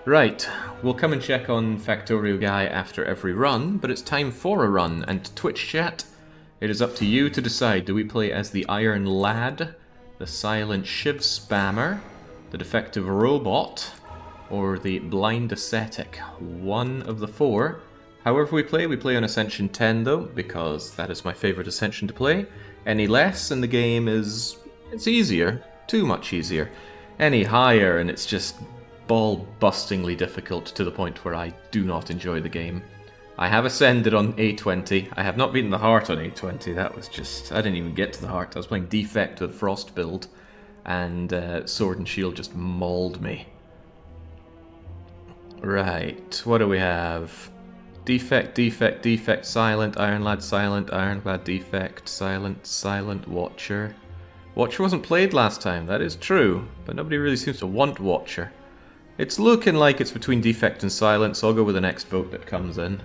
Right, we'll come and check on Factorio Guy after every run, but it's time for a run, and Twitch chat, it is up to you to decide. Do we play as the Iron Lad, the Silent Shiv Spammer, the Defective Robot, or the Blind Ascetic? One of the four. However we play on Ascension 10 though, because that is my favourite Ascension to play. Any less and the game is... it's easier. Too much easier. Any higher and it's just ball-bustingly difficult to the point where I do not enjoy the game. I have ascended on A20. I have not beaten the heart on A20. That was just... I didn't even get to the heart. I was playing Defect with Frost build, and Sword and Shield just mauled me. Right, what do we have? Defect, Defect, Defect, Silent, Iron Lad, Silent, Iron Lad, Defect, Silent, Silent, Watcher. Watcher wasn't played last time, that is true, but nobody really seems to want Watcher. It's looking like it's between Defect and Silent, so I'll go with the next vote that comes in.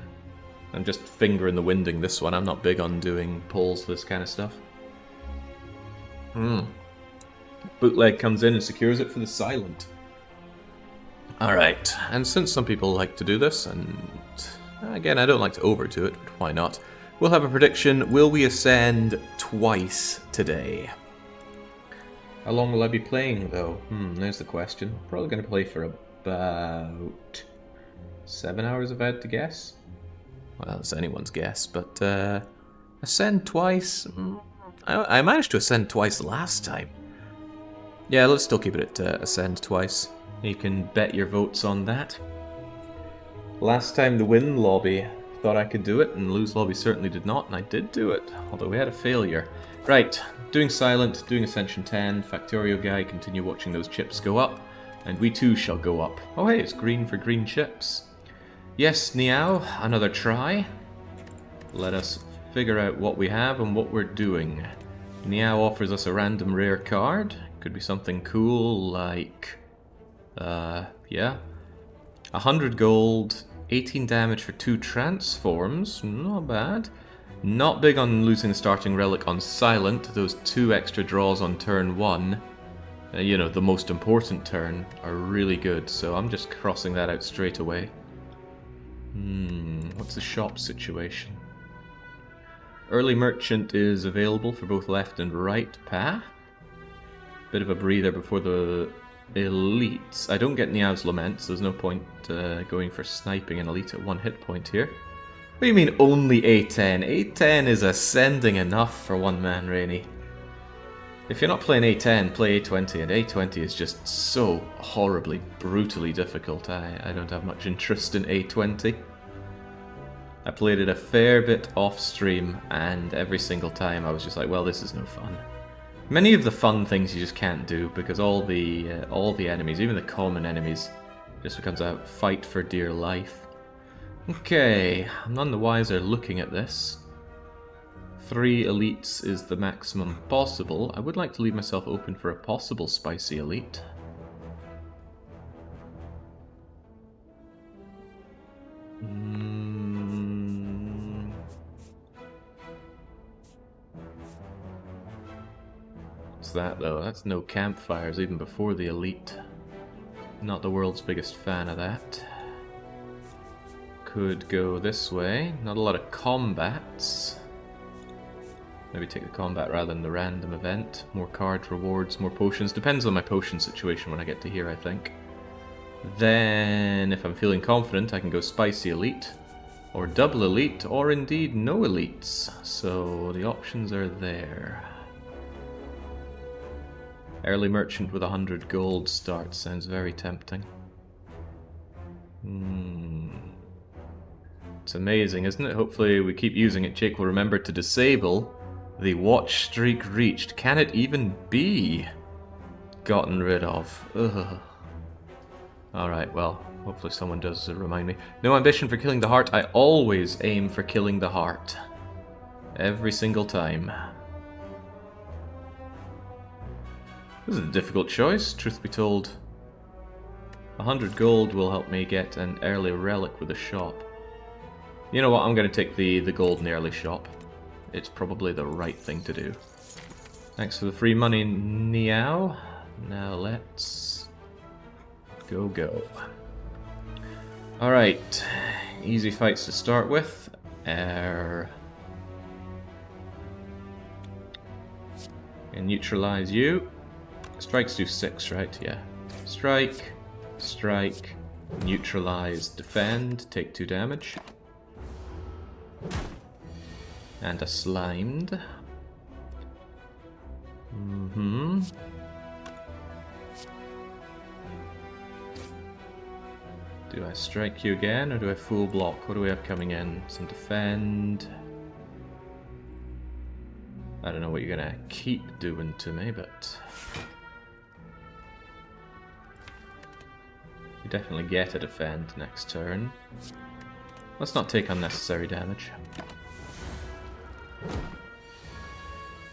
I'm just finger in the winding this one. I'm not big on doing polls for this kind of stuff. Bootleg comes in and secures it for the Silent. Alright, and since some people like to do this, and again, I don't like to overdo it, but why not? We'll have a prediction. Will we ascend twice today? How long will I be playing, though? There's the question. Probably going to play for about 7 hours, if I had to guess. Well, it's anyone's guess, but ascend twice? I managed to ascend twice last time. Yeah, let's still keep it at ascend twice. You can bet your votes on that. Last time the win lobby thought I could do it, and lose lobby certainly did not, and I did do it, although we had a failure. Right, doing Silent, doing Ascension 10, Factorio Guy, continue watching those chips go up, and we too shall go up. Oh hey, it's green for green chips. Yes, Niao, another try. Let us figure out what we have and what we're doing. Niao offers us a random rare card. Could be something cool like... yeah. 100 gold, 18 damage for 2 transforms, not bad. Not big on losing the starting relic on Silent. Those 2 extra draws on turn 1, you know, the most important turn, are really good, so I'm just crossing that out straight away. What's the shop situation? Early Merchant is available for both left and right path. Bit of a breather before the elites. I don't get Niao's Lament, so there's no point going for sniping an elite at 1 hit point here. What do you mean only A10? A10 is ascending enough for one man, Rainy. If you're not playing A10, play A20, and A20 is just so horribly, brutally difficult. I don't have much interest in A20. I played it a fair bit off stream, and every single time I was just like, well, this is no fun. Many of the fun things you just can't do because all the enemies, even the common enemies, just becomes a fight for dear life. Okay, I'm none the wiser looking at this. 3 elites is the maximum possible. I would like to leave myself open for a possible spicy elite. What's that though? That's no campfires even before the elite. Not the world's biggest fan of that. Could go this way. Not a lot of combats. Maybe take the combat rather than the random event. More card rewards, more potions. Depends on my potion situation when I get to here, I think. Then, if I'm feeling confident, I can go Spicy Elite, or Double Elite, or indeed no elites. So the options are there. Early Merchant with 100 gold start sounds very tempting. It's amazing, isn't it? Hopefully we keep using it. Jake will remember to disable the watch streak reached. Can it even be gotten rid of? Ugh. Alright, well, hopefully someone does remind me. No ambition for killing the heart. I always aim for killing the heart. Every single time. This is a difficult choice, truth be told. 100 gold will help me get an early relic with a shop. You know what, I'm going to take the gold in the early shop. It's probably the right thing to do. Thanks for the free money, Niao. Now let's go. Alright, easy fights to start with. And neutralize you. Strikes do 6, right? Yeah. Strike, strike, neutralize, defend, take 2 damage. And a slimed. Do I strike you again, or do I full block? What do we have coming in? Some defend. I don't know what you're gonna keep doing to me, but... you definitely get a defend next turn. Let's not take unnecessary damage.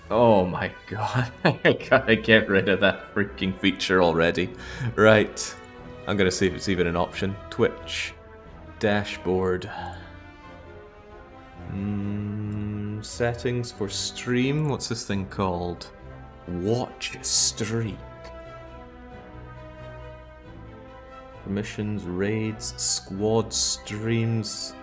Oh my god, I gotta get rid of that freaking feature already. Right, I'm gonna see if it's even an option. Twitch. Dashboard. Settings for stream. What's this thing called? Watch streak. Permissions, raids, squad streams.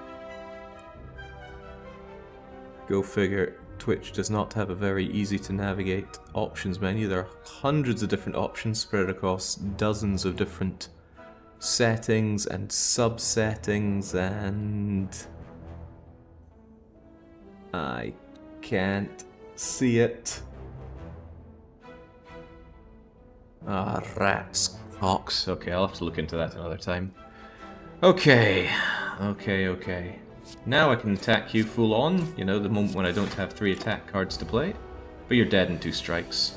Go figure. Twitch does not have a very easy to navigate options menu. There are hundreds of different options spread across dozens of different settings and subsettings, and I can't see it. Ah, rats, cocks. Okay, I'll have to look into that another time. Okay. Now I can attack you full on, you know, the moment when I don't have 3 attack cards to play. But you're dead in 2 strikes.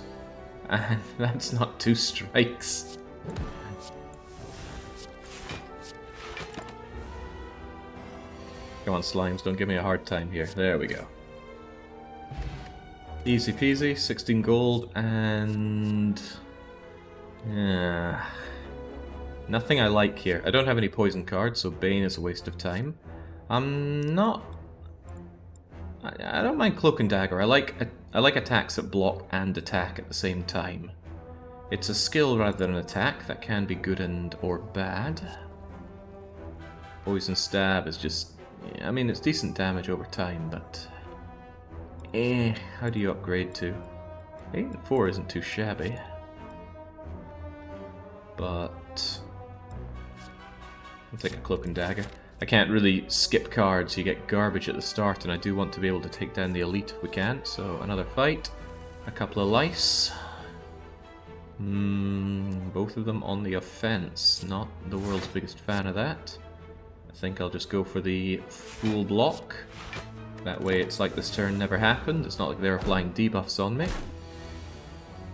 And that's not 2 strikes. Come on, slimes, don't give me a hard time here. There we go. Easy peasy, 16 gold, and... nothing I like here. I don't have any poison cards, so Bane is a waste of time. I'm not... I don't mind Cloak and Dagger. I like attacks that block and attack at the same time. It's a skill rather than an attack that can be good and or bad. Poison Stab is just... I mean, it's decent damage over time, but... how do you upgrade to? 8 and 4 isn't too shabby. But... I'll take a Cloak and Dagger. I can't really skip cards, you get garbage at the start, and I do want to be able to take down the elite if we can, so another fight. A couple of lice. Both of them on the offense. Not the world's biggest fan of that. I think I'll just go for the full block. That way it's like this turn never happened. It's not like they're applying debuffs on me.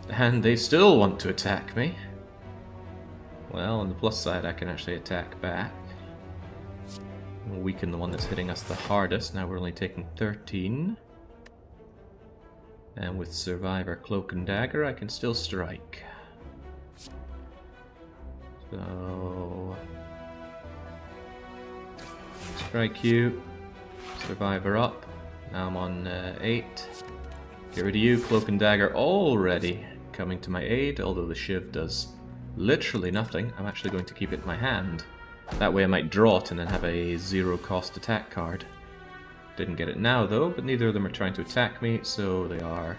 And they still want to attack me. Well, on the plus side, I can actually attack back. We'll weaken the one that's hitting us the hardest. Now we're only taking 13. And with Survivor, Cloak and Dagger, I can still strike. So... strike you. Survivor up. Now I'm on 8. Get rid of you. Cloak and Dagger already coming to my aid, although the Shiv does literally nothing. I'm actually going to keep it in my hand. That way I might draw it and then have a 0-cost attack card. Didn't get it now though, but neither of them are trying to attack me, so they are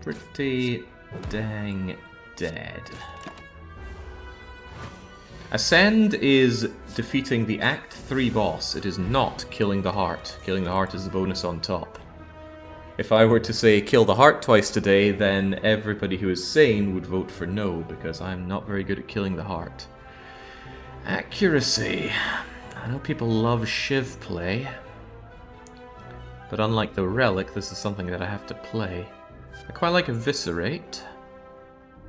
pretty dang dead. Ascend is defeating the Act 3 boss. It is not killing the heart. Killing the heart is the bonus on top. If I were to say kill the heart twice today, then everybody who is sane would vote for no, because I'm not very good at killing the heart. Accuracy. I know people love Shiv play, but unlike the Relic, this is something that I have to play. I quite like Eviscerate,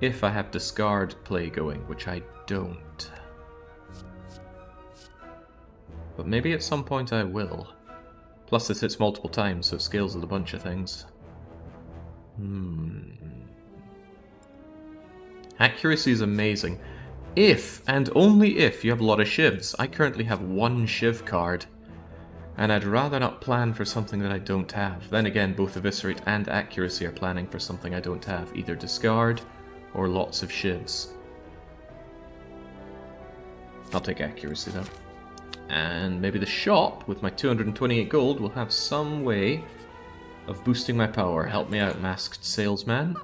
if I have Discard play going, which I don't. But maybe at some point I will. Plus this hits multiple times, so it scales with a bunch of things. Accuracy is amazing. If, and only if, you have a lot of Shivs. I currently have 1 Shiv card, and I'd rather not plan for something that I don't have. Then again, both Eviscerate and Accuracy are planning for something I don't have, either Discard or lots of Shivs. I'll take Accuracy though. And maybe the shop, with my 228 gold, will have some way of boosting my power. Help me out, Masked Salesman.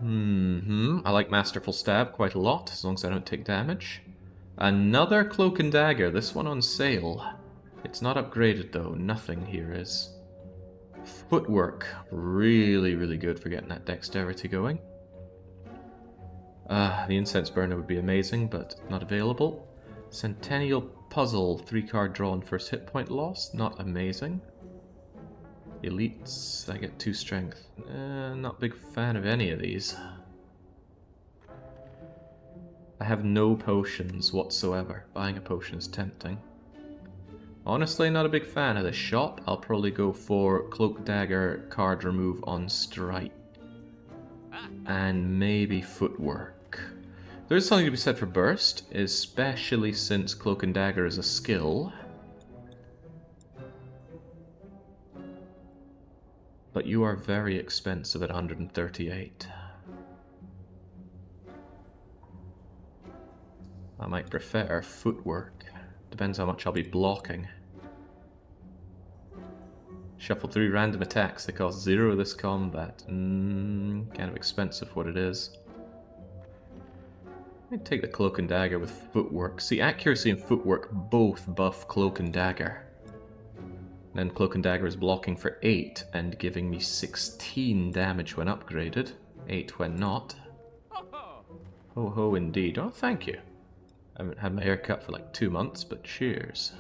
I like Masterful Stab quite a lot, as long as I don't take damage. Another Cloak and Dagger, this one on sale. It's not upgraded though, nothing here is. Footwork, really, really good for getting that dexterity going. The Incense Burner would be amazing, but not available. Centennial Puzzle, 3-card draw and first hit point loss, not amazing. Elites, I get 2 strength. Not a big fan of any of these. I have no potions whatsoever. Buying a potion is tempting. Honestly, not a big fan of this shop. I'll probably go for Cloak Dagger card remove on Strike. And maybe Footwork. There's something to be said for Burst, especially since Cloak and Dagger is a skill. But you are very expensive at 138. I might prefer Footwork. Depends how much I'll be blocking. Shuffle 3 random attacks. They cost 0 this combat. Kind of expensive what it is. I'd take the Cloak and Dagger with Footwork. See, accuracy and Footwork both buff Cloak and Dagger. Then Cloak and Dagger is blocking for 8 and giving me 16 damage when upgraded. 8 when not. Ho ho indeed. Oh, thank you. I haven't had my hair cut for like 2 months, but cheers.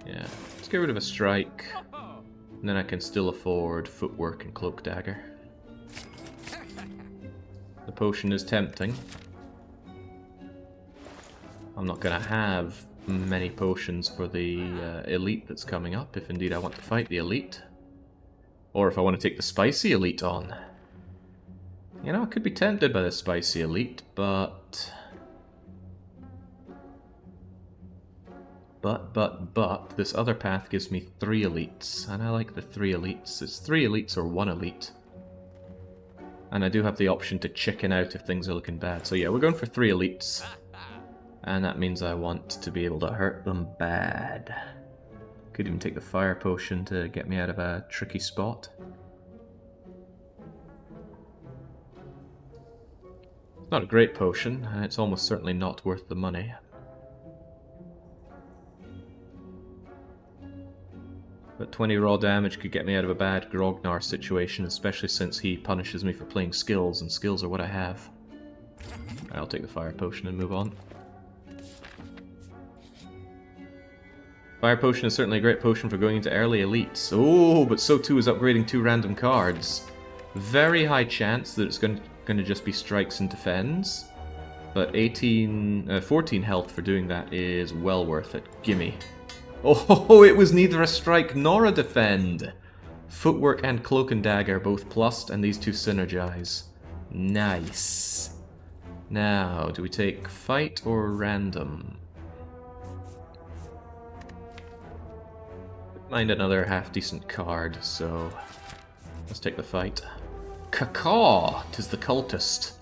Yeah, let's get rid of a Strike. And then I can still afford Footwork and Cloak Dagger. The potion is tempting. I'm not going to have many potions for the elite that's coming up, if indeed I want to fight the elite. Or if I want to take the spicy elite on. You know, I could be tempted by the spicy elite, but this other path gives me 3 elites, and I like the 3 elites. It's 3 elites or 1 elite. And I do have the option to chicken out if things are looking bad. So yeah, we're going for 3 elites. And that means I want to be able to hurt them bad. Could even take the fire potion to get me out of a tricky spot. It's not a great potion, and it's almost certainly not worth the money. But 20 raw damage could get me out of a bad Grognar situation, especially since he punishes me for playing skills, and skills are what I have. I'll take the fire potion and move on. Fire potion is certainly a great potion for going into early elites. Oh, but so too is upgrading 2 random cards. Very high chance that it's going to just be strikes and defends. But 14 health for doing that is well worth it. Gimme. Oh, it was neither a strike nor a defend. Footwork and Cloak and Dagger both plussed, and these 2 synergize. Nice. Now, do we take fight or random? Mind another half-decent card, so let's take the fight. Cacaw! 'Tis the cultist.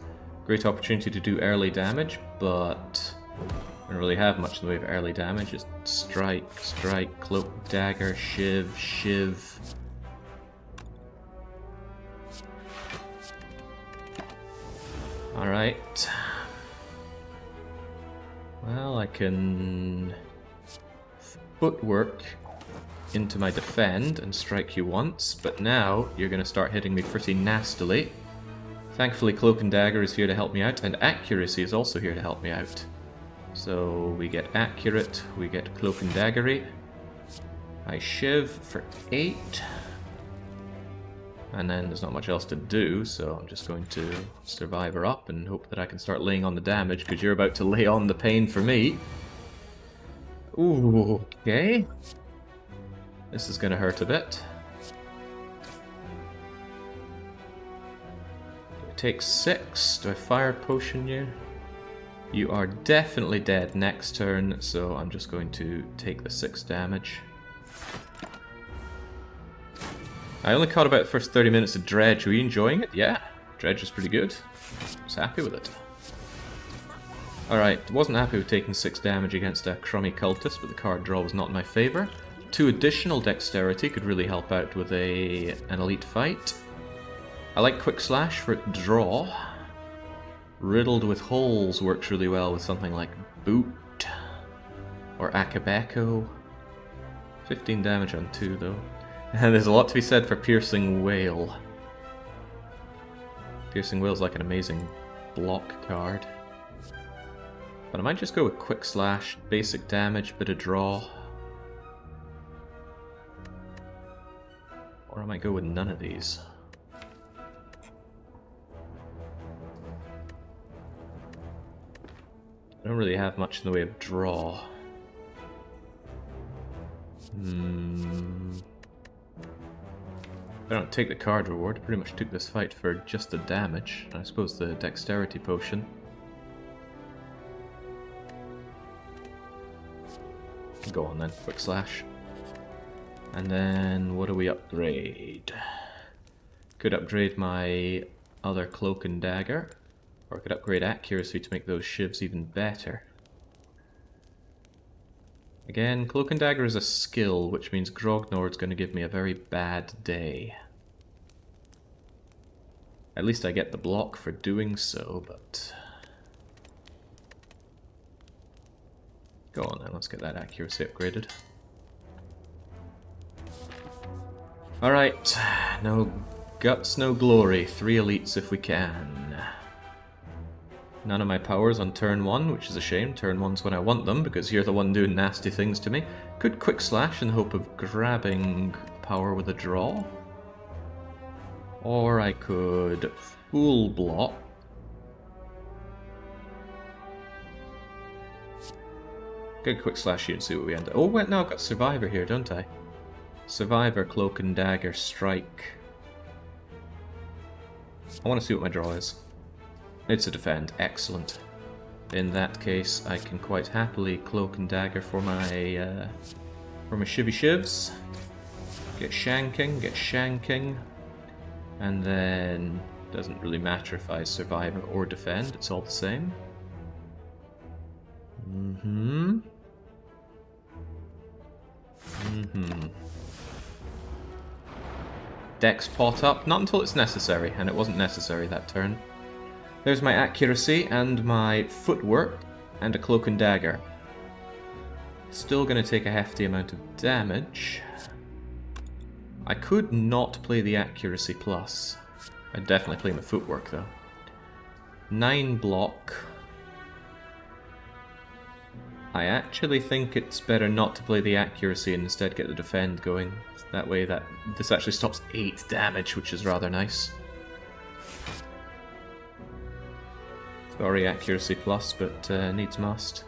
Great opportunity to do early damage, but I don't really have much in the way of early damage. Just strike, strike, cloak, dagger, shiv, shiv. Alright. Well, I can footwork into my defend and strike you once, but now you're going to start hitting me pretty nastily. Thankfully, Cloak and Dagger is here to help me out, and Accuracy is also here to help me out. So we get Accurate, we get Cloak and Daggery. I shiv for 8. And then there's not much else to do, so I'm just going to survive her up and hope that I can start laying on the damage, because you're about to lay on the pain for me. Ooh, okay. This is going to hurt a bit. Do I take 6? Do I fire potion you? You are definitely dead next turn, so I'm just going to take the 6 damage. I only caught about the first 30 minutes of Dredge. Were you enjoying it? Yeah, Dredge is pretty good. I was happy with it. Alright, wasn't happy with taking 6 damage against a crummy cultist, but the card draw was not in my favour. 2 additional dexterity could really help out with an elite fight. I like Quick Slash for draw. Riddled with Holes works really well with something like Boot or Akabeko. 15 damage on 2 though. And there's a lot to be said for Piercing Wail. Piercing Wail's like an amazing block card. But I might just go with Quick Slash, basic damage, bit of draw. Or I might go with none of these. I don't really have much in the way of draw. I don't take the card reward. I pretty much took this fight for just the damage. I suppose the dexterity potion. Go on then, Quick Slash. And then what do we upgrade? Could upgrade my other Cloak and Dagger. Or I could upgrade accuracy to make those shivs even better. Again, Cloak and Dagger is a skill, which means Grognord's going to give me a very bad day. At least I get the block for doing so, but... Go on then, let's get that accuracy upgraded. Alright, no guts, no glory. 3 elites if we can. None of my powers on turn 1, which is a shame. Turn 1's when I want them, because you're the one doing nasty things to me. Could Quick Slash in the hope of grabbing power with a draw. Or I could Full Block. Good Quick Slash you and see what we end up. Oh wait, no, I've got Survivor here, don't I? Survivor, Cloak and Dagger, Strike. I want to see what my draw is. It's a defend. Excellent. In that case, I can quite happily Cloak and Dagger for my shivvy shivs. Get shanking, and then doesn't really matter if I survive or defend. It's all the same. Dex pot up, not until it's necessary, and it wasn't necessary that turn. There's my accuracy and my footwork and a Cloak and Dagger. Still going to take a hefty amount of damage. I could not play the accuracy plus. I'd definitely play my footwork though. 9 block. I actually think it's better not to play the accuracy and instead get the defend going. That way this actually stops 8 damage, which is rather nice. Sorry, accuracy plus, but needs must.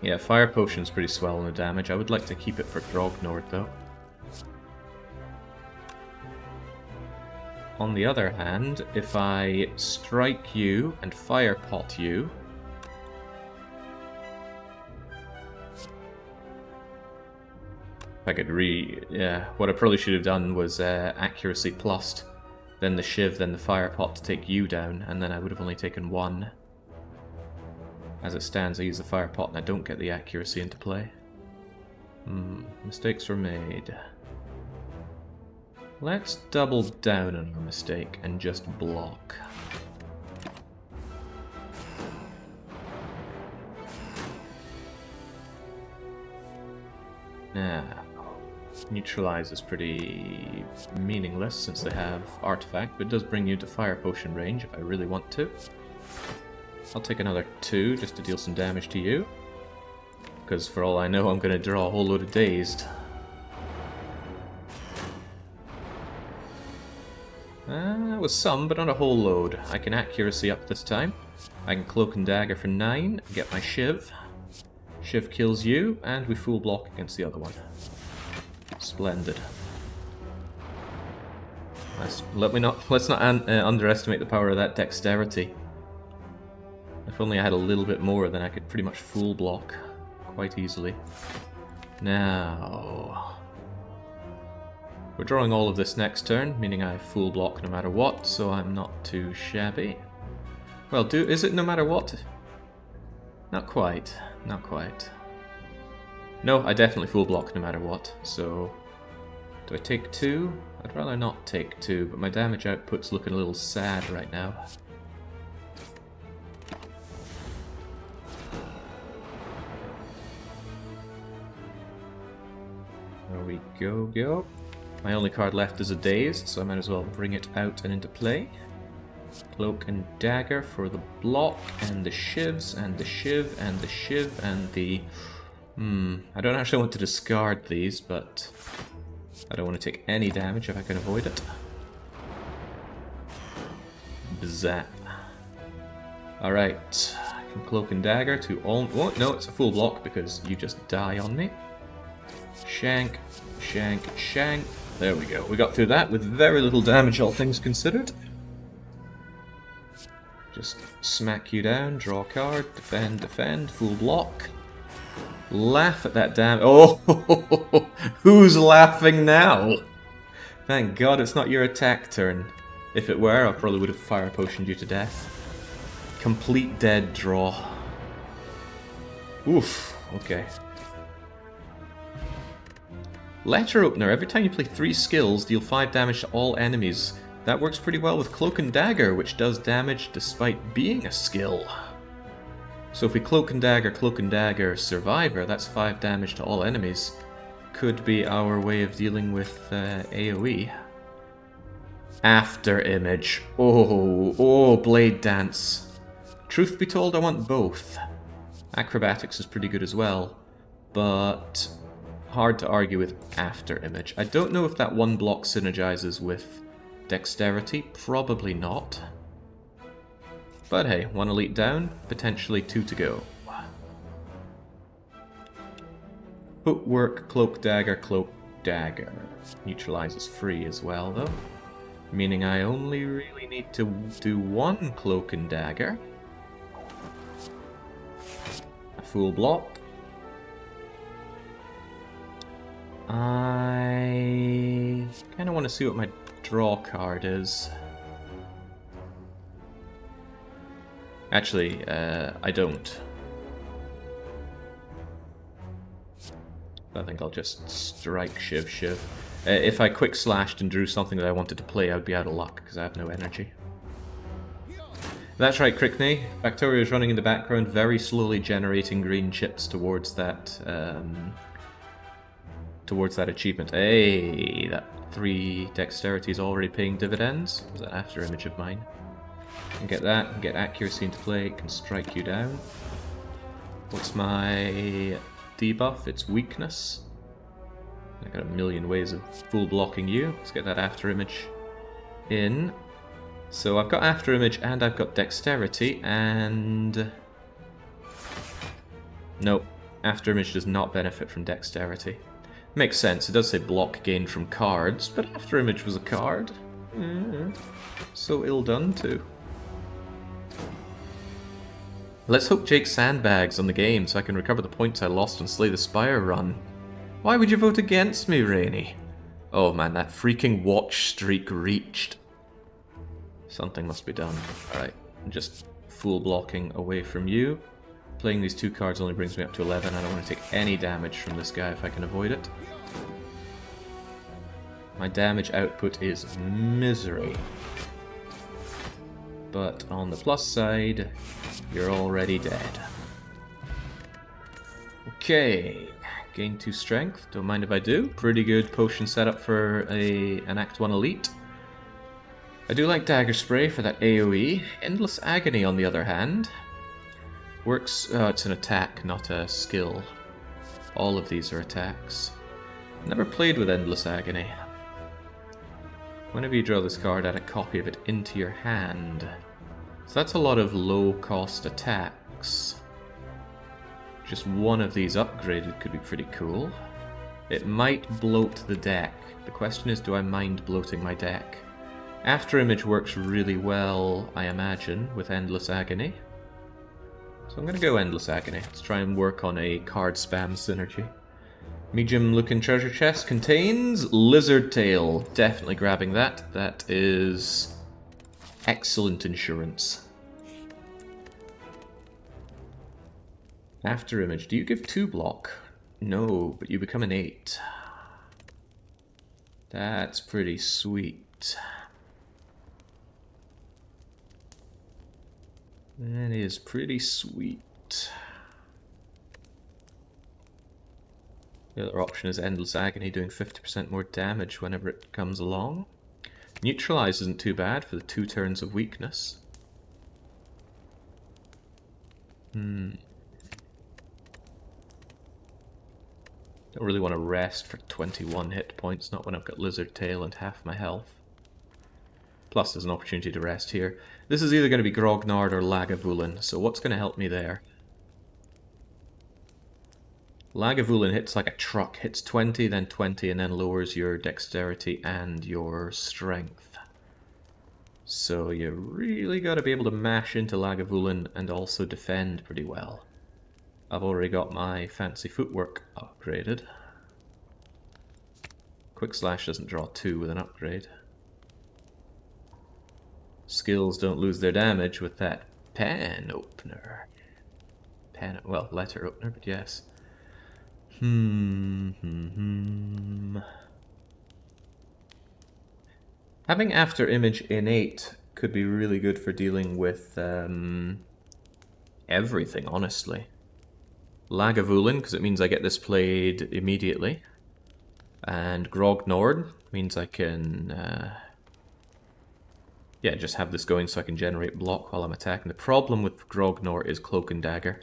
Yeah, Fire Potion's pretty swell on the damage. I would like to keep it for Grognord, though. On the other hand, if I strike you and Fire Pot you... I could yeah, what I probably should have done was accuracy plussed. Then the shiv, then the fire pot to take you down, and then I would have only taken 1. As it stands, I use the fire pot and I don't get the accuracy into play. Mistakes were made. Let's double down on our mistake and just block. Now, neutralize is pretty meaningless since they have artifact, but it does bring you to fire potion range if I really want to. I'll take another 2 just to deal some damage to you, because for all I know I'm going to draw a whole load of dazed. That was some, but not a whole load. I can accuracy up this time. I can Cloak and Dagger for 9, get my shiv. Shiv kills you, and we full block against the other one. Splendid. Let's not underestimate the power of that dexterity. If only I had a little bit more, then I could pretty much full block quite easily. Now... we're drawing all of this next turn, meaning I full block no matter what, so I'm not too shabby. Well, is it no matter what? Not quite. Not quite. No, I definitely full block no matter what, so... Do I take 2? I'd rather not take 2, but my damage output's looking a little sad right now. There we go. My only card left is a Daze, so I might as well bring it out and into play. Cloak and Dagger for the block, and the shivs, and the shiv, and the shiv, and the... I don't actually want to discard these, but I don't want to take any damage if I can avoid it. Zap. Alright, from Cloak and Dagger to all... Oh, no, it's a full block because you just die on me. Shank, shank, shank. There we go. We got through that with very little damage, all things considered. Just smack you down, draw a card, defend, defend, full block. Laugh at that damn... Oh, who's laughing now? Thank God it's not your attack turn. If it were, I probably would have fire potioned you to death. Complete dead draw. Oof, okay. Letter Opener. Every time you play 3 skills, deal 5 damage to all enemies. That works pretty well with Cloak and Dagger, which does damage despite being a skill. So if we Cloak and Dagger, Survivor, that's 5 damage to all enemies. Could be our way of dealing with AoE. After Image. Oh, Blade Dance. Truth be told, I want both. Acrobatics is pretty good as well, but hard to argue with After Image. I don't know if that one block synergizes with Dexterity. Probably not. But hey, 1 elite down, potentially 2 to go. Footwork, Cloak, Dagger. Neutralizes free as well, though. Meaning I only really need to do 1 Cloak and Dagger. A full block. I kind of want to see what my draw card is. Actually, I don't. I think I'll just strike Shiv. If I quick slashed and drew something that I wanted to play, I would be out of luck because I have no energy. That's right, Crickney. Factorio is running in the background, very slowly generating green chips towards that achievement. Hey, that 3 dexterity is already paying dividends. Was that After Image of mine? Can get that, can get accuracy into play, can strike you down. What's my debuff? It's weakness. I got a million ways of full blocking you. Let's get that After Image in. So I've got After Image and I've got Dexterity, and... Nope, After Image does not benefit from Dexterity. Makes sense, it does say block gained from cards, but After Image was a card. So ill done too. Let's hope Jake sandbags on the game so I can recover the points I lost on Slay the Spire run. Why would you vote against me, Rainy? Oh man, that freaking watch streak reached. Something must be done. Alright, I'm just full blocking away from you. Playing these 2 cards only brings me up to 11. I don't want to take any damage from this guy if I can avoid it. My damage output is misery. But on the plus side, you're already dead. Okay, gain 2 strength, don't mind if I do. Pretty good potion setup for an Act 1 elite. I do like Dagger Spray for that AoE. Endless Agony, on the other hand, works... it's an attack, not a skill. All of these are attacks. Never played with Endless Agony. Whenever you draw this card, add a copy of it into your hand. So that's a lot of low-cost attacks. Just one of these upgraded could be pretty cool. It might bloat the deck. The question is, do I mind bloating my deck? After Image works really well, I imagine, with Endless Agony. So I'm going to go Endless Agony. Let's try and work on a card spam synergy. Medium-looking treasure chest contains Lizard Tail. Definitely grabbing that. That is excellent insurance. After image, do you give 2 block? No, but you become an 8. That's pretty sweet. That is pretty sweet. The other option is Endless Agony, doing 50% more damage whenever it comes along. Neutralize isn't too bad for the 2 turns of weakness. Don't really want to rest for 21 hit points, not when I've got Lizard Tail and half my health. Plus there's an opportunity to rest here. This is either going to be Grognard or Lagavulin, so what's going to help me there? Lagavulin hits like a truck, hits 20, then 20, and then lowers your dexterity and your strength. So you really got to be able to mash into Lagavulin and also defend pretty well. I've already got my fancy footwork upgraded. Quick Slash doesn't draw 2 with an upgrade. Skills don't lose their damage with that pen opener. Well, letter opener, but yes. Having After Image innate could be really good for dealing with everything, honestly. Lagavulin, because it means I get this played immediately. And Grognard means I can yeah, just have this going so I can generate block while I'm attacking. The problem with Grognard is Cloak and Dagger.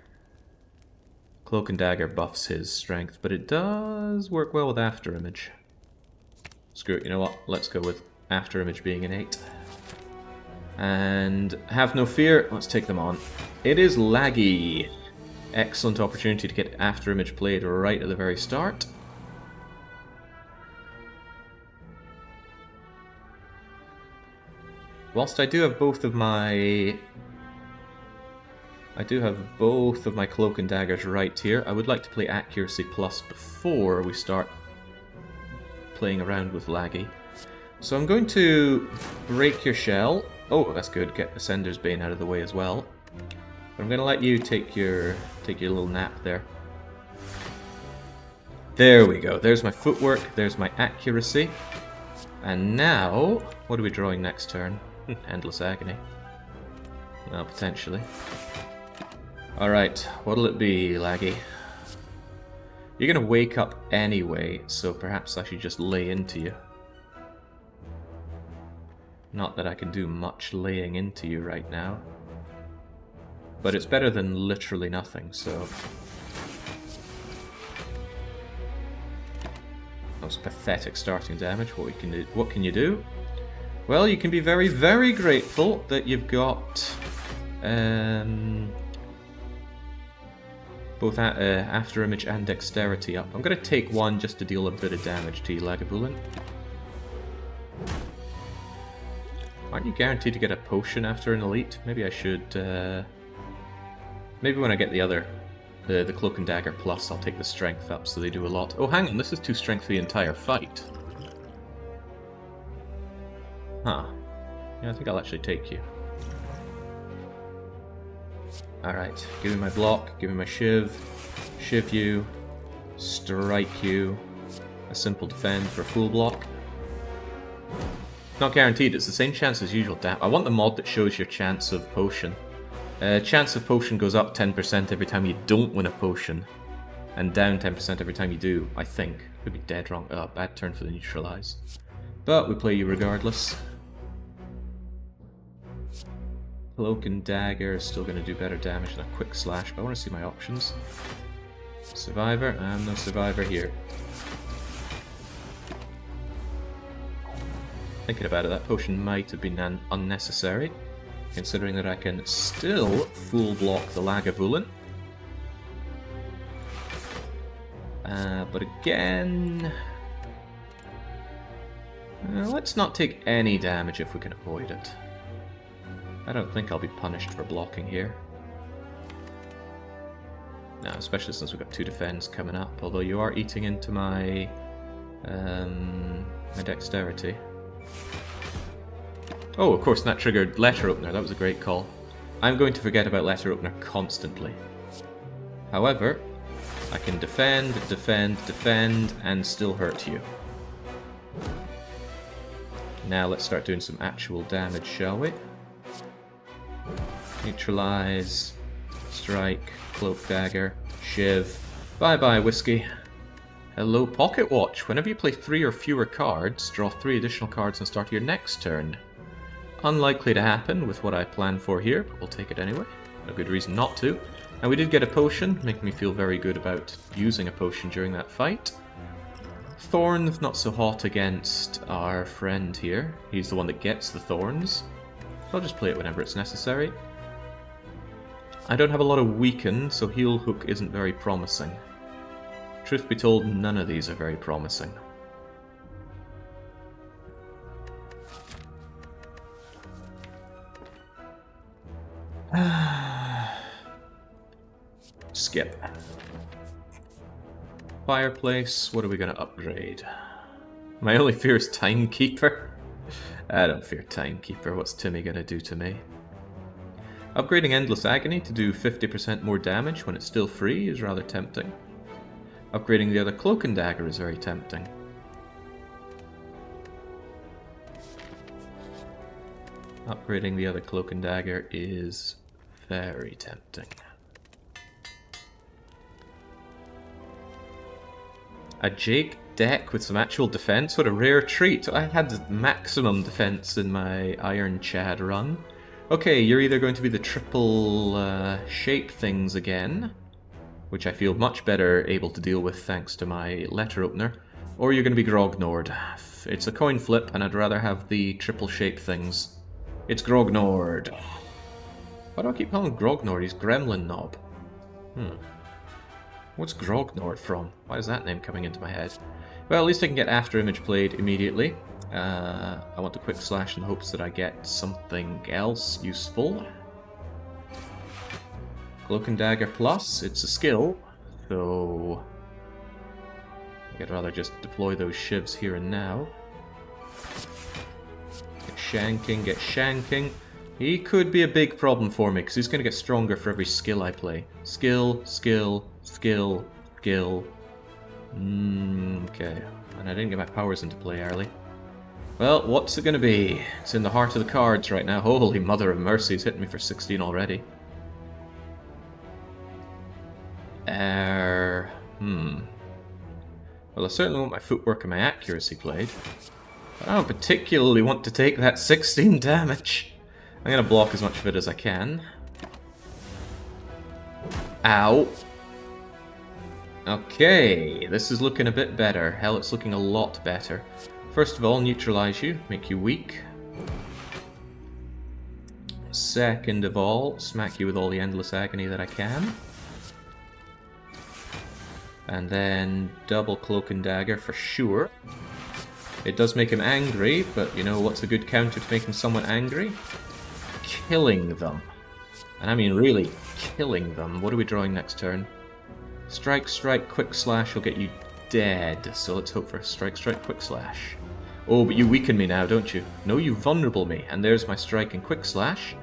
Cloak and Dagger buffs his strength, but it does work well with After Image. Screw it, you know what? Let's go with After Image being an 8. And have no fear, let's take them on. It is laggy. Excellent opportunity to get After Image played right at the very start. Whilst I do have both of my... Cloak and Daggers right here, I would like to play Accuracy Plus before we start playing around with laggy. So I'm going to break your shell. Oh, that's good, get Ascender's Bane out of the way as well. But I'm going to let you take your little nap there. There we go, there's my footwork, there's my accuracy. And now, what are we drawing next turn? Endless Agony. Well, potentially. Alright, what'll it be, laggy? You're gonna wake up anyway, so perhaps I should just lay into you. Not that I can do much laying into you right now. But it's better than literally nothing, so... Most pathetic starting damage. What can you do? Well, you can be very, very grateful that you've got both After Image and Dexterity up. I'm going to take one just to deal a bit of damage to you, Lagavulin. Aren't you guaranteed to get a potion after an elite? Maybe I should... maybe when I get the other... The Cloak and Dagger Plus, I'll take the strength up so they do a lot. Oh, hang on, this is 2 strength for the entire fight. Huh. Yeah, I think I'll actually take you. Alright, give me my block, give me my shiv you, strike you, a simple defend for a full block. Not guaranteed, it's the same chance as usual. Damn, I want the mod that shows your chance of potion. Chance of potion goes up 10% every time you don't win a potion, and down 10% every time you do, I think. Could be dead wrong. Oh, bad turn for the neutralize. But we play you regardless. Cloak and Dagger is still going to do better damage than a Quick Slash, but I want to see my options. Survivor? I'm no survivor here. Thinking about it, that potion might have been unnecessary, considering that I can still full block the Lagavulin. But again... let's not take any damage if we can avoid it. I don't think I'll be punished for blocking here. No, especially since we've got 2 defense coming up, although you are eating into my... my dexterity. Oh, of course, that triggered Letter Opener. That was a great call. I'm going to forget about Letter Opener constantly. However, I can defend, defend, defend, and still hurt you. Now let's start doing some actual damage, shall we? Neutralize, strike, cloak dagger, shiv. Bye-bye, whiskey. Hello, pocket watch. Whenever you play 3 or fewer cards, draw 3 additional cards and start your next turn. Unlikely to happen with what I plan for here, but we'll take it anyway. No good reason not to. And we did get a potion, making me feel very good about using a potion during that fight. Thorns not so hot against our friend here. He's the one that gets the thorns. So I'll just play it whenever it's necessary. I don't have a lot of weaken, so heal hook isn't very promising. Truth be told, none of these are very promising. Skip. Fireplace, what are we going to upgrade? My only fear is Timekeeper. I don't fear Timekeeper, what's Timmy going to do to me? Upgrading Endless Agony to do 50% more damage when it's still free is rather tempting. Upgrading the other Cloak and Dagger is very tempting. Upgrading the other Cloak and Dagger is very tempting. A Jake deck with some actual defense, what a rare treat. I had maximum defense in my Iron Chad run. Okay, you're either going to be the triple shape things again, which I feel much better able to deal with thanks to my letter opener, or you're going to be Grognord. It's a coin flip, and I'd rather have the triple shape things. It's Grognord. Why do I keep calling him Grognord? He's Gremlin Knob. What's Grognord from? Why is that name coming into my head? Well, at least I can get After Image played immediately. I want to quick slash in hopes that I get something else useful. Cloak and Dagger Plus, it's a skill, so I'd rather just deploy those shivs here and now. Get shanking, get shanking. He could be a big problem for me, because he's going to get stronger for every skill I play. Skill, skill, skill, skill. Okay. And I didn't get my powers into play early. Well, what's it going to be? It's in the heart of the cards right now. Holy mother of mercy, he's hitting me for 16 already. Well, I certainly want my footwork and my accuracy played. But I don't particularly want to take that 16 damage. I'm going to block as much of it as I can. Ow. Okay, this is looking a bit better. Hell, it's looking a lot better. First of all, neutralize you, make you weak. Second of all, smack you with all the Endless Agony that I can. And then double Cloak and Dagger for sure. It does make him angry, but you know what's a good counter to making someone angry? Killing them. And I mean really killing them. What are we drawing next turn? Strike, strike, quick slash will get you dead. So let's hope for strike, strike, quick slash. Oh, but you weaken me now, don't you? No, you vulnerable me. And there's my strike and quick slash.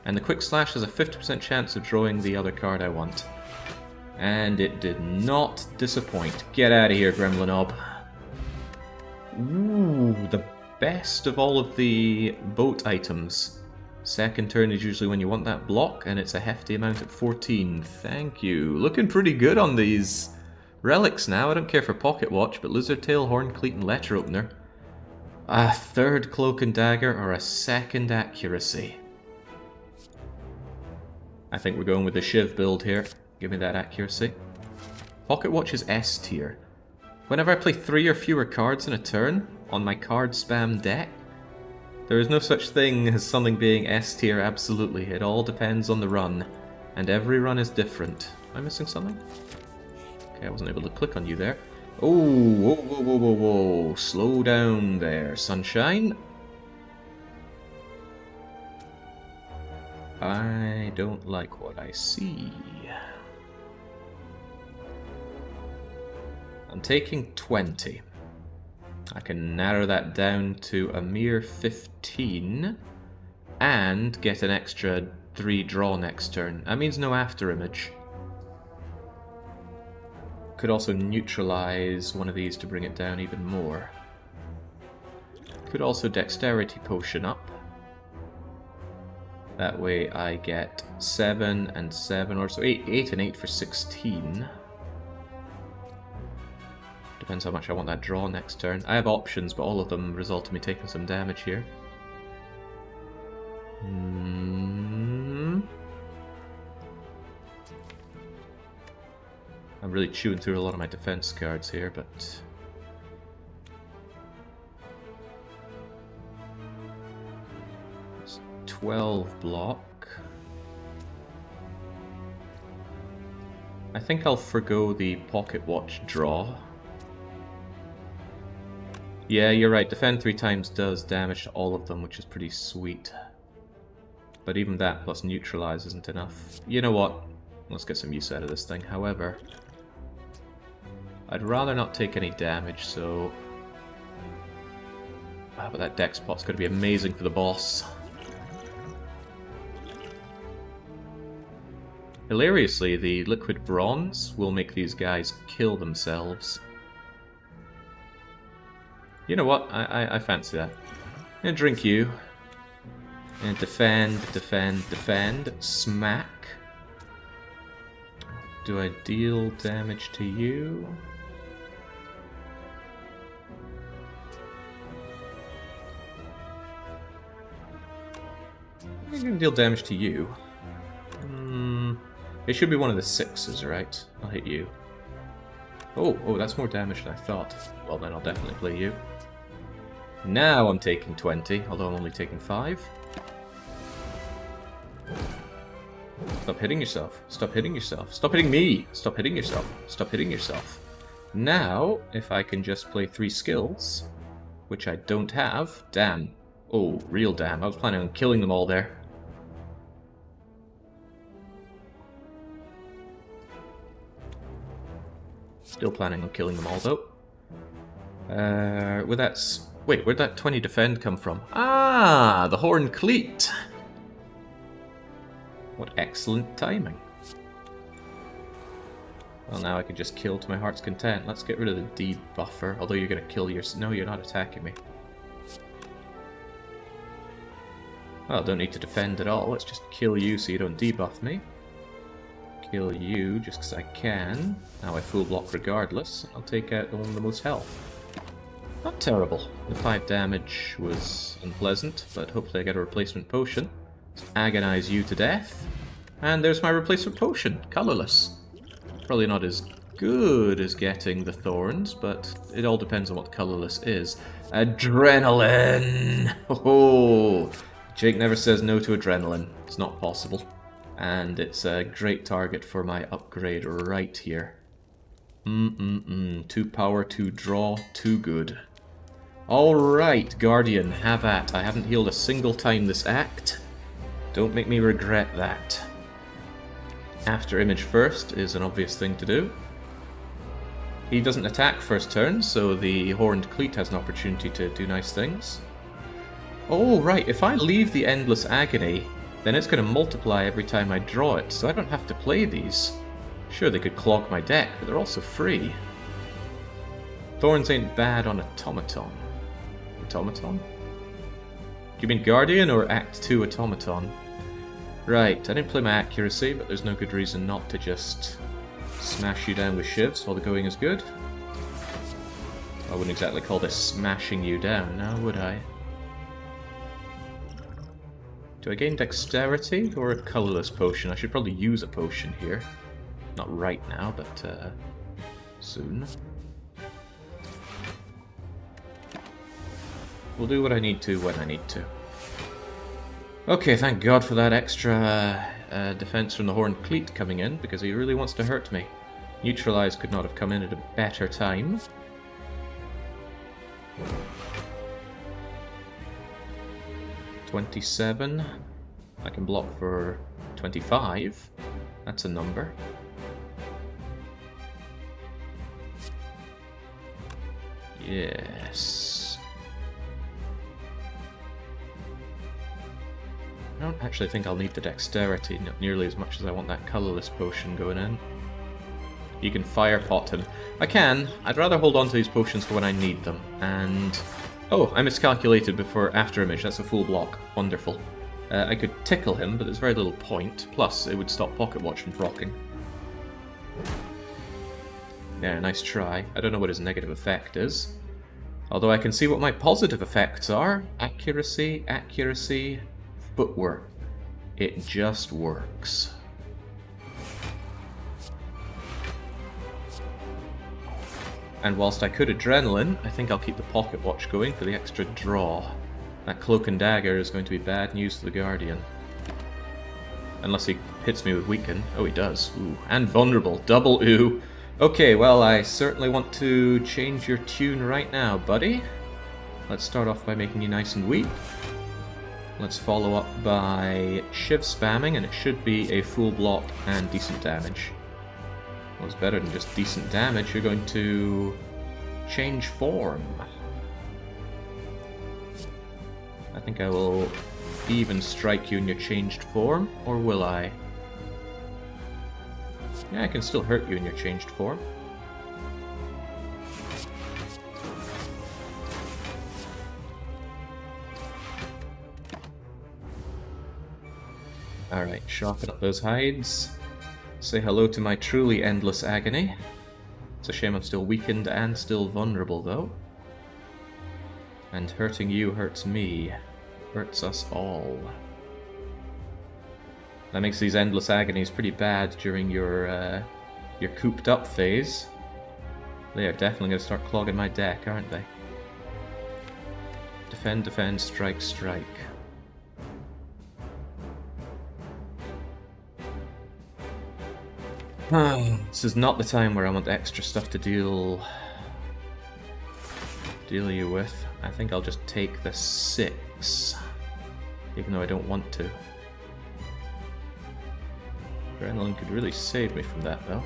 And the quick slash has a 50% chance of drawing the other card I want. And it did not disappoint. Get out of here, Gremlin Knob. Ooh, the best of all of the boat items. Second turn is usually when you want that block, and it's a hefty amount at 14. Thank you. Looking pretty good on these relics now. I don't care for Pocket Watch, but Lizard Tail, Horn Cleat, and Letter Opener. A third Cloak and Dagger or a second Accuracy. I think we're going with the Shiv build here. Give me that accuracy. Pocket Watch is S tier. Whenever I play 3 or fewer cards in a turn on my card spam deck, there is no such thing as something being S tier, absolutely. It all depends on the run. And every run is different. Am I missing something? Okay, I wasn't able to click on you there. Oh, whoa, whoa, whoa, whoa, whoa. Slow down there, sunshine. I don't like what I see. I'm taking 20. I can narrow that down to a mere 15 and get an extra 3 draw next turn. That means no after image. Could also neutralize one of these to bring it down even more. Could also dexterity potion up. That way I get 7 and 7, or so 8 and 8 for 16. Depends how much I want that draw next turn. I have options, but all of them result in me taking some damage here. I'm really chewing through a lot of my defense cards here, but... It's 12 block. I think I'll forgo the pocket watch draw. Yeah, you're right, defend 3 times does damage to all of them, which is pretty sweet. But even that plus neutralize isn't enough. You know what? Let's get some use out of this thing. However, I'd rather not take any damage, so... Ah, but that dex pot's going to be amazing for the boss. Hilariously, the liquid bronze will make these guys kill themselves. You know what? I fancy that. And drink you. And defend, defend, defend. Smack. Do I deal damage to you? I'm going to deal damage to you. It should be one of the 6s, right? I'll hit you. Oh, that's more damage than I thought. Well, then I'll definitely play you. Now I'm taking 20, although I'm only taking 5. Stop hitting yourself. Stop hitting yourself. Stop hitting me. Stop hitting yourself. Stop hitting yourself. Now, if I can just play 3 skills, which I don't have. Damn. Oh, real damn. I was planning on killing them all there. Still planning on killing them all, though. Wait, where'd that 20 defend come from? Ah, the Horn Cleat! What excellent timing. Well, now I can just kill to my heart's content. Let's get rid of the debuffer, although you're gonna kill your... No, you're not attacking me. Well, don't need to defend at all. Let's just kill you so you don't debuff me. Kill you just because I can. Now I full block regardless. I'll take out the one with the most health. Not terrible. The 5 damage was unpleasant, but hopefully I get a replacement potion. Let's agonize you to death. And there's my replacement potion, colorless. Probably not as good as getting the thorns, but it all depends on what colorless is. Adrenaline! Oh, Jake never says no to adrenaline. It's not possible. And it's a great target for my upgrade right here. 2 power, 2 draw, 2 good. Alright, Guardian, have at. I haven't healed a single time this act. Don't make me regret that. After image first is an obvious thing to do. He doesn't attack first turn, so the Horned Cleat has an opportunity to do nice things. Oh, right, if I leave the Endless Agony, then it's going to multiply every time I draw it, so I don't have to play these. Sure, they could clog my deck, but they're also free. Thorns ain't bad on Automaton. Automaton? Do you mean Guardian or Act 2 Automaton? Right, I didn't play my accuracy, but there's no good reason not to just smash you down with shivs while the going is good. I wouldn't exactly call this smashing you down, now would I? Do I gain dexterity or a colorless potion? I should probably use a potion here. Not right now, but soon. We'll do what I need to when I need to. Okay, thank God for that extra defense from the Horned Cleat coming in, because he really wants to hurt me. Neutralize could not have come in at a better time. $27. I can block for 25. That's a number. Yes. I don't actually think I'll need the dexterity nearly as much as I want that colorless potion going in. You can fire pot him. I can. I'd rather hold on to these potions for when I need them. And... oh, I miscalculated before after image. That's a full block. Wonderful. I could tickle him, but there's very little point. Plus, it would stop Pocket Watch from proccing. Yeah, nice try. I don't know what his negative effect is. Although I can see what my positive effects are. Accuracy, accuracy, footwork. It just works. And whilst I could adrenaline, I think I'll keep the Pocket Watch going for the extra draw. That Cloak and Dagger is going to be bad news for the Guardian. Unless he hits me with Weaken. Oh, he does. Ooh. And Vulnerable. Double ooh. Okay, well, I certainly want to change your tune right now, buddy. Let's start off by making you nice and weak. Let's follow up by Shiv spamming, and it should be a full block and decent damage. Well, it's better than just decent damage. You're going to change form. I think I will even strike you in your changed form, or will I? Yeah, I can still hurt you in your changed form. Alright, sharpen up those hides. Say hello to my truly endless agony. It's a shame I'm still weakened and still vulnerable, though. And hurting you hurts me. Hurts us all. That makes these endless agonies pretty bad during your cooped up phase. They are definitely going to start clogging my deck, aren't they? Defend, defend, strike, strike. This is not the time where I want extra stuff to deal you with. I think I'll just take the 6, even though I don't want to. Adrenaline could really save me from that, though.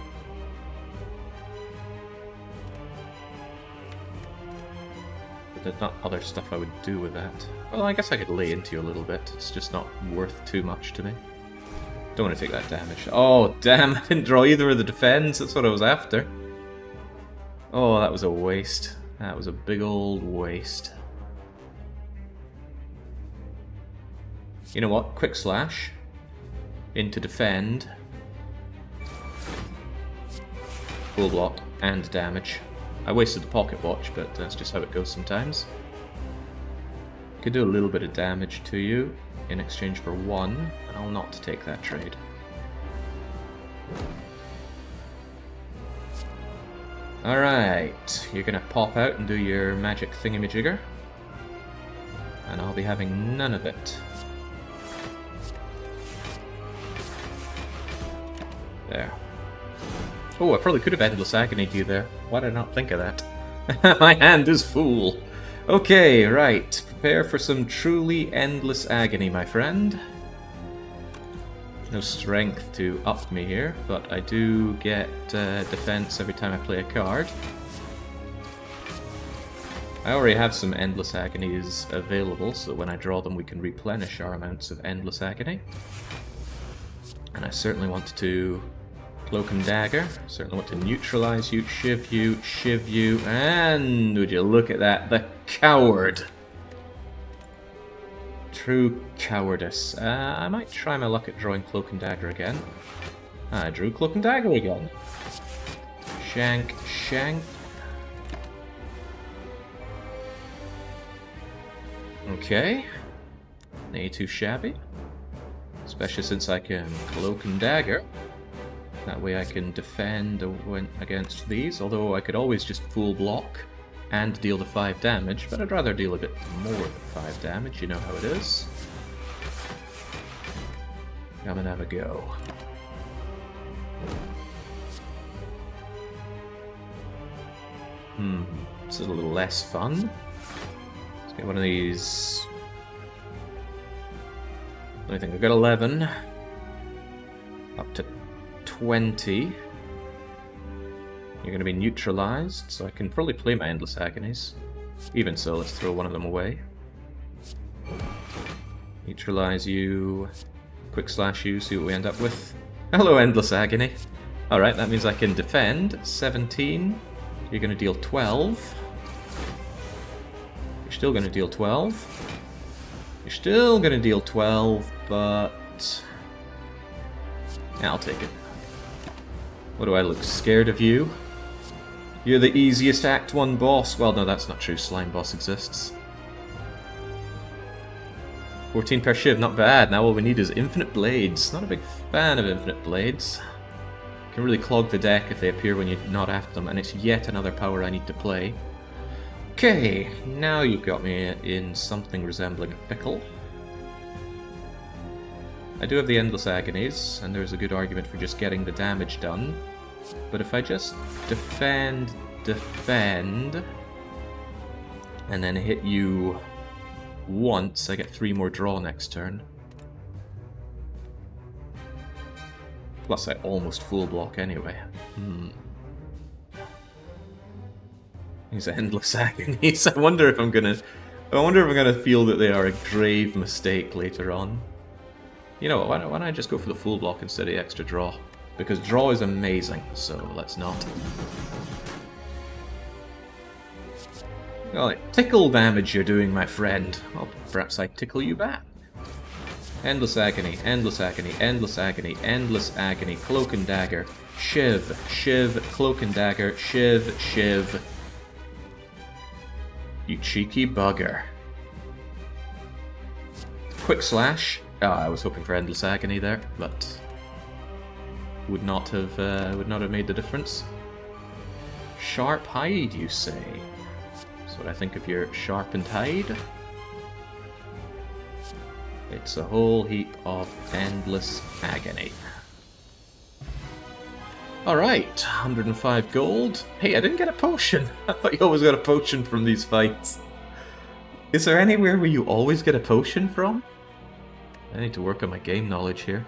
But there's not other stuff I would do with that. Well, I guess I could lay into you a little bit. It's just not worth too much to me. Don't want to take that damage. Oh, damn, I didn't draw either of the defense. That's what I was after. Oh, that was a waste. That was a big old waste. You know what? Quick slash. Into defend. Full block and damage. I wasted the Pocket Watch, but that's just how it goes sometimes. Could do a little bit of damage to you in exchange for 1, and I'll not take that trade. Alright, you're gonna pop out and do your magic thingamajigger, and I'll be having none of it. There. Oh, I probably could have endless agony to you there. Why did I not think of that? My hand is full. Okay, right. Prepare for some truly endless agony, my friend. No strength to up me here, but I do get defense every time I play a card. I already have some endless agonies available, so when I draw them we can replenish our amounts of endless agony. And I certainly want to Cloak and Dagger. Certainly want to neutralize you, shiv you, and would you look at that, the coward. True cowardice. I might try my luck at drawing Cloak and Dagger again. I drew Cloak and Dagger again. Shank, shank. Okay. Nay too shabby. Especially since I can Cloak and Dagger. That way I can defend against these, although I could always just full block and deal the 5 damage, but I'd rather deal a bit more than 5 damage, you know how it is. Come and have a go. This is a little less fun. Let's get one of these. I think I've got 11. Up to 20. You're going to be neutralized, so I can probably play my Endless Agonies. Even so, let's throw one of them away. Neutralize you. Quick slash you, see what we end up with. Hello, Endless Agony. Alright, that means I can defend. 17. You're going to deal 12. You're still going to deal 12. You're still going to deal 12, but... yeah, I'll take it. What do I look scared of you? You're the easiest Act 1 boss. Well, no, that's not true. Slime boss exists. 14 per shiv, not bad. Now all we need is infinite blades. Not a big fan of infinite blades. Can really clog the deck if they appear when you're not after them, and it's yet another power I need to play. Okay, now you've got me in something resembling a pickle. I do have the Endless Agonies, and there's a good argument for just getting the damage done. But if I just defend, and then hit you once, I get 3 more draw next turn. Plus I almost full block anyway. These Endless Agonies. I wonder if I'm gonna feel that they are a grave mistake later on. You know what, why don't I just go for the full block instead of the extra draw? Because draw is amazing, so let's not. Well, tickle damage you're doing, my friend. Well, perhaps I tickle you back. Endless Agony, Endless Agony, Endless Agony, Endless Agony, Cloak and Dagger, Shiv, Shiv, Cloak and Dagger, Shiv, Shiv. You cheeky bugger. Quick Slash. Oh, I was hoping for Endless Agony there, but would not have made the difference. Sharp Hide, you say? That's what I think of your sharpened hide. It's a whole heap of Endless Agony. Alright, 105 gold. Hey, I didn't get a potion. I thought you always got a potion from these fights. Is there anywhere where you always get a potion from? I need to work on my game knowledge here.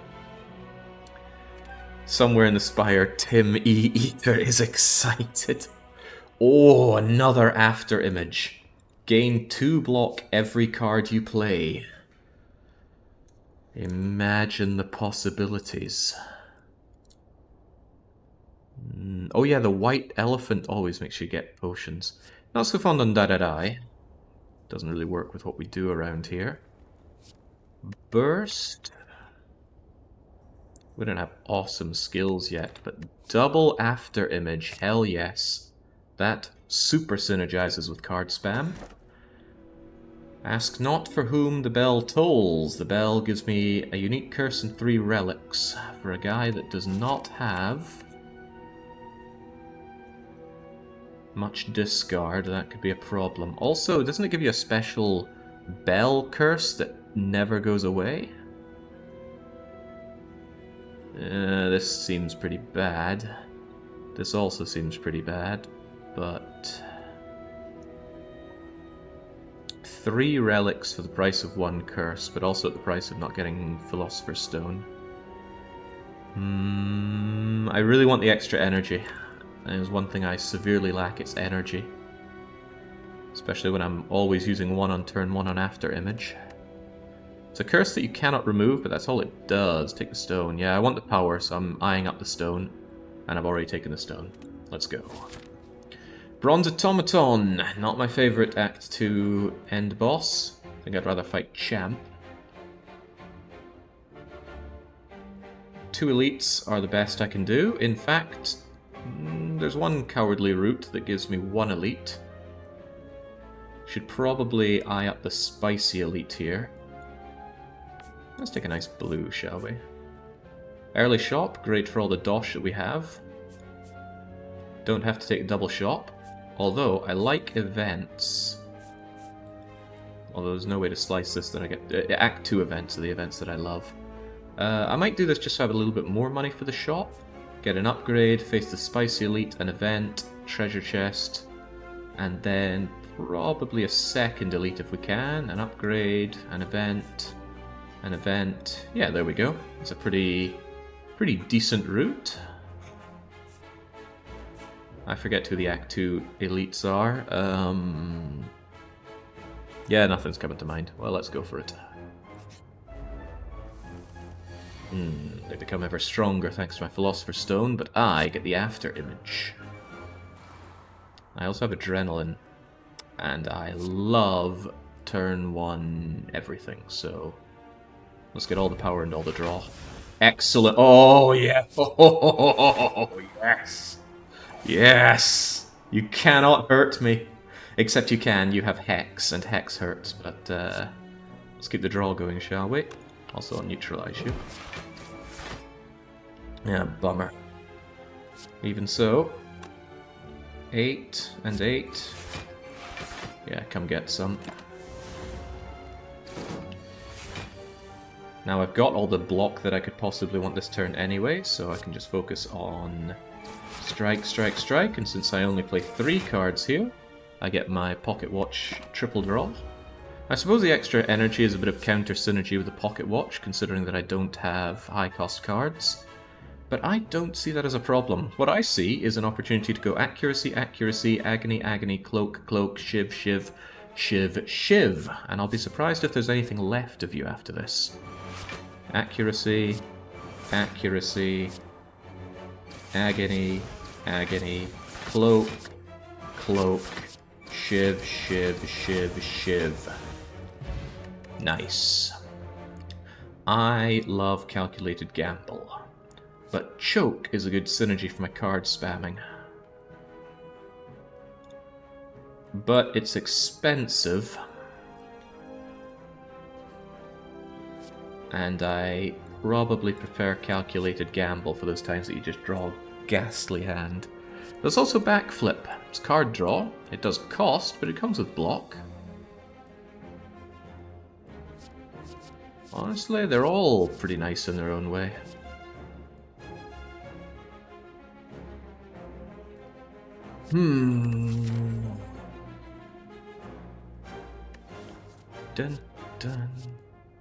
Somewhere in the spire, Tim E. Ether is excited. Oh, another after image. Gain 2 block every card you play. Imagine the possibilities. Oh yeah, the white elephant always makes you get potions. Not so fond on Da-Da-Dai. Doesn't really work with what we do around here. Burst. We don't have awesome skills yet, but double after image, hell yes. That super synergizes with card spam. Ask not for whom the bell tolls. The bell gives me a unique curse and 3 relics for a guy that does not have much discard. That could be a problem. Also, doesn't it give you a special bell curse that never goes away? This seems pretty bad. This also seems pretty bad, but 3 relics for the price of 1 curse, but also at the price of not getting Philosopher's Stone. I really want the extra energy. There's one thing I severely lack, it's energy. Especially when I'm always using 1 on turn 1 on after image. It's a curse that you cannot remove, but that's all it does. Take the stone. Yeah, I want the power, so I'm eyeing up the stone. And I've already taken the stone. Let's go. Bronze Automaton. Not my favourite Act 2 end boss. I think I'd rather fight Champ. 2 elites are the best I can do. In fact, there's one cowardly route that gives me 1 elite. Should probably eye up the spicy elite here. Let's take a nice blue, shall we? Early shop, great for all the dosh that we have. Don't have to take double shop. Although, I like events. Although there's no way to slice this, then I get... Act 2 events are the events that I love. I might do this just so I have a little bit more money for the shop. Get an upgrade, face the spicy elite, an event, treasure chest, and then probably a second elite if we can. An upgrade, an event, an event. Yeah, there we go. It's a pretty decent route. I forget who the Act 2 elites are. Yeah, nothing's coming to mind. Well, let's go for it. They become ever stronger thanks to my Philosopher's Stone, but I get the after image. I also have Adrenaline, and I love turn 1 everything, so let's get all the power and all the draw. Excellent. Oh, yeah. Oh, yes. Yes. You cannot hurt me. Except you can. You have Hex, and Hex hurts, but let's keep the draw going, shall we? Also, I'll neutralize you. Yeah, bummer. Even so, 8 and 8. Yeah, come get some. Now I've got all the block that I could possibly want this turn anyway, so I can just focus on strike, strike, strike, and since I only play 3 cards here, I get my Pocket Watch triple draw. I suppose the extra energy is a bit of counter synergy with the Pocket Watch, considering that I don't have high cost cards. But I don't see that as a problem. What I see is an opportunity to go accuracy, accuracy, agony, agony, cloak, cloak, shiv, shiv, shiv, shiv. And I'll be surprised if there's anything left of you after this. Accuracy, accuracy, agony, agony, cloak, cloak, shiv, shiv, shiv, shiv. Nice. I love Calculated Gamble. But Choke is a good synergy for my card spamming. But it's expensive. And I probably prefer Calculated Gamble for those times that you just draw a ghastly hand. There's also Backflip. It's card draw. It does cost, but it comes with block. Honestly, they're all pretty nice in their own way. Dun, dun.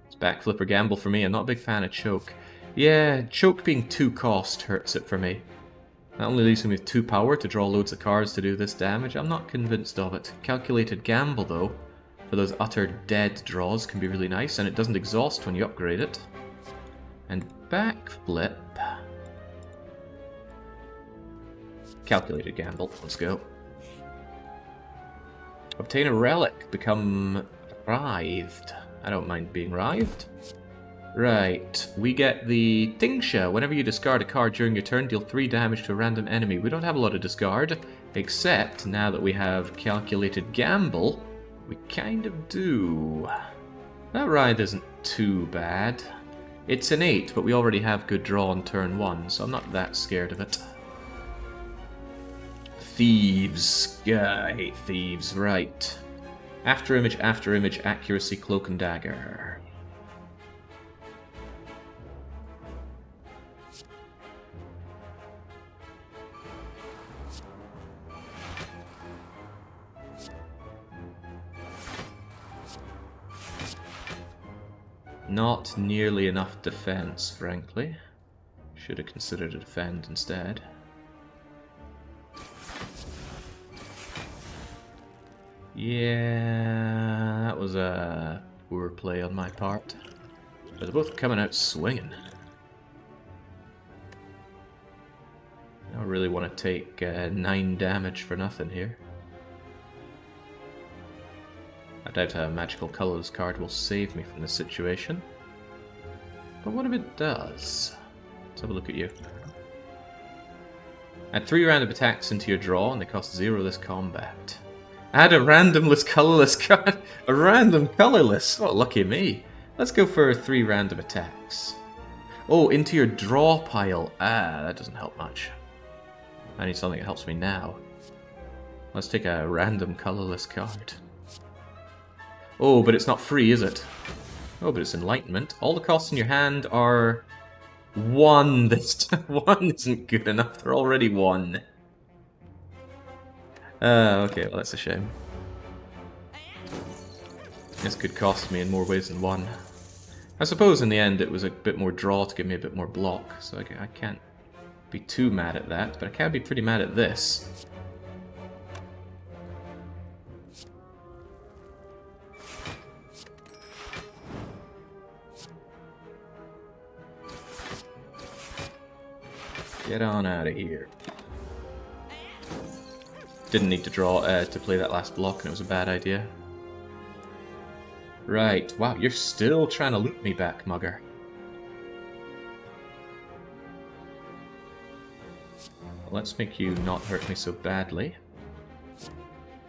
It's Backflip or Gamble for me. I'm not a big fan of Choke. Yeah, Choke being 2 cost hurts it for me. That only leaves me with 2 power to draw loads of cards to do this damage. I'm not convinced of it. Calculated Gamble, though, for those utter dead draws can be really nice, and it doesn't exhaust when you upgrade it. And Backflip... Calculated Gamble. Let's go. Obtain a relic. Become writhed. I don't mind being writhed. Right. We get the Tingsha. Whenever you discard a card during your turn, deal 3 damage to a random enemy. We don't have a lot of discard, except now that we have Calculated Gamble, we kind of do. That writhe isn't too bad. It's an 8, but we already have good draw on turn 1, so I'm not that scared of it. Thieves. Yeah, I hate thieves. Right. After image, accuracy, cloak and dagger. Not nearly enough defense, frankly. Should have considered a defend instead. Yeah, that was a poor play on my part. They're both coming out swinging. I really want to take 9 damage for nothing here. I doubt a magical colorless card will save me from this situation. But what if it does? Let's have a look at you. Add 3 random attacks into your draw and they cost 0 this combat. Add a randomless colorless card. A random colorless. Oh, lucky me. Let's go for 3 random attacks. Oh, into your draw pile. Ah, that doesn't help much. I need something that helps me now. Let's take a random colorless card. Oh, but it's not free, is it? Oh, but it's Enlightenment. All the costs in your hand are 1 this time. 1 isn't good enough. They're already 1. Okay, well that's a shame. This could cost me in more ways than 1. I suppose in the end it was a bit more draw to give me a bit more block, so I can't be too mad at that, but I can be pretty mad at this. Get on out of here. Didn't need to draw to play that last block, and it was a bad idea. Right, wow, you're still trying to loot me back, mugger. Let's make you not hurt me so badly.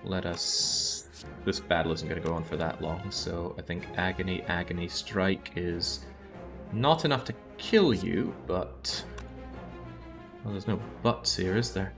Let us... This battle isn't going to go on for that long, so I think Agony, Agony, Strike is not enough to kill you, but... Well, there's no buts here, is there?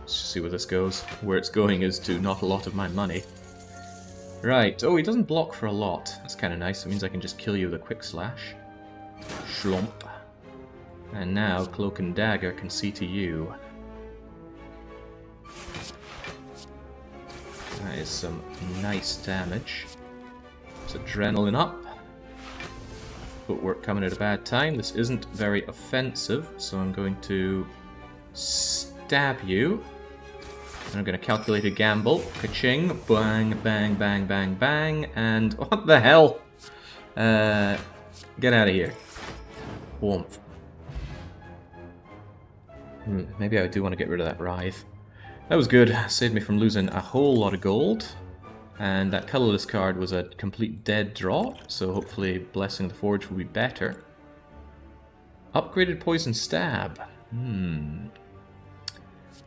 Let's just see where this goes. Where it's going is to not a lot of my money. Right. Oh, he doesn't block for a lot. That's kind of nice. It means I can just kill you with a quick slash. Schlump. And now Cloak and Dagger can see to you. That is some nice damage. It's adrenaline up. Footwork coming at a bad time. This isn't very offensive, so I'm going to stab you. And I'm going to calculate a gamble. Ka-ching. Bang, bang, bang, bang, bang. And what the hell? Get out of here. Warmth. Maybe I do want to get rid of that Writhe. That was good. Saved me from losing a whole lot of gold. And that colorless card was a complete dead draw, so hopefully Blessing the Forge will be better. Upgraded Poison Stab.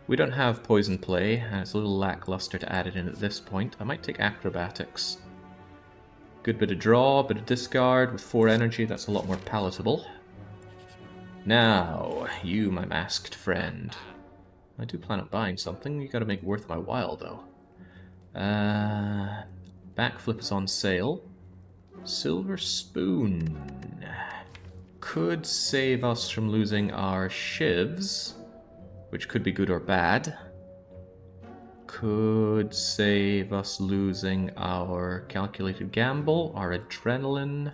We don't have Poison Play, and it's a little lackluster to add it in at this point. I might take Acrobatics. Good bit of draw, bit of discard with 4 energy, that's a lot more palatable. Now, you, my masked friend. I do plan on buying something, you gotta make it worth my while though. Backflip is on sale. Silver Spoon could save us from losing our shivs, which could be good or bad. Could save us losing our calculated gamble, our adrenaline.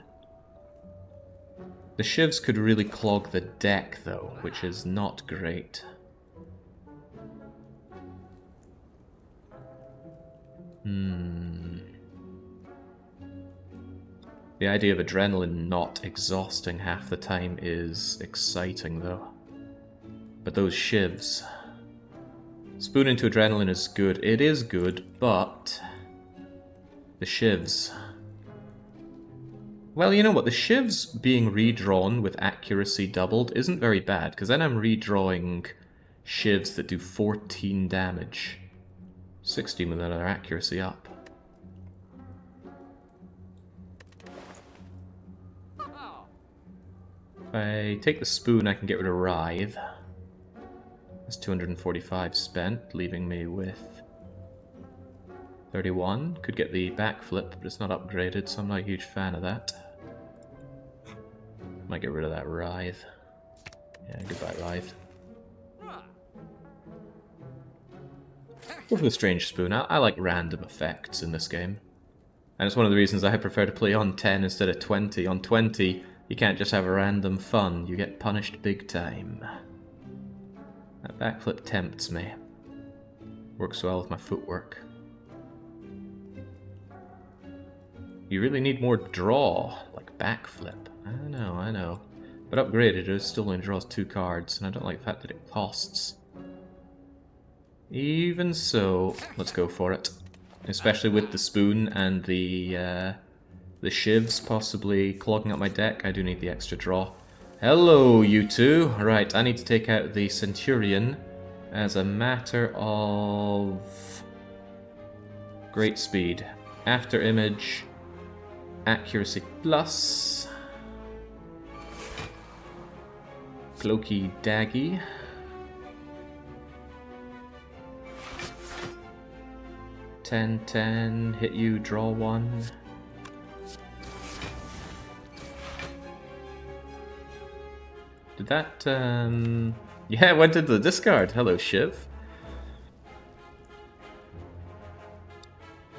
The shivs could really clog the deck though, which is not great. The idea of adrenaline not exhausting half the time is exciting though. But those shivs... Spoon into adrenaline is good. It is good, but... The shivs... Well, you know what? The shivs being redrawn with accuracy doubled isn't very bad, because then I'm redrawing shivs that do 14 damage. 16 with another accuracy up. If I take the spoon, I can get rid of Writhe. That's 245 spent, leaving me with 31. Could get the backflip, but it's not upgraded, so I'm not a huge fan of that. Might get rid of that Writhe. Yeah, goodbye Writhe. Go for the Strange Spoon. I like random effects in this game. And it's one of the reasons I prefer to play on 10 instead of 20. On 20, you can't just have a random fun, you get punished big time. That backflip tempts me. Works well with my footwork. You really need more draw, like backflip. I know. But upgraded, it still only draws 2 cards, and I don't like the fact that it costs. Even so, let's go for it. Especially with the spoon and the shivs possibly clogging up my deck, I do need the extra draw. Hello, you two. Right, I need to take out the Centurion as a matter of great speed. After image, accuracy plus, Cloaky Daggy. $10, hit you, draw 1. Did that, yeah, it went into the discard. Hello, Shiv.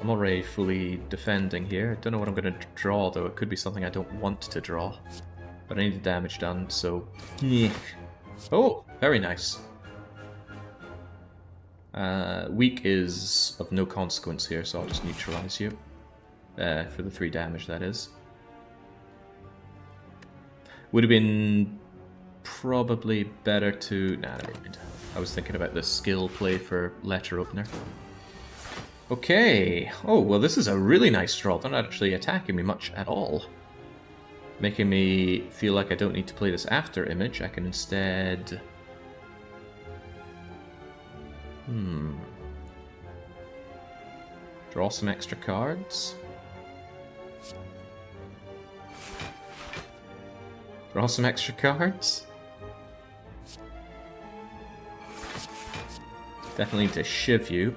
I'm already fully defending here. I don't know what I'm going to draw, though. It could be something I don't want to draw. But I need the damage done, so... yeah. Oh, very nice. Weak is of no consequence here, so I'll just neutralize you. For the 3 damage, that is. Would have been probably better to... Nah, never mind. I was thinking about the skill play for letter opener. Okay. Oh, well, this is a really nice draw. They're not actually attacking me much at all. Making me feel like I don't need to play this after image. I can instead... draw some extra cards. Draw some extra cards. Definitely need to shiv you.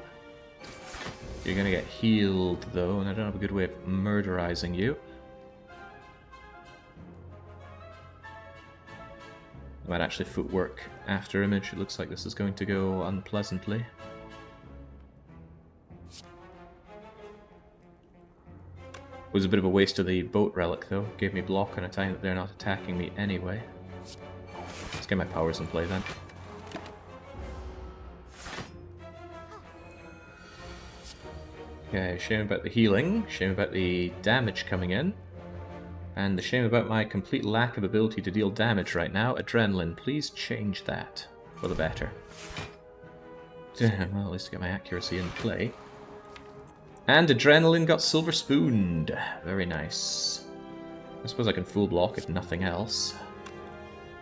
You're gonna get healed though, and I don't have a good way of murderizing you. I might actually footwork after image. It looks like this is going to go unpleasantly. It was a bit of a waste of the boat relic though. Gave me block on a time that they're not attacking me anyway. Let's get my powers in play then. Okay, shame about the healing, shame about the damage coming in, and the shame about my complete lack of ability to deal damage right now. Adrenaline, please change that for the better. Well, at least I get my accuracy in play. And Adrenaline got silver spooned. Very nice. I suppose I can full block if nothing else.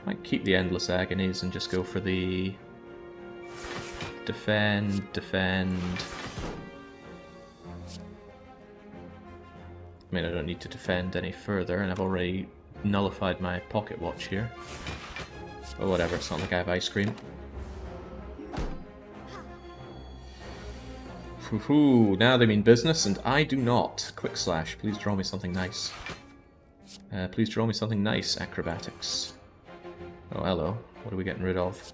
Might keep the Endless Agonies and just go for the... defend, defend... I mean, I don't need to defend any further, and I've already nullified my pocket watch here. But whatever, it's not like I have ice cream. Woohoo, now they mean business, and I do not. Quick slash, please draw me something nice. Please draw me something nice, acrobatics. Oh, hello. What are we getting rid of?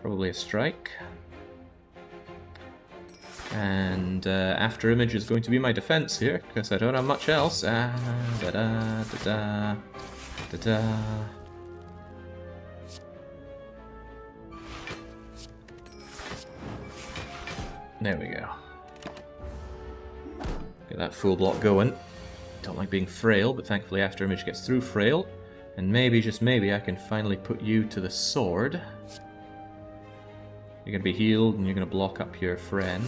Probably a strike. And after image is going to be my defense here, because I don't have much else. Da da da da da da. There we go. Get that full block going. Don't like being frail, but thankfully after image gets through frail. And maybe, just maybe, I can finally put you to the sword. You're going to be healed, and you're going to block up your friend.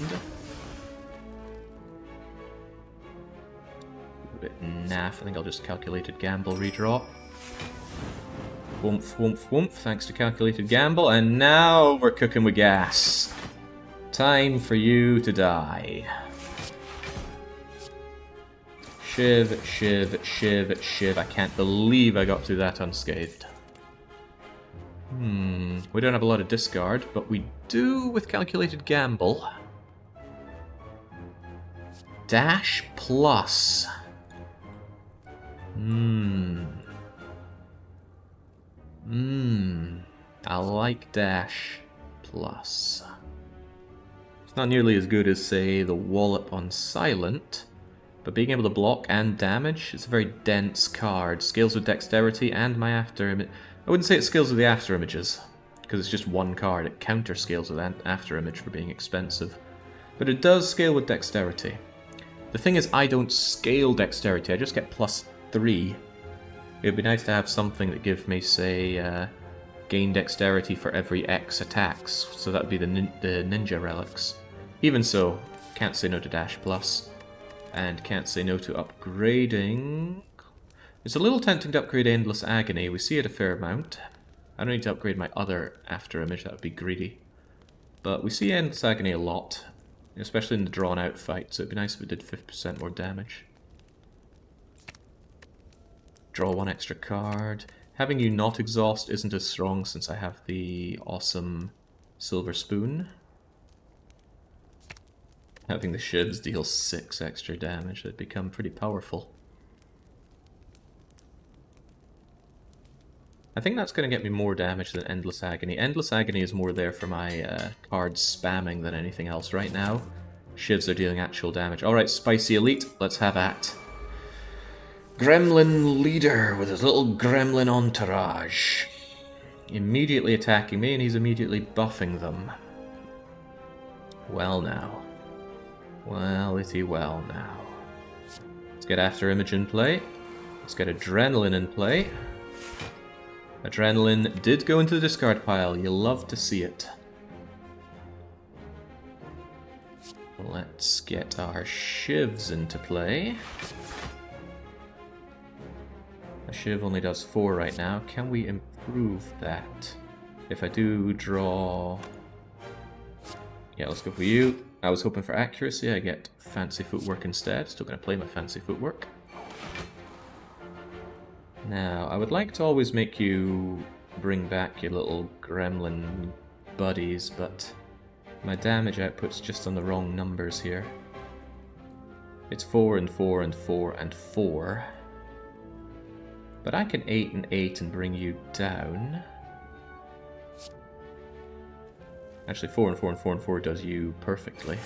A bit naff. I think I'll just calculated gamble redraw. Woomph, woomph, woomph. Thanks to calculated gamble. And now we're cooking with gas. Time for you to die. Shiv, shiv, shiv, shiv. I can't believe I got through that unscathed. We don't have a lot of discard, but we do with calculated gamble. Dash plus. I like dash plus. It's not nearly as good as, say, the wallop on silent, but being able to block and damage, it's a very dense card. Scales with dexterity and my after image. I wouldn't say it scales with the after images, because it's just one card. It counter scales with after image for being expensive. But it does scale with dexterity. The thing is, I don't scale dexterity, I just get +3. It would be nice to have something that gives me, say, gain dexterity for every X attacks, so that would be the ninja relics. Even so, can't say no to dash plus, and can't say no to upgrading. It's a little tempting to upgrade Endless Agony, we see it a fair amount. I don't need to upgrade my other after image, that would be greedy. But we see Endless Agony a lot, especially in the drawn out fight, so it'd be nice if it did 50% more damage. Draw one extra card. Having you not exhaust isn't as strong since I have the awesome Silver Spoon. Having the shivs deal 6 extra damage, they'd become pretty powerful. I think that's going to get me more damage than Endless Agony. Endless Agony is more there for my card spamming than anything else. Right now, Shivs are dealing actual damage. Alright, Spicy Elite, let's have at. Gremlin Leader with his little gremlin entourage. Immediately attacking me, and he's immediately buffing them. Well now. Well, itty well now. Let's get After Image in play. Let's get Adrenaline in play. Adrenaline did go into the discard pile. You'll love to see it. Let's get our Shivs into play. A Shiv only does 4 right now. Can we improve that? If I do draw... Yeah, let's go for you. I was hoping for accuracy. I get Fancy Footwork instead. Still going to play my Fancy Footwork. Now, I would like to always make you bring back your little gremlin buddies, but my damage output's just on the wrong numbers here. It's 4 and 4 and 4 and 4. But I can 8 and 8 and bring you down. Actually, 4 and 4 and 4 and 4 does you perfectly.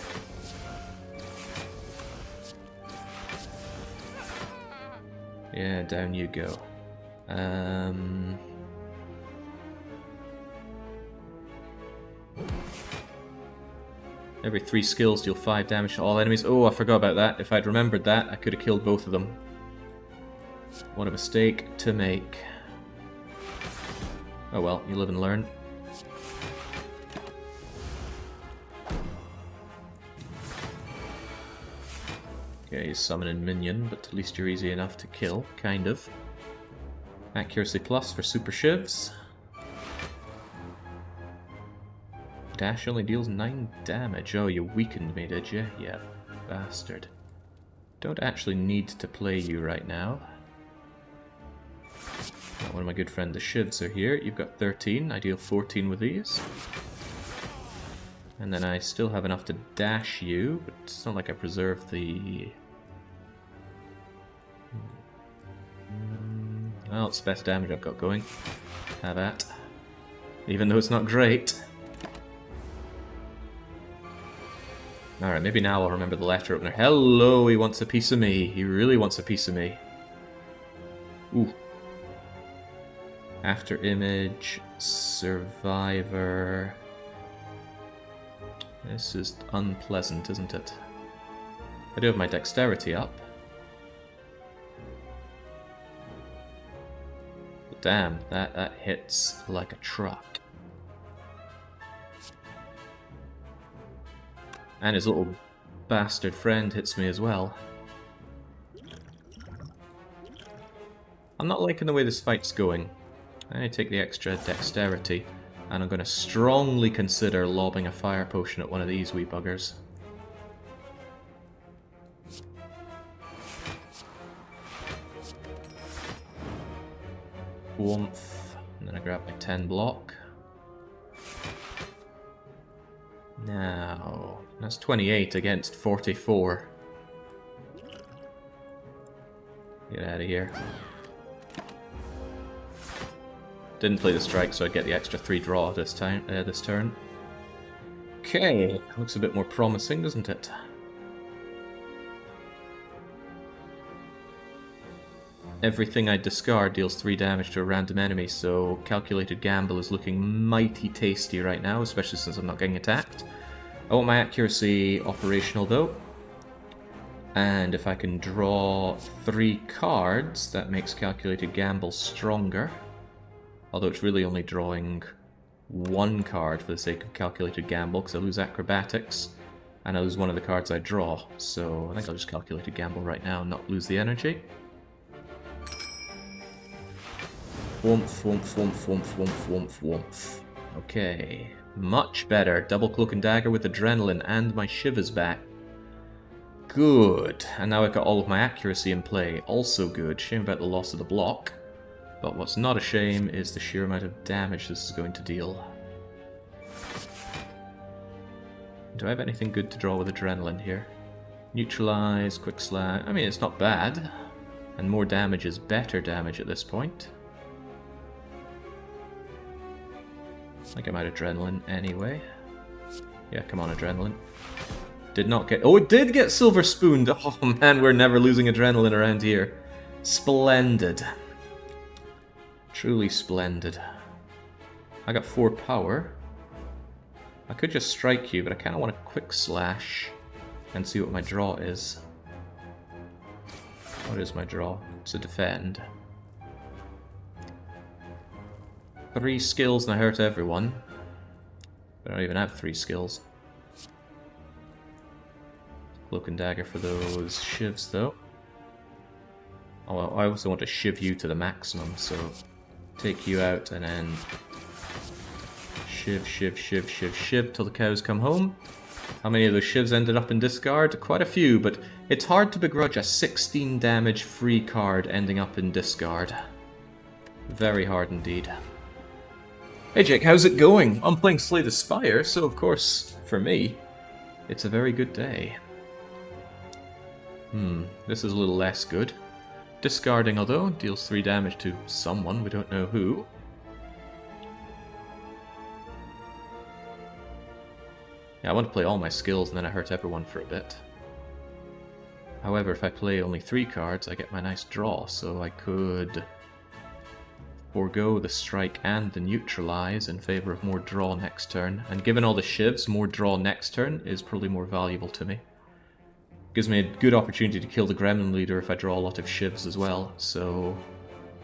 Yeah, down you go. Every 3 skills deal 5 damage to all enemies. Oh, I forgot about that. If I'd remembered that, I could have killed both of them. What a mistake to make. Oh well, you live and learn. Okay, he's summoning minion, but at least you're easy enough to kill, kind of. Accuracy plus for Super Shivs. Dash only deals 9 damage. Oh, you weakened me, did you? Yeah, bastard. Don't actually need to play you right now. One of my good friends, the Shivs, are here. You've got 13. I deal 14 with these. And then I still have enough to dash you, but it's not like I preserved the... Well, it's the best damage I've got going. Have at. Even though it's not great. Alright, maybe now I'll remember the letter opener. Hello, he wants a piece of me. He really wants a piece of me. Ooh. After Image, Survivor... This is unpleasant, isn't it? I do have my dexterity up. But damn, that hits like a truck. And his little bastard friend hits me as well. I'm not liking the way this fight's going. I'm going to take the extra dexterity. And I'm going to strongly consider lobbing a fire potion at one of these wee buggers. Warmth. And then I grab my 10 block. Now, that's 28 against 44. Get out of here. Didn't play the strike, so I get the extra 3 draw this time. This turn. Okay, looks a bit more promising, doesn't it? Everything I discard deals 3 damage to a random enemy, so Calculated Gamble is looking mighty tasty right now, especially since I'm not getting attacked. I want my accuracy operational though. And if I can draw 3 cards, that makes Calculated Gamble stronger. Although it's really only drawing 1 card for the sake of Calculated Gamble, because I lose Acrobatics, and I lose one of the cards I draw. So I think I'll just Calculated Gamble right now and not lose the energy. Whoomph, whoomph, whoomph, whoomph, whoomph, whoomph, whoomph. Okay, much better. Double Cloak and Dagger with Adrenaline, and my Shiv is back. Good. And now I've got all of my accuracy in play. Also good. Shame about the loss of the block. But what's not a shame is the sheer amount of damage this is going to deal. Do I have anything good to draw with Adrenaline here? Neutralize, Quick Slash... I mean, it's not bad. And more damage is better damage at this point. I think I'm out of adrenaline anyway. Yeah, come on, adrenaline. Did not get... Oh, it did get silver spooned! Oh man, we're never losing adrenaline around here. Splendid. Truly splendid. I got 4 power. I could just strike you, but I kind of want a quick slash and see what my draw is. What is my draw? It's a defend. 3 skills and I hurt everyone. I don't even have 3 skills. Cloak and dagger for those shivs though. Oh well, I also want to shiv you to the maximum, so take you out and then shiv, shiv, shiv, shiv, shiv till the cows come home. How many of those shivs ended up in discard? Quite a few, but it's hard to begrudge a 16 damage free card ending up in discard. Very hard indeed. Hey Jake, how's it going? I'm playing Slay the Spire, so of course, for me, it's a very good day. This is a little less good. Discarding, although, deals 3 damage to someone, we don't know who. Yeah, I want to play all my skills and then I hurt everyone for a bit. However, if I play only 3 cards, I get my nice draw, so I could forego the strike and the neutralize in favor of more draw next turn. And given all the shivs, more draw next turn is probably more valuable to me. Gives me a good opportunity to kill the gremlin leader if I draw a lot of shivs as well. So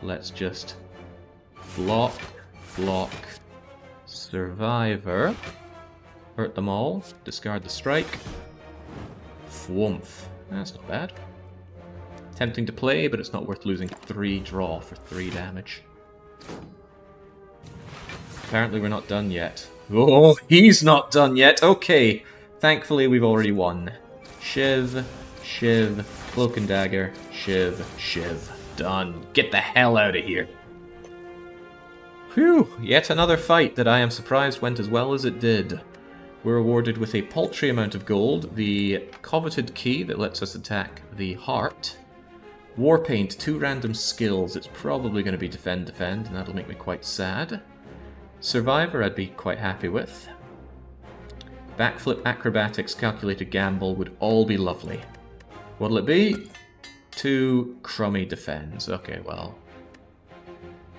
let's just block, block, survivor, hurt them all, discard the strike, thwumph. That's not bad. Tempting to play, but it's not worth losing 3 draw for 3 damage. Apparently we're not done yet. Oh, he's not done yet! Okay, thankfully we've already won. Shiv, shiv, cloak and dagger, shiv, shiv. Done. Get the hell out of here. Phew, yet another fight that I am surprised went as well as it did. We're awarded with a paltry amount of gold, the coveted key that lets us attack the heart, Warpaint, 2 random skills. It's probably going to be defend, defend, and that'll make me quite sad. Survivor I'd be quite happy with. Backflip, acrobatics, calculated gamble would all be lovely. What'll it be? 2 crummy defends. Okay, well.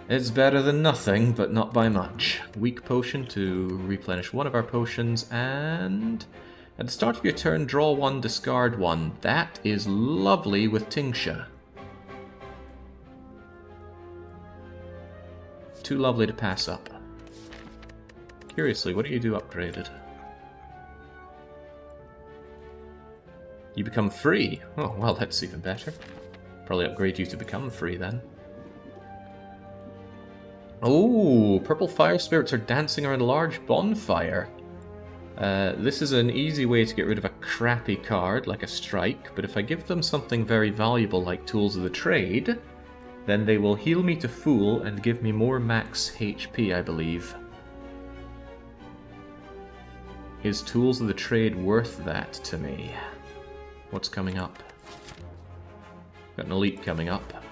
It's better than nothing, but not by much. Weak potion to replenish one of our potions, and at the start of your turn, draw 1, discard 1. That is lovely with Tingsha. Too lovely to pass up. Curiously, what do you do upgraded? You become free. Oh, well, that's even better. Probably upgrade you to become free then. Oh, purple fire spirits are dancing around a large bonfire. This is an easy way to get rid of a crappy card, like a strike, but if I give them something very valuable like Tools of the Trade, then they will heal me to full and give me more max HP, I believe. Is Tools of the Trade worth that to me? What's coming up? Got an elite coming up.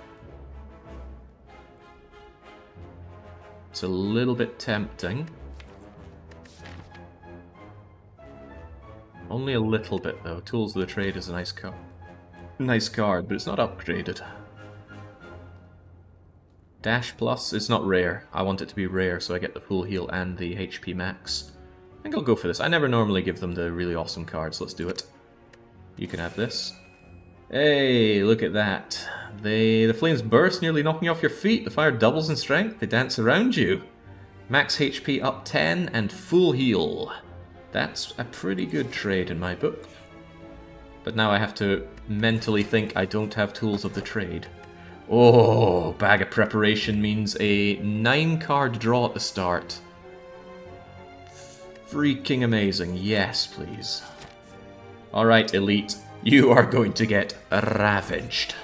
It's a little bit tempting. Only a little bit though. Tools of the Trade is a nice card, but it's not upgraded. Dash Plus, it's not rare. I want it to be rare so I get the full heal and the HP max. I think I'll go for this. I never normally give them the really awesome cards. Let's do it. You can have this. Hey, look at that. The flames burst, nearly knocking you off your feet. The fire doubles in strength. They dance around you. Max HP up 10 and full heal. That's a pretty good trade in my book. But now I have to mentally think I don't have Tools of the Trade. Oh, Bag of Preparation means a 9-card draw at the start. Freaking amazing. Yes, please. Alright, Elite. You are going to get ravaged.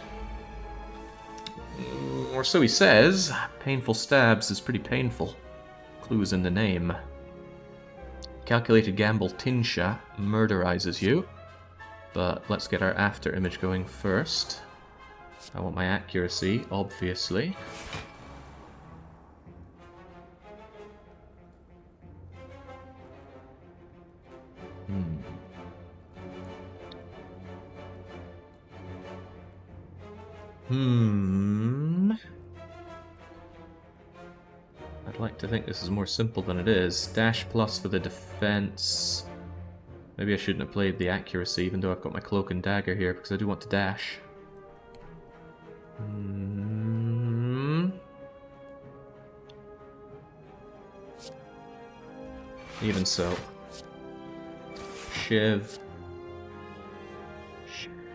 Or so he says. Painful stabs is pretty painful. Clues in the name. Calculated Gamble Tingsha murderizes you. But let's get our after image going first. I want my accuracy, obviously. I'd like to think this is more simple than it is. Dash plus for the defense. Maybe I shouldn't have played the accuracy, even though I've got my cloak and dagger here, because I do want to dash. Even so. Shiv.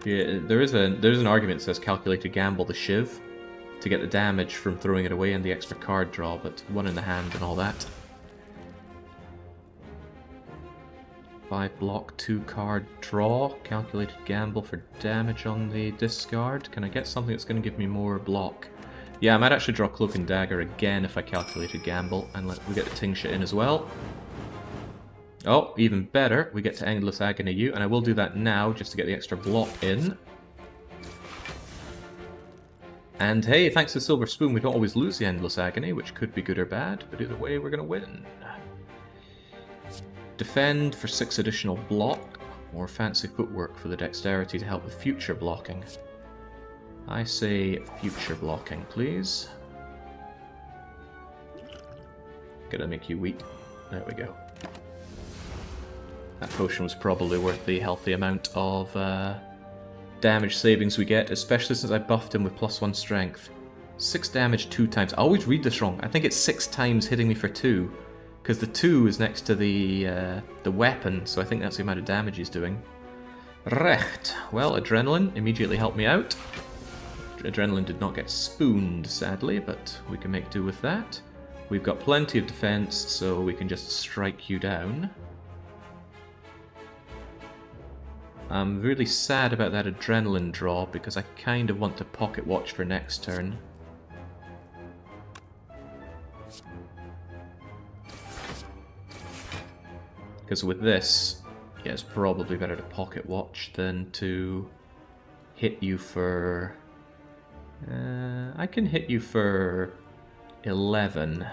Yeah, there's an argument that says calculated gamble the Shiv to get the damage from throwing it away and the extra card draw, but one in the hand and all that. 5 block, 2 card draw, calculated gamble for damage on the discard. Can I get something that's going to give me more block? Yeah, I might actually draw Cloak and Dagger again if I calculated gamble, and we get the Tingsha in as well. Oh, even better, we get to Endless Agony U, and I will do that now just to get the extra block in. And hey, thanks to Silver Spoon, we don't always lose the Endless Agony, which could be good or bad, but either way, we're going to win. Defend for 6 additional block, or fancy footwork for the dexterity to help with future blocking. I say future blocking, please. Gonna make you weak. There we go. That potion was probably worth the healthy amount of damage savings we get, especially since I buffed him with +1 strength. 6 damage 2 times. I always read this wrong. I think it's 6 times hitting me for 2. Because the 2 is next to the weapon, so I think that's the amount of damage he's doing. Recht. Well, Adrenaline immediately helped me out. Adrenaline did not get spooned, sadly, but we can make do with that. We've got plenty of defense, so we can just strike you down. I'm really sad about that Adrenaline draw, because I kind of want to pocket watch for next turn. Because with this, yeah, it's probably better to pocket watch than to hit you for... I can hit you for 11.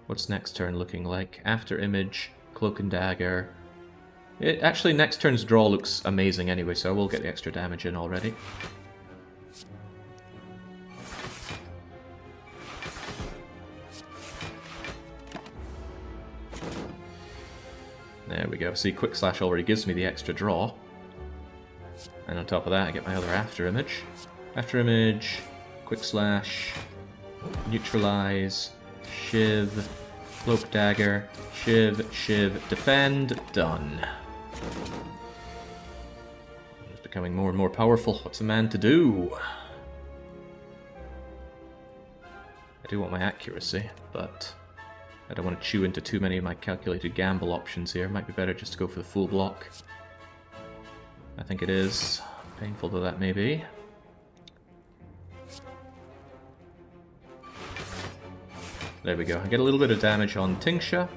What's next turn looking like? After Image, Cloak and Dagger. Actually, next turn's draw looks amazing anyway, so I will get the extra damage in already. There we go. See, Quick Slash already gives me the extra draw. And on top of that, I get my other After Image. After Image, Quick Slash, Neutralize, Shiv, Cloak Dagger, Shiv, Shiv, Defend, done. It's becoming more and more powerful. What's a man to do? I do want my accuracy, but I don't want to chew into too many of my calculated gamble options here. Might be better just to go for the full block. I think it is, painful though that may be. There we go. I get a little bit of damage on Tingsha,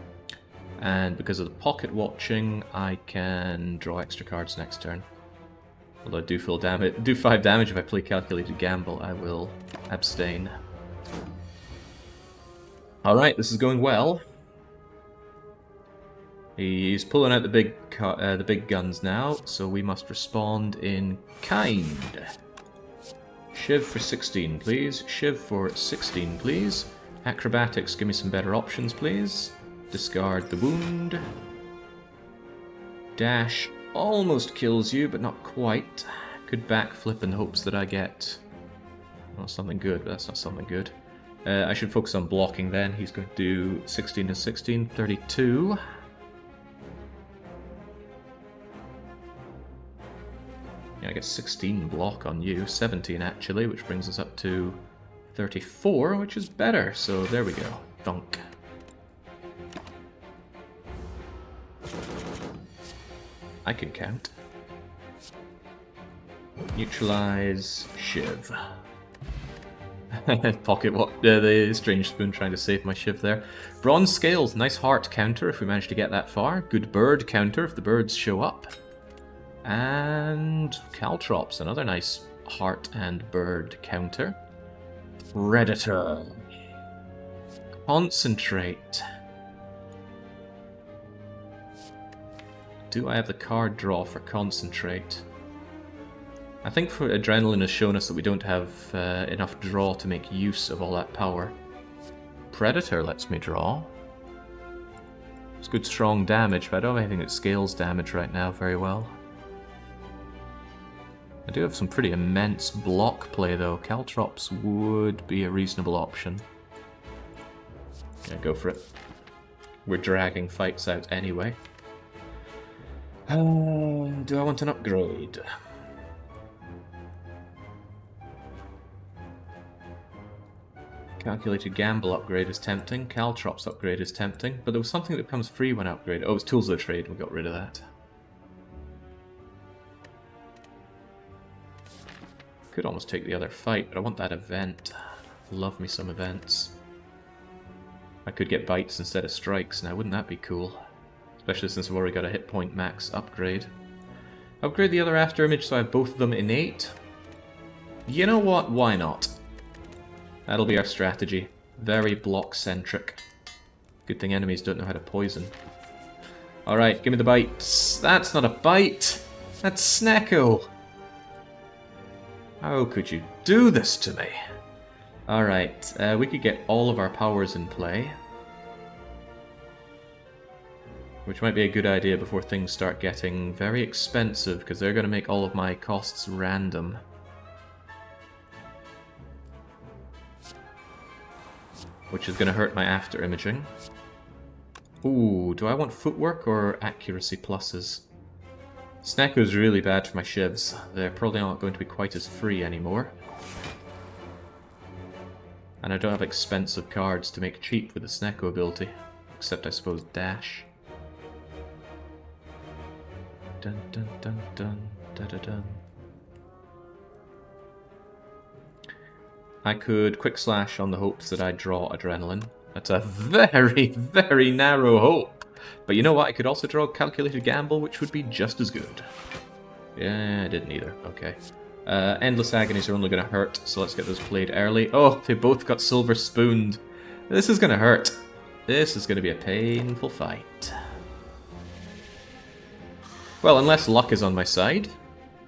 and because of the pocket watching, I can draw extra cards next turn. Although I do 5 damage if I play calculated gamble, I will abstain. Alright, this is going well. He's pulling out the big guns now, so we must respond in kind. Shiv for 16, please. Shiv for 16, please. Acrobatics, give me some better options, please. Discard the wound. Dash almost kills you, but not quite. Could backflip in hopes that I get... well, something good, but that's not something good. I should focus on blocking then. He's going to do 16 and 16, 32. Yeah, I get 16 block on you, 17 actually, which brings us up to 34, which is better. So there we go. Thunk. I can count. Neutralize Shiv. Pocket what? The Strange Spoon trying to save my Shiv there. Bronze Scales, nice heart counter if we manage to get that far. Good bird counter if the birds show up. And Caltrops, another nice heart and bird counter. Predator. Concentrate. do I have the card draw for Concentrate? I think for Adrenaline has shown us that we don't have enough draw to make use of all that power. Predator lets me draw. It's good strong damage, but I don't have anything that scales damage right now very well. I do have some pretty immense block play though. Caltrops would be a reasonable option. Yeah, go for it. We're dragging fights out anyway. Do I want an upgrade? Calculated Gamble upgrade is tempting. Caltrops upgrade is tempting. But there was something that becomes free when upgraded. Oh, it's Tools of the Trade. We got rid of that. Could almost take the other fight, but I want that event. Love me some events. I could get bites instead of strikes now. Wouldn't that be cool? Especially since I've already got a hit point max upgrade. Upgrade the other after image so I have both of them innate. You know what? Why not? That'll be our strategy. Very block-centric. Good thing enemies don't know how to poison. Alright, give me the bites. That's not a bite! That's Snecko! How could you do this to me? Alright, we could get all of our powers in play. Which might be a good idea before things start getting very expensive, because they're going to make all of my costs random. Which is going to hurt my after imaging. Ooh, do I want footwork or accuracy pluses? Snecko's really bad for my shivs. They're probably not going to be quite as free anymore. And I don't have expensive cards to make cheap with the Snecko ability. Except, I suppose, Dash. Dun dun dun dun dun dun dun. I could Quick Slash on the hopes that I draw Adrenaline. That's a very, very narrow hope. But you know what? I could also draw Calculated Gamble, which would be just as good. Yeah, I didn't either. Okay. Endless Agonies are only going to hurt, so let's get those played early. Oh, they both got Silver Spooned. This is going to hurt. This is going to be a painful fight. Well, unless luck is on my side.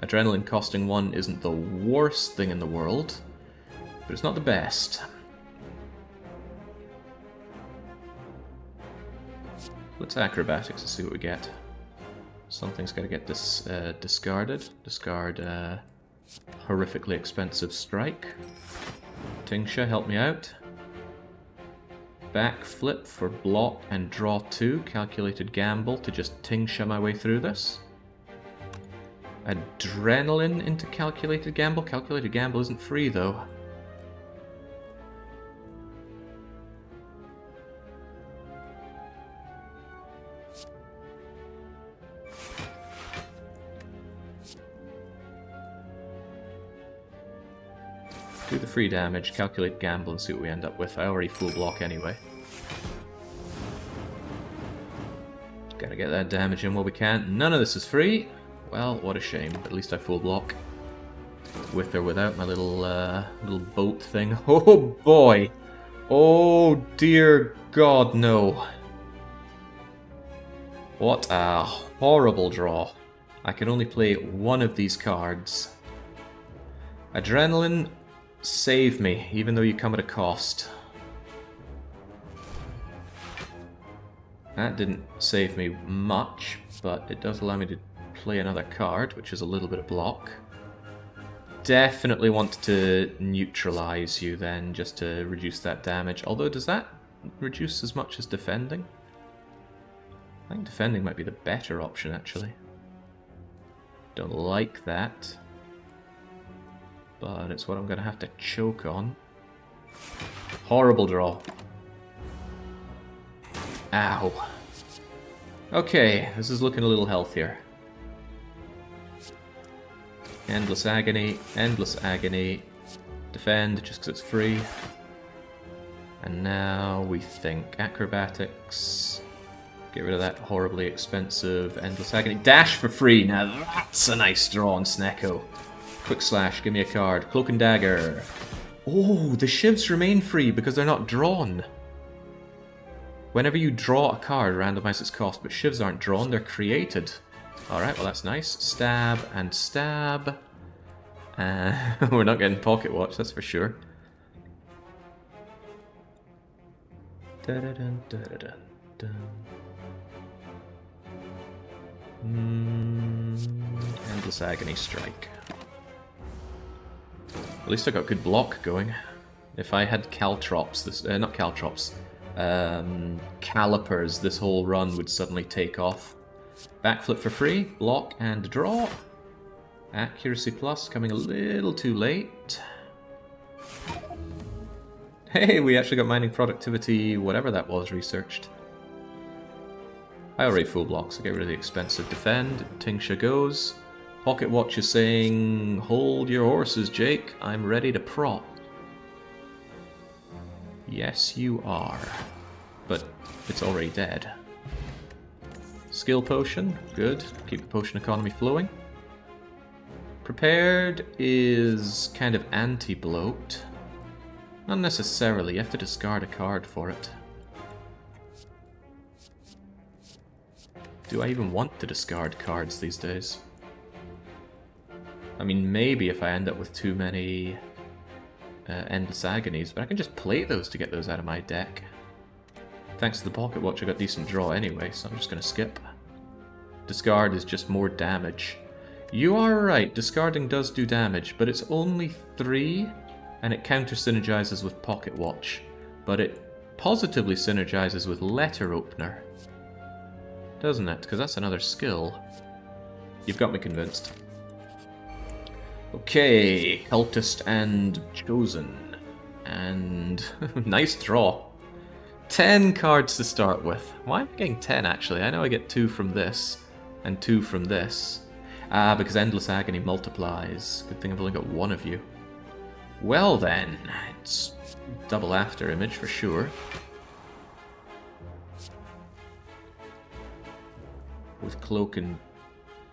Adrenaline costing 1 isn't the worst thing in the world. But it's not the best. Let's acrobatics and see what we get. Something's got to get this discarded. Discard horrifically expensive strike. Tingsha, help me out. Backflip for block and draw 2. Calculated Gamble to just Tingsha my way through this. Adrenaline into Calculated Gamble. Calculated Gamble isn't free though. Do the free damage, calculate Gamble, and see what we end up with. I already full block anyway. Gotta get that damage in while we can. None of this is free. Well, what a shame. At least I full block. With or without my little little boat thing. Oh boy! Oh dear God, no. What a horrible draw. I can only play one of these cards. Adrenaline, save me, even though you come at a cost. That didn't save me much, but it does allow me to play another card, which is a little bit of block. Definitely want to neutralize you then, just to reduce that damage. Although, does that reduce as much as defending? I think defending might be the better option, actually. Don't like that. But it's what I'm going to have to choke on. Horrible draw. Ow. Okay, this is looking a little healthier. Endless Agony, Endless Agony. Defend, just because it's free. And now we think Acrobatics. Get rid of that horribly expensive Endless Agony. Dash for free! Now that's a nice draw on Snecko. Quick Slash, give me a card. Cloak and Dagger. Oh, the shivs remain free because they're not drawn. Whenever you draw a card, randomize its cost, but shivs aren't drawn, they're created. Alright, well that's nice. Stab and stab. We're not getting pocket watch, that's for sure. Endless agony strike. At least I got good block going. If I had caltrops, not caltrops, calipers, this whole run would suddenly take off. Backflip for free, block and draw. Accuracy plus coming a little too late. Hey, we actually got mining productivity, whatever that was, researched. I already full block, so get rid of the expensive defend. Tingsha goes. Pocket watch is saying, hold your horses, Jake. I'm ready to prop. Yes, you are. But it's already dead. Skill potion, good. Keep the potion economy flowing. Prepared is kind of anti-bloat. Not necessarily, you have to discard a card for it. Do I even want to discard cards these days? I mean, maybe if I end up with too many Endless Agonies, but I can just play those to get those out of my deck. Thanks to the Pocket Watch I got decent draw anyway, so I'm just going to skip. Discard is just more damage. You are right, discarding does do damage, but it's only 3, and it counter-synergizes with Pocket Watch. But it positively synergizes with Letter Opener. Doesn't it? Because that's another skill. You've got me convinced. Okay, Cultist and Chosen. And nice draw. 10 cards to start with. Why am I getting 10 actually? I know I get 2 from this, and 2 from this. Ah, because Endless Agony multiplies. Good thing I've only got 1 of you. Well then, it's double after image for sure. With Cloak and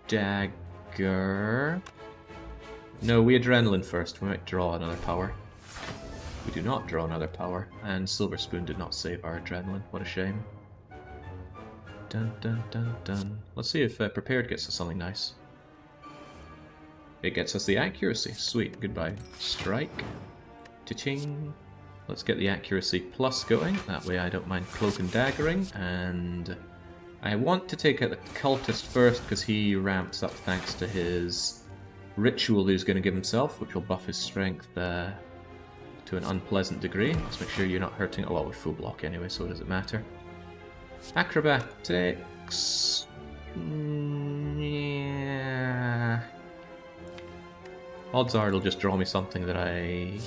Dagger. No, we Adrenaline first. We might draw another power. We do not draw another power. And Silver Spoon did not save our Adrenaline. What a shame. Dun dun dun dun. Let's see if Prepared gets us something nice. It gets us the accuracy. Sweet. Goodbye. Strike. Cha-ching. Let's get the accuracy plus going. That way I don't mind Cloak and Daggering. And I want to take out the Cultist first because he ramps up thanks to his ritual that he's going to give himself, which will buff his strength to an unpleasant degree. Let's make sure you're not hurting. Oh, well, we're full block anyway, so it doesn't matter. Acrobatics. Yeah. Odds are it'll just draw me something that I...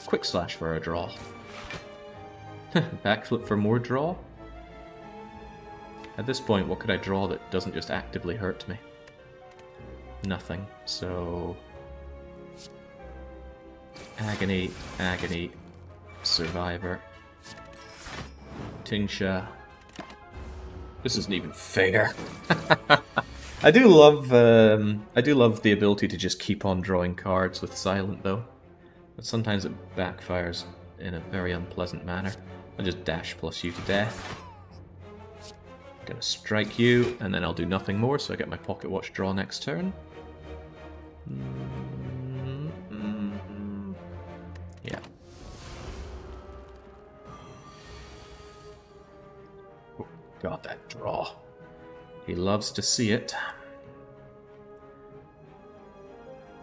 Quick Slash for a draw. Backflip for more draw? At this point, what could I draw that doesn't just actively hurt me? Nothing, so... Agony, Agony, Survivor. Tingsha. This isn't even fair. I do love the ability to just keep on drawing cards with Silent though. But sometimes it backfires in a very unpleasant manner. I'll just dash plus you to death. Gonna strike you, and then I'll do nothing more, so I get my Pocket Watch draw next turn. Yeah. Oh, God, that draw. He loves to see it.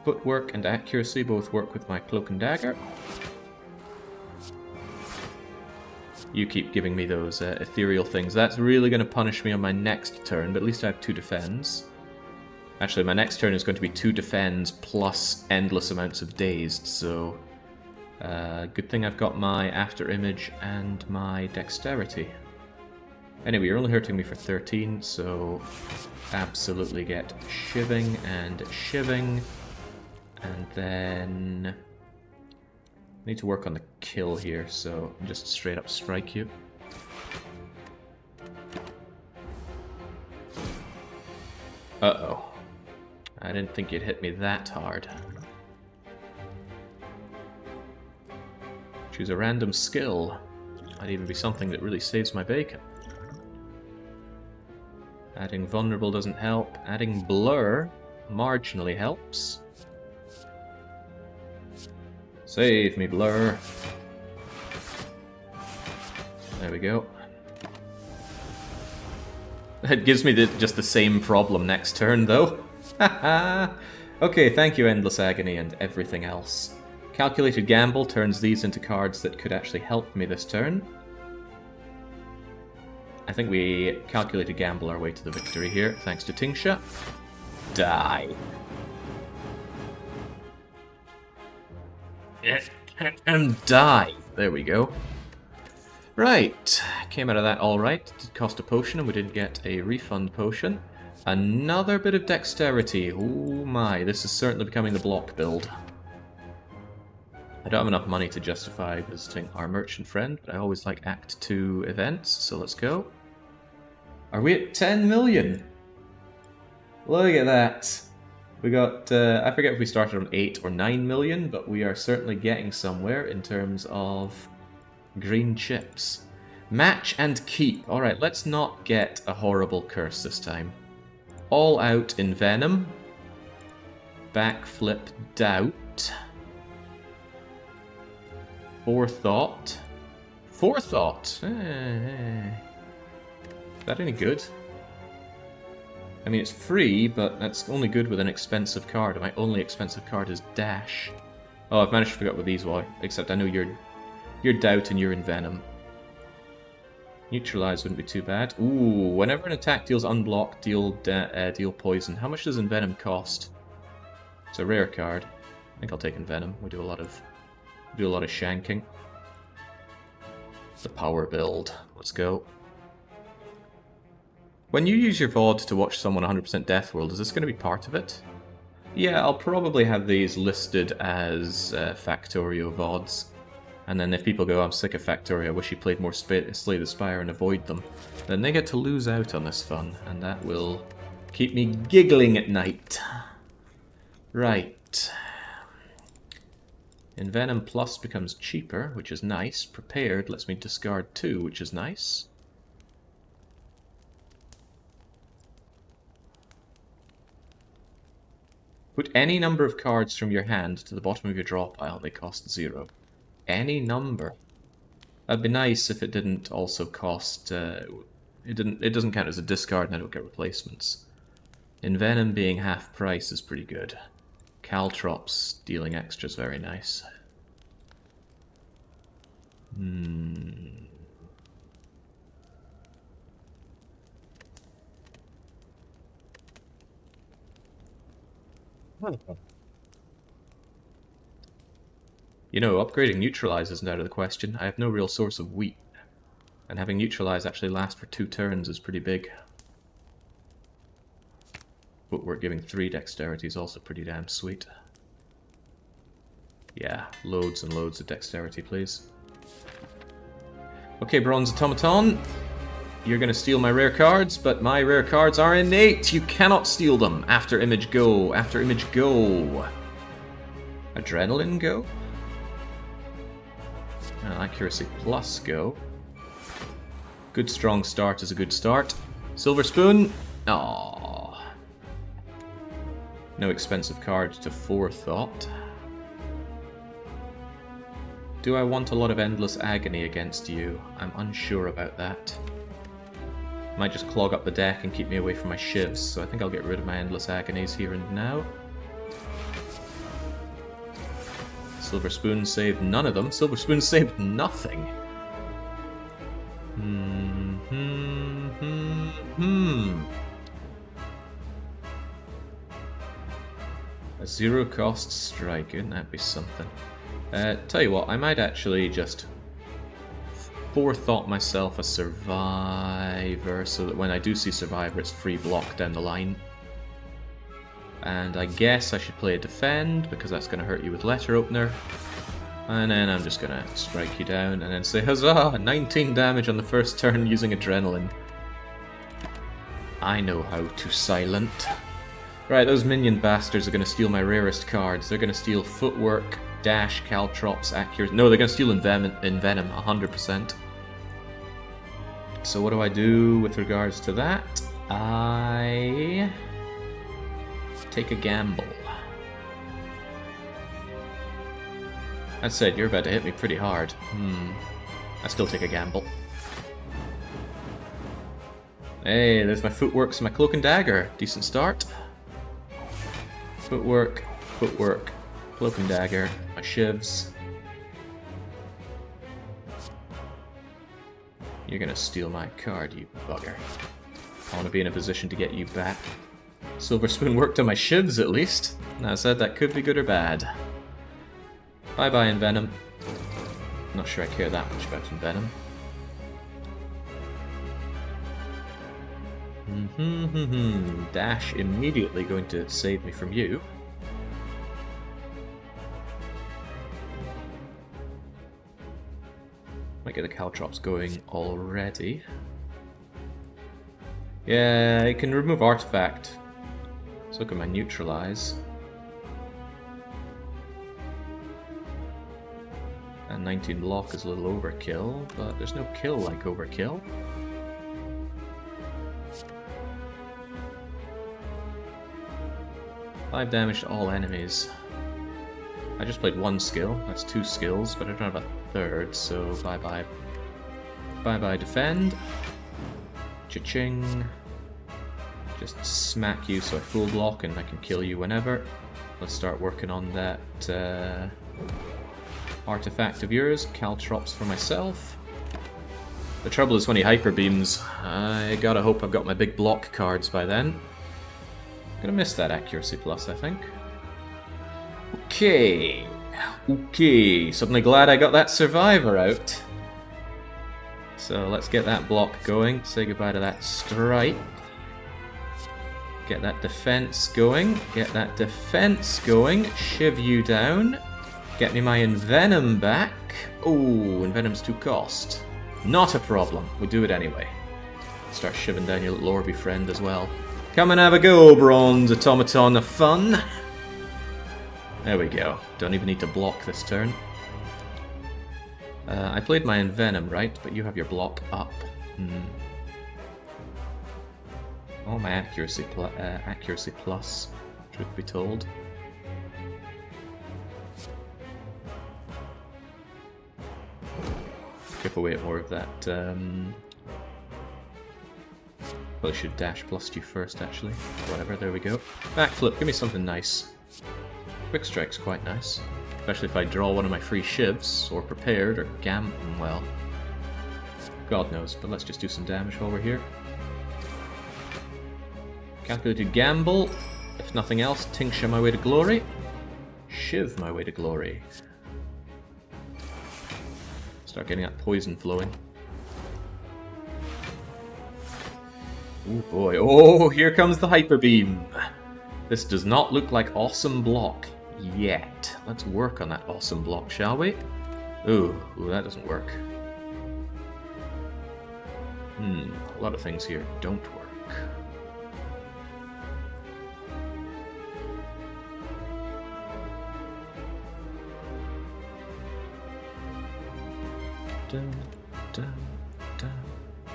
Footwork and accuracy both work with my Cloak and Dagger. You keep giving me those ethereal things. That's really going to punish me on my next turn, but at least I have 2 defends. Actually, my next turn is going to be 2 defends plus endless amounts of dazed, so... good thing I've got my after image and my dexterity. Anyway, you're only hurting me for 13, so absolutely get shiving and shiving. And then... I need to work on the kill here, so just straight up strike you. Uh-oh. I didn't think you'd hit me that hard. Choose a random skill. Might even be something that really saves my bacon. Adding vulnerable doesn't help. Adding blur marginally helps. Save me, blur. There we go. It gives me just the same problem next turn, though. Haha! Okay, thank you, Endless Agony and everything else. Calculated Gamble turns these into cards that could actually help me this turn. I think we Calculated Gamble our way to the victory here, thanks to Tingsha. Die. And die. There we go. Right, came out of that alright. Did cost a potion and we didn't get a refund potion. Another bit of dexterity. Oh my, this is certainly becoming the block build. I don't have enough money to justify visiting our merchant friend, but I always like Act 2 events, so let's go. Are we at 10 million? Look at that. We got, I forget if we started on 8 or 9 million, but we are certainly getting somewhere in terms of green chips. Match and keep. Alright, let's not get a horrible curse this time. All out in Venom. Backflip Doubt. Forethought. Forethought? Is that any good? I mean, it's free, but that's only good with an expensive card. My only expensive card is Dash. Oh, I've managed to forget what these were, except I know you're Doubt and you're in Venom. Neutralize wouldn't be too bad. Ooh, whenever an attack deals unblocked, deal poison. How much does Envenom cost? It's a rare card. I think I'll take Envenom. We do a lot of shanking. The power build. Let's go. When you use your VOD to watch someone 100% Deathworld, is this going to be part of it? Yeah, I'll probably have these listed as Factorio VODs. And then if people go, I'm sick of Factorio, I wish you played more Slay the Spire and avoid them, then they get to lose out on this fun, and that will keep me giggling at night. Right. Envenom Plus becomes cheaper, which is nice. Prepared lets me discard 2, which is nice. Put any number of cards from your hand to the bottom of your draw pile, they cost 0. Any number. That'd be nice if it didn't also cost... it doesn't count as a discard and I don't get replacements. Envenom being half price is pretty good. Caltrops dealing extra is very nice. You know, upgrading Neutralize isn't out of the question. I have no real source of wheat. And having Neutralize actually last for 2 turns is pretty big. Footwork giving 3 dexterity is also pretty damn sweet. Yeah, loads and loads of dexterity, please. Okay, Bronze Automaton. You're gonna steal my rare cards, but my rare cards are innate! You cannot steal them! After Image Go! After Image Go! Adrenaline Go? Accuracy Plus Go. Good strong start is a good start. Silver Spoon? Aww. No expensive card to Forethought. Do I want a lot of Endless Agony against you? I'm unsure about that. Might just clog up the deck and keep me away from my shivs, so I think I'll get rid of my Endless Agonies here and now. Silver Spoon saved none of them. Silver Spoon saved nothing. A 0 cost strike, wouldn't that be something? Tell you what, I might actually just Forethought myself a Survivor, so that when I do see Survivor, it's free block down the line. And I guess I should play a Defend, because that's going to hurt you with Letter Opener. And then I'm just going to strike you down, and then say, huzzah! 19 damage on the first turn using Adrenaline. I know how to silent. Right, those minion bastards are going to steal my rarest cards. They're going to steal Footwork, Dash, Caltrops, Accuracy... No, they're going to steal Venom, 100%. So what do I do with regards to that? I take a gamble. That said, you're about to hit me pretty hard. I still take a gamble. Hey, there's my footworks and my cloak and dagger. Decent start. Footwork, footwork, cloak and dagger, my shivs. You're gonna steal my card, you bugger. I want to be in a position to get you back. Silver Spoon worked on my shivs, at least. That said, that could be good or bad. Bye-bye, Envenom. Not sure I care that much about Envenom. Dash immediately going to save me from you. Might get the Caltrops going already. Yeah, it can remove artifact. So can my neutralize. And 19 block is a little overkill, but there's no kill like overkill. Five damage to all enemies. I just played one skill, that's 2 skills, but I don't have a third, so bye-bye. Bye-bye defend. Cha-ching. Just smack you so I full block and I can kill you whenever. Let's start working on that artifact of yours. Caltrops for myself. The trouble is when he hyper beams, I gotta hope I've got my big block cards by then. Gonna miss that accuracy plus, I think. Okay. Okay. Suddenly glad I got that survivor out. So let's get that block going. Say goodbye to that stripe. Get that defense going. Get that defense going. Shiv you down. Get me my Envenom back. Oh, Envenom's 2 cost. Not a problem. We do it anyway. Start shiving down your little Orby friend as well. Come and have a go, Bronze Automaton of fun. There we go. Don't even need to block this turn. I played my Envenom, right? But you have your block up. Oh, my accuracy plus, truth be told. Chip away at more of that. Probably should dash plus you first, actually. Whatever, there we go. Backflip, give me something nice. Quick Strike's quite nice. Especially if I draw one of my free shivs, or prepared, or well. God knows, but let's just do some damage while we're here. Calculated gamble. If nothing else, tincture my way to glory. Shiv my way to glory. Start getting that poison flowing. Oh boy. Oh, here comes the Hyper Beam. This does not look like awesome block yet. Let's work on that awesome block, shall we? Ooh, that doesn't work. A lot of things here don't work. Dun, dun, dun,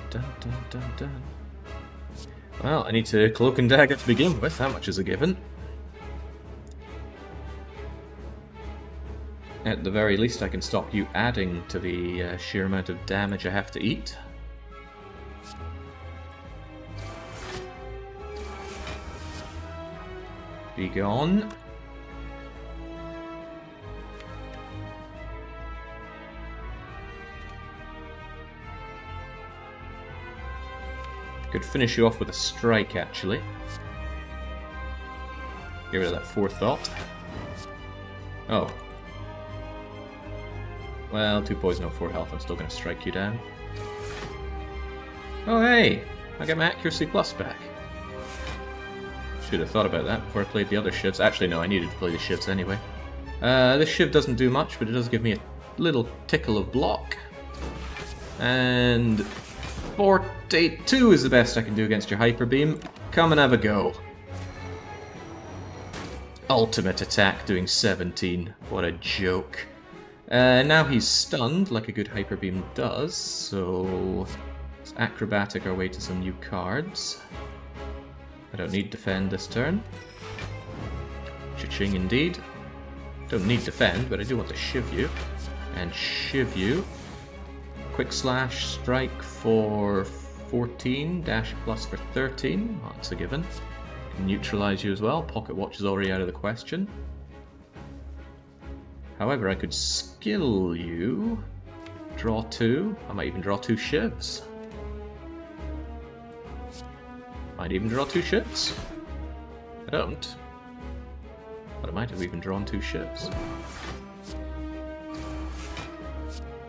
dun, dun, dun, dun. Well, I need to cloak and dagger to begin with, that much is a given. At the very least, I can stop you adding to the sheer amount of damage I have to eat. Be gone. Could finish you off with a strike, actually. Get rid of that forethought. Oh. Well, 2 poison, no 4 health. I'm still going to strike you down. Oh, hey! I got my accuracy plus back. Should have thought about that before I played the other shivs. Actually, no, I needed to play the shivs anyway. This shiv doesn't do much, but it does give me a little tickle of block. And Part08 is the best I can do against your Hyper Beam. Come and have a go. Ultimate attack doing 17. What a joke. Now he's stunned, like a good Hyper Beam does, so let's acrobatic our way to some new cards. I don't need defend this turn. Cha-ching indeed. Don't need defend, but I do want to shiv you. And shiv you. Quick slash strike for 14, dash plus for 13. Oh, that's a given. Can neutralize you as well. Pocket watch is already out of the question. However, I could skill you. Draw 2. I might even draw 2 shivs. Might even draw 2 shivs. I don't. But I might have even drawn 2 shivs.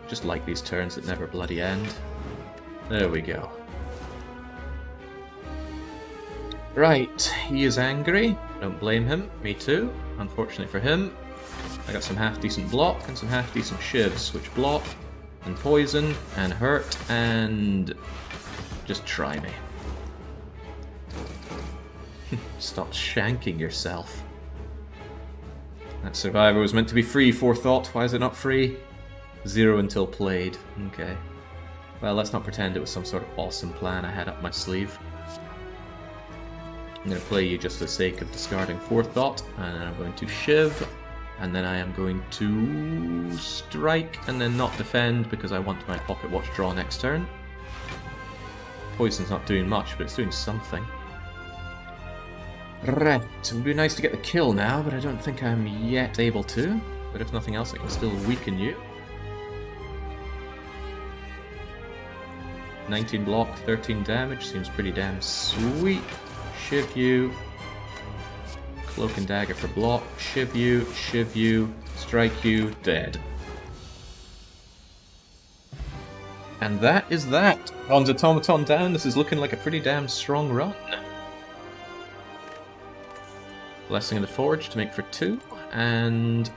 Just like these turns that never bloody end. There we go. Right, he is angry. Don't blame him. Me too. Unfortunately for him, I got some half-decent block and some half-decent shivs, which block and poison and hurt and just try me. Stop shanking yourself. That survivor was meant to be free, forethought. Why is it not free? 0 until played. Okay. Well, let's not pretend it was some sort of awesome plan I had up my sleeve. I'm going to play you just for the sake of discarding forethought, and then I'm going to shiv, and then I am going to strike, and then not defend because I want my pocket watch draw next turn. Poison's not doing much, but it's doing something. Right, it would be nice to get the kill now, but I don't think I'm yet able to. But if nothing else, I can still weaken you. 19 block, 13 damage, seems pretty damn sweet. Shiv you. Cloak and dagger for block. Shiv you, strike you, dead. And that is that. Bronze Automaton down, this is looking like a pretty damn strong run. Blessing of the Forge to make for 2, and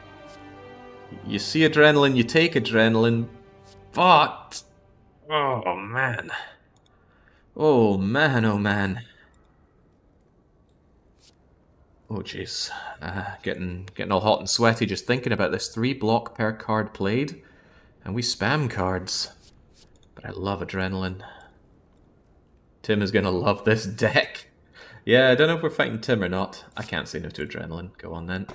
you see adrenaline, you take adrenaline, but oh man, oh man, oh man, oh jeez, getting all hot and sweaty just thinking about this. 3 block per card played, and we spam cards, but I love adrenaline. Tim is gonna love this deck. Yeah, I don't know if we're fighting Tim or not. I can't say no to adrenaline. Go on then.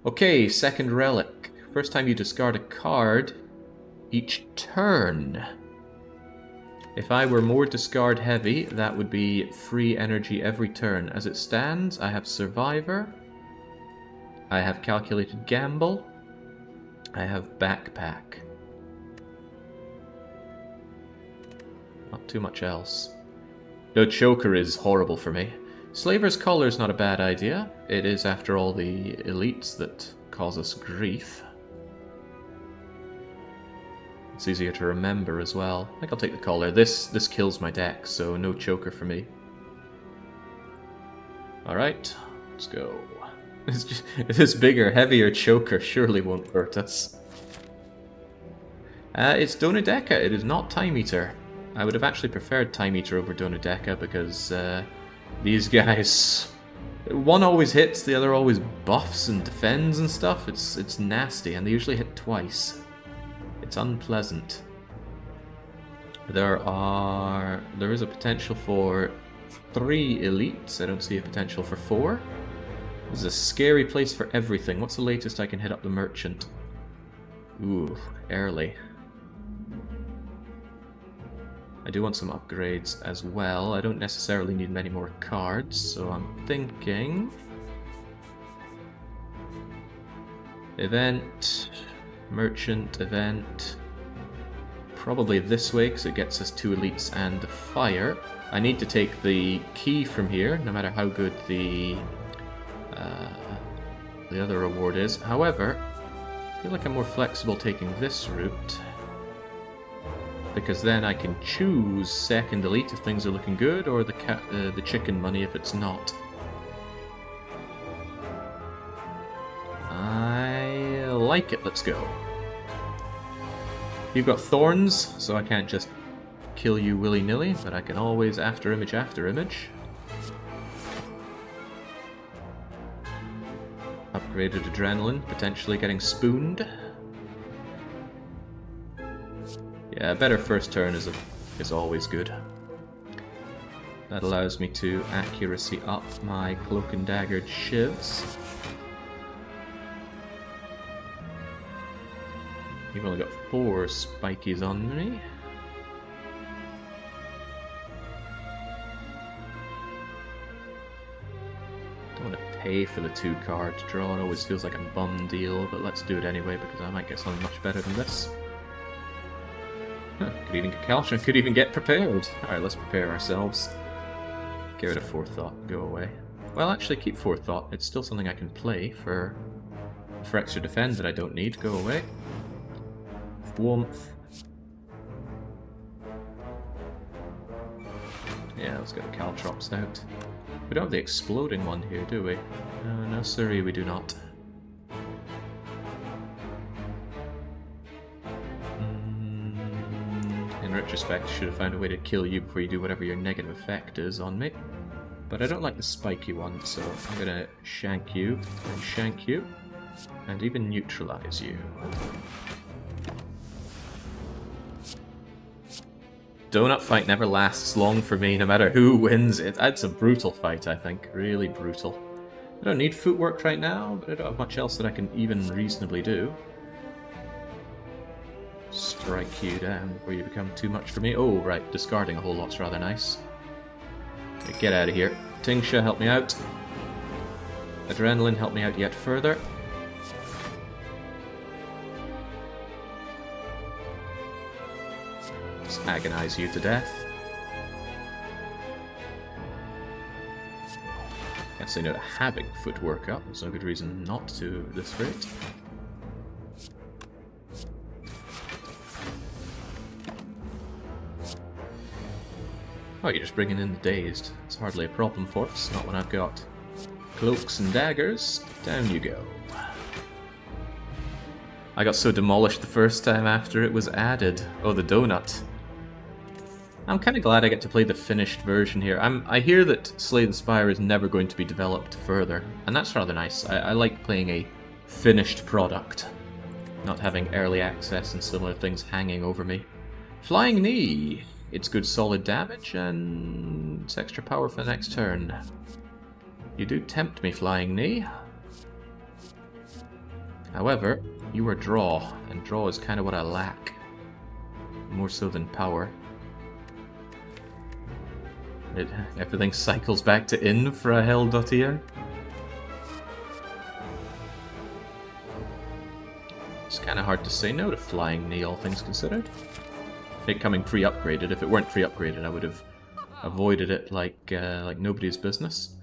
Okay, second relic. First time you discard a card each turn. If I were more discard heavy, that would be free energy every turn. As it stands, I have Survivor. I have Calculated Gamble. I have Backpack. Not too much else. No, Choker is horrible for me. Slaver's Collar is not a bad idea. It is, after all, the elites that cause us grief. It's easier to remember as well. I think I'll take the Collar. This kills my deck, so no Choker for me. Alright, let's go. This bigger, heavier Choker surely won't hurt us. It's Donodeka. It is not Time Eater. I would have actually preferred Time Eater over Donodeka because these guys, one always hits, the other always buffs and defends and stuff. It's nasty, and they usually hit twice. It's unpleasant. There is a potential for 3 elites. I don't see a potential for 4. This is a scary place for everything. What's the latest I can hit up the merchant? Ooh, early. I do want some upgrades as well. I don't necessarily need many more cards, so I'm thinking event, merchant, event. Probably this way because it gets us 2 elites and the fire. I need to take the key from here, no matter how good the other reward is. However, I feel like I'm more flexible taking this route, because then I can choose second elite if things are looking good, or the chicken money if it's not. I like it, let's go. You've got thorns, so I can't just kill you willy-nilly, but I can always after image. Upgraded adrenaline, potentially getting spooned. Yeah, a better first turn is always good. That allows me to accuracy up my cloak and daggered shivs. You've only got 4 spikies on me. Don't want to pay for the 2 card draw. It always feels like a bum deal, but let's do it anyway because I might get something much better than this. Huh, could even get Calcium, could even get prepared. Alright, let's prepare ourselves. Get rid of Forethought, go away. Well, actually keep Forethought. It's still something I can play for extra defend that I don't need. Go away. Warmth. Yeah, let's get the Caltrops out. We don't have the exploding one here, do we? No, sorry, we do not. In retrospect, I should have found a way to kill you before you do whatever your negative effect is on me. But I don't like the spiky one, so I'm gonna shank you, and even neutralize you. Donut fight never lasts long for me, no matter who wins it. It's a brutal fight, I think. Really brutal. I don't need footwork right now, but I don't have much else that I can even reasonably do. Strike you down before you become too much for me. Oh, right, discarding a whole lot's rather nice. Okay, get out of here. Tingsha, help me out. Adrenaline, help me out yet further. Just agonize you to death. Can't say no to having footwork up. There's no good reason not to at this rate. Oh, you're just bringing in the dazed. It's hardly a problem for us, not when I've got cloaks and daggers. Down you go. I got so demolished the first time after it was added. Oh, the donut. I'm kind of glad I get to play the finished version here. I hear that Slay the Spire is never going to be developed further, and that's rather nice. I like playing a finished product, not having early access and similar things hanging over me. Flying Knee. It's good solid damage, and it's extra power for the next turn. You do tempt me, Flying Knee. However, you are draw, and draw is kind of what I lack. More so than power. Everything cycles back to in for a hell dot here. It's kind of hard to say no to Flying Knee, all things considered. It coming pre-upgraded. If it weren't pre-upgraded, I would have avoided it like nobody's business.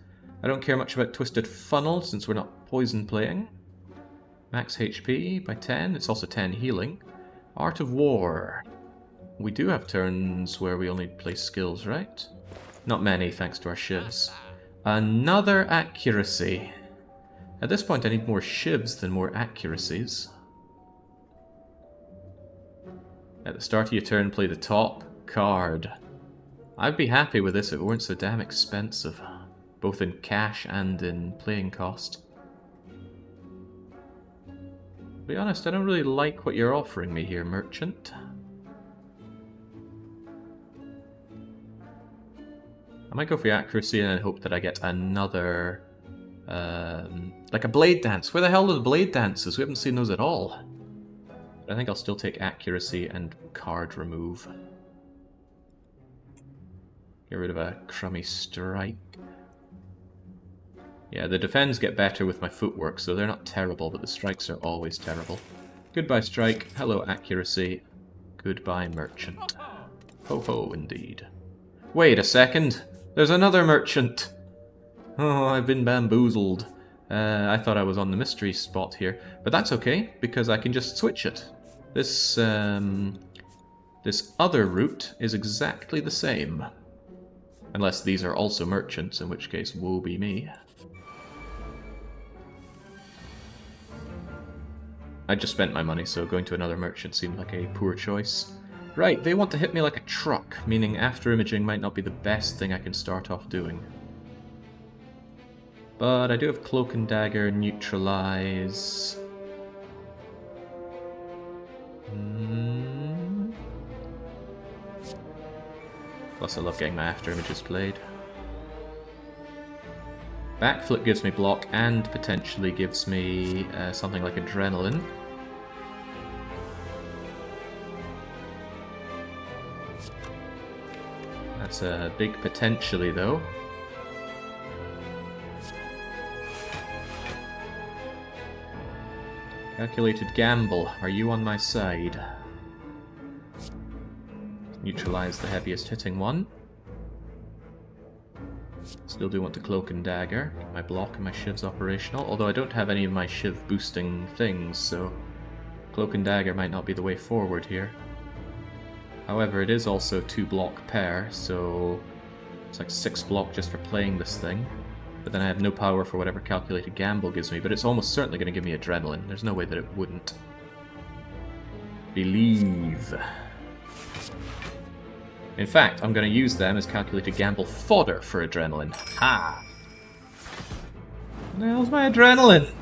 I don't care much about Twisted Funnel since we're not poison playing. Max HP by 10. It's also 10 healing. Art of War. We do have turns where we only play skills, right? Not many, thanks to our shivs. Another accuracy. At this point, I need more shivs than more accuracies. At the start of your turn, play the top card. I'd be happy with this if it weren't so damn expensive, both in cash and in playing cost. To be honest, I don't really like what you're offering me here, Merchant. I might go for the accuracy and hope that I get another, like a Blade Dance. Where the hell are the Blade Dances? We haven't seen those at all. But I think I'll still take accuracy and card remove. Get rid of a crummy strike. Yeah, the defends get better with my footwork, so they're not terrible, but the strikes are always terrible. Goodbye, strike. Hello, accuracy. Goodbye, merchant. Ho ho, indeed. Wait a second. There's another merchant. Oh, I've been bamboozled. I thought I was on the mystery spot here, but that's okay because I can just switch it. This other route is exactly the same, unless these are also merchants, in which case woe be me. I just spent my money, so going to another merchant seemed like a poor choice. Right, they want to hit me like a truck, meaning after imaging might not be the best thing I can start off doing. But I do have Cloak and Dagger, Neutralize. Plus I love getting my after images played. Backflip gives me block and potentially gives me something like adrenaline. That's a big potentially though. Calculated gamble, are you on my side? Neutralize the heaviest hitting one. Still do want to cloak and dagger. Get my block and my shivs operational, although I don't have any of my shiv boosting things, so cloak and dagger might not be the way forward here. However, it is also 2 block pair, so it's like 6 block just for playing this thing. But then I have no power for whatever calculated gamble gives me, but it's almost certainly going to give me adrenaline. There's no way that it wouldn't. Believe. In fact, I'm going to use them as calculated gamble fodder for adrenaline. Ha! What the hell's my adrenaline?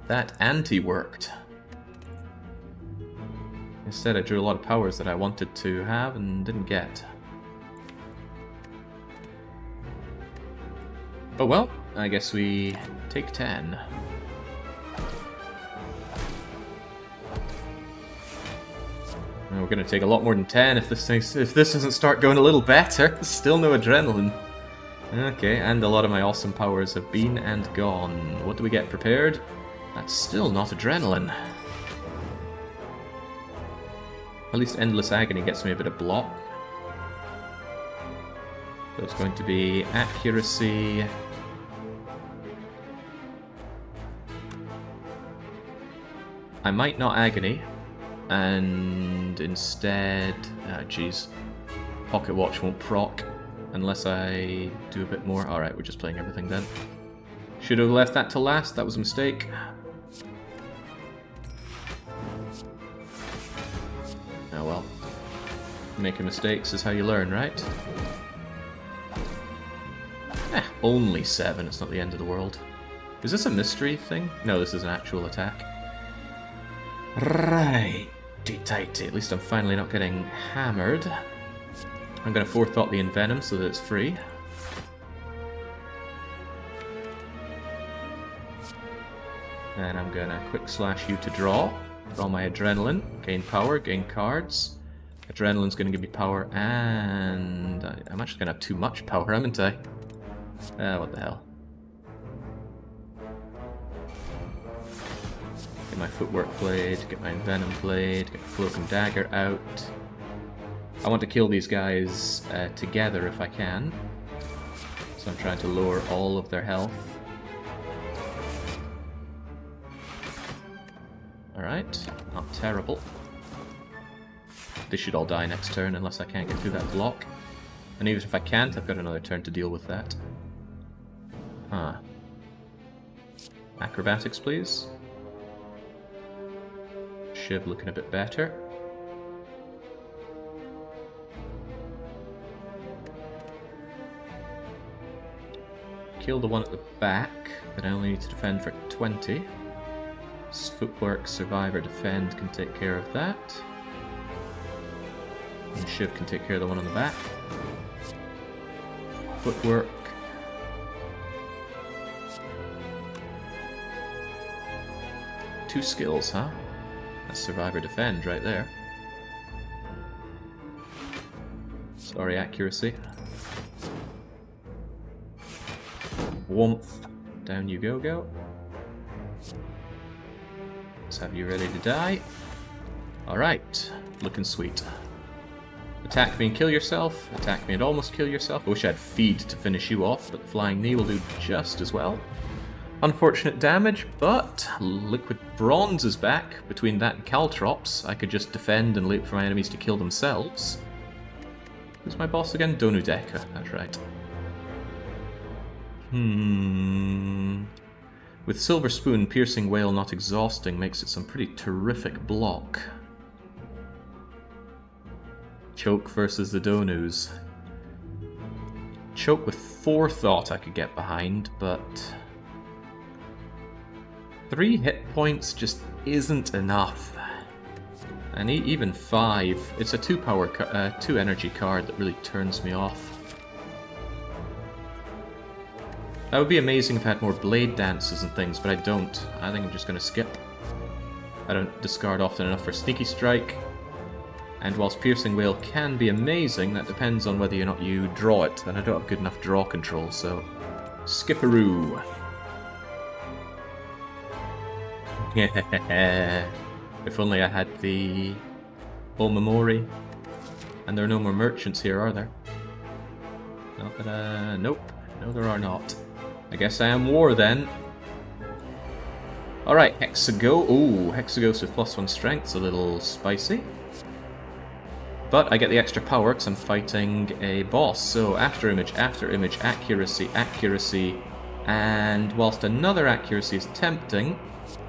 That anti-worked. Instead, I drew a lot of powers that I wanted to have and didn't get. Oh well, I guess we take 10. We're going to take a lot more than 10 if this doesn't start going a little better. Still no adrenaline. Okay, and a lot of my awesome powers have been and gone. What do we get prepared? That's still not adrenaline. At least Endless Agony gets me a bit of block. So it's going to be accuracy. I might not agony. And instead, geez, Pocket Watch won't proc unless I do a bit more. Alright, we're just playing everything then. Should have left that to last, that was a mistake. Oh well. Making mistakes is how you learn, right? Only 7, it's not the end of the world. Is this a mystery thing? No, this is an actual attack. Right. Tighty. At least I'm finally not getting hammered. I'm going to forethought the Envenom so that it's free. And I'm going to quick slash you to draw. Draw my adrenaline. Gain power, gain cards. Adrenaline's going to give me power, and I'm actually going to have too much power, haven't I? What the hell. Get my footwork blade, get my envenom blade, get my cloak and dagger out. I want to kill these guys together if I can. So I'm trying to lower all of their health. Alright, not terrible. They should all die next turn unless I can't get through that block. And even if I can't, I've got another turn to deal with that. Huh. Acrobatics, please. Shiv looking a bit better. Kill the one at the back, but I only need to defend for 20. Footwork, Survivor, Defend can take care of that. And Shiv can take care of the one on the back. Footwork. Two skills, huh? That's Survivor Defend right there. Sorry, accuracy. Warmth. Down you go. Let's have you ready to die. Alright, looking sweet. Attack me and kill yourself. Attack me and almost kill yourself. I wish I had feed to finish you off, but Flying Knee will do just as well. Unfortunate damage, but Liquid Bronze is back. Between that and Caltrops, I could just defend and wait for my enemies to kill themselves. Who's my boss again? Donudeka, that's right. With Silver Spoon, Piercing Wail not exhausting makes it some pretty terrific block. Choke versus the Donus. Choke with Forethought I could get behind, but 3 hit points just isn't enough. And even 5. It's a 2 energy card that really turns me off. That would be amazing if I had more blade dances and things, but I don't. I think I'm just going to skip. I don't discard often enough for Sneaky Strike. And whilst Piercing Wail can be amazing, that depends on whether or not you draw it. And I don't have good enough draw control, so... Skipperoo! If only I had the Omamori. And there are no more merchants here, are there? Not that, nope. No, there are not. I guess I am war then. Alright, Hexago. Ooh, Hexagos with +1 strength's a little spicy. But I get the extra power because I'm fighting a boss. So after image, accuracy, accuracy. And whilst another accuracy is tempting,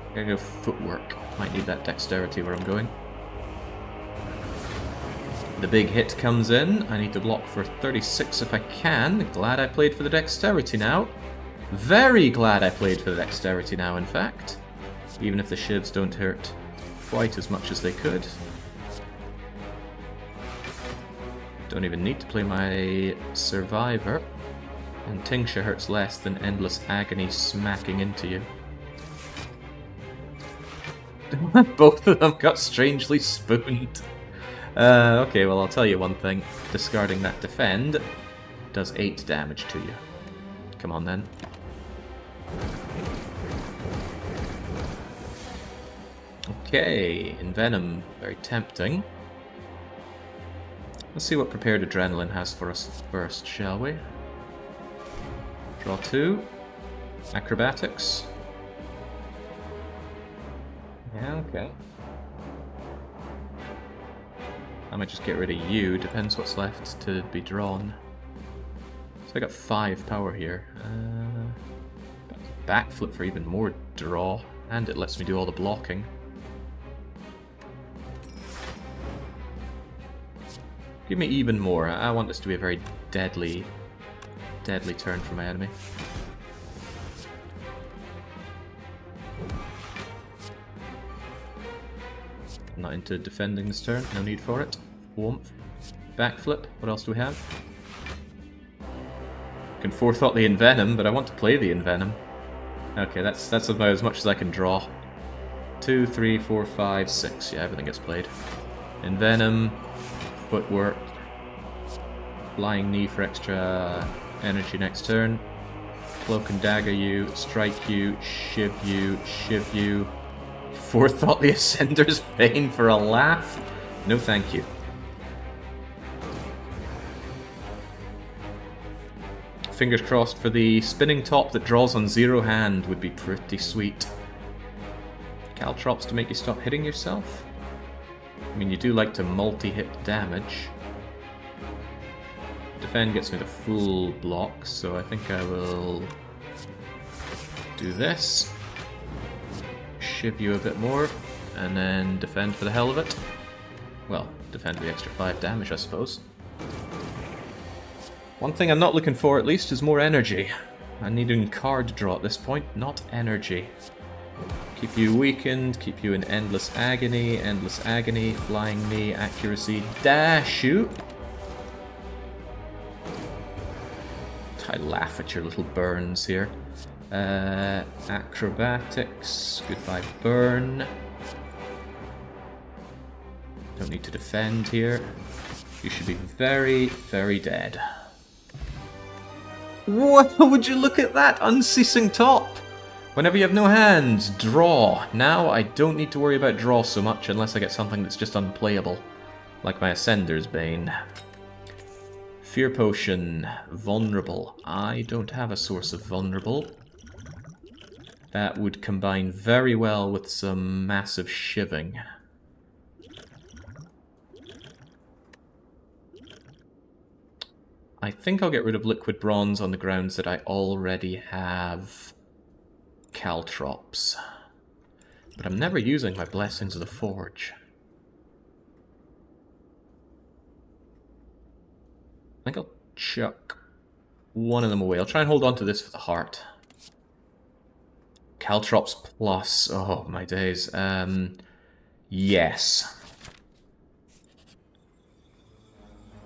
I'm gonna go footwork. Might need that dexterity where I'm going. The big hit comes in. I need to block for 36 if I can. Glad I played for the dexterity now. Very glad I played for the dexterity now, in fact. Even if the shivs don't hurt quite as much as they could. Don't even need to play my Survivor. And Tingsha hurts less than Endless Agony smacking into you. Both of them got strangely spooned. Okay, well I'll tell you one thing. Discarding that defend does 8 damage to you. Come on then. Okay, Envenom, very tempting. Let's see what Prepared Adrenaline has for us first, shall we? Draw 2. Acrobatics. Yeah, okay. I might just get rid of you, depends what's left to be drawn. So I got 5 power here. Backflip for even more draw, and it lets me do all the blocking. Give me even more. I want this to be a very deadly turn for my enemy. I'm not into defending this turn, no need for it. Warmth. Backflip, what else do we have? Can forethought the Envenom, but I want to play the Envenom. Okay, that's about as much as I can draw. 2, 3, 4, 5, 6. Yeah, everything gets played. Envenom, footwork, flying knee for extra energy next turn. Cloak and dagger you, strike you, shiv you, shiv you. Forethought the Ascender's Bane for a laugh? No thank you. Fingers crossed for the spinning top that draws on 0 hand would be pretty sweet. Caltrops to make you stop hitting yourself? I mean, you do like to multi-hit damage. Defend gets me the full block, so I think I will do this. Shiv you a bit more, and then defend for the hell of it. Well, defend the extra 5 damage, I suppose. One thing I'm not looking for, at least, is more energy. I need a card draw at this point, not energy. Keep you weakened, keep you in endless agony, flying knee, accuracy, dash, shoot. I laugh at your little burns here. Acrobatics, goodbye burn. Don't need to defend here. You should be very, very dead. What? Would you look at that? Unceasing top! Whenever you have no hands, draw. Now I don't need to worry about draw so much unless I get something that's just unplayable. Like my Ascender's Bane. Fear Potion. Vulnerable. I don't have a source of vulnerable. That would combine very well with some massive shiving. I think I'll get rid of Liquid Bronze on the grounds that I already have Caltrops. But I'm never using my Blessings of the Forge. I think I'll chuck one of them away. I'll try and hold on to this for the heart. Caltrops plus. Oh, my days. Yes.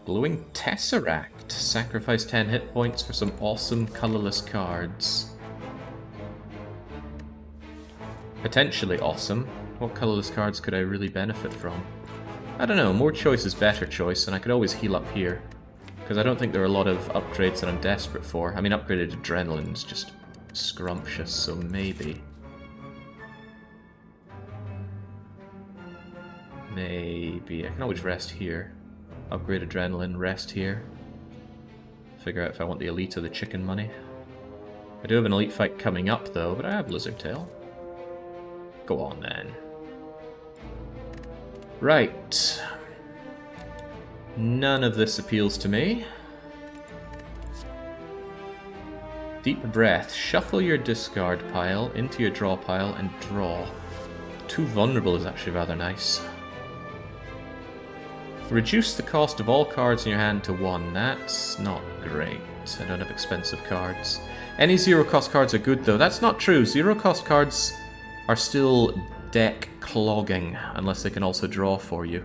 Glowing Tesseract. Sacrifice 10 hit points for some awesome colorless cards. Potentially awesome. What colorless cards could I really benefit from? I don't know, more choice is better choice, and I could always heal up here. Because I don't think there are a lot of upgrades that I'm desperate for. I mean, upgraded Adrenaline's just scrumptious, so maybe. Maybe. I can always rest here. Upgrade Adrenaline, rest here. Figure out if I want the elite or the chicken money. I do have an elite fight coming up, though, but I have Lizard Tail. Go on, then. Right. None of this appeals to me. Deep breath. Shuffle your discard pile into your draw pile and draw. 2 vulnerable is actually rather nice. Reduce the cost of all cards in your hand to 1. That's not great. I don't have expensive cards. Any zero cost cards are good, though. That's not true. Zero cost cards are still deck clogging, unless they can also draw for you.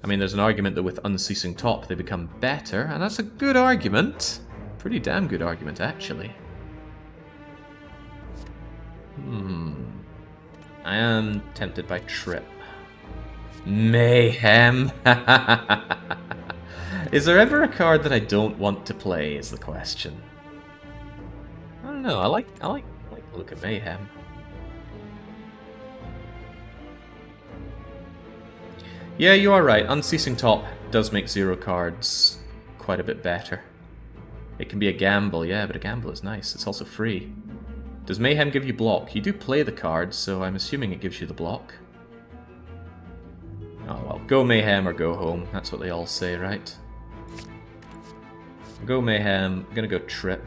I mean, there's an argument that with Unceasing Top they become better, and that's a good argument. Pretty damn good argument, actually. I am tempted by Trip. Mayhem! Is there ever a card that I don't want to play, is the question. I don't know, I like the look of Mayhem. Yeah, you are right. Unceasing Top does make zero cards quite a bit better. It can be a gamble, yeah, but a gamble is nice. It's also free. Does Mayhem give you block? You do play the cards, so I'm assuming it gives you the block. Oh well, go Mayhem or go home. That's what they all say, right? Go Mayhem. I'm gonna go Trip.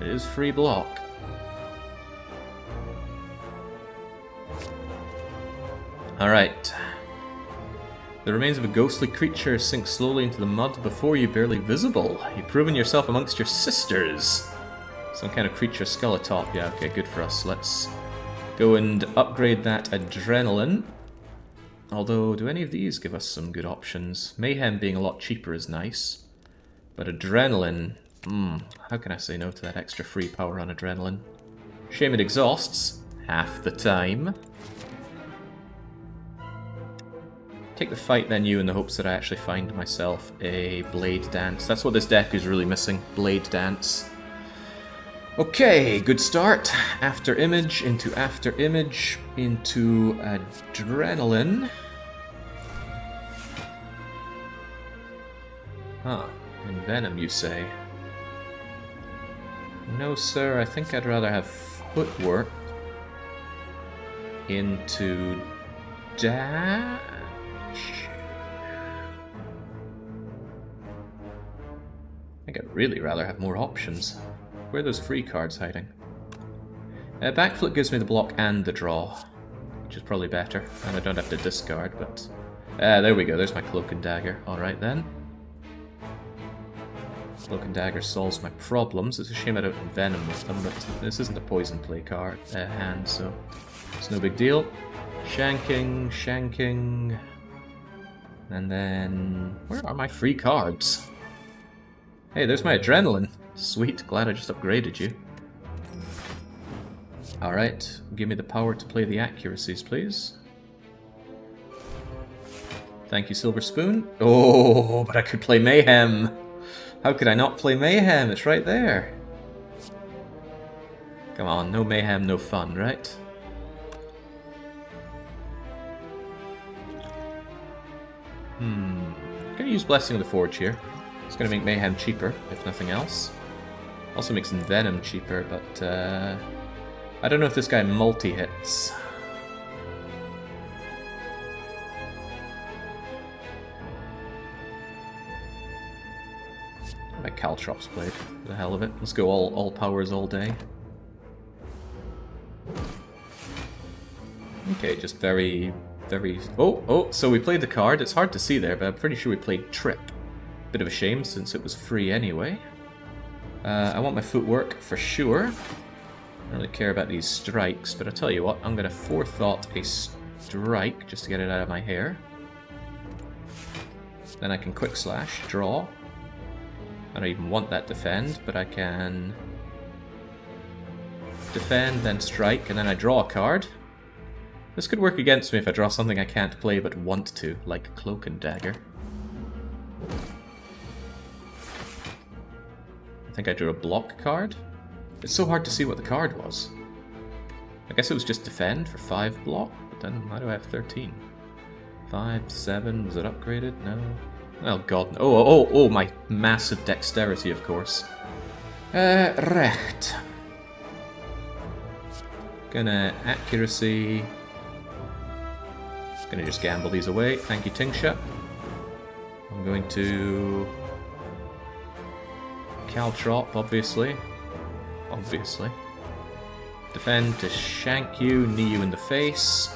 It is free block. Alright. The remains of a ghostly creature sink slowly into the mud before you, barely visible. You've proven yourself amongst your sisters. Some kind of creature, skull atop. Yeah, okay, good for us. Let's go and upgrade that Adrenaline. Although, do any of these give us some good options? Mayhem being a lot cheaper is nice. But Adrenaline... how can I say no to that extra free power on Adrenaline? Shame it exhausts half the time. Take the fight menu in the hopes that I actually find myself a Blade Dance. That's what this deck is really missing, Blade Dance. Okay, good start. After Image, into After Image, into Adrenaline. Huh, Envenom you say? No, sir, I think I'd rather have Footwork into Dash. I think I'd really rather have more options. Where are those free cards hiding? Backflip gives me the block and the draw, which is probably better, and I don't have to discard, but... there we go, there's my Cloak and Dagger. Alright then. Cloak and Dagger solves my problems. It's a shame I don't Envenom with them, but this isn't a poison play card hand, so it's no big deal. Shanking, shanking... And then... where are my free cards? Hey, there's my Adrenaline. Sweet, glad I just upgraded you. Alright, give me the power to play the accuracies, please. Thank you, Silver Spoon. Oh, but I could play Mayhem. How could I not play Mayhem? It's right there. Come on, no Mayhem, no fun, right? I'm gonna use Blessing of the Forge here. It's gonna make Mayhem cheaper, if nothing else. Also makes Envenom cheaper, but I don't know if this guy multi-hits. My Caltrops played, for the hell of it. Let's go all powers all day. Okay, just very... Oh, so we played the card. It's hard to see there, but I'm pretty sure we played Trip. Bit of a shame, since it was free anyway. I want my footwork for sure. I don't really care about these strikes, but I'll tell you what, I'm going to forethought a strike just to get it out of my hair. Then I can quick slash, draw. I don't even want that defend, but I can defend, then strike, and then I draw a card. This could work against me if I draw something I can't play but want to, like Cloak and Dagger. I think I drew a block card. It's so hard to see what the card was. I guess it was just defend for 5 block, but then why do I have 13? 5, 7, was it upgraded? No. Oh god, oh, my massive dexterity, of course. Recht. Gonna accuracy. Gonna just gamble these away. Thank you, Tingsha. I'm going to Caltrop, obviously. Obviously. Defend to shank you, knee you in the face.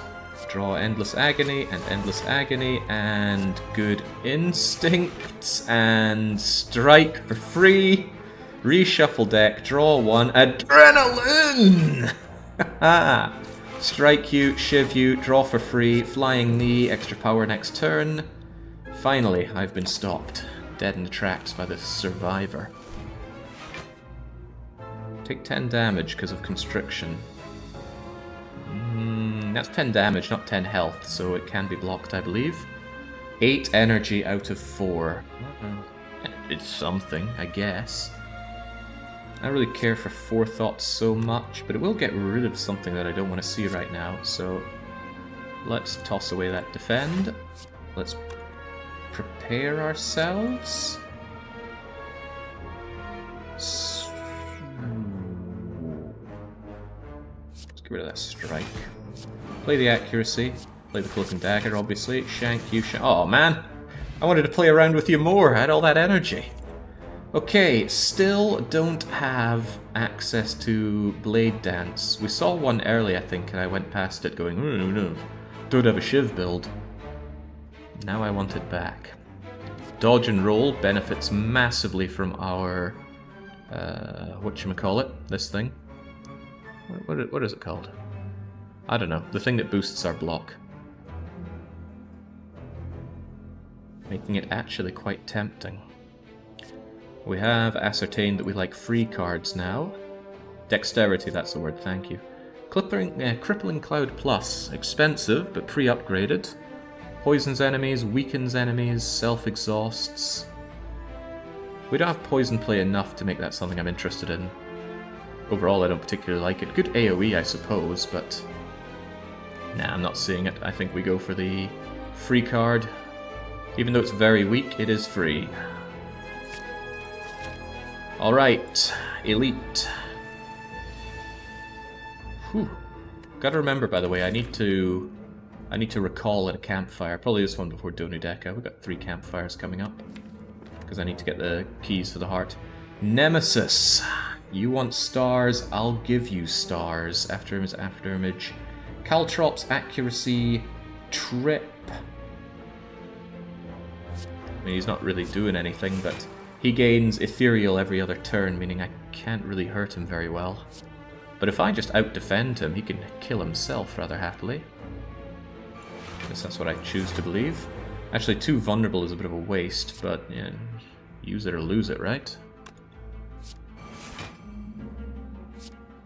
Draw Endless Agony, and Good Instincts, and strike for free. Reshuffle deck, draw 1, Adrenaline! Strike you, shiv you, draw for free, flying knee, extra power next turn. Finally, I've been stopped, dead in the tracks by the survivor. Take 10 damage because of constriction. That's 10 damage, not 10 health, so it can be blocked, I believe. 8 energy out of 4. It's something, I guess. I don't really care for forethought so much, but it will get rid of something that I don't want to see right now, so let's toss away that defend. Let's prepare ourselves. Let's get rid of that strike. Play the accuracy. Play the Cloak and Dagger, obviously. Shank you, oh man! I wanted to play around with you more, I had all that energy. Okay, still don't have access to Blade Dance. We saw one early, I think, and I went past it going, no, don't have a Shiv build. Now I want it back. Dodge and Roll benefits massively from our, whatchamacallit, this thing. What is it called? I don't know, the thing that boosts our block. Making it actually quite tempting. We have ascertained that we like free cards now. Dexterity, that's the word, thank you. Crippling Cloud Plus. Expensive, but pre-upgraded. Poisons enemies, weakens enemies, self-exhausts. We don't have poison play enough to make that something I'm interested in. Overall, I don't particularly like it. Good AoE, I suppose, but nah, I'm not seeing it. I think we go for the free card. Even though it's very weak, it is free. Alright, Elite. Whew. Gotta remember, by the way, I need to recall at a campfire. Probably this one before Donudeka. We've got 3 campfires coming up. Because I need to get the keys for the heart. Nemesis. You want stars, I'll give you stars. After image. Caltrop's accuracy. Trip. I mean, he's not really doing anything, but he gains ethereal every other turn, meaning I can't really hurt him very well. But if I just out-defend him, he can kill himself rather happily. I guess that's what I choose to believe. Actually, 2 vulnerable is a bit of a waste, but yeah, use it or lose it, right?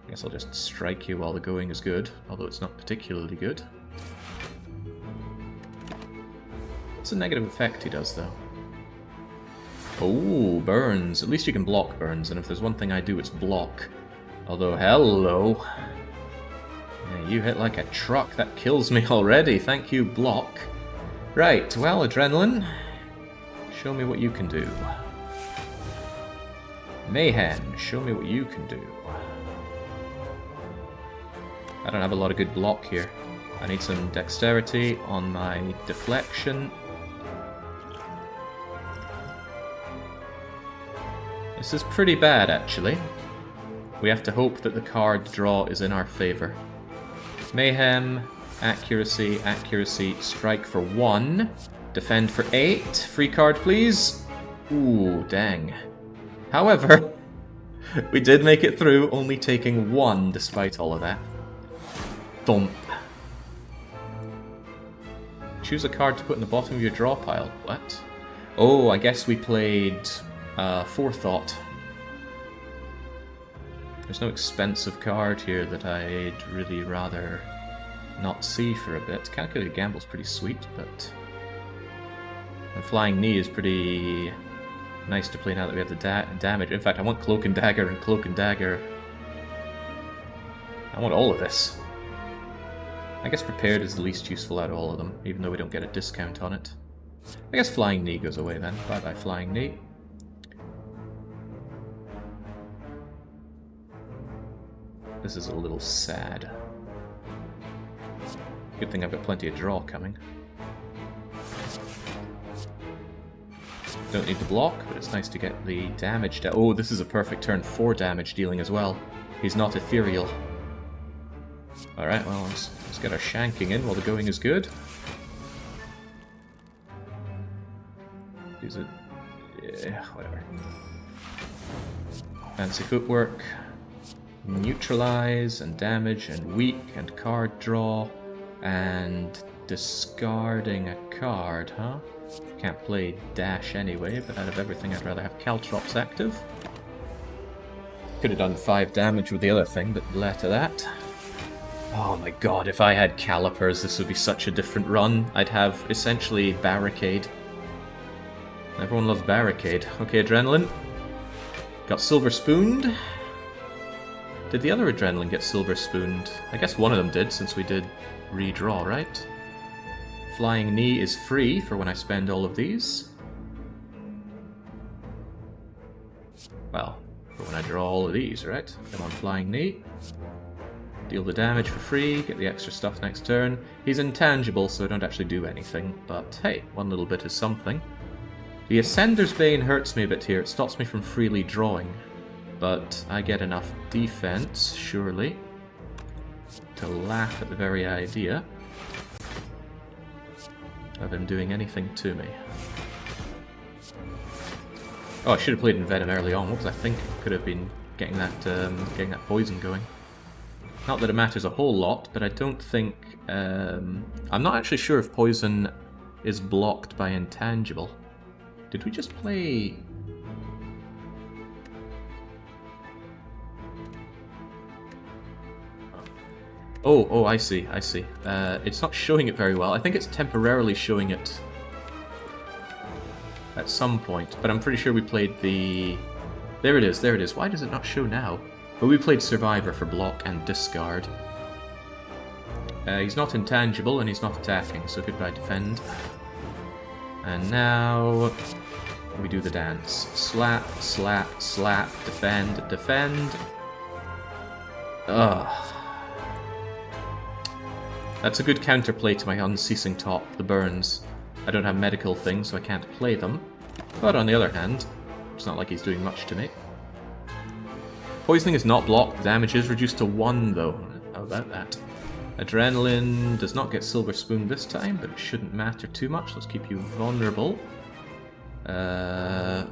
I guess I'll just strike you while the going is good, although it's not particularly good. What's the negative effect he does, though? Oh, burns. At least you can block burns, and if there's one thing I do, it's block. Although, hello. Yeah, you hit like a truck. That kills me already. Thank you, block. Right, well, Adrenaline. Show me what you can do. Mayhem, show me what you can do. I don't have a lot of good block here. I need some dexterity on my deflection. This is pretty bad, actually. We have to hope that the card draw is in our favor. Mayhem, accuracy, accuracy, strike for 1, defend for 8, free card please. Ooh, dang. However, We did make it through, only taking 1 despite all of that. Thump. Choose a card to put in the bottom of your draw pile. What? Oh, I guess we played Forethought. There's no expensive card here that I'd really rather not see for a bit. Calculated Gamble's pretty sweet, but... And Flying Knee is pretty nice to play now that we have the damage. In fact, I want Cloak and Dagger and Cloak and Dagger. I want all of this. I guess Prepared is the least useful out of all of them, even though we don't get a discount on it. I guess Flying Knee goes away then. Bye-bye, Flying Knee. This is a little sad. Good thing I've got plenty of draw coming. Don't need to block, but it's nice to get the damage down. Oh, this is a perfect turn for damage dealing as well. He's not ethereal. Alright, well, let's get our shanking in while the going is good. Use it. Yeah, whatever. Fancy footwork. Neutralize and damage and weak and card draw and discarding a card, huh? Can't play Dash anyway, but out of everything I'd rather have Caltrops active. Could have done 5 damage with the other thing, but less of that. Oh my god, if I had Calipers, this would be such a different run. I'd have essentially Barricade. Everyone loves Barricade. Okay, Adrenaline. Got Silver Spooned. Did the other Adrenaline get Silver Spooned? I guess one of them did, since we did redraw, right? Flying Knee is free for when I spend all of these. Well, for when I draw all of these, right? Come on, Flying Knee. Deal the damage for free, get the extra stuff next turn. He's intangible, so I don't actually do anything, but hey, one little bit is something. The Ascender's Bane hurts me a bit here. It stops me from freely drawing. But I get enough defense, surely, to laugh at the very idea of him doing anything to me. Oh, I should have played in Venom early on. What was I thinking? Could have been getting that poison going. Not that it matters a whole lot, but I don't think... I'm not actually sure if poison is blocked by intangible. Did we just play... Oh, I see. It's not showing it very well. I think it's temporarily showing it at some point, but I'm pretty sure we played the... There it is. Why does it not show now? But we played Survivor for block and discard. He's not intangible and he's not attacking, so goodbye defend. And now we do the dance. Slap, slap, slap, defend, defend. Ugh. That's a good counterplay to my unceasing top, the burns. I don't have medical things, so I can't play them. But on the other hand, it's not like he's doing much to me. Poisoning is not blocked, damage is reduced to 1 though. How about that? Adrenaline does not get Silver Spoon this time, but it shouldn't matter too much. Let's keep you vulnerable. I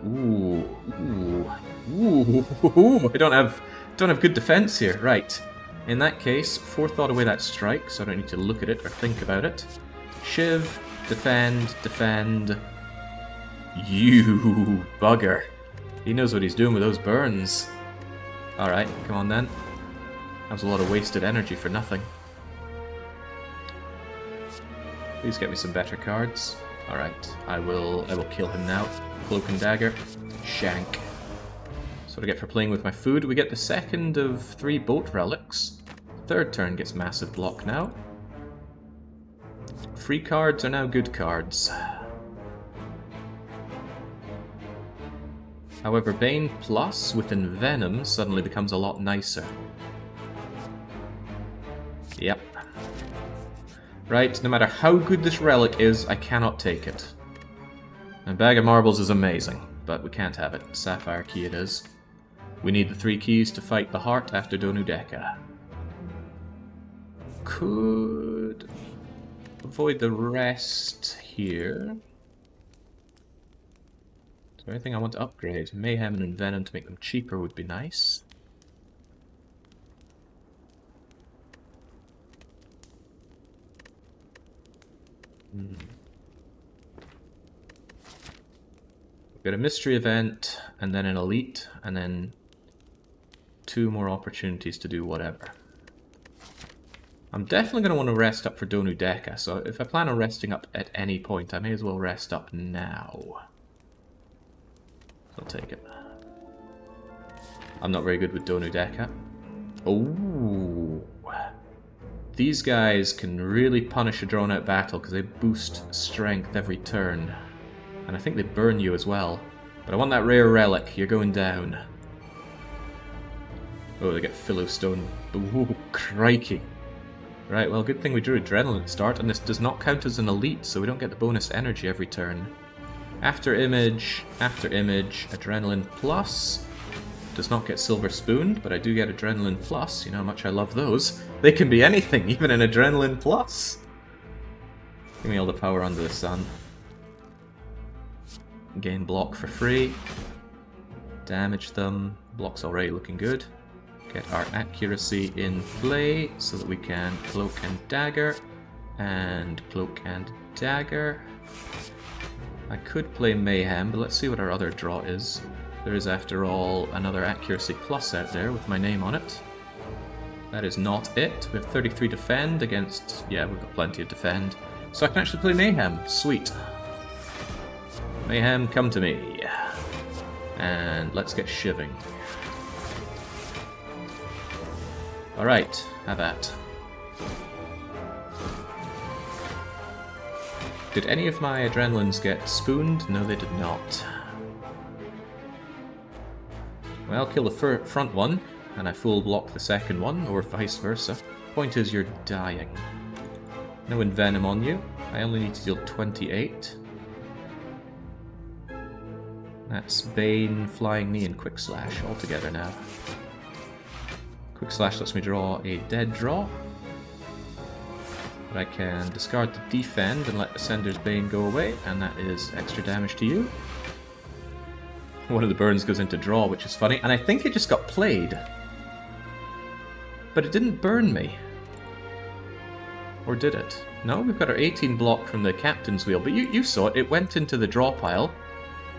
don't have good defense here. Right. In that case, Forethought away that strike, so I don't need to look at it or think about it. Shiv, defend, defend. You bugger. He knows what he's doing with those burns. Alright, come on then. That was a lot of wasted energy for nothing. Please get me some better cards. Alright, I will kill him now. Cloak and Dagger. Shank. That's what I get for playing with my food. We get the second of 3 boat relics. Third turn gets massive block now. Free cards are now good cards. However, Bane Plus with Envenom suddenly becomes a lot nicer. Yep. Right, no matter how good this relic is, I cannot take it. A bag of marbles is amazing, but we can't have it. Sapphire key it is. We need the 3 keys to fight the heart after Donudeka. Could avoid the rest here. Is there anything I want to upgrade? Mayhem and Venom to make them cheaper would be nice. We've got a mystery event, and then an elite, and then 2 more opportunities to do whatever. I'm definitely going to want to rest up for Donu Deka, so if I plan on resting up at any point, I may as well rest up now. I'll take it. I'm not very good with Donu Deka. Oh, these guys can really punish a drawn-out battle because they boost strength every turn. And I think they burn you as well. But I want that rare relic. You're going down. Oh, they get Philostone. Ooh, crikey. Right, well, good thing we drew Adrenaline at the start, and this does not count as an elite, so we don't get the bonus energy every turn. After image, Adrenaline Plus. Does not get Silver Spoon, but I do get Adrenaline Plus. You know how much I love those. They can be anything, even an Adrenaline Plus. Give me all the power under the sun. Gain block for free. Damage them. Block's already looking good. Get our accuracy in play so that we can cloak and dagger. And cloak and dagger. I could play Mayhem, but let's see what our other draw is. There is, after all, another accuracy plus out there with my name on it. That is not it. We have 33 defend against... yeah, we've got plenty of defend. So I can actually play Mayhem. Sweet. Mayhem, come to me. And let's get shiving. Alright, have at. Did any of my adrenalines get spooned? No, they did not. Well, kill the front one, and I full block the second one, or vice versa. Point is, you're dying. No Envenom on you. I only need to deal 28. That's Bane, Flying Knee, and Quick Slash all together now. Quick Slash lets me draw a dead draw. But I can discard the defend and let Ascender's Bane go away, and that is extra damage to you. One of the burns goes into draw, which is funny, and I think it just got played. But it didn't burn me. Or did it? No, we've got our 18 block from the captain's wheel, but you saw it. It went into the draw pile,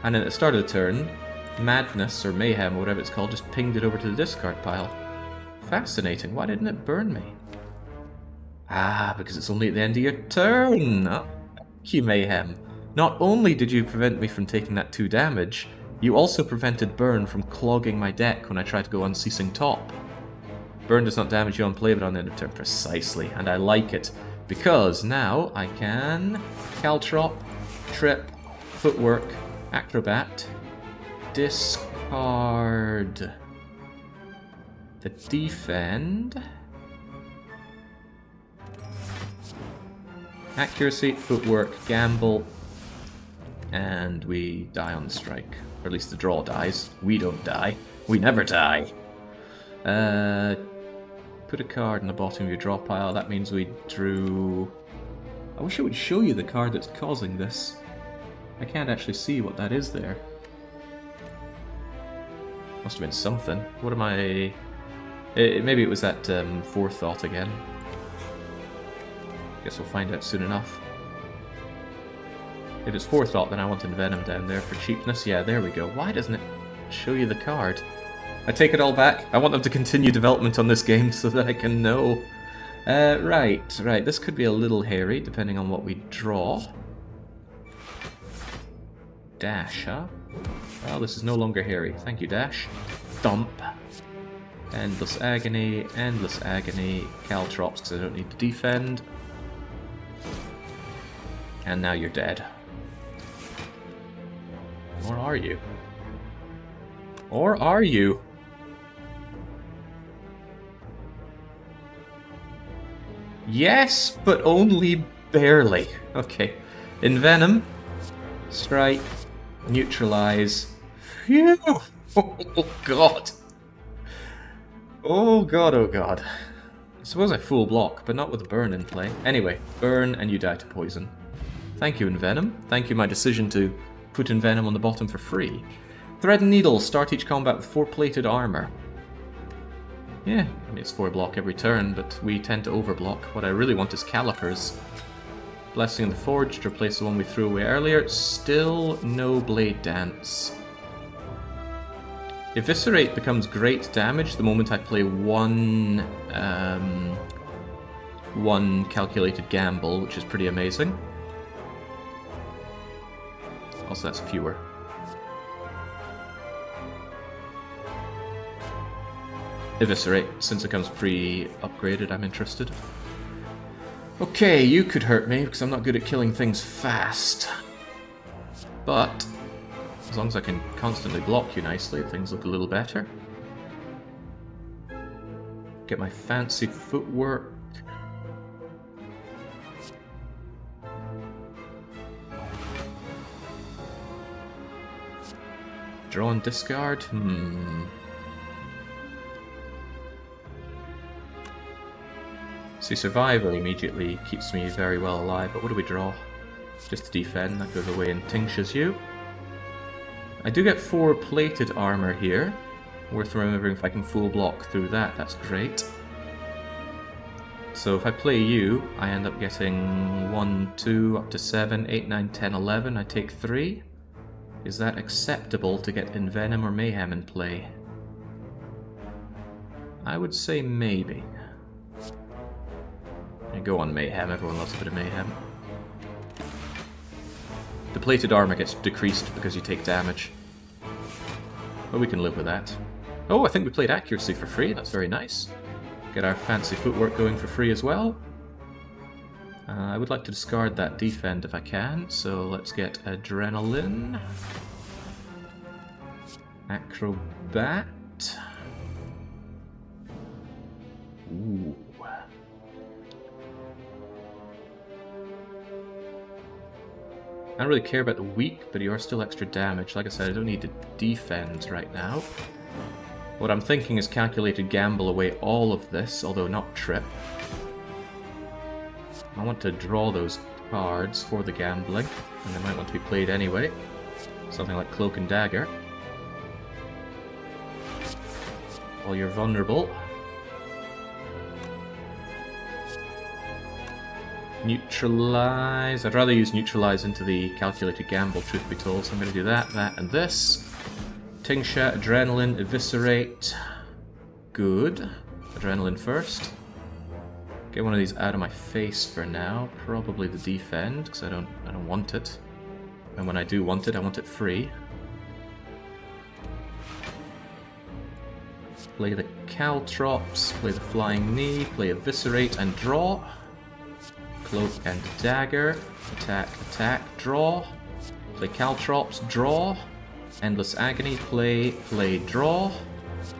and then at the start of the turn, Madness, or Mayhem, or whatever it's called, just pinged it over to the discard pile. Fascinating. Why didn't it burn me? Ah, because it's only at the end of your turn. Oh, thank you, Mayhem. Not only did you prevent me from taking that 2 damage, you also prevented Burn from clogging my deck when I tried to go Unceasing Top. Burn does not damage you on play, but on the end of turn. Precisely, and I like it, because now I can Caltrop, Trip, Footwork, Acrobat, discard the defend, accuracy, footwork, gamble, and we die on the strike. Or at least the draw dies. We don't die. We never die. Put a card in the bottom of your draw pile. That means we drew... I wish I would show you the card that's causing this. I can't actually see what that is there. Must have been something. What am I... maybe it was that Forethought again. Guess we'll find out soon enough. If it's Forethought, then I want Envenom down there for cheapness. Yeah, there we go. Why doesn't it show you the card? I take it all back. I want them to continue development on this game so that I can know. Right. This could be a little hairy, depending on what we draw. Dash, huh? Well, this is no longer hairy. Thank you, Dash. Dump. Endless Agony, Caltrops, because I don't need to defend. And now you're dead. Or are you? Or are you? Yes, but only barely. Okay. Envenom. Strike. Neutralize. Phew! Oh god. Oh god, oh god. I suppose I full block, but not with a burn in play. Anyway, burn and you die to poison. Thank you, Envenom. Thank you, my decision to put in Venom on the bottom for free. Thread and Needle, start each combat with 4 plated armor. Yeah, I mean it's 4 block every turn, but we tend to overblock. What I really want is Calipers. Blessing of the Forge to replace the one we threw away earlier. Still no Blade Dance. Eviscerate becomes great damage the moment I play one calculated gamble, which is pretty amazing. Also, that's fewer. Eviscerate, since it comes pre-upgraded, I'm interested. Okay, you could hurt me, because I'm not good at killing things fast. But as long as I can constantly block you nicely, things look a little better. Get my fancy footwork. Draw and discard? See, survival immediately keeps me very well alive, but what do we draw? Just to defend, that goes away and tinctures you. I do get 4 plated armor here. Worth remembering if I can full block through that, that's great. So if I play you, I end up getting 1, 2, up to 7, 8, 9, 10, 11. I take 3. Is that acceptable to get Envenom or Mayhem in play? I would say maybe. I go on Mayhem, everyone loves a bit of Mayhem. The plated armor gets decreased because you take damage. But we can live with that. Oh, I think we played accuracy for free, that's very nice. Get our fancy footwork going for free as well. I would like to discard that defend if I can, so let's get Adrenaline. Acrobat. Ooh. I don't really care about the weak, but you are still extra damage. Like I said, I don't need to defend right now. What I'm thinking is calculated gamble away all of this, although not trip. I want to draw those cards for the gambling, and they might want to be played anyway. Something like Cloak and Dagger. While you're vulnerable. Neutralize. I'd rather use Neutralize into the calculated gamble, truth be told, so I'm going to do that, that, and this. Tincture, Adrenaline, Eviscerate. Good. Adrenaline first. Get one of these out of my face for now. Probably the defend, because I don't want it. And when I do want it, I want it free. Play the Caltrops, play the Flying Knee, play Eviscerate and draw. Cloak and Dagger. Attack, attack, draw. Play Caltrops, draw. Endless Agony, play, draw.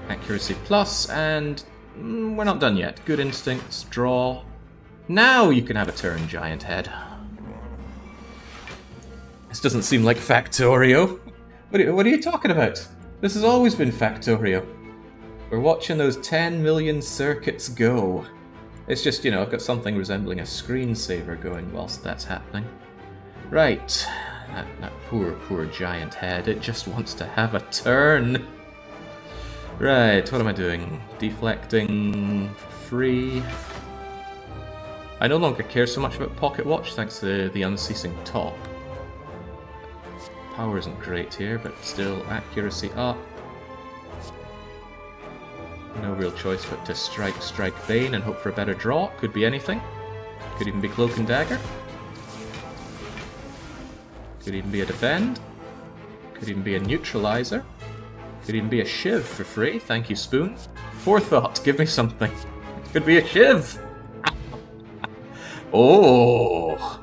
Accuracy plus, and we're not done yet. Good Instincts, draw. Now you can have a turn, Giant Head. This doesn't seem like Factorio. What are you talking about? This has always been Factorio. We're watching those 10 million circuits go. It's just, you know, I've got something resembling a screensaver going whilst that's happening. Right. That poor Giant Head. It just wants to have a turn. Right, what am I doing? Deflecting for free. I no longer care so much about Pocket Watch thanks to the unceasing top. Power isn't great here, but still accuracy up. No real choice but to strike Bane and hope for a better draw. Could be anything. Could even be Cloak and Dagger. Could even be a defend. Could even be a neutralizer. Could even be a shiv for free. Thank you, Spoon. Forethought, give me something. Could be a shiv. Oh,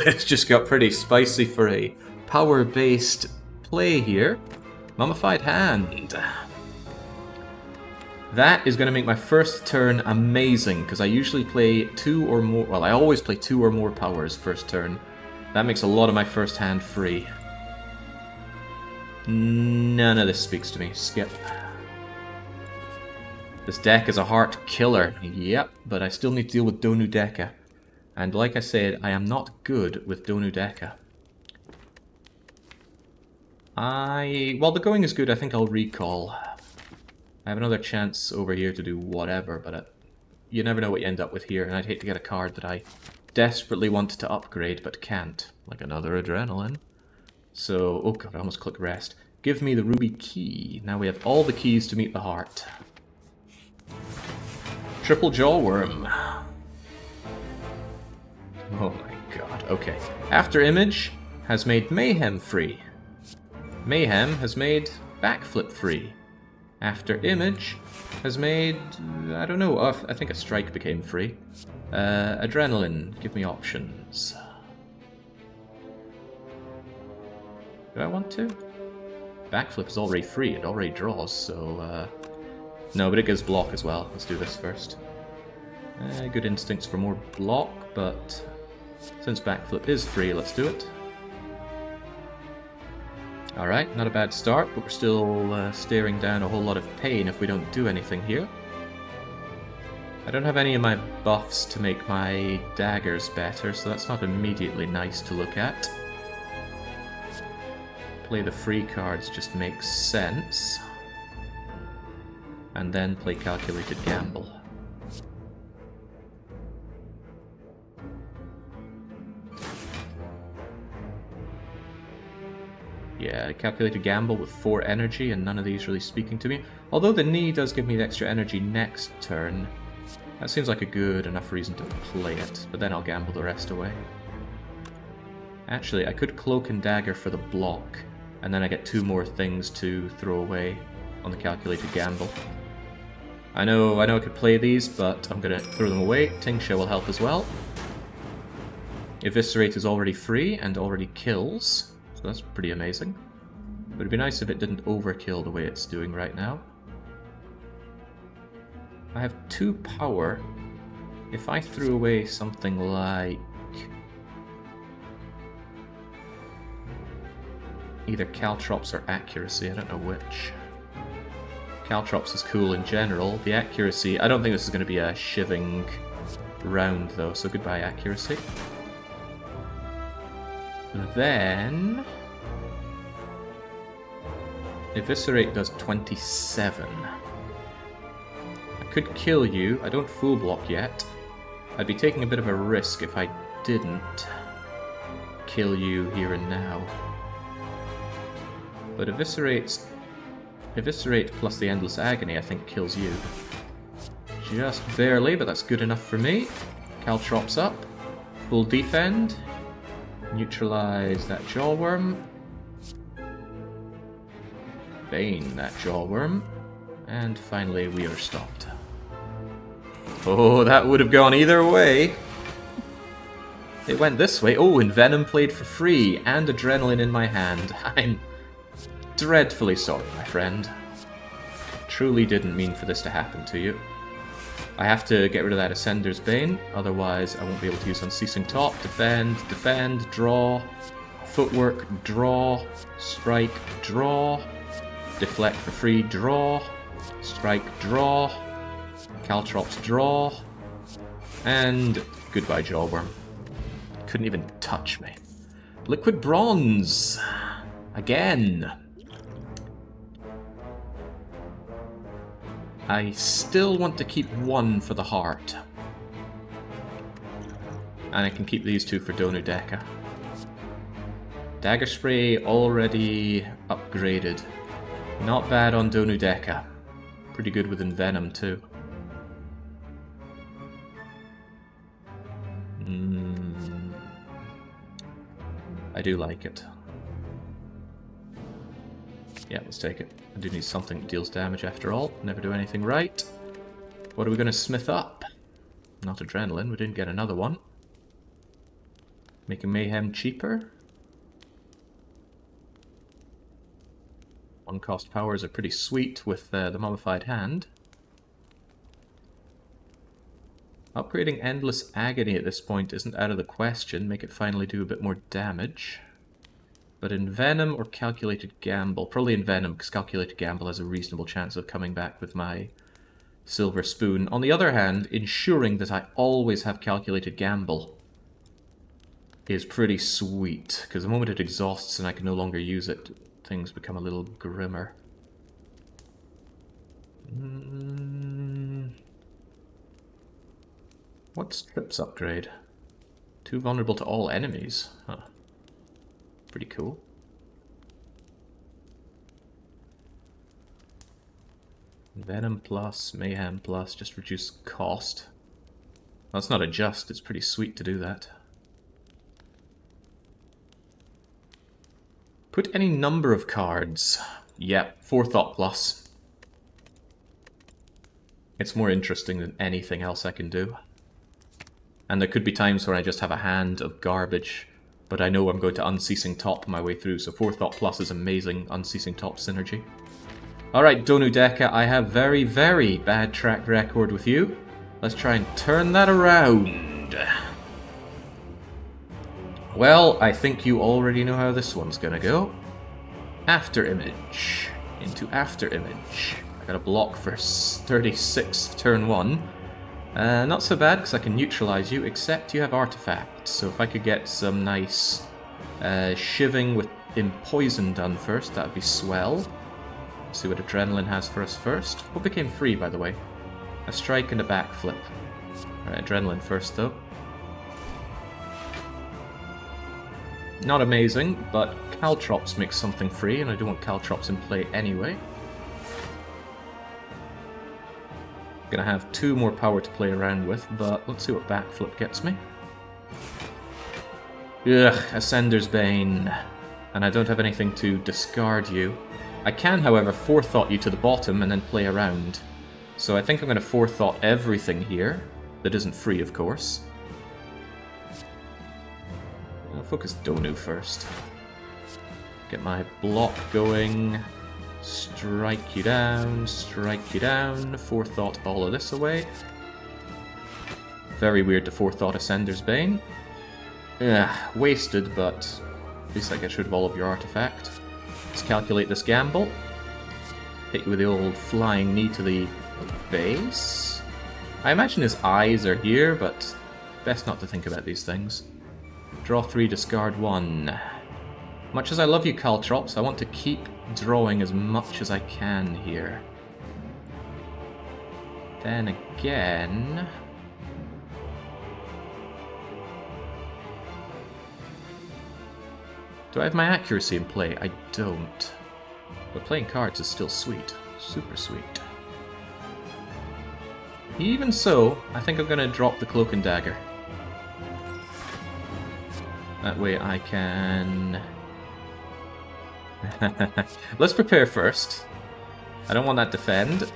this just got pretty spicy for a power-based play here. Mummified Hand. That is going to make my first turn amazing, because I usually play 2 or more, well, I always play 2 or more powers first turn. That makes a lot of my first hand free. None of this speaks to me. Skip. This deck is a heart killer. Yep, but I still need to deal with Donu Deka. And like I said, I am not good with Donu Deka. While the going is good, I think I'll recall. I have another chance over here to do whatever, but you never know what you end up with here, and I'd hate to get a card that I desperately want to upgrade but can't, like another adrenaline. So, oh god, I almost clicked rest. Give me the ruby key. Now we have all the keys to meet the heart. Triple jawworm. Oh my god, okay. After image has made mayhem free. Mayhem has made backflip free. After image has made, I don't know, I think a strike became free. Adrenaline, give me options. Do I want to? Backflip is already free, it already draws, so no, but it gives block as well. Let's do this first. Good instincts for more block, but since backflip is free, let's do it. Alright, not a bad start, but we're still staring down a whole lot of pain if we don't do anything here. I don't have any of my buffs to make my daggers better, so that's not immediately nice to look at. Play the free cards just makes sense. And then play calculated gamble. Yeah, calculated gamble with 4 energy and none of these really speaking to me. Although the knee does give me the extra energy next turn. That seems like a good enough reason to play it, but then I'll gamble the rest away. Actually, I could cloak and dagger for the block, and then I get 2 more things to throw away on the calculated gamble. I know I could play these, but I'm gonna throw them away. Tingsha will help as well. Eviscerate is already free and already kills. So that's pretty amazing. But it'd be nice if it didn't overkill the way it's doing right now. I have 2 power. If I threw away something like either Caltrops or Accuracy, I don't know which. Caltrops is cool in general. The Accuracy, I don't think this is going to be a shiving round though, so goodbye Accuracy. Then Eviscerate does 27. I could kill you. I don't full block yet. I'd be taking a bit of a risk if I didn't kill you here and now. But Eviscerate plus the Endless Agony I think kills you. Just barely, but that's good enough for me. Caltrops up. Full defend. Neutralize that jawworm. Bane that jawworm. And finally we are stopped. Oh, that would have gone either way. It went this way. Oh, and Venom played for free, and Adrenaline in my hand. I'm dreadfully sorry, my friend. Truly didn't mean for this to happen to you. I have to get rid of that Ascender's Bane, otherwise I won't be able to use Unceasing Top. Defend, defend, draw, footwork, draw, strike, draw, deflect for free, draw, strike, draw, Caltrops, draw, and goodbye Jawworm. Couldn't even touch me. Liquid Bronze! Again! I still want to keep 1 for the heart. And I can keep these 2 for Donu Deka. Dagger Spray already upgraded. Not bad on Donu Deka. Pretty good with Envenom too. I do like it. Yeah, let's take it. I do need something that deals damage after all. Never do anything right. What are we going to smith up? Not Adrenaline, we didn't get another one. Making Mayhem cheaper. 1 cost powers are pretty sweet with the Mummified Hand. Upgrading Endless Agony at this point isn't out of the question. Make it finally do a bit more damage. But Envenom or Calculated Gamble? Probably Envenom, because Calculated Gamble has a reasonable chance of coming back with my Silver Spoon. On the other hand, ensuring that I always have Calculated Gamble is pretty sweet, because the moment it exhausts and I can no longer use it, things become a little grimmer. What's Trips upgrade? Too vulnerable to all enemies. Huh. Pretty cool. Venom plus, Mayhem plus, just reduce cost. Well, it's not a just, it's pretty sweet to do that. Put any number of cards. Yep, Forethought plus. It's more interesting than anything else I can do. And there could be times where I just have a hand of garbage, but I know I'm going to Unceasing Top my way through, so Forethought plus is amazing Unceasing Top synergy. Alright, Donu Deka, I have very, very bad track record with you. Let's try and turn that around. Well, I think you already know how this one's gonna go. After Image. Into After Image. I got a block for 36th turn 1. Not so bad, because I can neutralize you, except you have Artifact. So if I could get some nice shiving with Empoison done first, that would be swell. See what Adrenaline has for us first. What became free, by the way? A strike and a backflip. Alright, Adrenaline first, though. Not amazing, but Caltrops makes something free, and I do want Caltrops in play anyway. Gonna have 2 more power to play around with, but let's see what backflip gets me. Ugh, Ascender's Bane. And I don't have anything to discard you. I can, however, Forethought you to the bottom and then play around. So I think I'm going to Forethought everything here. That isn't free, of course. I'll focus Donu first. Get my block going. Strike you down, Forethought all of this away. Very weird to Forethought Ascender's Bane. Wasted, but at least that gets rid of all of your artifact. Let's calculate this gamble. Hit you with the old flying knee to the base. I imagine his eyes are here, but best not to think about these things. Draw 3, discard 1. Much as I love you, Caltrops, I want to keep drawing as much as I can here. Then again... Do I have my accuracy in play? I don't. But playing cards is still sweet. Super sweet. Even so, I think I'm going to drop the Cloak and Dagger. That way I can... Let's prepare first. I don't want that defend.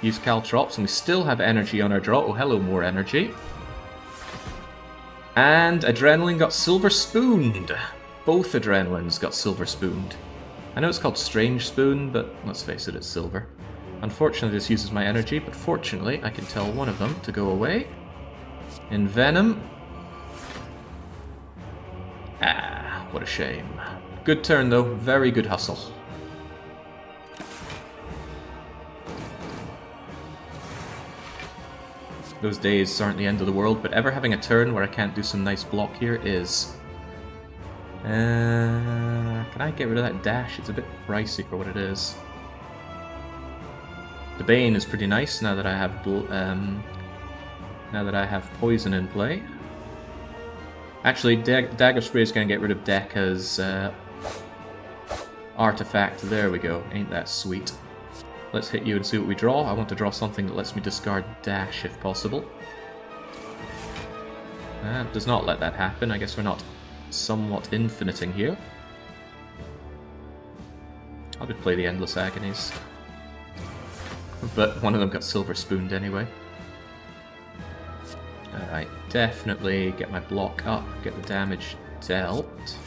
Use Caltrops, and we still have energy on our draw. Oh, hello, more energy. And Adrenaline got Silver Spooned. Both Adrenalines got Silver Spooned. I know it's called Strange Spoon, but let's face it, it's silver. Unfortunately, this uses my energy, but fortunately, I can tell one of them to go away. Envenom. Ah, what a shame. Good turn, though. Very good hustle. Those days aren't the end of the world, but ever having a turn where I can't do some nice block here is... can I get rid of that dash? It's a bit pricey for what it is. The Bane is pretty nice now that I have poison in play. Actually, Dagger Spray is going to get rid of Deka's artifact. There we go. Ain't that sweet? Let's hit you and see what we draw. I want to draw something that lets me discard dash if possible. Does not let that happen. I guess we're not somewhat infiniting here. I'll just play the Endless Agonies. But one of them got Silver Spooned anyway. Alright, definitely get my block up, get the damage dealt.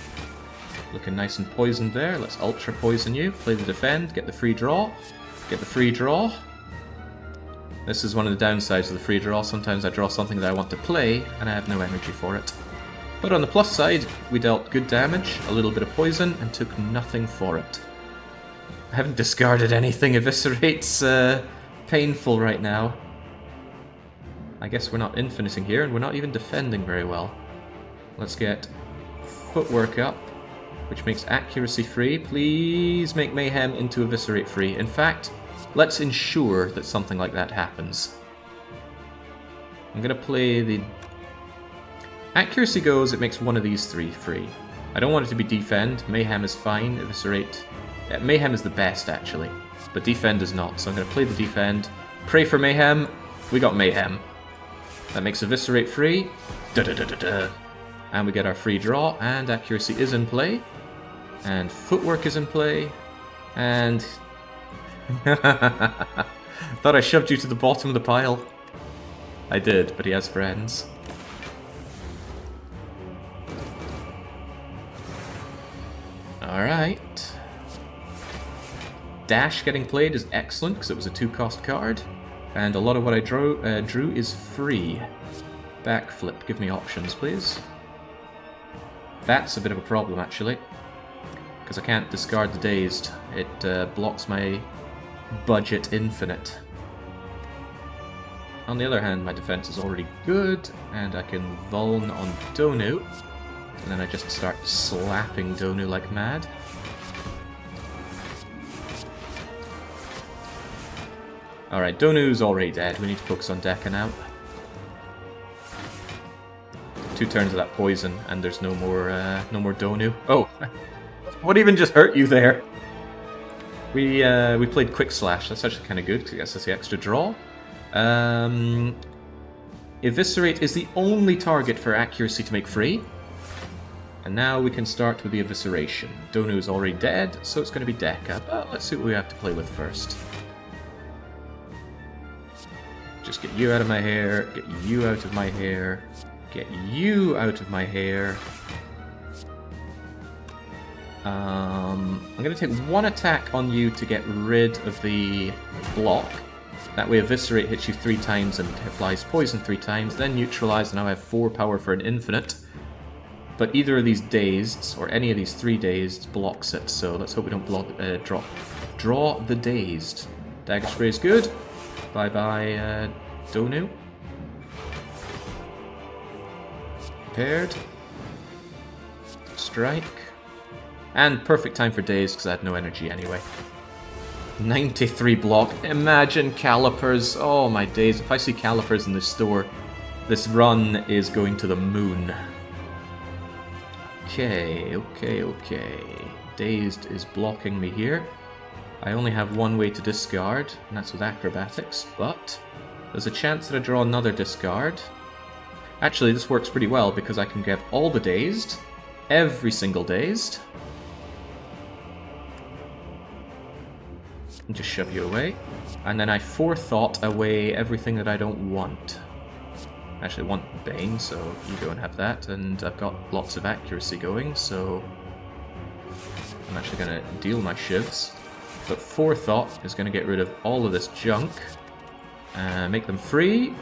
Looking nice and poisoned there. Let's Ultra Poison you, play the defend, get the free draw. Get the free draw. This is one of the downsides of the free draw. Sometimes I draw something that I want to play, and I have no energy for it. But on the plus side, we dealt good damage, a little bit of poison, and took nothing for it. I haven't discarded anything. Eviscerate's painful right now. I guess we're not infiniting here, and we're not even defending very well. Let's get footwork up. which makes accuracy free. Please make mayhem into eviscerate free. In fact, let's ensure that something like that happens. I'm going to play the... Accuracy goes, it makes one of these three free. I don't want it to be defend. Mayhem is fine. Eviscerate... Mayhem is the best, actually. But defend is not, so I'm going to play the defend. Pray for mayhem. We got mayhem. That makes eviscerate free. Da-da-da-da-da. And we get our free draw, and accuracy is in play. And footwork is in play. And... Thought I shoved you to the bottom of the pile. I did, but he has friends. Alright. Dash getting played is excellent, because it was a 2-cost card. And a lot of what I drew is free. Backflip, give me options, please. That's a bit of a problem, actually. Because I can't discard the Dazed. It blocks my budget infinite. On the other hand, my defense is already good, and I can Vuln on Donu. And then I just start slapping Donu like mad. Alright, Donu's already dead. We need to focus on Dekka now. 2 turns of that poison, and there's no more Donu. Oh! What even just hurt you there? We played Quick Slash. That's actually kind of good, because it gets us the extra draw. Eviscerate is the only target for accuracy to make free. And now we can start with the evisceration. Donu is already dead, so it's going to be Dekka. But let's see what we have to play with first. Just get you out of my hair, get you out of my hair, get you out of my hair. I'm going to take 1 attack on you to get rid of the block. That way Eviscerate hits you 3 times and applies poison 3 times, then neutralize, and now I have 4 power for an infinite. But either of these Dazed, or any of these 3 Dazed, blocks it, so let's hope we don't block, draw the Dazed. Dagger Spray is good. Bye-bye, Donu. Prepared. Strike. And perfect time for Dazed, because I had no energy anyway. 93 block. Imagine Calipers. Oh my days. If I see Calipers in this store, this run is going to the moon. Okay. Dazed is blocking me here. I only have 1 way to discard, and that's with Acrobatics, but there's a chance that I draw another discard. Actually, this works pretty well, because I can get all the Dazed, every single Dazed, and just shove you away. And then I forethought away everything that I don't want. I actually want Bane, so you go and have that, and I've got lots of accuracy going, so I'm actually going to deal my shivs. But Forethought is going to get rid of all of this junk, make them free,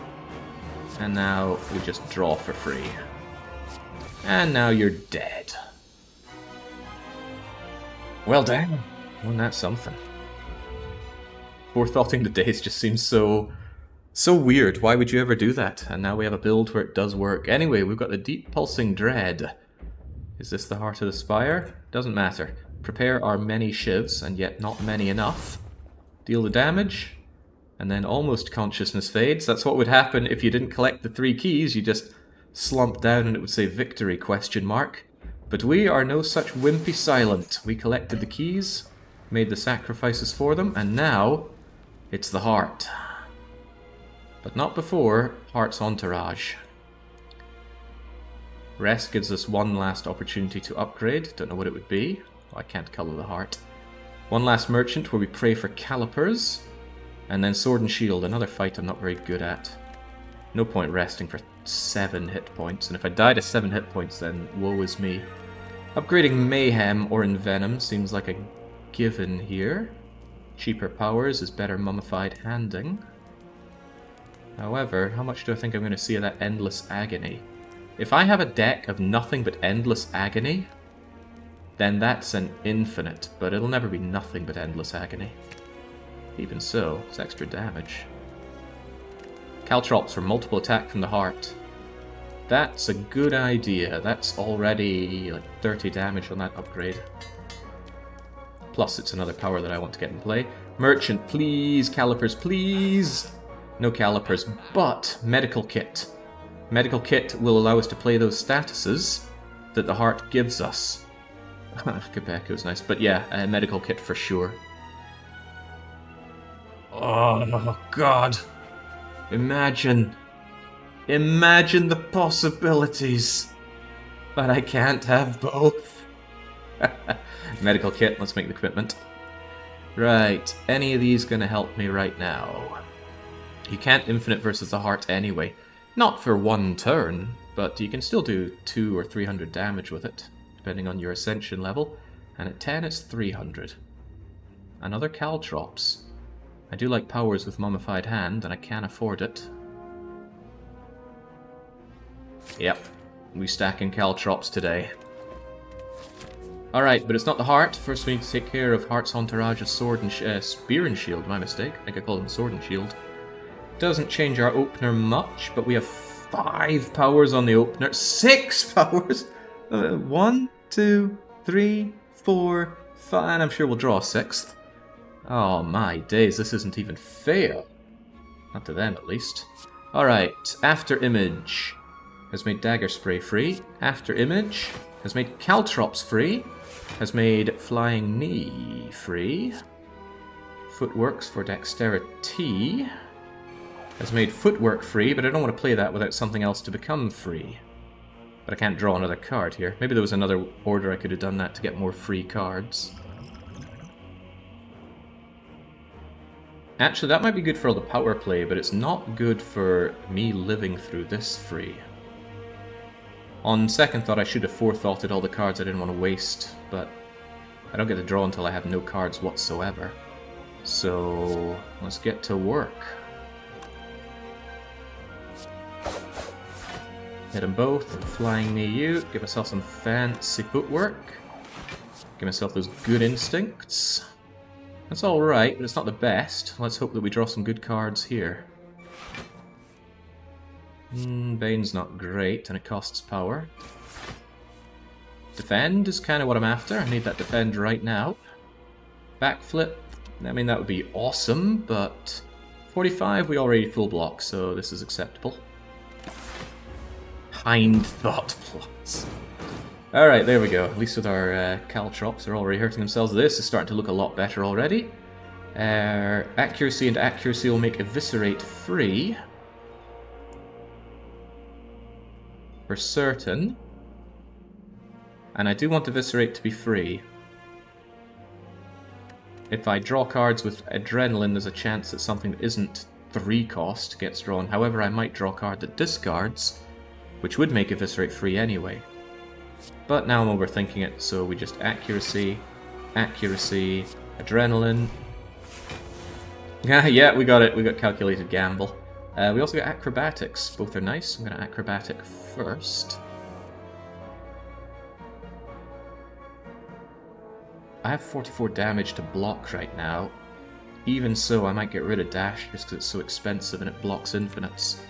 and now we just draw for free. And now you're dead. Well done. Wasn't that something? Forethoughting the days just seems so weird. Why would you ever do that? And now we have a build where it does work. Anyway, we've got the Deep Pulsing Dread. Is this the Heart of the Spire? Doesn't matter. Prepare our many shivs, and yet not many enough. Deal the damage, and then almost consciousness fades. That's what would happen if you didn't collect the 3 keys. You just slump down and it would say victory, ? But we are no such wimpy silent. We collected the keys, made the sacrifices for them, and now it's the heart. But not before Heart's Entourage. Rest gives us 1 last opportunity to upgrade. Don't know what it would be. Oh, I can't colour the heart. 1 last Merchant where we pray for Calipers. And then Sword and Shield, another fight I'm not very good at. No point resting for 7 hit points. And if I die to 7 hit points, then woe is me. Upgrading Mayhem or Envenom seems like a given here. Cheaper powers is better Mummified Handing. However, how much do I think I'm going to see of that Endless Agony? If I have a deck of nothing but Endless Agony, then that's an infinite, but it'll never be nothing but Endless Agony. Even so, it's extra damage. Caltrops for multiple attack from the heart. That's a good idea. That's already like 30 damage on that upgrade. Plus it's another power that I want to get in play. Merchant, please. Calipers, please. No calipers, but medical kit. Medical kit will allow us to play those statuses that the heart gives us. Quebec was nice, but yeah, a medical kit for sure. Oh god. Imagine the possibilities. But I can't have both. Medical kit, let's make the commitment. Right, any of these gonna help me right now? You can't infinite versus the heart anyway. Not for one turn, but you can still do 200 or 300 damage with it, depending on your ascension level. And at 10 it's 300. Another Caltrops. I do like powers with Mummified Hand, and I can afford it. Yep, we stacking Caltrops today. Alright, but it's not the heart. First we need to take care of Heart's entourage of sword and spear and shield, my mistake. I think I called them sword and shield. Doesn't change our opener much, but we have 5 powers on the opener. 6 powers! 1, 2, 3, 4, 5, and I'm sure we'll draw a 6th. Oh my days, this isn't even fair. Not to them, at least. Alright, After Image has made Dagger Spray free. After Image has made Caltrops free. Has made Flying Knee free. Footworks for Dexterity. Has made Footwork free, but I don't want to play that without something else to become free. But I can't draw another card here. Maybe there was another order I could have done that to get more free cards. Actually, that might be good for all the power play, but it's not good for me living through this free. On second thought, I should have forethoughted all the cards I didn't want to waste, but I don't get to draw until I have no cards whatsoever. So, let's get to work. Hit them both, Flying Knee you, give myself some fancy footwork. Give myself those good instincts. That's alright, but it's not the best. Let's hope that we draw some good cards here. Bane's not great, and it costs power. Defend is kind of what I'm after. I need that defend right now. Backflip, I mean that would be awesome, but 45 we already full block, so this is acceptable. Hind Thought Plus. Alright, there we go. At least with our Caltrops, they're already hurting themselves. This is starting to look a lot better already. Accuracy and accuracy will make Eviscerate free. For certain. And I do want Eviscerate to be free. If I draw cards with Adrenaline, there's a chance that something that isn't 3 cost gets drawn. However, I might draw a card that discards, which would make Eviscerate free anyway. But now I'm overthinking it, so we just accuracy, accuracy, Adrenaline. Yeah, we got it. We got Calculated Gamble. We also got Acrobatics. Both are nice. I'm going to Acrobatic first. I have 44 damage to block right now. Even so, I might get rid of Dash just because it's so expensive and it blocks infinites.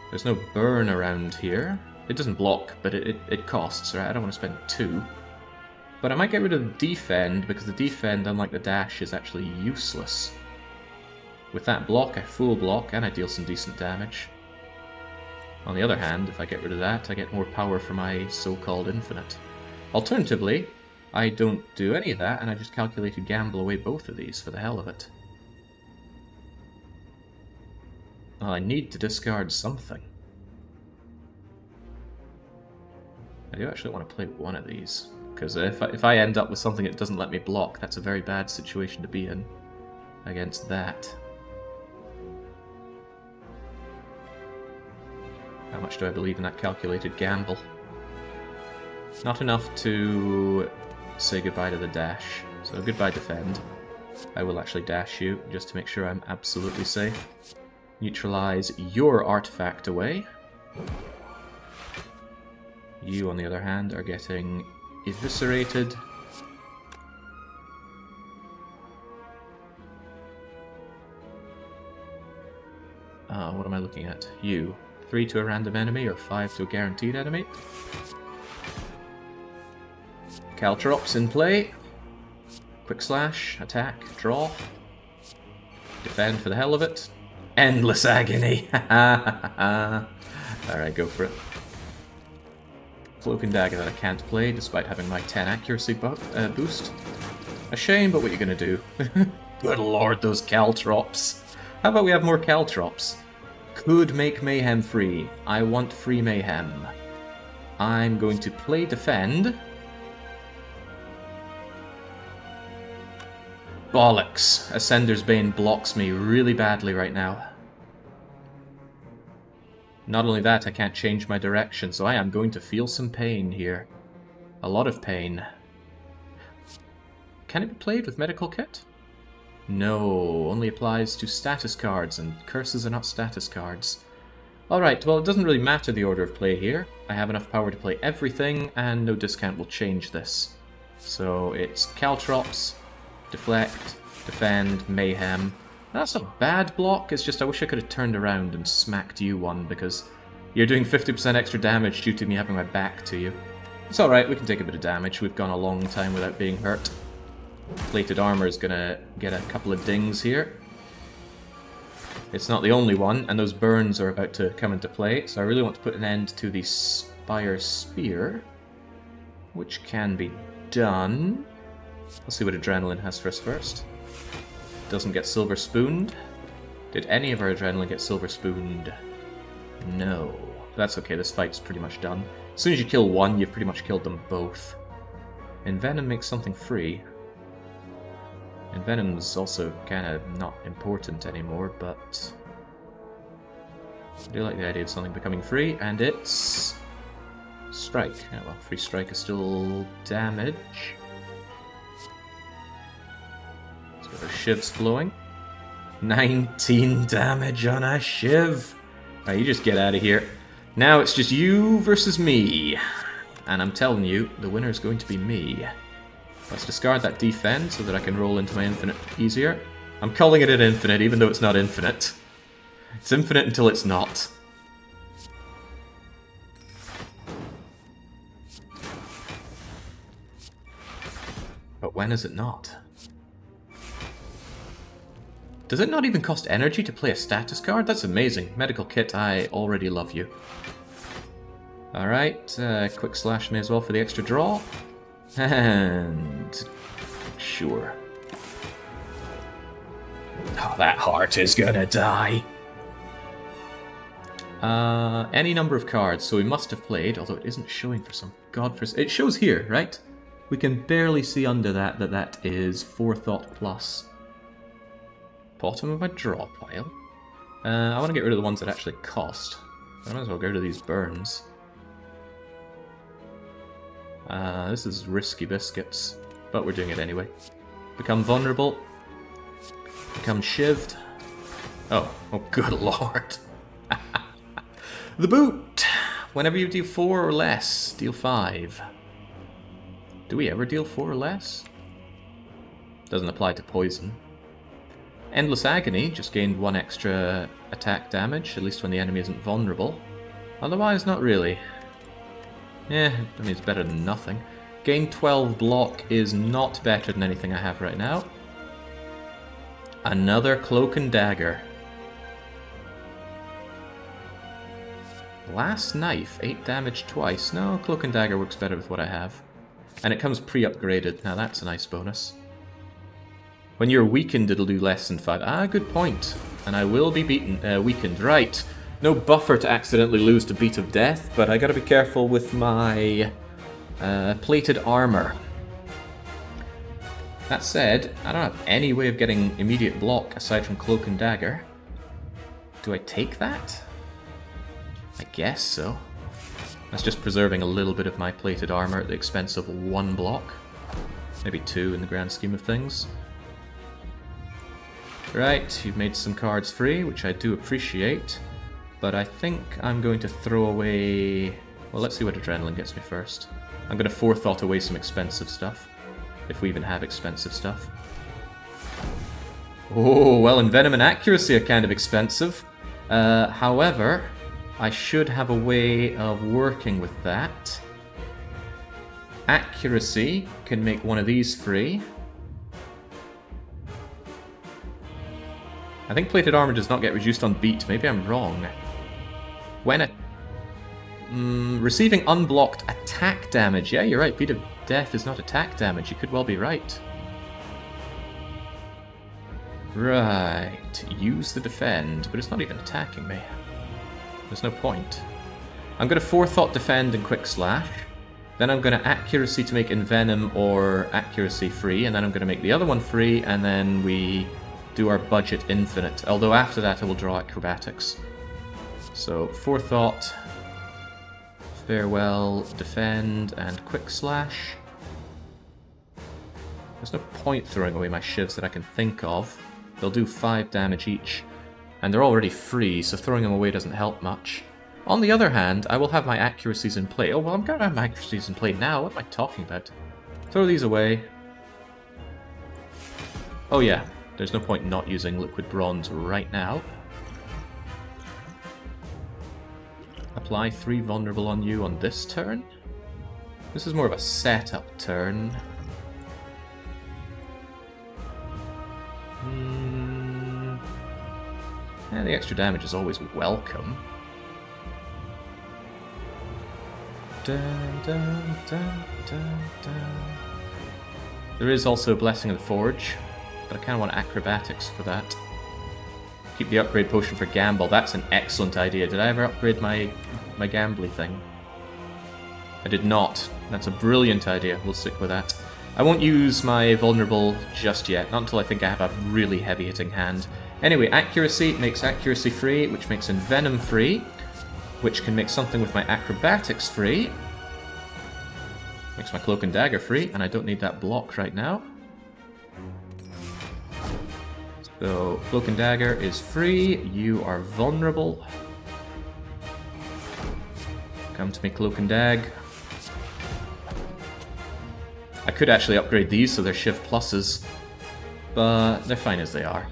There's no burn around here. It doesn't block, but it costs, right? I don't want to spend 2. But I might get rid of the Defend, because the Defend, unlike the Dash, is actually useless. With that block, I full block, and I deal some decent damage. On the other hand, if I get rid of that, I get more power for my so-called infinite. Alternatively, I don't do any of that, and I just Calculated Gamble away both of these for the hell of it. Well, I need to discard something. I do actually want to play one of these, because if I end up with something that doesn't let me block, that's a very bad situation to be in against that. How much do I believe in that Calculated Gamble? Not enough to say goodbye to the Dash, so goodbye Defend. I will actually dash you, just to make sure I'm absolutely safe. Neutralize your artifact away. You, on the other hand, are getting eviscerated. What am I looking at? You. 3 to a random enemy, or 5 to a guaranteed enemy. Caltrops in play. Quick slash, attack, draw. Defend for the hell of it. Endless agony! Alright, go for it. Cloak and dagger that I can't play, despite having my 10 accuracy boost. A shame, but what are you gonna do? Good lord, those caltrops. How about we have more caltrops? Could make mayhem free. I want free mayhem. I'm going to play defend. Bollocks. Ascender's Bane blocks me really badly right now. Not only that, I can't change my direction, so I am going to feel some pain here. A lot of pain. Can it be played with medical kit? No, only applies to status cards, and curses are not status cards. Alright, well it doesn't really matter the order of play here. I have enough power to play everything, and no discount will change this. So it's Caltrops, Deflect, Defend, Mayhem. That's a bad block, it's just I wish I could have turned around and smacked you one, because you're doing 50% extra damage due to me having my back to you. It's alright, we can take a bit of damage, we've gone a long time without being hurt. Plated armor is gonna get a couple of dings here. It's not the only one, and those burns are about to come into play, so I really want to put an end to the Spire Spear, which can be done. Let's see what Adrenaline has for us first. Doesn't get silver spooned. Did any of our Adrenaline get silver spooned? No. That's okay, this fight's pretty much done. As soon as you kill one, you've pretty much killed them both. Envenom makes something free. Envenom's also kind of not important anymore, but I do like the idea of something becoming free, and it's Strike. Yeah, well, free strike is still damage. Let's get our shivs flowing. 19 damage on a shiv! Alright, you just get out of here. Now it's just you versus me. And I'm telling you, the winner is going to be me. Let's discard that defend so that I can roll into my infinite easier. I'm calling it an infinite even though it's not infinite. It's infinite until it's not. But when is it not? Does it not even cost energy to play a status card? That's amazing. Medical kit, I already love you. Alright, quick slash may as well for the extra draw. And sure. Oh, that heart is gonna die. Any number of cards, so we must have played, although it isn't showing for some godforsaken. It shows here, right? We can barely see under that that is Forethought plus. Bottom of my draw pile. I want to get rid of the ones that actually cost. I might as well get rid of these burns. This is risky biscuits, but we're doing it anyway. Become vulnerable. Become shivved. Oh good lord. The boot! Whenever you deal 4 or less, deal 5. Do we ever deal 4 or less? Doesn't apply to poison. Endless Agony just gained 1 extra attack damage, at least when the enemy isn't vulnerable. Otherwise, not really. Yeah, I mean, it's better than nothing. Gain 12 block is not better than anything I have right now. Another Cloak and Dagger. Last Knife, 8 damage twice. No, Cloak and Dagger works better with what I have. And it comes pre-upgraded. Now that's a nice bonus. When you're weakened, it'll do less than 5. Ah, good point. And I will be weakened. Right. No buffer to accidentally lose to Beat of Death, but I gotta be careful with my plated armor. That said, I don't have any way of getting immediate block aside from Cloak and Dagger. Do I take that? I guess so. That's just preserving a little bit of my plated armor at the expense of 1 block. Maybe 2 in the grand scheme of things. Right, you've made some cards free, which I do appreciate. But I think I'm going to throw away... Well, let's see what Adrenaline gets me first. I'm going to Forethought away some expensive stuff. If we even have expensive stuff. Oh, well, Envenom and Accuracy are kind of expensive. However, I should have a way of working with that. Accuracy can make one of these free. I think plated armor does not get reduced on beat. Maybe I'm wrong. When receiving unblocked attack damage. Yeah, you're right. Beat of death is not attack damage. You could well be right. Right. Use the defend, but it's not even attacking me. There's no point. I'm going to forethought defend and quick slash. Then I'm going to accuracy to make envenom or accuracy free, and then I'm going to make the other one free, and then we do our budget infinite. Although after that I will draw acrobatics. So forethought, farewell, defend, and quick slash. There's no point throwing away my shivs that I can think of. They'll do 5 damage each, and they're already free, so throwing them away doesn't help much. On the other hand, I will have my accuracies in play. Oh, well, I'm going to have my accuracies in play now. What am I talking about? Throw these away. Oh yeah, there's no point not using liquid bronze right now. Apply 3 vulnerable on you on this turn. This is more of a setup turn. Yeah, the extra damage is always welcome. Dun, dun, dun, dun, dun. There is also Blessing of the Forge, but I kind of want acrobatics for that. Keep the upgrade potion for gamble. That's an excellent idea. Did I ever upgrade my gambly thing? I did not. That's a brilliant idea. We'll stick with that. I won't use my vulnerable just yet, not until I think I have a really heavy-hitting hand. Anyway, accuracy makes accuracy free, which makes envenom free, which can make something with my acrobatics free. Makes my cloak and dagger free, and I don't need that block right now. So, cloak and dagger is free, you are vulnerable. Come to me, cloak and dag. I could actually upgrade these so they're Shiv pluses, but they're fine as they are.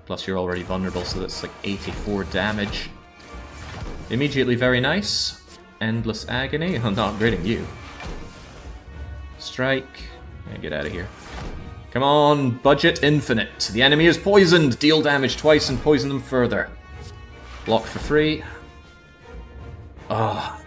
Plus you're already vulnerable, so that's like 84 damage. Immediately very nice. Endless Agony. I'm not upgrading you. Strike. Yeah, get out of here. Come on, budget infinite. The enemy is poisoned. Deal damage twice and poison them further. Block for free. Ah.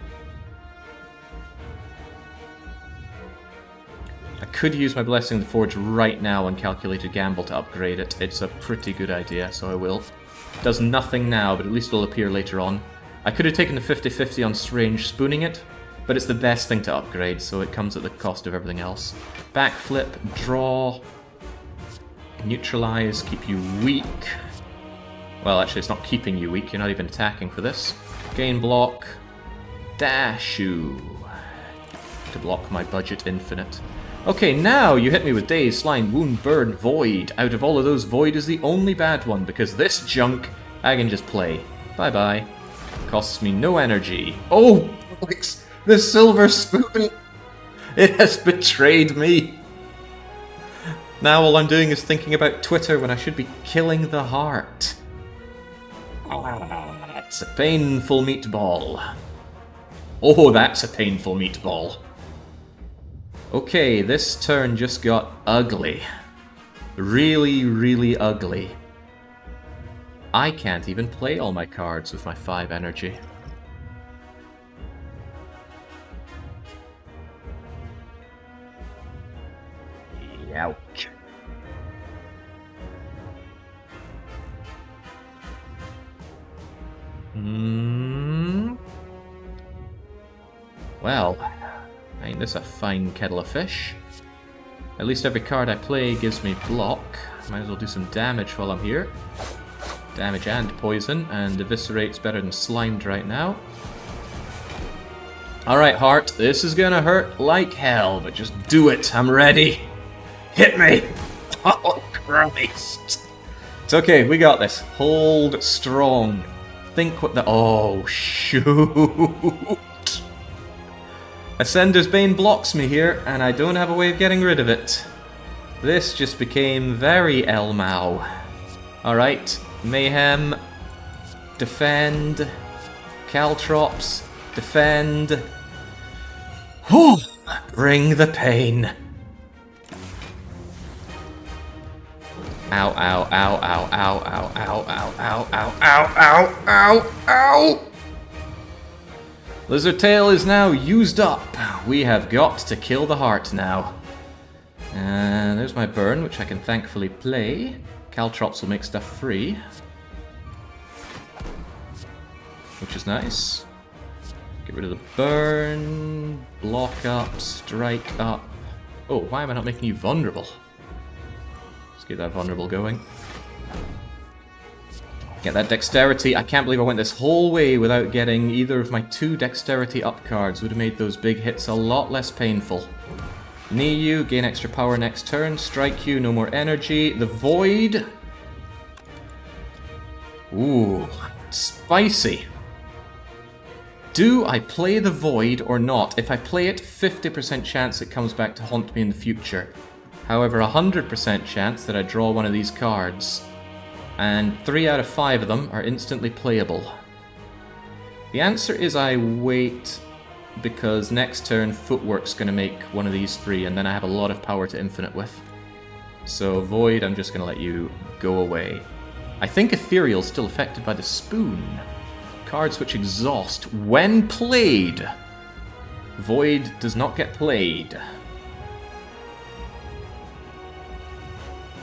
I could use my Blessing of the Forge right now on Calculated Gamble to upgrade it. It's a pretty good idea, so I will. Does nothing now, but at least it'll appear later on. I could have taken the 50-50 on Strange Spooning it, but it's the best thing to upgrade, so it comes at the cost of everything else. Backflip, draw, neutralize, keep you weak. Well, actually, it's not keeping you weak, you're not even attacking for this. Gain block, dash you to block my budget infinite. Okay, now you hit me with Daze, Slime, Wound, Burn, Void. Out of all of those, Void is the only bad one, because this junk I can just play. Bye-bye. Costs me no energy. Oh, the silver spoon! It has betrayed me! Now all I'm doing is thinking about Twitter when I should be killing the heart. That's a painful meatball. Oh, that's a painful meatball. Okay, this turn just got ugly. Really, really ugly. I can't even play all my cards with my 5 energy. Ouch. Well, ain't this a fine kettle of fish? At least every card I play gives me block. Might as well do some damage while I'm here. Damage and poison, and Eviscerate's better than Slimed right now. Alright, Heart, this is gonna hurt like hell, but just do it. I'm ready. Hit me! Oh, Christ! It's okay, we got this. Hold strong. Think what the... Oh, shoot! Ascender's Bane blocks me here, and I don't have a way of getting rid of it. This just became very Elmau. Alright, Mayhem, Defend, Caltrops, defend. Whew! Bring the pain. Ow, ow, ow, ow, ow, ow, ow, ow, ow, ow, ow, ow, ow, ow! Lizard Tail is now used up. We have got to kill the heart now. And there's my burn, which I can thankfully play. Caltrops will make stuff free. Which is nice. Get rid of the burn. Block up, strike up. Oh, why am I not making you vulnerable? Let's get that vulnerable going. Get that dexterity. I can't believe I went this whole way without getting either of my 2 dexterity up cards. Would have made those big hits a lot less painful. Knee you, gain extra power next turn. Strike you, no more energy. The Void. Ooh, spicy. Do I play the Void or not? If I play it, 50% chance it comes back to haunt me in the future. However, 100% chance that I draw one of these cards. And 3 out of 5 of them are instantly playable. The answer is I wait, because next turn Footwork's going to make one of these 3, and then I have a lot of power to infinite with. So Void, I'm just going to let you go away. I think Ethereal's still affected by the Spoon. Cards which exhaust when played. Void does not get played.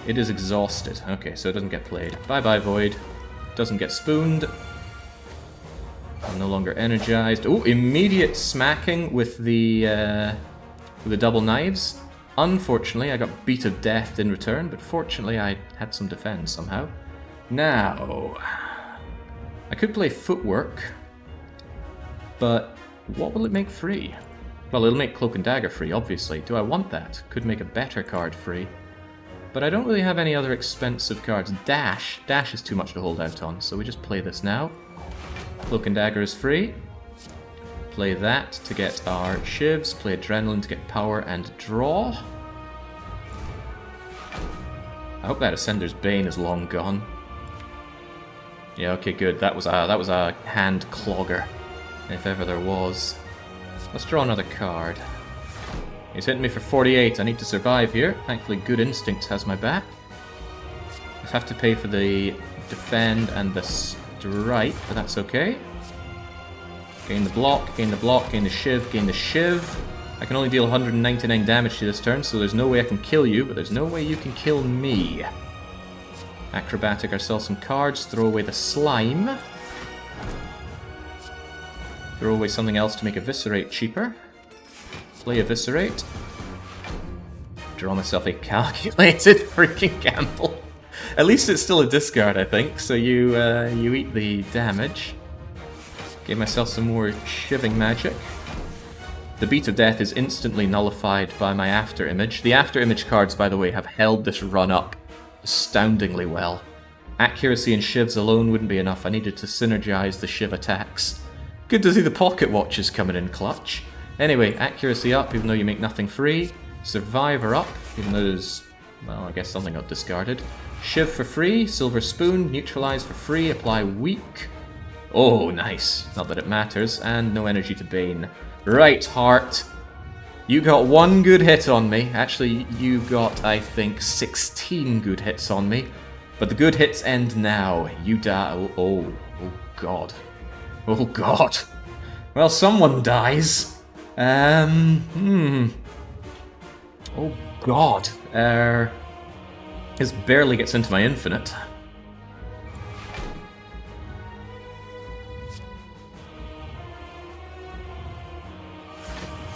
It is exhausted. Okay, so it doesn't get played. Bye-bye, Void. Doesn't get spooned. I'm no longer energized. Oh, immediate smacking with the double knives. Unfortunately, I got beat of death in return, but fortunately I had some defense somehow. Now, I could play Footwork, but what will it make free? Well, it'll make Cloak and Dagger free, obviously. Do I want that? Could make a better card free. But I don't really have any other expensive cards. Dash. Dash is too much to hold out on, so we just play this now. Cloak and Dagger is free. Play that to get our Shivs. Play Adrenaline to get power and draw. I hope that Ascender's Bane is long gone. Yeah, okay, good. That was a hand clogger, if ever there was. Let's draw another card. He's hitting me for 48. I need to survive here. Thankfully, Good Instinct has my back. I have to pay for the defend and the strike, but that's okay. Gain the block, gain the block, gain the shiv, gain the shiv. I can only deal 199 damage to this turn, so there's no way I can kill you, but there's no way you can kill me. Acrobatic ourselves some cards, throw away the slime. Throw away something else to make Eviscerate cheaper. Play Eviscerate. Draw myself a calculated freaking gamble. At least it's still a discard, I think, so you eat the damage. Give myself some more shiving magic. The Beat of Death is instantly nullified by my After Image. The After Image cards, by the way, have held this run up astoundingly well. Accuracy and shivs alone wouldn't be enough. I needed to synergize the shiv attacks. Good to see the pocket watches coming in clutch. Anyway, accuracy up, even though you make nothing free. Survivor up, even though there's, well, I guess something got discarded. Shiv for free, Silver Spoon, neutralize for free, apply weak. Oh, nice. Not that it matters, and no energy to Bane. Right, Heart. You got 1 good hit on me. Actually, you got, I think, 16 good hits on me. But the good hits end now. You die. Oh, God. Oh, God. Well, someone dies. Oh, God. This barely gets into my infinite.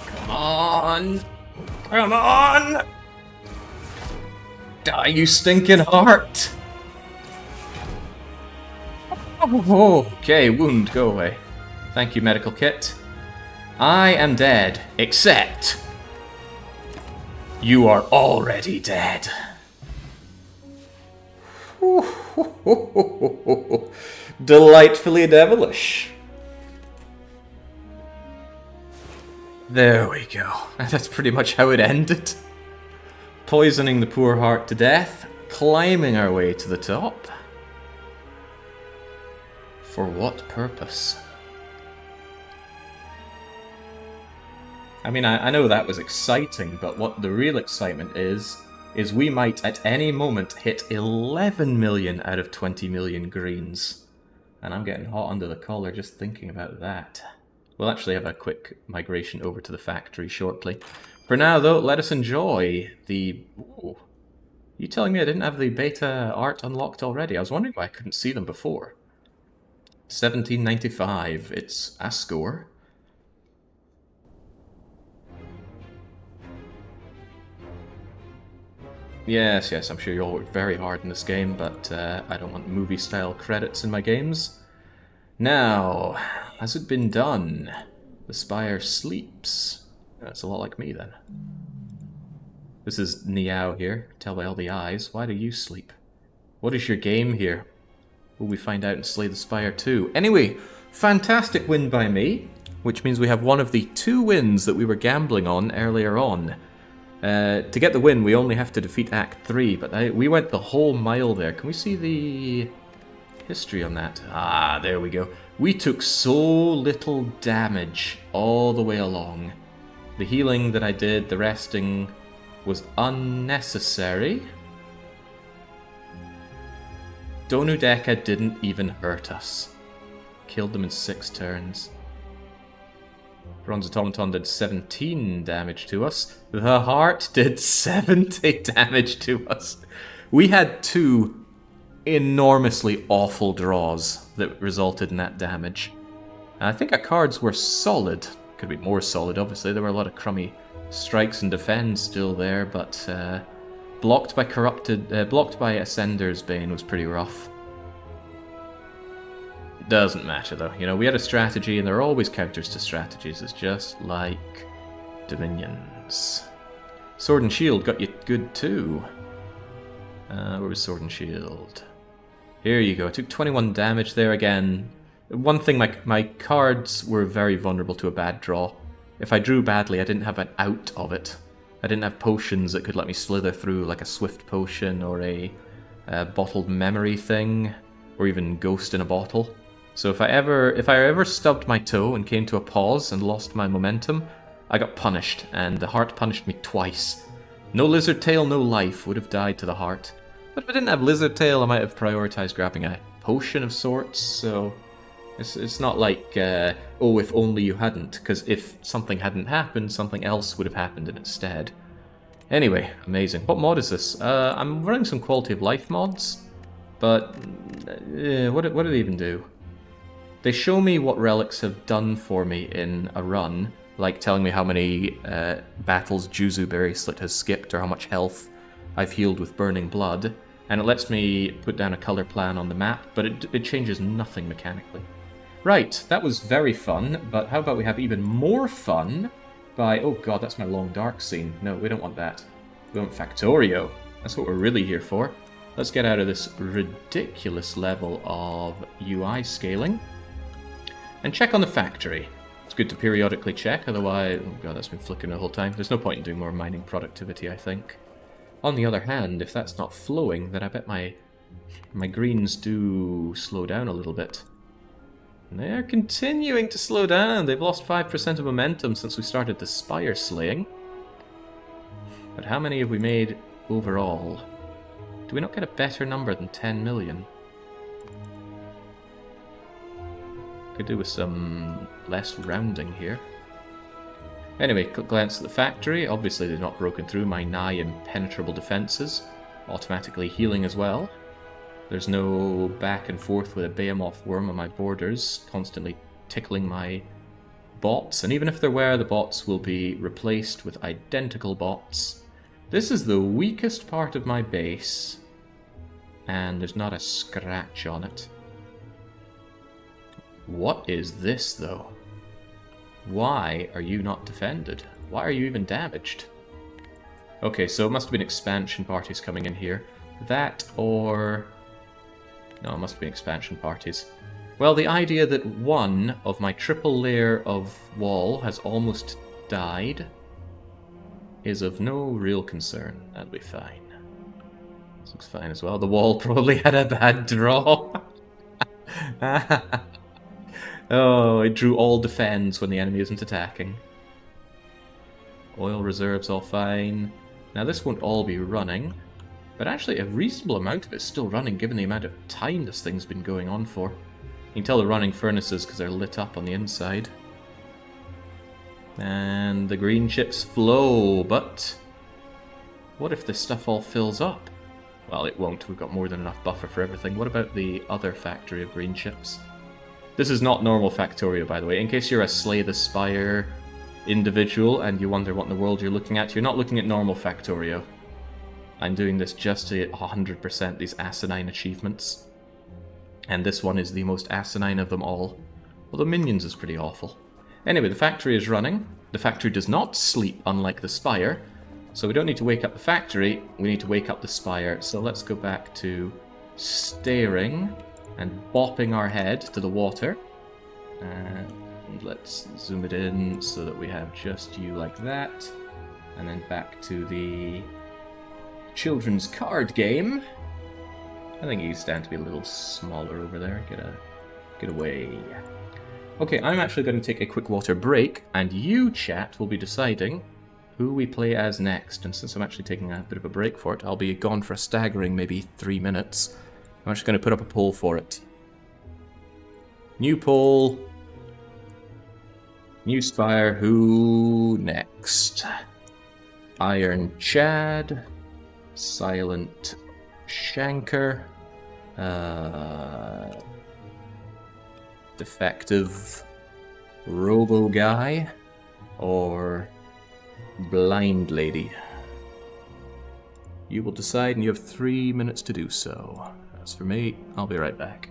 Come on! Come on! Die, you stinking heart! Oh, okay, wound, go away. Thank you, medical kit. I am dead, except you are already dead. Delightfully devilish. There we go. That's pretty much how it ended. Poisoning the poor heart to death, climbing our way to the top. For what purpose? I mean, I know that was exciting, but what the real excitement is we might at any moment hit 11 million out of 20 million greens. And I'm getting hot under the collar just thinking about that. We'll actually have a quick migration over to the factory shortly. For now, though, let us enjoy the... Ooh. You telling me I didn't have the beta art unlocked already? I was wondering why I couldn't see them before. 1795. It's a score. Yes, yes, I'm sure you all worked very hard in this game, but I don't want movie-style credits in my games. Now, has it been done? The spire sleeps. That's a lot like me, then. This is Niao here. Tell by all the eyes. Why do you sleep? What is your game here? Will we find out in Slay the Spire 2? Anyway, fantastic win by me, which means we have one of the 2 wins that we were gambling on earlier on. To get the win, we only have to defeat Act 3, but we went the whole mile there. Can we see the history on that? Ah, there we go. We took so little damage all the way along. The healing that I did, the resting, was unnecessary. Donudeka didn't even hurt us. Killed them in 6 turns. Bronze Automaton did 17 damage to us. The Heart did 70 damage to us. We had 2 enormously awful draws that resulted in that damage. I think our cards were solid. Could be more solid, obviously. There were a lot of crummy strikes and defends still there, but blocked by Ascender's Bane was pretty rough. Doesn't matter though, you know, we had a strategy and there are always counters to strategies. It's just like Dominions. Sword and Shield got you good too. Where was Sword and Shield? Here you go, I took 21 damage there again. One thing, my cards were very vulnerable to a bad draw. If I drew badly, I didn't have an out of it. I didn't have potions that could let me slither through, like a Swift Potion or a Bottled Memory thing, or even Ghost in a Bottle. So if I ever stubbed my toe and came to a pause and lost my momentum, I got punished, and the Heart punished me twice. No Lizard Tail, no life would have died to the Heart. But if I didn't have Lizard Tail, I might have prioritized grabbing a potion of sorts, so it's not like, oh, if only you hadn't, because if something hadn't happened, something else would have happened in its stead. Anyway, amazing. What mod is this? I'm running some quality of life mods, but what do they even do? They show me what relics have done for me in a run, like telling me how many battles Juzu Berry Slit has skipped or how much health I've healed with Burning Blood, and it lets me put down a color plan on the map, but it changes nothing mechanically. Right, that was very fun, but how about we have even more fun by... Oh god, that's my Long Dark scene. No, we don't want that. We want Factorio. That's what we're really here for. Let's get out of this ridiculous level of UI scaling. And check on the factory. It's good to periodically check, otherwise... Oh god, that's been flickering the whole time. There's no point in doing more mining productivity, I think. On the other hand, if that's not flowing, then I bet my greens do slow down a little bit. And they're continuing to slow down. They've lost 5% of momentum since we started the Spire slaying. But how many have we made overall? Do we not get a better number than 10 million? Could do with some less rounding here. Anyway, quick glance at the factory. Obviously they've not broken through my nigh impenetrable defenses. Automatically healing as well. There's no back and forth with a Behemoth worm on my borders, constantly tickling my bots. And even if there were, the bots will be replaced with identical bots. This is the weakest part of my base, and there's not a scratch on it. What is this, though? Why are you not defended? Why are you even damaged? Okay, so it must have been expansion parties coming in here. That or... No, it must have been expansion parties. Well, the idea that one of my triple layer of wall has almost died is of no real concern. That'll be fine. This looks fine as well. The wall probably had a bad draw. Oh, it drew all defense when the enemy isn't attacking. Oil reserves all fine. Now this won't all be running, but actually a reasonable amount of it's still running given the amount of time this thing's been going on for. You can tell they're running furnaces because they're lit up on the inside. And the green chips flow, but what if this stuff all fills up? Well, it won't. We've got more than enough buffer for everything. What about the other factory of green chips? This is not normal Factorio, by the way. In case you're a Slay the Spire individual and you wonder what in the world you're looking at, you're not looking at normal Factorio. I'm doing this just to 100% these asinine achievements. And this one is the most asinine of them all. Although Minions is pretty awful. Anyway, the factory is running. The factory does not sleep, unlike the Spire. So we don't need to wake up the factory, we need to wake up the Spire. So let's go back to staring and bopping our head to the water. And let's zoom it in so that we have just you like that. And then back to the children's card game. I think you stand to be a little smaller over there. Get away. Okay, I'm actually going to take a quick water break, and you, chat, will be deciding who we play as next. And since I'm actually taking a bit of a break for it, I'll be gone for a staggering maybe 3 minutes. I'm actually going to put up a poll for it. New poll. New Spire, who next? Iron Chad. Silent Shanker. Defective Robo Guy. Or Blind Lady. You will decide, and you have 3 minutes to do so. As for me, I'll be right back.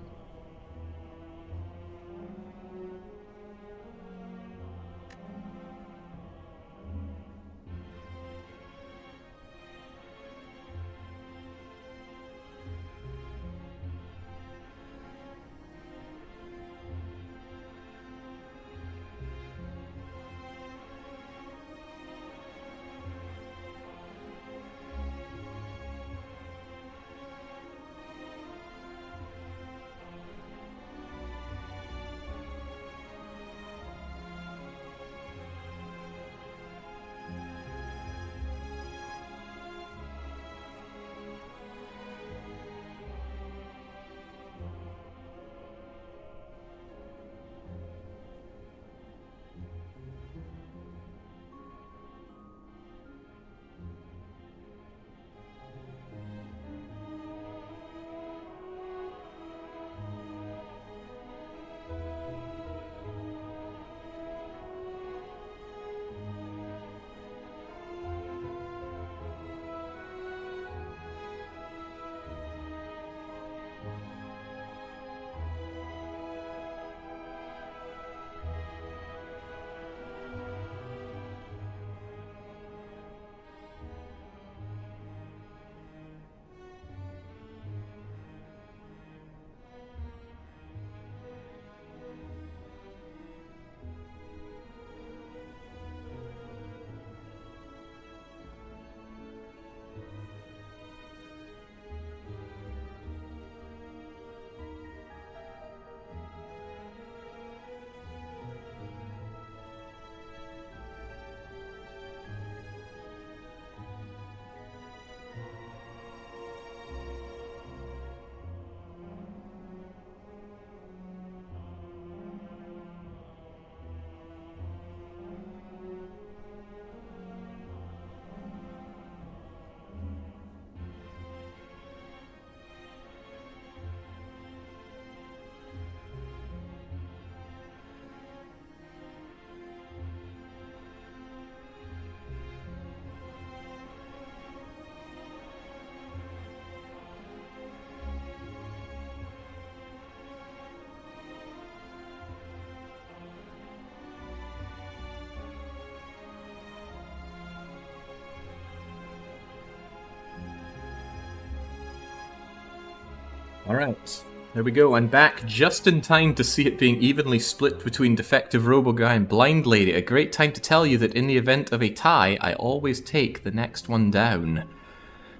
Alright, there we go. I'm back just in time to see it being evenly split between Defective Robo Guy and Blind Lady. A great time to tell you that in the event of a tie, I always take the next one down.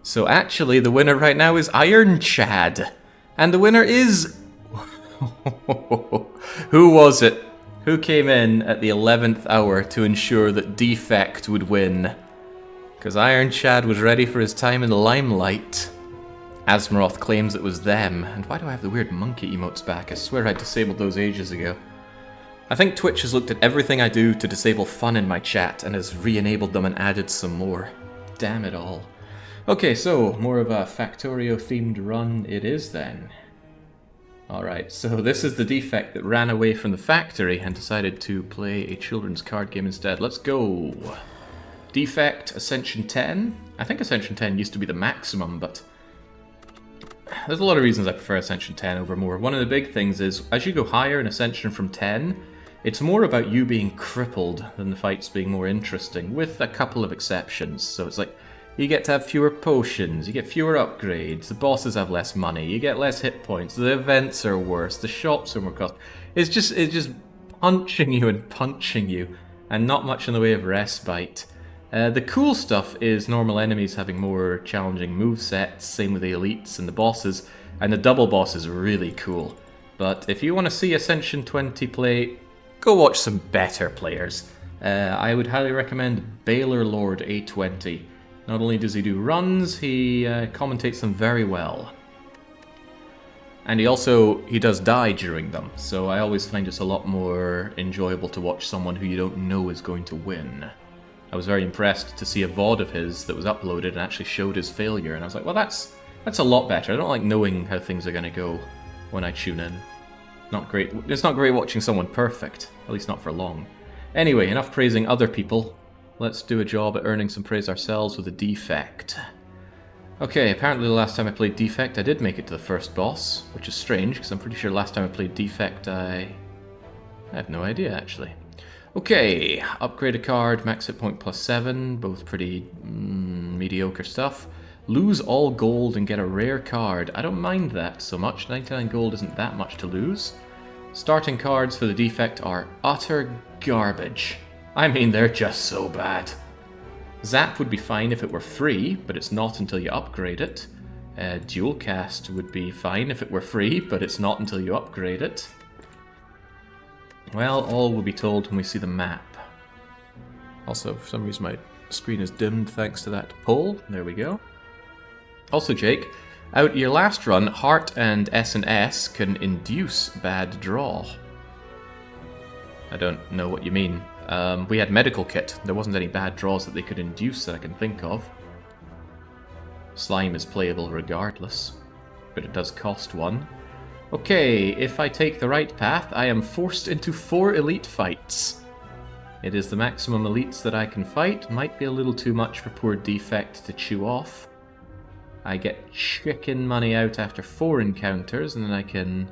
So actually, the winner right now is Iron Chad. And the winner is... Who was it? Who came in at the 11th hour to ensure that Defect would win? Because Iron Chad was ready for his time in the limelight. Asmaroth claims it was them. And why do I have the weird monkey emotes back? I swear I disabled those ages ago. I think Twitch has looked at everything I do to disable fun in my chat and has re-enabled them and added some more. Damn it all. Okay, so more of a Factorio themed run it is then. Alright, so this is the Defect that ran away from the factory and decided to play a children's card game instead. Let's go! Defect, Ascension 10. I think Ascension 10 used to be the maximum, but there's a lot of reasons I prefer Ascension 10 over more. One of the big things is, as you go higher in Ascension from 10, it's more about you being crippled than the fights being more interesting, with a couple of exceptions. So it's like, you get to have fewer potions, you get fewer upgrades, the bosses have less money, you get less hit points, the events are worse, the shops are more cost. It's just punching you and punching you, and not much in the way of respite. The cool stuff is normal enemies having more challenging movesets, same with the elites and the bosses, and the double boss is really cool. But if you want to see Ascension 20 play, go watch some better players. I would highly recommend Baylor Lord A20. Not only does he do runs, he commentates them very well. And he does die during them, so I always find it's a lot more enjoyable to watch someone who you don't know is going to win. I was very impressed to see a VOD of his that was uploaded and actually showed his failure, and I was like, well, that's a lot better. I don't like knowing how things are going to go when I tune in. Not great. It's not great watching someone perfect, at least not for long. Anyway, enough praising other people. Let's do a job at earning some praise ourselves with a Defect. Okay, apparently the last time I played Defect I did make it to the first boss, which is strange, because I'm pretty sure last time I played Defect I have no idea, actually. Okay, upgrade a card, max hit point +7, both pretty mediocre stuff. Lose all gold and get a rare card. I don't mind that so much, 99 gold isn't that much to lose. Starting cards for the Defect are utter garbage. I mean, they're just so bad. Zap would be fine if it were free, but it's not until you upgrade it. Dual Cast would be fine if it were free, but it's not until you upgrade it. Well, all will be told when we see the map. Also, for some reason my screen is dimmed thanks to that poll. There we go. Also, Jake, out your last run, Heart and S&S can induce bad draw. I don't know what you mean. We had medical kit. There wasn't any bad draws that they could induce that I can think of. Slime is playable regardless, but it does cost 1. Okay, if I take the right path, I am forced into 4 elite fights. It is the maximum elites that I can fight. Might be a little too much for poor Defect to chew off. I get chicken money out after 4 encounters, and then I can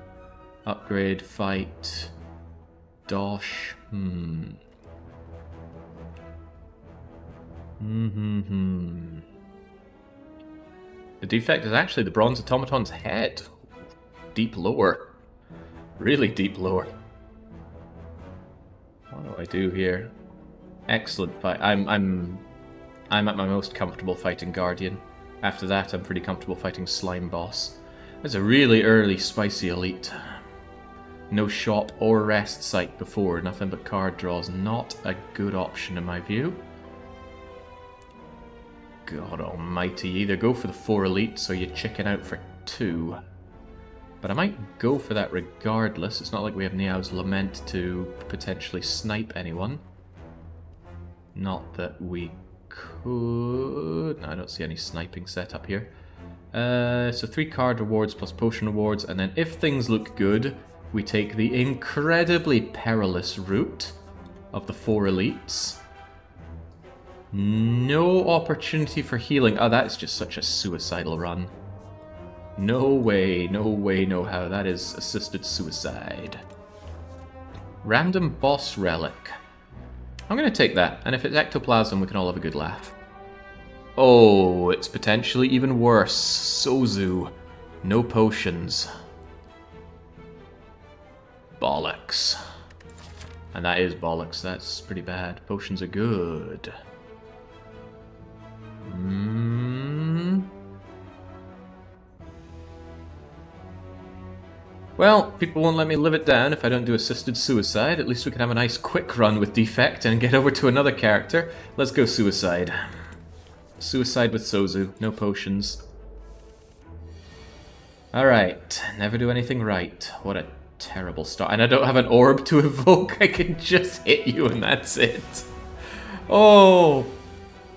upgrade, fight, dosh. The Defect is actually the Bronze Automaton's head. Deep lore. Really deep lore. What do I do here? Excellent fight. I'm at my most comfortable fighting Guardian. After that, I'm pretty comfortable fighting Slime Boss. There's a really early spicy elite. No shop or rest site before, nothing but card draws. Not a good option in my view. God almighty, either go for the 4 elites or you chicken out for 2. But I might go for that regardless. It's not like we have Niao's Lament to potentially snipe anyone. Not that we could... No, I don't see any sniping set up here. So 3 card rewards plus potion rewards, and then if things look good, we take the incredibly perilous route of the 4 elites. No opportunity for healing. Oh, that's just such a suicidal run. No way, no way, no how. That is assisted suicide. Random boss relic. I'm going to take that, and if it's ectoplasm, we can all have a good laugh. Oh, it's potentially even worse. Sozu. No potions. Bollocks. And that is bollocks. That's pretty bad. Potions are good. Well, people won't let me live it down if I don't do assisted suicide. At least we can have a nice quick run with Defect and get over to another character. Let's go suicide. Suicide with Sozu. No potions. Alright. Never do anything right. What a terrible start. And I don't have an orb to evoke. I can just hit you and that's it. Oh,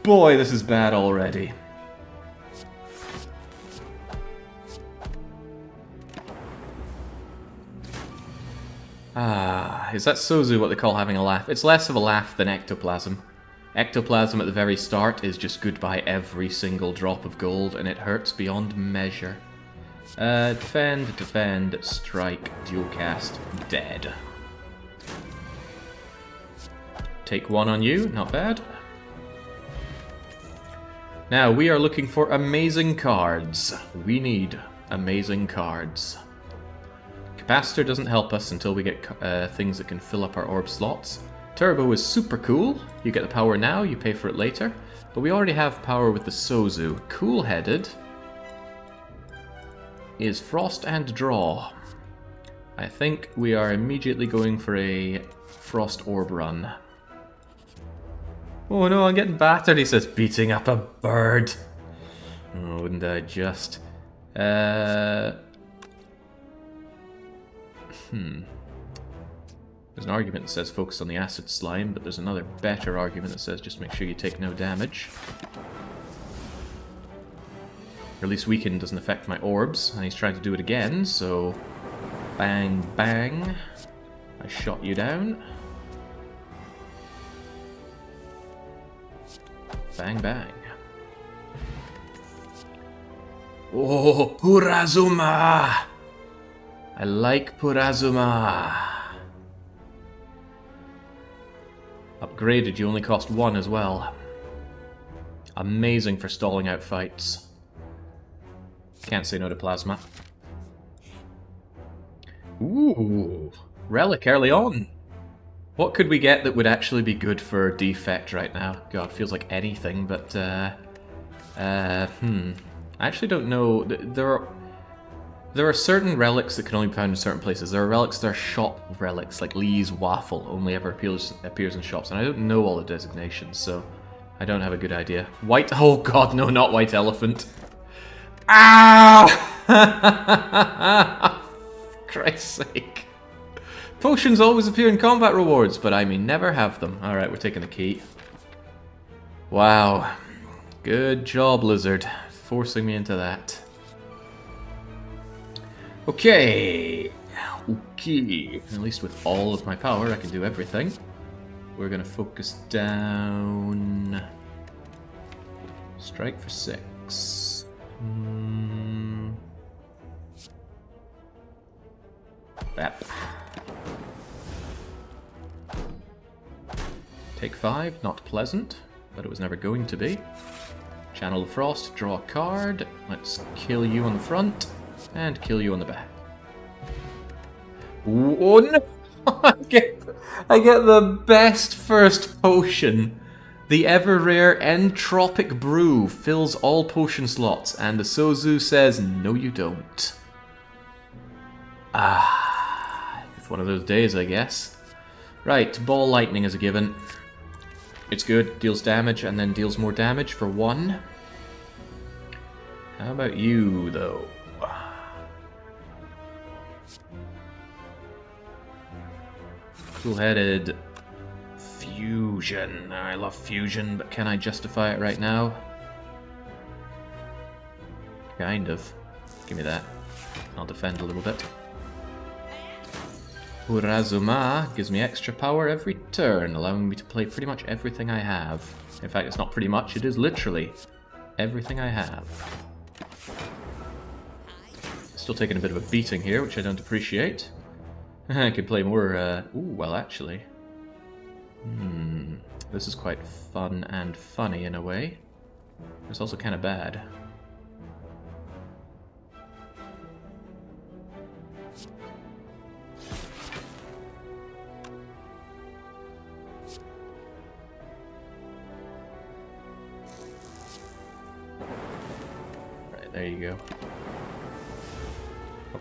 boy, this is bad already. Ah, is that Sozu what they call having a laugh? It's less of a laugh than Ectoplasm. Ectoplasm at the very start is just goodbye every single drop of gold, and it hurts beyond measure. Defend, strike, dual cast, dead. Take one on you, not bad. Now, we are looking for amazing cards. We need amazing cards. Capacitor doesn't help us until we get things that can fill up our orb slots. Turbo is super cool. You get the power now, you pay for it later. But we already have power with the Sozu. Cool-headed is Frost and Draw. I think we are immediately going for a Frost Orb run. Oh no, I'm getting battered, he says, beating up a bird. Oh, wouldn't I just... There's an argument that says focus on the acid slime, but there's another better argument that says just make sure you take no damage. Or at least weaken doesn't affect my orbs, and he's trying to do it again, so... Bang, bang. I shot you down. Bang, bang. Oh, Purazuma! I like Purazuma. Upgraded, you only cost 1 as well. Amazing for stalling out fights. Can't say no to Plasma. Ooh, Relic early on. What could we get that would actually be good for Defect right now? God, feels like anything, but I actually don't know. There are certain relics that can only be found in certain places. There are relics that are shop relics, like Lee's Waffle, only ever appears in shops, and I don't know all the designations, so I don't have a good idea. White... Oh god, no, not White Elephant. Ah! Christ's sake. Potions always appear in combat rewards, but I may never have them. Alright, we're taking the key. Wow. Good job, Lizard. Forcing me into that. Okay. Okay. At least with all of my power, I can do everything. We're gonna focus down. Strike for 6. That. Take 5. Not pleasant, but it was never going to be. Channel of Frost. Draw a card. Let's kill you on the front. And kill you on the back. Oh no! I get the best first potion. The ever-rare Entropic Brew fills all potion slots, and the Sozu says, no you don't. Ah, it's one of those days, I guess. Right, Ball Lightning is a given. It's good, deals damage, and then deals more damage for 1. How about you, though? Cool-headed fusion. I love fusion, but can I justify it right now? Kind of. Give me that. I'll defend a little bit. Purazuma gives me extra power every turn, allowing me to play pretty much everything I have. In fact, it's not pretty much, it is literally everything I have. Still taking a bit of a beating here, which I don't appreciate. I could play more, ooh, well, actually. This is quite fun and funny in a way. It's also kind of bad. Right, there you go.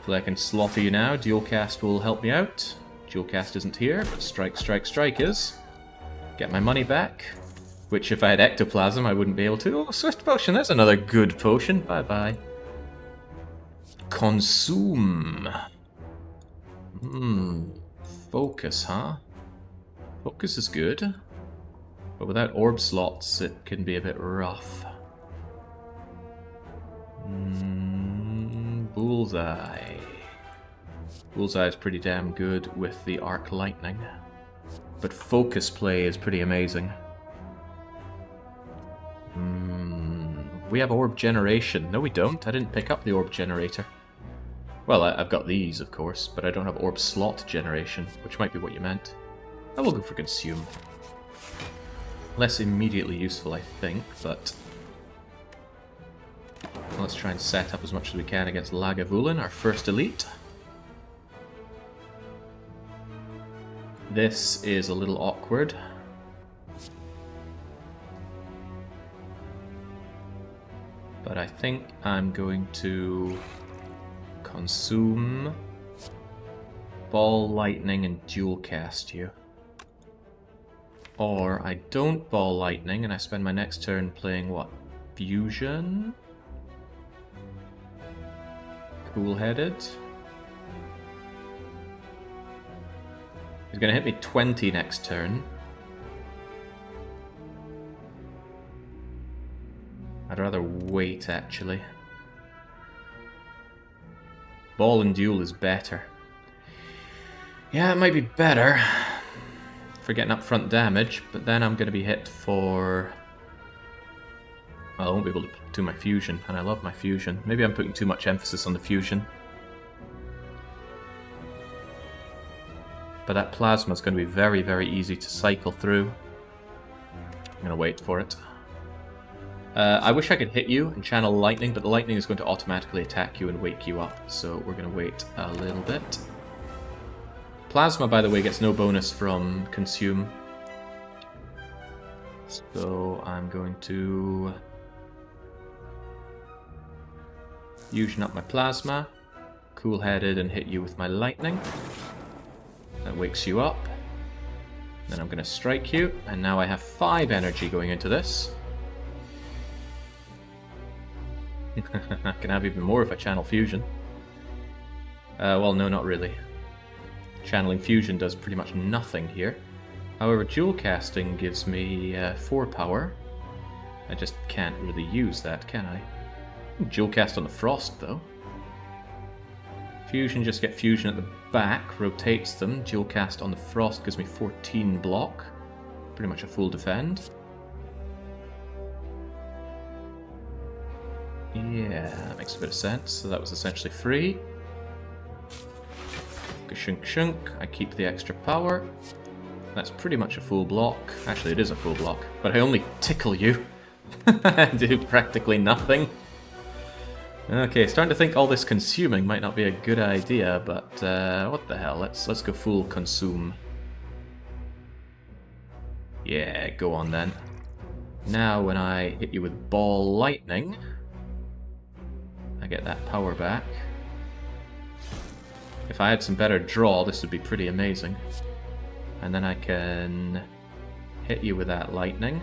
Hopefully I can slaughter you now. Dual cast will help me out. Dual cast isn't here, but strike, strike, strike is. Get my money back. Which if I had ectoplasm I wouldn't be able to. Oh, swift potion, there's another good potion. Bye bye. Consume. Focus, huh? Focus is good. But without orb slots it can be a bit rough. Bullseye. Bullseye is pretty damn good with the arc lightning. But focus play is pretty amazing. We have orb generation. No we don't. I didn't pick up the orb generator. Well, I've got these, of course, but I don't have orb slot generation, which might be what you meant. I will go for consume. Less immediately useful, I think, but let's try and set up as much as we can against Lagavulin, our first elite. This is a little awkward. But I think I'm going to consume Ball Lightning and dual cast you. Or I don't Ball Lightning and I spend my next turn playing what? Fusion? Cool-headed? He's gonna hit me 20 next turn. I'd rather wait, actually. Ball and duel is better. Yeah, it might be better for getting upfront damage, but then I'm going to be hit for... Well, I won't be able to do my fusion, and I love my fusion. Maybe I'm putting too much emphasis on the fusion. But that plasma is going to be very, very easy to cycle through. I'm going to wait for it. I wish I could hit you and channel lightning, but the lightning is going to automatically attack you and wake you up, so we're going to wait a little bit. Plasma, by the way, gets no bonus from consume. So I'm going to fusion up my plasma, cool-headed, and hit you with my lightning. That wakes you up. Then I'm going to strike you, and now I have 5 energy going into this. I can have even more if I channel fusion. Well, no, not really. Channeling fusion does pretty much nothing here. However, dual casting gives me 4 power. I just can't really use that, can I? Dual cast on the frost, though. Fusion, just get fusion at the back, rotates them. Dual cast on the frost gives me 14 block. Pretty much a full defend. Yeah, that makes a bit of sense. So that was essentially free. Shunk shunk. I keep the extra power. That's pretty much a full block. Actually, it is a full block. But I only tickle you. I do practically nothing. Okay, starting to think all this consuming might not be a good idea, but what the hell? Let's go full consume. Yeah, go on then. Now when I hit you with ball lightning, I get that power back. If I had some better draw, this would be pretty amazing. And then I can hit you with that lightning.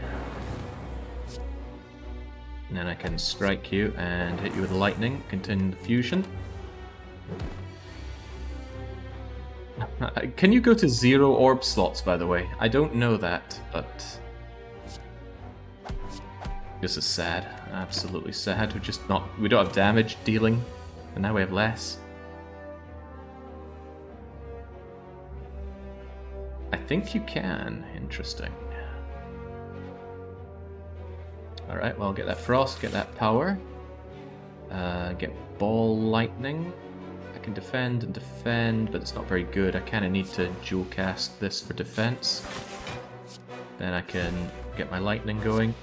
And then I can strike you and hit you with lightning, continue the fusion. Can you go to 0 orb slots, by the way? I don't know that, but... This is sad. Absolutely sad. We don't have damage dealing, and now we have less. I think you can. Interesting. Alright, well, get that frost, get that power. Get ball lightning. I can defend and defend, but it's not very good. I kind of need to dual cast this for defense. Then I can get my lightning going.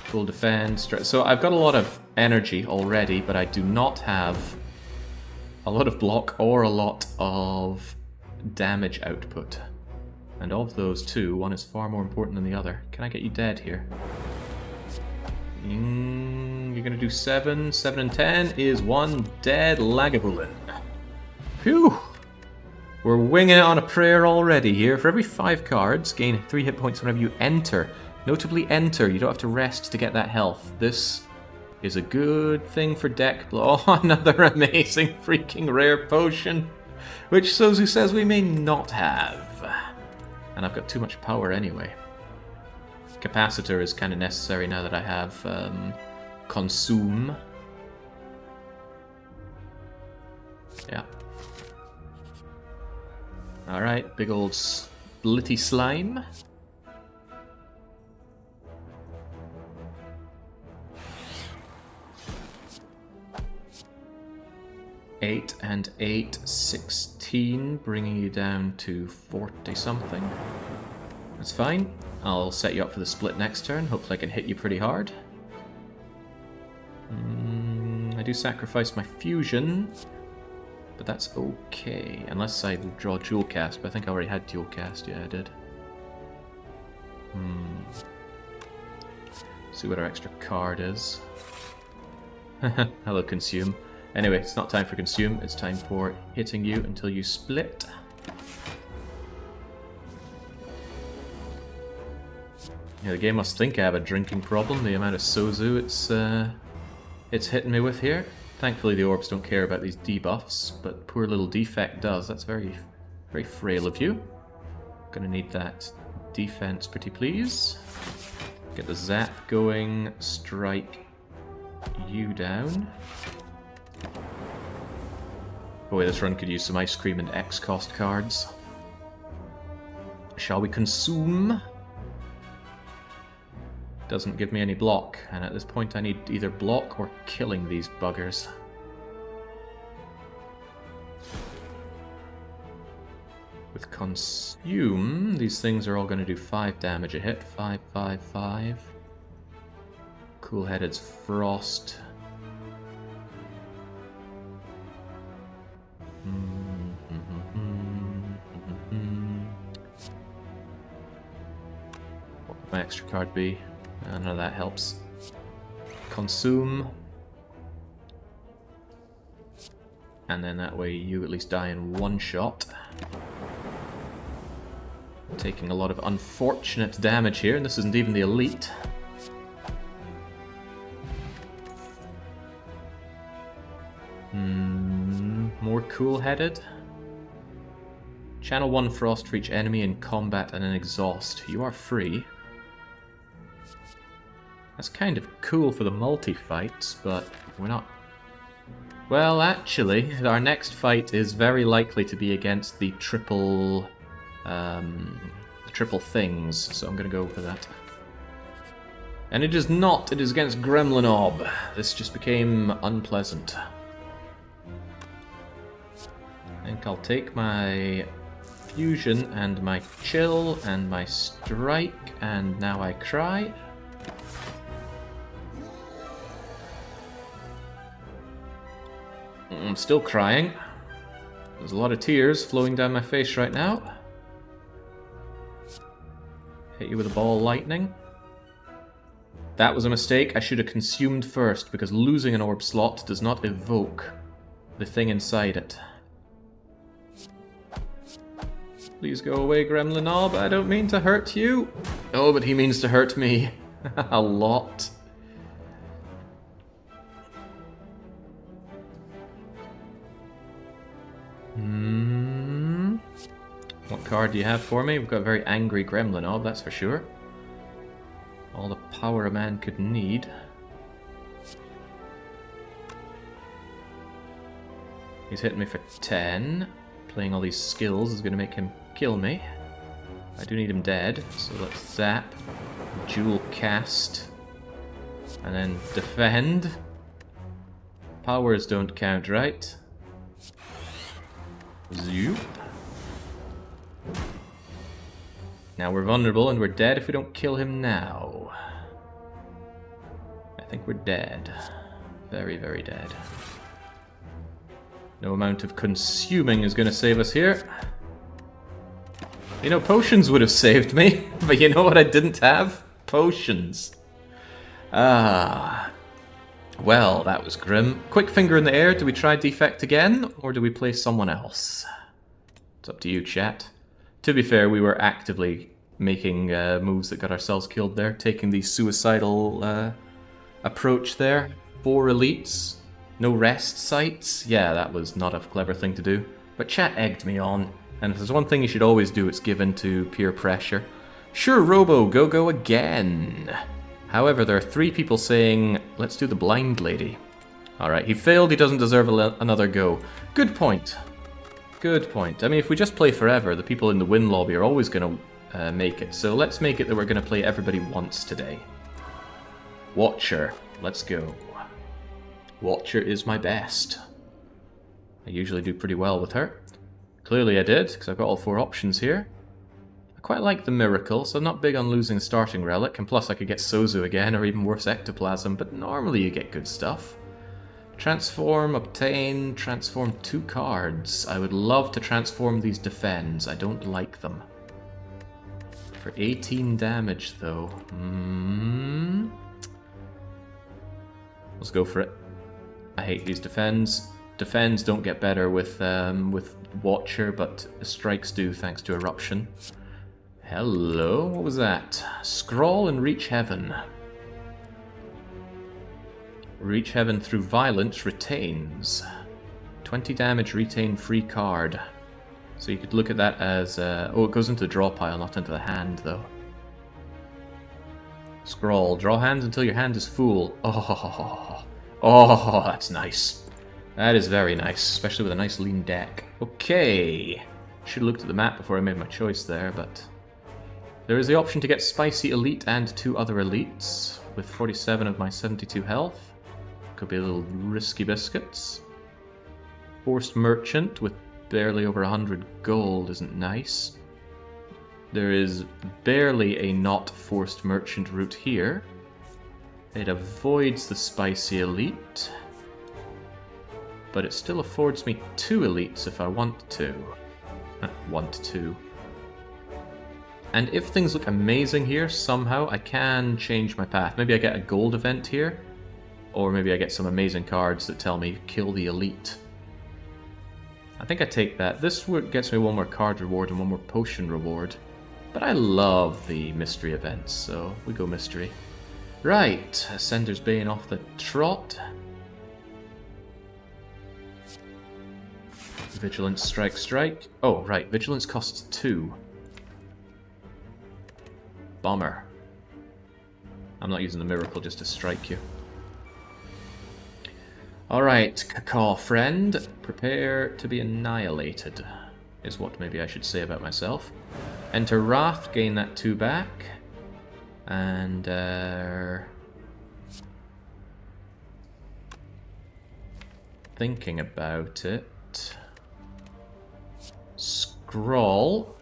Full defend. So I've got a lot of energy already, but I do not have a lot of block or a lot of damage output. And of those two, one is far more important than the other. Can I get you dead here? You're gonna do 7. 7 and 10 is 1 dead Lagavulin. Phew! We're winging it on a prayer already here. For every 5 cards, gain 3 hit points whenever you enter. Notably enter, you don't have to rest to get that health. This is a good thing for deck blow. Oh, another amazing freaking rare potion, which Sozu says we may not have. And I've got too much power anyway. Capacitor is kind of necessary now that I have Consume. Yeah. Alright, big old splitty slime. Eight and 8, 16, bringing you down to 40-something. That's fine. I'll set you up for the split next turn. Hopefully I can hit you pretty hard. I do sacrifice my fusion, but that's okay. Unless I draw dual cast, but I think I already had dual cast. Yeah, I did. See what our extra card is. Hello, Consume. Anyway, it's not time for Consume, it's time for hitting you until you split. Yeah, the game must think I have a drinking problem, the amount of Sozu it's hitting me with here. Thankfully the orbs don't care about these debuffs, but poor little Defect does. That's very, very frail of you. Gonna need that defense, pretty please. Get the zap going, strike you down. Boy, this run could use some Ice Cream and X-Cost cards. Shall we consume? Doesn't give me any block, and at this point I need either block or killing these buggers. With consume, these things are all going to do 5 damage a hit. 5, 5, 5. Cool-Headed's Frost. What would my extra card be? None of that helps. Consume. And then that way you at least die in one shot. Taking a lot of unfortunate damage here, and this isn't even the elite. More cool-headed. Channel 1 Frost for each enemy in combat and an exhaust. You are free. That's kind of cool for the multi-fights, but we're not... Well, actually, our next fight is very likely to be against the triple things, so I'm going to go for that. And it is not, it is against Gremlinob. This just became unpleasant. I think I'll take my fusion and my chill and my strike, and now I cry. I'm still crying. There's a lot of tears flowing down my face right now. Hit you with a ball of lightning. That was a mistake. I should have consumed first, because losing an orb slot does not evoke the thing inside it. Please go away, Gremlinob. I don't mean to hurt you. Oh, but he means to hurt me. A lot. What card do you have for me? We've got a very angry Gremlinob, that's for sure. All the power a man could need. He's hitting me for 10. Playing all these skills is going to make him kill me. I do need him dead, so let's zap, dual cast, and then defend. Powers don't count, right? Zoop. Now we're vulnerable and we're dead if we don't kill him now. I think we're dead. Very, very dead. No amount of consuming is going to save us here. You know, potions would have saved me, but you know what I didn't have? Potions. Ah. Well, that was grim. Quick finger in the air, do we try defect again, or do we play someone else? It's up to you, chat. To be fair, we were actively making moves that got ourselves killed there, taking the suicidal approach there. 4 elites, no rest sites. Yeah, that was not a clever thing to do. But chat egged me on, and if there's one thing you should always do, it's give in to peer pressure. Sure, Robo, go again. However, there are 3 people saying, let's do the blind lady. Alright, he failed, he doesn't deserve another go. Good point. Good point. I mean, if we just play forever, the people in the win lobby are always going to make it. So let's make it that we're going to play everybody once today. Watcher. Let's go. Watcher is my best. I usually do pretty well with her. Clearly I did, because I've got all 4 options here. I quite like the Miracle, so I'm not big on losing the starting relic, and plus I could get Sozu again, or even worse, Ectoplasm, but normally you get good stuff. Transform, obtain, transform 2 cards. I would love to transform these defends, I don't like them. For 18 damage though. Let's go for it. I hate these defends. Defends don't get better with Watcher, but strikes do thanks to Eruption. Hello, what was that? Scrawl and Reach Heaven. Reach Heaven through Violence retains. 20 damage, retain free card. So you could look at that as... oh, it goes into the draw pile, not into the hand, though. Scrawl. Draw hands until your hand is full. Oh, that's nice. That is very nice, especially with a nice lean deck. Okay. Should have looked at the map before I made my choice there, but... There is the option to get Spicy Elite and 2 other elites, with 47 of my 72 health. Could be a little risky biscuits. Forced Merchant with barely over 100 gold isn't nice. There is barely a not Forced Merchant route here. It avoids the Spicy Elite, but it still affords me 2 elites if I want to. And if things look amazing here, somehow I can change my path. Maybe I get a gold event here, or maybe I get some amazing cards that tell me kill the elite. I think I take that. This gets me 1 more card reward and 1 more potion reward. But I love the mystery events, so we go mystery. Right, Ascender's Bane off the trot. Vigilance, strike. Oh, right, Vigilance costs 2. Bomber. I'm not using the Miracle just to strike you. Alright, Cacaw friend, prepare to be annihilated, is what maybe I should say about myself. Enter Wrath, gain that 2 back. And, thinking about it... Scroll.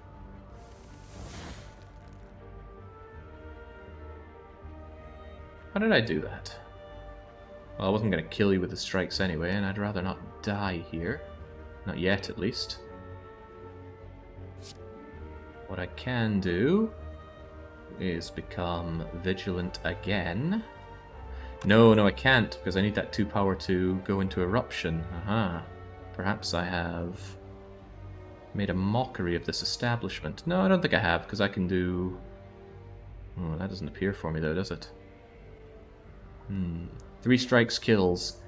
How did I do that? Well, I wasn't going to kill you with the strikes anyway, and I'd rather not die here. Not yet, at least. What I can do is become vigilant again. No, I can't, because I need that 2 power to go into Eruption. Aha. Perhaps I have made a mockery of this establishment. No, I don't think I have, because I can do... Oh, that doesn't appear for me, though, does it? 3 strikes kills.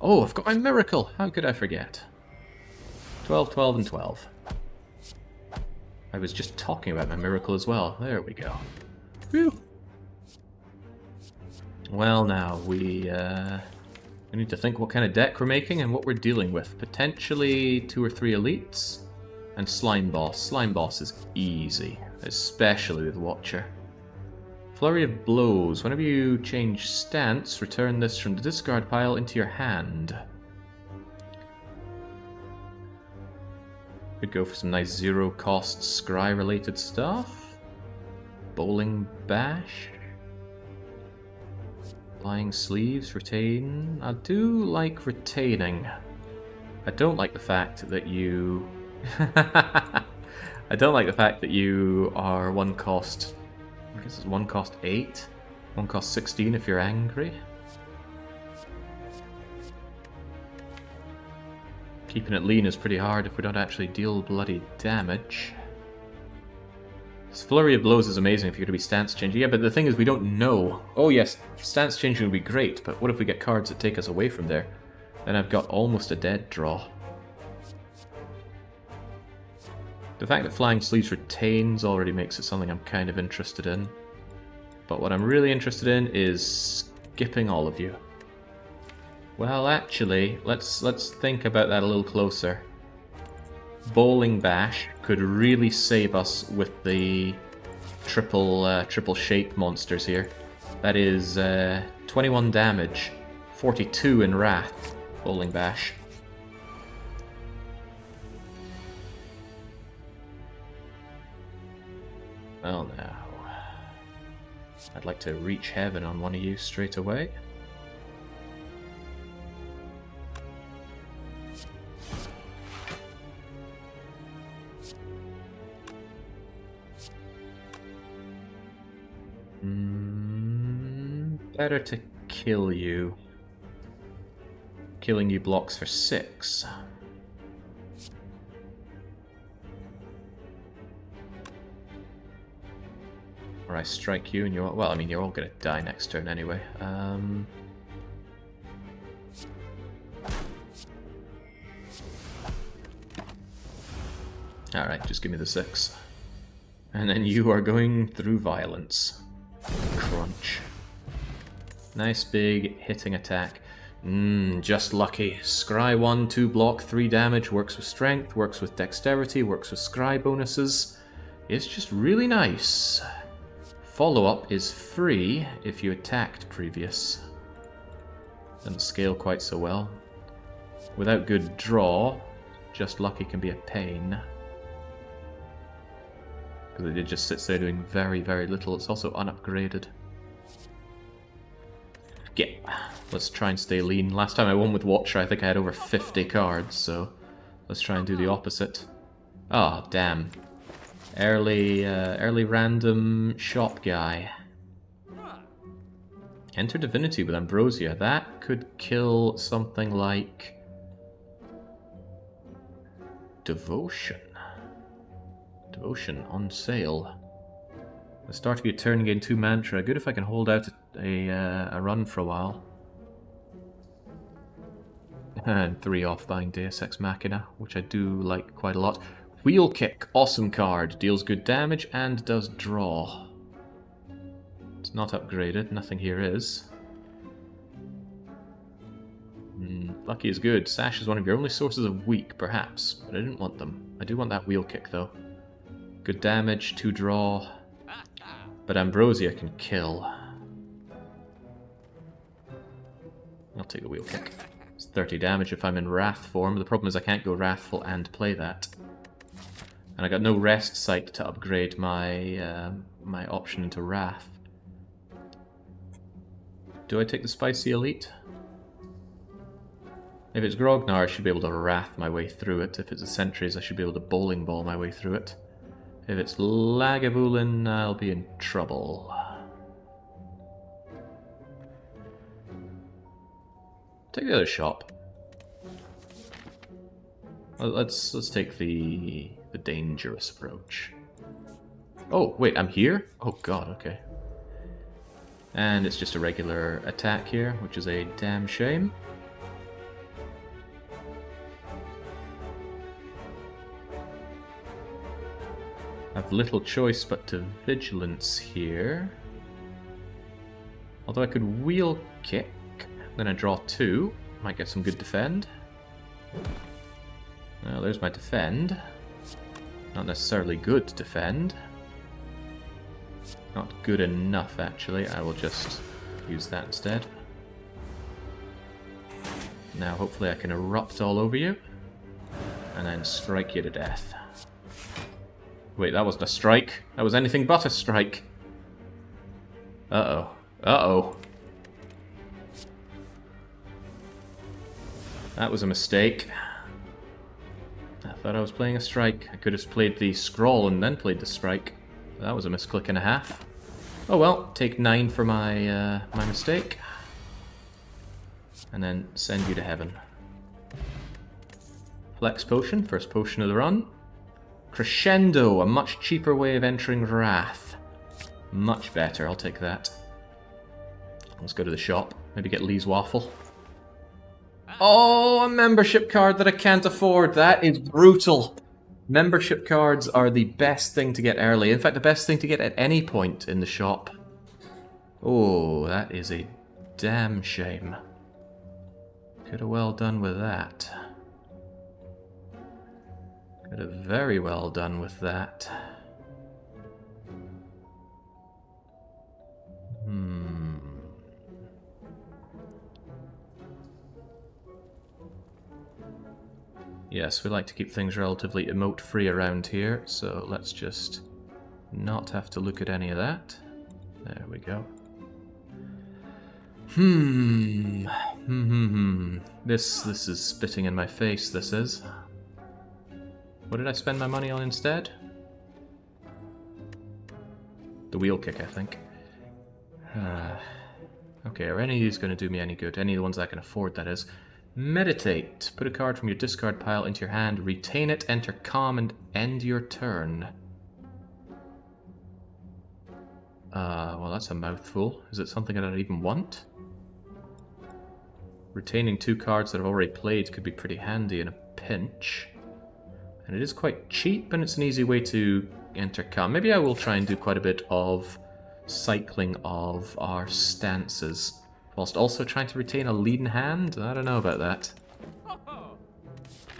Oh, I've got my Miracle! How could I forget? 12, 12, and 12. I was just talking about my Miracle as well. There we go. Whew. Well, now, we need to think what kind of deck we're making and what we're dealing with. Potentially 2 or 3 elites. And Slime Boss. Slime Boss is easy, especially with Watcher. Flurry of Blows. Whenever you change stance, return this from the discard pile into your hand. Could go for some nice 0-cost scry-related stuff. Bowling Bash. Flying Sleeves, retain. I do like retaining. I don't like the fact that you... I don't like the fact that you are 1 cost... I guess it's 1 cost 8. 1 cost 16 if you're angry. Keeping it lean is pretty hard if we don't actually deal bloody damage. This flurry of blows is amazing if you're going to be stance changing. Yeah, but the thing is we don't know. Oh yes, stance changing would be great, but what if we get cards that take us away from there? Then I've got almost a dead draw. The fact that Flying Sleeves retains already makes it something I'm kind of interested in. But what I'm really interested in is skipping all of you. Well, actually, let's think about that a little closer. Bowling Bash could really save us with the triple shape monsters here. That is 21 damage, 42 in Wrath. Bowling Bash. Well, now I'd like to reach heaven on one of you straight away. Better to kill you. Killing you blocks for 6. Or I strike you and you're... Well, I mean, you're all gonna die next turn anyway. Alright, just give me the 6. And then you are going through violence. Crunch. Nice big hitting attack. Just lucky. Scry 1, 2 block, 3 damage, works with strength, works with dexterity, works with scry bonuses. It's just really nice. Follow-up is free if you attacked previous. Doesn't scale quite so well. Without good draw, just lucky can be a pain. Because it just sits there doing very, very little. It's also unupgraded. Yeah, let's try and stay lean. Last time I won with Watcher, I think I had over 50 cards, so let's try and do the opposite. Ah, oh, damn. Early random shop guy. Enter Divinity with Ambrosia. That could kill something like Devotion. Devotion on sale. The start of your turn, gain 2 mantra. Good if I can hold out a run for a while. And 3 off buying Deus Ex Machina, which I do like quite a lot. Wheel Kick, awesome card. Deals good damage and does draw. It's not upgraded, nothing here is. Lucky is good. Sash is one of your only sources of weak, perhaps, but I didn't want them. I do want that Wheel Kick, though. Good damage, 2 draw. But Ambrosia can kill. I'll take the Wheel Kick. It's 30 damage if I'm in Wrath form. The problem is I can't go Wrathful and play that. And I got no Rest Sight to upgrade my my option into Wrath. Do I take the Spicy Elite? If it's Grognar, I should be able to Wrath my way through it. If it's the Sentries, I should be able to Bowling Ball my way through it. If it's Lagavulin, I'll be in trouble. Take the other shop. Well, let's take the dangerous approach. Oh, wait, I'm here? Oh god, okay. And it's just a regular attack here, which is a damn shame. I've little choice but to Vigilance here. Although I could Wheel Kick, then I draw 2. Might get some good defend. Well, there's my defend. Not necessarily good defend. Not good enough, actually. I will just use that instead. Now, hopefully I can erupt all over you. And then strike you to death. Wait, that wasn't a strike. That was anything but a strike. Uh-oh. Uh-oh. That was a mistake. I thought I was playing a strike. I could have played the scroll and then played the strike. That was a misclick and a half. Oh well, take 9 for my my mistake. And then send you to heaven. Flex Potion, first potion of the run. Crescendo, a much cheaper way of entering Wrath. Much better, I'll take that. Let's go to the shop, maybe get Lee's Waffle. Oh, a membership card that I can't afford. That is brutal. Membership cards are the best thing to get early. In fact, the best thing to get at any point in the shop. Oh, that is a damn shame. Could have well done with that. Could have very well done with that. Yes, we like to keep things relatively emote-free around here, so let's just not have to look at any of that. There we go. This is spitting in my face, this is. What did I spend my money on instead? The wheel kick, I think. Okay, are any of these going to do me any good? Any of the ones I can afford, that is. Meditate. Put a card from your discard pile into your hand, retain it, enter calm, and end your turn. Well, that's a mouthful. Is it something that I even want? Retaining 2 cards that I've already played could be pretty handy in a pinch. And it is quite cheap, and it's an easy way to enter calm. Maybe I will try and do quite a bit of cycling of our stances, whilst also trying to retain a leading hand? I don't know about that.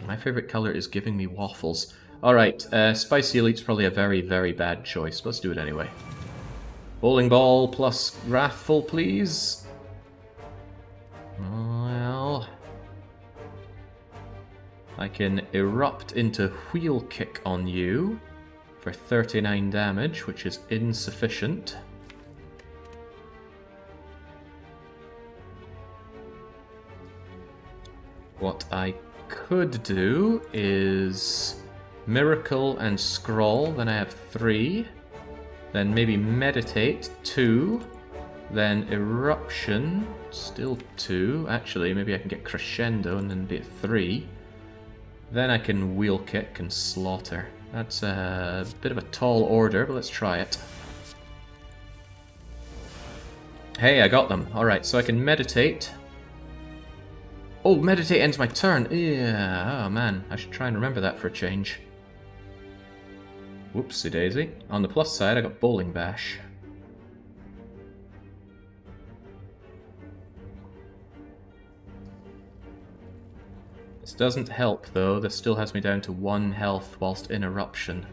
My favourite colour is giving me waffles. Alright, Spicy Elite's probably a very, very bad choice. Let's do it anyway. Bowling ball plus Wrathful, please. Well, I can erupt into Wheel Kick on you for 39 damage, which is insufficient. What I could do is Miracle and Scroll, then I have 3. Then maybe Meditate, 2. Then Eruption, still 2. Actually, maybe I can get Crescendo and then be at 3. Then I can Wheel Kick and Slaughter. That's a bit of a tall order, but let's try it. Hey, I got them. Alright, so I can Meditate. Oh, Meditate ends my turn. Yeah, oh man, I should try and remember that for a change. Whoopsie daisy. On the plus side, I got Bowling Bash. This doesn't help though, this still has me down to 1 health whilst in Eruption.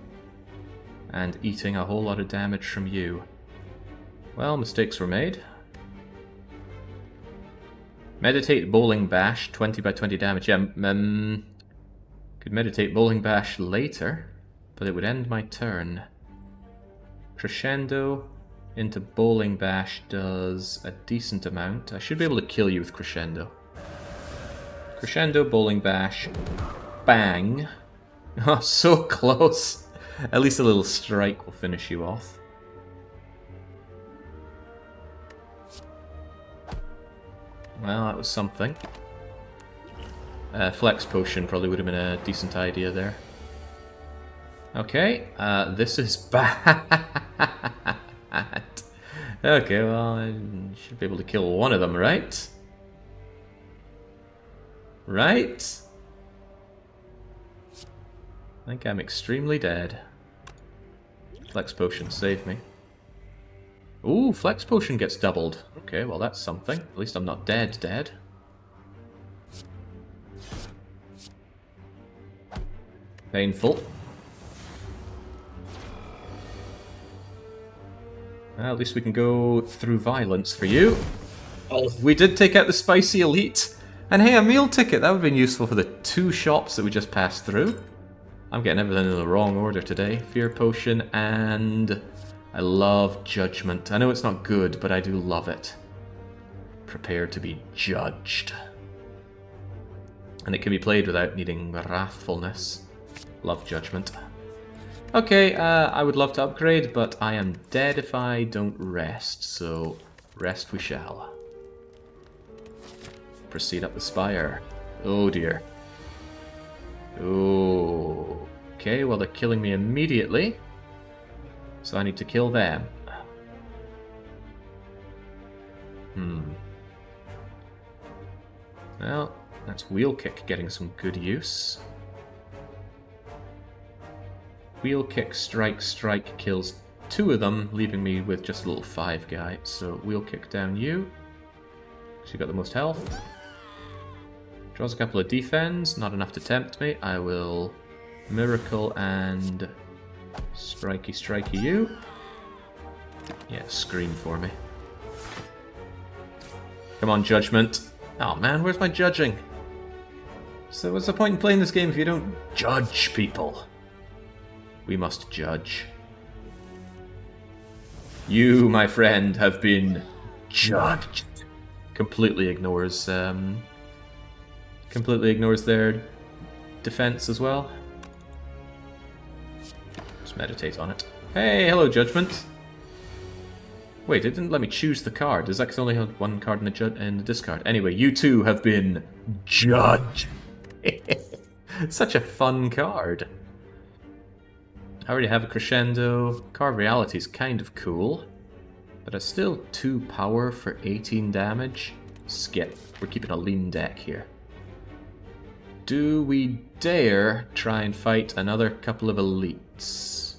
And eating a whole lot of damage from you. Well, mistakes were made. Meditate Bowling Bash, 20 by 20 damage. Yeah, could Meditate Bowling Bash later, but it would end my turn. Crescendo into Bowling Bash does a decent amount. I should be able to kill you with Crescendo. Crescendo, Bowling Bash, bang. Oh, so close. At least a little strike will finish you off. Well, that was something. Flex Potion probably would have been a decent idea there. Okay, this is bad. Okay, well, I should be able to kill one of them, right? Right? I think I'm extremely dead. Flex Potion, save me. Ooh, Flex Potion gets doubled. Okay, well that's something. At least I'm not dead. Painful. Well, at least we can go through violence for you. Oh, we did take out the Spicy Elite. And hey, a meal ticket. That would have been useful for the 2 shops that we just passed through. I'm getting everything in the wrong order today. Fear Potion and... I love Judgment. I know it's not good, but I do love it. Prepare to be judged. And it can be played without needing wrathfulness. Love Judgment. Okay, I would love to upgrade, but I am dead if I don't rest, so rest we shall. Proceed up the spire. Oh dear. Oh, okay, well they're killing me immediately. So I need to kill them. Well, that's Wheel Kick getting some good use. Wheel Kick, Strike kills 2 of them, leaving me with just a little 5 guy. So Wheel Kick down you. She got the most health. Draws a couple of defends, not enough to tempt me. I will Miracle and Strikey you. Yeah, scream for me. Come on, Judgment. Oh man, where's my judging? So what's the point in playing this game if you don't judge people? We must judge. You, my friend, have been judged. Completely ignores their defense as well. Just meditate on it. Hey, hello, Judgment. Wait, it didn't let me choose the card. Does that only have 1 card in the discard? Anyway, you two have been judged. Such a fun card. I already have a Crescendo. Card Reality is kind of cool. But it's still 2 power for 18 damage. Skip. We're keeping a lean deck here. Do we dare try and fight another couple of elites?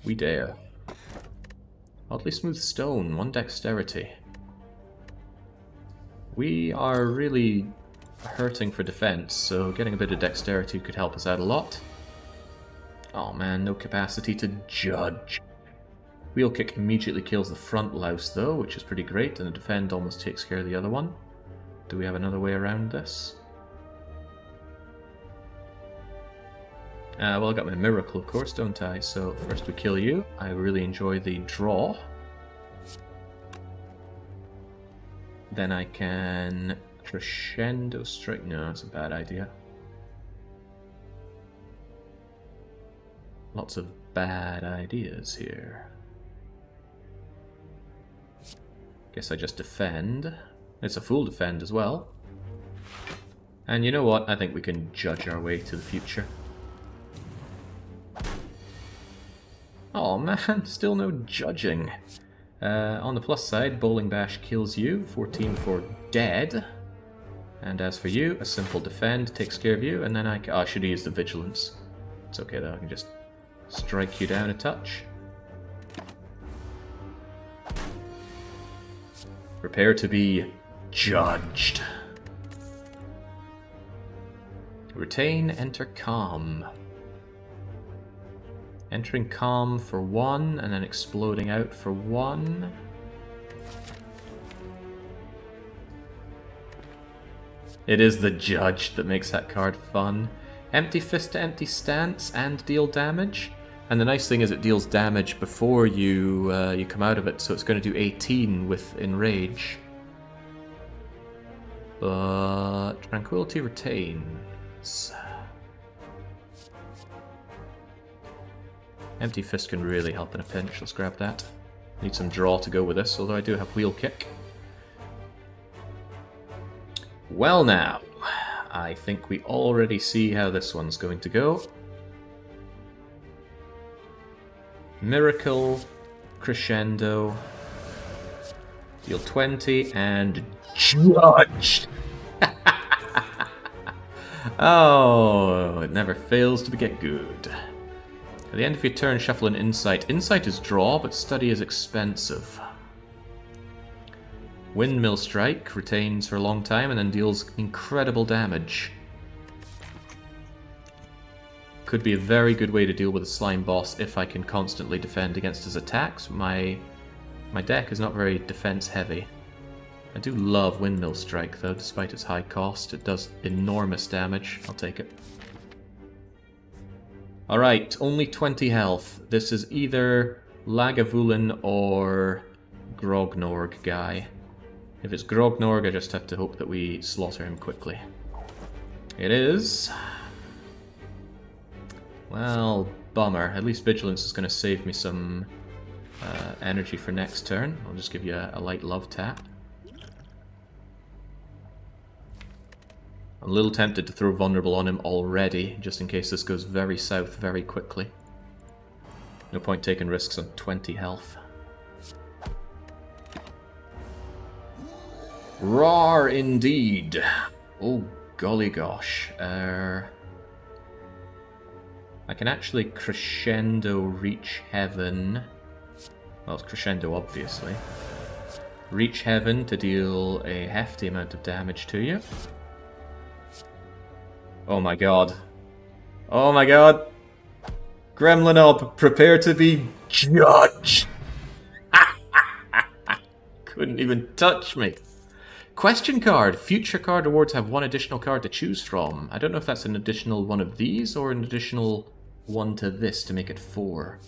We dare. Oddly Smooth Stone, 1 dexterity. We are really hurting for defense, so getting a bit of dexterity could help us out a lot. Oh man, no capacity to judge. Wheel Kick immediately kills the front louse though, which is pretty great, and the defend almost takes care of the other one. Do we have another way around this? Well, I got my Miracle, of course, don't I? So first we kill you. I really enjoy the draw. Then I can Crescendo Strike. No, that's a bad idea. Lots of bad ideas here. Guess I just defend. It's a full defend as well. And you know what? I think we can judge our way to the future. Oh man, still no judging. On the plus side, Bowling Bash kills you, 14 for dead. And as for you, a simple defend takes care of you, and then I should use the Vigilance. It's okay though, I can just strike you down a touch. Prepare to be judged. Retain, enter calm. Entering calm for 1, and then exploding out for 1. It is the judge that makes that card fun. Empty fist to empty stance and deal damage. And the nice thing is it deals damage before you you come out of it, so it's going to do 18 with Enrage. But Tranquility retains. Empty Fist can really help in a pinch. Let's grab that. Need some draw to go with this, although I do have Wheel Kick. Well now, I think we already see how this one's going to go. Miracle, Crescendo, deal 20, and judged! Oh, it never fails to get good. At the end of your turn, shuffle an Insight. Insight is draw, but study is expensive. Windmill Strike retains for a long time and then deals incredible damage. Could be a very good way to deal with a slime boss if I can constantly defend against his attacks. My deck is not very defense heavy. I do love Windmill Strike though, despite its high cost. It does enormous damage. I'll take it. Alright, only 20 health. This is either Lagavulin or Grognorg guy. If it's Grognorg, I just have to hope that we slaughter him quickly. It is. Well, bummer. At least Vigilance is going to save me some energy for next turn. I'll just give you a light love tap. I'm a little tempted to throw vulnerable on him already, just in case this goes very south very quickly. No point taking risks on 20 health. Roar indeed. Oh golly gosh. I can actually crescendo reach heaven. Well, it's crescendo obviously. Reach heaven to deal a hefty amount of damage to you. Oh my god. Oh my god. Gremlin up, prepare to be judged. Couldn't even touch me. Question card. Future card rewards have one additional card to choose from. I don't know if that's an additional one of these or an additional one to this to make it 4.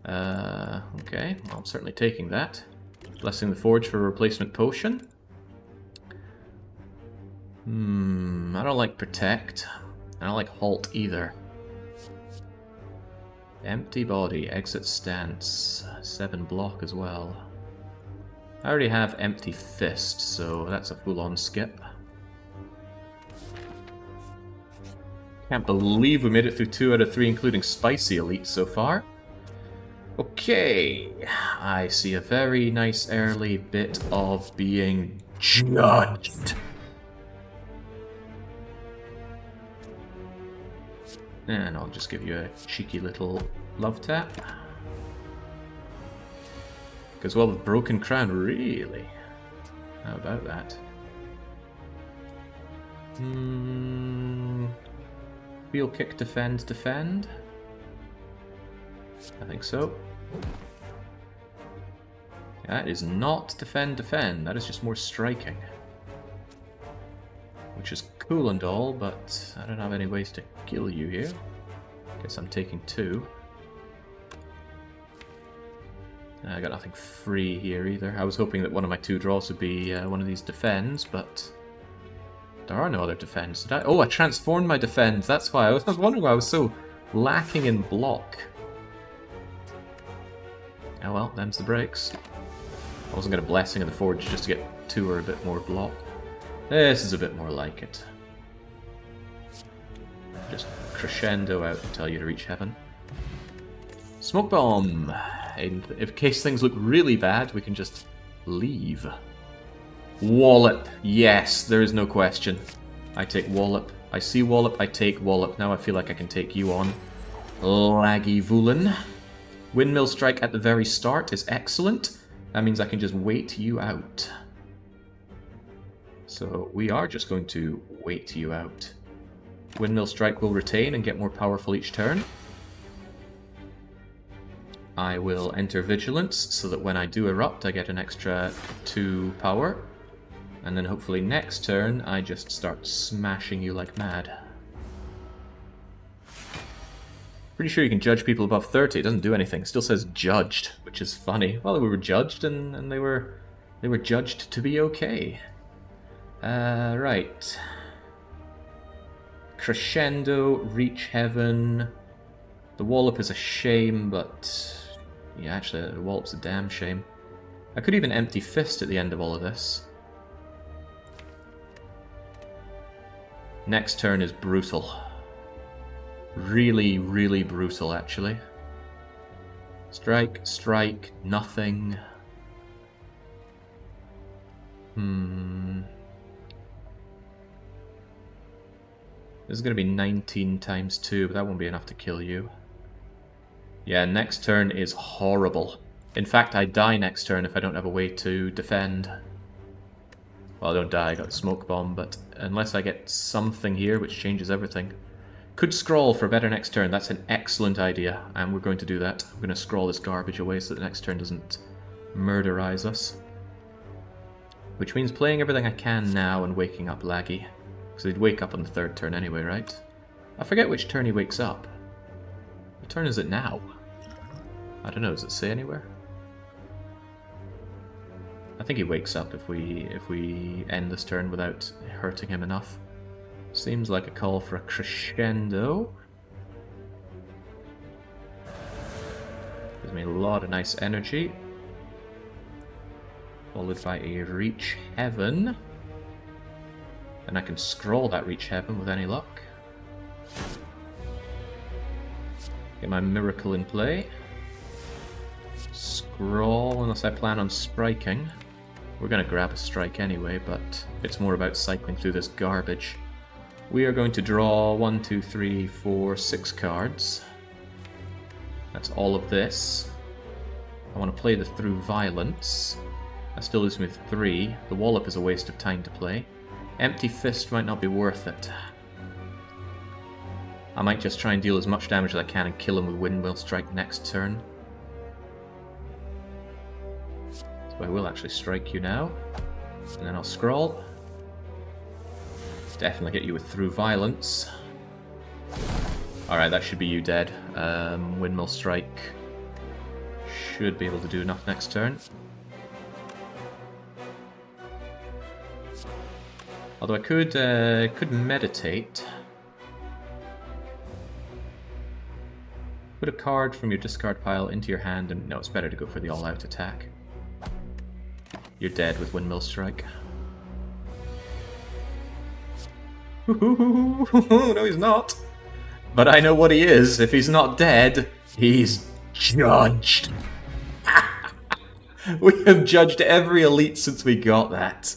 Okay, well, I'm certainly taking that. Blessing the Forge for a replacement potion. I don't like Protect. I don't like Halt either. Empty Body, Exit Stance, 7 block as well. I already have Empty Fist, so that's a full-on skip. Can't believe we made it through 2 out of 3, including Spicy Elite so far. Okay, I see a very nice early bit of being judged. And I'll just give you a cheeky little love tap. Goes well with Broken Crown, really? How about that? Wheel kick, defend, defend. I think so. That is not defend, defend. That is just more striking. Which is cool and all, but I don't have any ways to kill you here. Guess I'm taking 2. I got nothing free here either. I was hoping that one of my 2 draws would be one of these defends, but there are no other defends. Did I? Oh, I transformed my defends. That's why I was wondering why I was so lacking in block. Oh well, them's the breaks. I wasn't going to Blessing of the Forge just to get 2 or a bit more block. This is a bit more like it. Just crescendo out and tell you to reach heaven. Smoke Bomb! In case things look really bad, we can just leave. Wallop! Yes, there is no question. I take Wallop. I see Wallop, I take Wallop. Now I feel like I can take you on. Laggy Voolen. Windmill Strike at the very start is excellent. That means I can just wait you out. So we are just going to wait you out. Windmill Strike will retain and get more powerful each turn. I will enter Vigilance so that when I do erupt I get an extra 2 power. And then hopefully next turn I just start smashing you like mad. Pretty sure you can judge people above 30. It doesn't do anything. It still says judged, which is funny. Well, we were judged and they were judged to be okay. Right. Crescendo, reach heaven. The Wallop is a shame, but yeah, actually the Wallop's a damn shame. I could even Empty Fist at the end of all of this. Next turn is brutal. Really, really brutal, actually. Strike, strike, nothing. This is going to be 19 times 2, but that won't be enough to kill you. Yeah, next turn is horrible. In fact, I die next turn if I don't have a way to defend. Well, I don't die, I got Smoke Bomb, but unless I get something here which changes everything. Could scroll for better next turn. That's an excellent idea, and we're going to do that. We're going to scroll this garbage away so that the next turn doesn't murderize us. Which means playing everything I can now and waking up Laggy. Because he'd wake up on the 3rd turn anyway, right? I forget which turn he wakes up. What turn is it now? I don't know, does it say anywhere? I think he wakes up if we end this turn without hurting him enough. Seems like a call for a crescendo. Gives me a lot of nice energy. Followed by a reach heaven. And I can scroll that Reach Heaven with any luck. Get my Miracle in play. Scroll, unless I plan on striking. We're going to grab a strike anyway, but it's more about cycling through this garbage. We are going to draw 1, 2, 3, 4, 6 cards. That's all of this. I want to play the Through Violence. That still leaves me with 3. The Wallop is a waste of time to play. Empty Fist might not be worth it. I might just try and deal as much damage as I can and kill him with Windmill Strike next turn. So I will actually strike you now. And then I'll scroll. Definitely get you with Through Violence. Alright, that should be you dead. Windmill Strike should be able to do enough next turn. Although I could meditate. Put a card from your discard pile into your hand, and no, it's better to go for the all-out attack. You're dead with Windmill Strike. No, he's not. But I know what he is. If he's not dead, he's judged. We have judged every elite since we got that.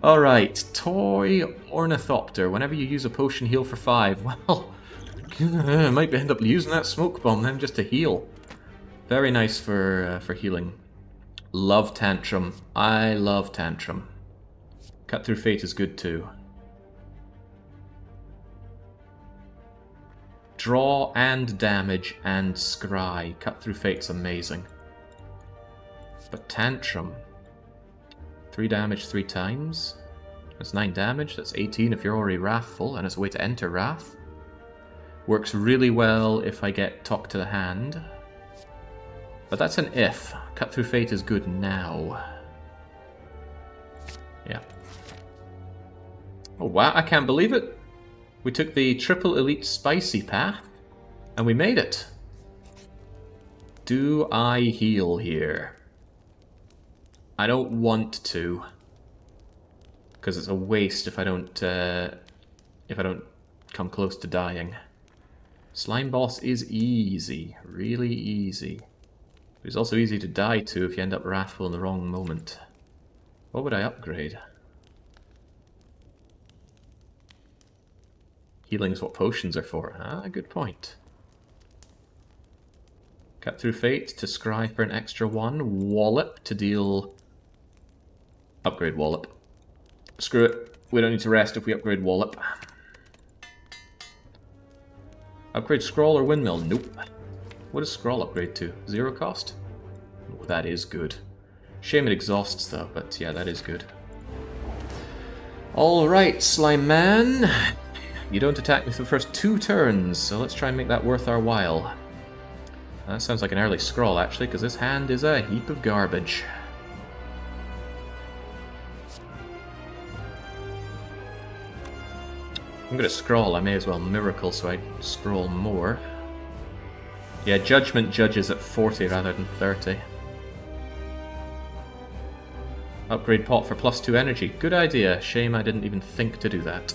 Alright, Toy Ornithopter. Whenever you use a potion, heal for 5. Well, I might end up using that Smoke Bomb then just to heal. Very nice for healing. Love Tantrum. I love Tantrum. Cut Through Fate is good too. Draw and damage and scry. Cut Through Fate's amazing. But Tantrum. 3 damage 3 times. That's 9 damage. That's 18 if you're already Wrathful, and it's a way to enter Wrath. Works really well if I get Talk to the Hand. But that's an if. Cut Through Fate is good now. Yeah. Oh wow, I can't believe it. We took the triple elite spicy path, and we made it. Do I heal here? I don't want to, because it's a waste if I don't come close to dying. Slime Boss is easy, really easy. It's also easy to die to if you end up Wrathful in the wrong moment. What would I upgrade? Healing's what potions are for. Ah, good point. Cut Through Fate to scry for an extra 1. Wallop to deal... Upgrade Wallop. Screw it. We don't need to rest if we upgrade Wallop. Upgrade Scroll or Windmill? Nope. What does Scroll upgrade to? 0 cost? Oh, that is good. Shame it exhausts though, but yeah, that is good. Alright, Slime Man. You don't attack me for the first 2 turns, so let's try and make that worth our while. That sounds like an early scroll, actually, because this hand is a heap of garbage. I'm going to scroll. I may as well Miracle so I scroll more. Yeah, Judgment judges at 40 rather than 30. Upgrade Pot for +2 energy. Good idea. Shame I didn't even think to do that.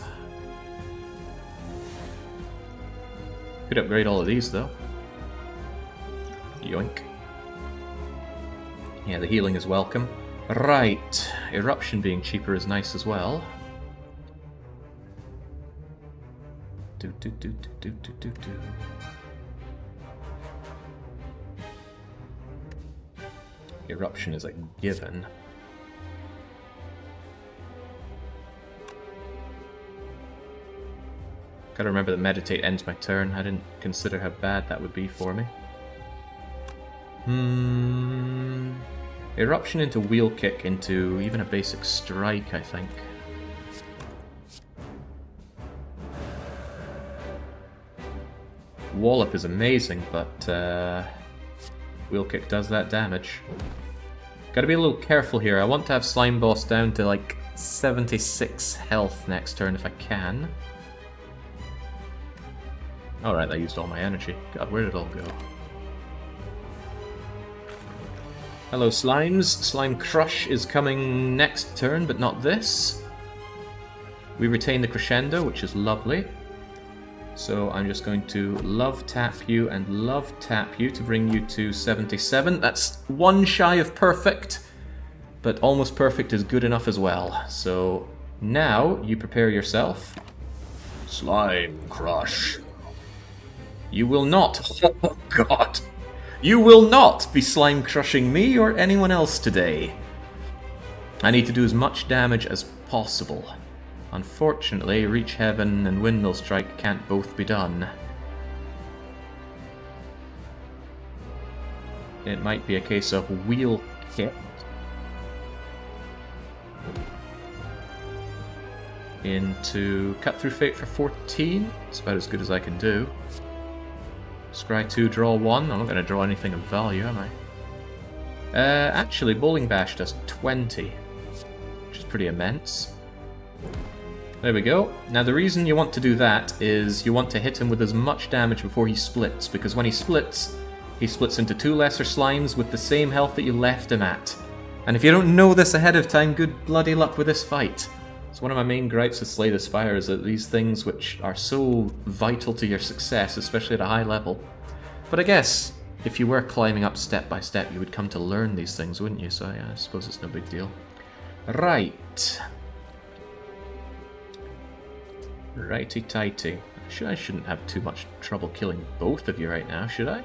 Could upgrade all of these, though. Yoink. Yeah, the healing is welcome. Right. Eruption being cheaper is nice as well. Do. Eruption is a given. Gotta remember that Meditate ends my turn. I didn't consider how bad that would be for me. Eruption into Wheel Kick into even a basic Strike, I think. Wallop is amazing, but Wheel Kick does that damage. Gotta be a little careful here. I want to have Slime Boss down to like 76 health next turn if I can. Alright, I used all my energy. God, where did it all go? Hello, Slimes. Slime Crush is coming next turn, but not this. We retain the crescendo, which is lovely. So I'm just going to love tap you and love tap you to bring you to 77. That's one shy of perfect, but almost perfect is good enough as well. So now you prepare yourself. Slime crush. You will not. Oh god. You will not be slime crushing me or anyone else today. I need to do as much damage as possible. Unfortunately, Reach Heaven and Windmill Strike can't both be done. It might be a case of Wheel Kick into Cut Through Fate for 14. It's about as good as I can do. Scry 2, draw 1. I'm not going to draw anything of value, am I? Actually, Bowling Bash does 20, which is pretty immense. There we go. Now the reason you want to do that is you want to hit him with as much damage before he splits, because when he splits into 2 lesser slimes with the same health that you left him at. And if you don't know this ahead of time, good bloody luck with this fight. It's one of my main gripes with Slay the Spire is that these things which are so vital to your success, especially at a high level. But I guess if you were climbing up step by step, you would come to learn these things, wouldn't you? So yeah, I suppose it's no big deal. Right. Righty-tighty. I shouldn't have too much trouble killing both of you right now, should I?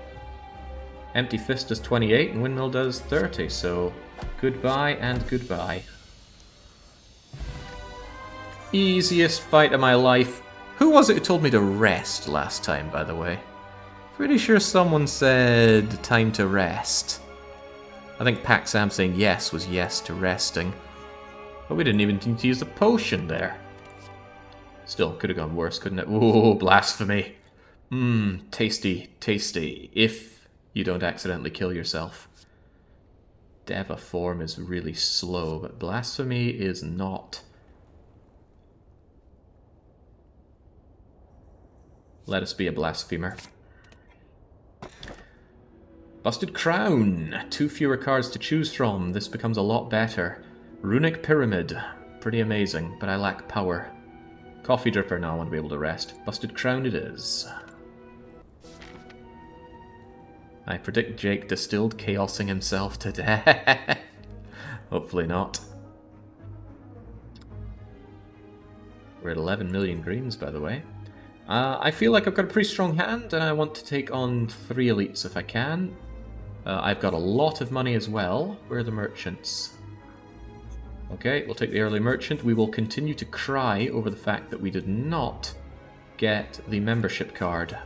Empty Fist does 28 and Windmill does 30, so goodbye and goodbye. Easiest fight of my life. Who was it who told me to rest last time, by the way? Pretty sure someone said time to rest. I think Paxam saying yes was yes to resting. But we didn't even need to use the potion there. Still, could have gone worse, couldn't it? Ooh, blasphemy. Tasty, tasty. If you don't accidentally kill yourself. Deva form is really slow, but blasphemy is not. Let us be a blasphemer. Busted Crown. 2 fewer cards to choose from. This becomes a lot better. Runic Pyramid. Pretty amazing, but I lack power. Coffee Dripper now I want to be able to rest. Busted Crown it is. I predict Jake distilled chaosing himself to death. Hopefully not. We're at 11 million greens, by the way. I feel like I've got a pretty strong hand, and I want to take on 3 elites if I can. I've got a lot of money as well. Where are the merchants? Okay, we'll take the early merchant. We will continue to cry over the fact that we did not get the membership card.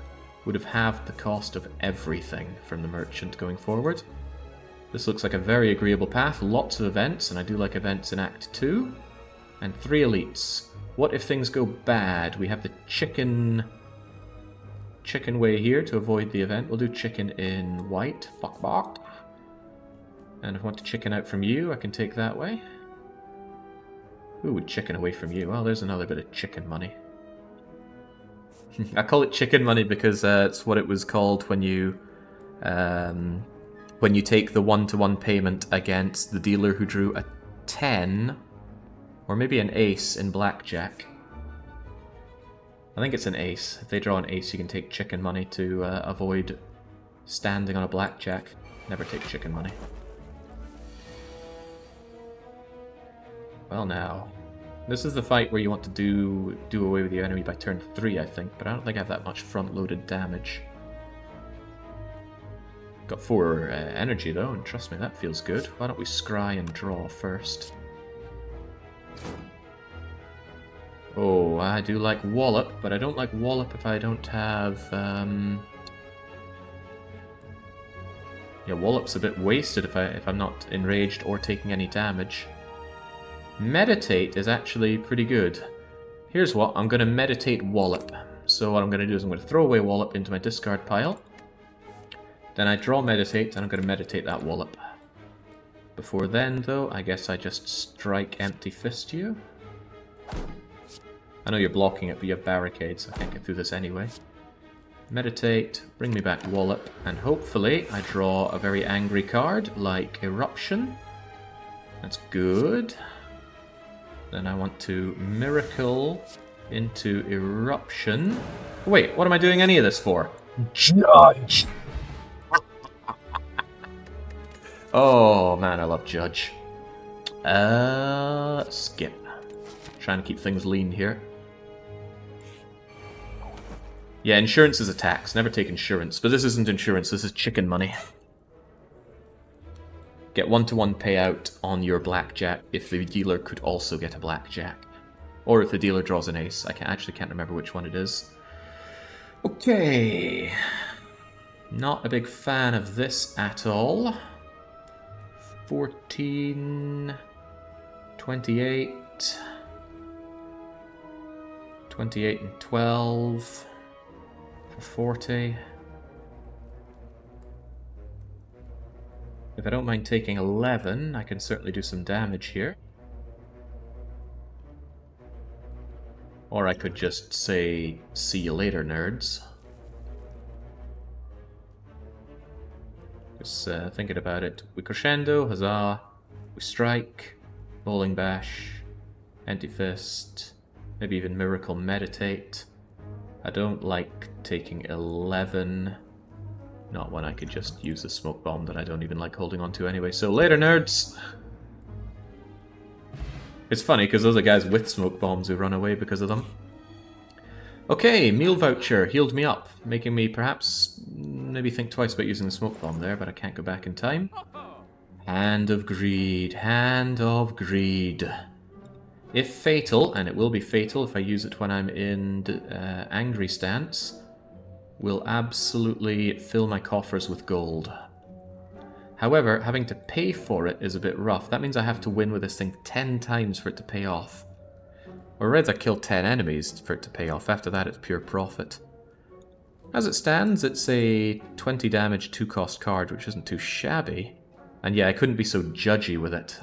Would have halved the cost of everything from the merchant going forward. This looks like a very agreeable path. Lots of events, and I do like events in Act 2. And 3 elites. What if things go bad? We have the chicken way here to avoid the event. We'll do chicken in white. Fuck bok. And if I want to chicken out from you, I can take that way. Who would chicken away from you? Well, there's another bit of chicken money. I call it chicken money because it's what it was called when you take the one-to-one payment against the dealer who drew a 10. Or maybe an ace in blackjack. I think it's an ace. If they draw an ace, you can take chicken money to avoid standing on a blackjack. Never take chicken money. Well now, this is the fight where you want to do away with your enemy by turn 3, I think, but I don't think I have that much front-loaded damage. Got 4 energy though, and trust me, that feels good. Why don't we scry and draw first? Oh, I do like Wallop, but I don't like Wallop if I don't have... Yeah, Wallop's a bit wasted if I'm not enraged or taking any damage. Meditate is actually pretty good. Here's what, I'm going to meditate Wallop. So what I'm going to do is I'm going to throw away Wallop into my discard pile. Then I draw Meditate, and I'm going to meditate that Wallop. Before then, though, I guess I just strike Empty Fist you. I know you're blocking it, but you have barricades, so I can't get through this anyway. Meditate, bring me back Wallop, and hopefully I draw a very angry card, like Eruption. That's good. Then I want to miracle into eruption. Wait, what am I doing any of this for? Judge! Oh man, I love Judge. Skip. Trying to keep things lean here. Yeah, insurance is a tax. Never take insurance. But this isn't insurance, this is chicken money. Get 1-to-1 payout on your blackjack if the dealer could also get a blackjack. Or if the dealer draws an ace. I actually can't remember which one it is. Okay. Not a big fan of this at all. 14... 28... 28 and 12... for 40... If I don't mind taking 11, I can certainly do some damage here. Or I could just say, see you later, nerds. Just thinking about it. We crescendo, huzzah. We strike, bowling bash, empty fist, maybe even miracle meditate. I don't like taking 11. Not when I could just use a smoke bomb that I don't even like holding on to anyway. So later, nerds! It's funny, because those are guys with smoke bombs who run away because of them. Okay, meal voucher healed me up, making me perhaps maybe think twice about using the smoke bomb there, but I can't go back in time. Hand of Greed, Hand of Greed. If fatal, and it will be fatal if I use it when I'm in angry stance, will absolutely fill my coffers with gold. However, having to pay for it is a bit rough. That means I have to win with this thing 10 times for it to pay off. Or rather, kill 10 enemies for it to pay off. After that, it's pure profit. As it stands, it's a 20 damage 2-cost card, which isn't too shabby. And yeah, I couldn't be so judgy with it.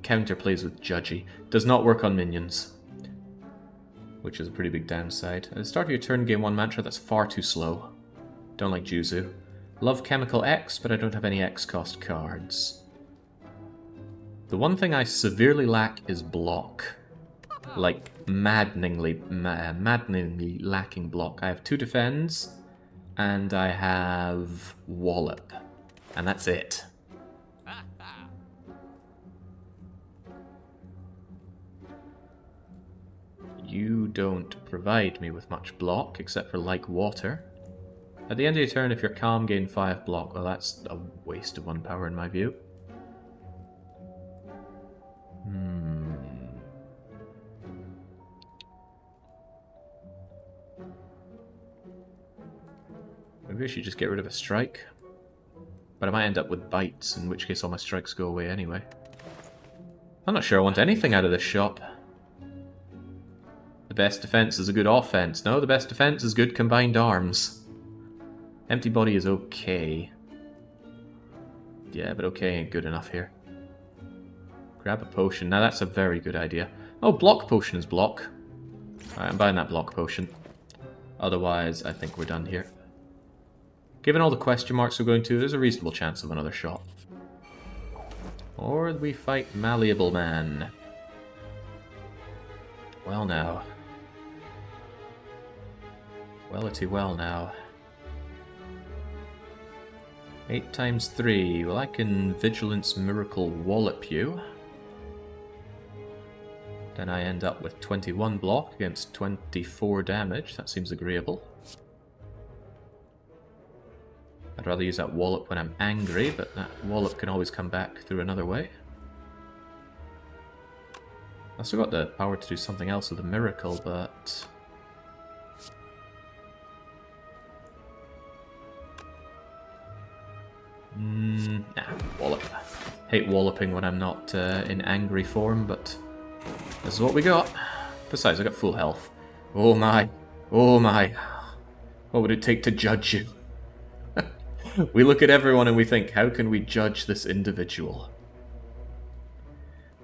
Counterplays with judgy. Does not work on minions, which is a pretty big downside. At the start of your turn, gain 1 mantra. That's far too slow. Don't like Juzu. Love Chemical X, but I don't have any X-cost cards. The one thing I severely lack is block. Like, maddeningly lacking block. I have 2 defends, and I have Wallop. And that's it. You don't provide me with much block, except for like water. At the end of your turn, if you're calm, gain 5 block. Well, that's a waste of 1 power in my view. Maybe I should just get rid of a strike. But I might end up with bites, in which case all my strikes go away anyway. I'm not sure I want anything out of this shop. The best defense is a good offense. No, the best defense is good combined arms. Empty body is okay. Yeah, but okay ain't good enough here. Grab a potion. Now that's a very good idea. Oh, block potion is block. Alright, I'm buying that block potion. Otherwise, I think we're done here. Given all the question marks we're going to, there's a reasonable chance of another shot. Or we fight Malleable Man. Well now. Wellity well now. 8 times 3. Well, I can Vigilance Miracle Wallop you. Then I end up with 21 block against 24 damage. That seems agreeable. I'd rather use that Wallop when I'm angry, but that Wallop can always come back through another way. I've still got the power to do something else with a miracle, but... Wallop. Hate walloping when I'm not in angry form, but this is what we got. Besides, I got full health. Oh my. Oh my. What would it take to judge you? We look at everyone and we think, how can we judge this individual?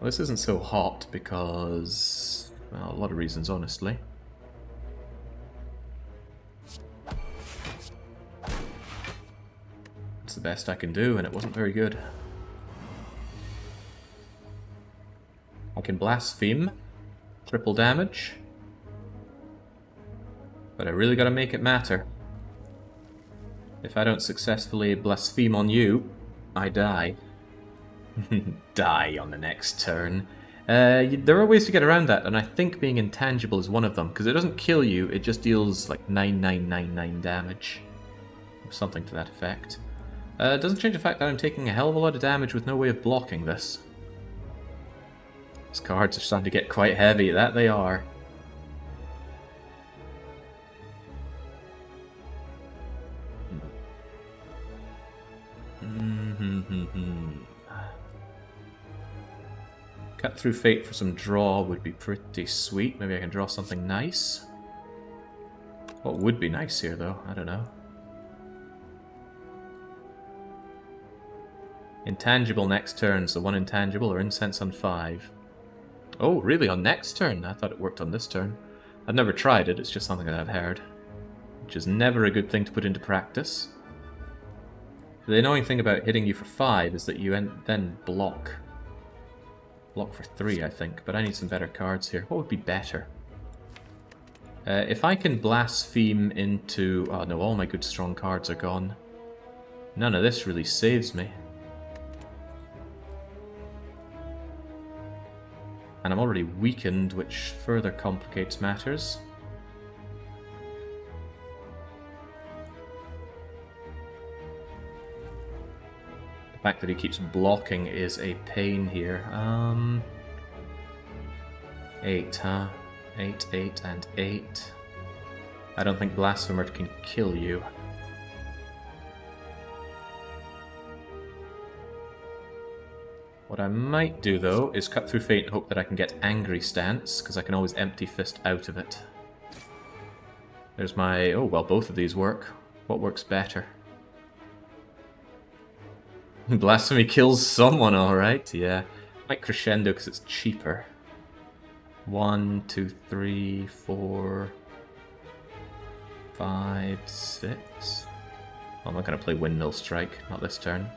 Well, this isn't so hot because... well, a lot of reasons, honestly. It's the best I can do, and it wasn't very good. I can blaspheme. Triple damage. But I really gotta make it matter. If I don't successfully blaspheme on you, I die. Die on the next turn. There are ways to get around that, and I think being intangible is one of them, because it doesn't kill you, it just deals like 9999 damage. Or something to that effect. It doesn't change the fact that I'm taking a hell of a lot of damage with no way of blocking this. These cards are starting to get quite heavy, that they are. Cut through fate for some draw would be pretty sweet. Maybe I can draw something nice. What would be nice here, though? I don't know. Intangible next turn, so 1 intangible or incense on 5. Oh, really? On next turn? I thought it worked on this turn. I've never tried it, it's just something that I've heard. Which is never a good thing to put into practice. The annoying thing about hitting you for 5 is that you then block. Block for 3, I think, but I need some better cards here. What would be better? If I can blaspheme into... Oh no, all my good strong cards are gone. None of this really saves me. And I'm already weakened, which further complicates matters. The fact that he keeps blocking is a pain here. 8, huh? 8, 8, and 8. I don't think Blasphemer can kill you. What I might do, though, is cut through fate and hope that I can get Angry Stance, because I can always Empty Fist out of it. There's my... Oh, well, both of these work. What works better? Blasphemy kills someone, alright, yeah. Might Crescendo because it's cheaper. 1, 2, 3, 4, 5, 6. Well, I'm not going to play Windmill Strike, not this turn.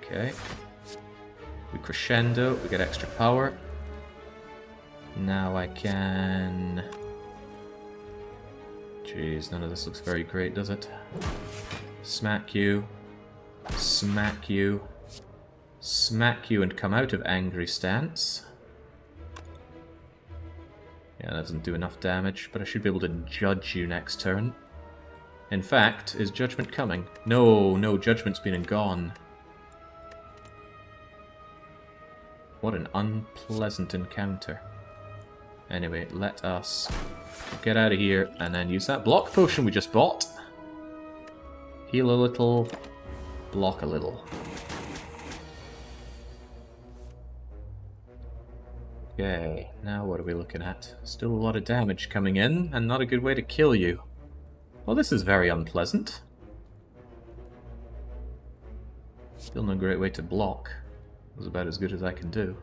Okay. We Crescendo, we get extra power. Now I can... Jeez, none of this looks very great, does it? Smack you. Smack you. Smack you and come out of Angry Stance. Yeah, that doesn't do enough damage, but I should be able to judge you next turn. In fact, is Judgment coming? No, no, Judgment's been and gone. What an unpleasant encounter. Anyway, let us get out of here and then use that block potion we just bought. Heal a little, block a little. Okay, now what are we looking at? Still a lot of damage coming in, and not a good way to kill you. Well, this is very unpleasant. Still no great way to block. It was about as good as I can do.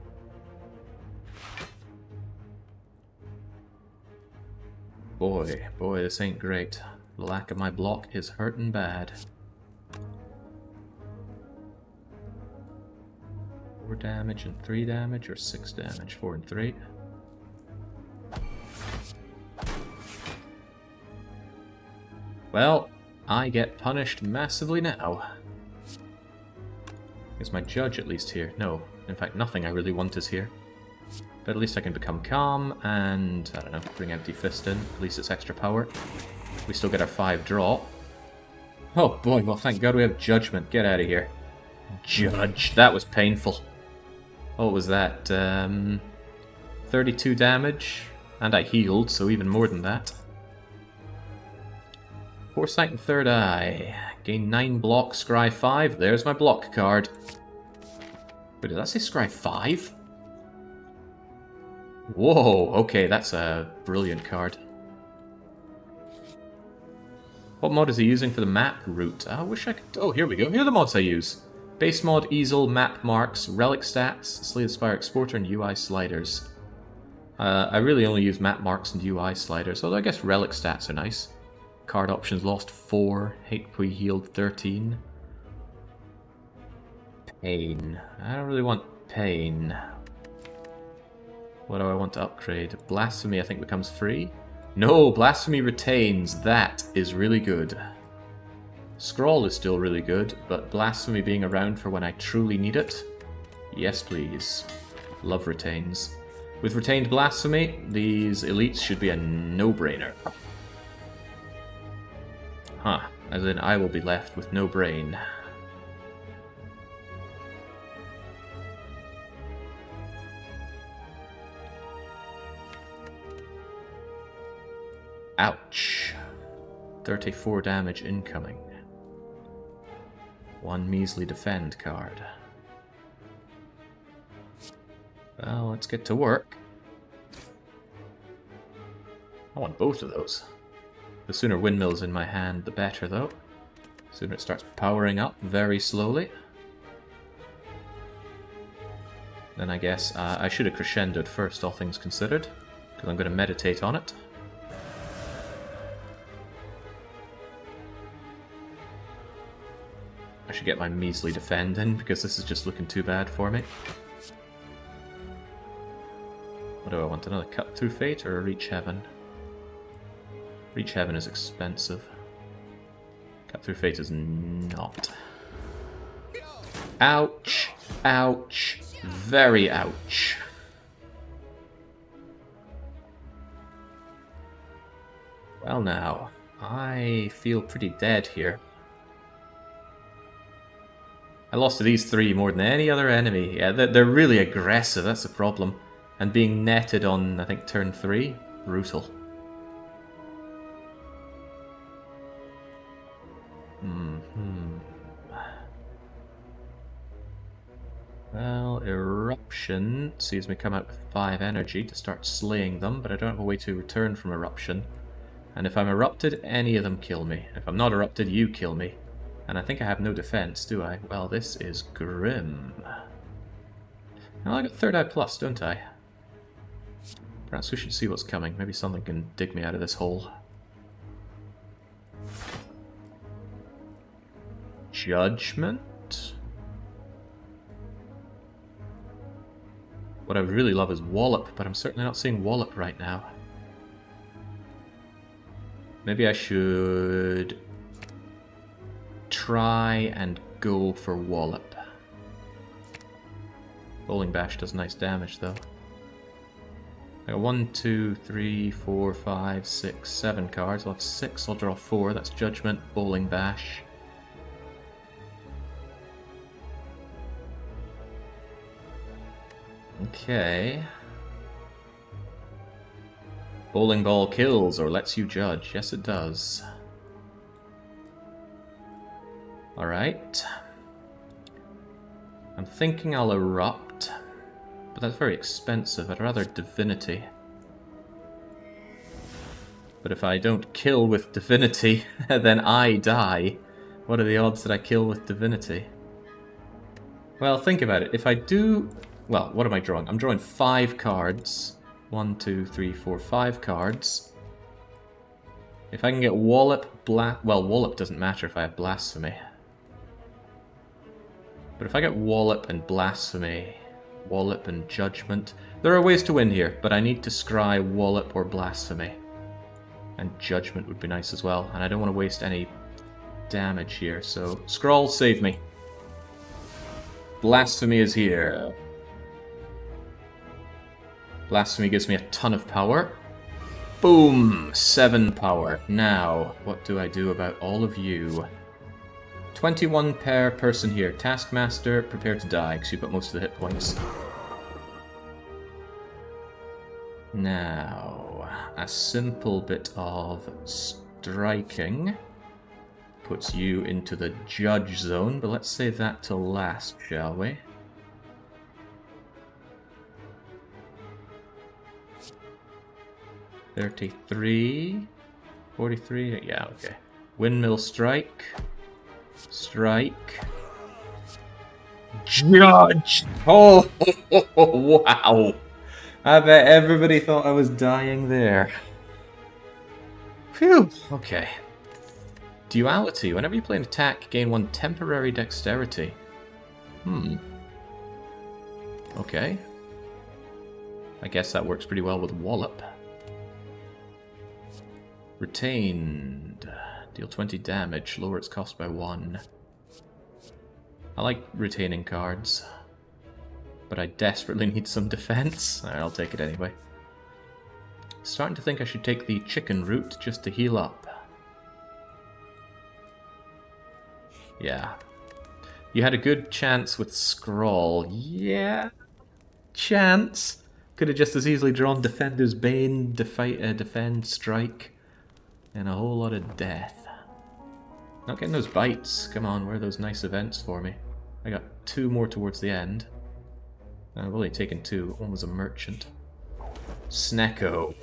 Boy, this ain't great. The lack of my block is hurting bad. 4 damage and 3 damage, or 6 damage? 4 and 3. Well, I get punished massively now. Is my judge at least here? No. In fact, nothing I really want is here. But at least I can become calm and, I don't know, bring Empty Fist in. At least it's extra power. We still get our 5 draw. Oh boy, well thank God we have Judgment. Get out of here. Judge. That was painful. What was that? 32 damage. And I healed, so even more than that. Foresight and Third Eye. Gain 9 block, scry 5. There's my block card. Wait, did that say scry 5? Whoa, okay, that's a brilliant card. What mod is he using for the map route? I wish I could... Oh, here we go. Here are the mods I use. Base mod, easel, map marks, relic stats, Slay the Spire Exporter, and UI sliders. I really only use map marks and UI sliders, although I guess relic stats are nice. Card options lost 4, HP healed 13. Pain. I don't really want pain. What do I want to upgrade? Blasphemy, I think, becomes free. No, Blasphemy retains. That is really good. Scrawl is still really good, but Blasphemy being around for when I truly need it? Yes, please. Love retains. With retained Blasphemy, these elites should be a no-brainer. Huh. As in, I will be left with no brain. Ouch. 34 damage incoming. One measly defend card. Well, let's get to work. I want both of those. The sooner windmill's in my hand, the better, though. The sooner it starts powering up very slowly. Then I guess I should have crescendoed first, all things considered, because I'm going to meditate on it. I should get my measly defend in, because this is just looking too bad for me. What do I want, another cut through fate or a reach heaven? Reach heaven is expensive. Cut through fate is not. Ouch! Ouch! Very ouch! Well now, I feel pretty dead here. I lost to these three more than any other enemy. Yeah, they're really aggressive, that's the problem. And being netted on, I think, turn 3? Brutal. Well, Eruption sees me come out with 5 energy to start slaying them, but I don't have a way to return from Eruption. And if I'm erupted, any of them kill me. If I'm not erupted, you kill me. And I think I have no defense, do I? Well, this is grim. Well, I got third eye plus, don't I? Perhaps we should see what's coming. Maybe something can dig me out of this hole. Judgment? What I would really love is Wallop, but I'm certainly not seeing Wallop right now. Maybe I should try and go for Wallop. Bowling Bash does nice damage, though. I got 1, 2, 3, 4, 5, 6, 7 cards. I'll have 6, I'll draw 4. That's Judgment, Bowling Bash. Okay. Bowling Ball kills or lets you judge. Yes, it does. Alright. I'm thinking I'll erupt, but that's very expensive. I'd rather Divinity. But if I don't kill with Divinity, then I die. What are the odds that I kill with Divinity? Well, think about it. If I do... Well, what am I drawing? I'm drawing 5 cards. 1, 2, 3, 4, 5 cards. If I can get Wallop, well, Wallop doesn't matter if I have Blasphemy. But if I get Wallop and Blasphemy, Wallop and Judgment... There are ways to win here, but I need to scry Wallop or Blasphemy. And Judgment would be nice as well, and I don't want to waste any damage here, so... Scrawl, save me. Blasphemy is here. Blasphemy gives me a ton of power. Boom! 7 power. Now, what do I do about all of you? 21 per person here. Taskmaster, prepare to die, because you've got most of the hit points. Now, a simple bit of striking puts you into the judge zone, but let's save that till last, shall we? $33, $43, yeah, okay. Windmill strike. Strike. Judge! Oh, wow! I bet everybody thought I was dying there. Phew, okay. Duality. Whenever you play an attack, gain 1 temporary dexterity. Okay. I guess that works pretty well with Wallop. Retained. Deal 20 damage, lower its cost by 1. I like retaining cards, but I desperately need some defense. I'll take it anyway. Starting to think I should take the chicken route just to heal up. Yeah. You had a good chance with Scrawl. Yeah. Chance. Could have just as easily drawn Defender's Bane, Defend, Strike, and a whole lot of death. Not getting those bites. Come on, where are those nice events for me? I got 2 more towards the end. I've only taken 2. One was a merchant. Snecko.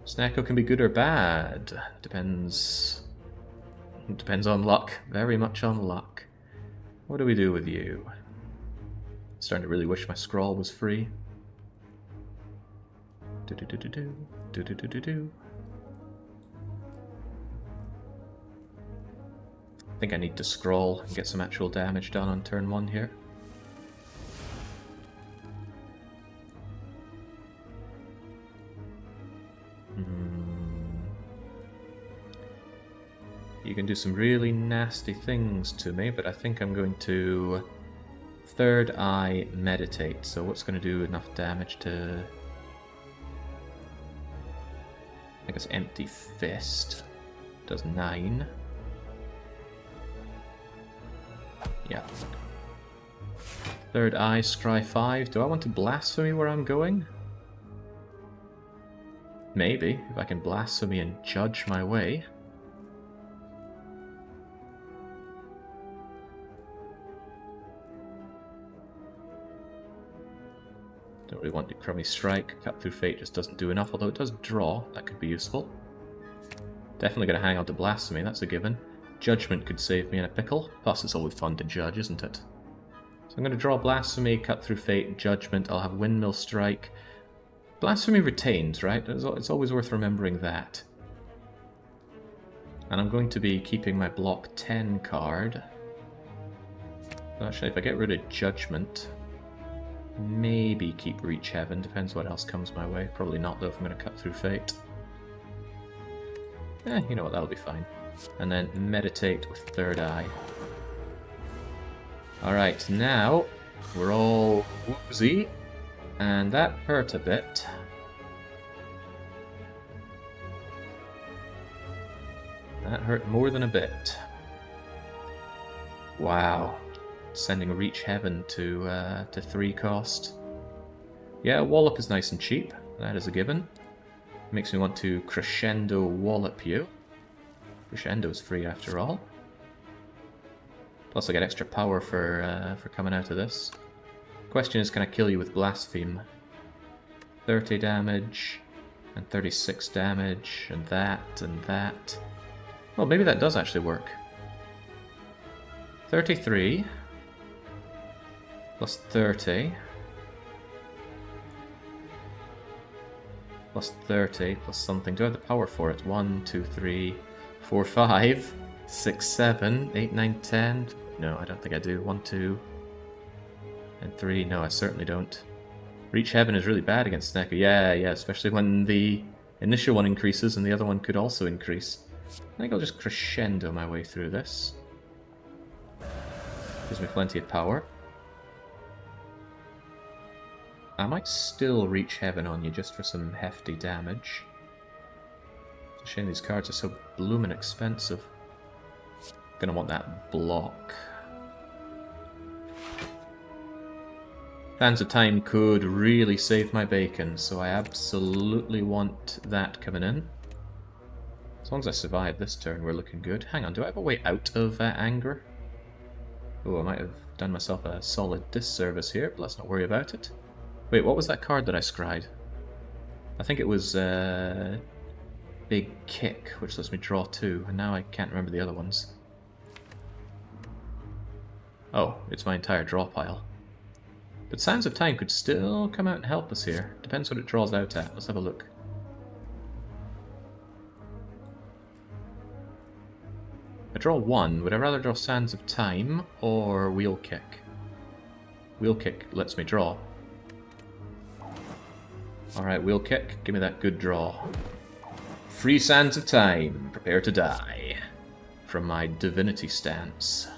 Snecko can be good or bad. Depends on luck. Very much on luck. What do we do with you? Starting to really wish my scroll was free. I think I need to scroll and get some actual damage done on turn 1 here. You can do some really nasty things to me, but I think I'm going to Third Eye Meditate. So what's going to do enough damage to... I guess Empty Fist does 9. Yeah. Third Eye, Scry 5. Do I want to Blasphemy where I'm going? Maybe, if I can Blasphemy and judge my way. Don't really want to Crummy Strike. Cut Through Fate just doesn't do enough, although it does draw. That could be useful. Definitely going to hang on to Blasphemy, that's a given. Judgment could save me in a pickle. Plus, it's always fun to judge, isn't it? So I'm going to draw Blasphemy, Cut Through Fate, Judgment. I'll have Windmill Strike. Blasphemy retains, right? It's always worth remembering that. And I'm going to be keeping my block 10 card. Actually, if I get rid of Judgment, maybe keep Reach Heaven. Depends what else comes my way. Probably not, though, if I'm going to Cut Through Fate. You know what, that'll be fine. And then Meditate with Third Eye. Alright, now we're all woozy, and that hurt a bit. That hurt more than a bit. Wow. Sending Reach Heaven to 3 cost. Yeah, Wallop is nice and cheap. That is a given. Makes me want to Crescendo Wallop you. Crescendo is free after all. Plus I get extra power for coming out of this. Question is, can I kill you with Blaspheme? 30 damage, and 36 damage, and that, and that. Well, maybe that does actually work. 33, plus 30, plus 30, plus something. Do I have the power for it? 1, 2, 3, 4, 5, 6, 7, 8, 9, 10. No, I don't think I do. 1, 2, and 3. No, I certainly don't. Reach Heaven is really bad against Snecko. Yeah, especially when the initial one increases and the other one could also increase. I think I'll just Crescendo my way through this. Gives me plenty of power. I might still Reach Heaven on you just for some hefty damage. It's a shame these cards are so bloomin' expensive. Gonna want that block. Sands of Time could really save my bacon, so I absolutely want that coming in. As long as I survive this turn, we're looking good. Hang on, do I have a way out of anger? Oh, I might have done myself a solid disservice here, but let's not worry about it. Wait, what was that card that I scried? I think it was Big Kick, which lets me draw 2, and now I can't remember the other ones. Oh, it's my entire draw pile. But Sands of Time could still come out and help us here. Depends what it draws out at. Let's have a look. draw one, would I rather draw Sands of Time or Wheel Kick? Wheel Kick lets me draw. Alright, Wheel Kick, give me that good draw. Free Sands of Time, prepare to die. From my divinity stance.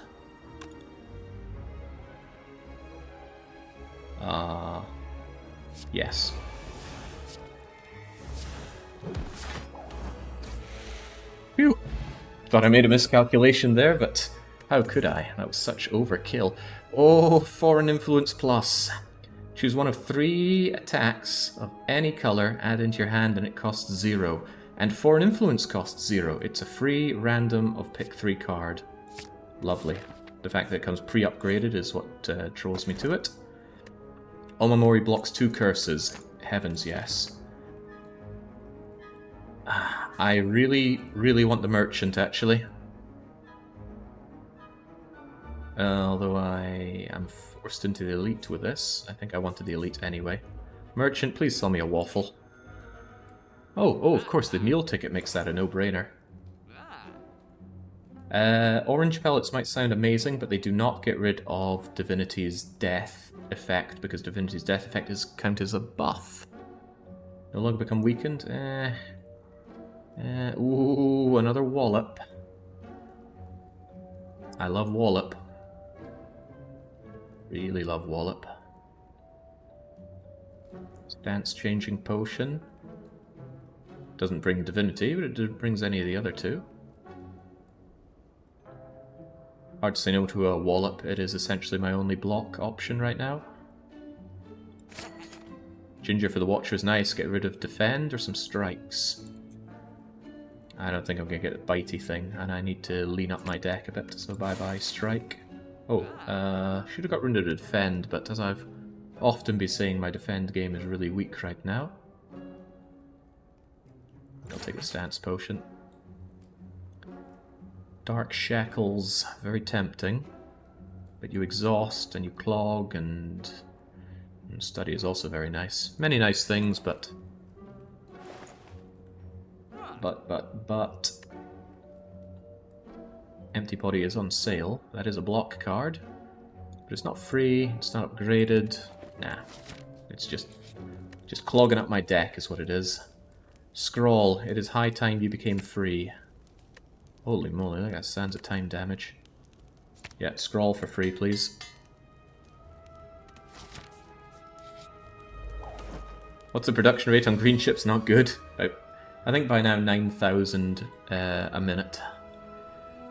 Yes. Phew! Thought I made a miscalculation there, but how could I? That was such overkill. Oh, Foreign Influence Plus. Choose one of 3 attacks of any color, add into your hand, and it costs 0. And Foreign Influence costs 0. It's a free random of pick 3 card. Lovely. The fact that it comes pre-upgraded is what draws me to it. Omamori blocks 2 curses. Heavens, yes. I really, really want the Merchant, actually. Although I am forced into the Elite with this. I think I wanted the Elite anyway. Merchant, please sell me a waffle. Oh, of course, the meal ticket makes that a no-brainer. Orange pellets might sound amazing, but they do not get rid of Divinity's Death effect, because Divinity's Death effect is counted as a buff. No longer become weakened. Ooh, another Wallop. I love Wallop. Really love Wallop. Stance changing potion. Doesn't bring Divinity, but it brings any of the other 2. Hard to say no to a Wallop. It is essentially my only block option right now. Ginger for the Watcher is nice. Get rid of Defend or some Strikes. I don't think I'm going to get a bitey thing, and I need to lean up my deck a bit, so bye-bye Strike. Oh, should have got rid of Defend, but as I've often been saying, my Defend game is really weak right now. I'll take a Stance Potion. Dark Shackles, very tempting. But you exhaust and you clog, and Study is also very nice. Many nice things, but... Empty Body is on sale. That is a block card. But it's not free, it's not upgraded. Nah. It's just clogging up my deck is what it is. Scrawl. It is high time you became free. Holy moly, that got Sands of Time damage. Yeah, Scrawl for free, please. What's the production rate on green ships? Not good. I think by now 9,000 a minute.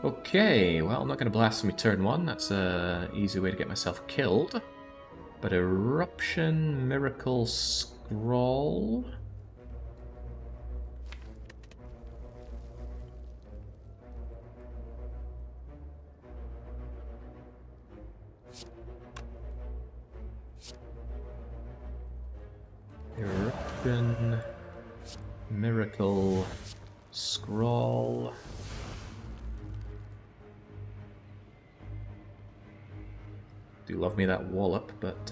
Okay, well, I'm not going to blast me turn 1. That's an easy way to get myself killed. But Eruption, Miracle, Scrawl... Eruption, Miracle, Scrawl... Do love me that Wallop, but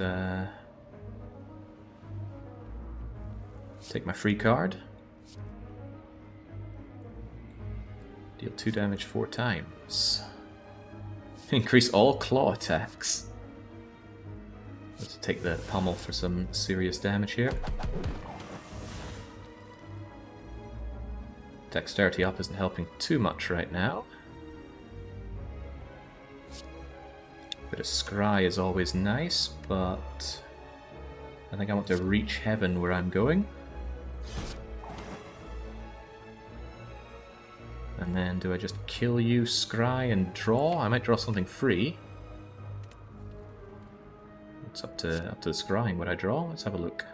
take my free card. Deal 2 damage 4 times. Increase all claw attacks. Let's take the pommel for some serious damage here. Dexterity up isn't helping too much right now. Bit of Scry is always nice, but I think I want to reach heaven where I'm going. And then do I just kill you, Scry, and draw? I might draw something free. It's up to the scrying what I draw. Let's have a look.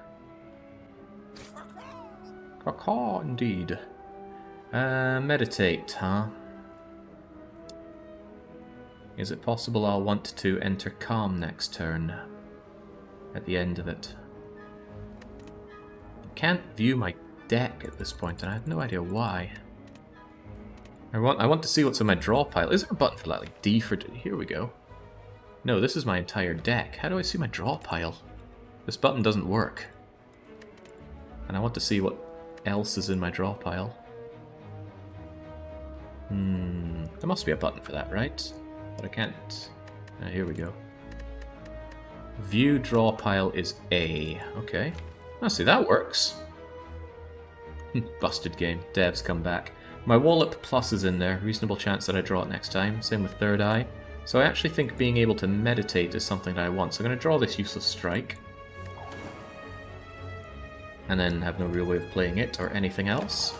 Caw, indeed. Meditate, huh? Is it possible I'll want to enter Calm next turn? At the end of it. I can't view my deck at this point, and I have no idea why. I want to see what's in my draw pile. Is there a button for that? Like D for... Here we go. No, this is my entire deck. How do I see my draw pile? This button doesn't work. And I want to see what else is in my draw pile. There must be a button for that, right? But I can't. Here we go. View draw pile is A. Okay. I see, that works. Busted game. Devs come back. My Wallop Plus is in there. Reasonable chance that I draw it next time. Same with Third Eye. So I actually think being able to meditate is something that I want. So I'm going to draw this useless strike. And then have no real way of playing it or anything else.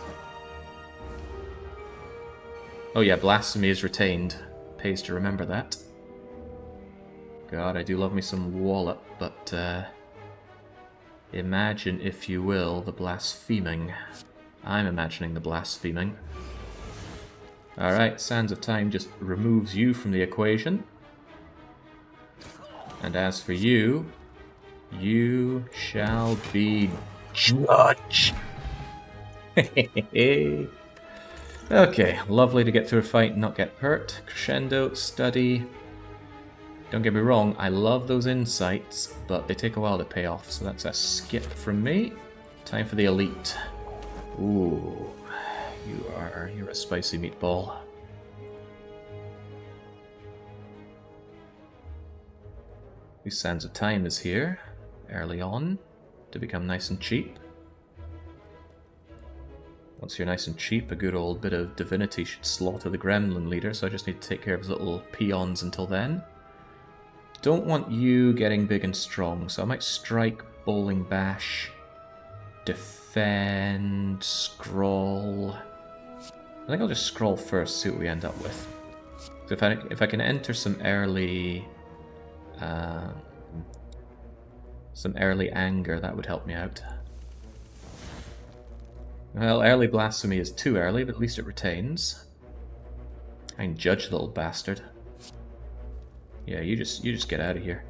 Oh yeah, Blasphemy is retained. Pays to remember that. God, I do love me some Wallop, but imagine, if you will, the blaspheming. I'm imagining the blaspheming. Alright, Sands of Time just removes you from the equation. And as for you, you shall be judged. Okay, lovely to get through a fight and not get hurt. Crescendo, study. Don't get me wrong, I love those insights, but they take a while to pay off, so that's a skip from me. Time for the elite. Ooh, you're a spicy meatball. These Sands of Time is here, early on, to become nice and cheap. Once you're nice and cheap, a good old bit of divinity should slaughter the gremlin leader, so I just need to take care of his little peons until then. Don't want you getting big and strong, so I might strike, bowling bash, defend, scroll. I think I'll just scroll first, see what we end up with. So if I can enter some early anger, that would help me out. Well, early blasphemy is too early, but at least it retains. I can judge the little bastard. Yeah, you just get out of here.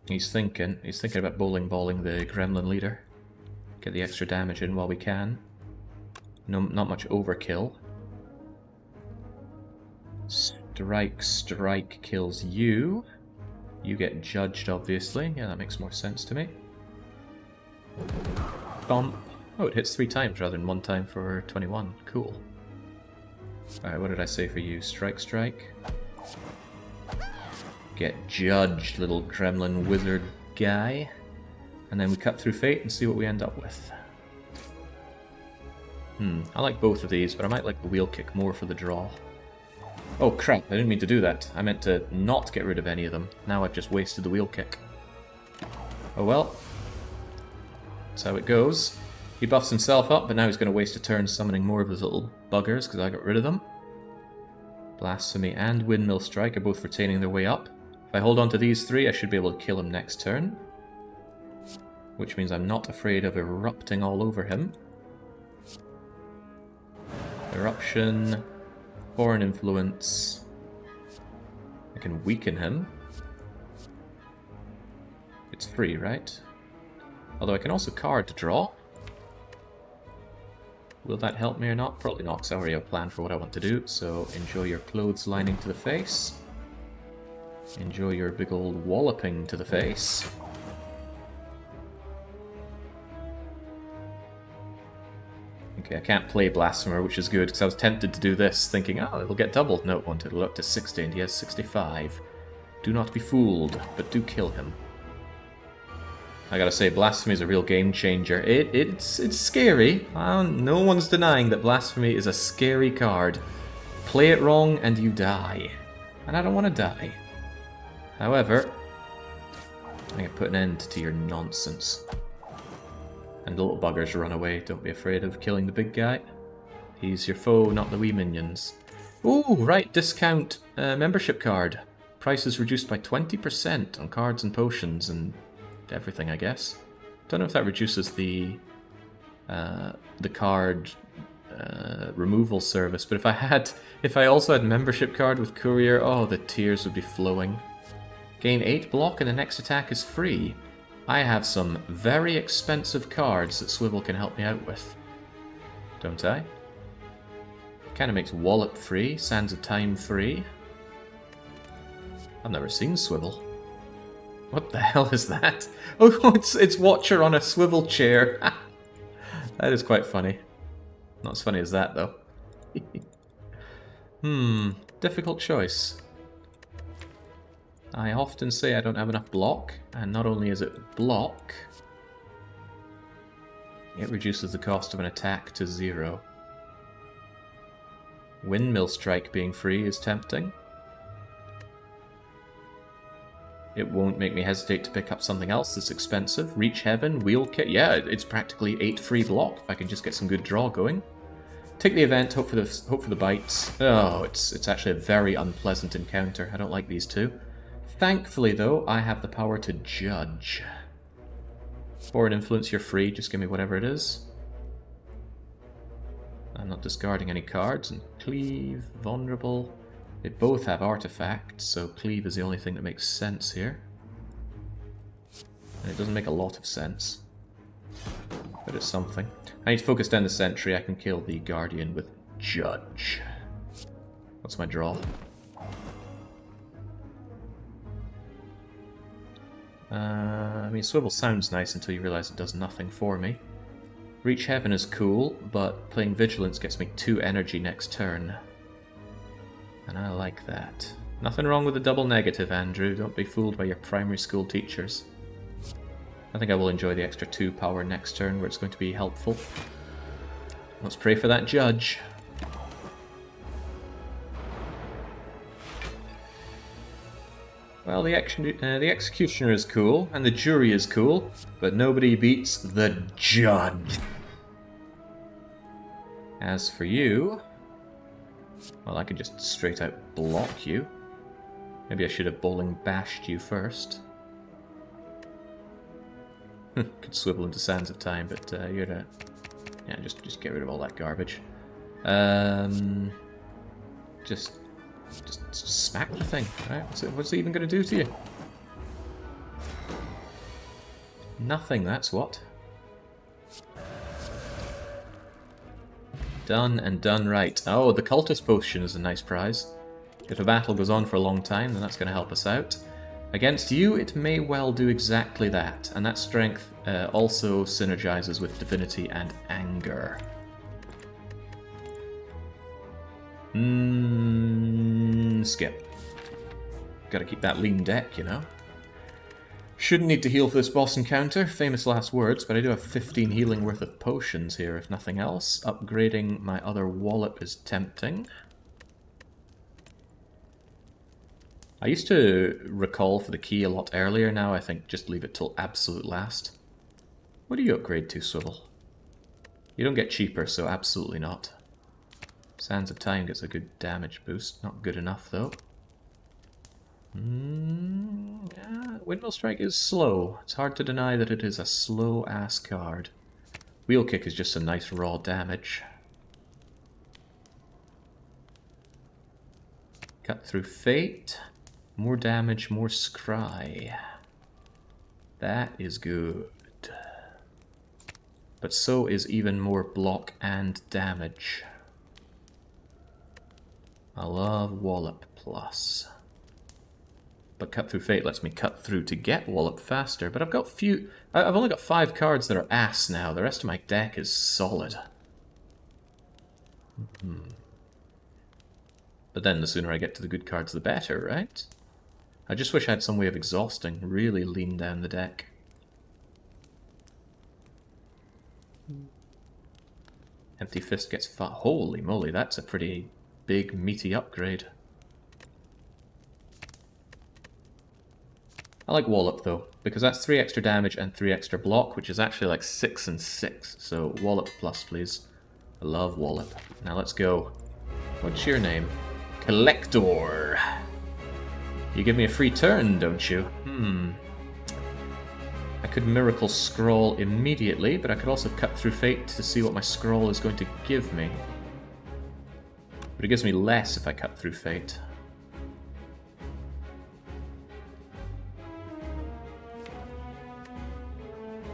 He's thinking about bowling balling the gremlin leader. Get the extra damage in while we can. No, not much overkill. Strike kills you. You get judged, obviously. Yeah, that makes more sense to me. Bump. Oh, it hits 3 times rather than 1 time for 21. Cool. Alright, what did I say for you? Strike. Get judged, little gremlin wizard guy. And then we cut through fate and see what we end up with. I like both of these, but I might like the wheel kick more for the draw. Oh crap, I didn't mean to do that. I meant to not get rid of any of them. Now I've just wasted the wheel kick. Oh well. That's how it goes. He buffs himself up, but now he's going to waste a turn summoning more of his little buggers, because I got rid of them. Blasphemy and Windmill Strike are both retaining their way up. If I hold on to these 3, I should be able to kill him next turn. Which means I'm not afraid of erupting all over him. Eruption, Foreign Influence. I can weaken him. It's free, right? Although I can also card to draw. Will that help me or not? Probably not, because I already have a plan for what I want to do. So enjoy your clothes lining to the face. Enjoy your big old walloping to the face. Okay, I can't play Blasphemer, which is good, because I was tempted to do this, thinking, oh, it'll get doubled. No, it won't. It'll up to 60, and he has 65. Do not be fooled, but do kill him. I gotta say, Blasphemy is a real game changer. It's scary. No one's denying that Blasphemy is a scary card. Play it wrong and you die. And I don't want to die. However, I can put an end to your nonsense. And the little buggers run away. Don't be afraid of killing the big guy. He's your foe, not the wee minions. Ooh, right, discount membership card. Price is reduced by 20% on cards and potions and everything, I guess. Don't know if that reduces the card removal service, but if I also had membership card with courier, oh, the tears would be flowing. Gain 8 block and the next attack is free. I have some very expensive cards that Swivel can help me out with. Don't I? Kinda makes Wallop free, Sands of Time free. I've never seen Swivel. What the hell is that? Oh, it's Watcher on a swivel chair. That is quite funny. Not as funny as that, though. Difficult choice. I often say I don't have enough block, and not only is it block, it reduces the cost of an attack to 0. Windmill Strike being free is tempting. It won't make me hesitate to pick up something else that's expensive. Reach Heaven, Wheel Kit. Yeah, it's practically 8 free block if I can just get some good draw going. Take the event, hope for the bites. Oh, it's actually a very unpleasant encounter. I don't like these two. Thankfully, though, I have the power to judge. Foreign influence, you're free. Just give me whatever it is. I'm not discarding any cards. And cleave, vulnerable. They both have artifacts, so cleave is the only thing that makes sense here. And it doesn't make a lot of sense. But it's something. I need to focus down the sentry. I can kill the guardian with judge. What's my draw? I mean, swivel sounds nice until you realize it does nothing for me. Reach Heaven is cool, but playing Vigilance gets me 2 energy next turn. And I like that. Nothing wrong with a double negative, Andrew. Don't be fooled by your primary school teachers. I think I will enjoy the extra 2 power next turn where it's going to be helpful. Let's pray for that judge. Well, the executioner is cool, and the jury is cool, but nobody beats the judge. As for you, well, I could just straight out block you. Maybe I should have bowling bashed you first. Could swivel into Sands of Time, but you're gonna... Yeah, just get rid of all that garbage. Just smack the thing, right? What's it even going to do to you? Nothing, that's what. Done and done right. Oh, the Cultist Potion is a nice prize. If a battle goes on for a long time, then that's going to help us out. Against you, it may well do exactly that, and that strength also synergizes with Divinity and Anger. Skip. Gotta keep that lean deck, you know. Shouldn't need to heal for this boss encounter, famous last words, but I do have 15 healing worth of potions here, if nothing else. Upgrading my other wallop is tempting. I used to recall for the key a lot earlier, now I think just leave it till absolute last. What do you upgrade to, Swivel? You don't get cheaper, so absolutely not. Sands of Time gets a good damage boost. Not good enough, though. Yeah, Windmill Strike is slow. It's hard to deny that it is a slow-ass card. Wheel Kick is just a nice raw damage. Cut Through Fate. More damage, more scry. That is good. But so is even more block and damage. I love Wallop Plus. But Cut Through Fate lets me cut through to get Wallop faster, but I've only got 5 cards that are ass now. The rest of my deck is solid. But then the sooner I get to the good cards, the better, right? I just wish I had some way of exhausting, really lean down the deck. Empty Fist gets fat. Holy moly, that's a pretty big, meaty upgrade. I like Wallop, though, because that's 3 extra damage and 3 extra block, which is actually like 6 and 6. So Wallop Plus, please. I love Wallop. Now let's go. What's your name? Collector. You give me a free turn, don't you? I could Miracle Scroll immediately, but I could also Cut Through Fate to see what my scroll is going to give me. But it gives me less if I Cut Through Fate.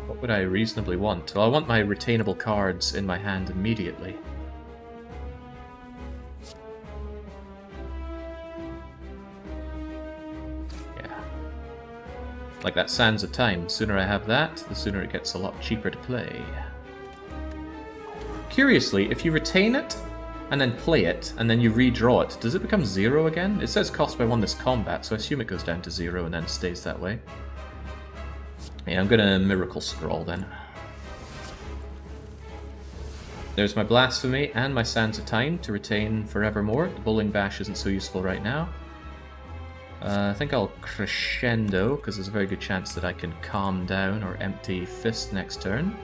What would I reasonably want? Well, I want my retainable cards in my hand immediately. Yeah. Like that Sands of Time. The sooner I have that, the sooner it gets a lot cheaper to play. Curiously, if you retain it, and then play it, and then you redraw it, does it become 0 again? It says cost by 1 this combat, so I assume it goes down to 0 and then stays that way. Yeah, I'm gonna Miracle Scroll then. There's my Blasphemy and my Sands of Time to retain forevermore. The Bowling Bash isn't so useful right now. I think I'll Crescendo, because there's a very good chance that I can Calm Down or Empty Fist next turn.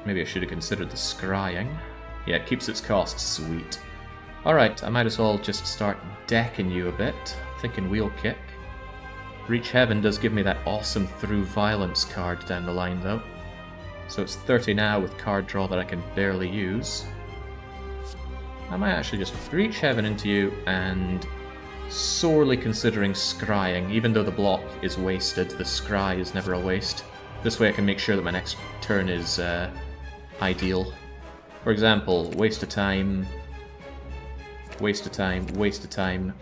Maybe I should have considered the Scrying. Yeah, it keeps its cost. Sweet. Alright, I might as well just start decking you a bit. Thinking Wheel Kick. Reach Heaven does give me that awesome Through Violence card down the line, though. So it's 30 now with card draw that I can barely use. I might actually just Reach Heaven into you and sorely considering Scrying. Even though the block is wasted, the Scry is never a waste. This way I can make sure that my next turn is ideal. For example, waste of time, waste of time, waste of time.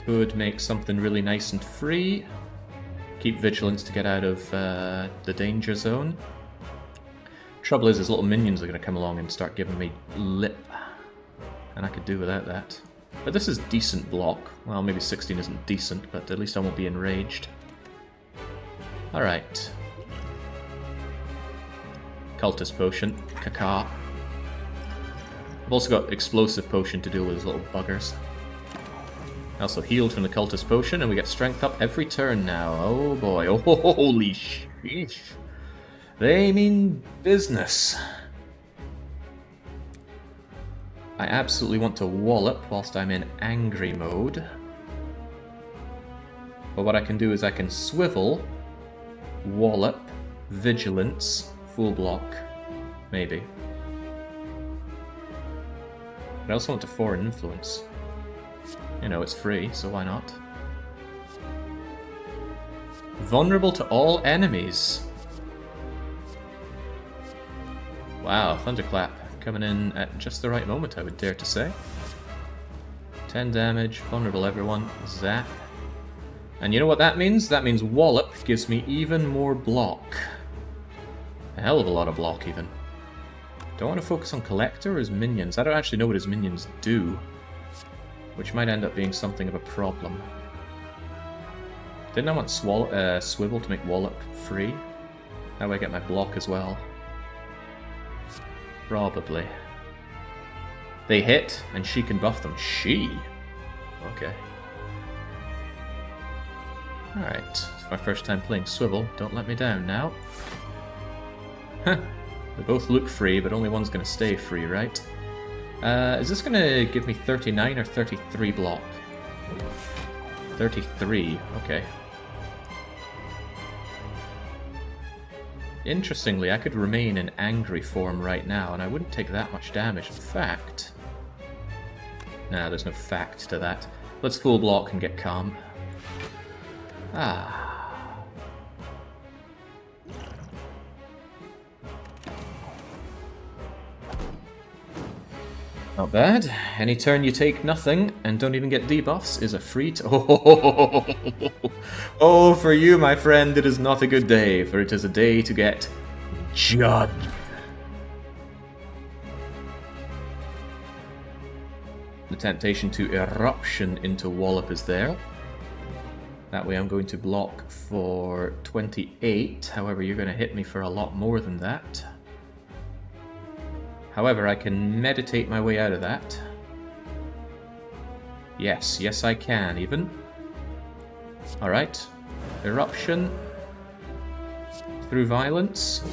Could make something really nice and free. Keep Vigilance to get out of the danger zone. Trouble is, his little minions are going to come along and start giving me lip. And I could do without that. But this is decent block. Well, maybe 16 isn't decent, but at least I won't be enraged. Alright. Cultist Potion. Caca. I've also got Explosive Potion to deal with his little buggers. I also healed from the Cultist Potion, and we get Strength up every turn now. Oh boy. Oh, holy sheesh. They mean business. I absolutely want to wallop whilst I'm in angry mode. But what I can do is I can swivel, wallop, vigilance, full block, maybe. But I also want to foreign influence. You know, it's free, so why not? Vulnerable to all enemies. Wow, Thunderclap. Coming in at just the right moment, I would dare to say. 10 damage, vulnerable everyone, zap. And you know what that means? That means Wallop gives me even more block. A hell of a lot of block, even. Do I want to focus on Collector or his minions? I don't actually know what his minions do. Which might end up being something of a problem. Didn't I want Swivel to make Wallop free? That way I get my block as well. Probably. They hit, and she can buff them. She? Okay. Alright, it's my first time playing Swivel. Don't let me down now. Huh. They both look free, but only one's going to stay free, right? Is this going to give me 39 or 33 block? 33, okay. Interestingly, I could remain in angry form right now, and I wouldn't take that much damage. In fact... Nah, there's no fact to that. Let's full block and get calm. Ah. Not bad. Any turn you take nothing and don't even get debuffs is a free Oh, for you, my friend, it is not a good day, for it is a day to get judged. The temptation to eruption into Wallop is there. That way I'm going to block for 28, however you're going to hit me for a lot more than that. However, I can meditate my way out of that. Yes, yes I can, even. Alright. Eruption. Through violence.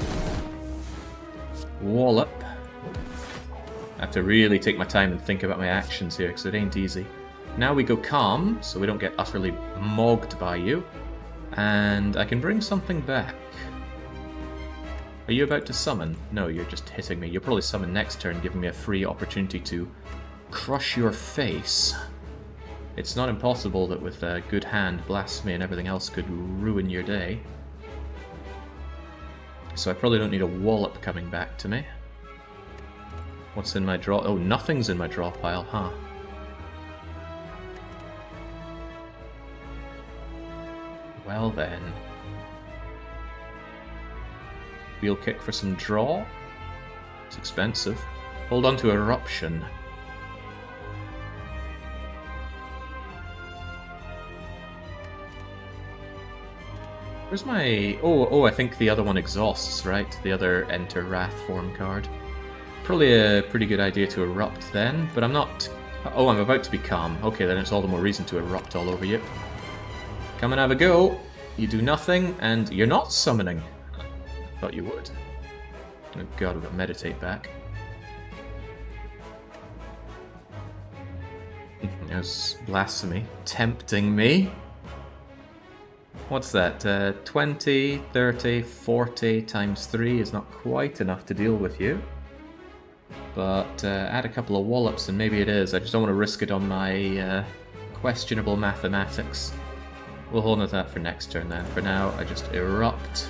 Wallop. I have to really take my time and think about my actions here, because it ain't easy. Now we go calm, so we don't get utterly mogged by you. And I can bring something back. Are you about to summon? No, you're just hitting me. You'll probably summon next turn, giving me a free opportunity to crush your face. It's not impossible that with a good hand, Blasphemy and everything else could ruin your day. So I probably don't need a Wallop coming back to me. What's in my draw? Oh, nothing's in my draw pile, huh? Well then. Wheel kick for some draw. It's expensive. Hold on to Eruption. Where's my... Oh, I think the other one exhausts, right? The other Enter Wrath form card. Probably a pretty good idea to Erupt then, but I'm not... Oh, I'm about to be calm. Okay, then it's all the more reason to Erupt all over you. Come and have a go. You do nothing, and you're not summoning. I thought you would. Oh god, we've got Meditate back. There's Blasphemy. Tempting me. What's that? 20, 30, 40 times 3 is not quite enough to deal with you. But add a couple of wallops and maybe it is. I just don't want to risk it on my questionable mathematics. We'll hold on to that for next turn then. For now, I just Erupt,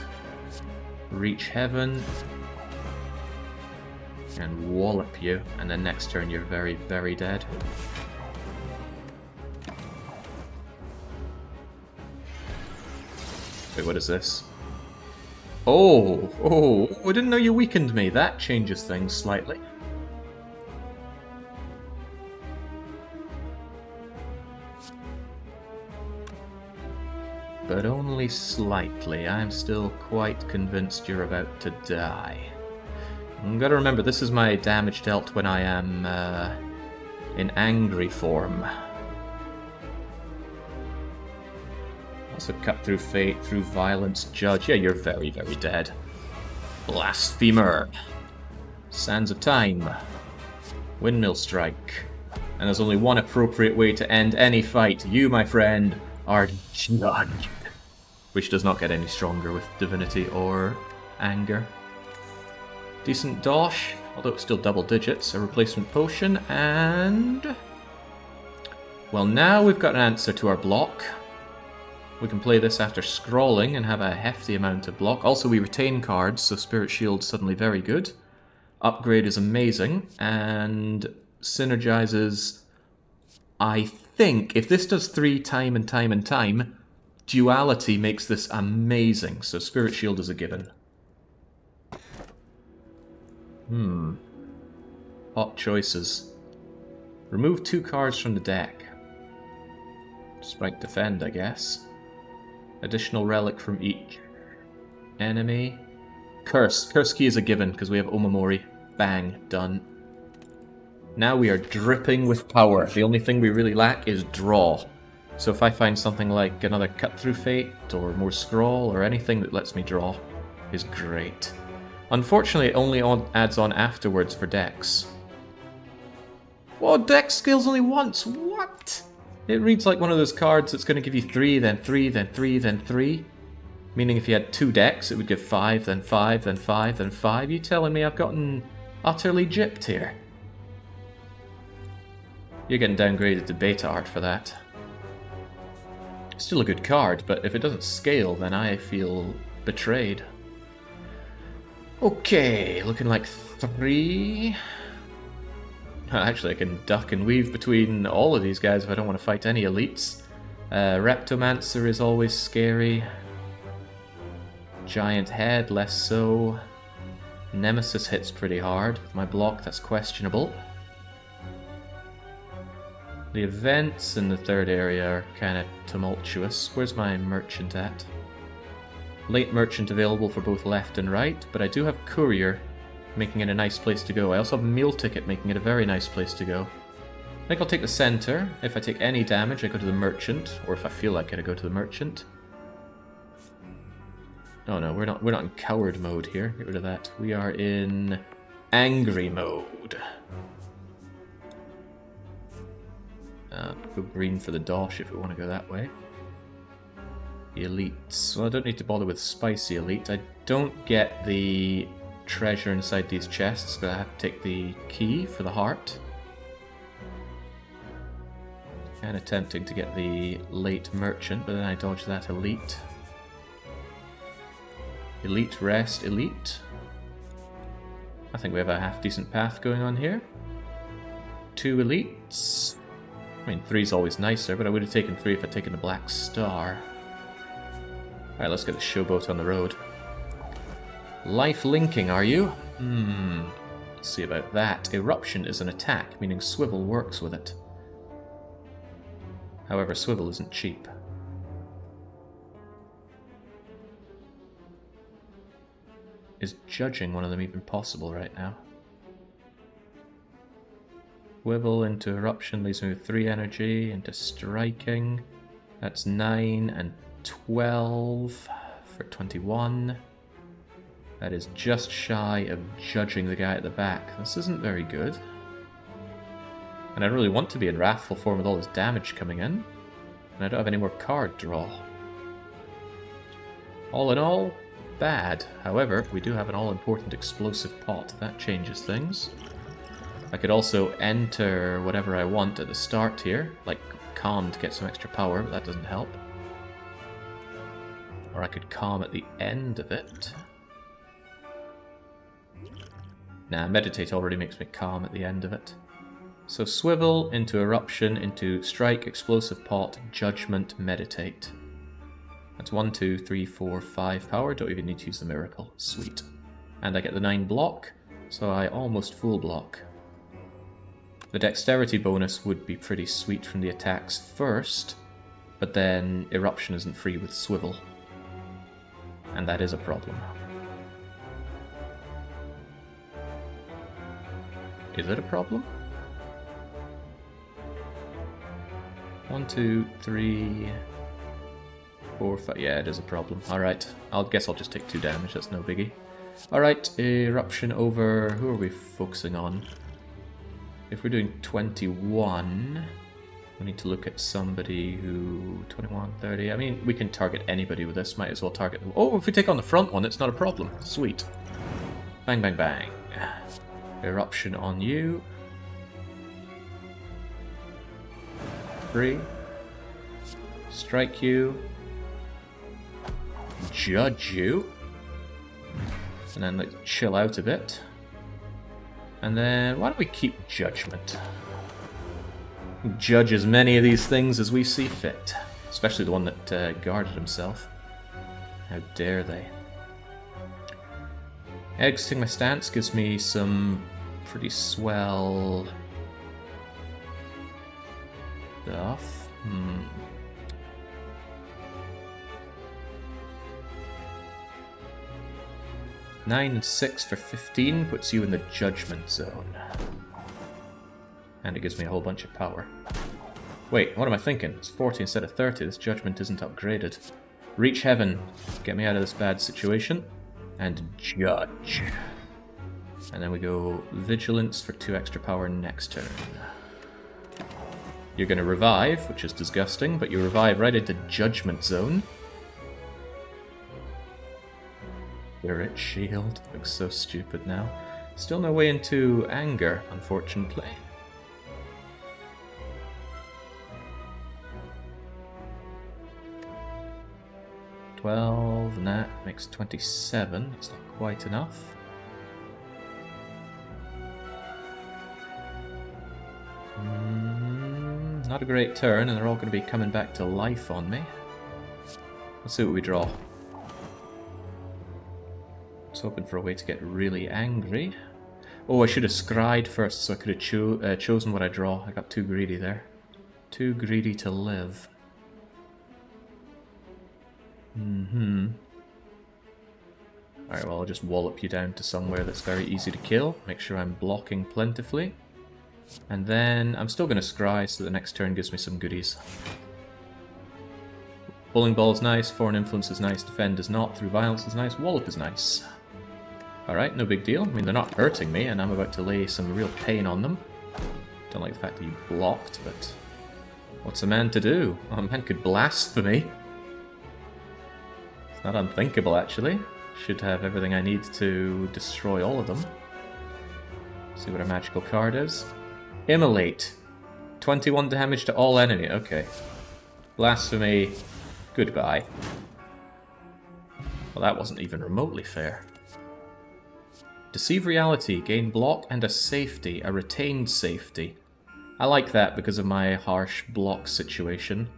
reach Heaven, and wallop you. And then next turn you're very, very dead. Wait, what is this? Oh, I didn't know you weakened me. That changes things slightly. But only slightly. I'm still quite convinced you're about to die. I've got to remember, this is my damage dealt when I am in angry form. Also cut through fate, through violence, judge. Yeah, you're very, very dead. Blasphemer. Sands of Time. Windmill Strike. And there's only one appropriate way to end any fight. You, my friend, are judged. Which does not get any stronger with Divinity or Anger. Decent dosh, although it's still double digits. A replacement potion, and... well, now we've got an answer to our block. We can play this after scrolling and have a hefty amount of block. Also, we retain cards, so Spirit Shield's suddenly very good. Upgrade is amazing, and synergizes... I think, if this does 3 time and time and time, Duality makes this amazing, so Spirit Shield is a given. Hot choices. Remove 2 cards from the deck. Strike Defend, I guess. Additional relic from each enemy. Curse. Curse key is a given, because we have Omamori. Bang. Done. Now we are dripping with power. The only thing we really lack is draw. So if I find something like another Cut Through Fate, or more Scroll, or anything that lets me draw, is great. Unfortunately, it only adds on afterwards for Dex. Whoa, Dex scales only once! What? It reads like one of those cards that's going to give you 3, then 3, then 3, then 3. Meaning if you had 2 decks, it would give 5, then 5, then 5, then 5. You telling me I've gotten utterly gypped here? You're getting downgraded to beta art for that. Still a good card, but if it doesn't scale, then I feel betrayed. Okay, looking like 3... Actually, I can duck and weave between all of these guys if I don't want to fight any elites. Reptomancer is always scary. Giant Head, less so. Nemesis hits pretty hard. With my block, that's questionable. The events in the third area are kind of tumultuous. Where's my merchant at? Late merchant available for both left and right, but I do have courier, making it a nice place to go. I also have meal ticket, making it a very nice place to go. I think I'll take the center. If I take any damage, I go to the merchant, or if I feel like it, I go to the merchant. Oh no, we're not in coward mode here. Get rid of that. We are in angry mode. Go green for the dosh if we want to go that way. The elites. Well, I don't need to bother with spicy elite. I don't get the treasure inside these chests, but I have to take the key for the heart. And attempting to get the late merchant, but then I dodge that elite. Elite, rest, elite. I think we have a half-decent path going on here. 2 elites. I mean, 3's always nicer, but I would have taken 3 if I'd taken the Black Star. Alright, let's get the showboat on the road. Life linking, are you? Let's see about that. Eruption is an attack, meaning Swivel works with it. However, Swivel isn't cheap. Is judging one of them even possible right now? Swivel into Eruption leaves me with 3 energy, into Striking. That's 9 and 12 for 21. That is just shy of judging the guy at the back. This isn't very good. And I really want to be in Wrathful form with all this damage coming in. And I don't have any more card draw. All in all, bad. However, we do have an all-important explosive pot. That changes things. I could also enter whatever I want at the start here, like Calm to get some extra power, but that doesn't help. Or I could Calm at the end of it. Nah, Meditate already makes me calm at the end of it. So Swivel, into Eruption, into Strike, Explosive Pot, Judgment, Meditate. That's 1, 2, 3, 4, 5 power. Don't even need to use the Miracle. Sweet. And I get the 9 block, so I almost full block. The Dexterity bonus would be pretty sweet from the attacks first, but then Eruption isn't free with Swivel. And that is a problem. Is it a problem? 1, 2, 3, 4, 5. Yeah, it is a problem. Alright, I guess I'll just take 2 damage, that's no biggie. Alright, Eruption over... Who are we focusing on? If we're doing 21, we need to look at somebody who... 21, 30... I mean, we can target anybody with this, might as well target them. Oh, if we take on the front one, it's not a problem. Sweet. Bang, bang, bang. Eruption on you. 3. Strike you. Judge you. And then like chill out a bit. And then why don't we keep Judgment? Judge as many of these things as we see fit. Especially the one that guarded himself. How dare they? Exiting my stance gives me some pretty swell stuff. 9 and 6 for 15 puts you in the Judgment Zone. And it gives me a whole bunch of power. Wait, what am I thinking? It's 40 instead of 30. This Judgment isn't upgraded. Reach Heaven. Get me out of this bad situation. And Judge. And then we go Vigilance for 2 extra power next turn. You're going to revive, which is disgusting, but you revive right into Judgment Zone. Spirit Shield. Looks so stupid now. Still no way into Anger, unfortunately. And that makes 27. It's not quite enough. Not a great turn, and they're all going to be coming back to life on me. Let's see what we draw. I was hoping for a way to get really angry. Oh, I should have scryed first so I could have chosen what I draw. I got too greedy there. Too greedy to live. Alright, well, I'll just wallop you down to somewhere that's very easy to kill. Make sure I'm blocking plentifully. And then I'm still going to scry so the next turn gives me some goodies. Bowling Ball is nice, Foreign Influence is nice, Defend is not, Through Violence is nice, Wallop is nice. Alright, no big deal. I mean, they're not hurting me, and I'm about to lay some real pain on them. Don't like the fact that you blocked, but... what's a man to do? Oh, a man could blasphemy. It's not unthinkable, actually. Should have everything I need to destroy all of them. See what a magical card is. Immolate. 21 damage to all enemy. Okay. Blasphemy. Goodbye. Well, that wasn't even remotely fair. Deceive Reality. Gain block and a safety. A retained safety. I like that because of my harsh block situation.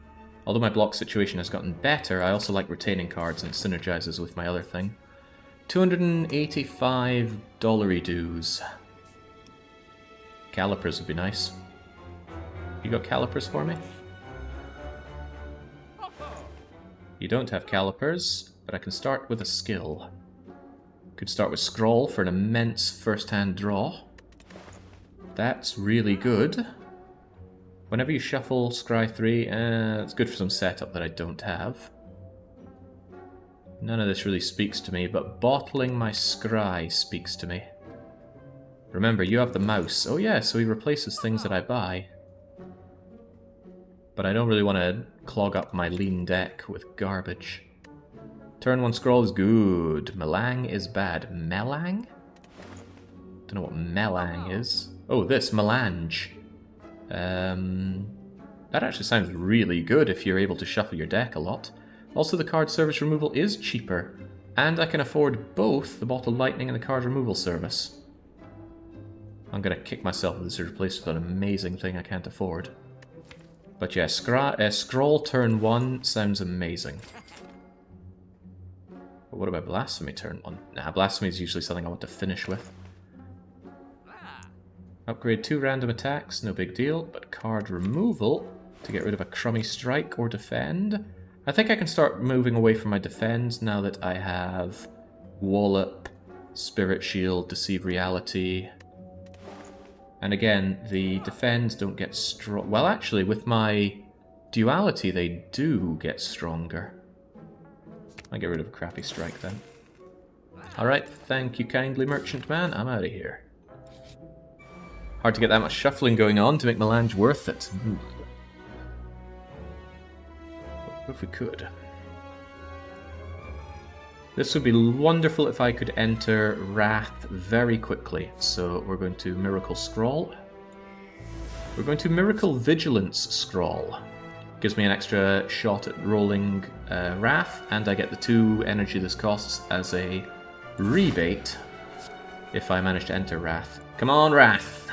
Although my block situation has gotten better, I also like retaining cards and it synergizes with my other thing. $285 dues. Calipers would be nice. You got calipers for me? You don't have calipers, but I can start with a skill. Could start with scroll for an immense first-hand draw. That's really good. Whenever you shuffle scry 3, it's good for some setup that I don't have. None of this really speaks to me, but bottling my scry speaks to me. Remember, you have the mouse. Oh yeah, so he replaces things that I buy. But I don't really want to clog up my lean deck with garbage. Turn 1 scroll is good. Melang is bad. Melang? Don't know what melang is. Oh, this, melange. That actually sounds really good if you're able to shuffle your deck a lot. Also, the card service removal is cheaper. And I can afford both the bottled lightning and the card removal service. I'm gonna kick myself if this is replaced with an amazing thing I can't afford. But yeah, scroll turn 1 sounds amazing. But what about blasphemy turn 1? Nah, blasphemy is usually something I want to finish with. Upgrade 2 random attacks, no big deal, but card removal to get rid of a crummy strike or defend. I think I can start moving away from my defends now that I have Wallop, Spirit Shield, Deceive Reality. And again, the defends don't get strong. Well, actually, with my duality, they do get stronger. I'll get rid of a crappy strike then. Alright, thank you kindly, merchant man. I'm out of here. Hard to get that much shuffling going on to make melange worth it. Ooh. If we could. This would be wonderful if I could enter Wrath very quickly. So we're going to Miracle Scrawl. We're going to Miracle Vigilance Scrawl. Gives me an extra shot at rolling Wrath, and I get the 2 energy this costs as a rebate if I manage to enter Wrath. Come on, Wrath!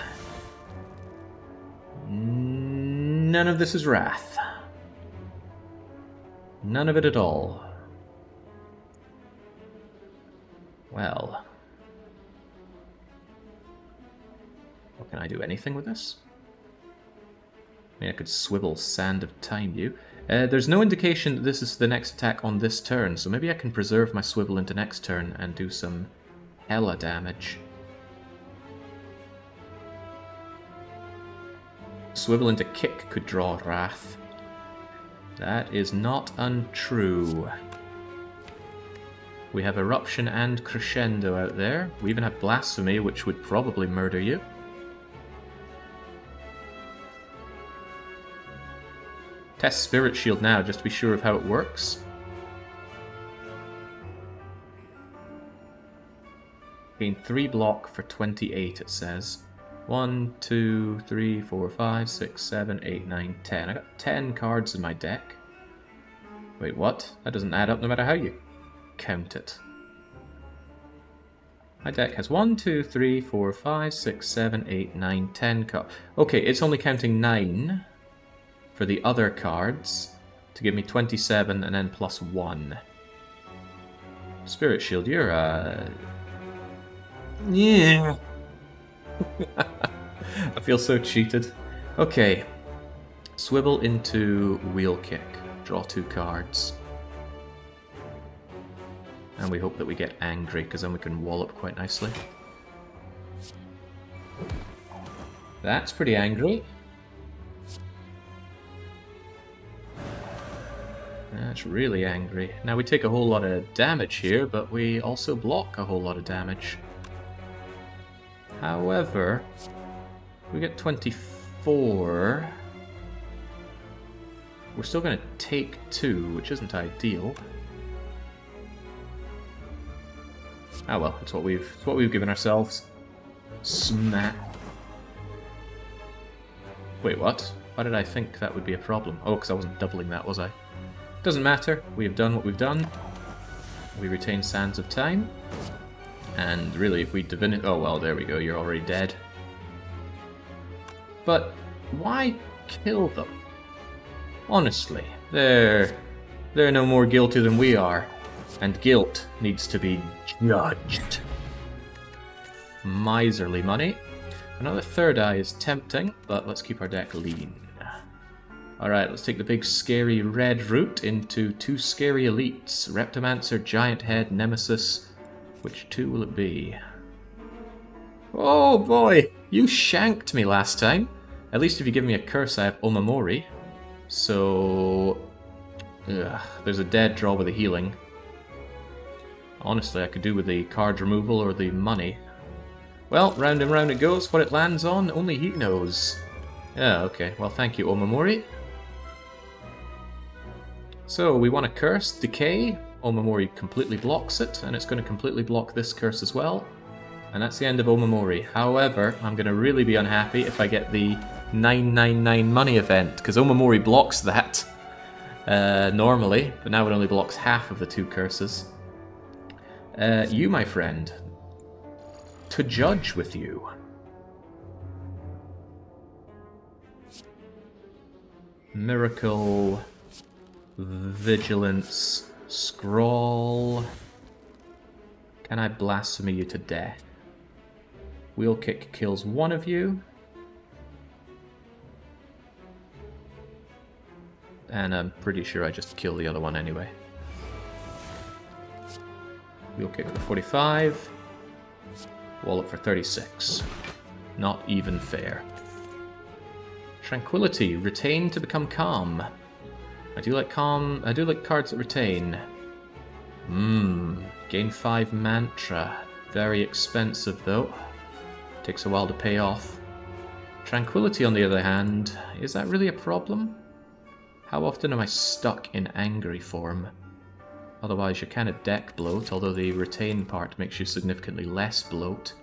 None of this is Wrath. None of it at all. Well. Well, can I do anything with this? I mean, I could swivel Sand of Time you. There's no indication that this is the next attack on this turn, so maybe I can preserve my swivel into next turn and do some hella damage. Swivel into Kick could draw Wrath. That is not untrue. We have Eruption and Crescendo out there. We even have Blasphemy, which would probably murder you. Test Spirit Shield now, just to be sure of how it works. Gain 3 block for 28, it says. 1, 2, 3, 4, 5, 6, 7, 8, 9, 10. I got 10 cards in my deck. Wait, what? That doesn't add up no matter how you count it. My deck has 1, 2, 3, 4, 5, 6, 7, 8, 9, 10 cards. Okay, it's only counting 9 for the other cards to give me 27 and then plus 1. Spirit Shield, you're yeah. I feel so cheated. Okay. Swivel into Wheel Kick. Draw 2 cards. And we hope that we get angry, because then we can wallop quite nicely. That's pretty angry. That's really angry. Now we take a whole lot of damage here, but we also block a whole lot of damage. However, we get 24. We're still going to take 2, which isn't ideal. Ah well, it's what we've given ourselves. Smack. Wait, what? Why did I think that would be a problem? Oh, because I wasn't doubling that, was I? Doesn't matter. We have done what we've done. We retain Sands of Time. And really, if we divinity... Oh, well, there we go. You're already dead. But why kill them? Honestly, they're no more guilty than we are. And guilt needs to be judged. Miserly money. Another third eye is tempting, but let's keep our deck lean. Alright, let's take the big scary red route into two scary elites. Reptomancer, Giant Head, Nemesis. Which two will it be? Oh boy! You shanked me last time. At least if you give me a curse, I have Omamori. So... there's a dead draw with a healing. Honestly, I could do with the card removal or the money. Well, round and round it goes. What it lands on, only he knows. Yeah, okay. Well, thank you, Omamori. So, we want a curse, Decay. Omamori completely blocks it, and it's going to completely block this curse as well. And that's the end of Omamori. However, I'm going to really be unhappy if I get the 999 money event, because Omamori blocks that normally, but now it only blocks half of the two curses. You, my friend, to judge with you. Miracle, Vigilance, Scrawl. Can I blasphemy you to death? Wheel Kick kills one of you. And I'm pretty sure I just kill the other one anyway. Wheel Kick for 45. Wallop for 36. Not even fair. Tranquility. Retain to become calm. I do like calm. I do like cards that retain. Gain 5 mantra. Very expensive though. Takes a while to pay off. Tranquility on the other hand. Is that really a problem? How often am I stuck in angry form? Otherwise you're kind of deck bloat, although the retain part makes you significantly less bloat.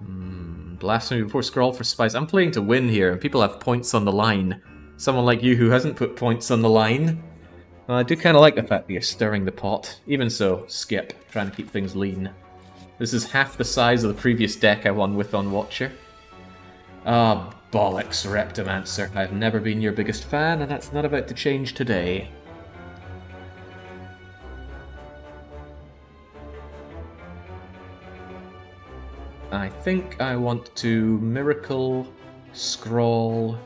Blasphemy before Scrawl for Spice. I'm playing to win here, and people have points on the line. Someone like you who hasn't put points on the line. Well, I do kind of like the fact that you're stirring the pot. Even so, skip. Trying to keep things lean. This is half the size of the previous deck I won with on Watcher. Ah, bollocks, Reptomancer. I've never been your biggest fan, and that's not about to change today. I think I want to Miracle, Scrawl,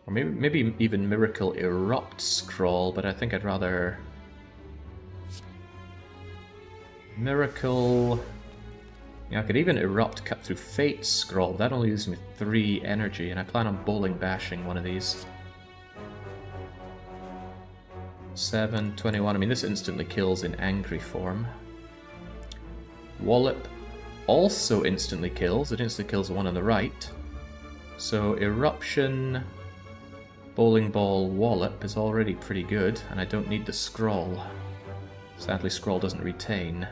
or maybe even Miracle Erupt Scrawl, but I think I'd rather Miracle. Yeah, I could even Erupt Cut Through Fate Scrawl. That only leaves me 3 energy, and I plan on bowling bashing one of these. 7, 21. I mean, this instantly kills in angry form. Wallop also instantly kills. It instantly kills the one on the right. So Eruption, Bowling Ball, Wallop is already pretty good, and I don't need the Scrawl. Sadly, Scrawl doesn't retain.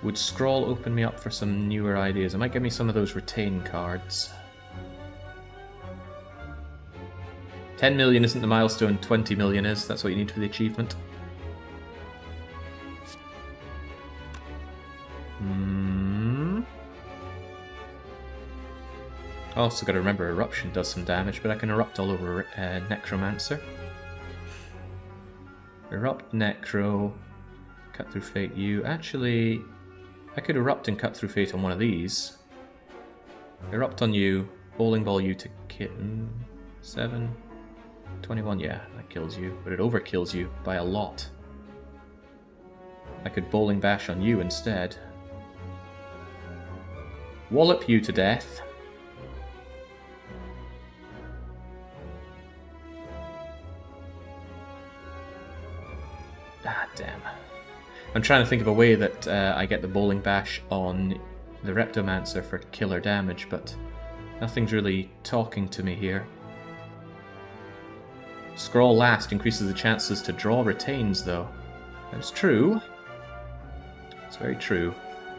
Would Scrawl open me up for some newer ideas? It might give me some of those retain cards. 10 million isn't the milestone, 20 million is. That's what you need for the achievement. Also got to remember Eruption does some damage, but I can Erupt all over Necromancer. Erupt Necro, Cut Through Fate you. Actually, I could Erupt and Cut Through Fate on one of these. Erupt on you, Bowling Ball you to kitten. 7, 21, yeah, that kills you, but it overkills you by a lot. I could Bowling Bash on you instead. Wallop you to death. Ah, damn. I'm trying to think of a way that I get the Bowling Bash on the Reptomancer for killer damage, but nothing's really talking to me here. Scrawl last increases the chances to draw retains, though. That's true. It's very true.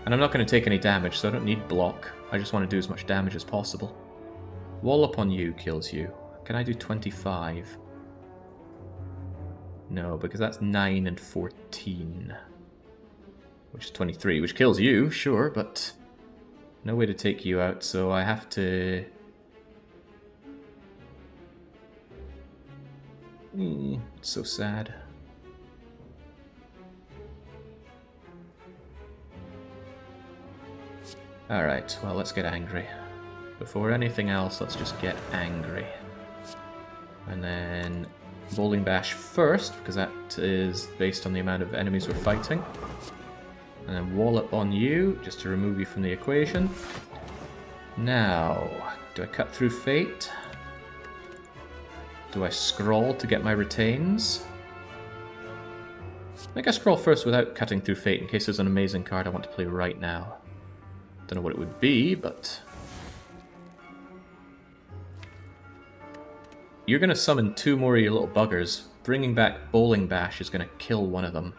And I'm not going to take any damage, so I don't need block. I just want to do as much damage as possible. Wallop on you kills you. Can I do 25? No, because that's 9 and 14. Which is 23, which kills you, sure, but no way to take you out, so I have to... It's so sad. Alright, well, let's get angry. Before anything else, let's just get angry. And then Bowling Bash first, because that is based on the amount of enemies we're fighting. And then Wallop on you, just to remove you from the equation. Now, do I cut through fate? Do I scroll to get my retains? I think I scroll first without cutting through fate, in case there's an amazing card I want to play right now. Don't know what it would be, but... You're going to summon 2 more of your little buggers. Bringing back Bowling Bash is going to kill one of them.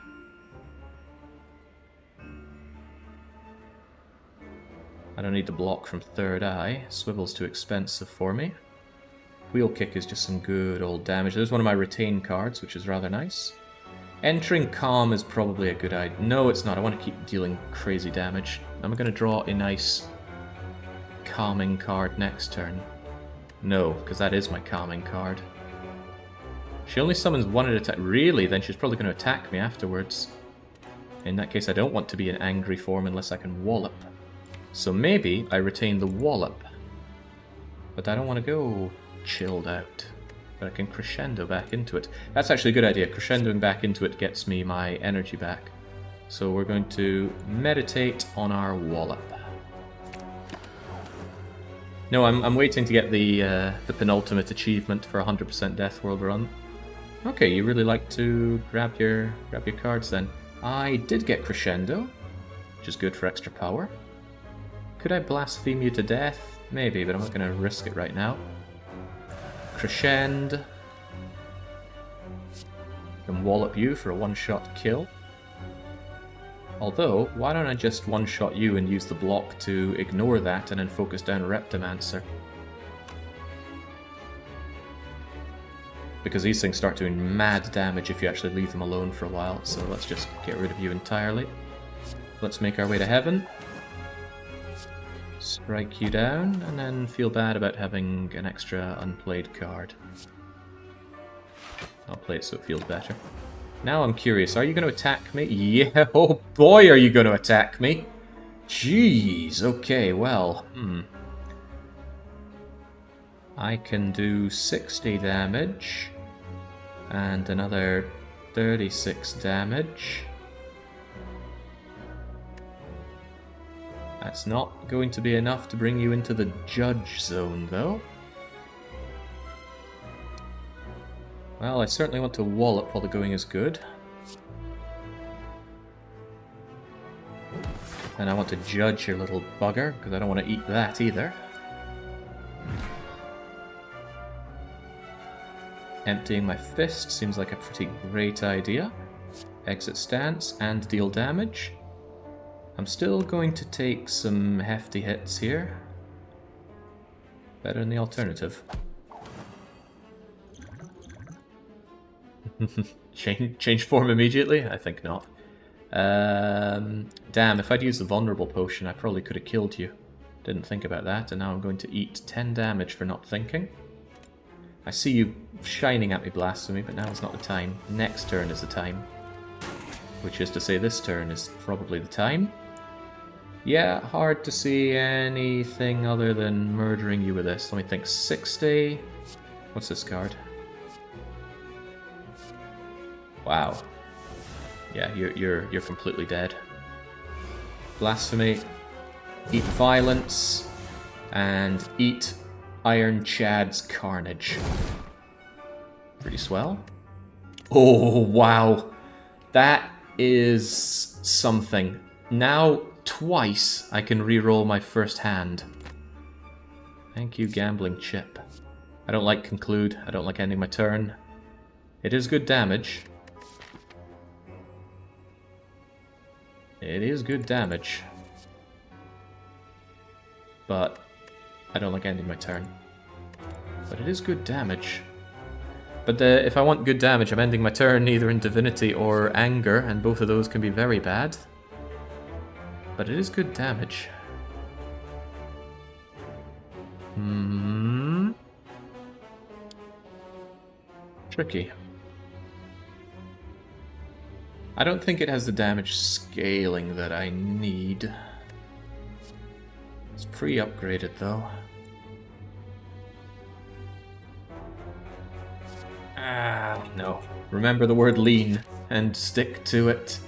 I don't need to block from Third Eye. Swivel's too expensive for me. Wheel Kick is just some good old damage. There's one of my retain cards, which is rather nice. Entering Calm is probably a good idea. No, it's not. I want to keep dealing crazy damage. I'm going to draw a nice calming card next turn. No, because that is my calming card. She only summons 1 at a time. Really? Then she's probably going to attack me afterwards. In that case, I don't want to be in angry form unless I can Wallop. So maybe I retain the Wallop. But I don't want to go chilled out. But I can crescendo back into it. That's actually a good idea. Crescendoing back into it gets me my energy back. So we're going to meditate on our Wallop. No, I'm waiting to get the penultimate achievement for 100% Deathworld run. Okay, you really like to grab your cards then. I did get Crescendo, which is good for extra power. Could I blaspheme you to death? Maybe, but I'm not going to risk it right now. Crescend. Can Wallop you for a one-shot kill. Although, why don't I just one-shot you and use the block to ignore that and then focus down Reptimancer? Because these things start doing mad damage if you actually leave them alone for a while, so let's just get rid of you entirely. Let's make our way to heaven. Strike you down, and then feel bad about having an extra unplayed card. I'll play it so it feels better. Now I'm curious, are you going to attack me? Yeah, oh boy, are you going to attack me! Jeez, okay, well, I can do 60 damage, and another 36 damage. That's not going to be enough to bring you into the judge zone, though. Well, I certainly want to Wallop while the going is good. And I want to judge your little bugger, because I don't want to eat that either. Emptying my fist seems like a pretty great idea. Exit stance and deal damage. I'm still going to take some hefty hits here. Better than the alternative. Change form immediately? I think not. Damn, if I'd used the vulnerable potion, I probably could have killed you. Didn't think about that, and now I'm going to eat 10 damage for not thinking. I see you shining at me, Blasphemy, but now is not the time. Next turn is the time. Which is to say this turn is probably the time. Yeah, hard to see anything other than murdering you with this. Let me think. 60. What's this card? Wow. Yeah, you're completely dead. Blasphemy. Eat Violence. And eat Iron Chad's Carnage. Pretty swell. Oh, wow. That is something. Now, twice, I can re-roll my first hand. Thank you, Gambling Chip. I don't like Conclude. I don't like ending my turn. It is good damage. It is good damage. But I don't like ending my turn. But it is good damage. But if I want good damage, I'm ending my turn either in Divinity or Anger, and both of those can be very bad. But it is good damage. Tricky. I don't think it has the damage scaling that I need. It's pre-upgraded though. Ah, no. Remember the word lean and stick to it.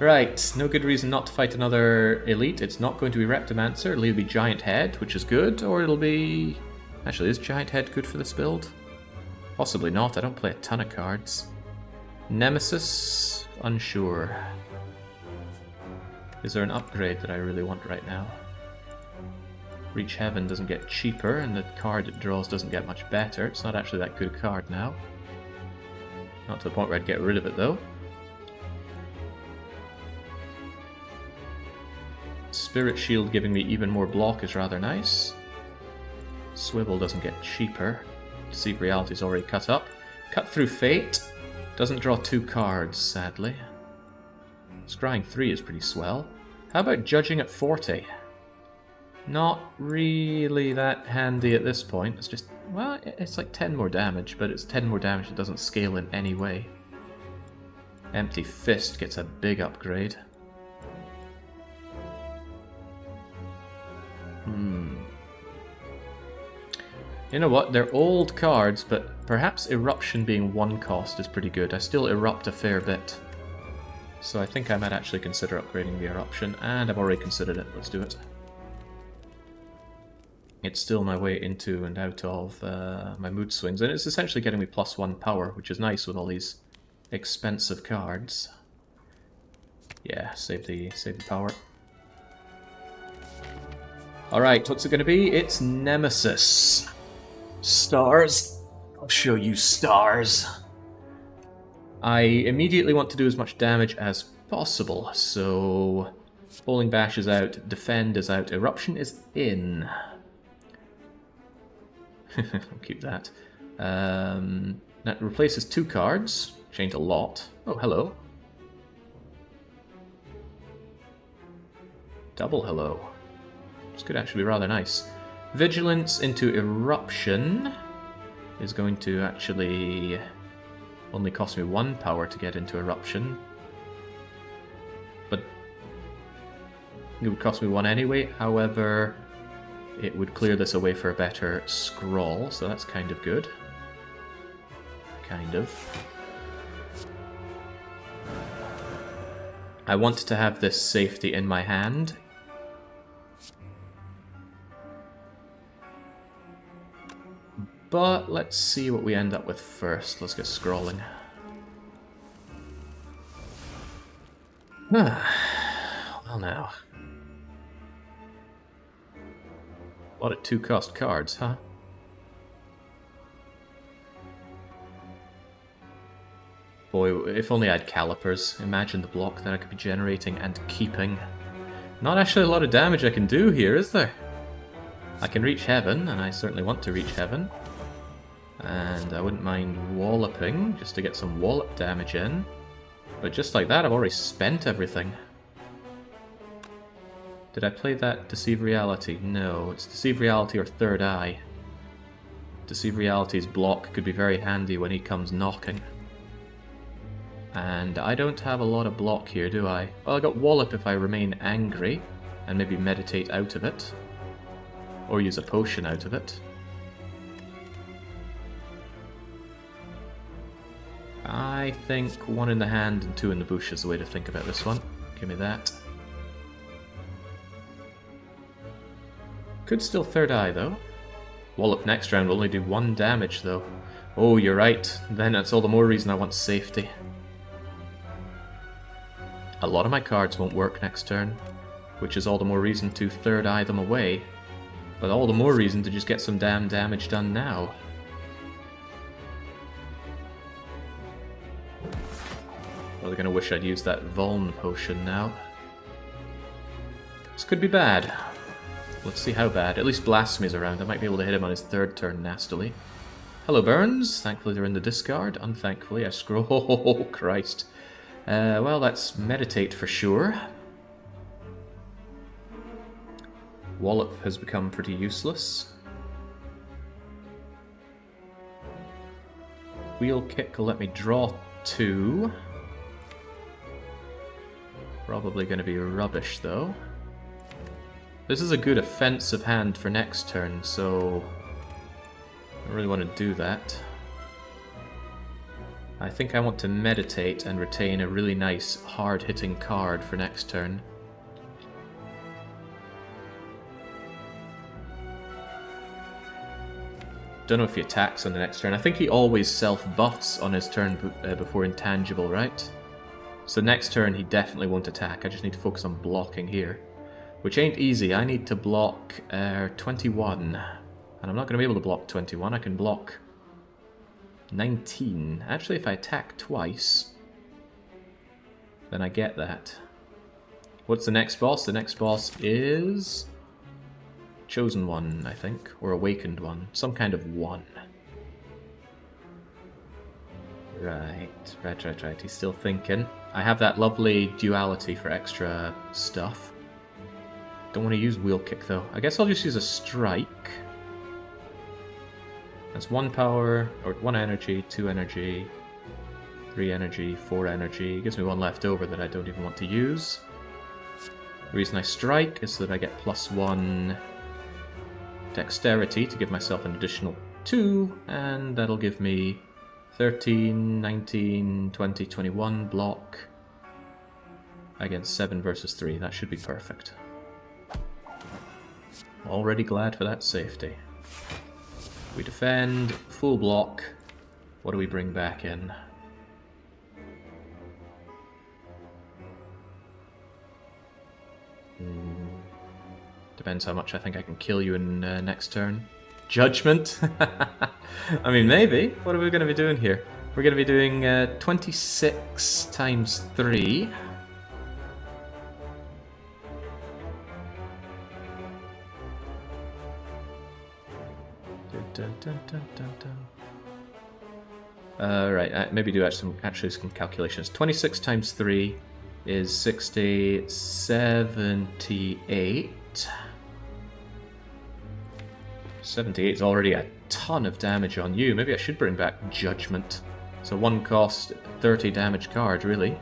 Right, no good reason not to fight another elite. It's not going to be Reptimancer. It'll either be Giant Head, which is good, or it'll be... Actually, is Giant Head good for this build? Possibly not. I don't play a ton of cards. Nemesis? Unsure. Is there an upgrade that I really want right now? Reach Heaven doesn't get cheaper, and the card it draws doesn't get much better. It's not actually that good a card now. Not to the point where I'd get rid of it, though. Spirit Shield giving me even more block is rather nice. Swivel doesn't get cheaper. Deceive Reality's already cut up. Cut Through Fate doesn't draw 2 cards, sadly. Scrying 3 is pretty swell. How about Judging at 40? Not really that handy at this point. It's just, well, it's like 10 more damage, but it's 10 more damage that doesn't scale in any way. Empty Fist gets a big upgrade. You know what, they're old cards, but perhaps Eruption being 1 cost is pretty good. I still erupt a fair bit. So I think I might actually consider upgrading the Eruption, and I've already considered it. Let's do it. It's still my way into and out of my mood swings, and it's essentially getting me +1 power, which is nice with all these expensive cards. Yeah, save the power. Alright, what's it going to be? It's Nemesis. Stars. I'll show you stars. I immediately want to do as much damage as possible, so Bowling Bash is out, Defend is out, Eruption is in. I'll keep that. That replaces 2 cards, change a lot. Oh, hello. Double hello. This could actually be rather nice. Vigilance into Eruption is going to actually only cost me 1 power to get into Eruption. But it would cost me 1 anyway, however, it would clear this away for a better scroll, so that's kind of good. Kind of. I want to have this safety in my hand. But let's see what we end up with first. Let's get scrolling. Well now. A lot of 2-cost cards, huh? Boy, if only I had calipers. Imagine the block that I could be generating and keeping. Not actually a lot of damage I can do here, is there? I can reach Heaven, and I certainly want to reach Heaven. And I wouldn't mind walloping, just to get some wallop damage in. But just like that, I've already spent everything. Did I play that Deceive Reality? No, it's Deceive Reality or Third Eye. Deceive Reality's block could be very handy when he comes knocking. And I don't have a lot of block here, do I? Well, I got Wallop if I remain angry, and maybe meditate out of it. Or use a potion out of it. I think 1 in the hand and 2 in the bush is the way to think about this one. Give me that. Could still Third Eye, though. Wallop next round will only do 1 damage, though. Oh, you're right. Then that's all the more reason I want safety. A lot of my cards won't work next turn, which is all the more reason to Third Eye them away. But all the more reason to just get some damn damage done now. Well, they're going to wish I'd used that Vuln potion now. This could be bad. Let's see how bad. At least Blasphemy's around. I might be able to hit him on his 3rd turn nastily. Hello, Burns. Thankfully they're in the discard. Unthankfully I scroll. Oh, Christ. Well, that's Meditate for sure. Wallop has become pretty useless. wheel kick will let me draw 2. Probably going to be rubbish, though. This is a good offensive hand for next turn, so I don't really want to do that. I think I want to meditate and retain a really nice, hard-hitting card for next turn. Don't know if he attacks on the next turn. I think he always self-buffs on his turn before intangible, right? So next turn he definitely won't attack. I just need to focus on blocking here. Which ain't easy. I need to block 21. And I'm not going to be able to block 21. I can block 19. Actually, if I attack twice, then I get that. What's the next boss? The next boss is Chosen One, I think. Or Awakened One. Some kind of one. Right. He's still thinking. I have that lovely duality for extra stuff. Don't want to use wheel kick though. I guess I'll just use a strike. That's 1 power, or 1 energy, 2 energy, 3 energy, 4 energy. It gives me 1 left over that I don't even want to use. The reason I strike is so that I get +1 dexterity to give myself an additional 2, and that'll give me 13, 19, 20, 21 block against 7 versus 3. That should be perfect. Already glad for that safety. We defend, full block. What do we bring back in? Depends how much I think I can kill you in next turn. Judgment? I mean, maybe. What are we going to be doing here? We're going to be doing 26 times 3. Right, maybe do actually some calculations. 26 times 3 is 60, 78. 78 is already a ton of damage on you. Maybe I should bring back Judgment. So 1 cost, 30 damage card, really.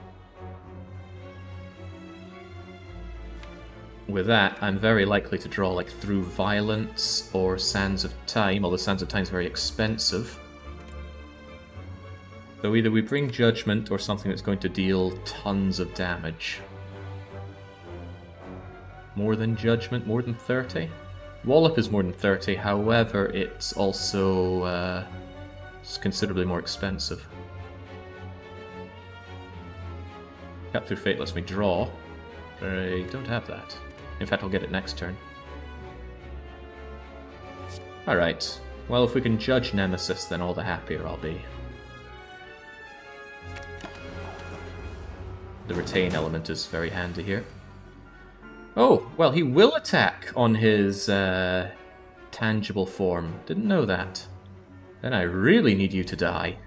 With that, I'm very likely to draw like Through Violence or Sands of Time, although Sands of Time is very expensive. So either we bring Judgment or something that's going to deal tons of damage. More than Judgment, more than 30? Wallop is more than 30, however, it's also it's considerably more expensive. Cut Through Fate lets me draw. I don't have that. In fact, I'll get it next turn. Alright. Well, if we can judge Nemesis, then all the happier I'll be. The retain element is very handy here. Oh, well, he will attack on his tangible form. Didn't know that. Then I really need you to die.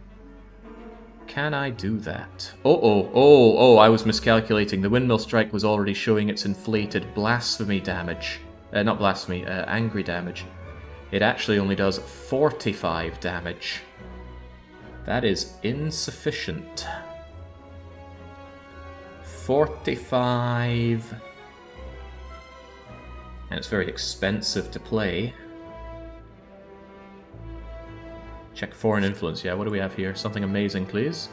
Can I do that? Oh, I was miscalculating. The Windmill Strike was already showing its inflated blasphemy damage. Not blasphemy, angry damage. It actually only does 45 damage. That is insufficient. 45... And it's very expensive to play. Check Foreign Influence. Yeah, what do we have here? Something amazing, please.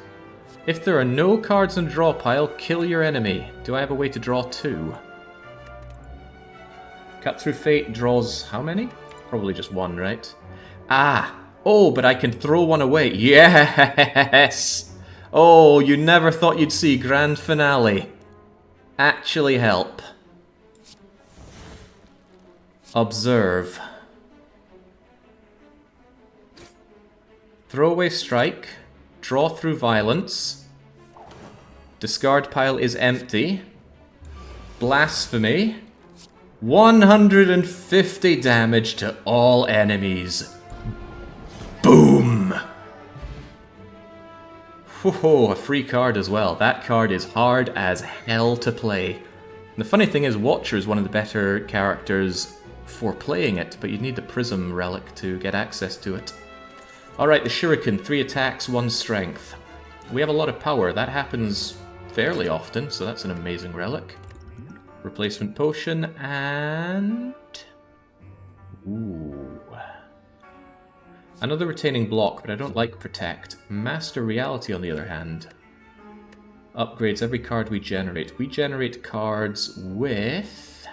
If there are no cards in the draw pile, kill your enemy. Do I have a way to draw 2? Cut Through Fate draws how many? Probably just 1, right? Ah! Oh, but I can throw 1 away. Yes! Oh, you never thought you'd see Grand Finale actually help. Observe. Throwaway Strike. Draw Through Violence. Discard pile is empty. Blasphemy. 150 damage to all enemies. Boom! Whoa, a free card as well. That card is hard as hell to play. And the funny thing is, Watcher is one of the better characters for playing it, but you need the Prism Relic to get access to it. Alright, the Shuriken, 3 attacks, 1 strength. We have a lot of power. That happens fairly often, so that's an amazing relic. Replacement potion, and... Ooh. Another retaining block, but I don't like protect. Master reality, on the other hand, upgrades every card we generate. We generate cards with...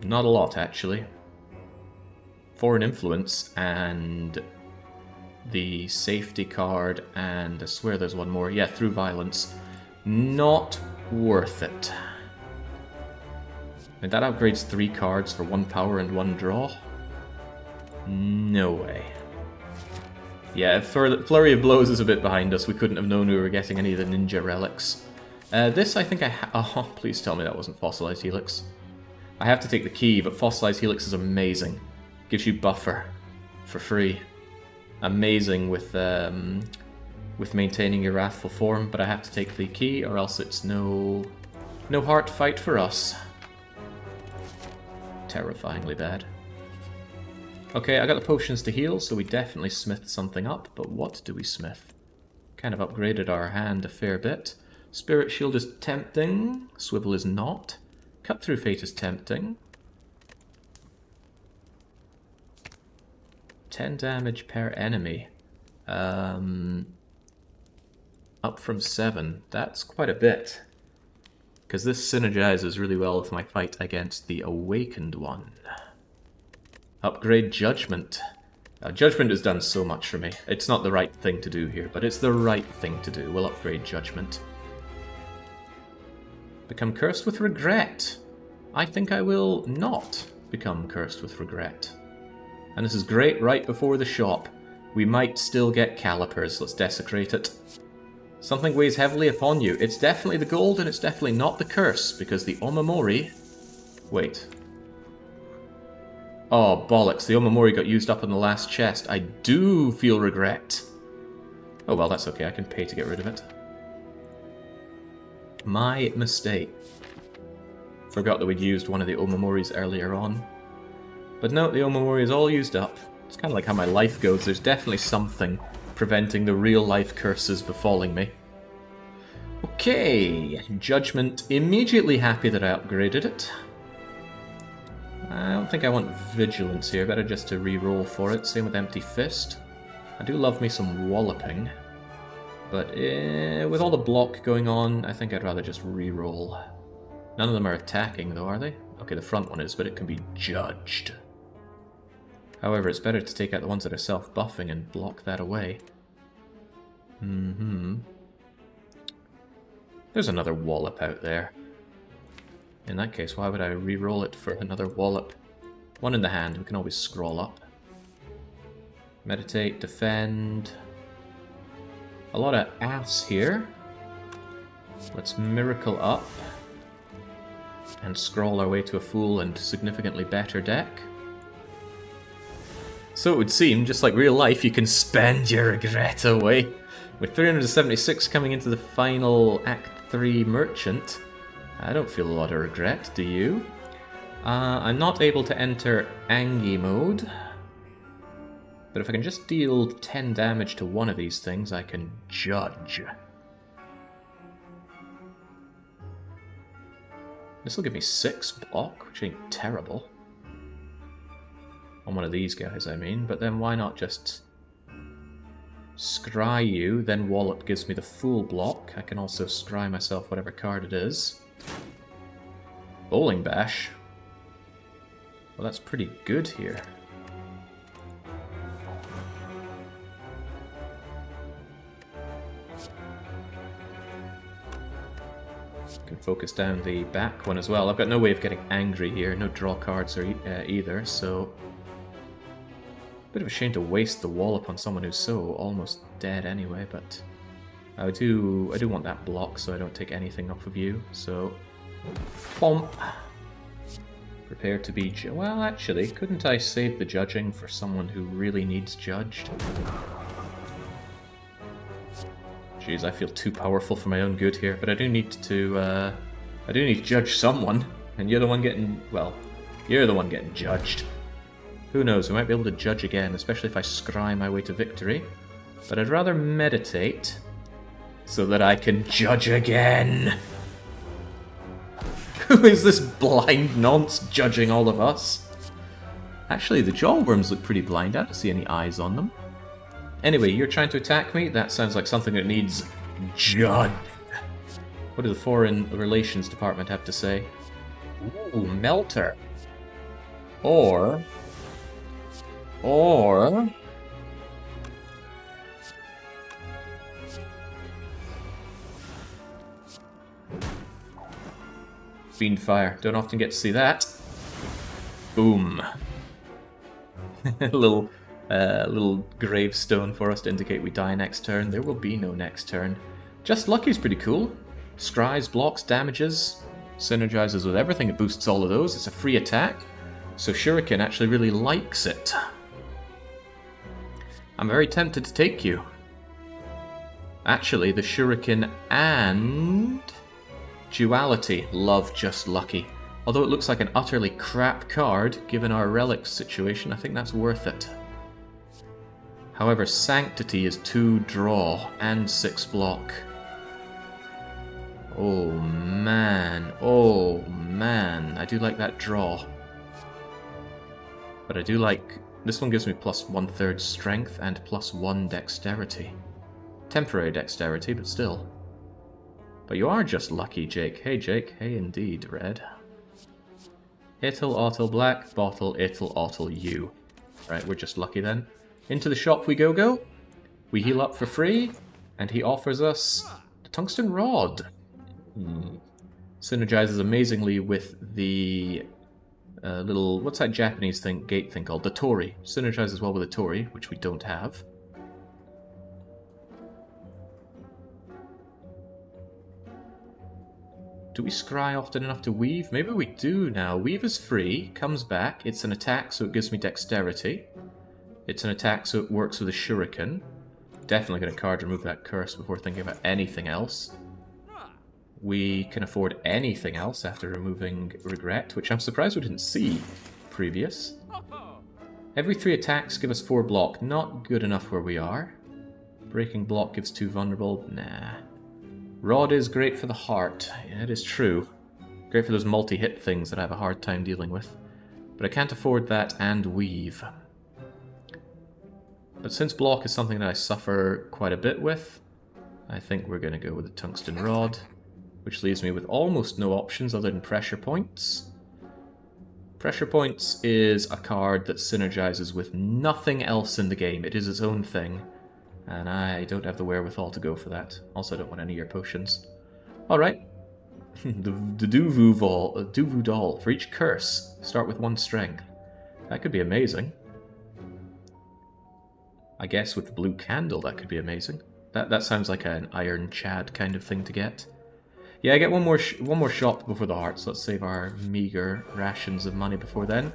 not a lot, actually. Foreign influence, and the safety card, and I swear there's one more. Yeah, through violence. Not worth it. And that upgrades 3 cards for 1 power and 1 draw? No way. Yeah, Flurry of Blows is a bit behind us. We couldn't have known we were getting any of the ninja relics. This I think oh, please tell me that wasn't Fossilized Helix. I have to take the key, but Fossilized Helix is amazing. Gives you buffer for free. Amazing with maintaining your wrathful form, but I have to take the key, or else it's no heart fight for us. Terrifyingly bad. Okay, I got the potions to heal, so we definitely smithed something up, but what do we smith? Kind of upgraded our hand a fair bit. Spirit Shield is tempting, Swivel is not. Cut Through Fate is tempting. 10 damage per enemy. Up from 7. That's quite a bit. Because this synergizes really well with my fight against the Awakened one. Upgrade Judgment. Judgment has done so much for me. It's not the right thing to do here, but it's the right thing to do. We'll upgrade Judgment. Become Cursed with Regret. I think I will not become Cursed with Regret. And this is great right before the shop. We might still get calipers. Let's desecrate it. Something weighs heavily upon you. It's definitely the gold, and it's definitely not the curse, because the Omamori... Wait. Oh, bollocks. The Omamori got used up in the last chest. I do feel regret. Oh, well, that's okay. I can pay to get rid of it. My mistake. Forgot that we'd used one of the Omamoris earlier on. But no, the Omamori is all used up. It's kind of like how my life goes. There's definitely something preventing the real-life curses befalling me. Okay, Judgment. Immediately happy that I upgraded it. I don't think I want Vigilance here, better just to re-roll for it. Same with Empty Fist. I do love me some Walloping. But with all the block going on, I think I'd rather just re-roll. None of them are attacking though, are they? Okay, the front one is, but it can be judged. However, it's better to take out the ones that are self-buffing and block that away. There's another Wallop out there. In that case, why would I re-roll it for another Wallop? One in the hand, we can always scroll up. Meditate, defend. A lot of ass here. Let's Miracle up. And scroll our way to a full and significantly better deck. So it would seem, just like real life, you can spend your regret away. With 376 coming into the final Act 3 Merchant, I don't feel a lot of regret, do you? I'm not able to enter Angie mode. But if I can just deal 10 damage to one of these things, I can judge. This will give me 6 block, which ain't terrible. On one of these guys, I mean. But then why not just scry you, then Wallop gives me the full block. I can also scry myself whatever card it is. Bowling Bash. Well, that's pretty good here. Can focus down the back one as well. I've got no way of getting angry here. No draw cards or either, so... Bit of a shame to waste the Wallop on someone who's so almost dead anyway, but... I do want that block so I don't take anything off of you, so... Bomp! Prepare to be... Well, actually, couldn't I save the judging for someone who really needs judged? Jeez, I feel too powerful for my own good here, but I do need to judge someone, and you're the one getting, well, you're the one getting judged. Who knows, we might be able to judge again, especially if I scry my way to victory. But I'd rather meditate so that I can judge again. Who is this blind nonce judging all of us? Actually, the jawworms look pretty blind. I don't see any eyes on them. Anyway, you're trying to attack me? That sounds like something that needs judge. What does the Foreign Relations Department have to say? Ooh, Melter. Or... Fiend Fire. Don't often get to see that. Boom. little gravestone for us to indicate we die next turn. There will be no next turn. Just Lucky's pretty cool. Scries, blocks, damages, synergizes with everything. It boosts all of those. It's a free attack. So Shuriken actually really likes it. I'm very tempted to take you. Actually, the Shuriken and... Duality. Love Just Lucky. Although it looks like an utterly crap card, given our relics situation, I think that's worth it. However, Sanctity is 2 draw and 6 block. Oh man, I do like that draw. But I do like... This one gives me plus 1/3 strength and plus 1 dexterity. Temporary dexterity, but still. But you are just lucky, Jake. Hey, Jake. Hey, indeed, Red. It'll, Ottle, Black, Bottle, It'll, Ottle, you. Right, we're just lucky then. Into the shop we go. We heal up for free, and he offers us the Tungsten Rod. Synergizes amazingly with the little... What's that Japanese gate thing called? The Tori. Synergizes well with the Tori, which we don't have. Do we scry often enough to weave? Maybe we do now. Weave is free, comes back. It's an attack, so it gives me dexterity. It's an attack, so it works with a shuriken. Definitely going to card remove that curse before thinking about anything else. We can afford anything else after removing regret, which I'm surprised we didn't see previous. Every 3 attacks give us 4 block. Not good enough where we are. Breaking block gives 2 vulnerable. Nah. Rod is great for the heart. Yeah, it is true. Great for those multi-hit things that I have a hard time dealing with. But I can't afford that and weave. But since block is something that I suffer quite a bit with, I think we're going to go with the Tungsten Rod, which leaves me with almost no options other than Pressure Points. Pressure Points is a card that synergizes with nothing else in the game. It is its own thing. And I don't have the wherewithal to go for that. Also, I don't want any of your potions. Alright. the Duvu Doll. For each curse, start with 1 strength. That could be amazing. I guess with the blue candle, that could be amazing. That sounds like an Iron Chad kind of thing to get. Yeah, I get one more shot before the heart, so let's save our meager rations of money before then.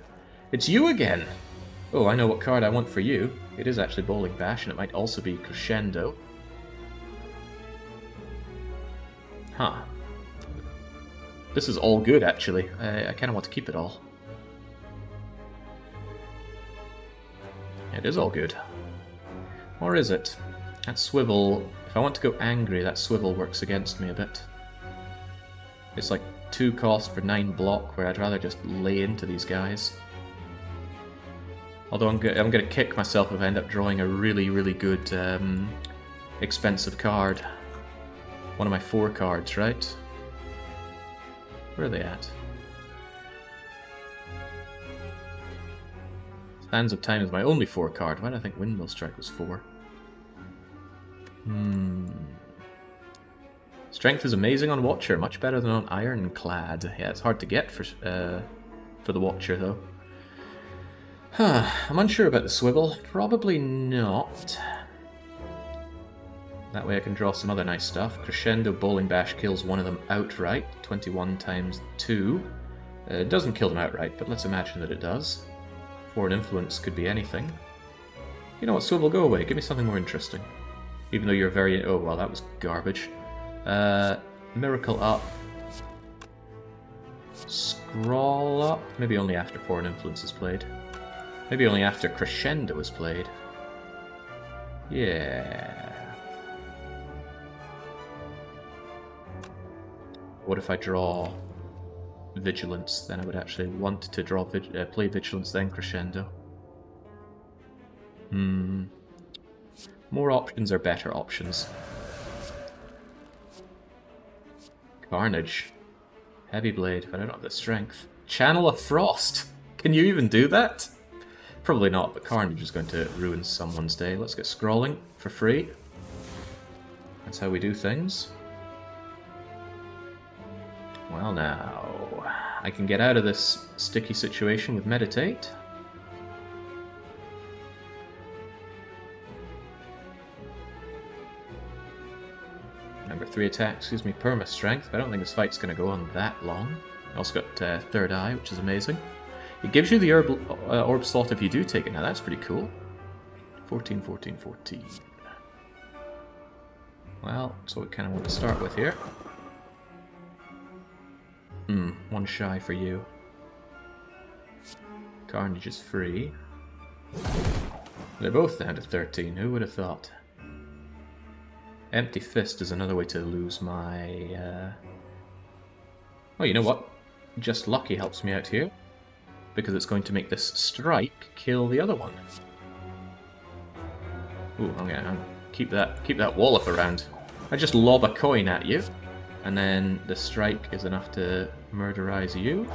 It's you again! Oh, I know what card I want for you. It is actually Bowling Bash, and it might also be Crescendo. Huh. This is all good, actually. I kind of want to keep it all. It is all good. Or is it? That swivel... If I want to go angry, that swivel works against me a bit. It's like 2 cost for 9 block, where I'd rather just lay into these guys. Although I'm going to kick myself if I end up drawing a really, really good, expensive card. One of my 4 cards, right? Where are they at? Sands of Time is my only 4 card. Why did I think Windmill Strike was 4? Strength is amazing on Watcher, much better than on Ironclad. Yeah, it's hard to get for the Watcher, though. I'm unsure about the swivel. Probably not. That way I can draw some other nice stuff. Crescendo Bowling Bash kills one of them outright. 21 times 2. It doesn't kill them outright, but let's imagine that it does. Foreign Influence could be anything. You know what, swivel, go away. Give me something more interesting. Even though you're very... Oh, well, that was garbage. Miracle up. Scroll up. Maybe only after Foreign Influence is played. Maybe only after Crescendo is played. Yeah. What if I draw Vigilance? Then I would actually want to draw play Vigilance, then Crescendo. More options are better options. Carnage. Heavy Blade, but I don't have the strength. Channel of Frost! Can you even do that? Probably not, but Carnage is going to ruin someone's day. Let's get scrolling for free. That's how we do things. Well now, I can get out of this sticky situation with Meditate. Number 3 attacks gives me perma strength, but I don't think this fight's going to go on that long. I also got Third Eye, which is amazing. It gives you the orb slot if you do take it. Now that's pretty cool. 14, 14, 14. Well, that's what we kind of want to start with here. One shy for you. Carnage is free. They're both down to 13, who would have thought? Empty Fist is another way to lose my... Oh, you know what? Just Lucky helps me out here. Because it's going to make this strike kill the other one. Ooh, I'm gonna keep that wallop around. I just lob a coin at you. And then the strike is enough to murderize you.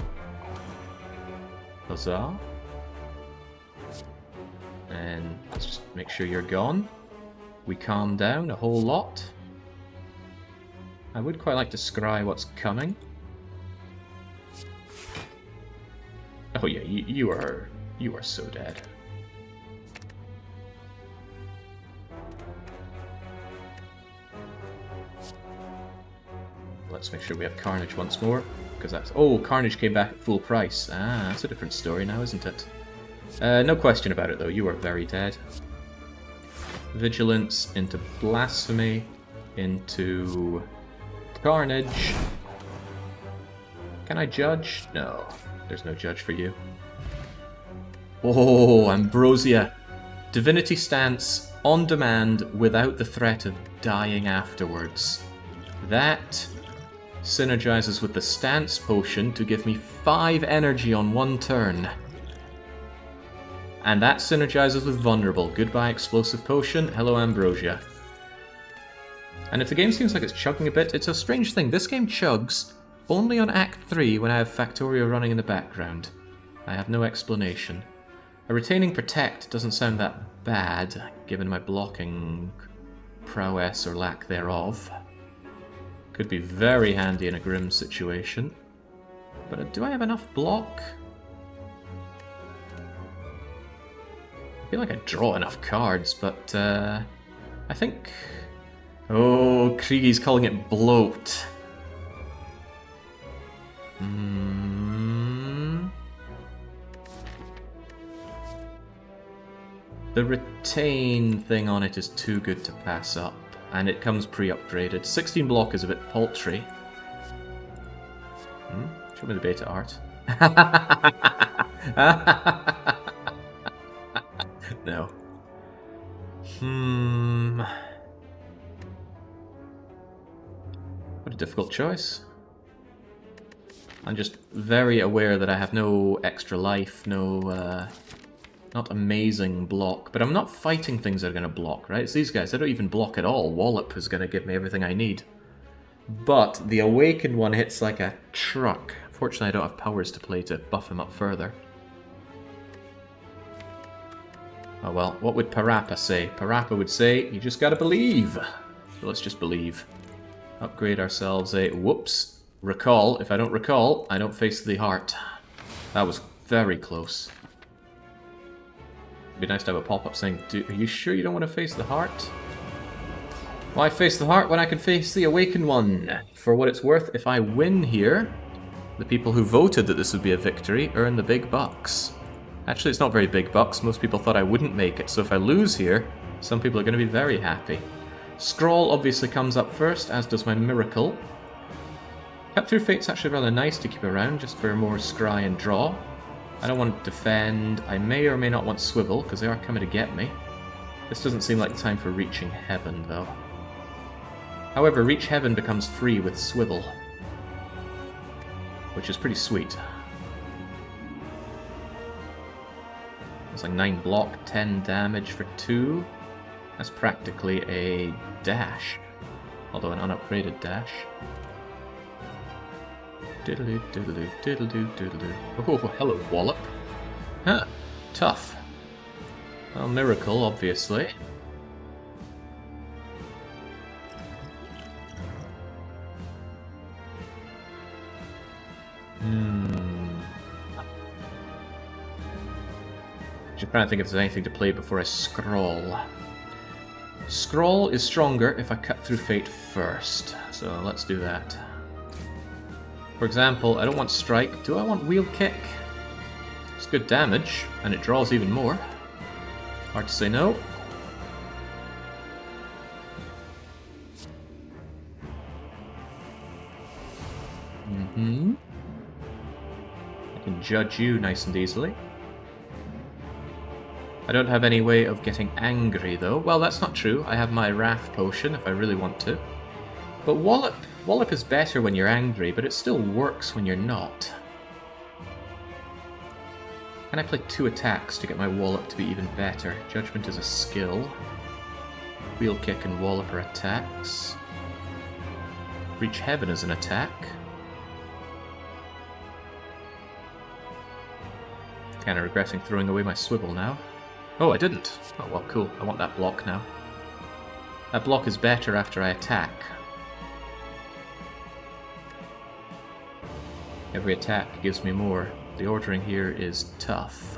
Huzzah. And let's just make sure you're gone. We calm down a whole lot. I would quite like to scry what's coming. Oh yeah, you are so dead. Let's make sure we have Carnage once more, because that's... Oh, Carnage came back at full price. Ah, that's a different story now, isn't it? No question about it, though. You are very dead. Vigilance into Blasphemy, into Carnage. Can I judge? No, there's no judge for you. Oh, Ambrosia. Divinity Stance on demand without the threat of dying afterwards. That synergizes with the Stance Potion to give me 5 energy on 1 turn. And that synergizes with Vulnerable. Goodbye Explosive Potion. Hello Ambrosia. And if the game seems like it's chugging a bit, it's a strange thing. This game chugs only on Act 3 when I have Factorio running in the background. I have no explanation. A retaining Protect doesn't sound that bad, given my blocking prowess or lack thereof. Could be very handy in a Grim situation. But do I have enough block? I feel like I draw enough cards, but I think... Oh, Kriegi's calling it bloat. The retain thing on it is too good to pass up, and it comes pre-upgraded. 16 block is a bit paltry. Show me the beta art. No. What a difficult choice. I'm just very aware that I have no extra life, no, not amazing block, but I'm not fighting things that are going to block, right? It's these guys, they don't even block at all. Wallop is going to give me everything I need. But the Awakened one hits like a truck. Fortunately, I don't have powers to play to buff him up further. Oh well, what would Parappa say? Parappa would say, you just gotta believe. So let's just believe. Upgrade ourselves a... Whoops. Recall. If I don't recall, I don't face the heart. That was very close. It'd be nice to have a pop-up saying, are you sure you don't want to face the heart? Why face the heart when I can face the Awakened one? For what it's worth, if I win here, the people who voted that this would be a victory earn the big bucks. Actually, it's not very big bucks. Most people thought I wouldn't make it, so if I lose here, some people are going to be very happy. Scrawl obviously comes up first, as does my Miracle. Cut Through Fate's actually rather nice to keep around, just for more scry and draw. I don't want to defend. I may or may not want swivel, because they are coming to get me. This doesn't seem like the time for reaching heaven, though. However, reach heaven becomes free with swivel, which is pretty sweet. It's like 9 block, 10 damage for 2. That's practically a dash, although an unupgraded dash. Diddle-doo, diddle-doo, diddle-doo, diddle-doo. Oh, hello, wallop. Huh, tough. Well, miracle, obviously. Just trying to think if there's anything to play before I scroll. Scroll is stronger if I cut through fate first, so let's do that. For example, I don't want strike. Do I want wheel kick? It's good damage, and it draws even more. Hard to say no. I can judge you nice and easily. I don't have any way of getting angry, though. Well, that's not true. I have my Wrath Potion if I really want to. But Wallop is better when you're angry, but it still works when you're not. Can I play 2 attacks to get my Wallop to be even better? Judgment is a skill. Wheel Kick and Wallop are attacks. Reach Heaven is an attack. Kinda regretting throwing away my swivel now. Oh, I didn't. Oh, well, cool. I want that block now. That block is better after I attack. Every attack gives me more. The ordering here is tough.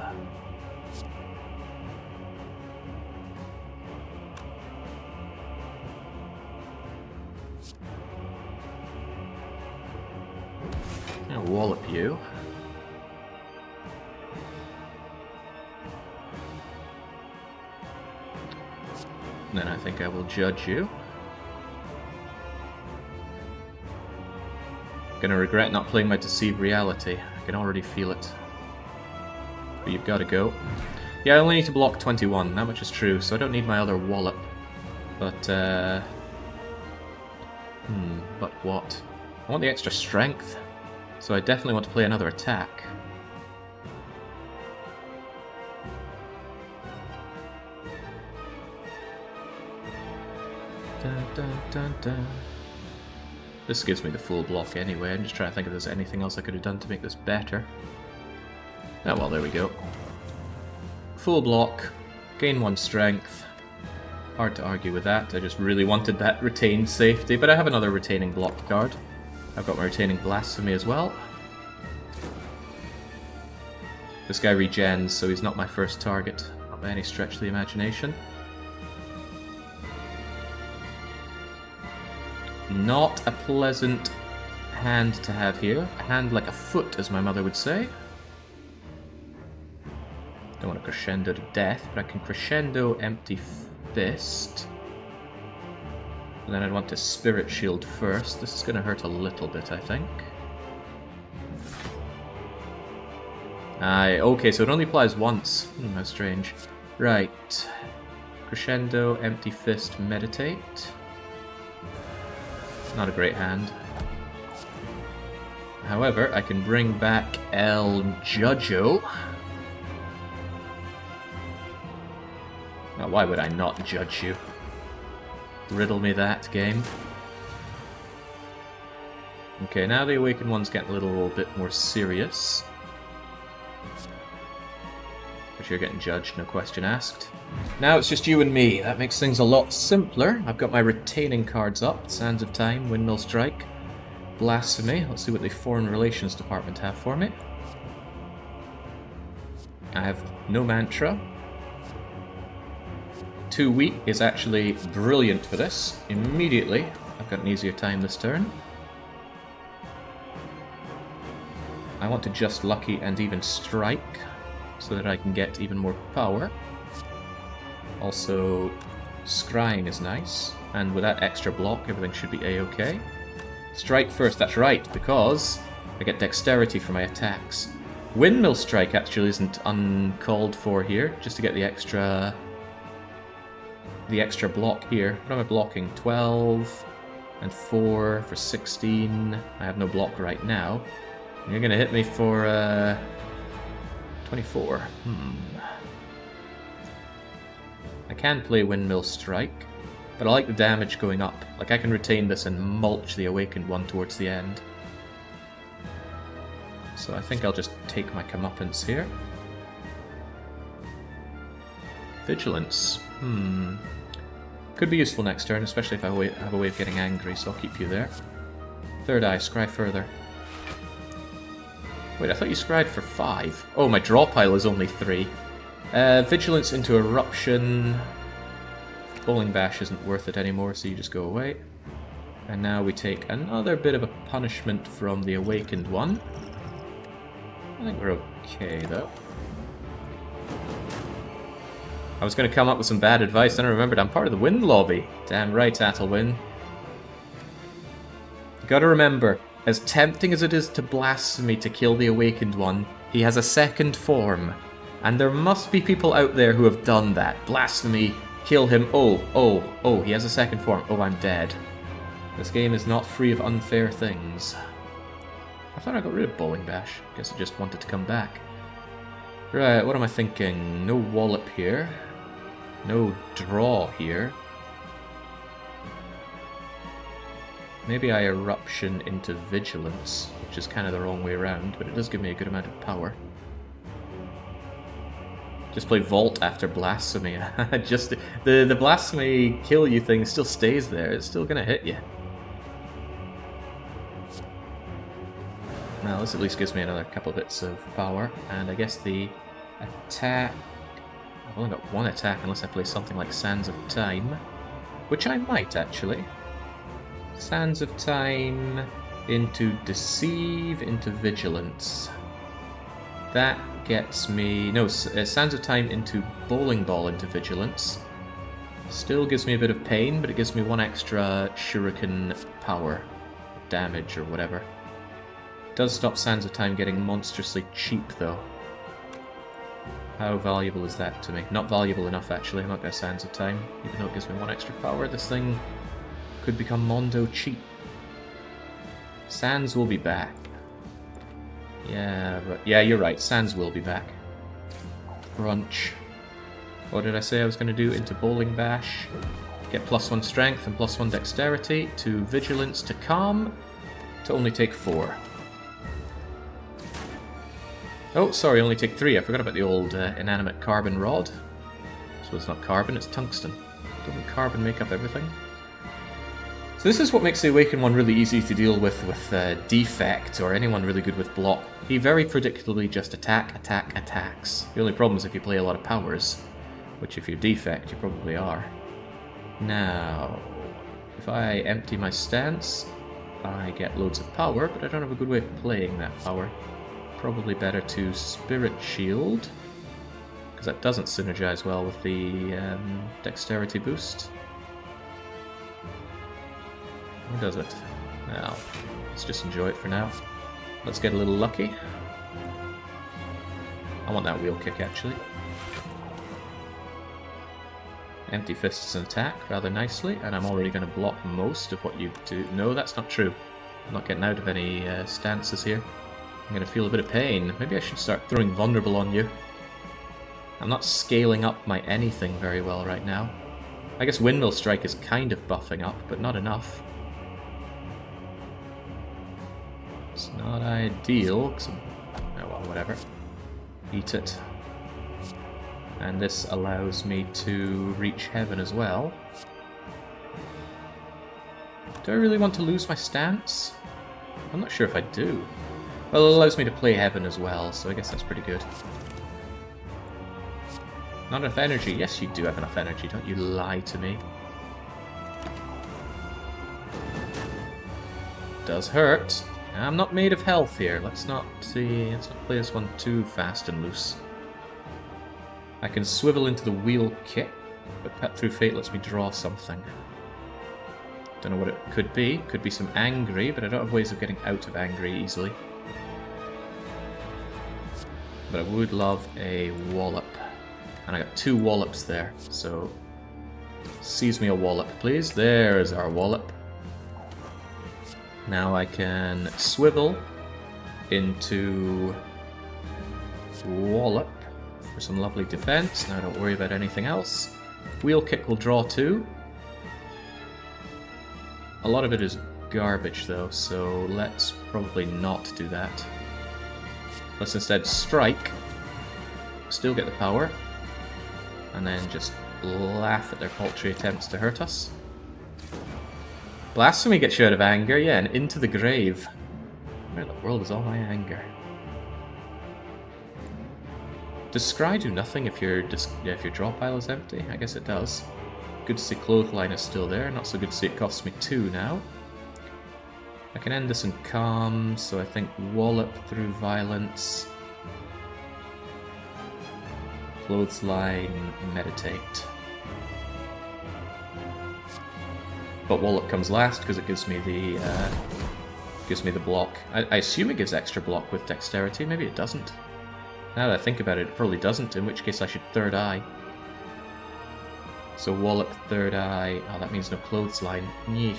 I'll wallop you. Then I think I will judge you. Gonna regret not playing my Deceive Reality. I can already feel it. But you've got to go. Yeah, I only need to block 21, that much is true, so I don't need my other wallop. But, but what? I want the extra strength, so I definitely want to play another attack. Dun, dun, dun, dun. This gives me the full block anyway. I'm just trying to think if there's anything else I could have done to make this better. Oh well, there we go. Full block, gain 1 strength. Hard to argue with that. I just really wanted that retained safety, but I have another retaining block card. I've got my retaining blasphemy as well. This guy regens, so he's not my first target, not by any stretch of the imagination. Not a pleasant hand to have here. A hand like a foot, as my mother would say. Don't want to crescendo to death, but I can crescendo empty fist. And then I'd want to spirit shield first. This is going to hurt a little bit, I think. Okay, so it only applies once. How strange. Right. Crescendo, empty fist, meditate. Not a great hand. However, I can bring back El Judgio. Now, why would I not judge you? Riddle me that, game. Okay, now the Awakened One's getting a little bit more serious. But you're getting judged, no question asked. Now it's just you and me. That makes things a lot simpler. I've got my retaining cards up. Sands of Time, Windmill Strike, Blasphemy. Let's see what the Foreign Relations Department have for me. I have no mantra. 2 weak is actually brilliant for this. Immediately, I've got an easier time this turn. I want to just lucky and even strike, so that I can get even more power. Also, scrying is nice, and with that extra block, everything should be a-okay. Strike first, that's right, because I get dexterity for my attacks. Windmill Strike actually isn't uncalled for here, just to get the extra block here. What am I blocking? 12 and 4 for 16. I have no block right now. And you're gonna hit me for 24. I can play Windmill Strike, but I like the damage going up. Like, I can retain this and mulch the Awakened one towards the end. So I think I'll just take my comeuppance here. Vigilance. Could be useful next turn, especially if I have a way of getting angry, so I'll keep you there. Third Eye, scry further. Wait, I thought you scried for 5. Oh, my draw pile is only 3. Vigilance into Eruption. Bowling Bash isn't worth it anymore, so you just go away. And now we take another bit of a punishment from the Awakened one. I think we're okay, though. I was going to come up with some bad advice, then I remembered I'm part of the Win lobby. Damn right, Athelwyn. You gotta remember, as tempting as it is to blasphemy to kill the Awakened one, he has a second form. And there must be people out there who have done that. Blasphemy, kill him, oh, he has a second form, oh, I'm dead. This game is not free of unfair things. I thought I got rid of Bowling Bash. Guess I just wanted to come back. Right, what am I thinking? No Wallop here. No draw here. Maybe I Eruption into Vigilance, which is kind of the wrong way around, but it does give me a good amount of power. Just play Vault after Blasphemy. Just the Blasphemy kill you thing still stays there. It's still gonna hit you. Well, this at least gives me another couple bits of power, and I guess the attack... I've only got one attack unless I play something like Sands of Time, which I might, actually. Sands of Time into Deceive into Vigilance. That gets me... No, Sands of Time into Bowling Ball into Vigilance. Still gives me a bit of pain, but it gives me one extra Shuriken power. Damage or whatever. Does stop Sands of Time getting monstrously cheap, though. How valuable is that to me? Not valuable enough, actually. I'm not going to Sands of Time, even though it gives me one extra power. This thing could become Mondo cheap. Sands will be back. Yeah, but yeah, you're right. Sands will be back. Brunch. What did I say I was going to do? Into Bowling Bash. Get +1 strength and +1 dexterity to Vigilance to Calm to only take 4. Oh, sorry, only take 3. I forgot about the old inanimate carbon rod. So it's not carbon, it's tungsten. Doesn't carbon make up everything? So this is what makes the Awakened one really easy to deal with Defect, or anyone really good with block. He very predictably just attacks. The only problem is if you play a lot of powers, which if you're Defect, you probably are. Now, if I empty my stance, I get loads of power, but I don't have a good way of playing that power. Probably better to Spirit Shield, because that doesn't synergize well with the dexterity boost. Or does it? Well, let's just enjoy it for now. Let's get a little lucky. I want that wheel kick, actually. Empty Fists and attack rather nicely, and I'm already going to block most of what you do. No, that's not true. I'm not getting out of any stances here. I'm going to feel a bit of pain. Maybe I should start throwing Vulnerable on you. I'm not scaling up my anything very well right now. I guess Windmill Strike is kind of buffing up, but not enough. It's not ideal, because oh well, whatever. Eat it. And this allows me to reach heaven as well. Do I really want to lose my stance? I'm not sure if I do. Well, it allows me to play heaven as well, so I guess that's pretty good. Not enough energy. Yes, you do have enough energy. Don't you lie to me. Does hurt. I'm not made of health here. Let's not play this one too fast and loose. I can swivel into the wheel kick, but Cut Through Fate lets me draw something. Don't know what it could be. Could be some angry, but I don't have ways of getting out of angry easily. But I would love a wallop. And I got 2 wallops there, so seize me a wallop, please. There's our wallop. Now I can swivel into wallop for some lovely defense. Now don't worry about anything else. Wheel kick will draw 2. A lot of it is garbage though, so let's probably not do that. Let's instead strike, still get the power, and then just laugh at their paltry attempts to hurt us. Blasphemy gets you out of anger, yeah, and into the grave. Where in the world is all my anger? Does Scry do nothing if your draw pile is empty? I guess it does. Good to see Clothesline is still there, not so good to see it costs me 2 now. I can end this in calm, so I think wallop through violence. Clothesline, meditate. But wallop comes last because it gives me the block. I assume it gives extra block with dexterity. Maybe it doesn't. Now that I think about it, it probably doesn't. In which case, I should third eye. So wallop, third eye. Oh, that means no clothesline. Nyeh.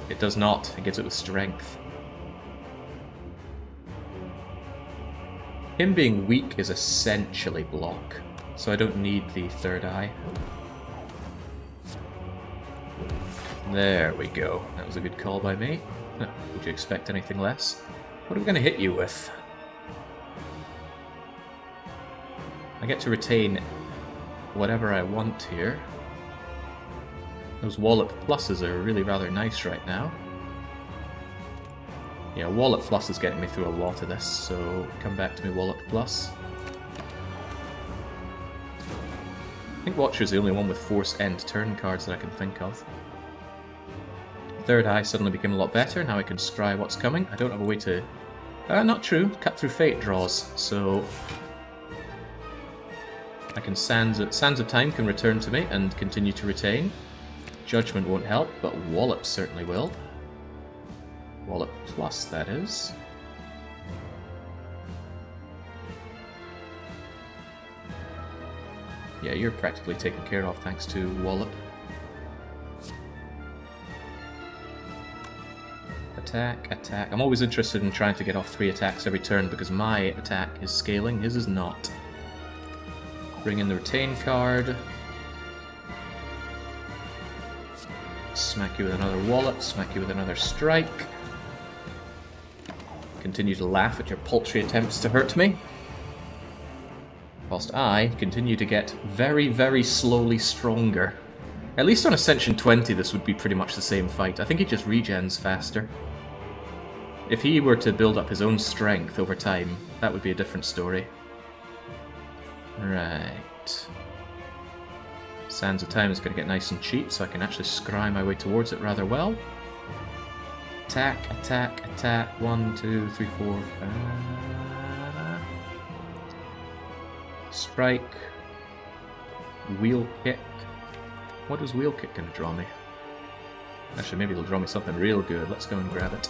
It does not. It gives it with strength. Him being weak is essentially block, so I don't need the third eye. There we go. That was a good call by me. Would you expect anything less? What are we going to hit you with? I get to retain whatever I want here. Those wallop pluses are really rather nice right now. Yeah, wallop plus is getting me through a lot of this, so come back to me, wallop plus. I think Watcher's the only one with force end turn cards that I can think of. Third eye suddenly became a lot better. Now I can scry what's coming. I don't have a way to... not true. Cut through fate draws, so... I can Sands of Time can return to me and continue to retain. Judgment won't help, but wallop certainly will. Wallop plus, that is. Yeah, you're practically taken care of thanks to wallop. Attack, attack. I'm always interested in trying to get off 3 attacks every turn because my attack is scaling, his is not. Bring in the retain card. Smack you with another wallop, smack you with another strike. Continue to laugh at your paltry attempts to hurt me. Whilst I continue to get very, very slowly stronger. At least on Ascension 20 this would be pretty much the same fight. I think he just regens faster. If he were to build up his own strength over time, that would be a different story. Right. Sands of Time is going to get nice and cheap, so I can actually scry my way towards it rather well. Attack, attack, attack. 1, 2, 3, 4. Strike. Wheel kick. What is wheel kick going to draw me? Actually, maybe it'll draw me something real good. Let's go and grab it.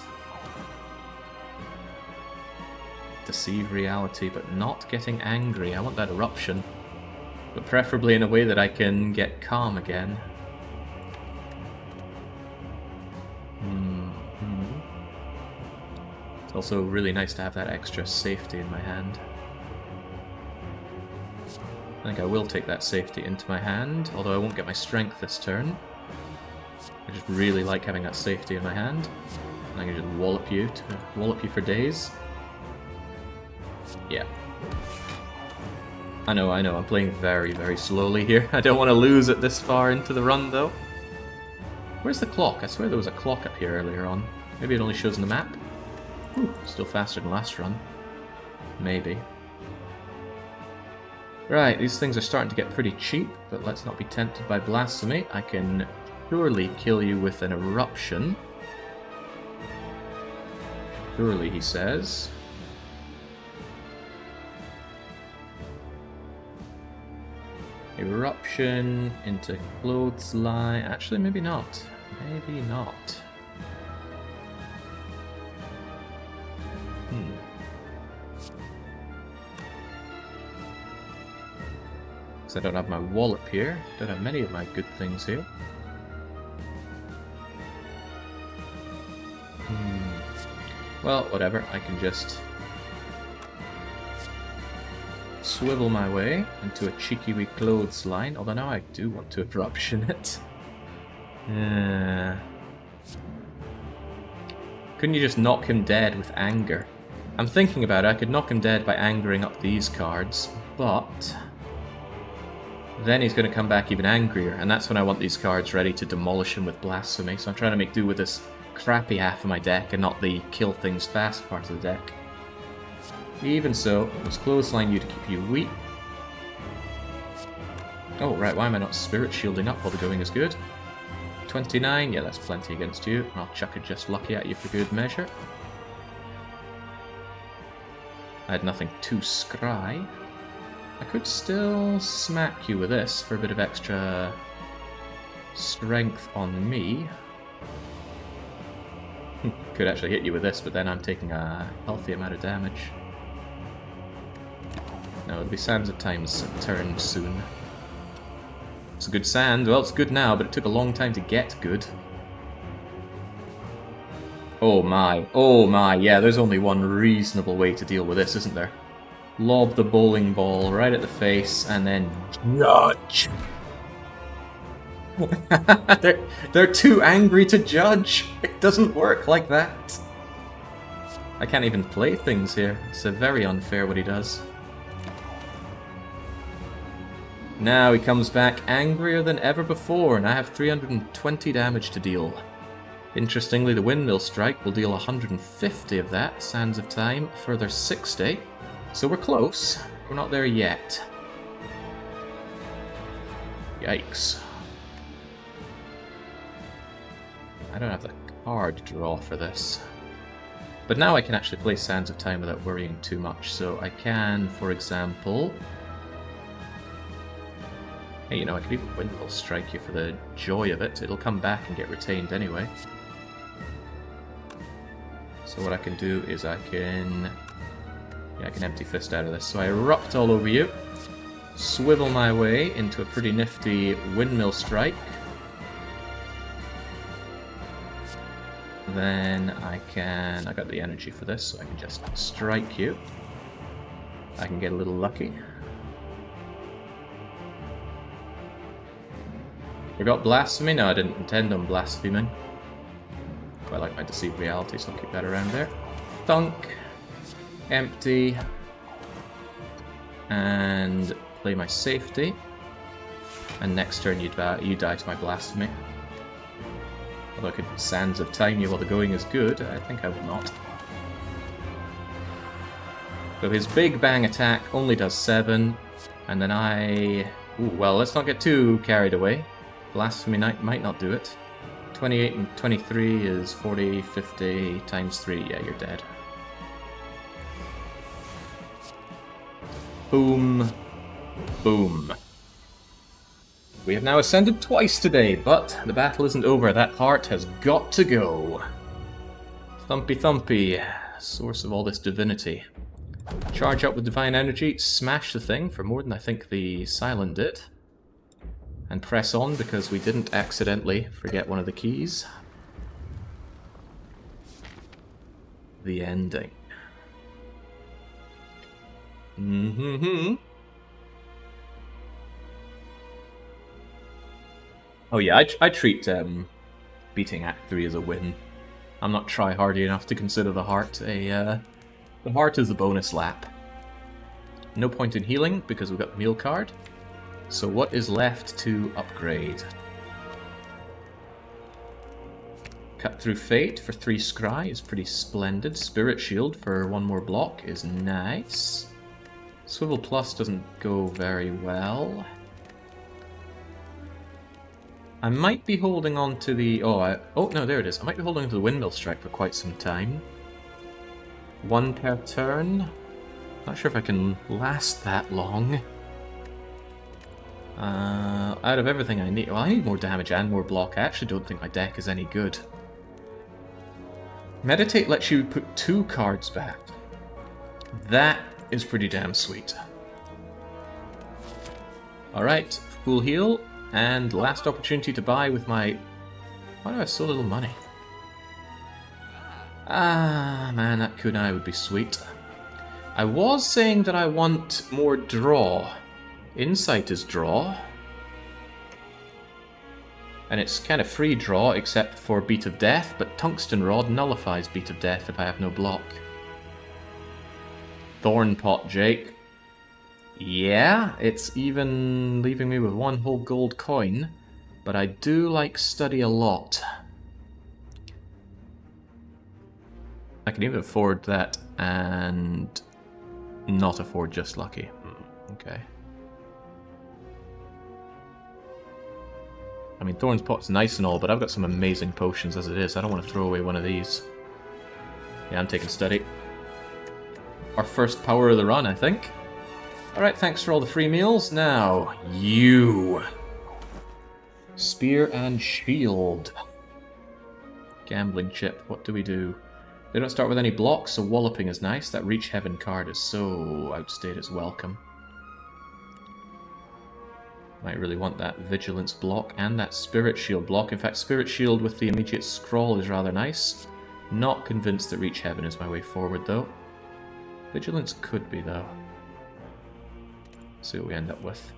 Deceive reality, but not getting angry. I want that eruption. But preferably in a way that I can get calm again. It's also really nice to have that extra safety in my hand. I think I will take that safety into my hand, although I won't get my strength this turn. I just really like having that safety in my hand. And I can just wallop you for days. Yeah. I know, I'm playing very, very slowly here. I don't want to lose it this far into the run, though. Where's the clock? I swear there was a clock up here earlier on. Maybe it only shows in the map? Whew, still faster than last run. Maybe. Right, these things are starting to get pretty cheap, but let's not be tempted by blasphemy. I can surely kill you with an eruption. Surely, he says. Eruption into clothesline. Actually, maybe not. Maybe not. Because I don't have my wallop here. Don't have many of my good things here. Well, whatever. I can just swivel my way into a cheeky wee clothesline. Although now I do want to eruption it. Couldn't you just knock him dead with anger? I'm thinking about it. I could knock him dead by angering up these cards, but then he's going to come back even angrier, and that's when I want these cards ready to demolish him with blasphemy. So I'm trying to make do with this crappy half of my deck and not the kill things fast part of the deck. Even so, let's clothesline you to keep you weak. Oh, right, why am I not spirit shielding up while the going is good? 29, yeah, that's plenty against you. I'll chuck it just lucky at you for good measure. I had nothing too scry. I could still smack you with this for a bit of extra strength on me. Could actually hit you with this, but then I'm taking a healthy amount of damage. No, it'll be Sands of Time's turn soon. It's a good sand. Well, it's good now, but it took a long time to get good. Oh my, yeah, there's only one reasonable way to deal with this, isn't there? Lob the bowling ball right at the face, and then judge! they're too angry to judge! It doesn't work like that! I can't even play things here. It's very unfair what he does. Now he comes back angrier than ever before, and I have 320 damage to deal. Interestingly, the Windmill Strike will deal 150 of that, Sands of Time, further 60. So we're close. We're not there yet. Yikes. I don't have the card draw for this. But now I can actually play Sands of Time without worrying too much. So I can, for example... Hey, you know, I could even Windmill Strike you for the joy of it. It'll come back and get retained anyway. So what I can do is I can Empty Fist out of this. So I erupt all over you, swivel my way into a pretty nifty Windmill Strike. Then I got the energy for this, so I can just strike you. I can get a little lucky. Forgot Blasphemy? No, I didn't intend on blaspheming. I like my Deceived Reality, so I'll keep that around there. Thunk. Empty. And play my safety. And next turn you die to my Blasphemy. Although I could Sands of Time you while the going is good, I think I will not. So his Big Bang attack only does 7, and then Ooh, well, let's not get too carried away. Blasphemy Knight might not do it. 28 and 23 is 40, 50 times 3. Yeah, you're dead. Boom. Boom. We have now ascended twice today, but the battle isn't over. That heart has got to go. Thumpy Thumpy, source of all this divinity. Charge up with divine energy, smash the thing for more than I think the Silent did. And press on because we didn't accidentally forget one of the keys. The ending. Oh yeah, I treat beating Act 3 as a win. I'm not try-hardy enough to consider the heart the heart is a bonus lap. No point in healing because we've got the meal card. So what is left to upgrade? Cut Through Fate for 3 scry is pretty splendid. Spirit Shield for 1 more block is nice. Swivel Plus doesn't go very well. I might be holding on to the... Oh no, there it is. I might be holding on to the Windmill Strike for quite some time. 1 per turn. Not sure if I can last that long. Out of everything I need... Well, I need more damage and more block. I actually don't think my deck is any good. Meditate lets you put 2 cards back. That is pretty damn sweet. Alright, full heal, and last opportunity to buy with my... Why do I have so little money? Ah, man, that kunai would be sweet. I was saying that I want more draw. Insight is draw. And it's kind of free draw, except for Beat of Death, but Tungsten Rod nullifies Beat of Death if I have no block. Thorn Pot, Jake. Yeah, it's even leaving me with one whole gold coin, but I do like Study a lot. I can even afford that and not afford Just Lucky. Okay. I mean, Thorn's Pot's nice and all, but I've got some amazing potions as it is. I don't want to throw away one of these. Yeah, I'm taking Study. Our first power of the run, I think. Alright, thanks for all the free meals. Now, you. Spear and Shield. Gambling chip, what do we do? They don't start with any blocks, so Walloping is nice. That Reach Heaven card is so outstayed its welcome. Might really want that Vigilance block and that Spirit Shield block. In fact, Spirit Shield with the immediate scroll is rather nice. Not convinced that Reach Heaven is my way forward, though. Vigilance could be, though. See what we end up with.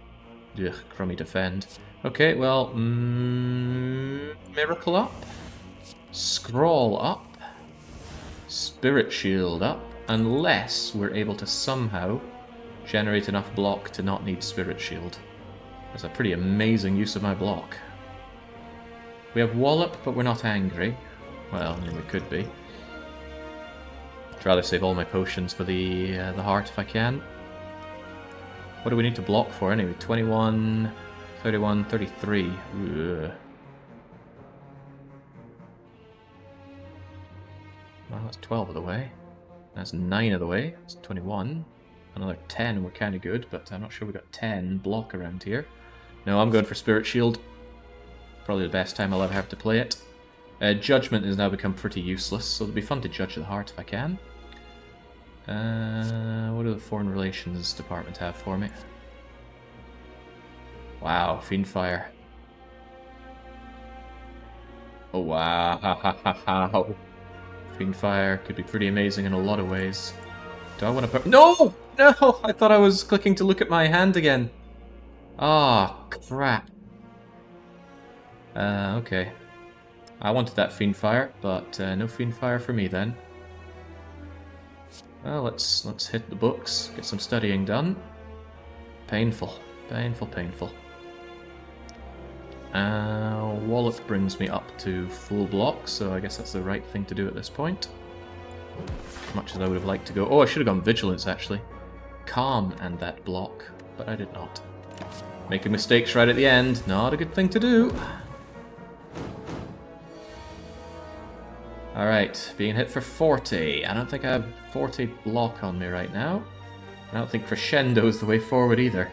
Ugh, crummy defend. Okay, well, Miracle up. Scroll up. Spirit Shield up. Unless we're able to somehow generate enough block to not need Spirit Shield. That's a pretty amazing use of my block. We have Wallop, but we're not angry. Well, I mean, we could be. I'd rather save all my potions for the heart if I can. What do we need to block for anyway? 21, 31, 33. Ugh. Well, that's 12 of the way. That's 9 of the way. That's 21. Another 10, we're kind of good, but I'm not sure we got 10 block around here. No, I'm going for Spirit Shield. Probably the best time I'll ever have to play it. Judgment has now become pretty useless, so it'll be fun to judge the heart if I can. What do the Foreign Relations Department have for me? Wow, Fiendfire. Oh wow. Fiendfire could be pretty amazing in a lot of ways. Do I want to... No! No! I thought I was clicking to look at my hand again. Ah, crap. Okay. I wanted that Fiendfire, but no Fiendfire for me then. Well, let's hit the books, get some studying done. Painful. Painful, painful. Wallop brings me up to full block, so I guess that's the right thing to do at this point. As much as I would have liked to go... Oh, I should have gone Vigilance, actually. Calm and that block, but I did not. Making mistakes right at the end, not a good thing to do. Alright, being hit for 40. I don't think I have 40 block on me right now. I don't think Crescendo is the way forward either.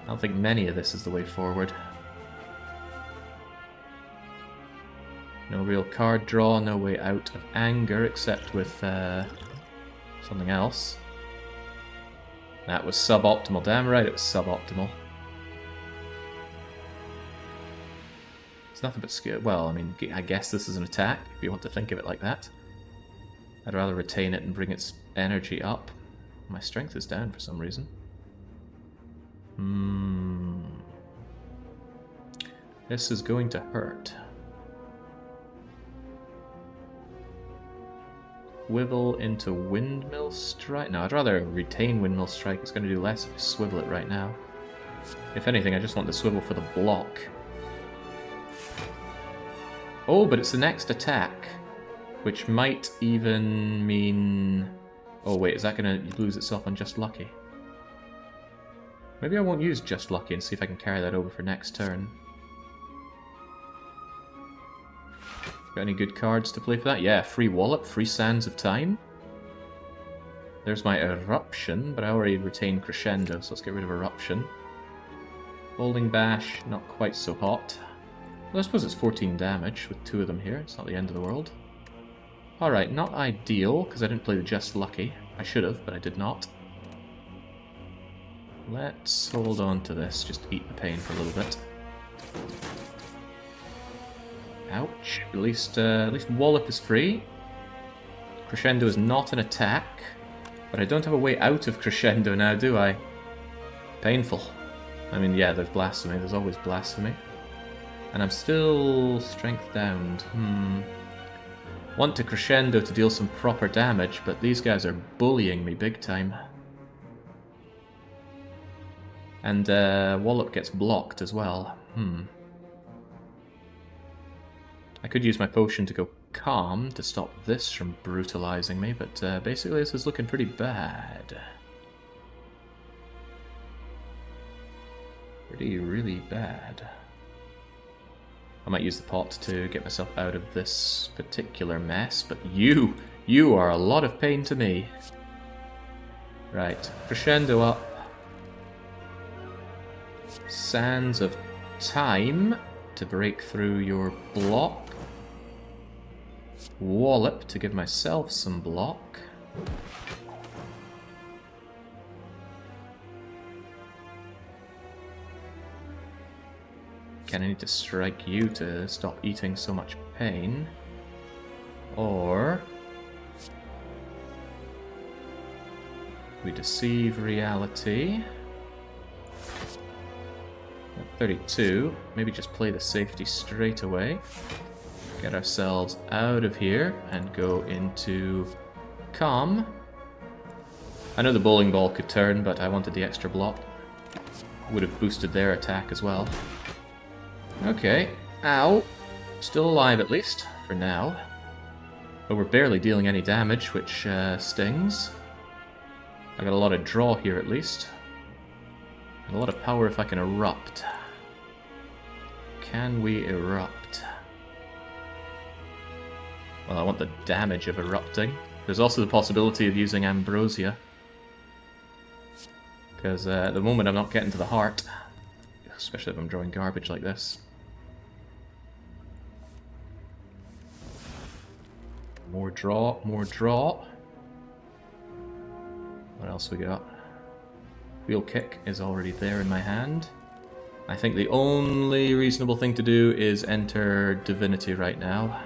I don't think many of this is the way forward. No real card draw, no way out of anger except with something else. That was suboptimal. Damn right it was suboptimal. It's nothing but skill. Well, I mean, I guess this is an attack, if you want to think of it like that. I'd rather retain it and bring its energy up. My strength is down for some reason. This is going to hurt. Swivel into Windmill Strike? No, I'd rather retain Windmill Strike. It's going to do less if you swivel it right now. If anything, I just want the swivel for the block. Oh, but it's the next attack, which might even mean... Oh wait, is that going to lose itself on Just Lucky? Maybe I won't use Just Lucky and see if I can carry that over for next turn. Got any good cards to play for that? Yeah, free Wallop, free Sands of Time. There's my Eruption, but I already retained Crescendo, so let's get rid of Eruption. Holding Bash, not quite so hot. Well, I suppose it's 14 damage with 2 of them here. It's not the end of the world. Alright, not ideal, because I didn't play the Just Lucky. I should have, but I did not. Let's hold on to this, just eat the pain for a little bit. Ouch. At least Wallop is free. Crescendo is not an attack. But I don't have a way out of Crescendo now, do I? Painful. I mean, yeah, there's Blasphemy. There's always Blasphemy. And I'm still strength downed. Want to Crescendo to deal some proper damage, but these guys are bullying me big time. And Wallop gets blocked as well. I could use my potion to go calm to stop this from brutalizing me, but basically this is looking pretty bad. Really bad. I might use the pot to get myself out of this particular mess, but you are a lot of pain to me. Right, Crescendo up. Sands of Time to break through your block. Wallop to give myself some block. Again, I need to strike you to stop eating so much pain. Or we deceive reality. 32. Maybe just play the safety straight away. Get ourselves out of here and go into calm. I know the bowling ball could turn, but I wanted the extra block. Would have boosted their attack as well. Okay. Ow. Still alive at least, for now. But we're barely dealing any damage, which stings. I got a lot of draw here at least. And a lot of power if I can erupt. Can we erupt? Well, I want the damage of erupting. There's also the possibility of using Ambrosia. Because at the moment I'm not getting to the heart. Especially if I'm drawing garbage like this. More draw, more draw. What else we got? Wheel kick is already there in my hand. I think the only reasonable thing to do is enter Divinity right now.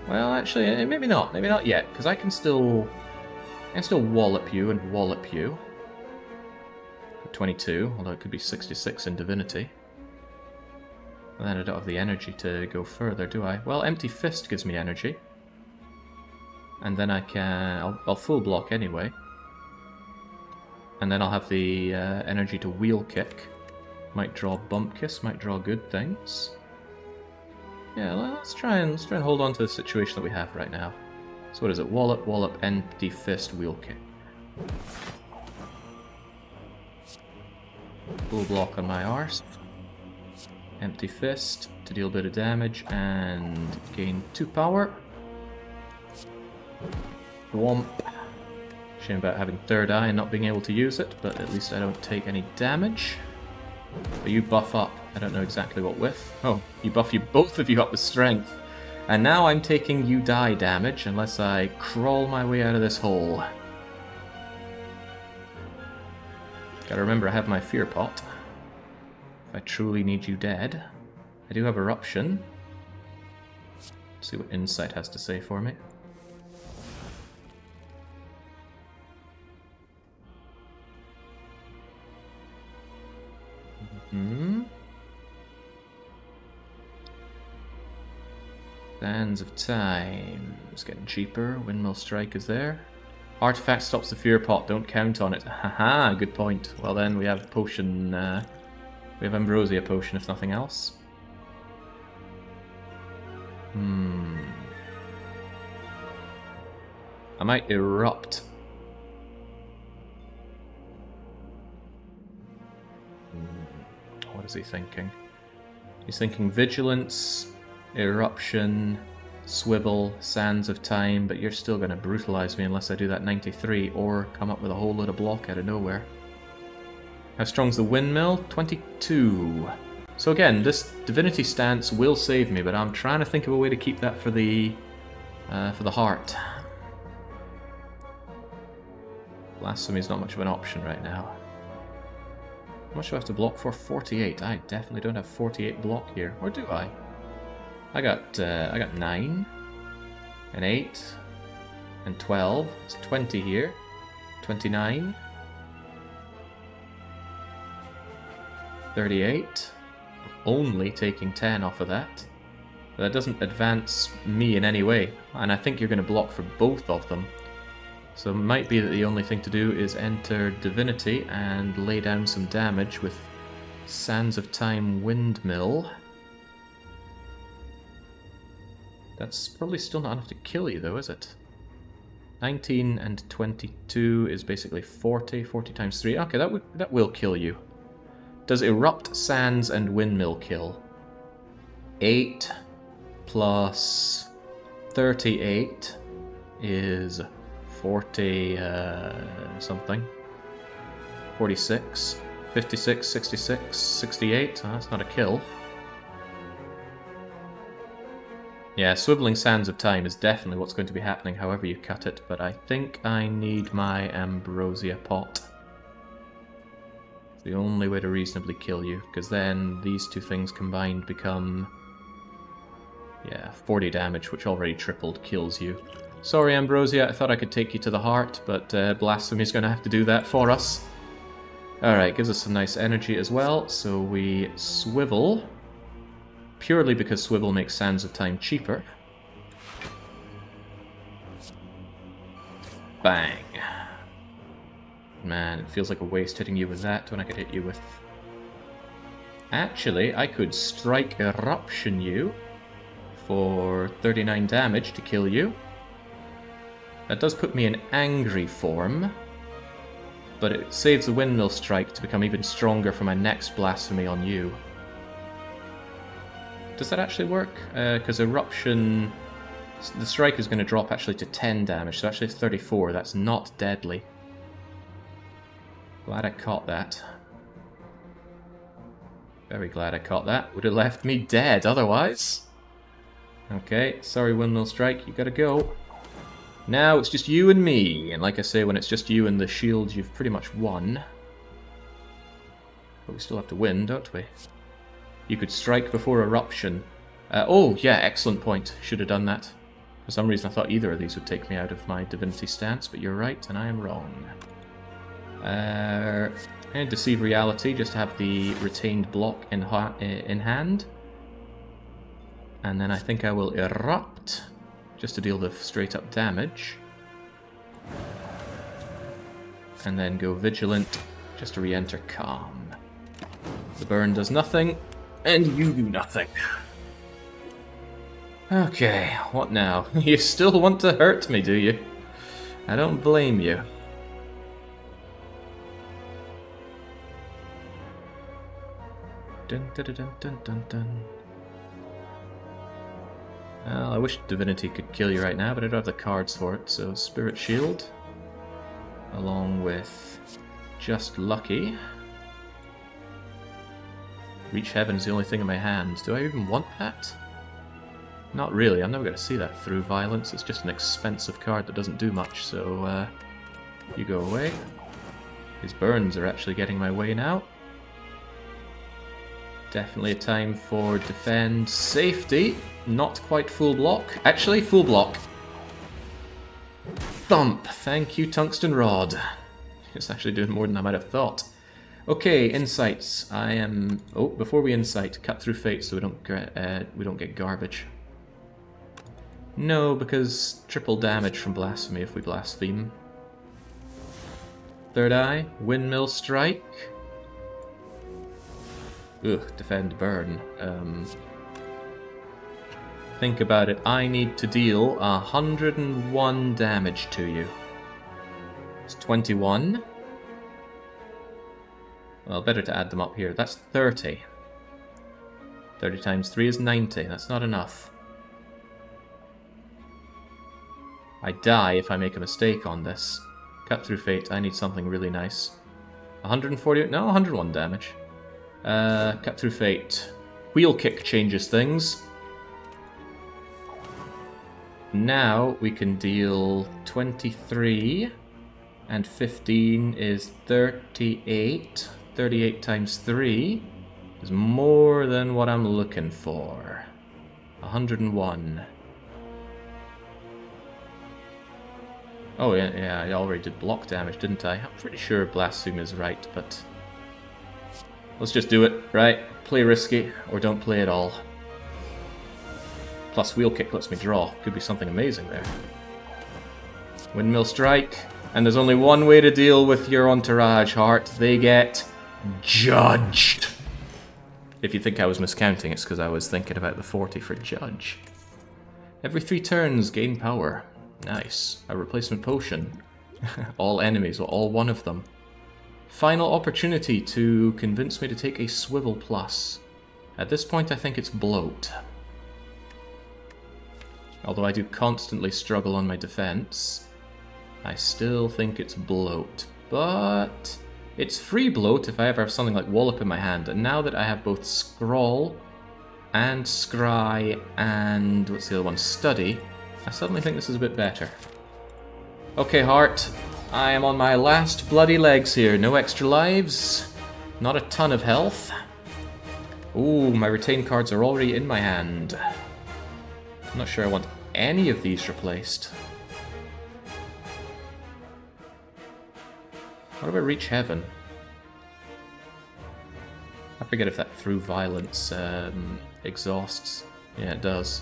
Well, actually, maybe not yet, because I can still wallop you and wallop you. 22, although it could be 66 in Divinity. And then I don't have the energy to go further, do I? Well, Empty Fist gives me energy. And then I can... I'll full block anyway. And then I'll have the energy to Wheel Kick. Might draw Bump Kiss, might draw good things. Yeah, let's try and hold on to the situation that we have right now. So what is it? Wallop, Wallop, Empty Fist, Wheel Kick. Full block on my arse. Empty Fist to deal a bit of damage and gain 2 power. Womp. Shame about having third eye and not being able to use it, but at least I don't take any damage. But you buff up. I don't know exactly what with. Oh, you buff both of you up with strength. And now I'm taking you die damage unless I crawl my way out of this hole. Gotta remember I have my fear pot. If I truly need you dead. I do have eruption. Let's see what Insight has to say for me. Sands of Time. It's getting cheaper. Windmill Strike is there. Artifact stops the fear pot. Don't count on it. Haha, good point. Well then, we have potion. We have Ambrosia potion, if nothing else. I might erupt. What is he thinking? He's thinking Vigilance, Eruption, Swivel, Sands of Time, but you're still going to brutalize me unless I do that 93 or come up with a whole load of block out of nowhere. How strong's the windmill? 22. So again, this Divinity stance will save me, but I'm trying to think of a way to keep that for the heart. Blasphemy is not much of an option right now. How much do I have to block for? 48. I definitely don't have 48 block here. Or do I? I got 9, and 8, and 12. It's 20 here. 29. 38. Only taking 10 off of that. But that doesn't advance me in any way. And I think you're going to block for both of them. So it might be that the only thing to do is enter Divinity and lay down some damage with Sands of Time Windmill. That's probably still not enough to kill you though, is it? 19 and 22 is basically 40. 40 times 3. Okay, that will kill you. Does Erupt, Sands, and Windmill kill? 8 plus 38 is 40 something. 46. 56, 66, 68. Oh, that's not a kill. Yeah, Swiveling Sands of Time is definitely what's going to be happening however you cut it, but I think I need my Ambrosia Pot. It's the only way to reasonably kill you, because then these two things combined become... yeah, 40 damage, which already tripled, kills you. Sorry, Ambrosia, I thought I could take you to the heart, but Blasphemy's going to have to do that for us. Alright, gives us some nice energy as well, so we swivel. Purely because swivel makes Sands of Time cheaper. Bang. Man, it feels like a waste hitting you with that when I could hit you with... Actually, I could Strike Eruption you for 39 damage to kill you. That does put me in angry form, but it saves the Windmill Strike to become even stronger for my next Blasphemy on you. Does that actually work? Because Eruption... the strike is going to drop actually to 10 damage, so actually it's 34. That's not deadly. Glad I caught that. Very glad I caught that. Would have left me dead otherwise. Okay, sorry Windmill Strike, you gotta go. Now it's just you and me, and like I say, when it's just you and the shield, you've pretty much won. But we still have to win, don't we? You could strike before Eruption. Oh, yeah, excellent point. Should have done that. For some reason I thought either of these would take me out of my Divinity stance, but you're right, and I am wrong. And Deceive Reality, just to have the retained block in hand. And then I think I will Erupt, just to deal the straight-up damage. And then go Vigilant, just to re-enter Calm. The burn does nothing, and you do nothing. Okay, what now? You still want to hurt me, do you? I don't blame you. Dun dun dun dun dun dun. Well, I wish Divinity could kill you right now, but I don't have the cards for it, so Spirit Shield, along with Just Lucky. Reach Heaven is the only thing in my hand. Do I even want that? Not really, I'm never going to see that through Violence. It's just an expensive card that doesn't do much, so you go away. His burns are actually getting my way now. Definitely a time for Defend Safety. Not quite full block. Actually, full block. Thump. Thank you, Tungsten Rod. It's actually doing more than I might have thought. Okay, Insights. I am... oh, before we Insight, Cut Through Fate so we don't get garbage. No, because triple damage from Blasphemy if we Blaspheme. Third Eye. Windmill Strike. Ugh, Defend Burn. Think about it. I need to deal 101 damage to you. It's 21. Well, better to add them up here. That's 30. 30 times 3 is 90. That's not enough. I die if I make a mistake on this. Cut Through Fate. I need something really nice. 140... no, 101 damage. Cut Through Fate. Wheel Kick changes things. Now we can deal 23 And 15 is 38. 38 times 3 is more than what I'm looking for. 101. Oh yeah, I already did block damage, didn't I? I'm pretty sure Blaspheme is right, but... let's just do it, right? Play risky, or don't play at all. Plus Wheel Kick lets me draw. Could be something amazing there. Windmill Strike. And there's only one way to deal with your entourage, Heart. They get... judged. If you think I was miscounting, it's because I was thinking about the 40 for Judge. Every 3 turns, gain power. Nice. A replacement potion. All enemies, or all one of them. Final opportunity to convince me to take a Swivel Plus. At this point, I think it's Bloat. Although I do constantly struggle on my defense, I still think it's Bloat. But it's free Bloat if I ever have something like Wallop in my hand. And now that I have both Scrawl and Scry and... what's the other one? Study, I suddenly think this is a bit better. Okay, Heart. I am on my last bloody legs here. No extra lives. Not a ton of health. Ooh, my retain cards are already in my hand. I'm not sure I want any of these replaced. What about Reach Heaven? I forget if that Through Violence exhausts. Yeah, it does.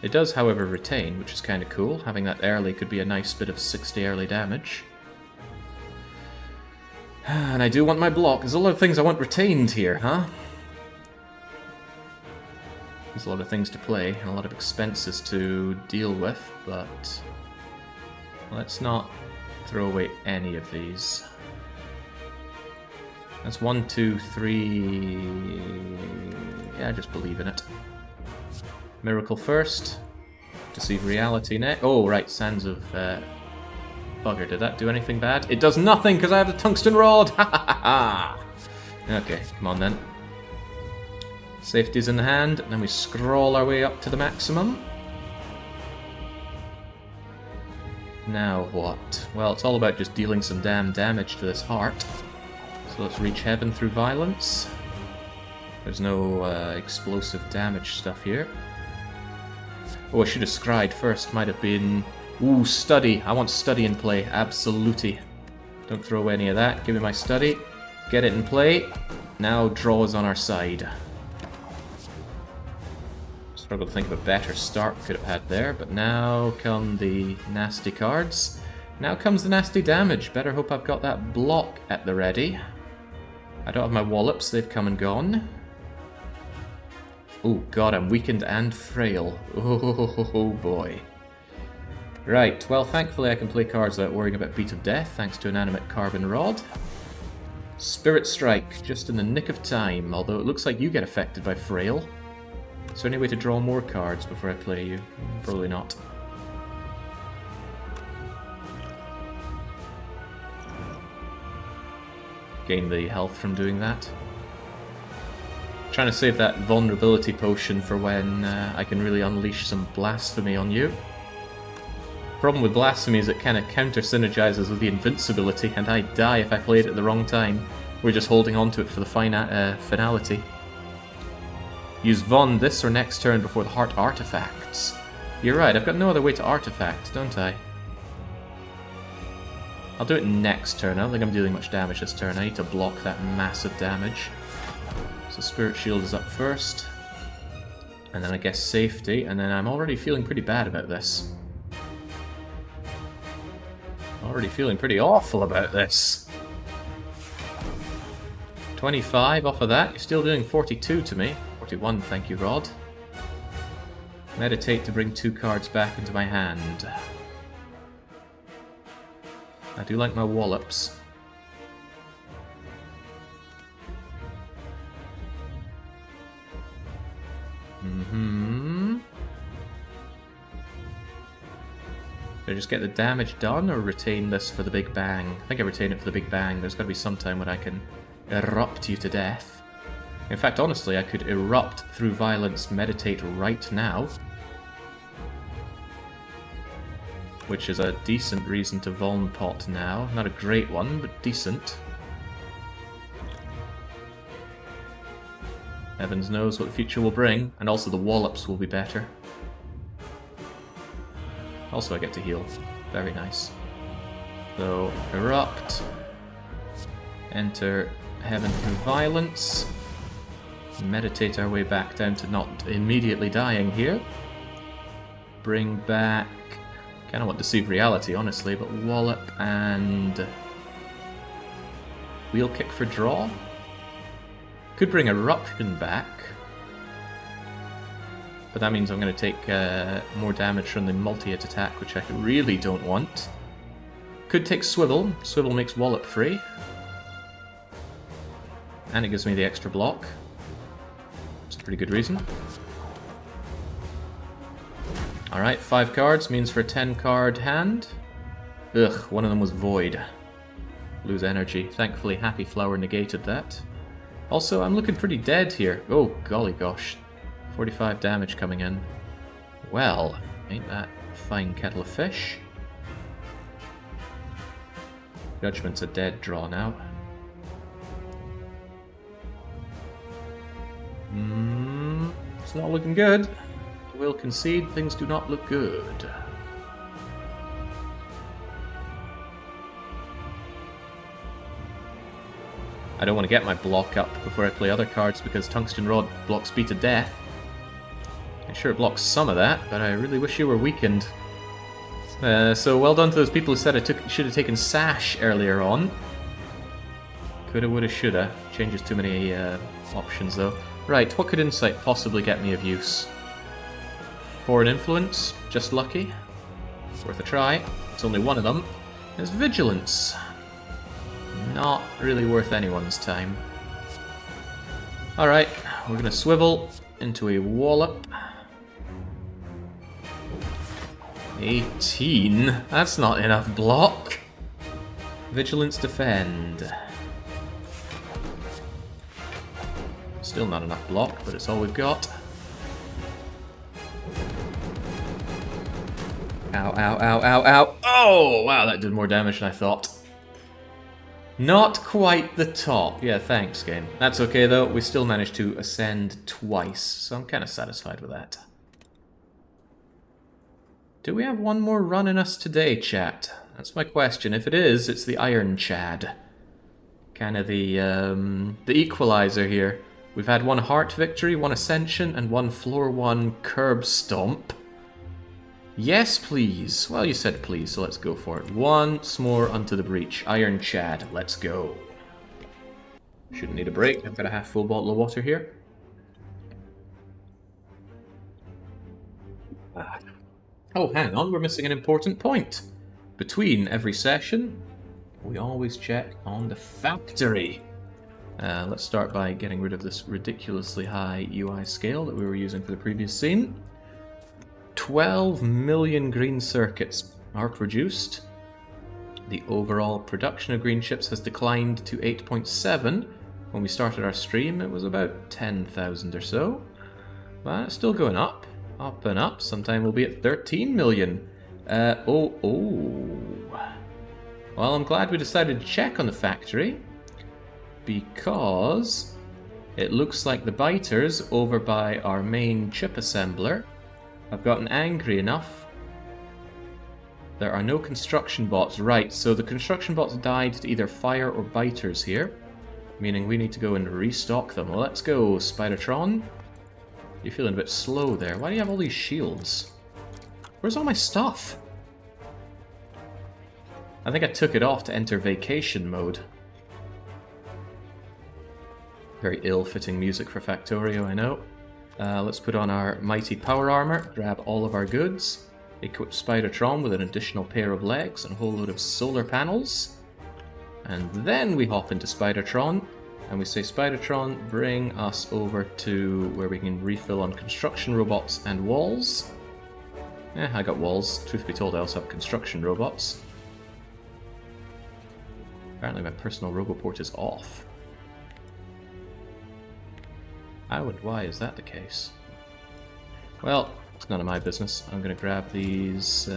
It does, however, retain, which is kind of cool. Having that early could be a nice bit of 60 early damage. And I do want my block. There's a lot of things I want retained here, huh? There's a lot of things to play, and a lot of expenses to deal with, but let's not throw away any of these. That's 1, 2, 3... yeah, just believe in it. Miracle first. Deceive Reality next. Oh, right, Sands of... bugger, did that do anything bad? It does nothing, because I have the Tungsten Rod! Ha ha ha ha! Okay, come on then. Safety's in the hand, and then we scroll our way up to the maximum. Now what? Well, it's all about just dealing some damn damage to this Heart. So let's Reach Heaven through Violence. There's no explosive damage stuff here. Oh, I should have Scried first. Might have been... ooh, Study. I want Study in play. Absolutely. Don't throw away any of that. Give me my Study. Get it in play. Now draw is on our side. Struggle to think of a better start we could have had there, but now come the nasty cards. Now comes the nasty damage. Better hope I've got that block at the ready. I don't have my Wallops. They've come and gone. Oh god, I'm weakened and frail. Oh boy. Right, well thankfully I can play cards without worrying about Beat of Death, thanks to an animate Carbon Rod. Spirit Strike, just in the nick of time, although it looks like you get affected by Frail. Is there any way to draw more cards before I play you? Probably not. Gain the health from doing that. Trying to save that vulnerability potion for when I can really unleash some blasphemy on you. Problem with blasphemy is it kind of counter-synergizes with the invincibility, and I die if I play it at the wrong time. We're just holding on to it for the finality. Use Von this or next turn before the Heart artifacts. You're right, I've got no other way to artifact, don't I? I'll do it next turn. I don't think I'm dealing much damage this turn. I need to block that massive damage. So Spirit Shield is up first. And then I guess Safety, and then I'm already feeling pretty bad about this. Already feeling pretty awful about this. 25 off of that. You're still doing 42 to me. 41, thank you, Rod. Meditate to bring 2 cards back into my hand. I do like my Wallops. Do I just get the damage done, or retain this for the Big Bang? I think I retain it for the Big Bang. There's got to be some time when I can erupt you to death. In fact, honestly, I could erupt through Violence, meditate right now. which is a decent reason to Vuln pot now. Not a great one, but decent. Heavens knows what the future will bring, and also the wallops will be better. Also I get to heal. Very nice. So, Erupt. Enter Heaven through Violence. Meditate our way back down to not immediately dying here. Bring back... kind of want Deceive Reality, honestly, but Wallop and... Wheel Kick for draw? Could bring Eruption back. But that means I'm going to take more damage from the multi-hit attack, which I really don't want. Could take Swivel. Swivel makes Wallop free. And it gives me the extra block. It's a pretty good reason. Alright, 5 cards means for a 10 card hand. Ugh, one of them was Void. Lose energy. Thankfully Happy Flower negated that. Also, I'm looking pretty dead here. Oh, golly gosh. 45 damage coming in. Well, ain't that a fine kettle of fish? Judgment's a dead draw now. It's not looking good. Will concede things do not look good. I don't want to get my block up before I play other cards because Tungsten Rod blocks B to death. I'm sure it blocks some of that, but I really wish you were weakened. So well done to those people who said I should have taken Sash earlier on. Coulda, woulda, shoulda. Changes too many options though. Right, what could Insight possibly get me of use? Foreign Influence, just lucky. Worth a try. It's only one of them. There's Vigilance. Not really worth anyone's time. Alright, we're gonna swivel into a Wallop. 18? That's not enough block. Vigilance Defend. Still not enough block, but it's all we've got. Ow, ow, ow, ow, ow. Oh, wow, that did more damage than I thought. Not quite the top. Yeah, thanks, game. That's okay, though. We still managed to ascend twice, so I'm kind of satisfied with that. Do we have one more run in us today, chat? That's my question. If it is, it's the Iron Chad. Kind of the equalizer here. We've had one Heart Victory, one Ascension, and one Floor 1 Curb Stomp. Yes, please. Well, you said please, so let's go for it. Once more unto the breach. Iron Chad, let's go. Shouldn't need a break. I've got a half full bottle of water here. Oh, hang on, we're missing an important point. Between every session, we always check on the factory. Let's start by getting rid of this ridiculously high UI scale that we were using for the previous scene. 12 million green circuits are produced. The overall production of green chips has declined to 8.7. When we started our stream, it was about 10,000 or so. But it's still going up. Up and up. Sometime we'll be at 13 million. Well, I'm glad we decided to check on the factory. Because it looks like the biters over by our main chip assembler have gotten angry enough. There are no construction bots. Right, so the construction bots died to either fire or biters here. Meaning we need to go and restock them. Well, let's go, Spidertron. You're feeling a bit slow there. Why do you have all these shields? Where's all my stuff? I think I took it off to enter vacation mode. Very ill-fitting music for Factorio, I know. Let's put on our mighty power armor, grab all of our goods, equip Spidertron with an additional pair of legs and a whole load of solar panels. And then we hop into Spidertron, and we say, Spidertron, bring us over to where we can refill on construction robots and walls. I got walls. Truth be told, I also have construction robots. Apparently my personal Roboport is off. How and why is that the case? Well, it's none of my business. I'm going to grab these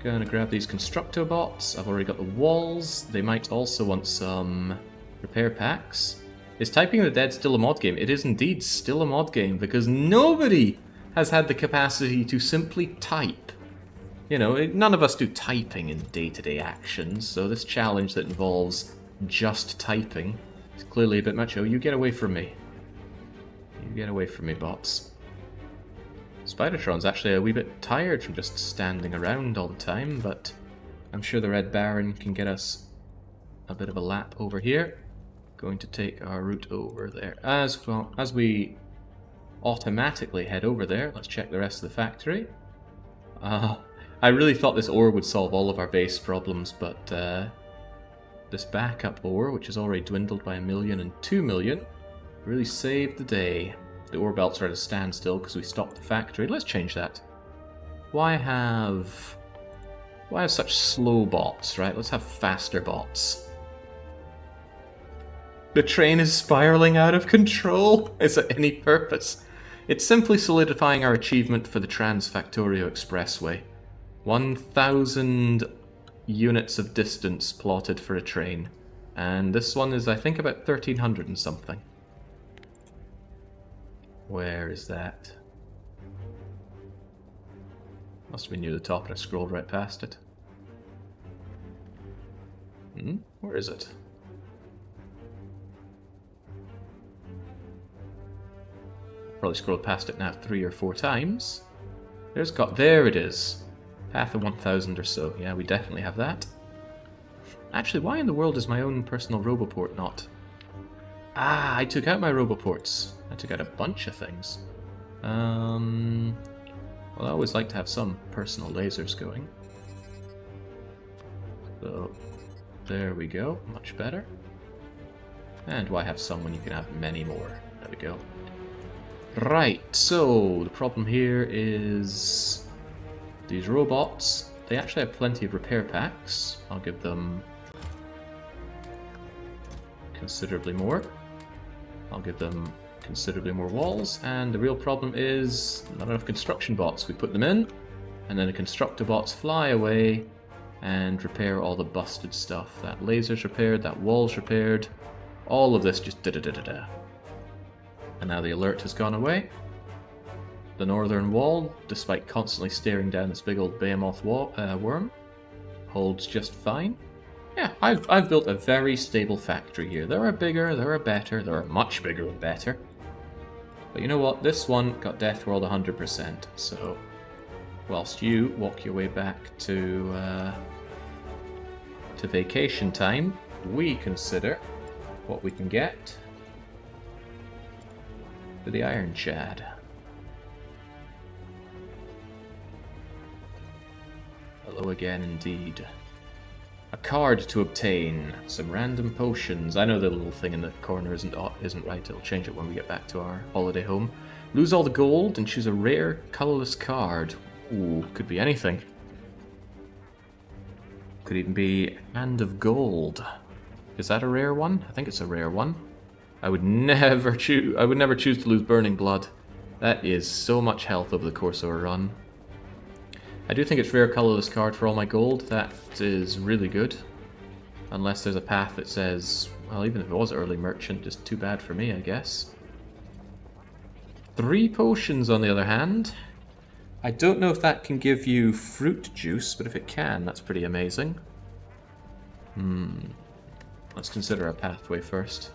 Gonna grab these constructor bots. I've already got the walls. They might also want some repair packs. Is Typing the Dead still a mod game? It is indeed still a mod game because nobody has had the capacity to simply type. You know, none of us do typing in day-to-day actions, so this challenge that involves just typing is clearly a bit much. Oh, you get away from me. You get away from me, bots. Spidertron's actually a wee bit tired from just standing around all the time, but I'm sure the Red Baron can get us a bit of a lap over here. Going to take our route over there. As well as we automatically head over there, let's check the rest of the factory. I really thought this ore would solve all of our base problems, but this backup ore, which has already dwindled by 1 million and 2 million, really saved the day. The ore belts are at a standstill because we stopped the factory. Let's change that. Why have such slow bots, right? Let's have faster bots. The train is spiraling out of control. Is it any purpose? It's simply solidifying our achievement for the Factorio Expressway. 1,000 units of distance plotted for a train. And this one is, I think, about 1,300 and something. Where is that? Must have been near the top and I scrolled right past it. Where is it? Probably scrolled past it now 3 or 4 times. There it is. Path of 1,000 or so. Yeah, we definitely have that. Actually, why in the world is my own personal Roboport not? Ah, I took out my Roboports. I took out a bunch of things. Well, I always like to have some personal lasers going. So, there we go. Much better. And why have some when you can have many more? There we go. Right, so the problem here is these robots. They actually have plenty of repair packs. I'll give them considerably more. I'll give them considerably more walls, and the real problem is not enough construction bots. We put them in, and then the constructor bots fly away and repair all the busted stuff. That laser's repaired, that wall's repaired, all of this just da-da-da-da-da. And now the alert has gone away. The northern wall, despite constantly staring down this big old behemoth worm, holds just fine. Yeah, I've built a very stable factory here. There are bigger, there are better, there are much bigger and better. But you know what? This one got Deathworld 100%. So, whilst you walk your way back to vacation time, we consider what we can get for the Iron Chad. Hello again, indeed. A card to obtain. Some random potions. I know the little thing in the corner isn't right. It'll change it when we get back to our holiday home. Lose all the gold and choose a rare, colorless card. Ooh, could be anything. Could even be Hand of Gold. Is that a rare one? I think it's a rare one. I would never choose to lose Burning Blood. That is so much health over the course of a run. I do think it's rare colorless card for all my gold. That is really good. Unless there's a path that says, well, even if it was early merchant, just too bad for me, I guess. 3 potions, on the other hand. I don't know if that can give you fruit juice, but if it can, that's pretty amazing. Let's consider our pathway first.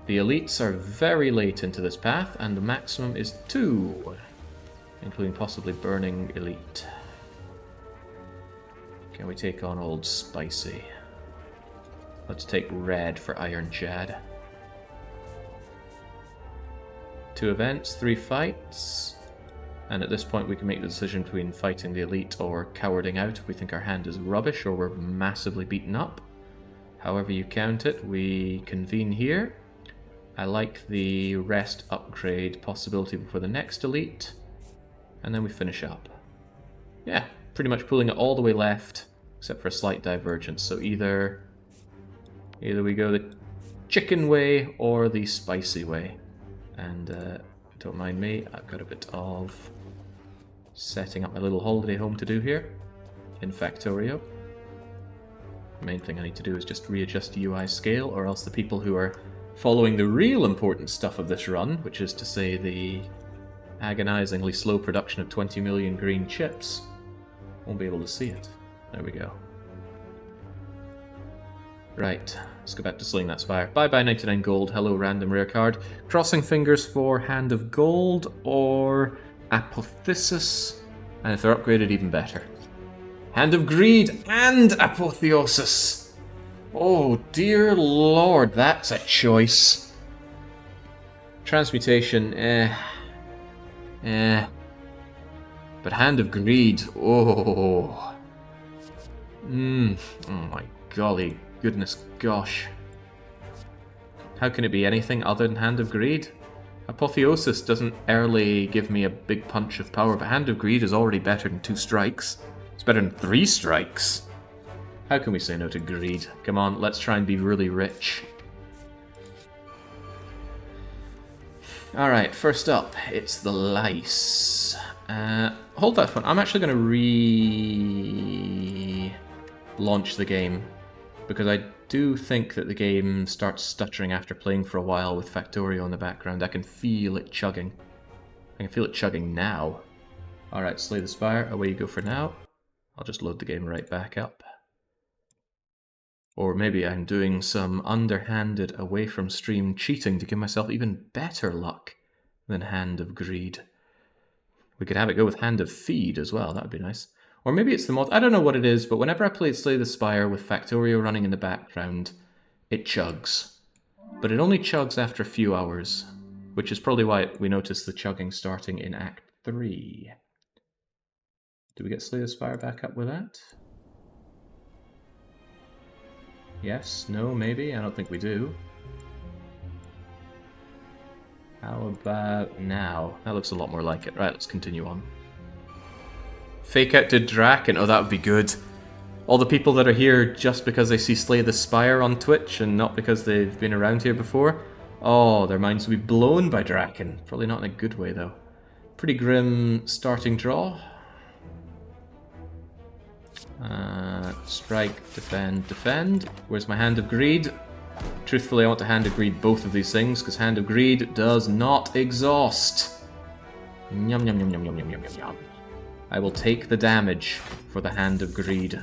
The elites are very late into this path, and the maximum is 2. Including possibly Burning Elite. Can we take on old Spicy? Let's take red for Iron Chad. 2 events, 3 fights. And at this point we can make the decision between fighting the elite or cowarding out if we think our hand is rubbish or we're massively beaten up. However you count it, we convene here. I like the rest upgrade possibility before the next elite. And then we finish up. Yeah, pretty much pulling it all the way left, except for a slight divergence. So either we go the chicken way or the spicy way. And don't mind me, I've got a bit of setting up my little holiday home to do here. in Factorio. The main thing I need to do is just readjust UI scale, or else the people who are following the real important stuff of this run, which is to say the agonizingly slow production of 20 million green chips, won't be able to see it. There we go. Right, let's go back to slaying that spire. Bye-bye 99 gold, hello random rare card. Crossing fingers for Hand of Gold or Apotheosis, and if they're upgraded, even better. Hand of Greed and Apotheosis! Oh dear lord, that's a choice. Transmutation, but Hand of Greed, oh. Oh my golly, goodness gosh. How can it be anything other than Hand of Greed? Apotheosis doesn't early give me a big punch of power, but Hand of Greed is already better than 2 strikes. It's better than 3 strikes. How can we say no to Greed? Come on, let's try and be really rich. Alright, first up, it's the Lice. Hold that phone. I'm actually going to launch the game, because I do think that the game starts stuttering after playing for a while with Factorio in the background. I can feel it chugging. I can feel it chugging now. Alright, slay the spire. Away you go for now. I'll just load the game right back up. Or maybe I'm doing some underhanded away from stream cheating to give myself even better luck than Hand of Greed. We could have it go with Hand of Feed as well, that would be nice. Or maybe it's the mod, I don't know what it is, but whenever I play Slay the Spire with Factorio running in the background, it chugs. But it only chugs after a few hours, which is probably why we notice the chugging starting in Act 3. Do we get Slay the Spire back up with that? Yes, no, maybe? I don't think we do. How about now? That looks a lot more like it. Right, let's continue on. Fake out to Draken. Oh, that would be good. All the people that are here just because they see Slay the Spire on Twitch and not because they've been around here before. Oh, their minds will be blown by Draken. Probably not in a good way, though. Pretty grim starting draw. Strike, defend, defend. Where's my Hand of Greed? Truthfully, I want to Hand of Greed both of these things, because Hand of Greed does not exhaust. Yum, yum, yum, yum, yum, yum, yum, yum, yum. I will take the damage for the Hand of Greed.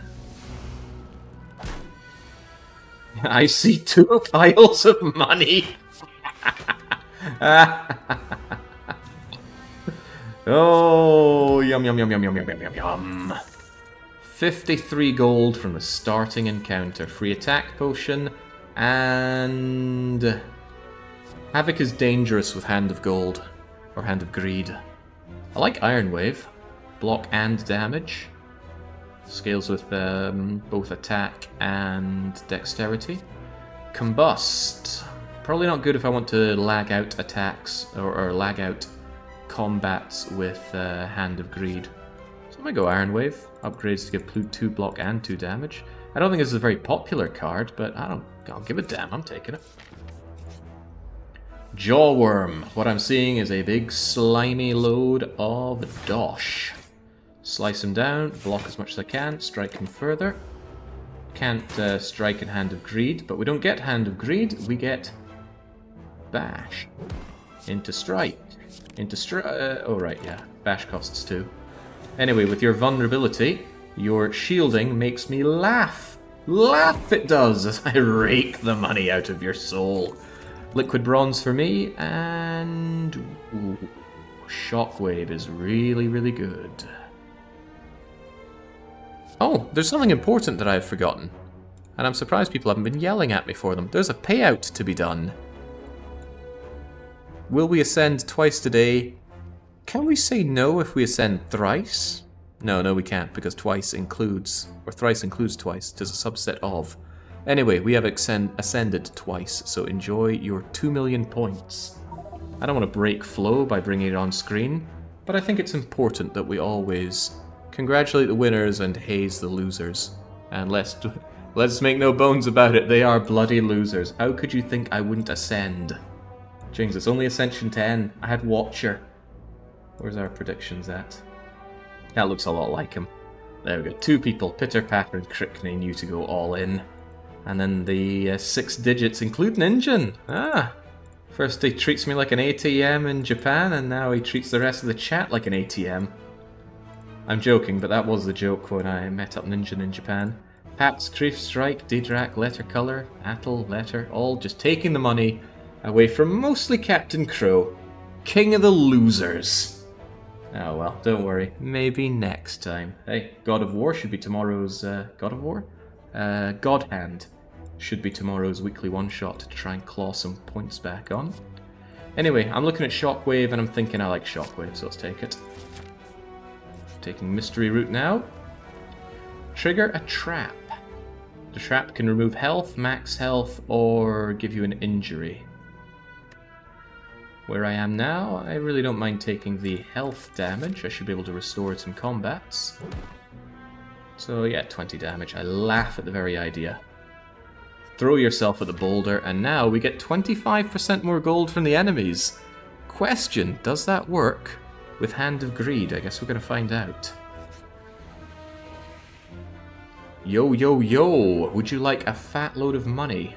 I see 2 piles of money! Oh, yum, yum, yum, yum, yum, yum, yum, yum, yum. 53 gold from the starting encounter. Free attack potion, and Havoc is dangerous with Hand of Gold, or Hand of Greed. I like Iron Wave. Block and damage. Scales with both attack and dexterity. Combust. Probably not good if I want to lag out attacks, or lag out combats with Hand of Greed. So I'm going to go Iron Wave. Upgrades to give 2 block and 2 damage. I don't think this is a very popular card, but I'll give a damn, I'm taking it. Jawworm. What I'm seeing is a big slimy load of dosh. Slice him down, block as much as I can, strike him further. Can't strike in Hand of Greed, but we don't get Hand of Greed, we get Bash. Into Strike. Into oh right, yeah, Bash costs 2. Anyway, with your vulnerability, your shielding makes me laugh. Laugh it does as I rake the money out of your soul. Liquid Bronze for me, and ooh, Shockwave is really, really good. Oh, there's something important that I've forgotten. And I'm surprised people haven't been yelling at me for them. There's a payout to be done. Will we ascend twice today? Can we say no if we ascend thrice? No, we can't, because twice includes, or thrice includes twice. It is a subset of. Anyway, we have ascended twice, so enjoy your 2 million points. I don't want to break flow by bringing it on screen, but I think it's important that we always congratulate the winners and haze the losers. And let's make no bones about it, they are bloody losers. How could you think I wouldn't ascend? Jings, it's only Ascension 10. I had Watcher. Where's our predictions at? That looks a lot like him. There we go. 2 people, Pitter, Patter, and Crickney, knew to go all in. And then the 6 digits include an engine. Ah! First he treats me like an ATM in Japan, and now he treats the rest of the chat like an ATM. I'm joking, but that was the joke when I met up Ninja in Japan. Paps, Creef, Strike, Didrak, Letter Color, Atle, Letter, all just taking the money away from mostly Captain Crow. King of the losers. Oh well, don't worry. Maybe next time. Hey, God of War should be tomorrow's... God of War? God Hand should be tomorrow's weekly one-shot to try and claw some points back on. Anyway, I'm looking at Shockwave and I'm thinking I like Shockwave, so let's take it. Taking Mystery Route now. Trigger a trap. The trap can remove health, max health, or give you an injury. Where I am now, I really don't mind taking the health damage. I should be able to restore it in combats. So yeah, 20 damage. I laugh at the very idea. Throw yourself at the boulder, and now we get 25% more gold from the enemies. Question, does that work with Hand of Greed? I guess we're going to find out. Yo, yo, yo! Would you like a fat load of money?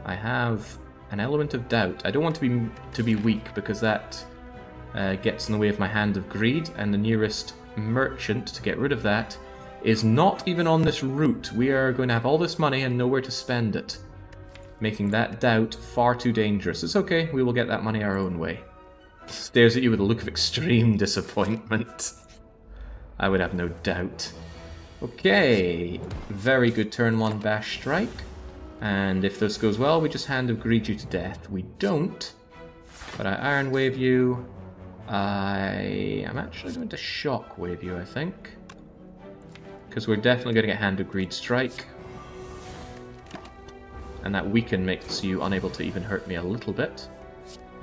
I have an element of doubt. I don't want to be weak, because that gets in the way of my Hand of Greed, and the nearest merchant to get rid of that is not even on this route. We are going to have all this money and nowhere to spend it, making that doubt far too dangerous. It's okay, we will get that money our own way. Stares at you with a look of extreme disappointment. I would have no doubt. Okay, very good turn 1 Bash Strike. And if this goes well, we just Hand of Greed you to death. We don't, but I Iron Wave you. I am actually going to Shock Wave you, I think. Because we're definitely going to get Hand of Greed Strike. And that weaken makes you unable to even hurt me a little bit.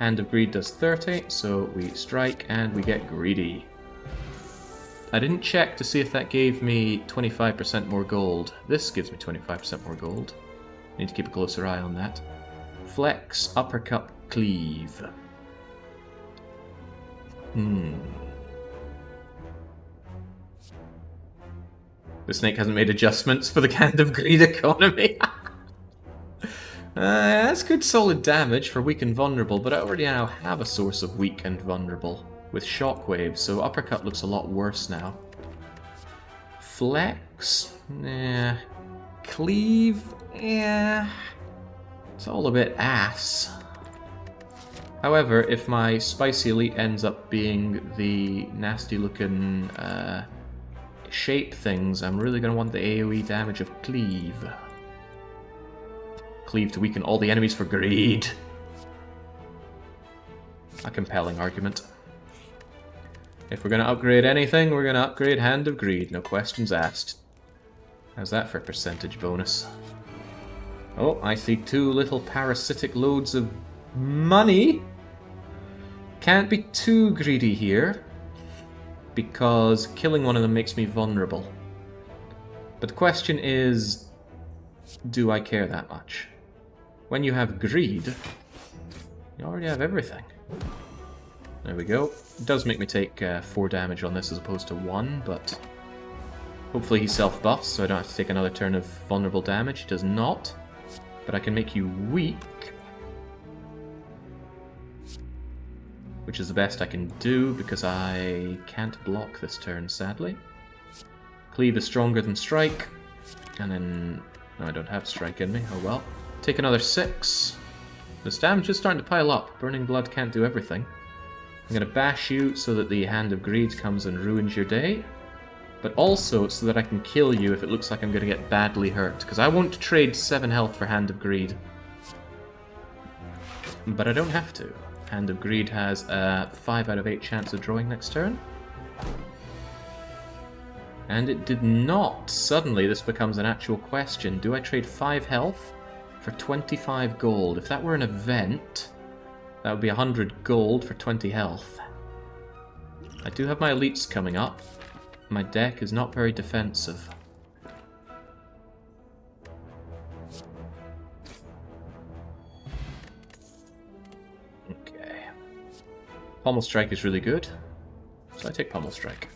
Hand of Greed does 30, so we strike and we get greedy. I didn't check to see if that gave me 25% more gold. This gives me 25% more gold. Need to keep a closer eye on that. Flex, Uppercut, Cleave. The snake hasn't made adjustments for the Hand of Greed economy. That's good solid damage for weak and vulnerable, but I already now have a source of weak and vulnerable with Shockwave, so Uppercut looks a lot worse now. Flex? Nah. Cleave? Yeah. It's all a bit ass. However, if my Spicy Elite ends up being the nasty looking shape things, I'm really going to want the AoE damage of Cleave. Cleave to weaken all the enemies for greed. A compelling argument. If we're going to upgrade anything, we're going to upgrade Hand of Greed, no questions asked. How's that for percentage bonus? Oh, I see 2 little parasitic loads of money. Can't be too greedy here, because killing one of them makes me vulnerable. But the question is, do I care that much? When you have greed, you already have everything. There we go. It does make me take 4 damage on this as opposed to 1, but hopefully he self-buffs, so I don't have to take another turn of vulnerable damage. He does not, but I can make you weak, which is the best I can do because I can't block this turn, sadly. Cleave is stronger than Strike, and then... no, I don't have Strike in me, oh well. Take another 6. This damage is starting to pile up. Burning Blood can't do everything. I'm going to bash you so that the Hand of Greed comes and ruins your day, but also so that I can kill you if it looks like I'm going to get badly hurt, because I won't trade 7 health for Hand of Greed. But I don't have to. Hand of Greed has a 5 out of 8 chance of drawing next turn. And it did not. Suddenly this becomes an actual question. Do I trade 5 health for 25 gold? If that were an event, that would be 100 gold for 20 health. I do have my elites coming up. My deck is not very defensive. Okay. Pommel Strike is really good, so I take Pommel Strike.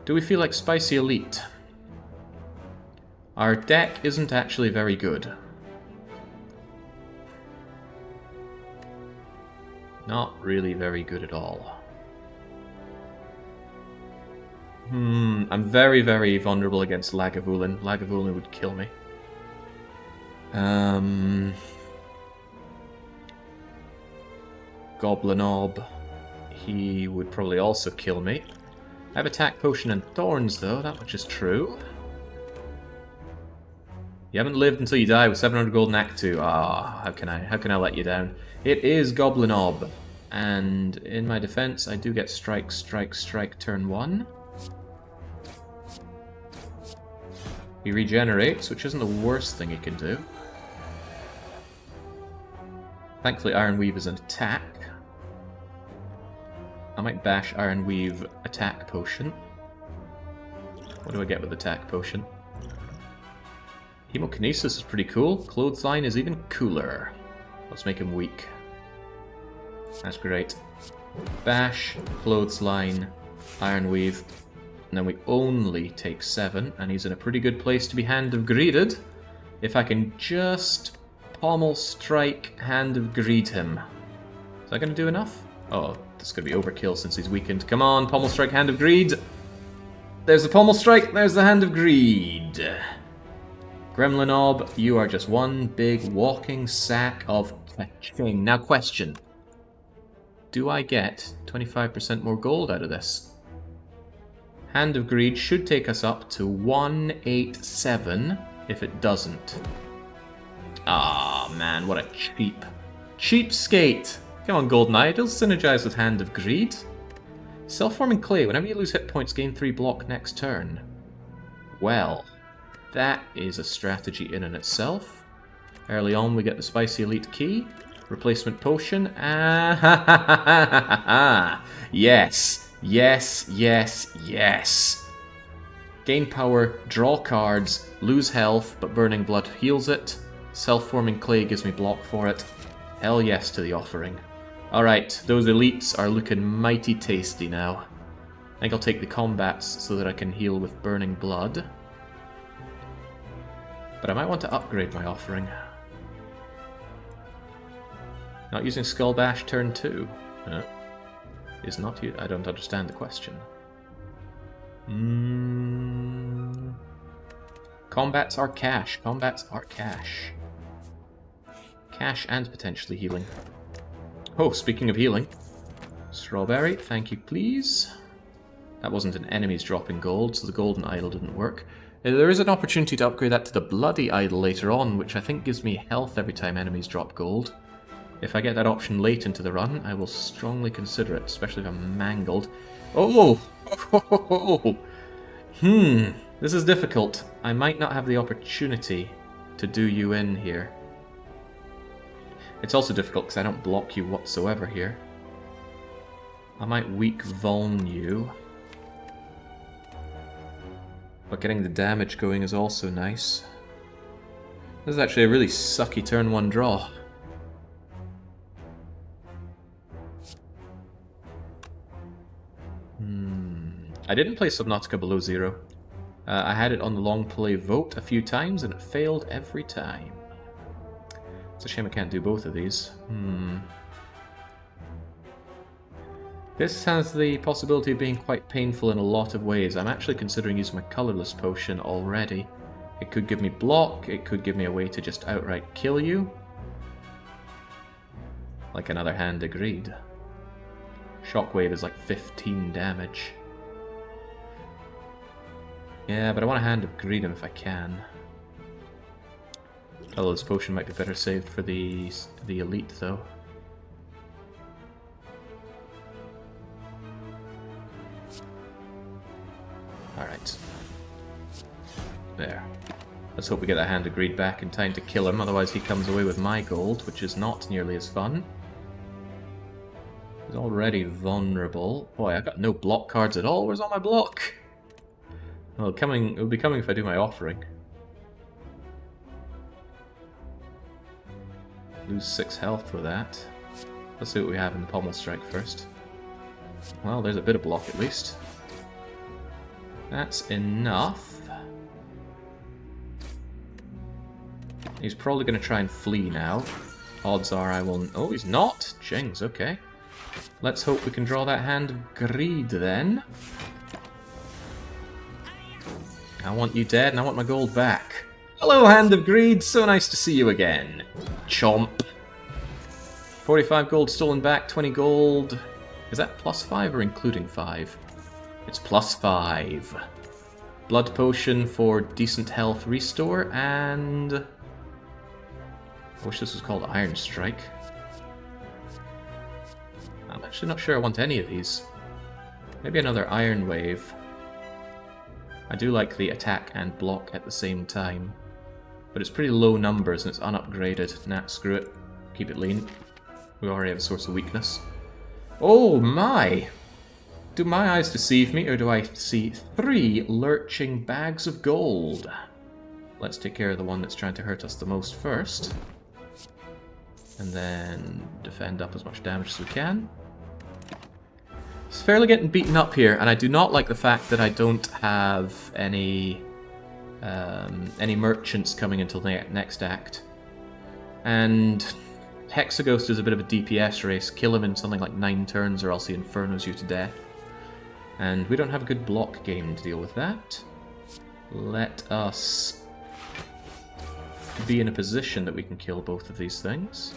Do we feel like Spicy Elite? Our deck isn't actually very good. Not really very good at all. I'm very, very vulnerable against Lagavulin. Lagavulin would kill me. Goblinob. He would probably also kill me. I have Attack Potion and Thorns, though. That much is true. You haven't lived until you die with 700 gold in Act 2. Ah, how can I let you down? It is Goblinob. And in my defense, I do get Strike, Strike, Strike turn 1. He regenerates, which isn't the worst thing he can do. Thankfully, Iron Weave is an attack. I might bash Iron Weave Attack Potion. What do I get with Attack Potion? Hemokinesis is pretty cool. Clothesline is even cooler. Let's make him weak. That's great. Bash, Clothesline, Iron Weave. And then we only take 7, and he's in a pretty good place to be Hand of Greeded. If I can just Pommel Strike, Hand of Greed him. Is that going to do enough? Oh, this is going to be overkill since he's weakened. Come on, Pommel Strike, Hand of Greed. There's the Pommel Strike, there's the Hand of Greed. Gremlinob, you are just one big walking sack of catching. Now question. Do I get 25% more gold out of this? Hand of Greed should take us up to 187 if it doesn't. Ah, man, what a cheapskate. Come on, Golden Idol, synergize with Hand of Greed. Self-forming clay. Whenever you lose hit points, gain 3 block next turn. Well, that is a strategy in and itself. Early on, we get the Spicy Elite Key. Replacement Potion. Yes. Yes, yes, yes. Gain power, draw cards, lose health, but Burning Blood heals it. Self-forming clay gives me block for it. Hell yes to the offering. Alright, those elites are looking mighty tasty now. I think I'll take the combats so that I can heal with Burning Blood. But I might want to upgrade my offering. Not using Skull Bash turn 2. Huh? Is not you. I don't understand the question. Combats are cash. Combats are cash. Cash and potentially healing. Oh, speaking of healing. Strawberry, thank you please. That wasn't an enemy's dropping gold, so the golden idol didn't work. There is an opportunity to upgrade that to the bloody idol later on, which I think gives me health every time enemies drop gold. If I get that option late into the run, I will strongly consider it, especially if I'm mangled. Oh! This is difficult. I might not have the opportunity to do you in here. It's also difficult because I don't block you whatsoever here. I might weak vuln you. But getting the damage going is also nice. This is actually a really sucky turn 1 draw. I didn't play Subnautica below 0. I had it on the long play vote a few times and it failed every time. It's a shame I can't do both of these. This has the possibility of being quite painful in a lot of ways. I'm actually considering using my colourless potion already. It could give me block, it could give me a way to just outright kill you. Like another Hand of Greed. Shockwave is like 15 damage. Yeah, but I want a Hand of Greed him if I can. Although this potion might be better saved for the elite, though. Alright. There. Let's hope we get that Hand of Greed back in time to kill him, otherwise he comes away with my gold, which is not nearly as fun. He's already vulnerable. Boy, I've got no block cards at all. Where's all my block? Well, it'll be coming if I do my offering. Lose 6 health for that. Let's see what we have in the Pommel Strike first. Well, there's a bit of block at least. That's enough. He's probably going to try and flee now. Odds are I will... Oh, he's not! Jings, okay. Let's hope we can draw that hand of greed, then. I want you dead, and I want my gold back. Hello, hand of greed! So nice to see you again. Chomp. 45 gold stolen back, 20 gold... Is that plus 5 or including 5? It's plus 5. Blood potion for decent health restore, and... I wish this was called Iron Strike. I'm actually not sure I want any of these. Maybe another Iron Wave. I do like the attack and block at the same time. But it's pretty low numbers and it's unupgraded. Nah, screw it. Keep it lean. We already have a source of weakness. Oh my! Do my eyes deceive me, or do I see 3 lurching bags of gold? Let's take care of the one that's trying to hurt us the most first. And then defend up as much damage as we can. It's fairly getting beaten up here, and I do not like the fact that I don't have any merchants coming until the next act. And Hexaghost is a bit of a DPS race. Kill him in something like 9 turns or else he infernos you to death. And we don't have a good block game to deal with that. Let us be in a position that we can kill both of these things.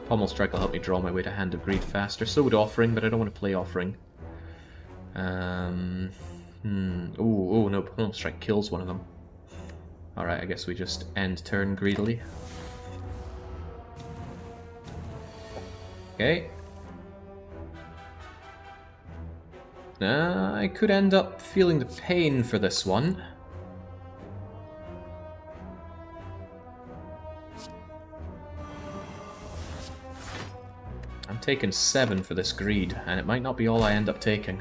Pommel Strike will help me draw my way to Hand of Greed faster. So would Offering, but I don't want to play Offering. Oh no, Pommel Strike kills one of them. Alright, I guess we just end turn greedily. Okay. I could end up feeling the pain for this one. I'm taking 7 for this greed, and it might not be all I end up taking.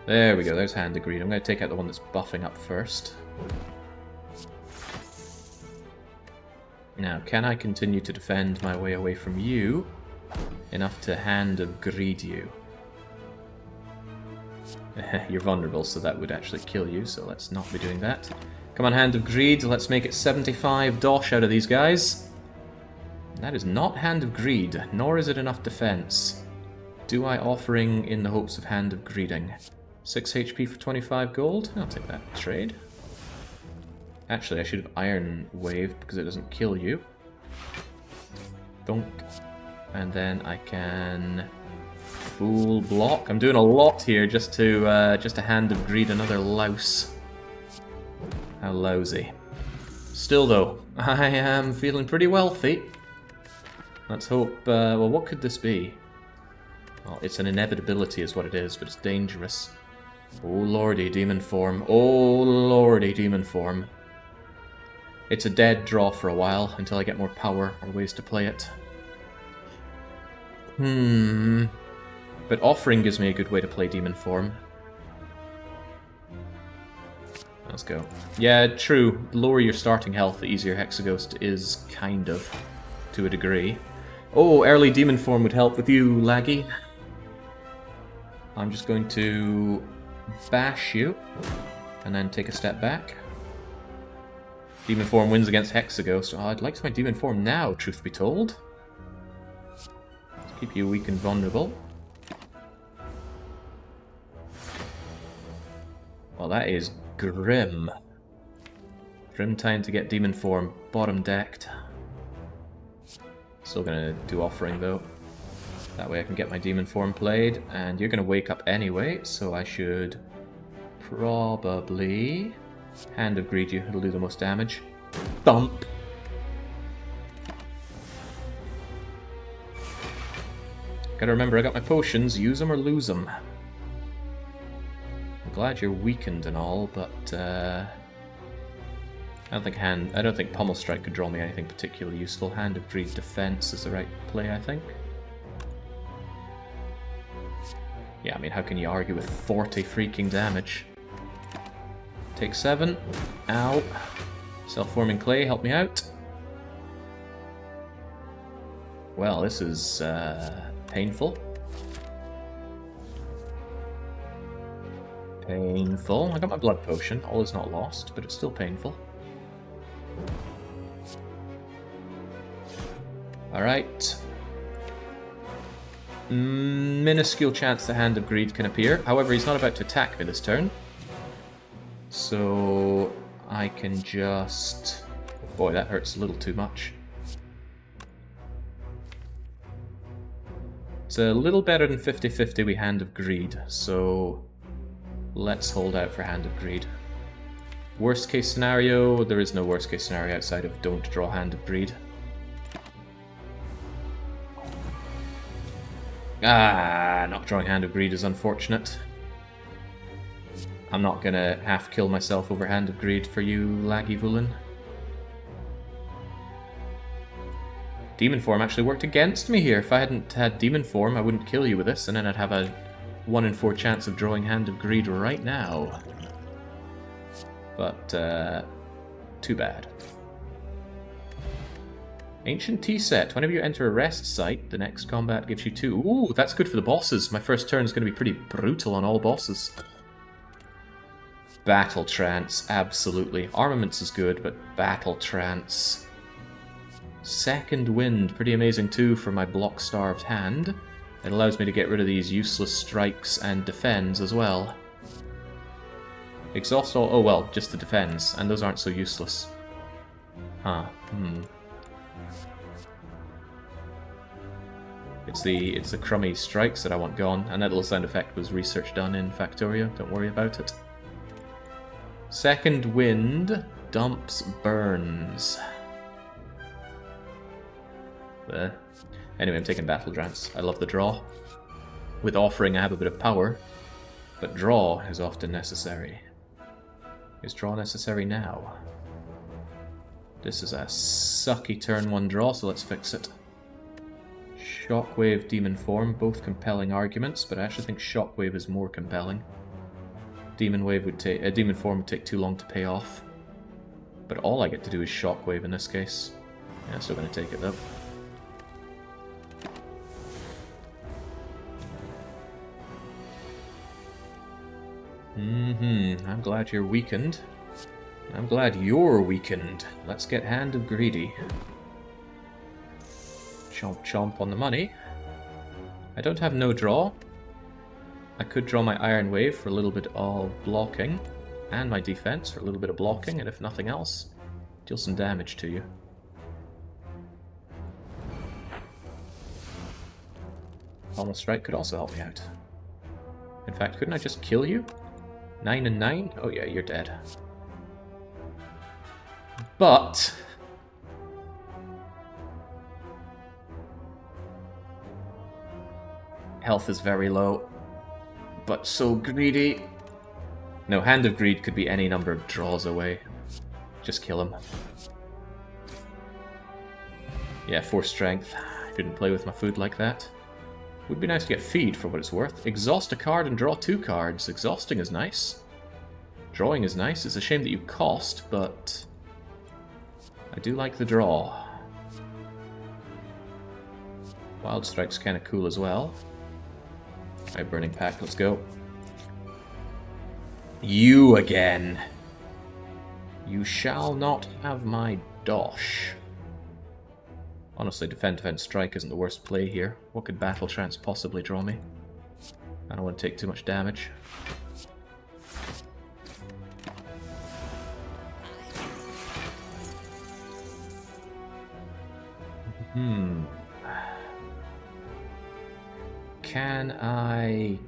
There we go, there's Hand of Greed. I'm going to take out the one that's buffing up first. Now, can I continue to defend my way away from you enough to Hand of Greed you? You're vulnerable, so that would actually kill you, so let's not be doing that. Come on, Hand of Greed, let's make it 75 dosh out of these guys. That is not Hand of Greed, nor is it enough defense. Do I Offering in the hopes of Hand of Greeding? 6 HP for 25 gold? I'll take that trade. Actually, I should have Iron Wave because it doesn't kill you. Donk. And then I can full block. I'm doing a lot here just to Hand of Greed another louse. How lousy. Still though, I am feeling pretty wealthy. Let's hope, well, what could this be? Well, it's an inevitability is what it is, but it's dangerous. Oh lordy, demon form. Oh lordy, demon form. It's a dead draw for a while, until I get more power or ways to play it. But Offering gives me a good way to play demon form. Let's go. Yeah, true. The lower your starting health, the easier Hexaghost is, kind of, to a degree. Oh, early demon form would help with you, Laggy. I'm just going to bash you, and then take a step back. Demon form wins against Hexaghost. Oh, I'd like to find demon form now, truth be told. Let's keep you weak and vulnerable. Well, that is grim. Grim time to get demon form bottom decked. Still gonna do Offering though. That way I can get my demon form played, and you're gonna wake up anyway, so I should probably Hand of Greed you. It'll do the most damage. Thump! Gotta remember, I got my potions. Use them or lose them. I'm glad you're weakened and all, but I don't think Pommel Strike could draw me anything particularly useful. Hand of Greed defense is the right play, I think. Yeah, I mean, how can you argue with 40 freaking damage? Take 7. Ow. Self-forming clay, help me out. Well, this is painful. Painful. I got my blood potion. All is not lost, but it's still painful. Alright. Minuscule chance the Hand of Greed can appear. However, he's not about to attack me this turn. So I can just... Boy, that hurts a little too much. It's a little better than 50-50 with Hand of Greed, so let's hold out for Hand of Greed. Worst case scenario, there is no worst case scenario outside of don't draw Hand of Greed. Not drawing Hand of Greed is unfortunate. I'm not gonna half-kill myself over Hand of Greed for you, Laggy Vulin. Demon Form actually worked against me here. If I hadn't had Demon Form, I wouldn't kill you with this, and then I'd have a 1 in 4 chance of drawing Hand of Greed right now. But, too bad. Ancient Tea Set. Whenever you enter a rest site, the next combat gives you 2. Ooh, that's good for the bosses. My first turn is going to be pretty brutal on all bosses. Battle Trance, absolutely. Armaments is good, but Battle Trance... Second Wind, pretty amazing too for my block-starved hand. It allows me to get rid of these useless strikes and defends as well. Exhaust all... Oh well, just the defends, and those aren't so useless. Huh, It's the crummy strikes that I want gone, and that little sound effect was research done in Factorio, don't worry about it. Second Wind dumps burns. There. Anyway, I'm taking Battle Trance. I love the draw. With Offering I have a bit of power, but draw is often necessary. Is draw necessary now? This is a sucky turn 1 draw, so let's fix it. Shockwave, Demon Form, both compelling arguments, but I actually think Shockwave is more compelling. Demon Form would take too long to pay off. But all I get to do is Shockwave in this case. Yeah, I'm still going to take it though. I'm glad you're weakened. I'm glad you're weakened. Let's get Hand of Greedy. Chomp chomp on the money. I don't have no draw. I could draw my Iron Wave for a little bit of blocking, and my defense for a little bit of blocking, and if nothing else, deal some damage to you. Palmal Strike could also help me out. In fact, couldn't I just kill you? 9 and 9? Oh yeah, you're dead. But... health is very low. But so greedy. No, Hand of Greed could be any number of draws away. Just kill him. Yeah, 4 strength. I couldn't play with my food like that. Would be nice to get feed for what it's worth. Exhaust a card and draw 2 cards. Exhausting is nice. Drawing is nice. It's a shame that you cost, but I do like the draw. Wild Strike's kind of cool as well. Alright, Burning Pact, let's go. You again. You shall not have my dosh. Honestly, Defend, Strike isn't the worst play here. What could Battle Trance possibly draw me? I don't want to take too much damage. Can I...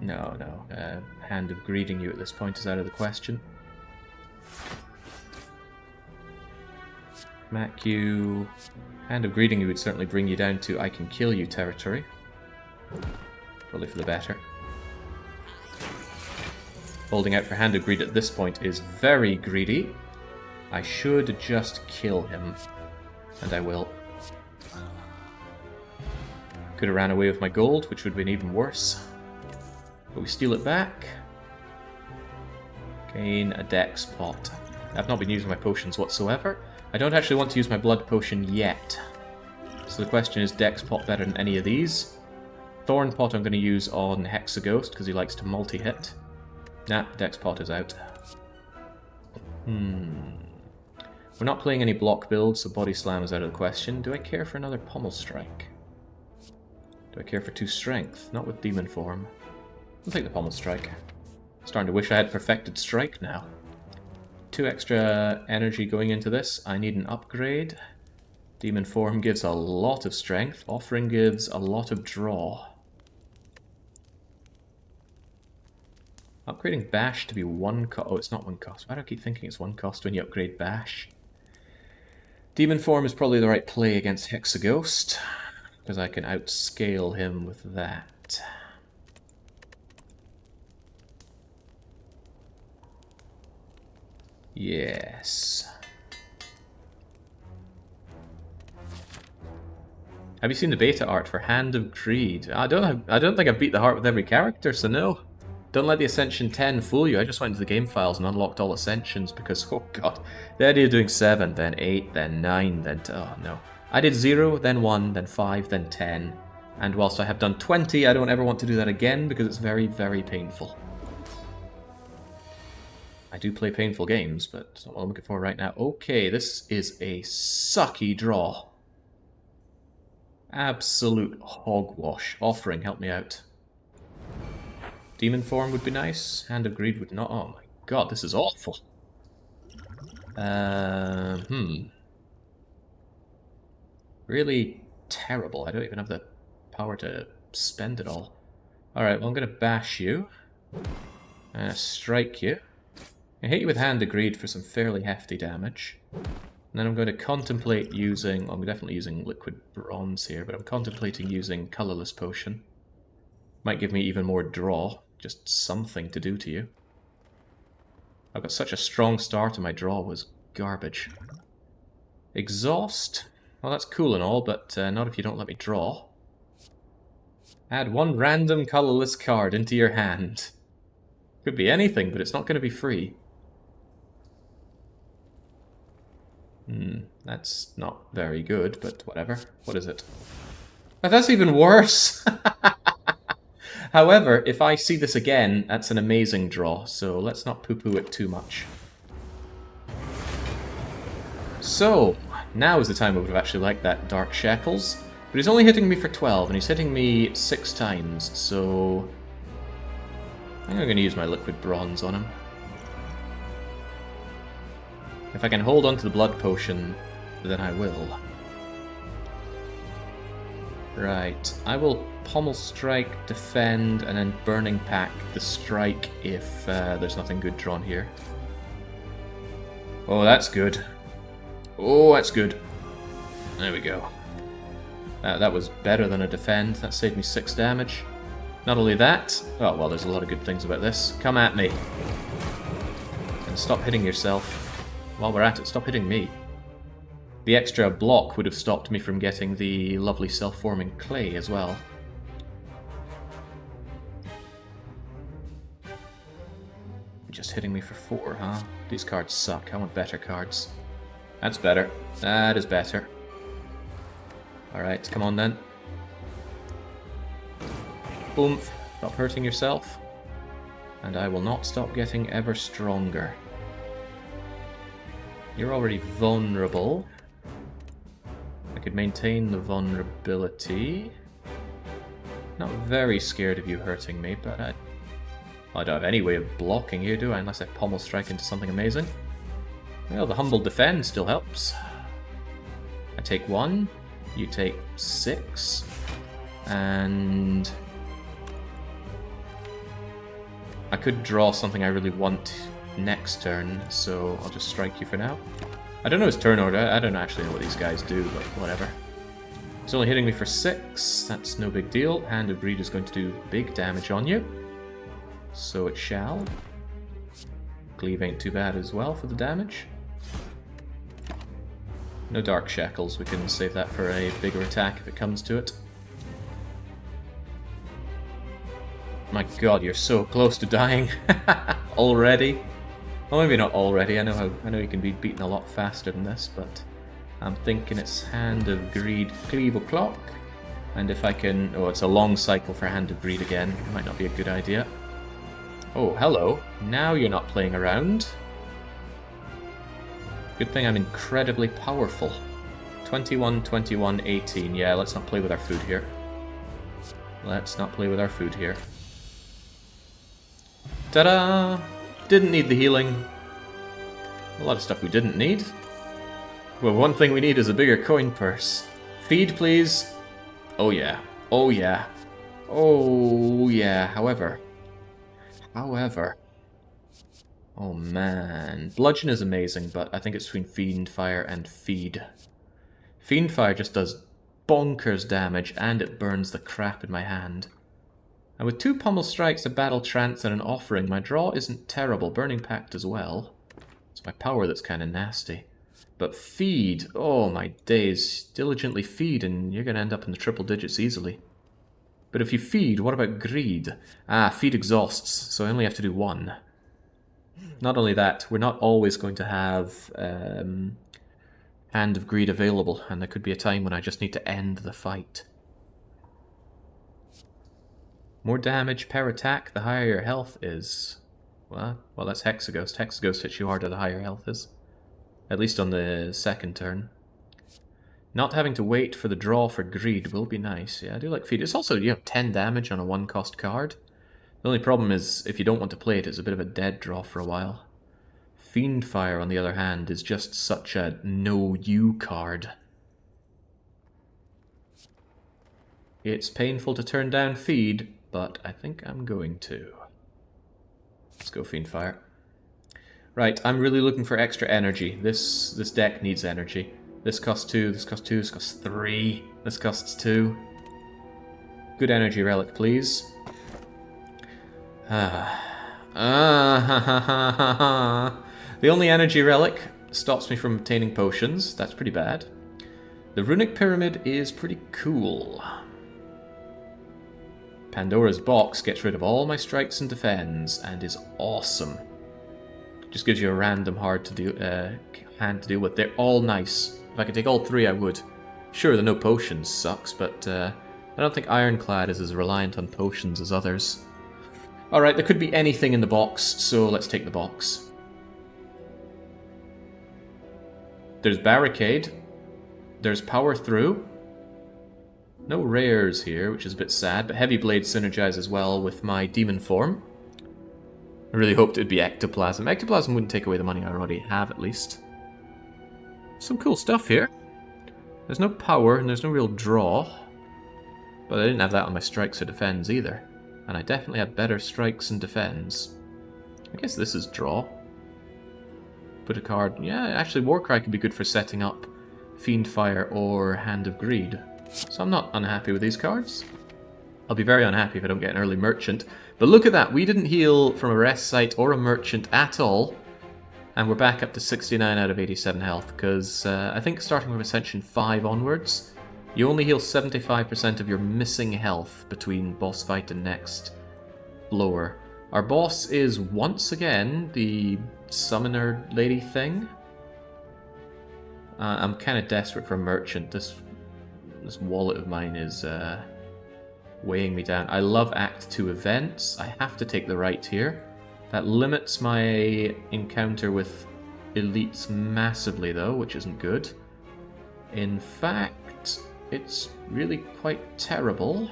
No. Hand of Greeding you at this point is out of the question. Smack you. Hand of Greeding you would certainly bring you down to I can kill you territory. Probably for the better. Holding out for Hand of Greed at this point is very greedy. I should just kill him. And I will. Could have ran away with my gold, which would have been even worse. But we steal it back. Gain a dex pot. I've not been using my potions whatsoever. I don't actually want to use my blood potion yet. So the question is, dex pot better than any of these? Thorn Pot I'm going to use on Hexaghost because he likes to multi-hit. Nah, Dex Pot is out. We're not playing any block builds, so Body Slam is out of the question. Do I care for another Pommel Strike? Do I care for 2 Strength? Not with Demon Form. I'll take the Pommel Strike. Starting to wish I had Perfected Strike now. 2 extra energy going into this. I need an upgrade. Demon Form gives a lot of strength. Offering gives a lot of draw. Upgrading Bash to be 1 cost. Oh, it's not 1 cost. Why do I keep thinking it's 1 cost when you upgrade Bash? Demon Form is probably the right play against Hexaghost, because I can outscale him with that. Yes. Have you seen the beta art for Hand of Greed? I don't think I've beat the heart with every character, so no. Don't let the Ascension 10 fool you. I just went into the game files and unlocked all Ascensions because, oh god, the idea of doing 7, then 8, then 9, then... oh no. I did 0, then 1, then 5, then 10. And whilst I have done 20, I don't ever want to do that again because it's very, very painful. I do play painful games, but it's not what I'm looking for right now. Okay, this is a sucky draw. Absolute hogwash. Offering, help me out. Demon Form would be nice. Hand of Greed would not. Oh my god, this is awful. Really terrible. I don't even have the power to spend it all. Alright, well I'm going to bash you. Strike you. I hit you with Hand of Greed for some fairly hefty damage. And then I'm going to contemplate using... I'm definitely using Liquid Bronze here, but I'm contemplating using Colorless Potion. Might give me even more draw. Just something to do to you. I've got such a strong start and my draw was garbage. Exhaust. Well, that's cool and all, but not if you don't let me draw. Add 1 random colorless card into your hand. Could be anything, but it's not going to be free. That's not very good, but whatever. What is it? Oh, that's even worse! However, if I see this again, that's an amazing draw, so let's not poo-poo it too much. So, now is the time I would have actually liked that Dark Shackles, but he's only hitting me for 12, and he's hitting me 6 times, so... I think I'm going to use my Liquid Bronze on him. If I can hold on to the Blood Potion, then I will. Right, I will Pommel Strike, defend, and then Burning Pack the strike if there's nothing good drawn here. Oh, that's good. Oh, that's good. There we go. That was better than a defend. That saved me 6 damage. Not only that... oh, well, there's a lot of good things about this. Come at me. And stop hitting yourself. While we're at it, stop hitting me. The extra block would have stopped me from getting the lovely self-forming clay as well. Just hitting me for 4, huh? These cards suck. I want better cards. That's better. That is better. Alright, come on then. Boom. Stop hurting yourself. And I will not stop getting ever stronger. You're already vulnerable. I could maintain the vulnerability. Not very scared of you hurting me, but I don't have any way of blocking you, do I? Unless I Pommel Strike into something amazing. Well, the Humble Defend still helps. I take 1, you take 6, and... I could draw something I really want next turn, so I'll just strike you for now. I don't know his turn order, I don't actually know what these guys do, but whatever. He's only hitting me for 6, that's no big deal. Hand of Greed is going to do big damage on you. So it shall. Cleave ain't too bad as well for the damage. No Dark Shackles, we can save that for a bigger attack if it comes to it. My god, you're so close to dying already. Well, maybe not already. I know you can be beaten a lot faster than this, but I'm thinking it's Hand of Greed, Cleave O'Clock. And if I can... Oh, it's a long cycle for Hand of Greed again. Might not be a good idea. Oh, hello. Now you're not playing around. Good thing I'm incredibly powerful. 21, 21, 18. Yeah, let's not play with our food here. Let's not play with our food here. Ta-da! Didn't need the healing. A lot of stuff we didn't need. Well, one thing we need is a bigger coin purse. Feed, please. Oh yeah. Oh yeah. Oh yeah. However. Oh man. Bludgeon is amazing, but I think it's between Fiend Fire and Feed. Fiend Fire just does bonkers damage, and it burns the crap in my hand. And with 2 Pummel Strikes, a Battle Trance, and an Offering, my draw isn't terrible. Burning Pact as well. It's my power that's kind of nasty. But Feed, oh my days. Diligently feed, and you're going to end up in the triple digits easily. But if you feed, what about Greed? Ah, Feed exhausts, so I only have to do 1. Not only that, we're not always going to have Hand of Greed available, and there could be a time when I just need to end the fight. More damage per attack, the higher your health is. Well, that's Hexaghost. Hexaghost hits you harder the higher health is. At least on the second turn. Not having to wait for the draw for Greed will be nice. Yeah, I do like Feed. It's also, 10 damage on a 1-cost card. The only problem is, if you don't want to play it, it's a bit of a dead draw for a while. Fiend Fire, on the other hand, is just such a no-you card. It's painful to turn down Feed, but I think I'm going to. Let's go Fiend Fire. Right, I'm really looking for extra energy. This deck needs energy. This costs 2, this costs 2, this costs 3, this costs 2. Good energy relic, please. The only energy relic stops me from obtaining potions. That's pretty bad. The Runic Pyramid is pretty cool. Pandora's Box gets rid of all my strikes and defends and is awesome. Just gives you a random hand to deal with. They're all nice. If I could take all 3, I would. Sure, the no potions sucks, but I don't think Ironclad is as reliant on potions as others. Alright, there could be anything in the box, so let's take the box. There's Barricade. There's Power Through. No rares here, which is a bit sad, but Heavy Blade synergizes well with my Demon form. I really hoped it would be Ectoplasm. Ectoplasm wouldn't take away the money I already have, at least. Some cool stuff here. There's no power, and there's no real draw. But I didn't have that on my strikes or defends either. And I definitely had better strikes and defends. I guess this is draw. Put a card... Yeah, actually Warcry could be good for setting up Fiend Fire or Hand of Greed. So I'm not unhappy with these cards. I'll be very unhappy if I don't get an early Merchant. But look at that, we didn't heal from a Rest Site or a Merchant at all. And we're back up to 69 out of 87 health, because I think starting from Ascension 5 onwards, you only heal 75% of your missing health between boss fight and next lower. Our boss is once again the summoner lady thing. I'm kind of desperate for a Merchant. This wallet of mine is weighing me down. I love Act 2 events. I have to take the right here. That limits my encounter with elites massively though, which isn't good. In fact, it's really quite terrible.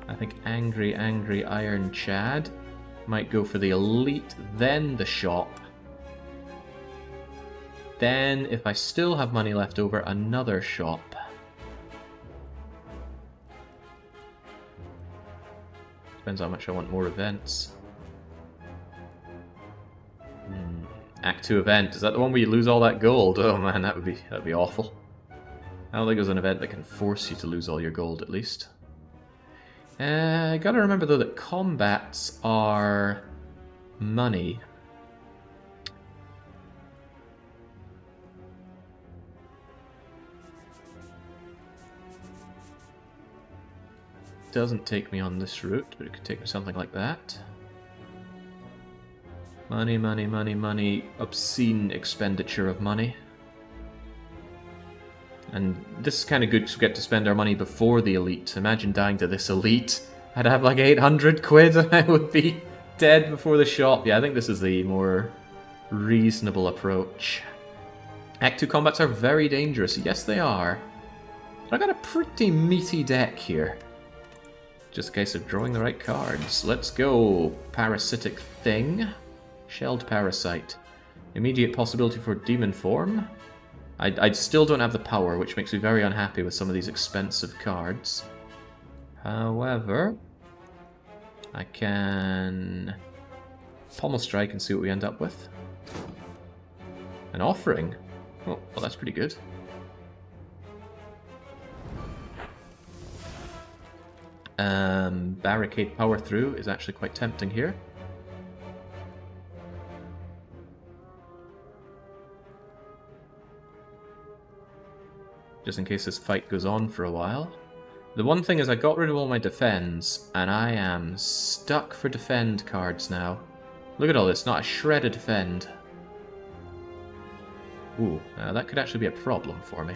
I think Angry Iron Chad might go for the elite, then the shop. Then, if I still have money left over, another shop. Depends how much I want more events. Act 2 event. Is that the one where you lose all that gold? Oh man, that'd be awful. I don't think there's an event that can force you to lose all your gold, at least. Gotta remember though that combats are money. Doesn't take me on this route, but it could take me something like that. Money, money, money, money. Obscene expenditure of money. And this is kind of good because we get to spend our money before the elite. Imagine dying to this elite. I'd have like 800 quid and I would be dead before the shop. Yeah, I think this is the more reasonable approach. Act 2 combats are very dangerous. Yes, they are. But I got a pretty meaty deck here. Just a case of drawing the right cards. Let's go. Parasitic Thing. Shelled Parasite. Immediate possibility for Demon Form. I still don't have the power, which makes me very unhappy with some of these expensive cards. However, I can Pommel Strike and see what we end up with. An Offering? Oh, well that's pretty good. Barricade Power Through is actually quite tempting here. Just in case this fight goes on for a while. The one thing is I got rid of all my defends, and I am stuck for defend cards now. Look at all this, not a shred of defend. Ooh, that could actually be a problem for me.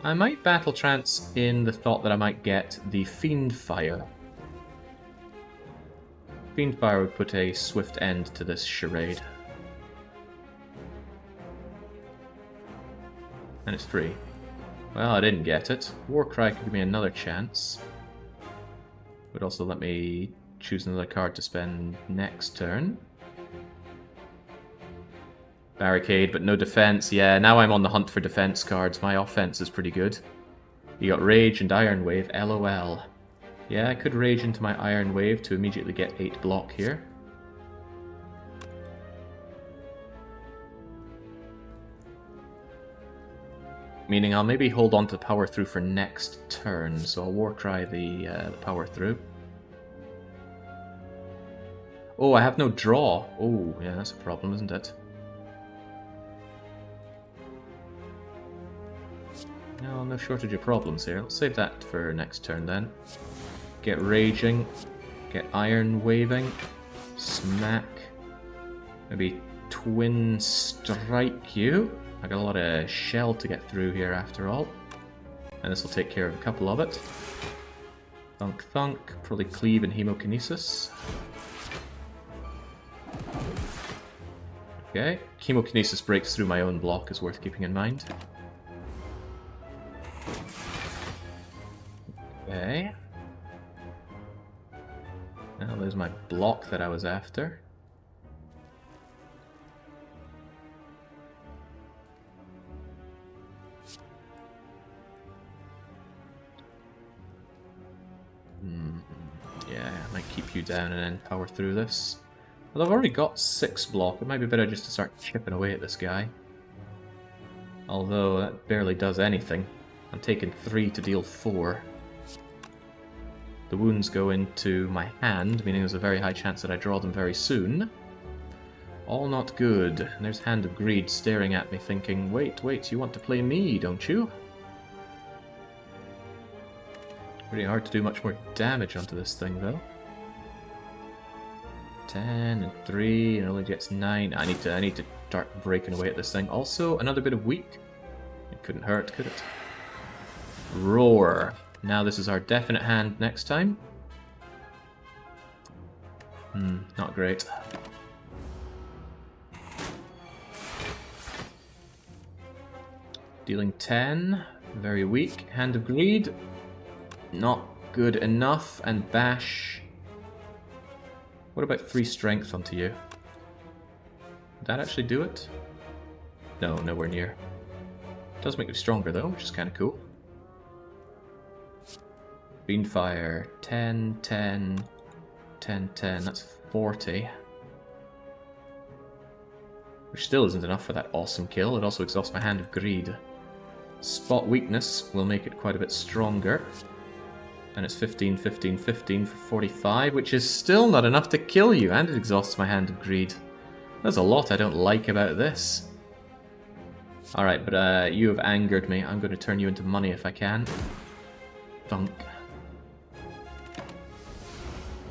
I might Battle Trance in the thought that I might get the Fiend Fire. Fiend Fire would put a swift end to this charade. And it's free. Well, I didn't get it. Warcry could give me another chance. Would also let me choose another card to spend next turn. Barricade, but no defense. Yeah, now I'm on the hunt for defense cards. My offense is pretty good. You got Rage and Iron Wave, LOL. Yeah, I could Rage into my Iron Wave to immediately get 8 block here. Meaning I'll maybe hold on to Power Through for next turn, so I'll Warcry the Power Through. Oh, I have no draw. Oh, yeah, that's a problem, isn't it? No, no shortage of problems here. Let's save that for next turn then. Get Raging, get Iron Waving, Smack, maybe Twin Strike you. I got a lot of shell to get through here after all. And this will take care of a couple of it. Thunk Thunk, probably Cleave and Hemokinesis. Okay, Chemokinesis breaks through my own block is worth keeping in mind. Okay. Now there's my block that I was after. Yeah, I might keep you down and then power through this. Well, I've already got 6 block. It might be better just to start chipping away at this guy. Although that barely does anything. I'm taking 3 to deal 4. The wounds go into my hand, meaning there's a very high chance that I draw them very soon. All not good. And there's Hand of Greed staring at me thinking, wait, you want to play me, don't you? Pretty hard to do much more damage onto this thing, though. 10 and 3, and it only gets 9. I need to start breaking away at this thing. Also, another bit of weak. It couldn't hurt, could it? Roar. Now this is our definite hand next time. Not great. Dealing 10. Very weak. Hand of Greed. Not good enough. And Bash. What about 3 strength onto you? Did that actually do it? No, nowhere near. It does make me stronger though, which is kind of cool. Fiendfire. 10, 10, 10, 10. That's 40. Which still isn't enough for that awesome kill. It also exhausts my Hand of Greed. Spot Weakness will make it quite a bit stronger. And it's 15, 15, 15 for 45, which is still not enough to kill you, and it exhausts my Hand of Greed. There's a lot I don't like about this. Alright, but you have angered me. I'm going to turn you into money if I can. Thunk.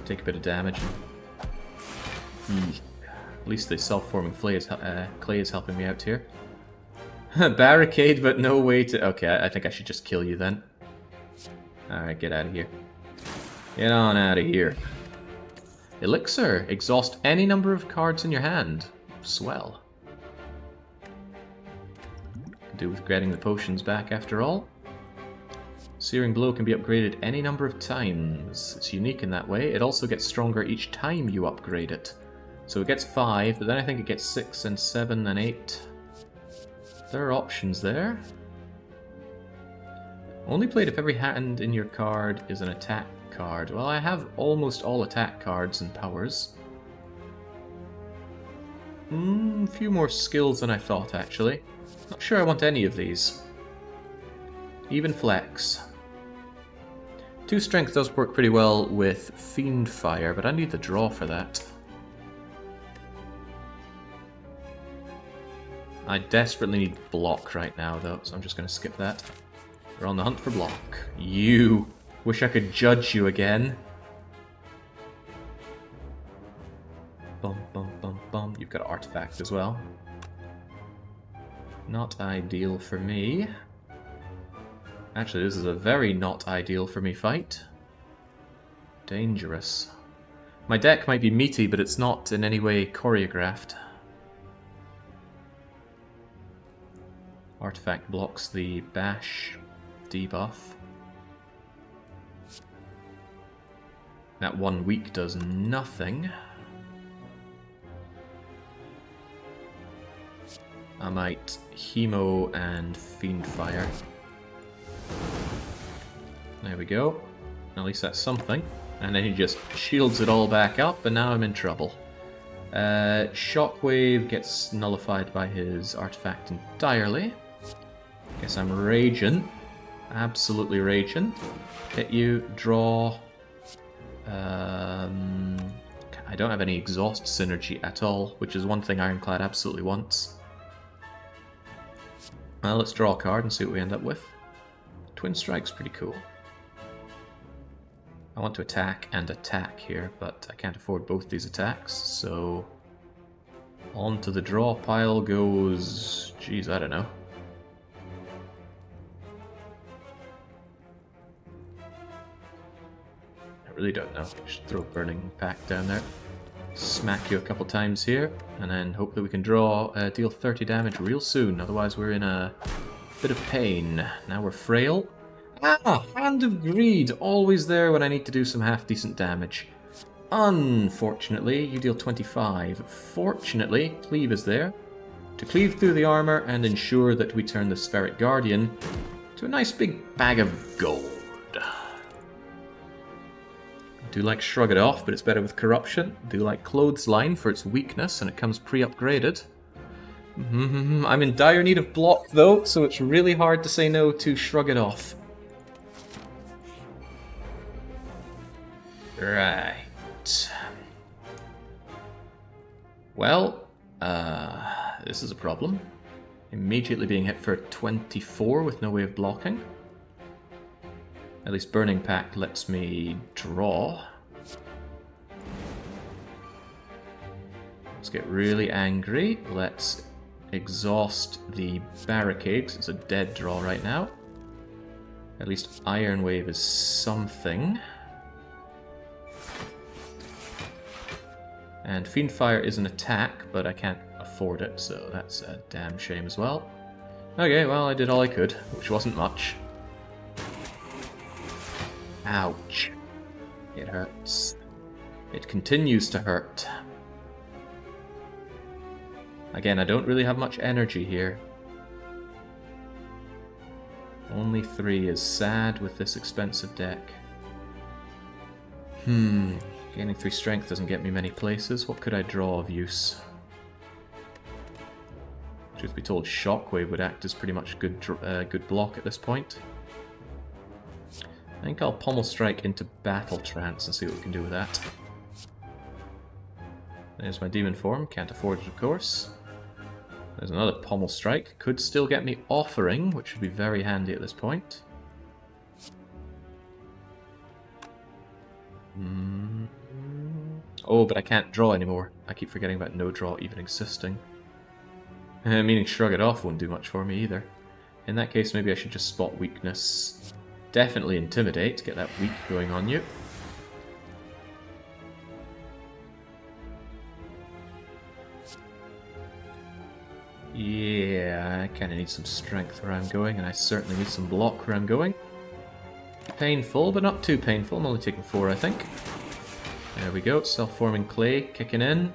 Take a bit of damage. At least the self-forming clay is helping me out here. Barricade, but no way to... Okay, I think I should just kill you then. Alright, get out of here. Get on out of here. Elixir. Exhaust any number of cards in your hand. Swell. Could do with getting the potions back after all. Searing Blow can be upgraded any number of times. It's unique in that way. It also gets stronger each time you upgrade it. So it gets 5, but then I think it gets 6 and 7 and 8. There are options there. Only played if every hand in your card is an attack card. Well, I have almost all attack cards and powers. A few more skills than I thought, actually. Not sure I want any of these. Even Flex. 2 Strength does work pretty well with Fiend Fire, but I need the draw for that. I desperately need block right now, though, so I'm just going to skip that. We're on the hunt for block. You! Wish I could judge you again. Bum, bum, bum, bum. You've got Artifact as well. Not ideal for me. Actually, this is a very not ideal for me fight. Dangerous. My deck might be meaty, but it's not in any way choreographed. Artifact blocks the bash debuff. That 1 weak does nothing. I might Hemo and Fiend Fire. There we go. At least that's something. And then he just shields it all back up, and now I'm in trouble. Shockwave gets nullified by his artifact entirely. Guess I'm raging. Absolutely raging. Hit you, draw. I don't have any exhaust synergy at all, which is one thing Ironclad absolutely wants. Well, let's draw a card and see what we end up with. Twin Strike's pretty cool. I want to attack and attack here, but I can't afford both these attacks, so... onto the draw pile goes... geez, I don't know. I really don't know. I should throw Burning Pact down there. Smack you a couple times here, and then hope that we can draw, deal 30 damage real soon, otherwise we're in a bit of pain. Now we're frail. Ah! Hand of Greed! Always there when I need to do some half-decent damage. Unfortunately, you deal 25. Fortunately, Cleave is there to cleave through the armor and ensure that we turn the Spheric Guardian to a nice big bag of gold. I do like Shrug It Off, but it's better with Corruption. I do like Clothesline for its weakness, and it comes pre-upgraded. I'm in dire need of block, though, so it's really hard to say no to Shrug It Off. Right. Well, this is a problem. Immediately being hit for 24 with no way of blocking. At least Burning Pact lets me draw. Let's get really angry. Let's exhaust the barricade, because it's a dead draw right now. At least Iron Wave is something. And Fiend Fire is an attack, but I can't afford it, so that's a damn shame as well. Okay, well, I did all I could, which wasn't much. Ouch. It hurts. It continues to hurt. Again, I don't really have much energy here. Only 3 is sad with this expensive deck. Gaining 3 strength doesn't get me many places. What could I draw of use? Truth be told, Shockwave would act as pretty much good block at this point. I think I'll Pommel Strike into Battle Trance and see what we can do with that. There's my Demon Form. Can't afford it, of course. There's another Pommel Strike. Could still get me Offering, which would be very handy at this point. Oh, but I can't draw anymore. I keep forgetting about no draw even existing. Meaning Shrug It Off won't do much for me either. In that case, maybe I should just spot weakness. Definitely Intimidate, get that weak going on you. Yeah, I kind of need some strength where I'm going, and I certainly need some block where I'm going. Painful, but not too painful. I'm only taking 4, I think. There we go, self-forming clay kicking in.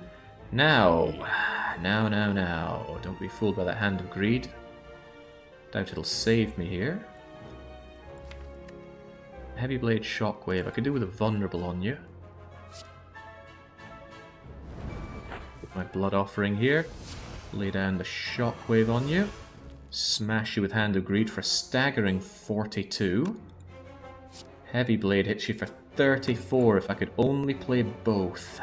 Now. Don't be fooled by that Hand of Greed. Doubt it'll save me here. Heavy Blade Shockwave. I could do with a Vulnerable on you. Put my Blood Offering here. Lay down the Shockwave on you. Smash you with Hand of Greed for a staggering 42. Heavy Blade hits you for 34 if I could only play both.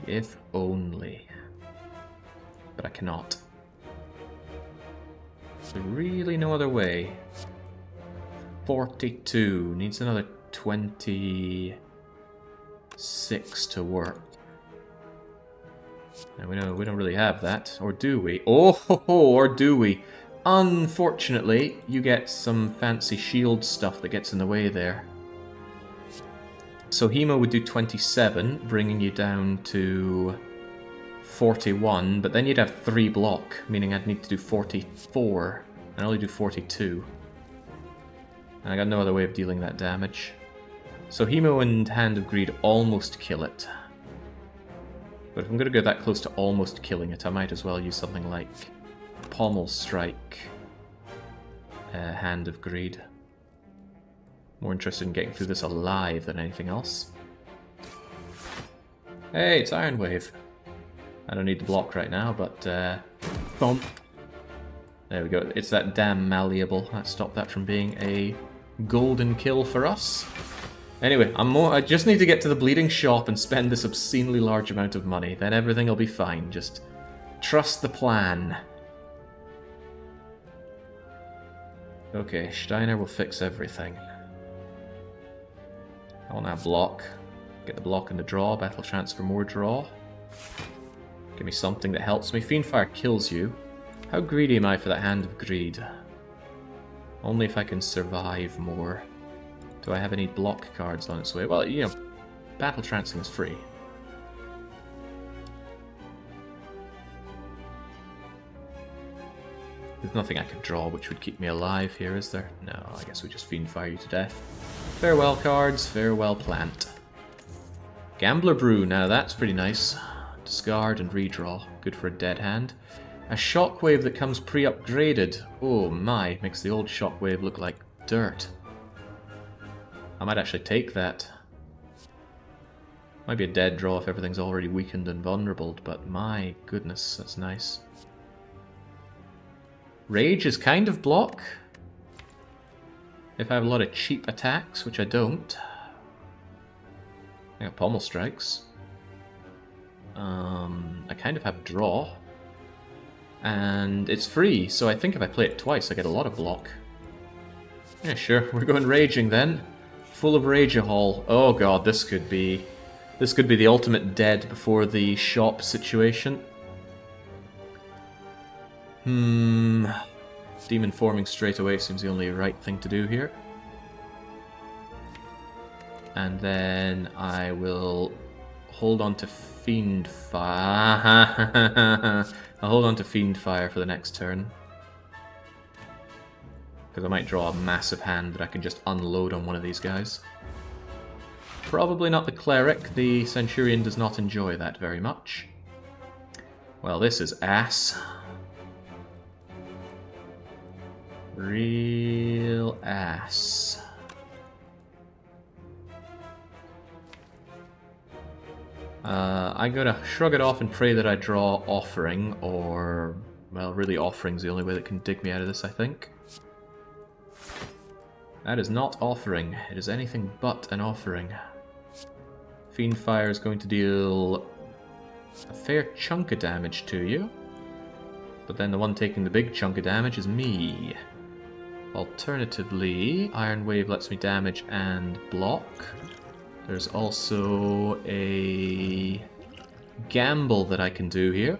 If only. But I cannot. There's really no other way. 42. Needs another 26 to work. And we don't really have that. Or do we? Oh, or do we? Unfortunately, you get some fancy shield stuff that gets in the way there. So Hemo would do 27, bringing you down to 41, but then you'd have 3 block, meaning I'd need to do 44. I only do 42. And I got no other way of dealing that damage. So Hemo and Hand of Greed almost kill it. But if I'm going to go that close to almost killing it, I might as well use something like Pommel Strike, Hand of Greed. More interested in getting through this alive than anything else. Hey, it's Iron Wave. I don't need the block right now, but thump. There we go. It's that damn malleable. That stopped that from being a golden kill for us. Anyway, I just need to get to the bleeding shop and spend this obscenely large amount of money. Then everything will be fine. Just trust the plan. Okay, Steiner will fix everything. I want that block. Get the block in the draw. Battle transfer, more draw. Give me something that helps me. Fiendfire kills you. How greedy am I for that Hand of Greed? Only if I can survive more. Do I have any block cards on its way? Well, you know, Battle Trancing is free. There's nothing I could draw which would keep me alive here, is there? No, I guess we just Fiendfire you to death. Farewell cards, farewell plant. Gambler Brew, now that's pretty nice. Discard and redraw, good for a dead hand. A Shockwave that comes pre-upgraded. Oh my, makes the old Shockwave look like dirt. I might actually take that. Might be a dead draw if everything's already weakened and vulnerable, but my goodness, that's nice. Rage is kind of block. If I have a lot of cheap attacks, which I don't. I got Pommel Strikes. I kind of have draw. And it's free, so I think if I play it twice, I get a lot of block. Yeah, sure, we're going Raging then. Full of Rage-a-hole. Oh god, this could be the ultimate dead before the shop situation. Demon Forming straight away seems the only right thing to do here. And then I will hold on to Fiendfire. I'll hold on to Fiendfire for the next turn. Because I might draw a massive hand that I can just unload on one of these guys. Probably not the Cleric. The Centurion does not enjoy that very much. Well, this is ass. Real ass. I'm gonna shrug it off and pray that I draw Offering, or... well, really Offering's the only way that can dig me out of this, I think. That is not Offering. It is anything but an Offering. Fiendfire is going to deal a fair chunk of damage to you. But then the one taking the big chunk of damage is me. Alternatively, Iron Wave lets me damage and block. There's also a gamble that I can do here.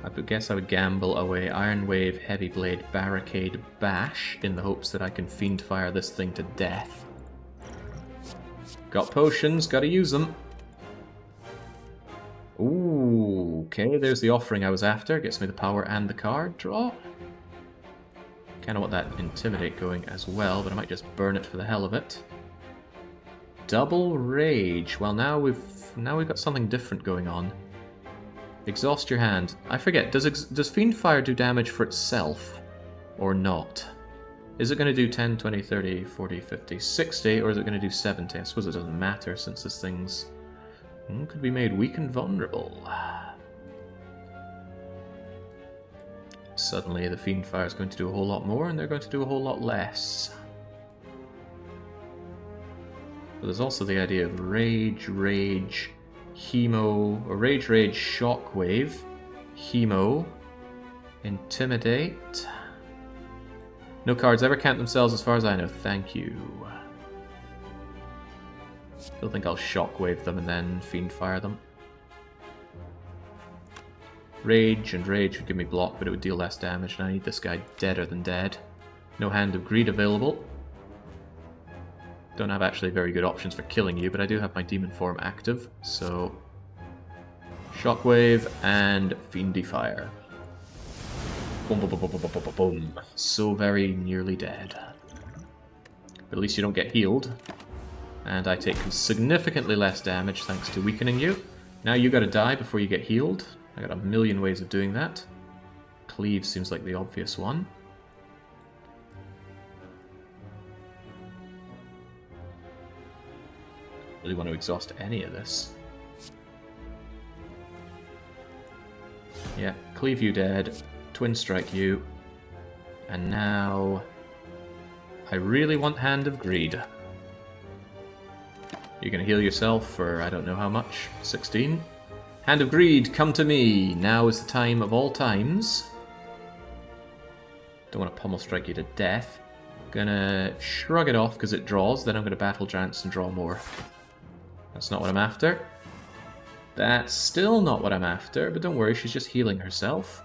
I guess I would gamble away Iron Wave, Heavy Blade, Barricade, Bash in the hopes that I can Fiend Fire this thing to death. Got potions, gotta use them. Ooh, okay, there's the offering I was after. Gets me the power and the card draw. Kind of want that Intimidate going as well, but I might just burn it for the hell of it. Double Rage. Well, now we've got something different going on. Exhaust your hand. I forget, does Fiend Fire do damage for itself? Or not? Is it going to do 10, 20, 30, 40, 50, 60, or is it going to do 70? I suppose it doesn't matter since this thing's... could be made weak and vulnerable. Suddenly the Fiend Fire is going to do a whole lot more, and they're going to do a whole lot less. But there's also the idea of Rage, Hemo, or Rage, Shockwave, Hemo, Intimidate. No cards ever count themselves as far as I know, thank you. Don't think I'll Shockwave them and then Fiend Fire them. Rage and Rage would give me block, but it would deal less damage, and I need this guy deader than dead. No Hand of Greed available. Don't have actually very good options for killing you, but I do have my Demon Form active, so... Shockwave and Fiendy Fire. Boom, boom, boom, boom, boom, boom, boom. So very nearly dead. But at least you don't get healed. And I take significantly less damage thanks to weakening you. Now you gotta die before you get healed. I got a million ways of doing that. Cleave seems like the obvious one. Really want to exhaust any of this. Yeah, Cleave you dead, Twin Strike you, and now I really want Hand of Greed. You're gonna heal yourself for I don't know how much, 16? Hand of Greed, come to me! Now is the time of all times. Don't want to Pummel Strike you to death. Gonna shrug it off because it draws, then I'm gonna Battle Trance and draw more. That's not what I'm after. That's still not what I'm after, but don't worry, she's just healing herself.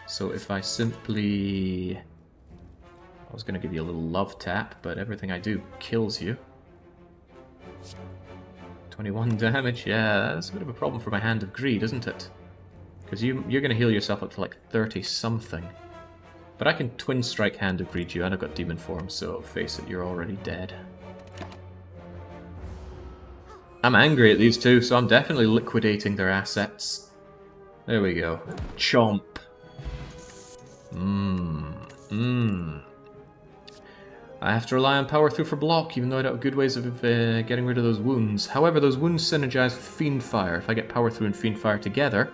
So if I simply... I was going to give you a little love tap, but everything I do kills you. 21 damage, yeah, that's a bit of a problem for my Hand of Greed, isn't it? Because you're going to heal yourself up to like 30-something. But I can Twin Strike Hand of Greed you, and I've got Demon Form, so face it, you're already dead. I'm angry at these two, so I'm definitely liquidating their assets. There we go. Chomp. I have to rely on Power Through for block, even though I don't have good ways of getting rid of those wounds. However, those wounds synergize with Fiend Fire. If I get Power Through and Fiend Fire together,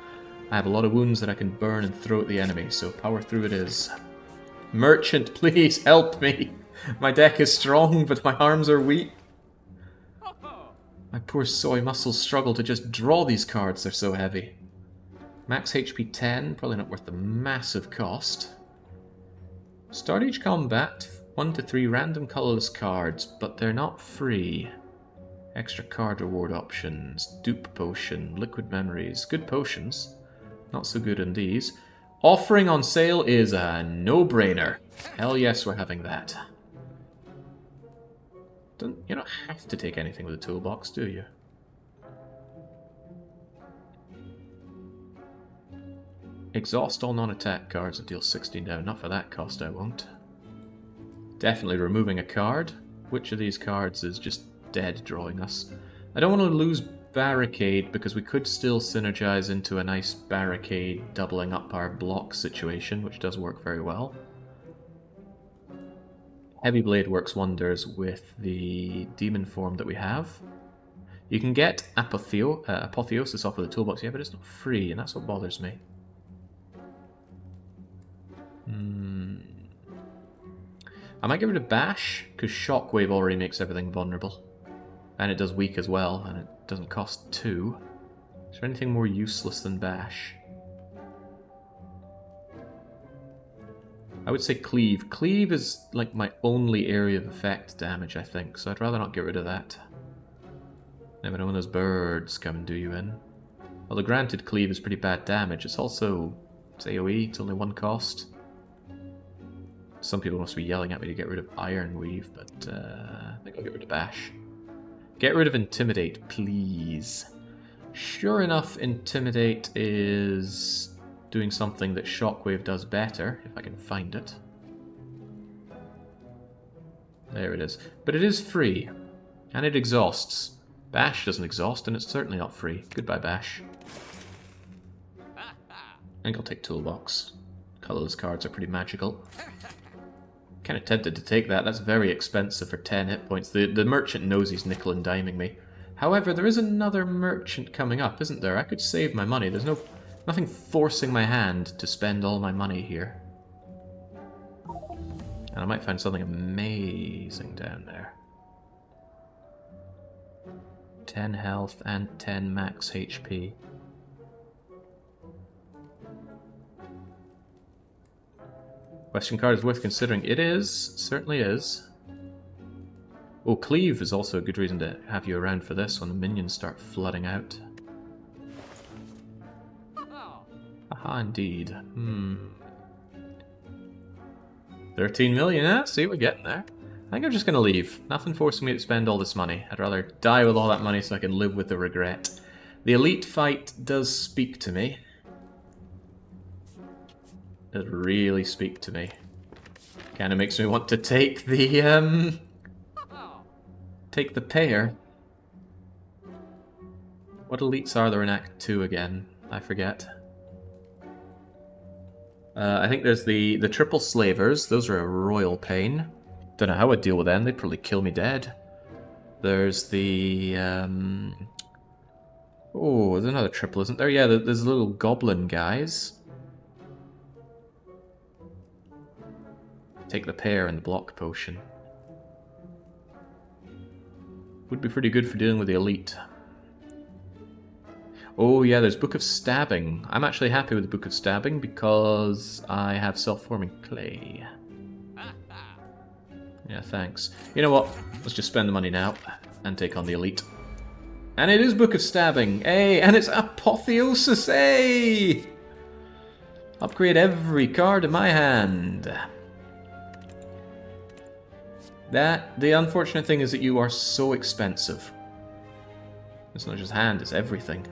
I have a lot of wounds that I can burn and throw at the enemy, so Power Through it is. Merchant, please help me! My deck is strong, but my arms are weak. My poor soy muscles struggle to just draw these cards, they're so heavy. Max HP 10, probably not worth the massive cost. Start each combat, 1 to 3 random colorless cards, but they're not free. Extra card reward options, dupe potion, liquid memories, good potions. Not so good in these. Offering on sale is a no-brainer. Hell yes, we're having that. You don't have to take anything with a toolbox, do you? Exhaust all non-attack cards and deal 16 down. Not for that cost, I won't. Definitely removing a card. Which of these cards is just dead drawing us? I don't want to lose Barricade because we could still synergize into a nice Barricade doubling up our block situation, which does work very well. Heavy Blade works wonders with the Demon Form that we have. You can get Apotheosis off of the toolbox, yeah, but it's not free, and that's what bothers me. I might get rid of Bash, because Shockwave already makes everything vulnerable. And it does weak as well, and it doesn't cost 2. Is there anything more useless than Bash? I would say cleave. Cleave is like my only area of effect damage, I think, so I'd rather not get rid of that. Never know when those birds come and do you in. Although granted, cleave is pretty bad damage. It's also, it's AoE, it's only 1 cost. Some people must be yelling at me to get rid of Iron Weave, but I think I'll get rid of Bash. Get rid of Intimidate, please. Sure enough, Intimidate is doing something that Shockwave does better, if I can find it. There it is. But it is free, and it exhausts. Bash doesn't exhaust, and it's certainly not free. Goodbye, Bash. I think I'll take Toolbox. Colourless cards are pretty magical. Kind of tempted to take that. That's very expensive for 10 hit points. The merchant knows he's nickel and diming me. However, there is another merchant coming up, isn't there? I could save my money. There's nothing forcing my hand to spend all my money here. And I might find something amazing down there. 10 health and 10 max HP. Question card is worth considering. It is, certainly is. Oh, Cleave is also a good reason to have you around for this when the minions start flooding out. Aha, indeed. 13 million, eh? See, we're getting there. I think I'm just going to leave. Nothing forcing me to spend all this money. I'd rather die with all that money so I can live with the regret. The elite fight does speak to me. It really speak to me. Kind of makes me want to take the pair. What elites are there in Act 2 again? I forget. I think there's the triple slavers. Those are a royal pain. Don't know how I'd deal with them. They'd probably kill me dead. There's the oh, there's another triple, isn't there? Yeah, there's little goblin guys. Take the pair and the block potion. Would be pretty good for dealing with the elite. Oh yeah, there's Book of Stabbing. I'm actually happy with the Book of Stabbing because I have self-forming clay. Yeah, thanks. You know what? Let's just spend the money now and take on the elite. And it is Book of Stabbing, hey! And it's Apotheosis, hey! Upgrade every card in my hand. The unfortunate thing is that you are so expensive. It's not just hand, it's everything.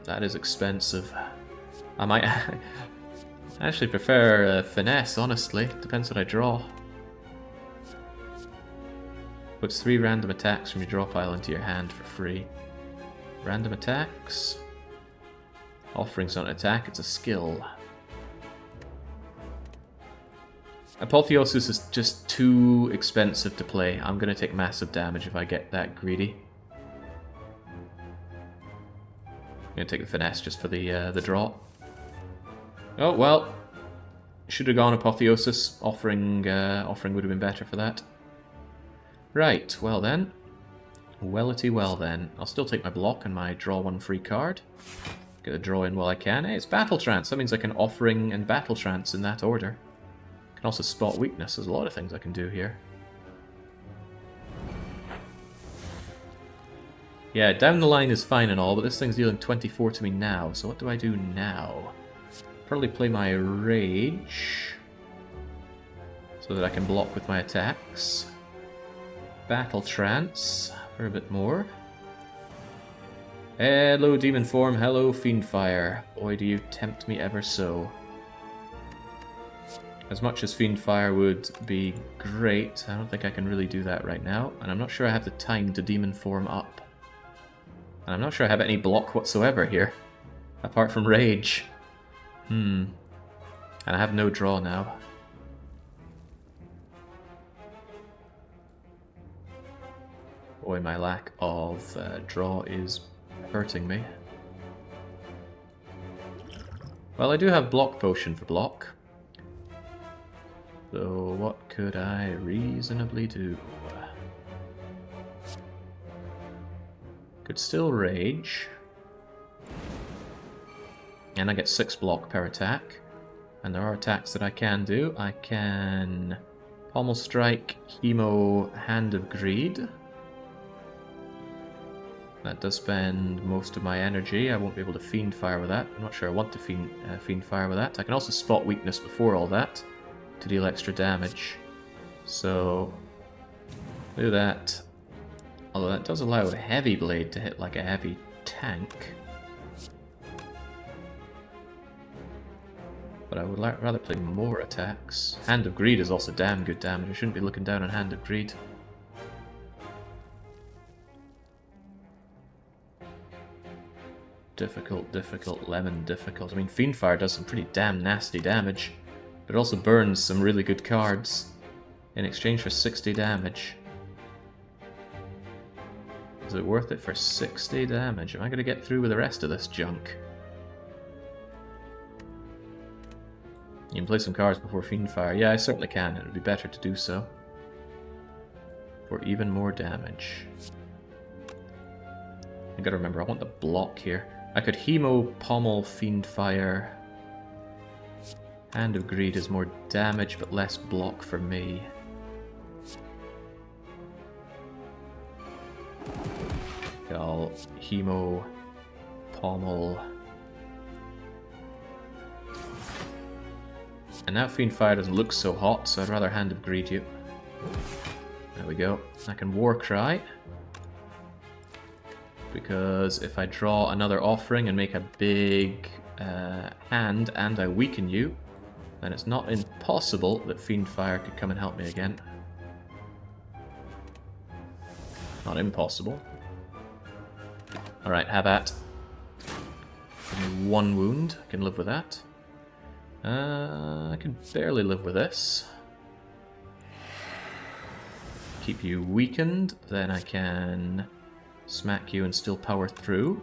That is expensive. I might actually prefer finesse, honestly. Depends what I draw. Puts 3 random attacks from your draw pile into your hand for free. Random attacks? Offering's not an attack, it's a skill. Apotheosis is just too expensive to play. I'm going to take massive damage if I get that greedy. I'm going to take the finesse just for the draw. Oh, well. Should have gone Apotheosis. Offering would have been better for that. Right, well then. Wellity well then. I'll still take my block and my draw 1 free card. Get a draw in while I can. Hey, it's Battle Trance. That means I can Offering and Battle Trance in that order. I can also spot weakness. There's a lot of things I can do here. Yeah, down the line is fine and all, but this thing's dealing 24 to me now. So what do I do now? Probably play my Rage so that I can block with my attacks. Battle Trance for a bit more. Hello, Demon Form. Hello, Fiendfire. Boy, do you tempt me ever so. As much as Fiendfire would be great, I don't think I can really do that right now. And I'm not sure I have the time to Demon Form up. And I'm not sure I have any block whatsoever here. Apart from Rage. And I have no draw now. Boy, my lack of draw is hurting me. Well, I do have Block Potion for block. So what could I reasonably do? Could still Rage. And I get 6 block per attack. And there are attacks that I can do. I can Pommel Strike, Hemo, Hand of Greed. That does spend most of my energy. I won't be able to Fiend Fire with that. I'm not sure I want to Fiend Fire with that. I can also Spot Weakness before all that to deal extra damage. So, do that. Although that does allow a Heavy Blade to hit like a heavy tank. But I would rather play more attacks. Hand of Greed is also damn good damage. I shouldn't be looking down on Hand of Greed. Difficult, difficult, lemon, difficult. I mean, Fiend Fire does some pretty damn nasty damage, but it also burns some really good cards in exchange for 60 damage. Is it worth it for 60 damage? Am I going to get through with the rest of this junk? You can play some cards before Fiend Fire. Yeah, I certainly can. It would be better to do so. For even more damage. I gotta remember, I want the block here. I could Hemo, Pommel, Fiend Fire. Hand of Greed is more damage but less block for me. I'll Hemo, Pommel. And now Fiend Fire doesn't look so hot, so I'd rather Hand of Greed you. There we go. I can Warcry. Because if I draw another offering and make a big hand and I weaken you, then it's not impossible that Fiend Fire could come and help me again. Not impossible. Alright, have at. Give me 1 wound. I can live with that. I can barely live with this. Keep you weakened, then I can smack you and still power through.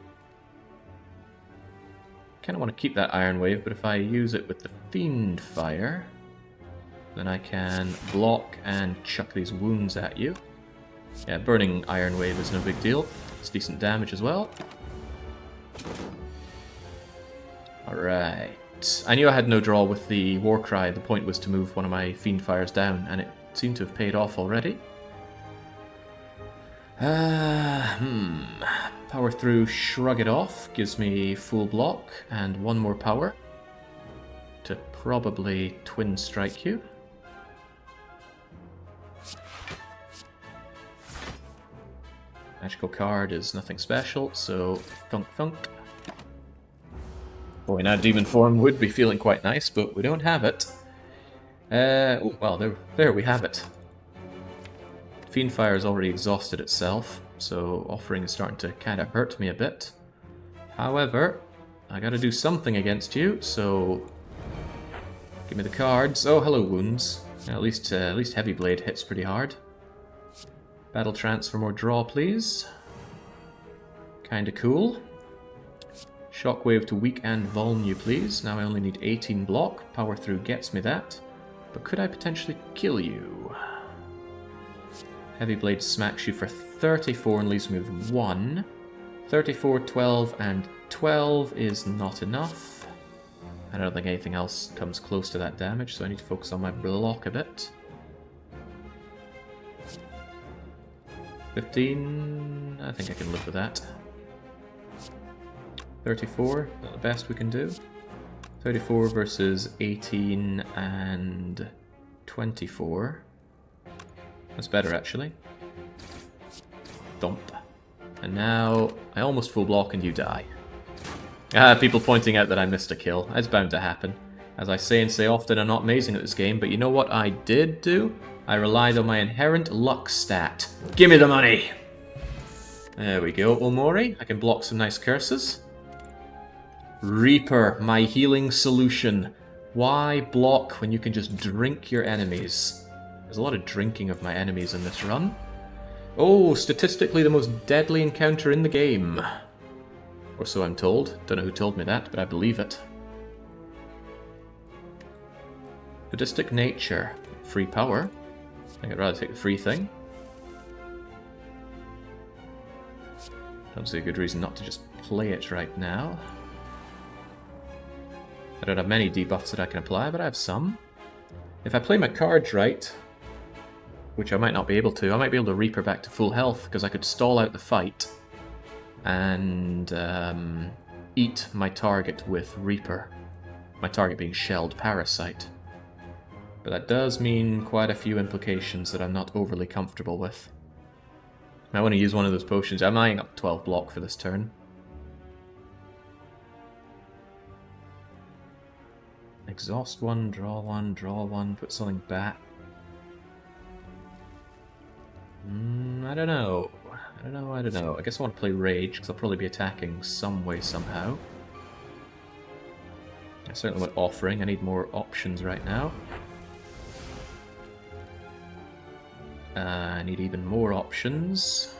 Kind of want to keep that Iron Wave, but if I use it with the Fiend Fire, then I can block and chuck these wounds at you. Yeah, burning Iron Wave is no big deal. It's decent damage as well. Alright. I knew I had no draw with the Warcry. The point was to move one of my Fiend Fires down, and it seemed to have paid off already. Power through, shrug it off, gives me full block and 1 more power to probably twin strike you. Magical card is nothing special, so thunk thunk. Boy, now Demon Form would be feeling quite nice, but we don't have it. Well, there we have it. Fiend Fire has already exhausted itself, so offering is starting to kind of hurt me a bit. However, I gotta do something against you, so give me the cards. Oh, hello, wounds. At least Heavy Blade hits pretty hard. Battle Trance for more draw, please. Kinda cool. Shockwave to weak and vuln you, please. Now I only need 18 block. Power through gets me that. But could I potentially kill you? Heavy Blade smacks you for 34 and leaves me with 1. 34, 12, and 12 is not enough. I don't think anything else comes close to that damage, so I need to focus on my block a bit. 15, I think I can live with that. 34, not the best we can do. 34 versus 18 and 24. That's better, actually. Thump. And now, I almost full block and you die. People pointing out that I missed a kill. It's bound to happen. As I say and say often, I'm not amazing at this game, but you know what I did do? I relied on my inherent luck stat. Give me the money! There we go, Omori. I can block some nice curses. Reaper, my healing solution. Why block when you can just drink your enemies? There's a lot of drinking of my enemies in this run. Oh, statistically the most deadly encounter in the game. Or so I'm told. Don't know who told me that, but I believe it. Sadistic nature. Free power. I think I'd rather take the free thing. Don't see a good reason not to just play it right now. I don't have many debuffs that I can apply, but I have some. If I play my cards right, which I might not be able to, I might be able to Reaper back to full health, because I could stall out the fight and eat my target with Reaper. My target being Shelled Parasite. But that does mean quite a few implications that I'm not overly comfortable with. I want to use one of those potions. I'm eyeing up 12 block for this turn. Exhaust one, draw one, put something back. I don't know. I don't know. I guess I want to play Rage, because I'll probably be attacking some way, somehow. I certainly want Offering. I need more options right now. I need even more options.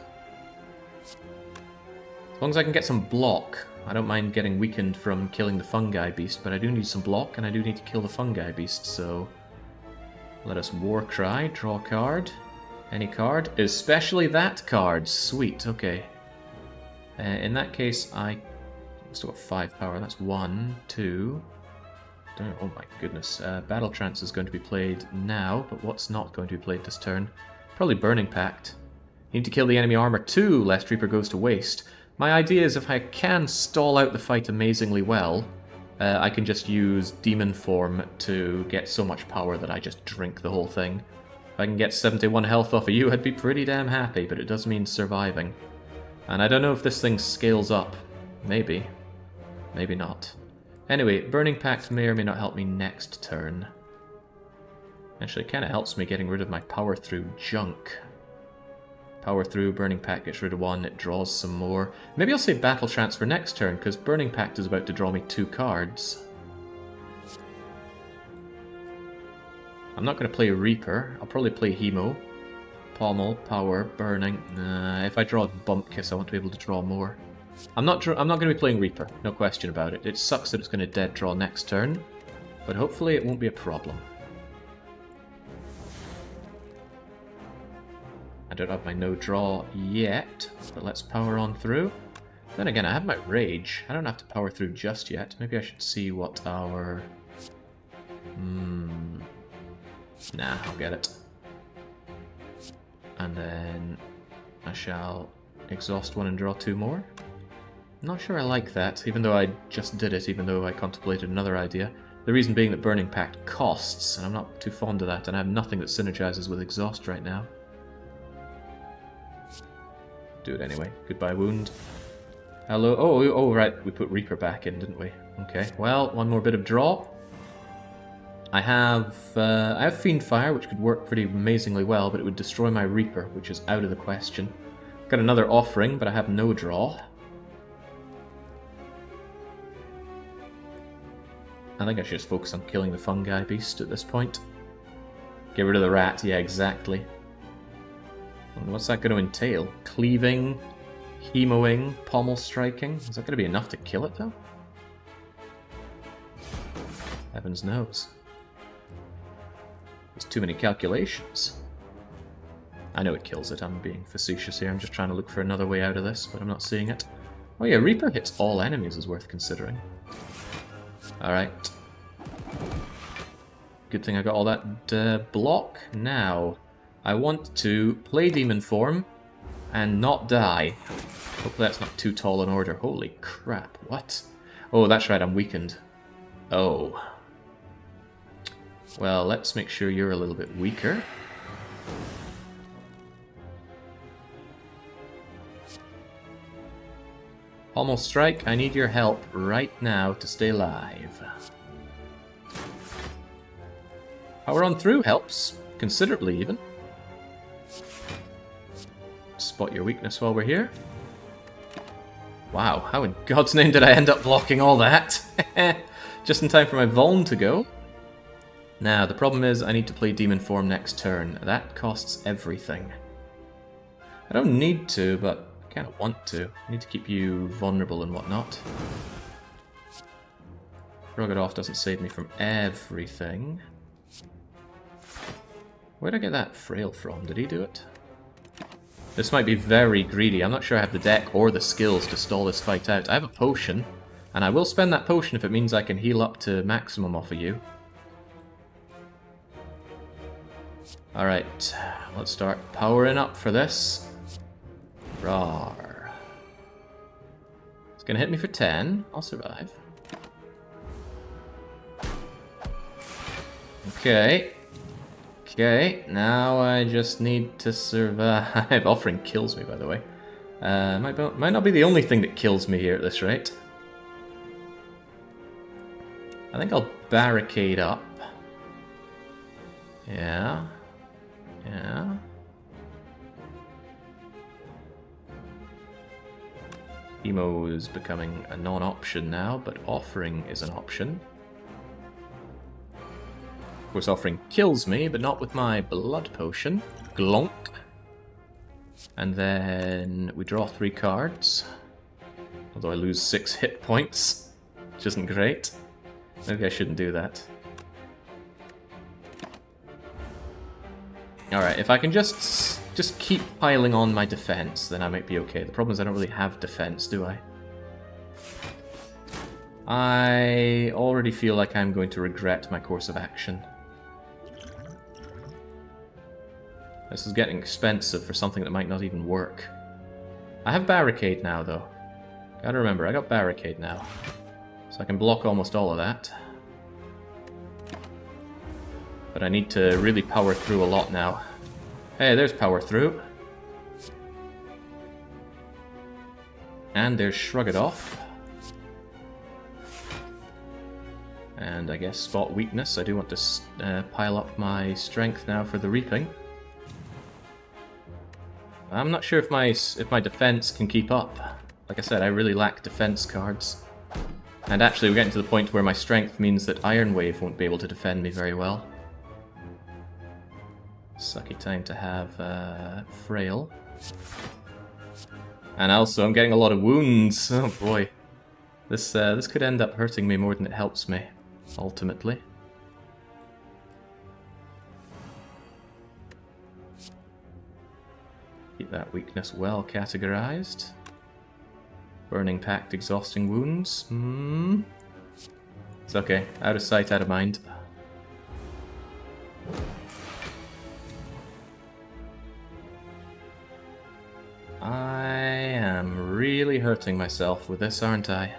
As long as I can get some block. I don't mind getting weakened from killing the Fungi Beast, but I do need some block, and I do need to kill the Fungi Beast, so... Let us Warcry, draw a card. Any card, especially that card. Sweet, okay. In that case, I still got 5 power. That's 1, 2... Oh my goodness. Battle Trance is going to be played now, but what's not going to be played this turn? Probably Burning Pact. You need to kill the enemy armor too, lest Reaper goes to waste. My idea is if I can stall out the fight amazingly well, I can just use Demon Form to get so much power that I just drink the whole thing. If I can get 71 health off of you, I'd be pretty damn happy, but it does mean surviving. And I don't know if this thing scales up. Maybe. Maybe not. Anyway, Burning Pact may or may not help me next turn. Actually, it kind of helps me getting rid of my Power Through junk. Power Through, Burning Pact gets rid of one, it draws some more. Maybe I'll say Battle Trance for next turn, because Burning Pact is about to draw me 2 cards. I'm not going to play Reaper. I'll probably play Hemo. Pommel, Power, Burning. If I draw Bump Kiss, I want to be able to draw more. I'm not going to be playing Reaper, no question about it. It sucks that it's going to dead draw next turn, but hopefully it won't be a problem. I don't have my no draw yet, but let's power on through. Then again, I have my Rage. I don't have to power through just yet. Maybe I should see what our... Nah, I'll get it. And then I shall exhaust one and draw 2 more. Not sure I like that, even though I just did it, even though I contemplated another idea. The reason being that Burning Pact costs, and I'm not too fond of that, and I have nothing that synergizes with exhaust right now. Do it anyway. Goodbye, Wound. Hello. Oh, right. We put Reaper back in, didn't we? Okay. Well, one more bit of draw. I have Fiend Fire, which could work pretty amazingly well, but it would destroy my Reaper, which is out of the question. Got another Offering, but I have no draw. I think I should just focus on killing the Fungi Beast at this point. Get rid of the rat. Yeah, exactly. What's that going to entail? Cleaving, Hemoing, Pommel Striking? Is that going to be enough to kill it, though? Heavens knows. There's too many calculations. I know it kills it, I'm being facetious here. I'm just trying to look for another way out of this, but I'm not seeing it. Oh yeah, Reaper hits all enemies is worth considering. Alright. Good thing I got all that block. Now, I want to play Demon Form and not die. Hopefully that's not too tall an order. Holy crap, what? Oh, that's right, I'm weakened. Oh. Well, let's make sure you're a little bit weaker. Pommel Strike, I need your help right now to stay alive. Power on through helps, considerably even. Spot your weakness while we're here. Wow, how in God's name did I end up blocking all that? Just in time for my Vuln to go. Now, the problem is I need to play Demon Form next turn. That costs everything. I don't need to, but I kind of want to. I need to keep you vulnerable and whatnot. Shrug it off doesn't save me from everything. Where'd I get that frail from? Did he do it? This might be very greedy. I'm not sure I have the deck or the skills to stall this fight out. I have a potion. And I will spend that potion if it means I can heal up to maximum off of you. Alright, let's start powering up for this. Rawr. It's gonna hit me for 10. I'll survive. Okay. Okay, now I just need to survive. Offering kills me, by the way. Might not be the only thing that kills me here at this rate. I think I'll barricade up. Yeah. Yeah. Emo is becoming a non-option now, but offering is an option. Of course, offering kills me, but not with my blood potion. Glonk. And then we draw 3 cards. Although I lose 6 hit points, which isn't great. Maybe I shouldn't do that. Alright, if I can just keep piling on my defense, then I might be okay. The problem is I don't really have defense, do I? I already feel like I'm going to regret my course of action. This is getting expensive for something that might not even work. I have Barricade now, though. Gotta remember, I got Barricade now. So I can block almost all of that. But I need to really power through a lot now. Hey, there's power through. And there's Shrug It Off. And I guess Spot Weakness. I do want to pile up my strength now for the Reaping. I'm not sure if my defense can keep up. Like I said, I really lack defense cards. And actually we're getting to the point where my strength means that Iron Wave won't be able to defend me very well. Sucky time to have Frail. And also I'm getting a lot of wounds. Oh boy. This could end up hurting me more than it helps me, ultimately. Keep that weakness well categorized. Burning Pact, Exhausting Wounds. It's okay. Out of sight, out of mind. I am really hurting myself with this, aren't I?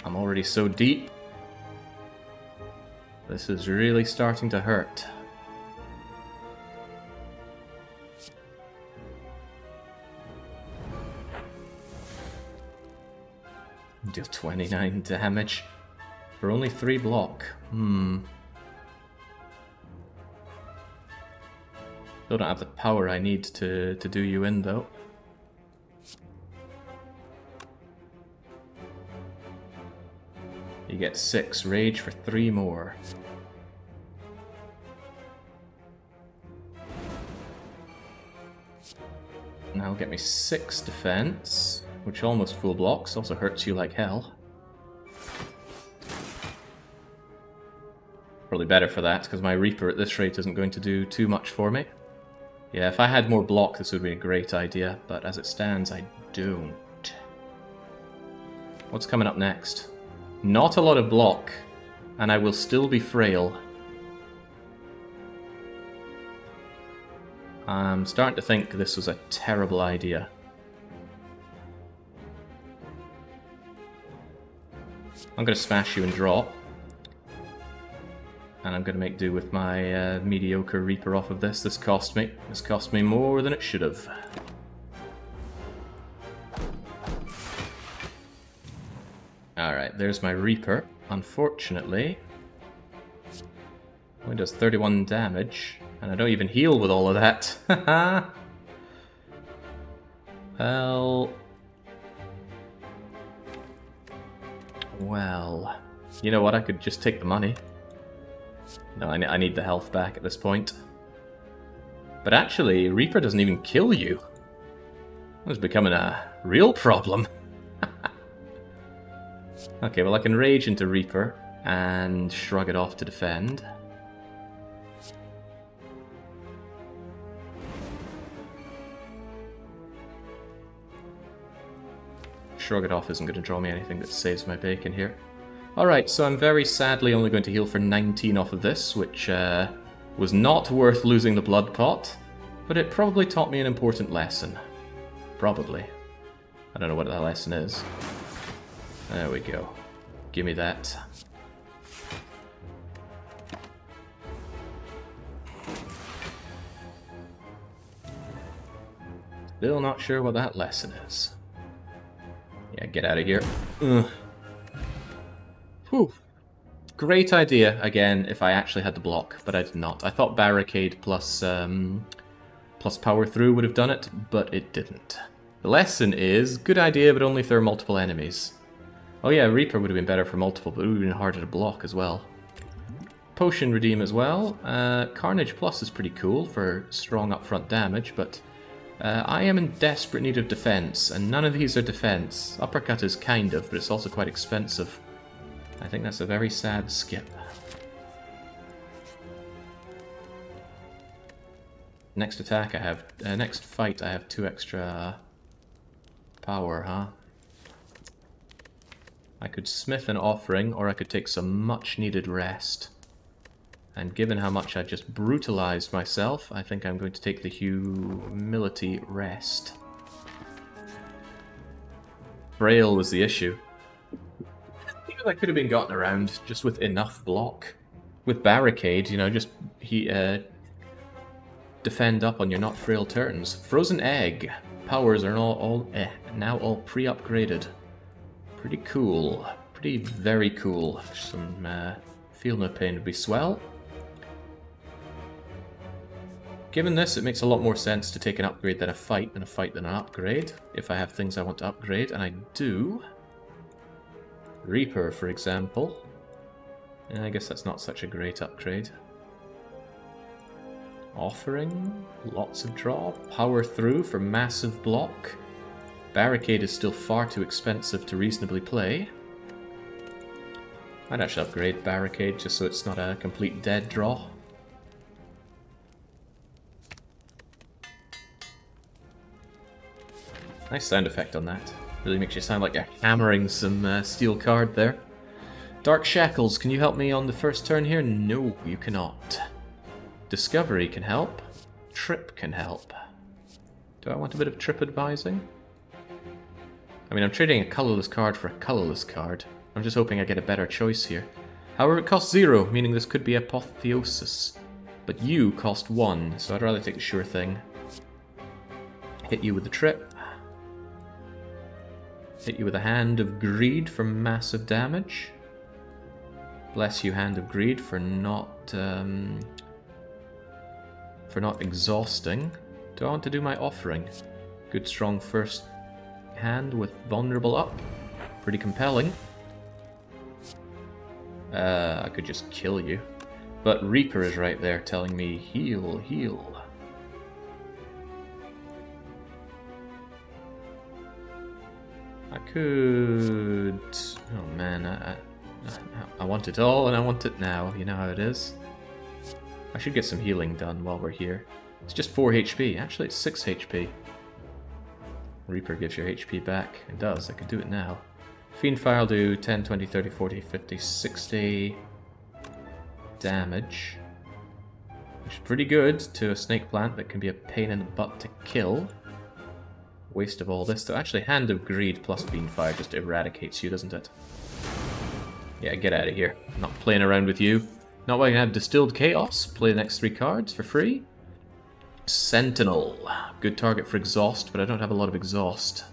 I'm already so deep. This is really starting to hurt. Deal 29 damage for only 3 block. Still don't have the power I need to do you in, though. You get 6 rage for 3 more. Now get me 6 defense, which almost full blocks, also hurts you like hell. Probably better for that, because my Reaper at this rate isn't going to do too much for me. Yeah, if I had more block, this would be a great idea, but as it stands, I don't. What's coming up next? Not a lot of block, and I will still be frail. I'm starting to think this was a terrible idea. I'm going to smash you and drop. And I'm going to make do with my mediocre Reaper off of this. This cost me more than it should have. Alright, there's my Reaper. Unfortunately, only does 31 damage, and I don't even heal with all of that. Well, you know what, I could just take the money. No, I need the health back at this point. But actually, Reaper doesn't even kill you. It's becoming a real problem. Okay, well I can rage into Reaper and shrug it off to defend. Shrug It Off isn't going to draw me anything that saves my bacon here. Alright, so I'm very sadly only going to heal for 19 off of this, which was not worth losing the blood pot, but it probably taught me an important lesson. Probably. I don't know what that lesson is. There we go. Give me that. Still not sure what that lesson is. Yeah, get out of here. Ugh. Whew. Great idea, again, if I actually had the block, but I did not. I thought Barricade plus Power Through would have done it, but it didn't. The lesson is, good idea, but only if there are multiple enemies. Oh yeah, Reaper would have been better for multiple, but it would have been harder to block as well. Potion Redeem as well. Carnage Plus is pretty cool for strong upfront damage, but I am in desperate need of defense, and none of these are defense. Uppercut is kind of, but it's also quite expensive. I think that's a very sad skip. Next attack I have, next fight I have 2 extra power, huh? I could smith an offering, or I could take some much needed rest. And given how much I just brutalized myself, I think I'm going to take the humility rest. Frail was the issue. That could have been gotten around just with enough block. With Barricade, you know, just defend up on your not frail turns. Frozen Egg. Powers are now all pre-upgraded. Pretty cool. Pretty very cool. Some Feel No Pain would be swell. Given this, it makes a lot more sense to take an upgrade than a fight than an upgrade, if I have things I want to upgrade, and I do. Reaper, for example. I guess that's not such a great upgrade. Offering, lots of draw, Power Through for massive block. Barricade is still far too expensive to reasonably play. I'd actually upgrade Barricade just so it's not a complete dead draw. Nice sound effect on that. Really makes you sound like you're hammering some steel card there. Dark Shackles, can you help me on the first turn here? No, you cannot. Discovery can help. Trip can help. Do I want a bit of trip advising? I mean, I'm trading a colorless card for a colorless card. I'm just hoping I get a better choice here. However, it costs 0, meaning this could be Apotheosis. But you cost 1, so I'd rather take the sure thing. Hit you with the trip. Hit you with a Hand of Greed for massive damage. Bless you, Hand of Greed, for not exhausting. Do I want to do my offering? Good strong first hand with vulnerable up. Pretty compelling. I could just kill you. But Reaper is right there telling me, heal, heal. I could... Oh man, I want it all and I want it now. You know how it is. I should get some healing done while we're here. It's just 4 HP. Actually, it's 6 HP. Reaper gives your HP back. It does. I could do it now. Fiendfire will do 10, 20, 30, 40, 50, 60 damage. Which is pretty good to a snake plant that can be a pain in the butt to kill. Waste of all this, though. Actually, Hand of Greed plus Fiendfire just eradicates you, doesn't it? Yeah, get out of here. I'm not playing around with you. Not while I can have Distilled Chaos. Play the next 3 cards for free. Sentinel. Good target for exhaust, but I don't have a lot of exhaust.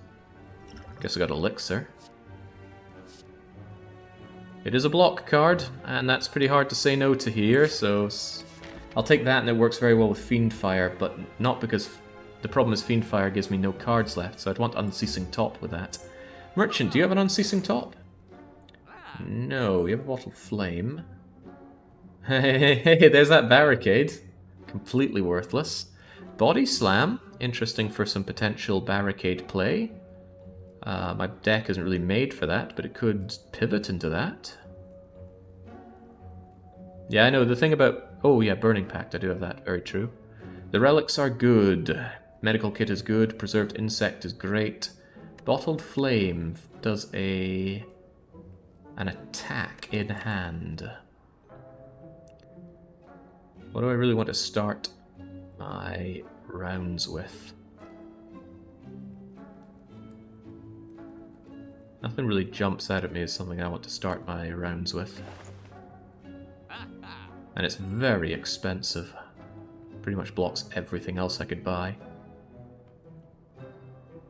Guess I got Elixir. It is a block card, and that's pretty hard to say no to here, so I'll take that, and it works very well with Fiendfire, but not because the problem is Fiendfire gives me no cards left, so I'd want Unceasing Top with that. Merchant, do you have an Unceasing Top? No, you have a Bottled Flame. Hey, there's that Barricade. Completely worthless. Body Slam, interesting for some potential Barricade play. My deck isn't really made for that, but it could pivot into that. Yeah, I know, the thing about... Oh yeah, Burning Pact, I do have that, very true. The relics are good. Medical Kit is good, Preserved Insect is great. Bottled Flame does an attack in hand. What do I really want to start my rounds with? Nothing really jumps out at me as something I want to start my rounds with. And it's very expensive. Pretty much blocks everything else I could buy.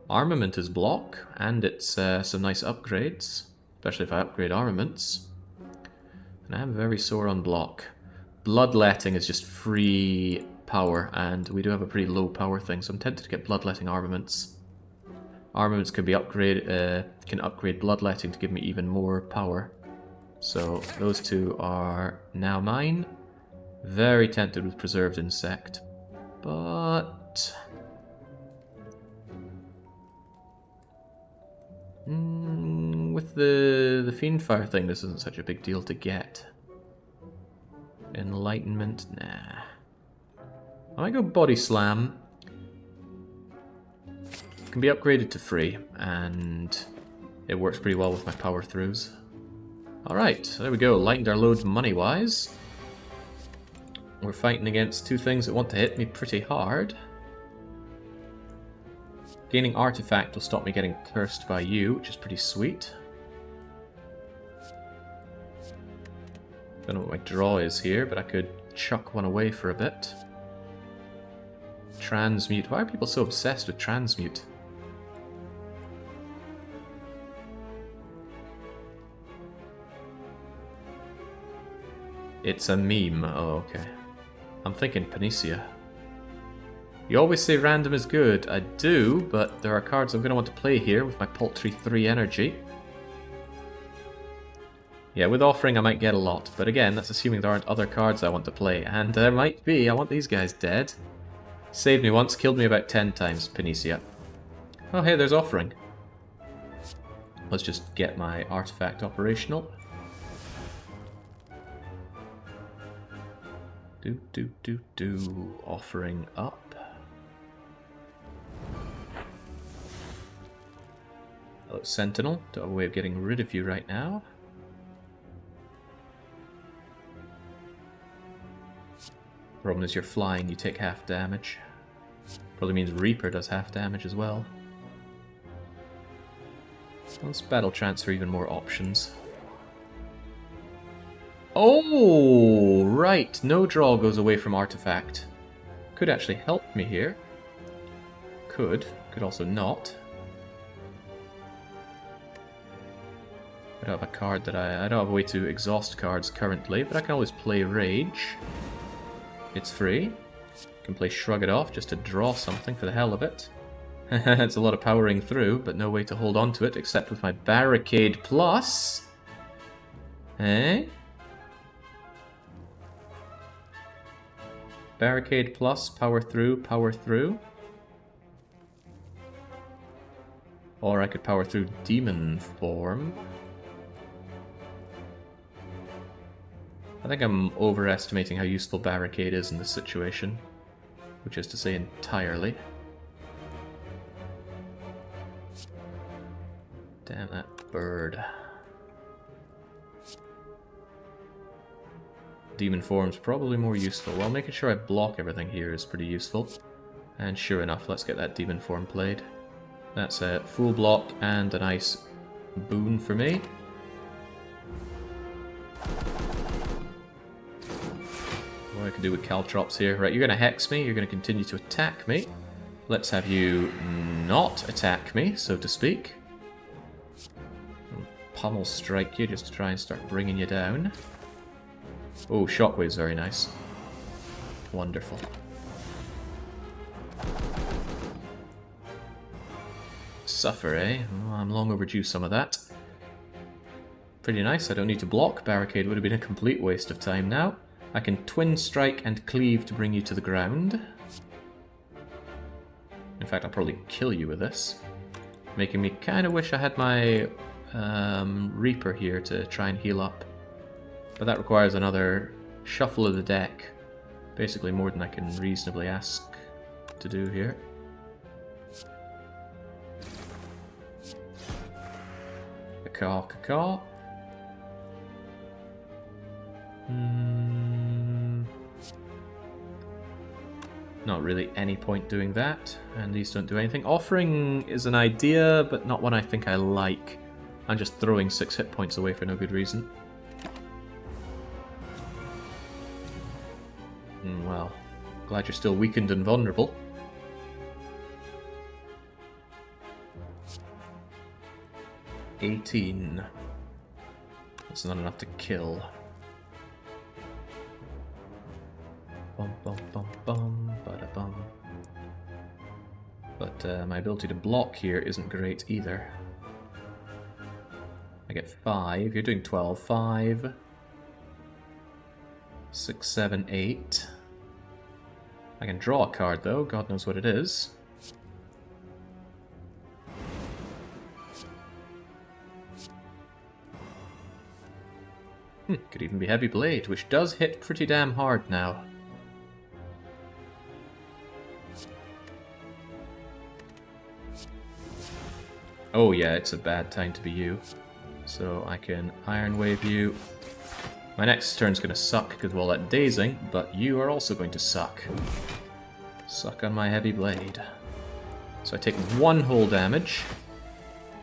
Armament is block, and it's some nice upgrades. Especially if I upgrade armaments. And I am very sore on block. Bloodletting is just free power, and we do have a pretty low power thing, so I'm tempted to get bloodletting armaments. Armaments can be upgraded, can upgrade bloodletting to give me even more power. So those two are now mine. Very tempted with preserved insect, but with the fiendfire thing, this isn't such a big deal to get. Enlightenment, nah. I might go body slam. Can be upgraded to free, and it works pretty well with my power throughs. Alright, there we go, lightened our load money-wise. We're fighting against two things that want to hit me pretty hard. Gaining artifact will stop me getting cursed by you, which is pretty sweet. Don't know what my draw is here, but I could chuck one away for a bit. Transmute. Why are people so obsessed with transmute? It's a meme. Oh, okay. I'm thinking Panacea. You always say random is good. I do, but there are cards I'm going to want to play here with my paltry 3 energy. Yeah, with offering I might get a lot, but again, that's assuming there aren't other cards I want to play, and there might be. I want these guys dead. Saved me once, killed me about 10 times, Panacea. Oh hey, there's offering. Let's just get my artifact operational. Offering up. Hello, Sentinel. Don't have a way of getting rid of you right now. Problem is you're flying, you take half damage. Probably means Reaper does half damage as well. Let's battle transfer even more options. Oh, right. No draw goes away from artifact. Could actually help me here. Could also not. I don't have a card that I don't have a way to exhaust cards currently, but I can always play Rage. It's free. Can play Shrug It Off just to draw something for the hell of it. It's a lot of powering through, but no way to hold on to it except with my Barricade Plus. Eh? Barricade Plus, power through, power through. Or I could power through Demon Form. I think I'm overestimating how useful Barricade is in this situation. Which is to say entirely. Damn that bird. Demon Form's probably more useful. Well, making sure I block everything here is pretty useful. And sure enough, let's get that Demon Form played. That's a full block and a nice boon for me. What I can do with Caltrops here. Right, you're going to hex me, you're going to continue to attack me. Let's have you not attack me, so to speak. I'll pummel strike you just to try and start bringing you down. Oh, Shockwave's very nice. Wonderful. Suffer, eh? Oh, I'm long overdue some of that. Pretty nice, I don't need to block. Barricade would have been a complete waste of time now. I can Twin Strike and Cleave to bring you to the ground. In fact, I'll probably kill you with this. Making me kind of wish I had my Reaper here to try and heal up. But that requires another shuffle of the deck. Basically more than I can reasonably ask to do here. caw. Not really any point doing that, and these don't do anything. Offering is an idea, but not one I think I like. I'm just throwing 6 hit points away for no good reason. Well, glad you're still weakened and vulnerable. $18. That's not enough to kill. Bum bum bum bum bada bum. But my ability to block here isn't great either. I get 5. You're doing 12. 5, 6, 7, 8. I can draw a card though. God knows what it is. Could even be Heavy Blade, which does hit pretty damn hard now. Oh yeah, it's a bad time to be you. So I can Iron Wave you. My next turn's going to suck because of all that dazing, but you are also going to suck. Suck on my Heavy Blade. So I take 1 whole damage,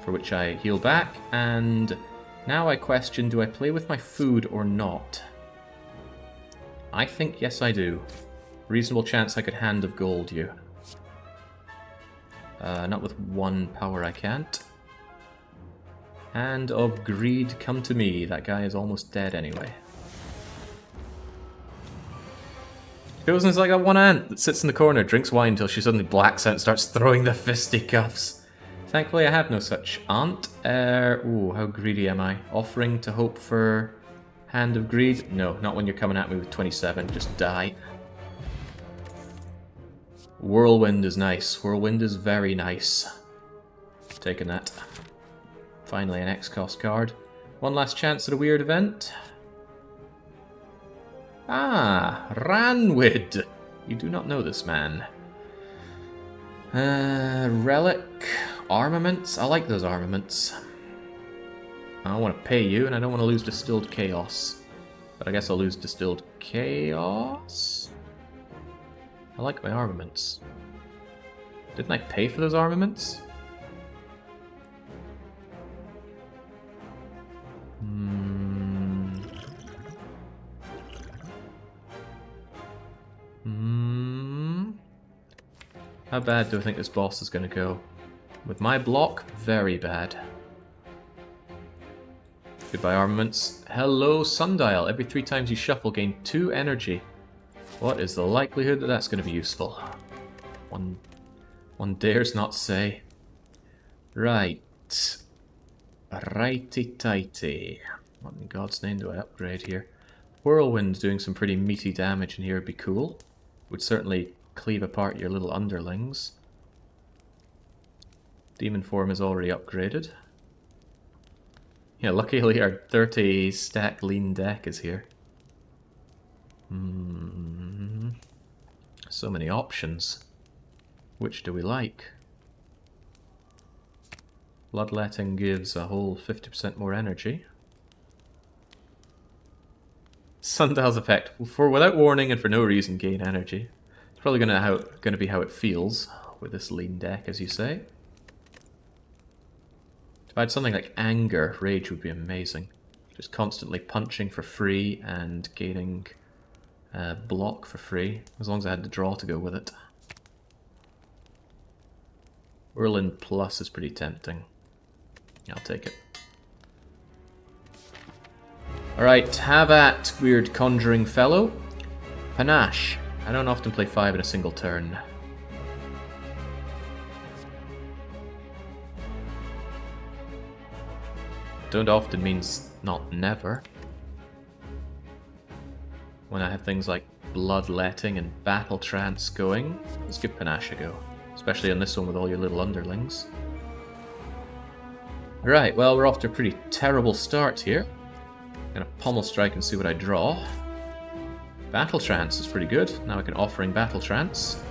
for which I heal back, and now I question, do I play with my food or not? I think yes I do. Reasonable chance I could Hand of Gold you. Not with 1 power I can't. Hand of Greed, come to me. That guy is almost dead anyway. Chosen's like that one ant that sits in the corner, drinks wine until she suddenly blacks out and starts throwing the fisticuffs. Thankfully I have no such aunt. Ooh, how greedy am I? Offering to hope for Hand of Greed? No, not when you're coming at me with 27. Just die. Whirlwind is nice. Whirlwind is very nice. Taking that. Finally an X-Cost card. One last chance at a weird event. Ah, Ranwid. You do not know this man. Relic. Armaments. I like those armaments. I don't want to pay you, and I don't want to lose Distilled Chaos. But I guess I'll lose Distilled Chaos? I like my armaments. Didn't I pay for those armaments? How bad do I think this boss is going to go? With my block, very bad. Goodbye armaments. Hello Sundial. Every 3 times you shuffle, gain 2 energy. What is the likelihood that that's going to be useful? One dares not say. Right. Righty-tighty. What in God's name do I upgrade here? Whirlwind doing some pretty meaty damage in here would be cool. Would certainly cleave apart your little underlings. Demon form is already upgraded. Yeah, luckily our 30 stack lean deck is here. So many options. Which do we like? Bloodletting gives a whole 50% more energy. Sundial's effect. For without warning and for no reason, gain energy. It's probably gonna be how it feels with this lean deck, as you say. If I had something like Anger, Rage would be amazing. Just constantly punching for free and gaining block for free, as long as I had the draw to go with it. Whirlwind Plus is pretty tempting. I'll take it. Alright, have at, weird conjuring fellow. Panache. I don't often play 5 in a single turn. Don't often means not never. When I have things like Bloodletting and Battle Trance going, let's give Panache a go. Especially on this one with all your little underlings. Right, well, we're off to a pretty terrible start here. Gonna Pommel Strike and see what I draw. Battle Trance is pretty good. Now I can Offering Battle Trance.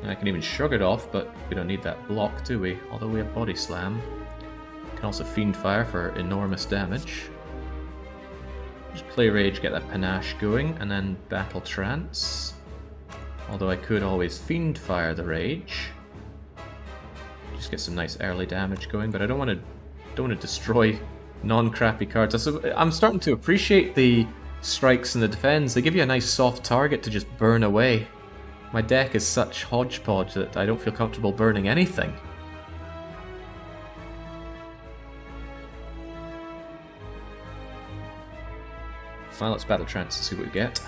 And I can even shrug it off, but we don't need that block, do we? Although we have Body Slam. Can also Fiend Fire for enormous damage. Just play Rage, get that panache going, and then Battle Trance. Although I could always Fiend Fire the Rage. Just get some nice early damage going, but I don't want to destroy non-crappy cards. I'm starting to appreciate the strikes and the defense. They give you a nice soft target to just burn away. My deck is such hodgepodge that I don't feel comfortable burning anything. Well, let's Battle Trance and see what we get.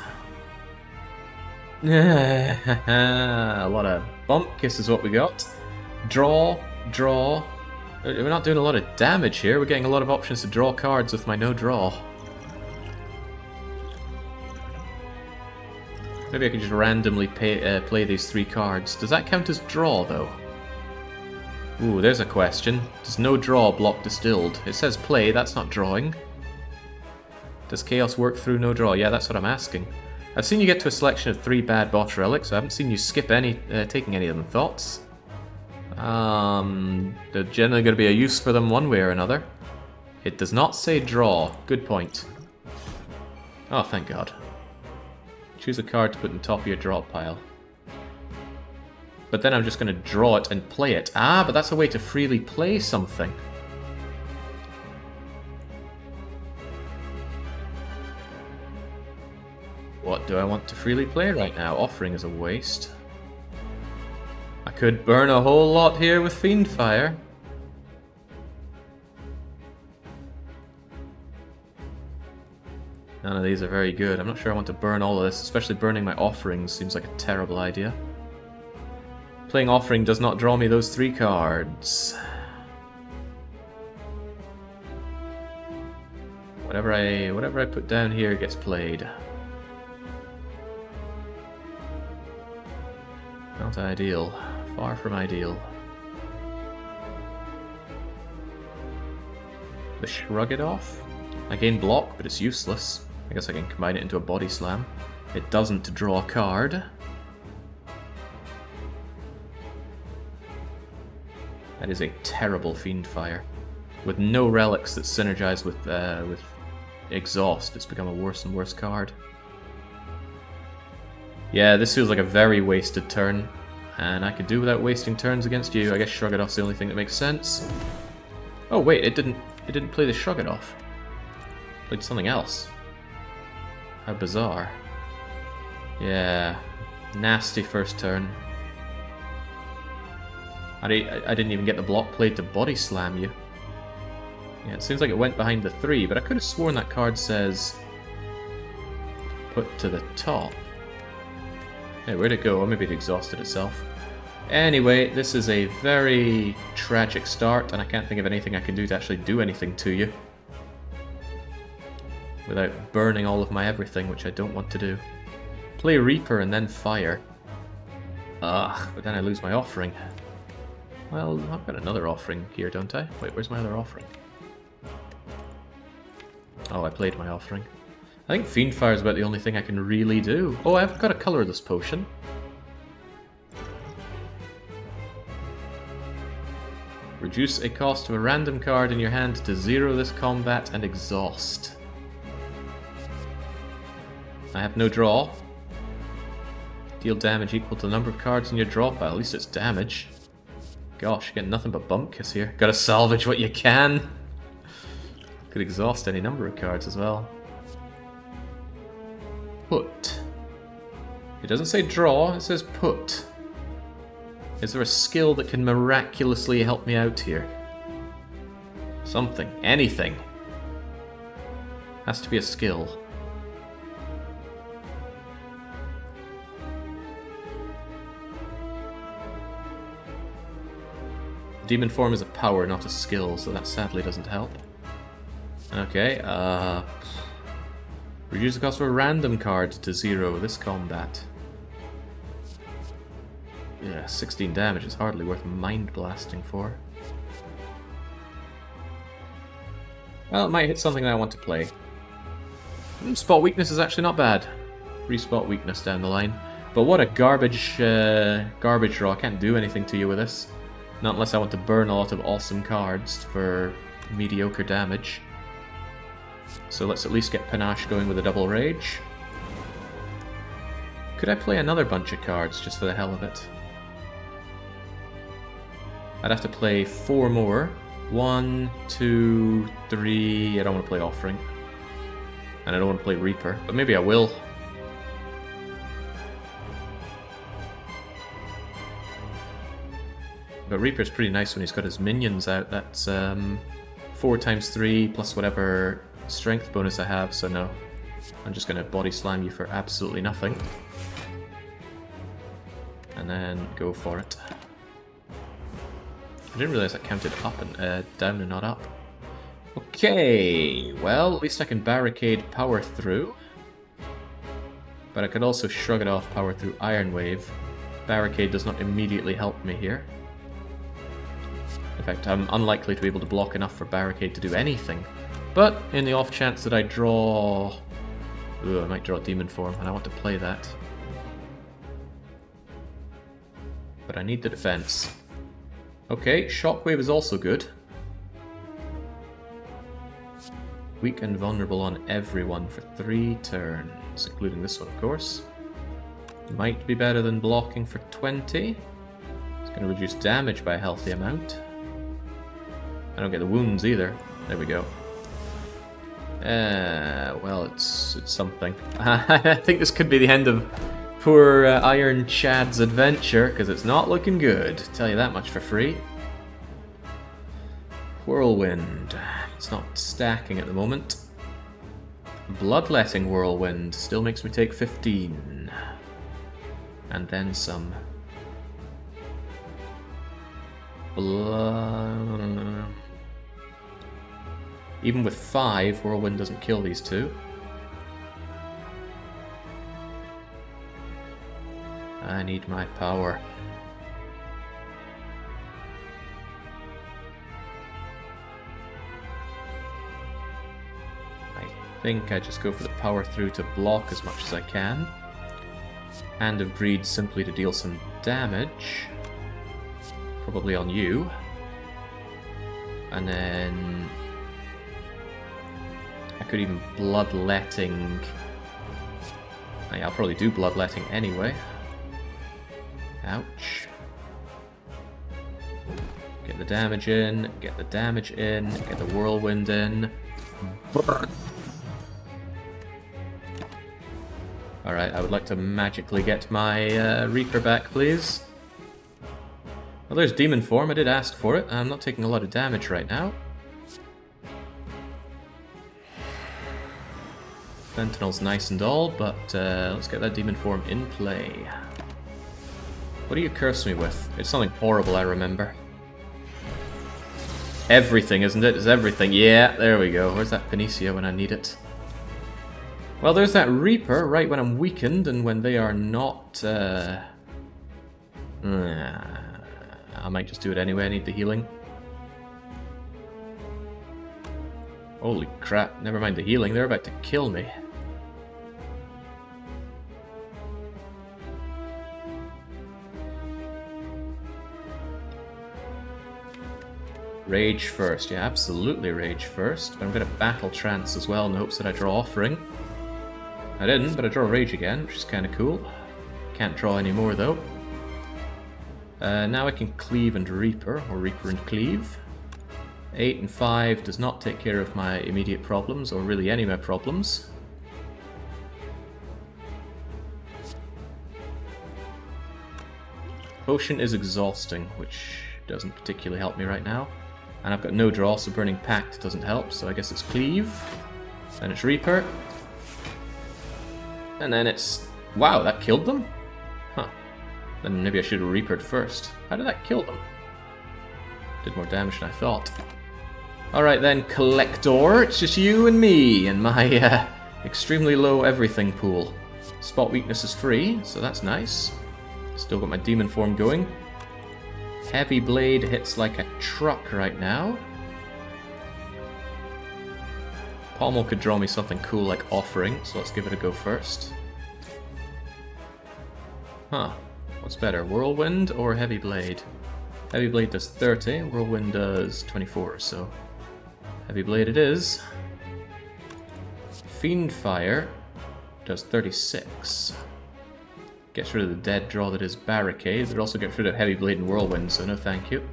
A lot of bump kiss is what we got. Draw, draw. We're not doing a lot of damage here. We're getting a lot of options to draw cards with my no draw. Maybe I can just randomly play these 3 cards. Does that count as draw, though? Ooh, there's a question. Does no draw block distilled? It says play, that's not drawing. Does chaos work through no draw? Yeah, that's what I'm asking. I've seen you get to a selection of 3 bad bot relics. I haven't seen you skip taking any of them. Thoughts? They're generally going to be a use for them one way or another. It does not say draw. Good point. Oh, thank God. Choose a card to put on top of your draw pile. But then I'm just going to draw it and play it. Ah, but that's a way to freely play something. What do I want to freely play right now? Offering is a waste. I could burn a whole lot here with Fiend Fire. None of these are very good. I'm not sure I want to burn all of this, especially burning my offerings seems like a terrible idea. Playing offering does not draw me those 3 cards. Whatever I put down here gets played. Not ideal. Far from ideal. The Shrug It Off? I gain block, but it's useless. I guess I can combine it into a Body Slam. It doesn't draw a card. That is a terrible Fiend Fire. With no relics that synergize with Exhaust, it's become a worse and worse card. Yeah, this feels like a very wasted turn. And I could do without wasting turns against you. I guess Shrug It Off's the only thing that makes sense. Oh wait, it didn't play the Shrug It Off. It played something else. How bizarre. Yeah, nasty first turn. I didn't even get the block played to Body Slam you. Yeah, it seems like it went behind the 3, but I could have sworn that card says put to the top. Hey, where'd it go? Or maybe it exhausted itself. Anyway, this is a very tragic start, and I can't think of anything I can do to actually do anything to you. Without burning all of my everything, which I don't want to do. Play Reaper and then Fire. Ugh, but then I lose my offering. Well, I've got another offering here, don't I? Wait, where's my other offering? Oh, I played my offering. I think Fiend Fire is about the only thing I can really do. Oh, I've got a colorless potion. Reduce a cost of a random card in your hand to 0 this combat and exhaust. I have no draw. Deal damage equal to the number of cards in your draw pile. At least it's damage. Gosh, you get nothing but bump kiss here. Gotta salvage what you can. Could exhaust any number of cards as well. Put. It doesn't say draw, it says put. Is there a skill that can miraculously help me out here? Something. Anything. Has to be a skill. Demon form is a power, not a skill, so that sadly doesn't help. Okay, reduce the cost of a random card to 0 this combat. Yeah, 16 damage is hardly worth mind blasting for. Well, it might hit something that I want to play. Spot weakness is actually not bad. 3 spot weakness down the line. But what a garbage draw. I can't do anything to you with this. Not unless I want to burn a lot of awesome cards for mediocre damage. So let's at least get Panache going with a double rage. Could I play another bunch of cards just for the hell of it? I'd have to play 4 more. 1, 2, 3... I don't want to play Offering. And I don't want to play Reaper, but maybe I will. But Reaper's pretty nice when he's got his minions out. That's 4 times 3 plus whatever strength bonus I have, so no. I'm just going to body slam you for absolutely nothing. And then go for it. I didn't realize that counted up and down and not up. Okay, well, at least I can barricade power through. But I could also shrug it off power through Iron Wave. Barricade does not immediately help me here. In fact, I'm unlikely to be able to block enough for Barricade to do anything. But in the off chance that I draw... Ooh, I might draw Demon Form, and I want to play that. But I need the defense. Okay, Shockwave is also good. Weak and vulnerable on everyone for 3 turns, including this one, of course. Might be better than blocking for 20. It's going to reduce damage by a healthy amount. I don't get the wounds either. There we go. Well, it's something. I think this could be the end of poor Iron Chad's adventure, because it's not looking good. Tell you that much for free. Whirlwind. It's not stacking at the moment. Bloodletting Whirlwind still makes me take 15. And then some. Even with 5, Whirlwind doesn't kill these 2. I need my power. I think I just go for the power through to block as much as I can. Hand of Greed simply to deal some damage. Probably on you. And then... I could even Bloodletting... Yeah, I'll probably do Bloodletting anyway. Ouch. Get the damage in, get the damage in, get the Whirlwind in. Alright, I would like to magically get my Reaper back, please. Well, there's Demon Form. I did ask for it. I'm not taking a lot of damage right now. Sentinel's nice and all, but let's get that Demon Form in play. What do you curse me with? It's something horrible, I remember. Everything, isn't it? It's everything. Yeah, there we go. Where's that Panacea when I need it? Well, there's that Reaper right when I'm weakened and when they are not... I might just do it anyway. I need the healing. Holy crap. Never mind the healing. They're about to kill me. Rage first. Yeah, absolutely rage first. But I'm going to Battle Trance as well in hopes that I draw Offering. I didn't, but I draw Rage again, which is kind of cool. Can't draw any more though. Now I can Cleave and Reaper, or Reaper and Cleave. 8 and 5 does not take care of my immediate problems, or really any of my problems. Potion is exhausting, which doesn't particularly help me right now. And I've got no draw, so Burning Pact doesn't help, so I guess it's Cleave. Then it's Reaper. And then it's... Wow, that killed them? Huh. Then maybe I should have Reapered first. How did that kill them? Did more damage than I thought. Alright then, Collector. It's just you and me and my extremely low everything pool. Spot Weakness is free, so that's nice. Still got my Demon Form going. Heavy Blade hits like a truck right now. Pommel could draw me something cool like Offering, so let's give it a go first. Huh. What's better, Whirlwind or Heavy Blade? Heavy Blade does 30, Whirlwind does 24 or so. Heavy Blade it is. Fiend Fire does 36. Gets rid of the dead draw that is Barricade, but also gets rid of Heavy Blade and Whirlwind, so no thank you.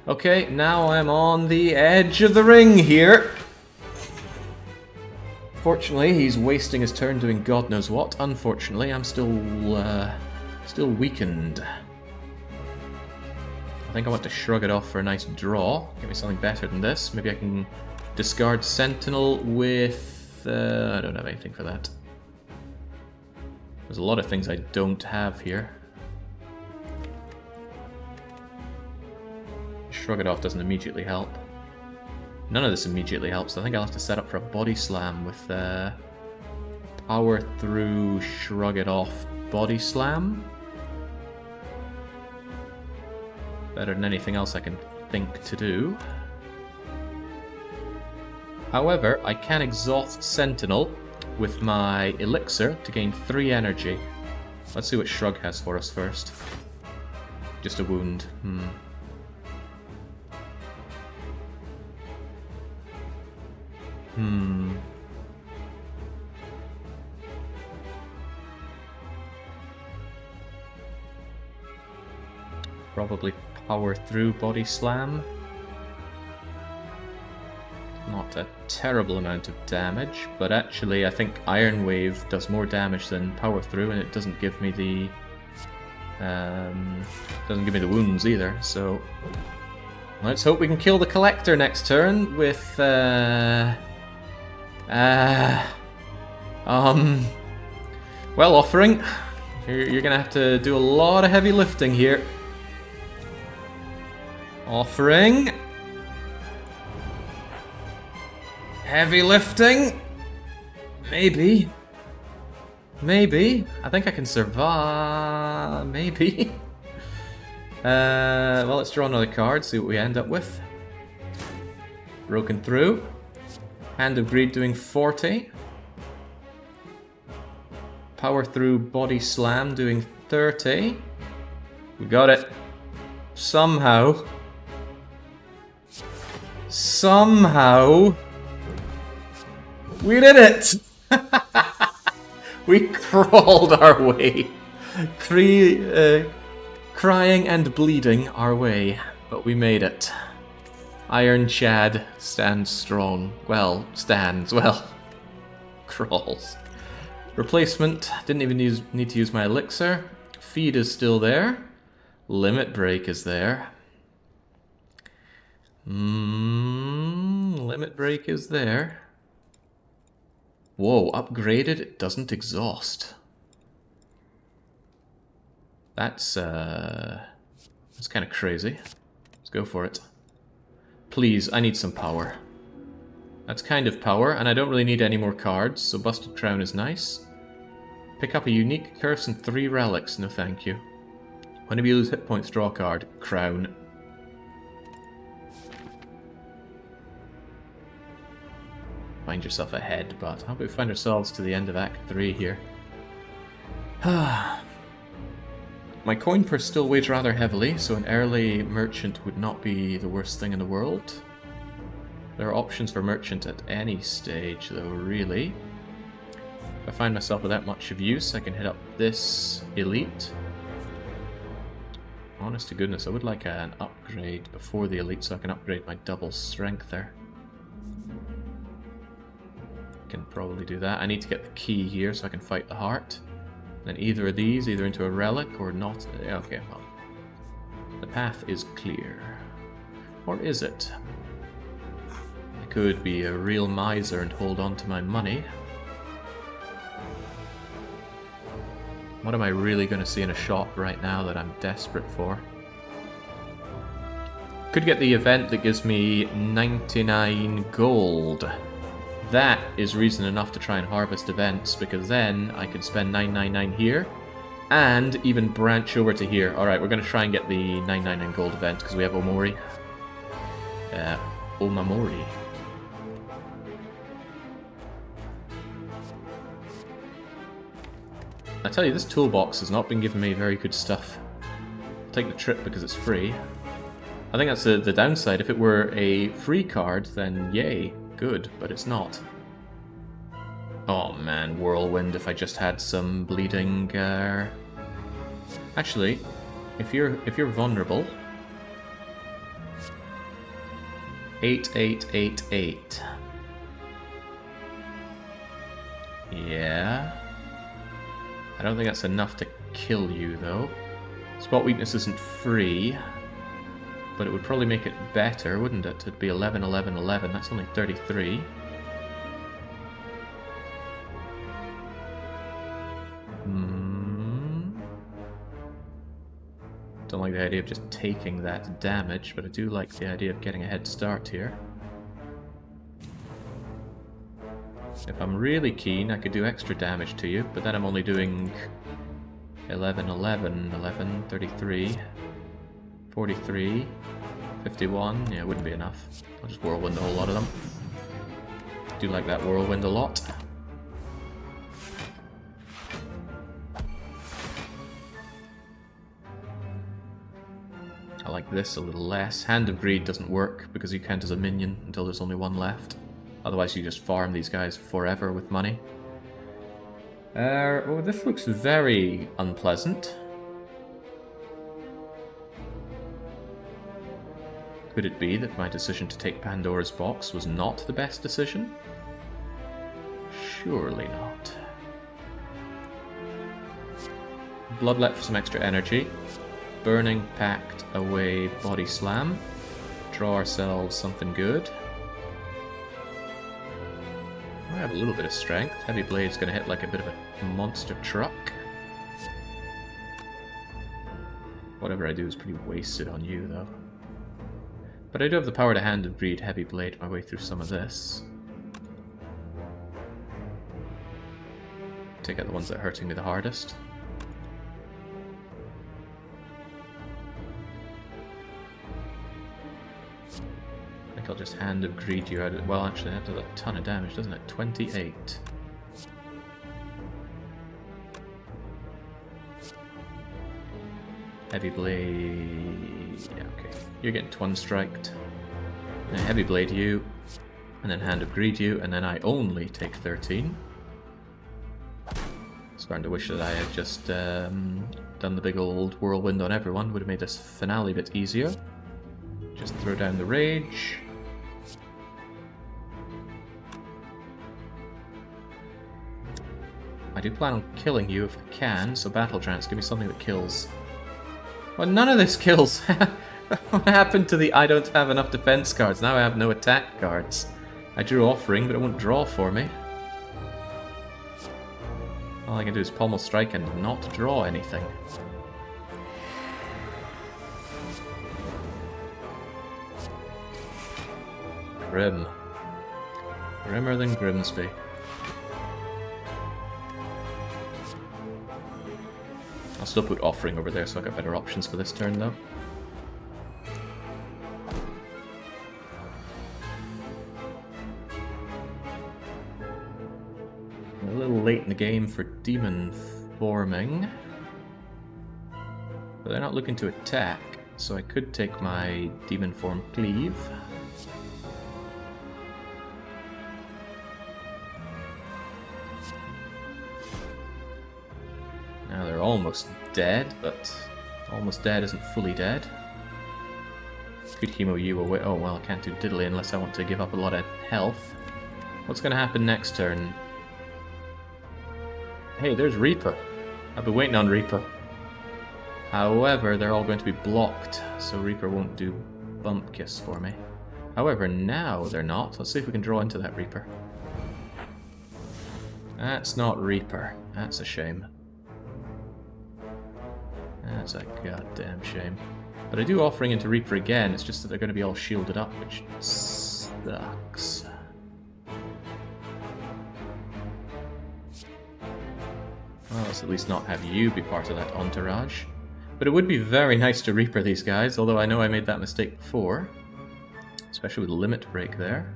Okay, now I'm on the edge of the ring here. Fortunately, he's wasting his turn doing God knows what. Unfortunately, I'm still weakened. I think I want to shrug it off for a nice draw. Give me something better than this. Maybe I can discard Sentinel with... I don't have anything for that. There's a lot of things I don't have here. Shrug it off doesn't immediately help. None of this immediately helps. I think I'll have to set up for a body slam with power through, shrug it off, body slam. Better than anything else I can think to do. However, I can exhaust Sentinel with my elixir to gain 3 energy. Let's see what Shrug has for us first. Just a wound. Probably power through body slam. Not a terrible amount of damage, but actually I think Iron Wave does more damage than power through, and it doesn't give me the wounds either. So let's hope we can kill the Collector next turn with well, Offering, you're gonna have to do a lot of heavy lifting here. Offering. Heavy lifting. Maybe. Maybe. I think I can survive. Maybe. Well, let's draw another card, see what we end up with. Broken Through. Hand of Greed doing 40. Power Through Body Slam doing 30. We got it. Somehow. Somehow. We did it! We crawled our way. Crying and bleeding our way. But we made it. Iron Chad stands strong. Well, stands. Well, crawls. Replacement. Didn't even need to use my elixir. Feed is still there. Limit Break is there. Limit Break is there. Whoa, upgraded, it doesn't exhaust. That's kind of crazy. Let's go for it. Please, I need some power. That's kind of power, and I don't really need any more cards, so Busted Crown is nice. Pick up a unique curse and 3 relics, no thank you. Whenever you lose hit points, draw a card. Crown. Find yourself ahead, but how about we find ourselves to the end of Act 3 here? My coin purse still weighs rather heavily, so an early merchant would not be the worst thing in the world. There are options for merchant at any stage, though, really. If I find myself without much of use, I can hit up this elite. Honest to goodness, I would like an upgrade before the elite so I can upgrade my double strength there. Can probably do that. I need to get the key here so I can fight the heart. Then either of these, either into a relic or not. Okay, well. The path is clear. Or is it? I could be a real miser and hold on to my money. What am I really going to see in a shop right now that I'm desperate for? Could get the event that gives me 99 gold. That is reason enough to try and harvest events, because then I could spend 999 here, and even branch over to here. Alright, we're going to try and get the 999 gold event, because we have Omori. Omamori. I tell you, this toolbox has not been giving me very good stuff. I'll take the trip because it's free. I think that's the downside. If it were a free card, then yay, good, but it's not. Oh man, Whirlwind, if I just had some bleeding... Actually, if you're vulnerable... 8888. Yeah. I don't think that's enough to kill you, though. Spot weakness isn't free, but it would probably make it better, wouldn't it? It'd be 11, 11, 11. That's only 33. Don't like the idea of just taking that damage, but I do like the idea of getting a head start here. If I'm really keen, I could do extra damage to you, but then I'm only doing 11, 11, 11, 33, 43, 51. Yeah, it wouldn't be enough. I'll just Whirlwind a whole lot of them. Do like that Whirlwind a lot. I like this a little less. Hand of Greed doesn't work because you count as a minion until there's only one left. Otherwise you just farm these guys forever with money. Oh, this looks very unpleasant. Could it be that my decision to take Pandora's box was not the best decision? Surely not. Bloodlet for some extra energy. Burning Pact away Body Slam. Draw ourselves something good. I have a little bit of strength. Heavy Blade's going to hit like a bit of a monster truck. Whatever I do is pretty wasted on you, though. But I do have the power to Hand of Greed, Heavy Blade my way through some of this. Take out the ones that are hurting me the hardest. I think I'll just Hand of Greed you out. Well, actually, that does a ton of damage, doesn't it? 28. Heavy Blade... yeah, okay. You're getting Twin Striked. And Heavy Blade you, and then Hand of Greed you, and then I only take 13. Starting to wish that I had just done the big old Whirlwind on everyone. Would have made this finale a bit easier. Just throw down the Rage. I do plan on killing you if I can, so Battle Trance, give me something that kills. Well, none of this kills! What happened to the I don't have enough defense cards? Now I have no attack cards. I drew Offering, but it won't draw for me. All I can do is Pommel Strike and not draw anything. Grim. Grimmer than Grimsby. I'll still put Offering over there so I've got better options for this turn though. A little late in the game for Demon Forming. But they're not looking to attack, so I could take my Demon Form Cleave. Now they're almost dead, but almost dead isn't fully dead. Could Chemo you away. Oh well, I can't do diddly unless I want to give up a lot of health. What's going to happen next turn? Hey, there's Reaper. I've been waiting on Reaper. However, they're all going to be blocked, so Reaper won't do Bump Kiss for me. However, now they're not. Let's see if we can draw into that Reaper. That's not Reaper. That's a shame. That's a goddamn shame. But I do Offering into Reaper again, it's just that they're going to be all shielded up, which sucks. Well, let's at least not have you be part of that entourage. But it would be very nice to Reaper these guys, although I know I made that mistake before. Especially with Limit Break there.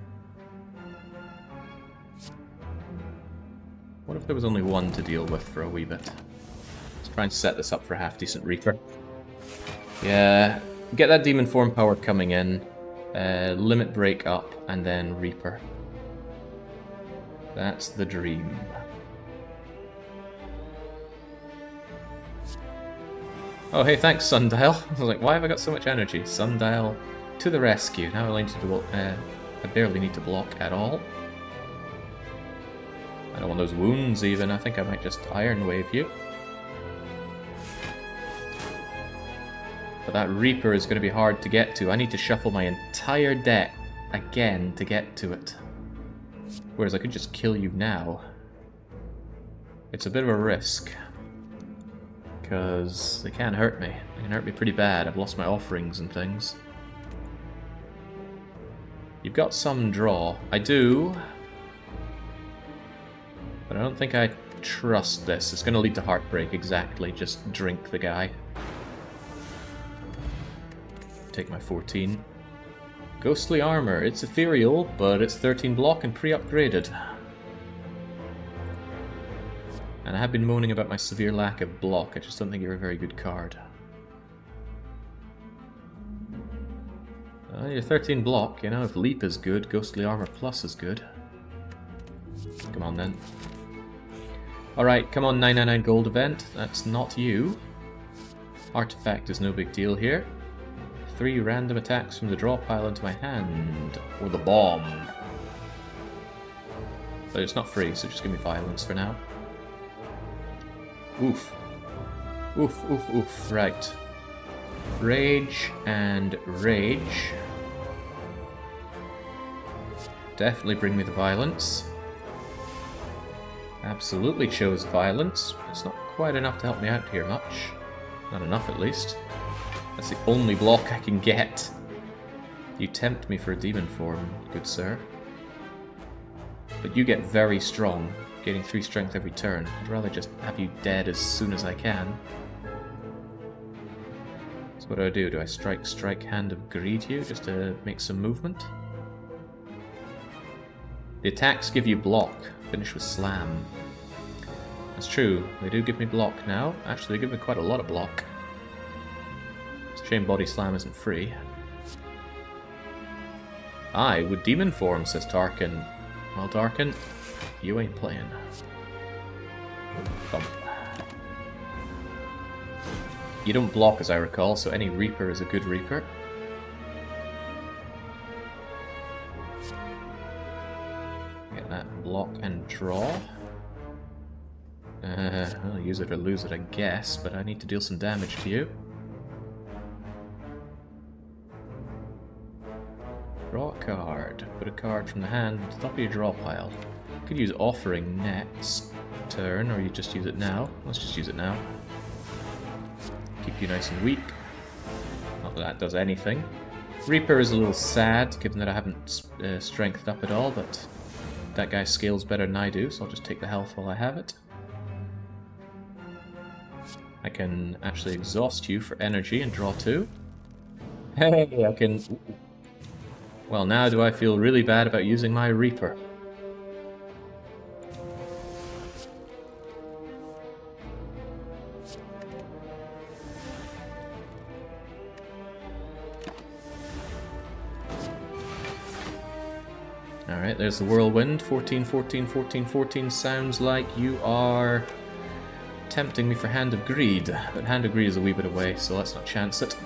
What if there was only one to deal with for a wee bit? Let's try and set this up for a half-decent Reaper. Yeah, Get that demon form power coming in, limit break up, and then Reaper. That's the dream. Oh, hey, thanks, Sundial. I was like, why have I got so much energy? Sundial to the rescue. Now I barely need to block at all. I don't want those wounds even. I think I might just Iron Wave you. But that Reaper is going to be hard to get to. I need to shuffle my entire deck again to get to it. Whereas I could just kill you now. It's a bit of a risk. Because they can hurt me. They can hurt me pretty bad. I've lost my offerings and things. You've got some draw. I do. But I don't think I trust this. It's going to lead to heartbreak, exactly. Just drink the guy. Take my 14. Ghostly armor. It's ethereal, but it's 13 block and pre-upgraded. And I have been moaning about my severe lack of block. I just don't think you're a very good card. You're 13 block, you know, if Leap is good, Ghostly Armor Plus is good. Come on then. Alright, come on 999 gold event. That's not you. Artifact is no big deal here. 3 random attacks from the draw pile into my hand. Or the bomb. But it's not free, so just give me violence for now. Oof. Oof, oof, oof. Right. Rage and rage. Definitely bring me the violence. Absolutely chose violence. It's not quite enough to help me out here much. Not enough, at least. That's the only block I can get. You tempt me for a demon form, good sir. But you get very strong, gaining 3 strength every turn. I'd rather just have you dead as soon as I can. So what do? Do I strike Hand of Greed you, just to make some movement? The attacks give you block. Finish with Slam. That's true, they do give me block now. Actually, they give me quite a lot of block. It's a shame Body Slam isn't free. Aye, with Demon Form, says Tarkin. Well, Tarkin, you ain't playing. Thump. You don't block, as I recall, so any Reaper is a good Reaper. Get that block and draw. I'll use it or lose it, I guess, but I need to deal some damage to you. Draw a card. Put a card from the hand on the top of your draw pile. You could use Offering next turn, or you just use it now. Let's just use it now. Keep you nice and weak. Not that that does anything. Reaper is a little sad, given that I haven't strengthened up at all, but that guy scales better than I do, so I'll just take the health while I have it. I can actually exhaust you for energy and draw 2. Hey, I can... Well, now do I feel really bad about using my Reaper. Alright, there's the Whirlwind. 14, 14, 14, 14. Sounds like you are tempting me for Hand of Greed. But Hand of Greed is a wee bit away, so let's not chance it.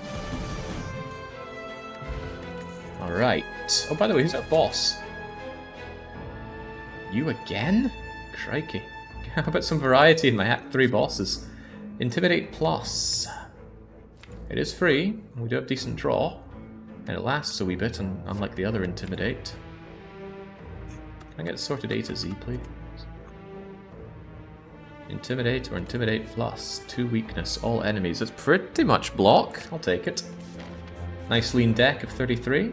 Alright. Oh, by the way, who's that boss? You again? Crikey. How about some variety in my Act 3 bosses? Intimidate Plus. It is free. We do have decent draw. And it lasts a wee bit, unlike the other Intimidate. Can I get sorted A to Z, please? Intimidate or Intimidate Plus. 2 weakness, all enemies. That's pretty much block. I'll take it. Nice lean deck of 33.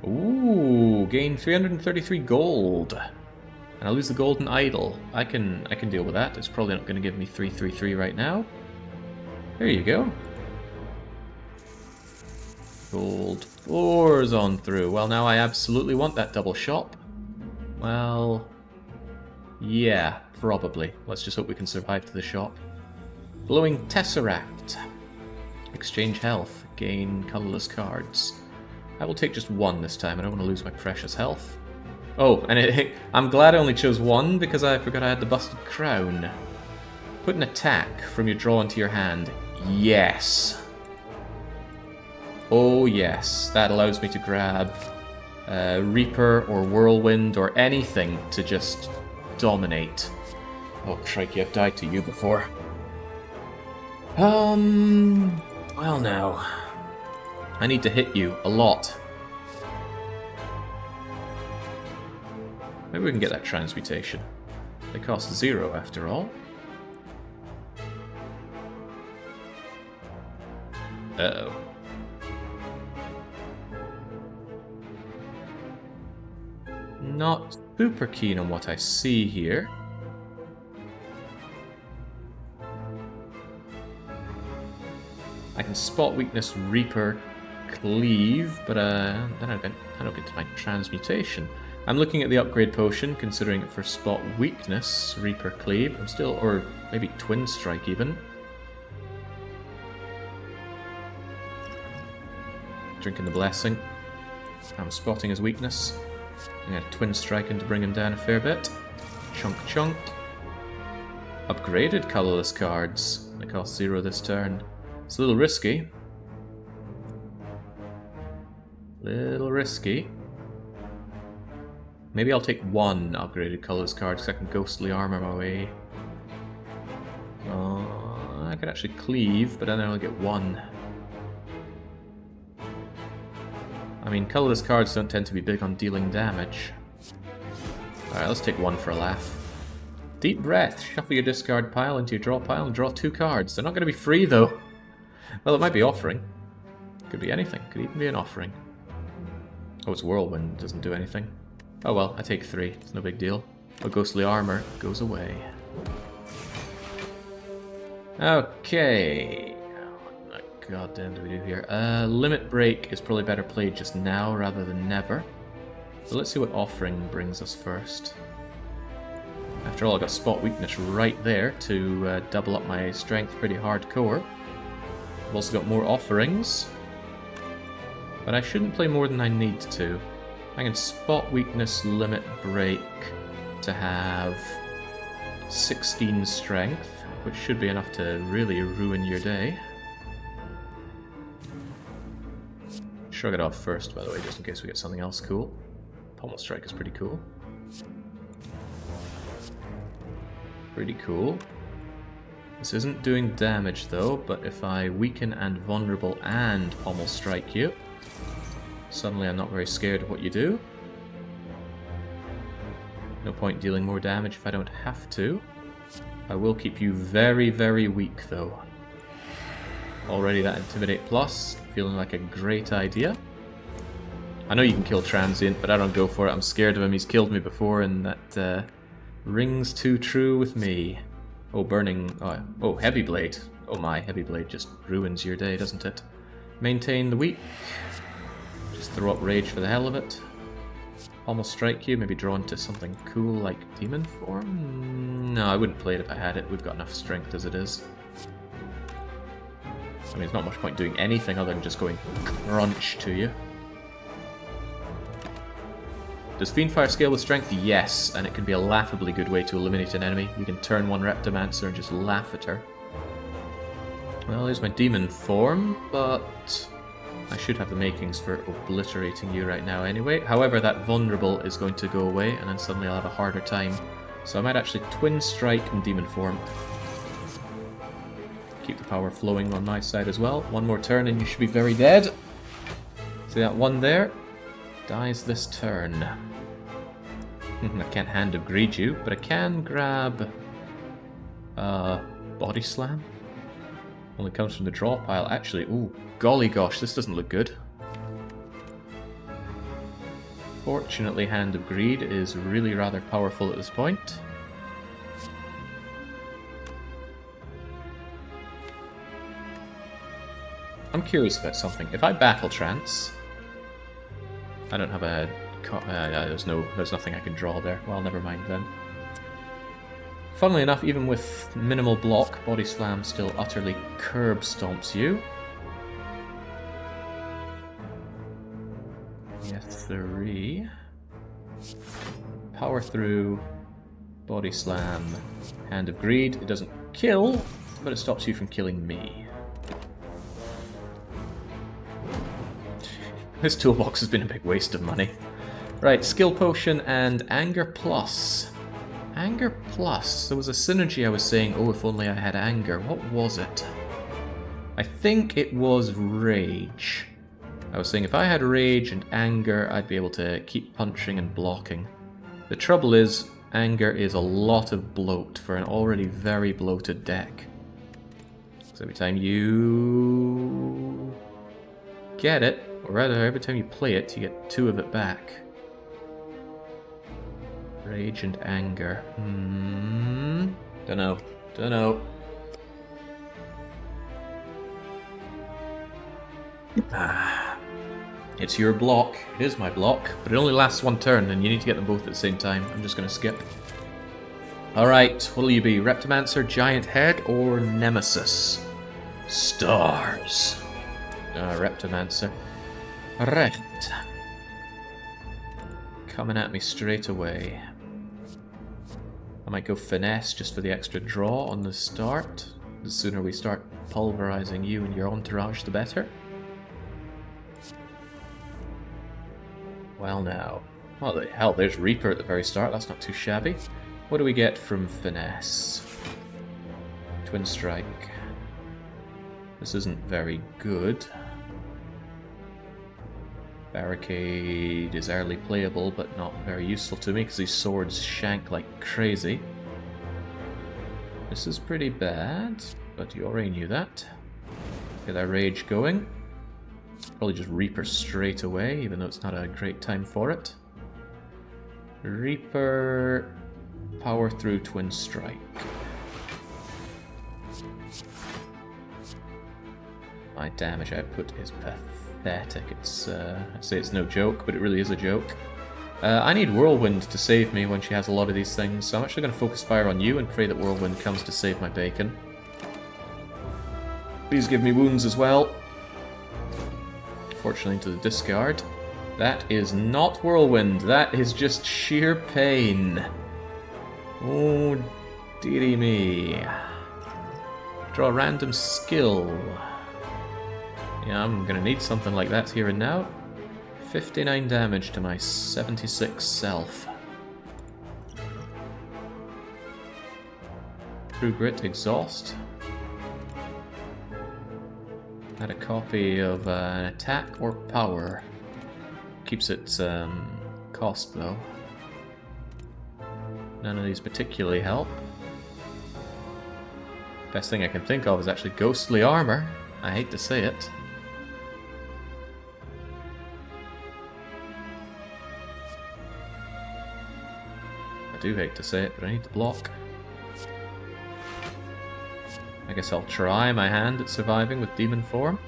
Ooh, gain 333 gold. And I lose the golden idol. I can deal with that. It's probably not going to give me 333 right now. There you go. Gold 4's on through. Well, now I absolutely want that double shop. Well, yeah, probably. Let's just hope we can survive to the shop. Glowing Tesseract. Exchange health. Gain colorless cards. I will take just one this time. I don't want to lose my precious health. Oh, and I'm glad I only chose one because I forgot I had the busted crown. Put an attack from your draw into your hand. Yes. Oh yes. That allows me to grab Reaper or Whirlwind or anything to just dominate. Oh crikey, I've died to you before. Well now. I need to hit you a lot. Maybe we can get that transmutation. They cost 0 after all. Uh-oh. Not super keen on what I see here. I can spot weakness, Reaper, Cleave, but then I don't get to my transmutation. I'm looking at the upgrade potion, considering it for spot weakness, Reaper, Cleave. I'm still, or maybe Twin Strike even. Drinking the blessing. I'm spotting his weakness. I'm going to Twin Strike him to bring him down a fair bit. Chunk chunk. Upgraded colorless cards. They cost 0 this turn. It's a little risky. Little risky. Maybe I'll take one upgraded colorless card because I can ghostly armor my way. I could actually cleave, but then I only get one. I mean, colorless cards don't tend to be big on dealing damage. Alright, let's take one for a laugh. Deep breath. Shuffle your discard pile into your draw pile and draw 2 cards. They're not going to be free, though. Well, it might be offering. Could be anything. Could even be an offering. Oh, it's Whirlwind. Doesn't do anything. Oh well, I take 3. It's no big deal. But Ghostly Armor goes away. Okay. What the goddamn do we do here? Limit Break is probably better played just now rather than never. So let's see what Offering brings us first. After all, I got Spot Weakness right there to double up my strength pretty hardcore. I've also got more Offerings. But I shouldn't play more than I need to. I can Spot Weakness, Limit Break to have 16 strength, which should be enough to really ruin your day. Shrug it off first, by the way, just in case we get something else cool. Pommel Strike is pretty cool. Pretty cool. This isn't doing damage though, but if I weaken and vulnerable and Pommel Strike you, suddenly I'm not very scared of what you do. No point dealing more damage if I don't have to. I will keep you very, very weak though. Already that Intimidate Plus, feeling like a great idea. I know you can kill Transient, but I don't go for it. I'm scared of him. He's killed me before, and that rings too true with me. Oh, Burning... Oh, Heavy Blade. Oh my, Heavy Blade just ruins your day, doesn't it? Maintain the weak. Just throw up Rage for the hell of it. Almost Strike you, maybe draw into something cool like Demon Form? No, I wouldn't play it if I had it. We've got enough strength as it is. I mean, there's not much point doing anything other than just going crunch to you. Does Fiendfire scale with strength? Yes, and it can be a laughably good way to eliminate an enemy. You can turn one Reptomancer and just laugh at her. Well, here's my Demon Form, but I should have the makings for obliterating you right now anyway. However, that Vulnerable is going to go away, and then suddenly I'll have a harder time. So I might actually Twin Strike and Demon Form. Keep the power flowing on my side as well. One more turn and you should be very dead. See that one there? Dies this turn. I can't Hand of Greed you, but I can grab Body Slam. Only comes from the draw pile. Actually, ooh, golly gosh, this doesn't look good. Fortunately, Hand of Greed is really rather powerful at this point. I'm curious about something. If I Battle Trance, I don't have a... there's nothing I can draw there. Well, never mind then. Funnily enough, even with minimal block, Body Slam still utterly curb stomps you. 3. Power through, body slam, hand of greed. It doesn't kill, but it stops you from killing me. This toolbox has been a big waste of money. Right, skill potion and anger plus. Anger plus. There was a synergy I was saying, oh, if only I had anger. What was it? I think it was rage. I was saying if I had rage and anger, I'd be able to keep punching and blocking. The trouble is, anger is a lot of bloat for an already very bloated deck. So every time you get it, or rather every time you play it, you get 2 of it back. Rage and anger. Dunno. It's your block. It is my block, but it only lasts 1 turn, and you need to get them both at the same time. I'm just going to skip. Alright, what'll you be? Reptomancer, Giant Head, or Nemesis? Stars. Reptomancer. Right. Coming at me straight away. I might go Finesse just for the extra draw on the start. The sooner we start pulverizing you and your entourage, the better. Well now. Well, the hell, there's Reaper at the very start. That's not too shabby. What do we get from Finesse? Twin Strike. This isn't very good. Barricade is early playable, but not very useful to me because these swords shank like crazy. This is pretty bad, but you already knew that. Get our rage going. Probably just Reaper straight away, even though it's not a great time for it. Reaper, power through Twin Strike. My damage output is pathetic. It's, I'd say it's no joke, but it really is a joke. I need Whirlwind to save me when she has a lot of these things, so I'm actually going to focus fire on you and pray that Whirlwind comes to save my bacon. Please give me wounds as well. Fortunately to the discard. That is not Whirlwind, that is just sheer pain. Oh, dearie me. Draw a random skill. Yeah, I'm gonna need something like that here and now. 59 damage to my 76 self. True Grit, Exhaust. Add a copy of an attack or power. Keeps its cost though. None of these particularly help. Best thing I can think of is actually Ghostly Armor. I hate to say it. I do hate to say it, but I need to block. I guess I'll try my hand at surviving with demon form.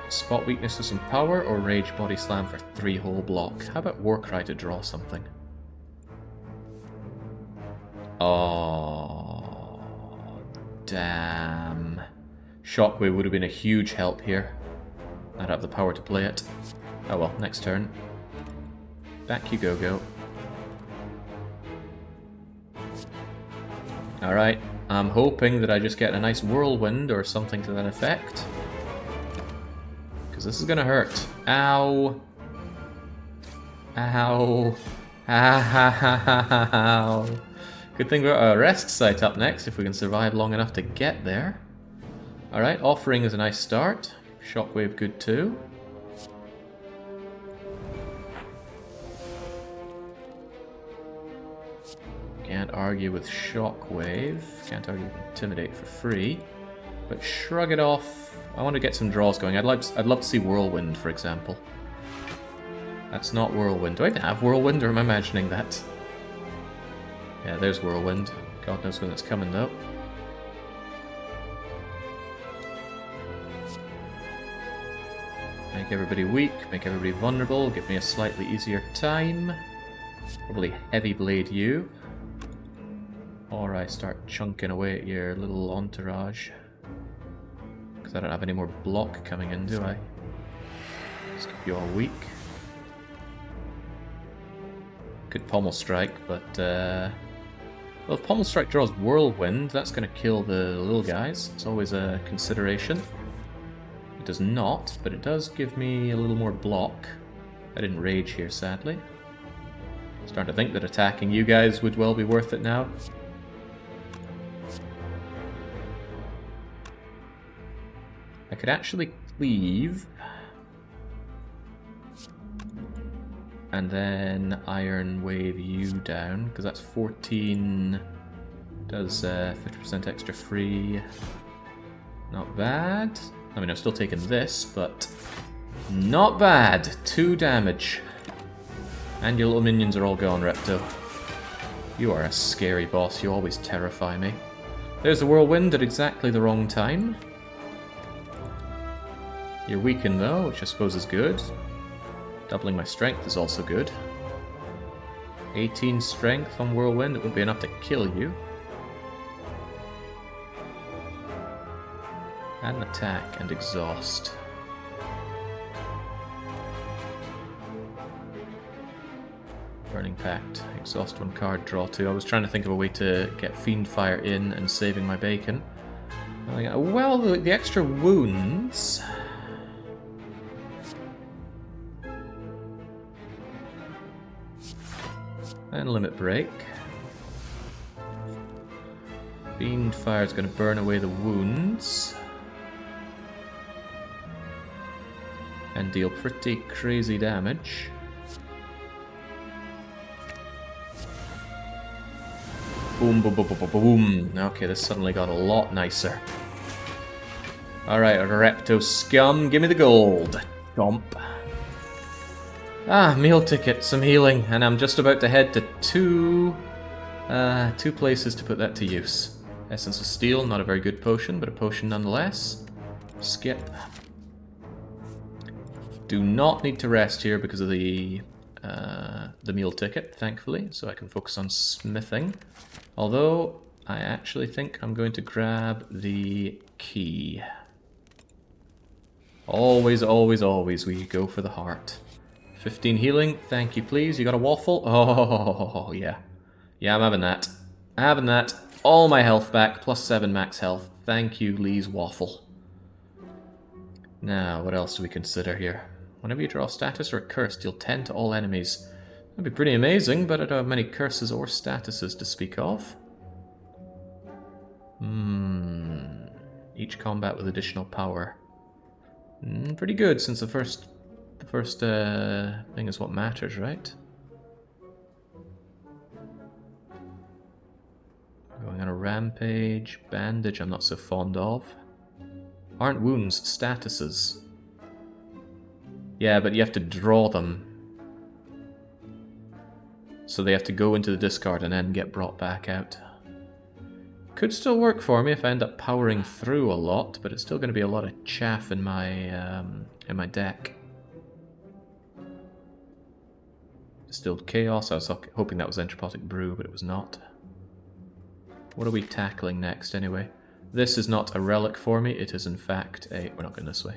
Spot weakness with some power, or rage body slam for 3 whole block. How about Warcry to draw something? Oh, damn. Shockwave would have been a huge help here. I'd have the power to play it. Oh well, next turn. Back you go. Alright, I'm hoping that I just get a nice whirlwind or something to that effect. Because this is gonna hurt. Ow. Ow. Ow. Good thing we've got a rest site up next if we can survive long enough to get there. Alright, Offering is a nice start. Shockwave good too. Can't argue with Shockwave. Can't argue with Intimidate for free. But shrug it off. I want to get some draws going. I'd love to see Whirlwind, for example. That's not Whirlwind. Do I even have Whirlwind, or am I imagining that? Yeah, there's Whirlwind. God knows when it's coming, though. Make everybody weak, make everybody vulnerable, give me a slightly easier time. Probably Heavy Blade you. Or I start chunking away at your little entourage. Because I don't have any more block coming in, do I? Just keep you all weak. Could Pommel Strike, but... well, if Pommel Strike draws Whirlwind, that's going to kill the little guys. It's always a consideration. It does not, but it does give me a little more block. I didn't rage here, sadly. Starting to think that attacking you guys would well be worth it now. I could actually cleave. And then Iron Wave you down, because that's 14... Does 50% extra free. Not bad. I mean, I'm still taking this, but... Not bad! 2 damage. And your little minions are all gone, Repto. You are a scary boss, you always terrify me. There's the Whirlwind at exactly the wrong time. You're weakened though, which I suppose is good. Doubling my strength is also good. 18 strength on Whirlwind, it won't be enough to kill you. And attack and exhaust. Burning Pact. Exhaust 1 card, draw 2. I was trying to think of a way to get Fiendfire in and saving my bacon. Well, the extra wounds... And Limit Break. Fiendfire is going to burn away the wounds. And deal pretty crazy damage. Boom, boom, boom, boom, boom, boom. Okay, this suddenly got a lot nicer. Alright, Repto scum, give me the gold. Chomp. Ah, meal ticket, some healing, and I'm just about to head to two places to put that to use. Essence of Steel, not a very good potion, but a potion nonetheless. Skip. Do not need to rest here because of the meal ticket, thankfully, so I can focus on smithing. Although, I actually think I'm going to grab the key. Always, always, always we go for the heart. 15 healing, thank you please. You got a waffle? Oh, yeah. Yeah, I'm having that. Having that. All my health back, plus 7 max health. Thank you, Lee's waffle. Now, what else do we consider here? Whenever you draw a status or a curse, deal 10 to all enemies. That'd be pretty amazing, but I don't have many curses or statuses to speak of. Each combat with additional power. Pretty good, since the first thing is what matters, right? Going on a rampage. Bandage I'm not so fond of. Aren't wounds statuses? Yeah, but you have to draw them. So they have to go into the discard and then get brought back out. Could still work for me if I end up powering through a lot, but it's still going to be a lot of chaff in my deck. Distilled Chaos, I was hoping that was Entropotic Brew, but it was not. What are we tackling next, anyway? This is not a relic for me, it is in fact a... We're not going this way.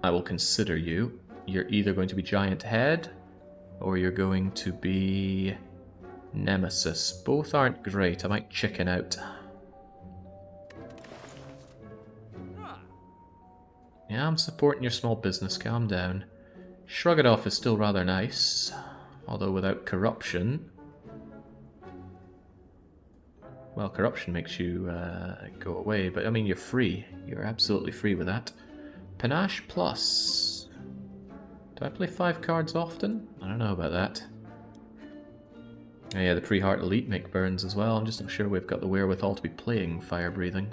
I will consider you. You're either going to be Giant Head, or you're going to be Nemesis. Both aren't great, I might chicken out. Yeah, I'm supporting your small business, calm down. Shrug It Off is still rather nice, although without corruption... Well, corruption makes you go away, but I mean, you're free. You're absolutely free with that. Panache Plus. Do I play 5 cards often? I don't know about that. Oh, yeah, the Pre-Heart Elite make burns as well. I'm just not sure we've got the wherewithal to be playing Fire Breathing.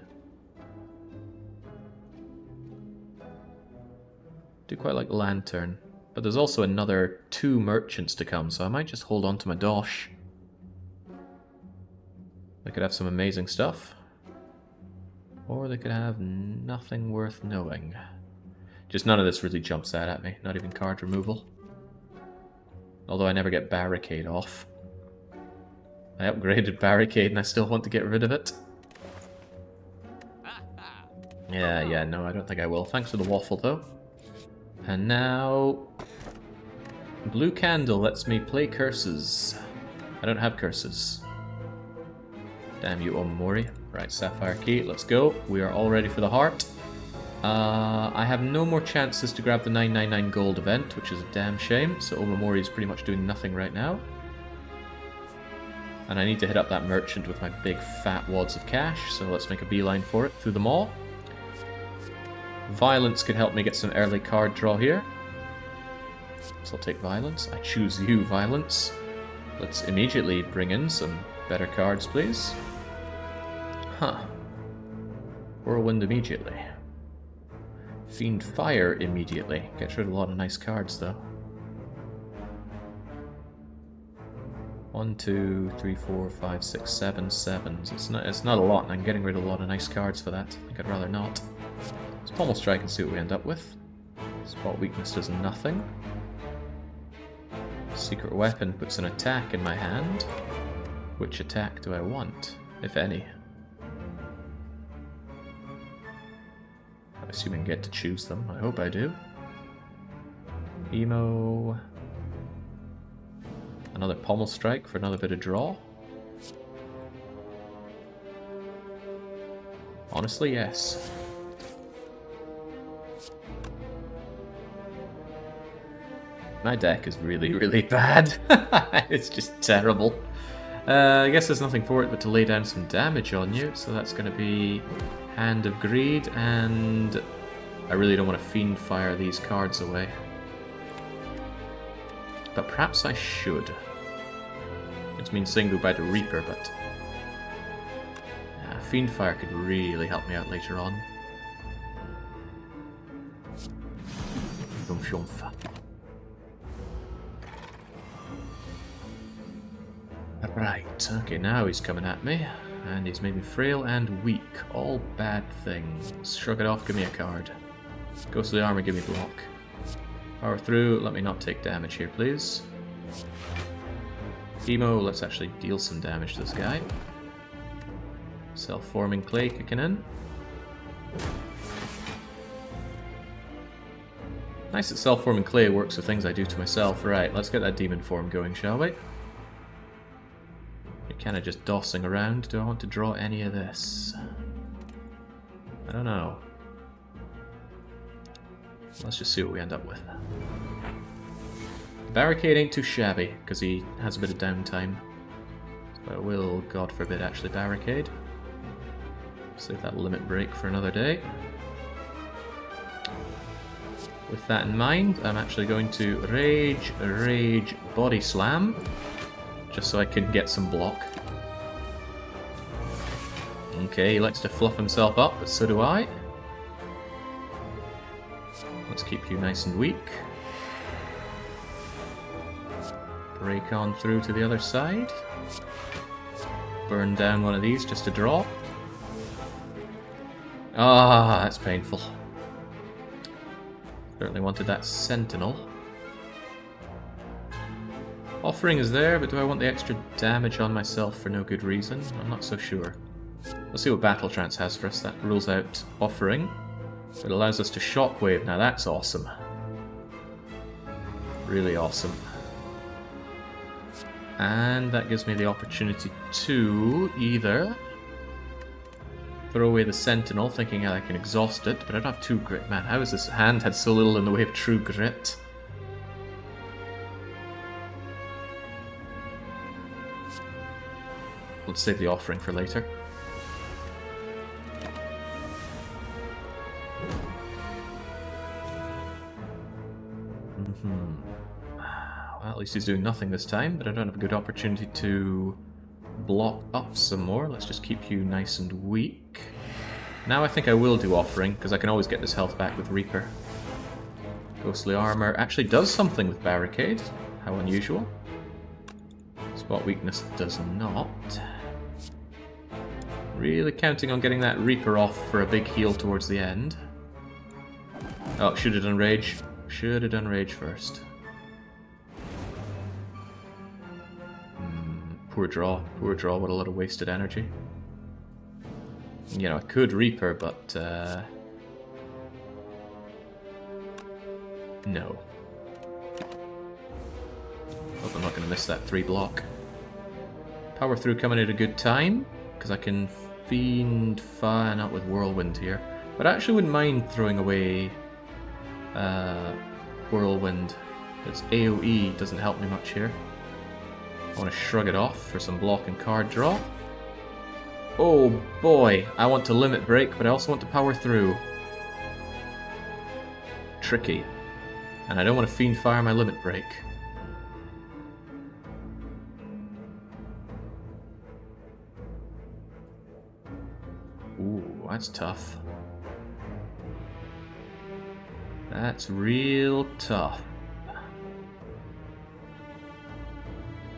Do quite like Lantern, but there's also another 2 merchants to come, so I might just hold on to my dosh. They could have some amazing stuff, or they could have nothing worth knowing. Just none of this really jumps out at me, not even card removal. Although I never get Barricade off. I upgraded Barricade and I still want to get rid of it. Yeah, no, I don't think I will. Thanks for the waffle, though. And now... Blue candle lets me play curses. I don't have curses. Damn you, Omori. Right, Sapphire Key, let's go. We are all ready for the heart. I have no more chances to grab the 999 gold event, which is a damn shame, so Omamori is pretty much doing nothing right now. And I need to hit up that merchant with my big fat wads of cash, so let's make a beeline for it through the mall. Violence could help me get some early card draw here. So I'll take Violence. I choose you, Violence. Let's immediately bring in some better cards, please. Huh. Whirlwind immediately. Fiend Fire immediately. Gets rid of a lot of nice cards, though. 1, 2, 3, 4, 5, 6, 7 sevens. It's not a lot, and I'm getting rid of a lot of nice cards for that. I think I'd rather not. Let's Pommel Strike and see what we end up with. Spot Weakness does nothing. Secret Weapon puts an attack in my hand. Which attack do I want, if any? I'm assuming I get to choose them. I hope I do. Emo. Another Pommel Strike for another bit of draw. Honestly, yes. My deck is really, really bad. It's just terrible. I guess there's nothing for it but to lay down some damage on you, so that's going to be Hand of Greed, and I really don't want to Fiend Fire these cards away. But perhaps I should. It means saying goodbye to Reaper, but Fiend Fire could really help me out later on. Right, okay, now he's coming at me, and he's made me frail and weak. All bad things. Shrug it off, give me a card. Ghostly Armor, give me block. Power through, let me not take damage here, please. Emo, let's actually deal some damage to this guy. Self-forming clay kicking in. Nice that self-forming clay works with things I do to myself. Right, let's get that demon form going, shall we? You're kind of just dossing around. Do I want to draw any of this? I don't know. Let's just see what we end up with. Barricade ain't too shabby, because he has a bit of downtime. So I will, God forbid, actually barricade. Save that limit break for another day. With that in mind, I'm actually going to Rage, Body Slam, just so I can get some block. Okay, he likes to fluff himself up, but so do I. Let's keep you nice and weak. Break on through to the other side. Burn down one of these just to draw. Ah, that's painful. Certainly wanted that Sentinel. Offering is there, but do I want the extra damage on myself for no good reason? I'm not so sure. Let's see what Battle Trance has for us. That rules out Offering. It allows us to Shockwave. Now that's awesome. Really awesome. And that gives me the opportunity to either throw away the Sentinel, thinking I can exhaust it, but I don't have 2 grit. Man, how has this hand had so little in the way of true grit? Let's save the Offering for later. Well, at least he's doing nothing this time, but I don't have a good opportunity to block up some more. Let's just keep you nice and weak. Now I think I will do Offering, because I can always get this health back with Reaper. Ghostly Armor actually does something with Barricade. How unusual. Spot Weakness does not. Really counting on getting that Reaper off for a big heal towards the end. Oh, should have done Rage. Should have done Rage first. Poor draw. Poor draw. What a lot of wasted energy. You know, I could Reaper, but No. Hope I'm not going to miss that 3 block. Power through coming at a good time, because I can Fiend Fire, not with Whirlwind here. But I actually wouldn't mind throwing away Whirlwind. Its AoE doesn't help me much here. I want to shrug it off for some block and card draw. Oh boy, I want to limit break, but I also want to power through. Tricky. And I don't want to Fiend Fire my limit break. Ooh, that's tough. That's real tough.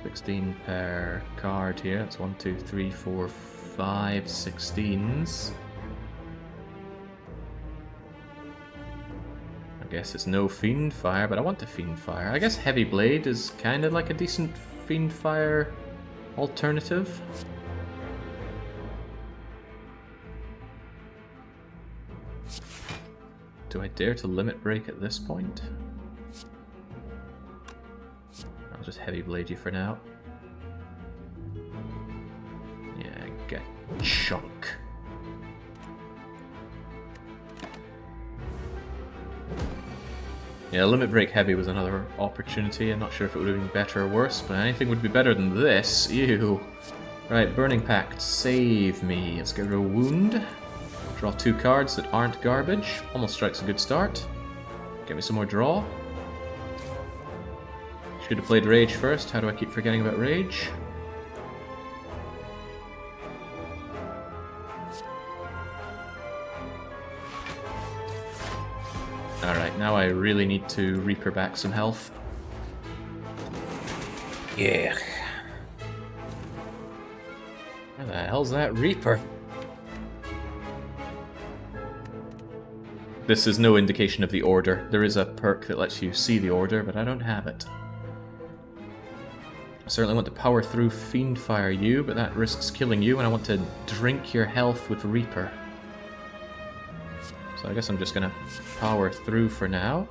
16 per card here. That's 1, 2, 3, 4, 5 16s. I guess it's no Fiend Fire, but I want to Fiend Fire. I guess Heavy Blade is kind of like a decent Fiend Fire alternative. Do I dare to limit break at this point? I'll just Heavy Blade you for now. Yeah, get chunk. Yeah, limit break heavy was another opportunity. I'm not sure if it would have been better or worse, but anything would be better than this. Ew. Right, Burning Pact, save me. Let's get rid of Wound. Draw 2 cards that aren't garbage. Almost Strike's a good start. Get me some more draw. Should have played Rage first. How do I keep forgetting about Rage? Alright, now I really need to Reaper back some health. Yeah. Where the hell's that Reaper? This is no indication of the order. There is a perk that lets you see the order, but I don't have it. I certainly want to power through Fiend Fire you, but that risks killing you, and I want to drink your health with Reaper. So I guess I'm just gonna power through for now.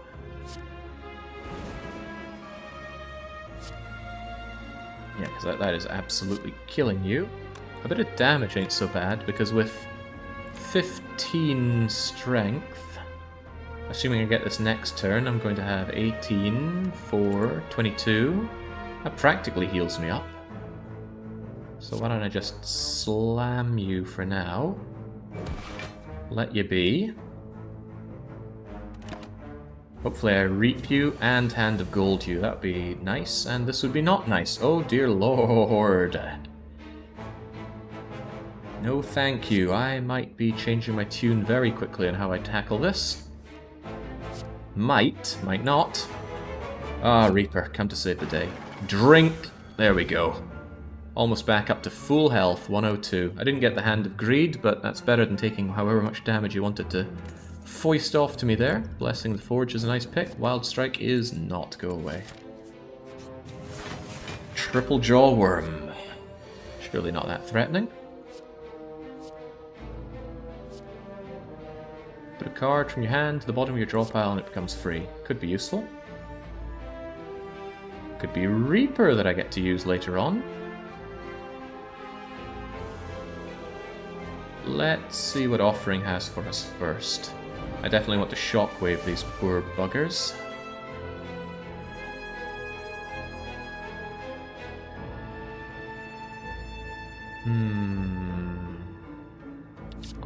Yeah, because that is absolutely killing you. A bit of damage ain't so bad, because with 15 strength, assuming I get this next turn, I'm going to have 18, 4, 22. That practically heals me up. So why don't I just slam you for now? Let you be. Hopefully I reap you and Hand of Gold you. That would be nice, and this would be not nice. Oh dear lord. No thank you. I might be changing my tune very quickly on how I tackle this. Might not. Ah, Reaper, come to save the day. Drink! There we go. Almost back up to full health, 102. I didn't get the Hand of Greed, but that's better than taking however much damage you wanted to foist off to me there. Blessing the Forge is a nice pick. Wild Strike is not. Go away. Triple Jaw Worm. Surely not that threatening. Put a card from your hand to the bottom of your draw pile and it becomes free. Could be useful. Could be Reaper that I get to use later on. Let's see what Offering has for us first. I definitely want to shockwave these poor buggers. I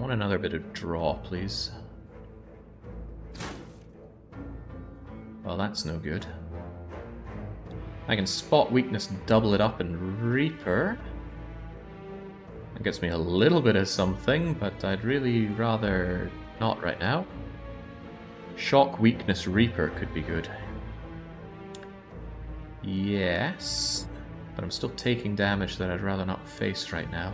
want another bit of draw, please. Well, that's no good. I can Spot Weakness, double it up, and Reaper. That gets me a little bit of something, but I'd really rather not right now. Shock Weakness Reaper could be good. Yes, but I'm still taking damage that I'd rather not face right now.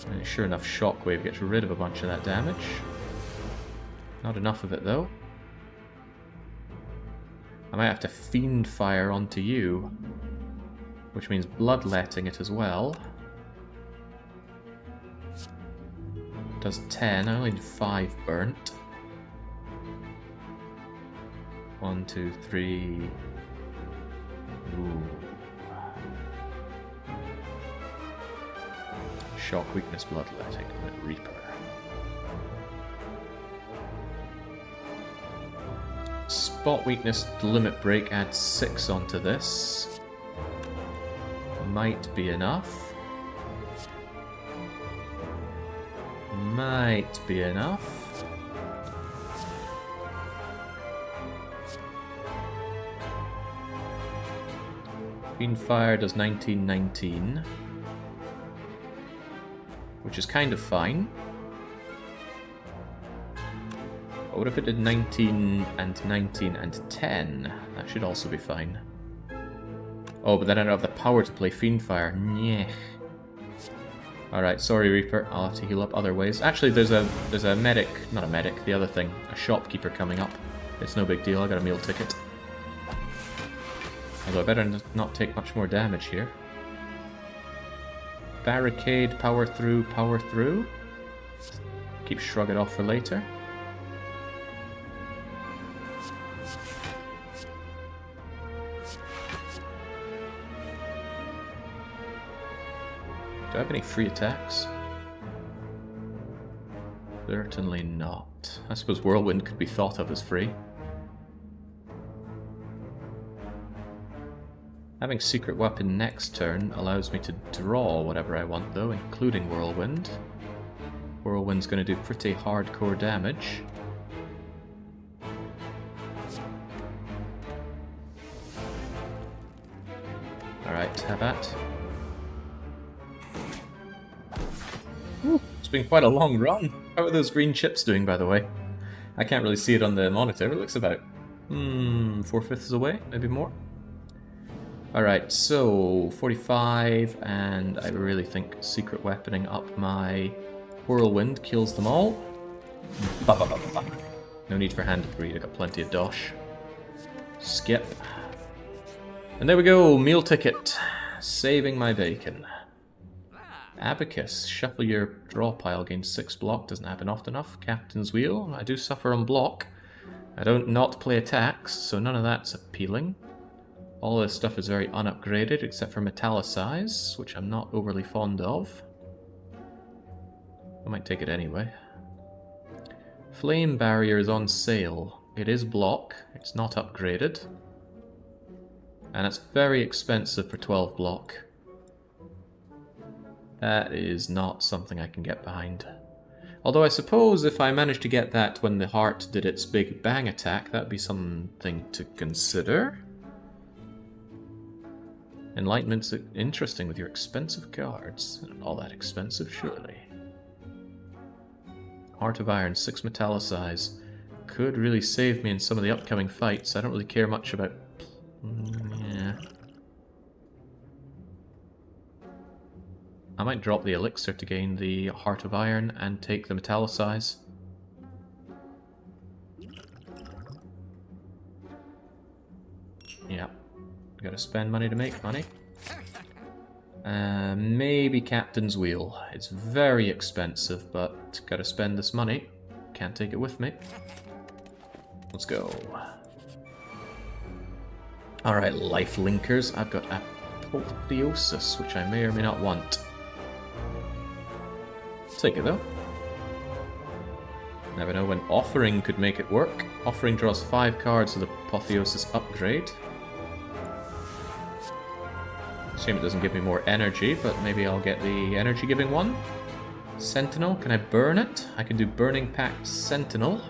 And sure enough, Shockwave gets rid of a bunch of that damage. Not enough of it, though. I might have to Fiend Fire onto you, which means Bloodletting it as well. Does 10, I only need 5 burnt. 1, 2, 3. Ooh. Shock, weakness, bloodletting, Reaper. Spot weakness, limit break, add 6 onto this. Might be enough. Might be enough. Fiendfire does 1919. Which is kind of fine. But what if it did 19 and 19 and 10? That should also be fine. Oh, but then I don't have the power to play Fiendfire. Nyeh. Alright, sorry Reaper, I'll have to heal up other ways. Actually, there's a medic, not a medic, the other thing, a shopkeeper coming up. It's no big deal, I got a meal ticket. Although I better not take much more damage here. Barricade, power through, power through. Keep shrug it off for later. Do I have any free attacks? Certainly not. I suppose Whirlwind could be thought of as free. Having Secret Weapon next turn allows me to draw whatever I want though, including Whirlwind. Whirlwind's going to do pretty hardcore damage. Alright, have at. Ooh, it's been quite a long run. How are those green chips doing, by the way? I can't really see it on the monitor. It looks about 4/5 away, maybe more. Alright, so 45, and I really think Secret Weaponing up my Whirlwind kills them all. Ba -ba -ba -ba -ba. No need for Hand of Greed, I got plenty of dosh. Skip. And there we go, meal ticket. Saving my bacon. Abacus, shuffle your draw pile, gain 6 block, doesn't happen often enough. Captain's Wheel, I do suffer on block. I don't not play attacks, so none of that's appealing. All this stuff is very unupgraded, except for Metallicize, which I'm not overly fond of. I might take it anyway. Flame Barrier is on sale. It is block, it's not upgraded. And it's very expensive for 12 block. That is not something I can get behind. Although I suppose if I managed to get that when the heart did its big bang attack, that'd be something to consider. Enlightenment's interesting with your expensive cards. Not all that expensive, surely. Heart of Iron, 6 Metallicize. Could really save me in some of the upcoming fights. I don't really care much about... yeah. I might drop the Elixir to gain the Heart of Iron and take the Metallicize. Yeah. Gotta spend money to make money. Maybe Captain's Wheel. It's very expensive, but gotta spend this money. Can't take it with me. Let's go. Alright, life linkers. I've got Apotheosis, which I may or may not want. Take it though. Never know when Offering could make it work. Offering draws 5 cards with Apotheosis upgrade. Shame it doesn't give me more energy, but maybe I'll get the energy giving one. Sentinel, can I burn it? I can do Burning Pact Sentinel.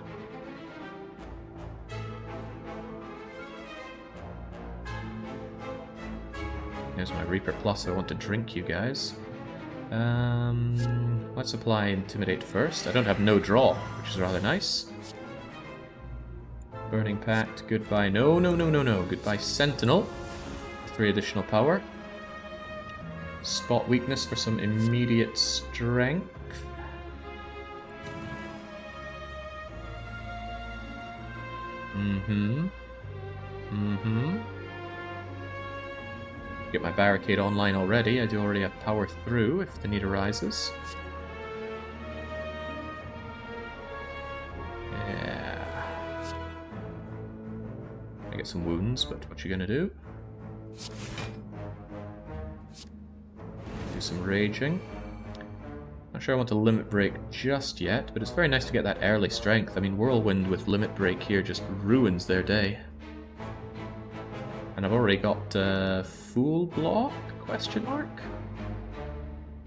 Here's my Reaper Plus, I want to drink you guys. Let's apply Intimidate first. I don't have no draw, which is rather nice. Burning Pact, goodbye. No, no, no, no, no. Goodbye Sentinel. 3 additional power. Spot weakness for some immediate strength. Get my barricade online already. I do already have power through if the need arises. Yeah. get some wounds, but what you gonna do? Do some raging. Not sure I want to limit break just yet, but it's very nice to get that early strength. I mean, Whirlwind with limit break here just ruins their day. And I've already got full block? Question mark?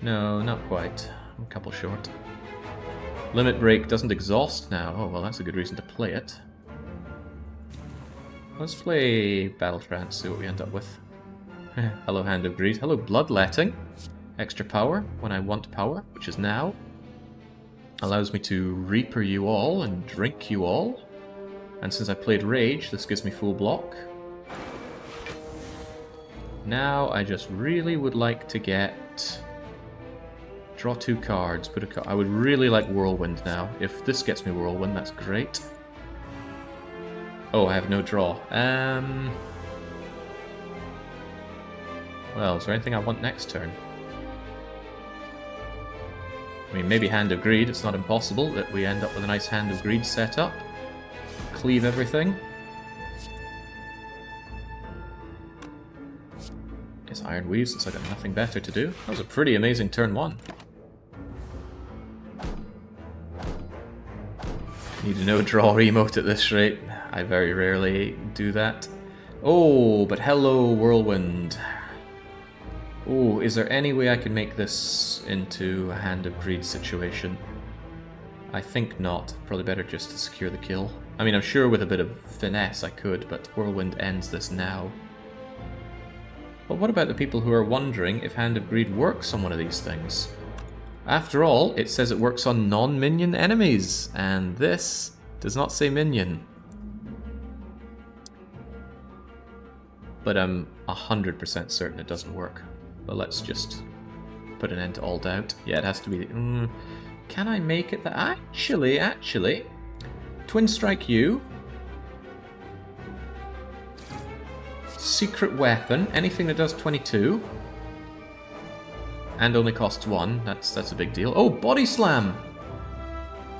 No, not quite. I'm a couple short. Limit break doesn't exhaust now. Oh, well, that's a good reason to play it. Let's play Battle Trance, see what we end up with. Hello, Hand of Greed. Hello, Bloodletting. Extra power when I want power, which is now. Allows me to Reaper you all and drink you all. And since I played Rage, this gives me full block. Now I just really would like to get... Draw 2 cards, put a card. I would really like Whirlwind now. If this gets me Whirlwind, that's great. Oh, I have no draw. Well, is there anything I want next turn? I mean, maybe Hand of Greed. It's not impossible that we end up with a nice Hand of Greed setup. Cleave everything. Guess Iron Weave since I got nothing better to do. That was a pretty amazing turn 1. Need a no draw emote at this rate. I very rarely do that. Oh, but hello, Whirlwind. Oh, is there any way I can make this into a Hand of Greed situation? I think not. Probably better just to secure the kill. I mean, I'm sure with a bit of finesse I could, but Whirlwind ends this now. But what about the people who are wondering if Hand of Greed works on one of these things? After all, it says it works on non-minion enemies, and this does not say minion. But I'm 100% certain it doesn't work. But let's just put an end to all doubt. Yeah, it has to be... can I make it that... Actually... Twin Strike you. Secret Weapon. Anything that does 22. And only costs 1. That's a big deal. Oh, Body Slam!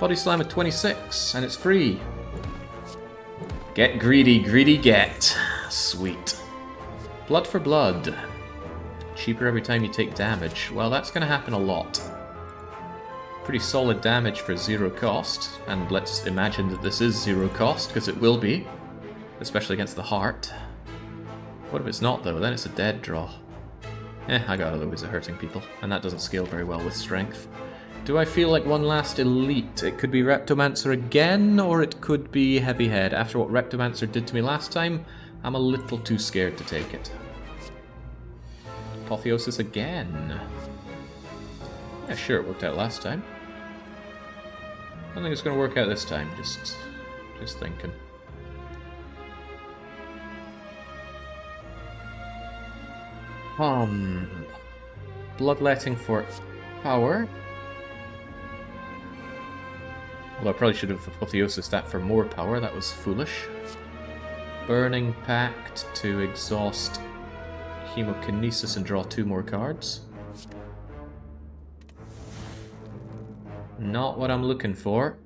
Body Slam at 26, and it's free. Get greedy, greedy get. Sweet. Blood for blood. Cheaper every time you take damage. Well, that's going to happen a lot. Pretty solid damage for 0 cost, and let's imagine that this is 0 cost, because it will be. Especially against the heart. What if it's not, though? Then it's a dead draw. I got other ways of hurting people, and that doesn't scale very well with strength. Do I feel like one last elite? It could be Reptomancer again, or it could be Heavy Head. After what Reptomancer did to me last time, I'm a little too scared to take it. Apotheosis again. Yeah, sure, it worked out last time. I don't think it's going to work out this time, just thinking. Bloodletting for power. Although I probably should have Apotheosis that for more power, that was foolish. Burning Pact to exhaust Hemokinesis and draw 2 more cards. Not what I'm looking for.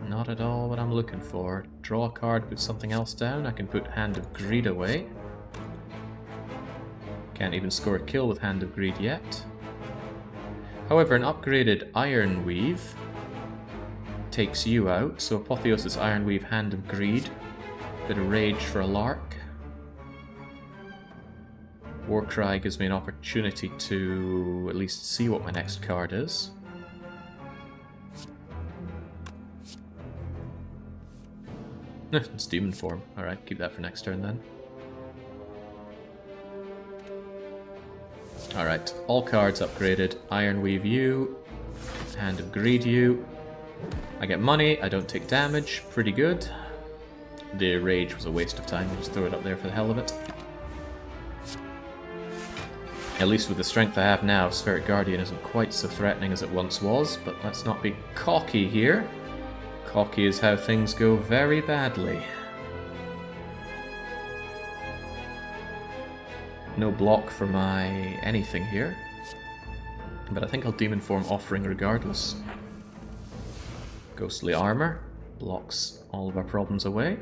Not at all what I'm looking for. Draw a card, put something else down. I can put Hand of Greed away. Can't even score a kill with Hand of Greed yet. However, an upgraded Iron Weave takes you out, so Apotheosis, Iron Weave, Hand of Greed. Bit of Rage for a lark. Warcry gives me an opportunity to at least see what my next card is. It's Demon Form. Alright, keep that for next turn then. Alright, all cards upgraded. Iron Weave you. Hand of Greed you. I get money, I don't take damage. Pretty good. The Rage was a waste of time, I'll just throw it up there for the hell of it. At least with the strength I have now, Spheric Guardian isn't quite so threatening as it once was, but let's not be cocky here. Cocky is how things go very badly. No block for my anything here. But I think I'll Demon Form Offering regardless. Ghostly Armor blocks all of our problems away.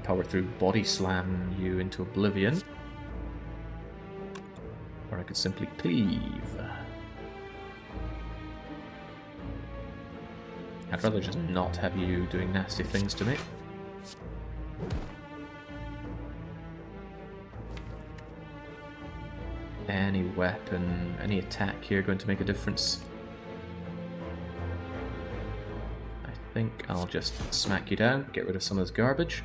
power through body slam you into oblivion. Or I could simply cleave. I'd rather just not have you doing nasty things to me. Any weapon, any attack here going to make a difference? I think I'll just smack you down, get rid of some of this garbage.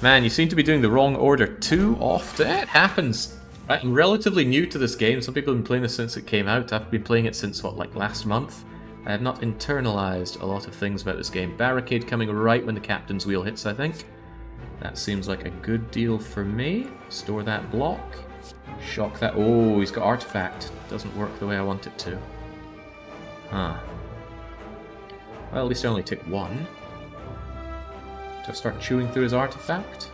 Man, you seem to be doing the wrong order too often. It happens. Right, I'm relatively new to this game. Some people have been playing this since it came out. I've been playing it since, what, like last month? I have not internalized a lot of things about this game. Barricade coming right when the captain's wheel hits, I think. That seems like a good deal for me. Store that block. Shock that. Oh, he's got artifact. Doesn't work the way I want it to. Huh. Well, at least I only took one. Do I start chewing through his artifact?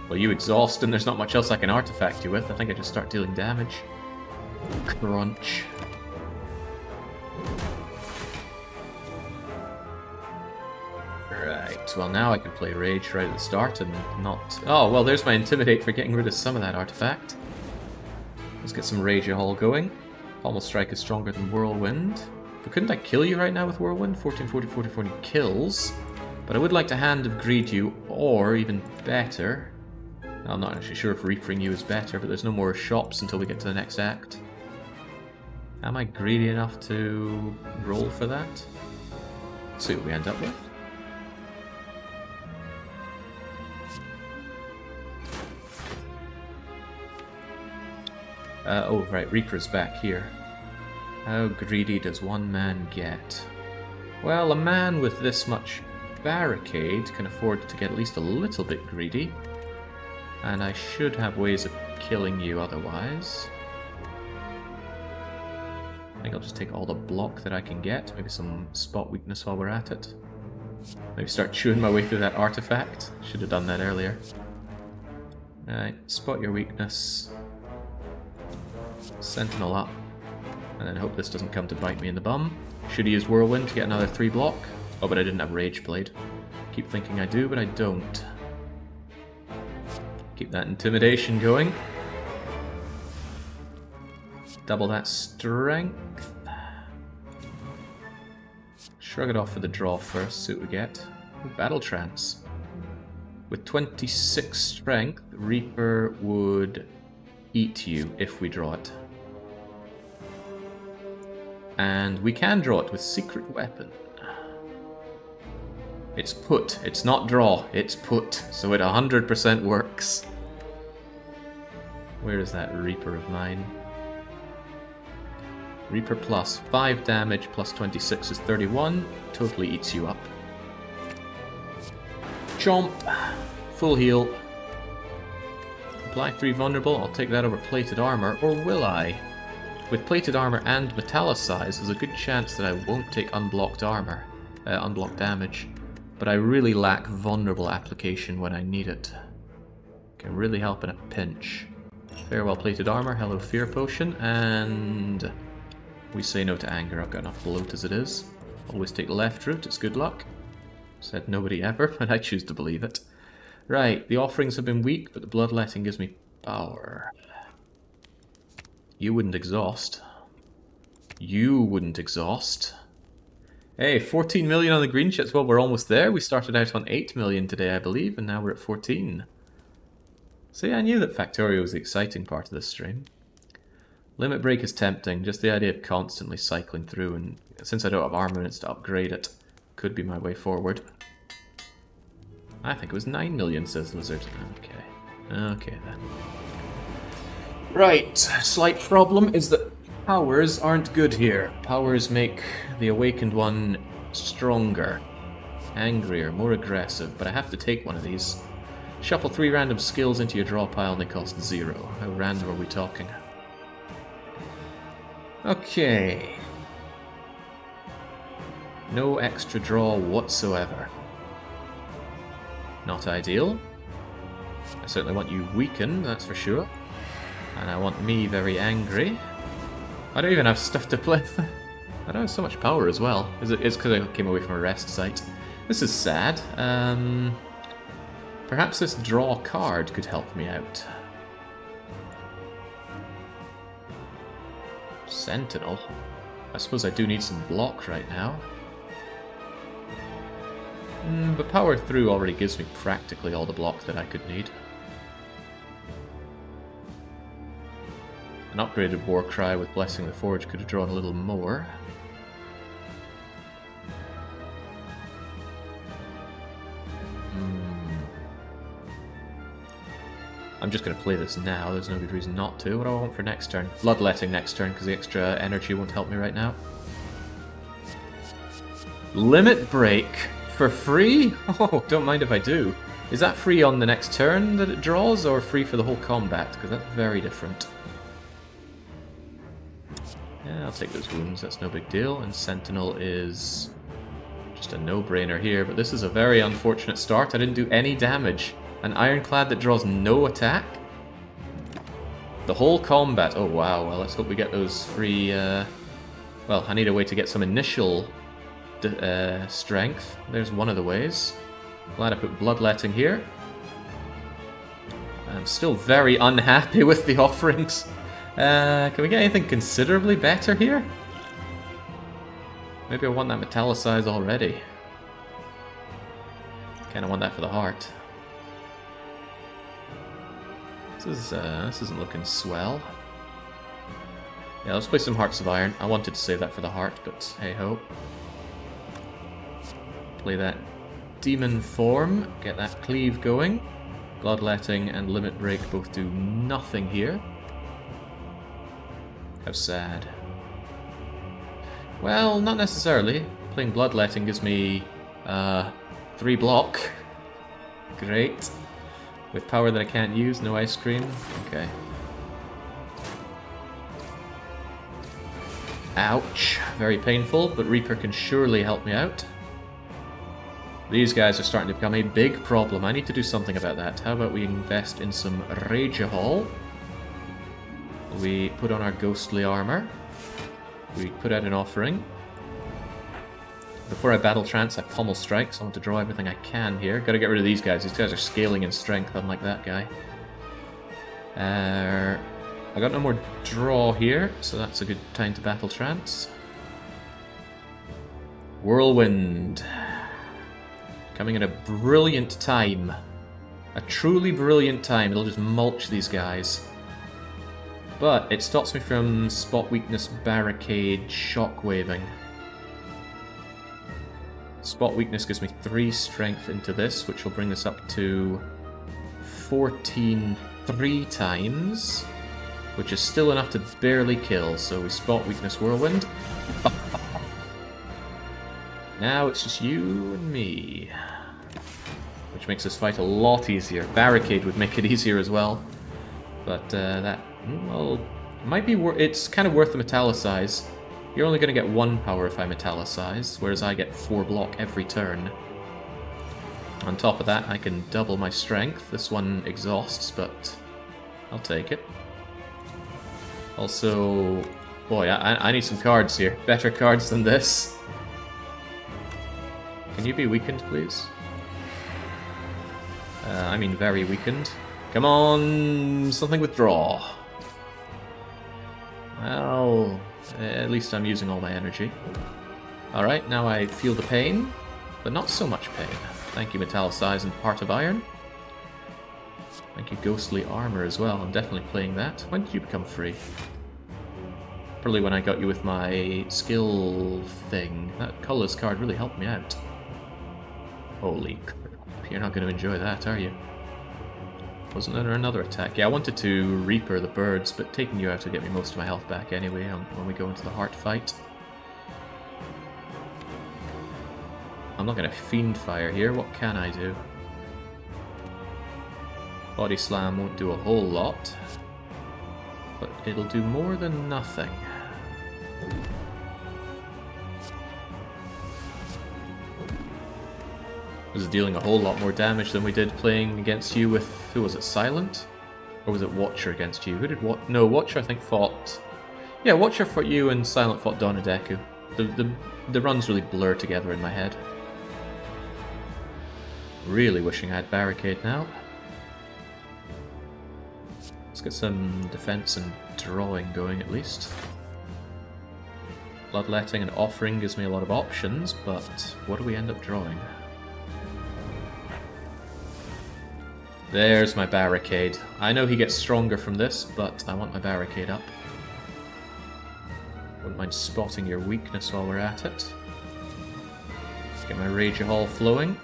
Well, you exhaust and there's not much else I can artifact you with. I think I just start dealing damage. Crunch. Right, well now I can play Rage right at the start and not... Oh, well there's my Intimidate for getting rid of some of that artifact. Let's get some Rage all going. Almost Strike is stronger than Whirlwind. But couldn't I kill you right now with Whirlwind? 14, 40, 40, 40 kills. But I would like to Hand of Greed you, or even better... I'm not actually sure if Reapering you is better, but there's no more shops until we get to the next act. Am I greedy enough to roll for that? Let's see what we end up with. Oh, right, Reaper's back here. How greedy does one man get? Well, a man with this much barricade can afford to get at least a little bit greedy. And I should have ways of killing you otherwise. I think I'll just take all the block that I can get. Maybe some spot weakness while we're at it. Maybe start chewing my way through that artifact. Should have done that earlier. Right, spot your weakness. Sentinel up. And then hope this doesn't come to bite me in the bum. Should have used Whirlwind to get another 3 block. Oh, but I didn't have Rage Blade. Keep thinking I do, but I don't. Keep that Intimidation going. Double that Strength. Shrug it off for the draw first, see what we get. Ooh, Battle Trance. With 26 Strength, Reaper would eat you if we draw it. And we can draw it with Secret Weapon. It's put. It's not draw. It's put. So it 100% works. Where is that Reaper of mine? Reaper plus 5 damage plus 26 is 31. Totally eats you up. Chomp. Full heal. Apply 3 vulnerable. I'll take that over plated armor. Or will I? With plated armor and metallicize, there's a good chance that I won't take unblocked armor. Unblocked damage. But I really lack vulnerable application when I need it. Can really help in a pinch. Farewell plated armor, hello fear potion, and we say no to anger. I've got enough bloat as it is. Always take the left route, it's good luck. Said nobody ever, but I choose to believe it. Right, the offerings have been weak, but the bloodletting gives me power. You wouldn't exhaust. You wouldn't exhaust. Hey, 14 million on the green chips. Well, we're almost there. We started out on 8 million today, I believe, and now we're at 14. See, I knew that Factorio was the exciting part of this stream. Limit Break is tempting. Just the idea of constantly cycling through, and since I don't have armaments to upgrade it, could be my way forward. I think it was 9 million, says Lizard. Okay. Okay, then. Right. Slight problem is that powers aren't good here. Powers make the awakened one stronger, angrier, more aggressive, but I have to take one of these. Shuffle 3 random skills into your draw pile and they cost 0. How random are we talking? Okay. No extra draw whatsoever. Not ideal. I certainly want you weakened, that's for sure. And I want me very angry. I don't even have stuff to play with. I don't have so much power as well. It's because I came away from a rest site. This is sad. Perhaps this draw card could help me out. Sentinel? I suppose I do need some block right now. But power through already gives me practically all the block that I could need. An upgraded Warcry with Blessing the Forge could have drawn a little more. I'm just going to play this now, there's no good reason not to. What do I want for next turn? Bloodletting next turn, because the extra energy won't help me right now. Limit Break for free? Oh, don't mind if I do. Is that free on the next turn that it draws, or free for the whole combat? Because that's very different. Yeah, I'll take those wounds, that's no big deal. And Sentinel is just a no-brainer here, but this is a very unfortunate start. I didn't do any damage. An Ironclad that draws no attack? The whole combat. Oh wow, well let's hope we get those free... Well, I need a way to get some initial strength. There's one of the ways. Glad I put Bloodletting here. I'm still very unhappy with the offerings. Can we get anything considerably better here? Maybe I want that Metallicize already. Kinda want that for the heart. This isn't looking swell. Yeah, let's play some Hearts of Iron. I wanted to save that for the heart, but hey-ho. Play that Demon Form, get that Cleave going. Bloodletting and Limit Break both do nothing here. How sad. Well, not necessarily. Playing Bloodletting gives me 3 block. Great. With power that I can't use, no ice cream. Okay. Ouch. Very painful, but Reaper can surely help me out. These guys are starting to become a big problem. I need to do something about that. How about we invest in some Rage Hall? We put on our ghostly armor. We put out an offering. Before I battle trance, I pummel strike, so I want to draw everything I can here. Gotta get rid of these guys. These guys are scaling in strength, unlike that guy. I got no more draw here, so that's a good time to battle trance. Whirlwind. Coming at a brilliant time. A truly brilliant time. It'll just mulch these guys. But it stops me from spot weakness, barricade, shockwaving. Spot weakness gives me 3 strength into this, which will bring this up to 14 3 times, which is still enough to barely kill. So we spot weakness whirlwind. Now it's just you and me, which makes this fight a lot easier. Barricade would make it easier as well, but that, well, might be it's kind of worth the Metallicize. You're only going to get 1 power if I Metallicize, whereas I get 4 block every turn. On top of that, I can double my strength. This one exhausts, but I'll take it. Also, boy, I need some cards here. Better cards than this. Can you be weakened, please? I mean very weakened. Come on, something with draw. Well, at least I'm using all my energy. Alright, now I feel the pain, but not so much pain. Thank you, Metallicize and Part of Iron. Thank you, Ghostly Armor as well. I'm definitely playing that. When did you become free? Probably when I got you with my skill thing. That colorless card really helped me out. Holy crap. You're not going to enjoy that, are you? Wasn't there another attack? Yeah, I wanted to Reaper the birds, but taking you out will get me most of my health back anyway when we go into the heart fight. I'm not going to Fiend Fire here. What can I do? Body Slam won't do a whole lot, but it'll do more than nothing. This is dealing a whole lot more damage than we did playing against you with, who was it, Silent? Or was it Watcher against you? Who did what? No, Watcher I think fought... Yeah, Watcher fought you and Silent fought Donadeku. The runs really blur together in my head. Really wishing I had barricade now. Let's get some defense and drawing going at least. Bloodletting and offering gives me a lot of options, but what do we end up drawing? There's my barricade. I know he gets stronger from this, but I want my barricade up. Wouldn't mind spotting your weakness while we're at it. Get my Rage Hall flowing.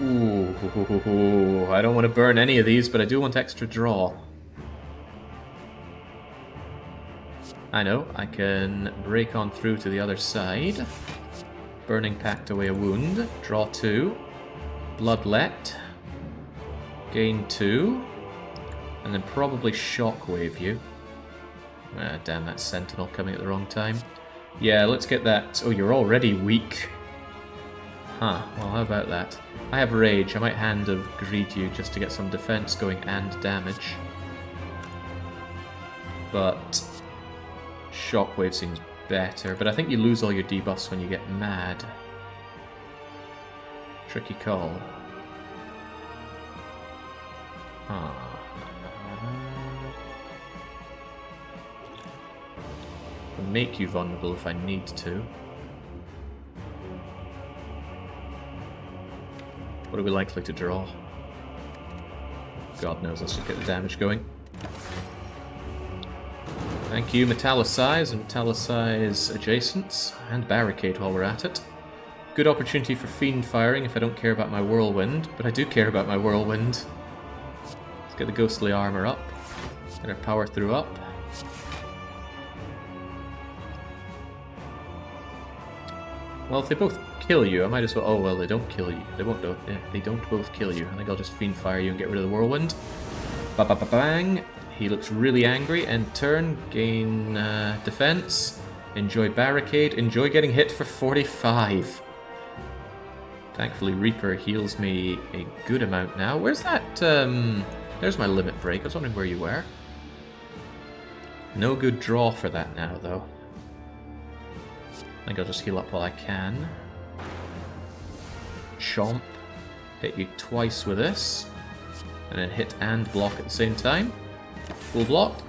Ooh, I don't want to burn any of these, but I do want extra draw. I know, I can break on through to the other side. Burning Pact away a wound. Draw 2. Bloodlet. Gain 2. And then probably Shockwave you. Ah, damn, that Sentinel coming at the wrong time. Yeah, let's get that. Oh, you're already weak. Huh, well, how about that? I have Rage. I might Hand of Greed you just to get some defense going and damage. But Shockwave seems better. But I think you lose all your debuffs when you get mad. Tricky call. Huh. I'll make you vulnerable if I need to. What are we likely to draw? God knows, let's just get the damage going. Thank you, Metallicize and Metallicize adjacents, and Barricade while we're at it. Good opportunity for Fiend firing if I don't care about my Whirlwind, but I do care about my Whirlwind. Let's get the Ghostly Armor up, get our Power Through up. Well, if they both kill you, I might as well... Oh, well, they don't kill you. They won't. They don't both kill you. I think I'll just Fiend fire you and get rid of the Whirlwind. Ba-ba-ba-bang. He looks really angry. End turn. Gain defense. Enjoy Barricade. Enjoy getting hit for 45. Thankfully, Reaper heals me a good amount now. Where's that? There's my Limit Break. I was wondering where you were. No good draw for that now, though. I think I'll just heal up while I can. Chomp. Hit you twice with this. And then hit and block at the same time. Full block.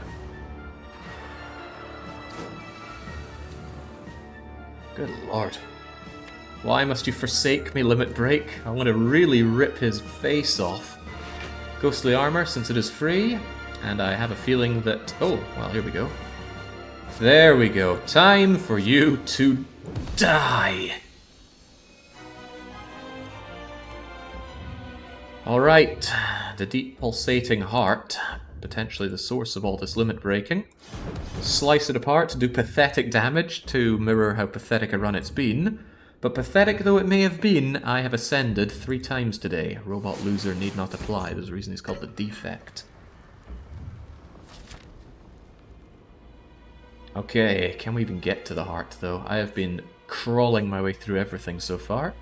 Good lord. Why must you forsake me, Limit Break? I want to really rip his face off. Ghostly Armor, since it is free. And I have a feeling that... Oh, well, here we go. There we go. Time for you to die. Alright. The deep pulsating heart. Potentially the source of all this limit breaking. Slice it apart, do pathetic damage to mirror how pathetic a run it's been. But pathetic though it may have been, I have ascended 3 times today. Robot loser need not apply. There's a reason he's called the defect. Okay, can we even get to the heart, though? I have been crawling my way through everything so far.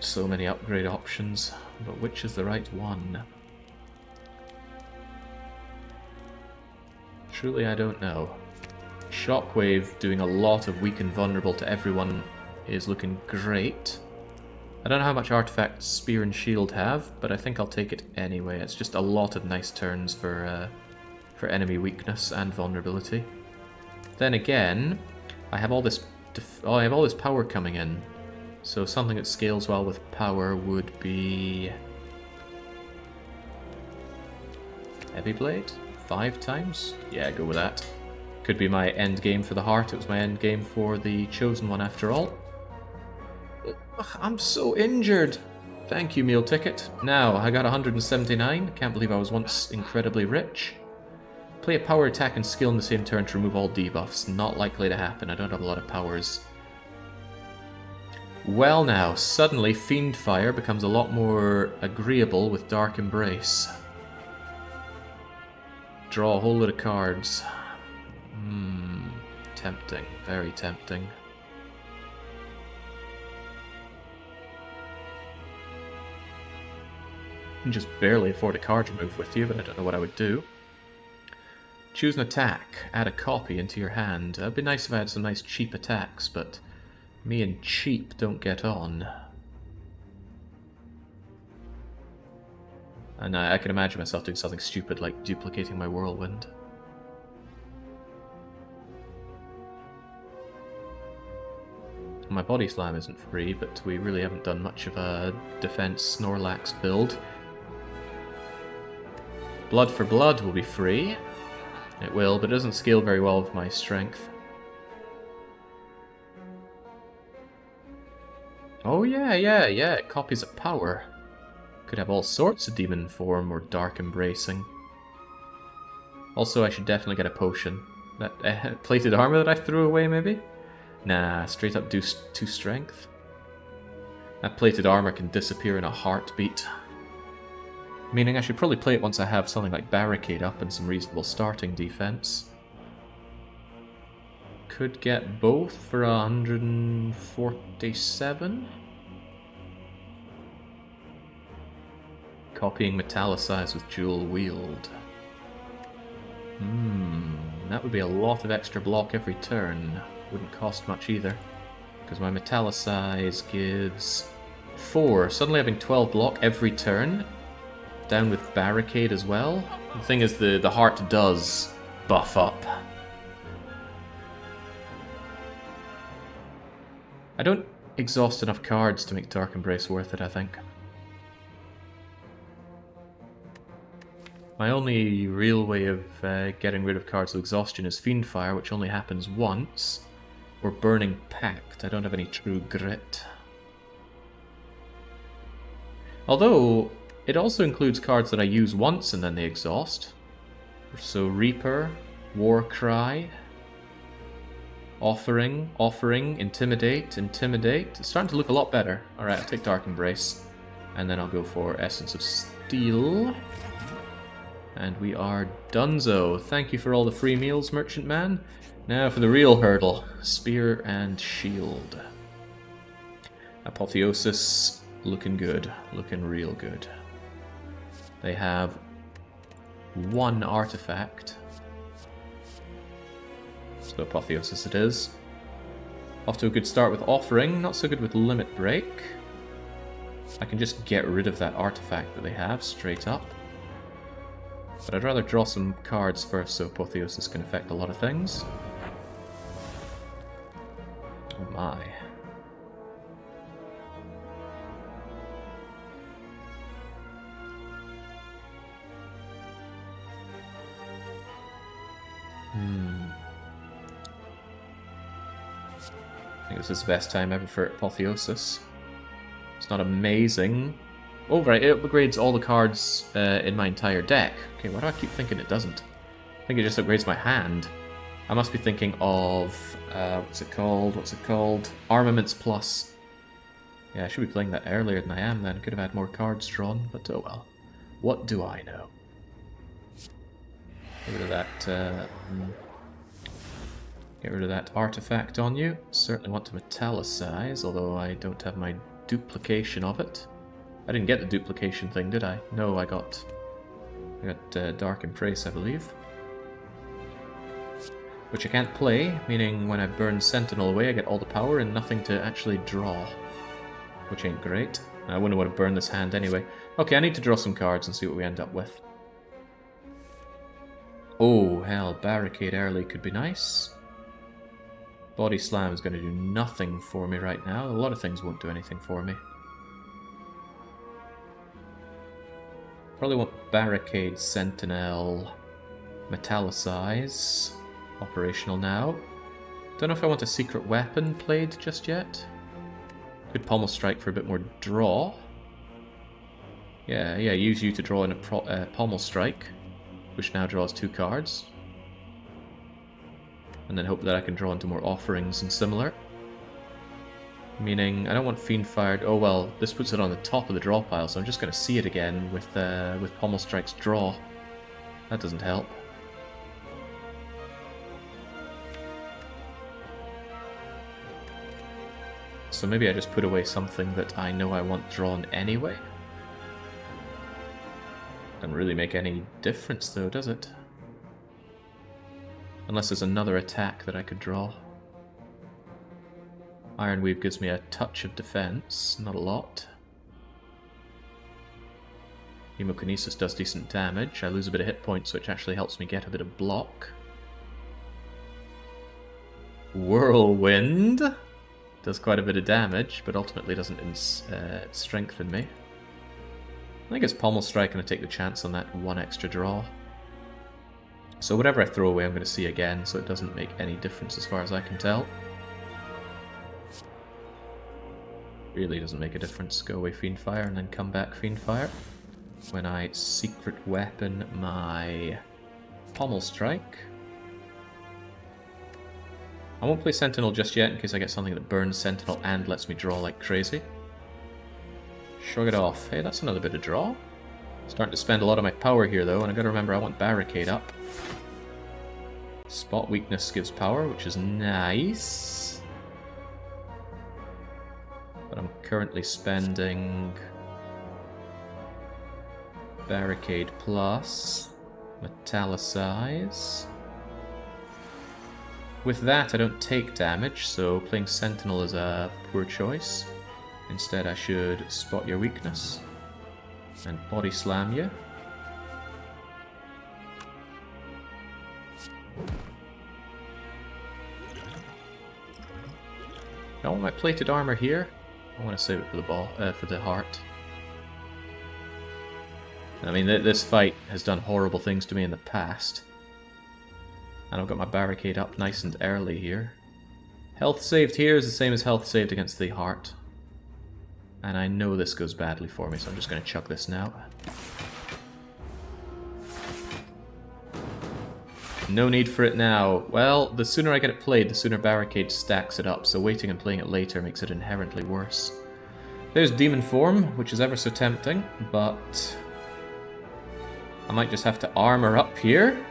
So many upgrade options, but which is the right one? Truly, I don't know. Shockwave doing a lot of weak and vulnerable to everyone is looking great. I don't know how much artifacts Spear and Shield have, but I think I'll take it anyway. It's just a lot of nice turns for enemy weakness and vulnerability. Then again, I have all this power coming in, so something that scales well with power would be Heavy Blade 5 times. Yeah, go with that. Could be my end game for the heart. It was my end game for the chosen one after all. Ugh, I'm so injured. Thank you, meal ticket. Now, I got 179. Can't believe I was once incredibly rich. Play a power attack and skill in the same turn to remove all debuffs. Not likely to happen. I don't have a lot of powers. Well now, suddenly Fiend Fire becomes a lot more agreeable with Dark Embrace. Draw a whole lot of cards. Tempting. Very tempting. Can just barely afford a card remove with you, but I don't know what I would do. Choose an attack. Add a copy into your hand. It'd be nice if I had some nice cheap attacks, but me and cheap don't get on. And I can imagine myself doing something stupid like duplicating my whirlwind. My body slam isn't free, but we really haven't done much of a defense Snorlax build. Blood for blood will be free. It will, but it doesn't scale very well with my strength. Oh yeah, copies of power. Could have all sorts of demon form or dark embracing. Also, I should definitely get a potion. That plated armor that I threw away, maybe? Nah, straight up do 2 strength. That plated armor can disappear in a heartbeat. Meaning I should probably play it once I have something like Barricade up and some reasonable starting defense. Could get both for 147. Copying Metallicize with Dual Wield. That would be a lot of extra block every turn. Wouldn't cost much either, because my Metallicize gives 4. Suddenly having 12 block every turn, down with Barricade as well. The thing is, the heart does buff up. I don't exhaust enough cards to make Dark Embrace worth it, I think. My only real way of getting rid of cards of exhaustion is Fiendfire, which only happens once. Or Burning Pact. I don't have any true grit. Although, it also includes cards that I use once and then they exhaust. So Reaper, Warcry, Offering, Intimidate. It's starting to look a lot better. Alright, I'll take Dark Embrace. And then I'll go for Essence of Steel. And we are donezo. Thank you for all the free meals, Merchant Man. Now for the real hurdle. Spear and Shield. Apotheosis, looking good. Looking real good. They have 1 artifact. So Apotheosis it is. Off to a good start with Offering, not so good with Limit Break. I can just get rid of that artifact that they have, straight up. But I'd rather draw some cards first so Apotheosis can affect a lot of things. Oh my. I think this is the best time ever for Apotheosis. It's not amazing. Oh right, it upgrades all the cards in my entire deck. Okay, why do I keep thinking it doesn't? I think it just upgrades my hand. I must be thinking of, what's it called? Armaments Plus. Yeah, I should be playing that earlier than I am then. Could have had more cards drawn, but oh well. What do I know? Get rid of that, get rid of that artifact on you. Certainly want to metallicize, although I don't have my duplication of it. I didn't get the duplication thing, did I? No, I got Dark Embrace, I believe. Which I can't play, meaning when I burn Sentinel away I get all the power and nothing to actually draw. Which ain't great. I wouldn't want to burn this hand anyway. Okay, I need to draw some cards and see what we end up with. Oh, hell, Barricade early could be nice. Body Slam is going to do nothing for me right now. A lot of things won't do anything for me. Probably want Barricade, Sentinel, Metallicize. Operational now. Don't know if I want a secret weapon played just yet. Could Pommel Strike for a bit more draw. Yeah, use you to draw in a Pommel Strike, which now draws 2 cards. And then hope that I can draw into more offerings and similar. Meaning, I don't want Fiendfire. Oh well, this puts it on the top of the draw pile, so I'm just going to see it again with Pommel Strike's draw. That doesn't help. So maybe I just put away something that I know I want drawn anyway. Doesn't really make any difference though, does it? Unless there's another attack that I could draw. Iron Weave gives me a touch of defense, not a lot. Hemokinesis does decent damage. I lose a bit of hit points, which actually helps me get a bit of block. Whirlwind does quite a bit of damage, but ultimately doesn't strengthen me. I think it's Pommel Strike, and I take the chance on that one extra draw. So whatever I throw away, I'm going to see again, so it doesn't make any difference as far as I can tell. Really doesn't make a difference. Go away Fiendfire and then come back Fiendfire. When I secret weapon my Pommel Strike. I won't play Sentinel just yet in case I get something that burns Sentinel and lets me draw like crazy. Shrug it off. Hey, that's another bit of draw. Starting to spend a lot of my power here though, and I gotta remember I want Barricade up. Spot Weakness gives power, which is nice. But I'm currently spending Barricade plus Metallicize. With that, I don't take damage, so playing Sentinel is a poor choice. Instead, I should Spot Your Weakness and Body Slam you. I want my plated armor here. I want to save it for for the heart. I mean, this fight has done horrible things to me in the past. And I've got my Barricade up nice and early here. Health saved here is the same as health saved against the heart. And I know this goes badly for me, so I'm just going to chuck this now. No need for it now. Well, the sooner I get it played, the sooner Barricade stacks it up, so waiting and playing it later makes it inherently worse. There's Demon Form, which is ever so tempting, but I might just have to armor up here,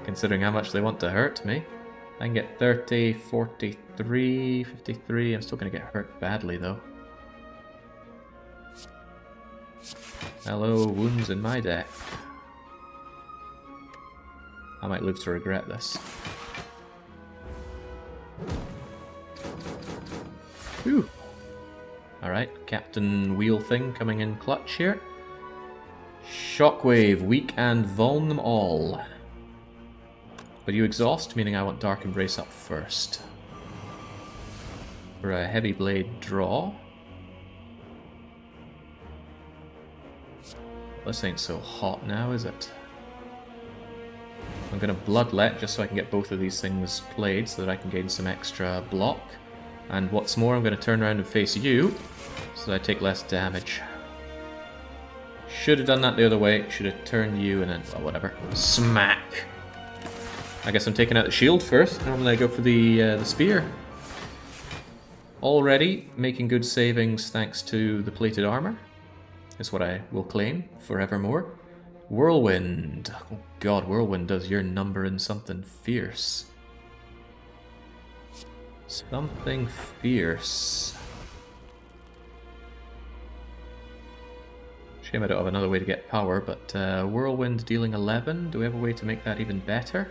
considering how much they want to hurt me. I can get 30, 43, 53, I'm still going to get hurt badly though. Hello, wounds in my deck. I might live to regret this. Whew. Alright, Captain Wheel thing coming in clutch here. Shockwave, weak and vuln them all. But you exhaust, meaning I want Dark Embrace up first. For a Heavy Blade draw. This ain't so hot now, is it? I'm going to Bloodlet just so I can get both of these things played so that I can gain some extra block. And what's more, I'm going to turn around and face you so that I take less damage. Should have done that the other way. Should have turned you and then, well, whatever. Smack! I guess I'm taking out the shield first. Normally I go for the spear. Already making good savings thanks to the plated armor. Is what I will claim forevermore. Whirlwind. Oh god, Whirlwind does your number in something fierce. Something fierce. Shame I don't have another way to get power, but Whirlwind dealing 11. Do we have a way to make that even better?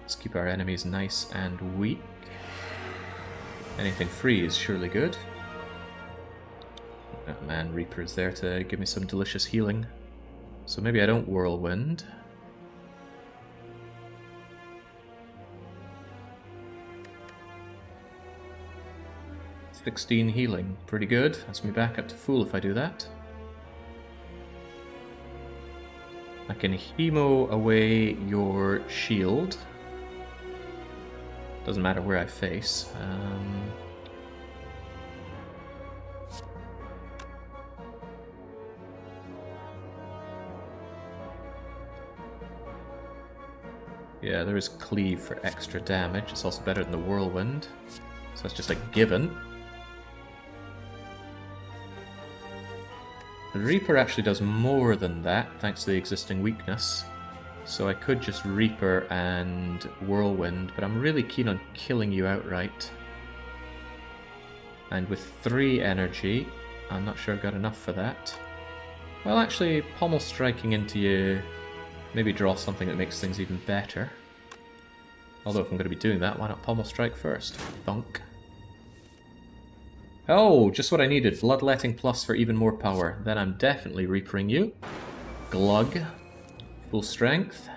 Let's keep our enemies nice and weak. Anything free is surely good. Oh man, Reaper is there to give me some delicious healing. So maybe I don't Whirlwind. "16 healing, pretty good. That's me back up to full if I do that. I can Hemo away your shield. Doesn't matter where I face. Yeah, there is Cleave for extra damage. It's also better than the Whirlwind. So that's just a given. The Reaper actually does more than that, thanks to the existing weakness. So I could just Reaper and Whirlwind, but I'm really keen on killing you outright. And with 3 energy, I'm not sure I've got enough for that. Well, actually, pommel striking into you, maybe draw something that makes things even better. Although if I'm going to be doing that, why not pommel strike first? Thunk. Oh, just what I needed. Bloodletting plus for even more power. Then I'm definitely reapering you. Glug. Full strength.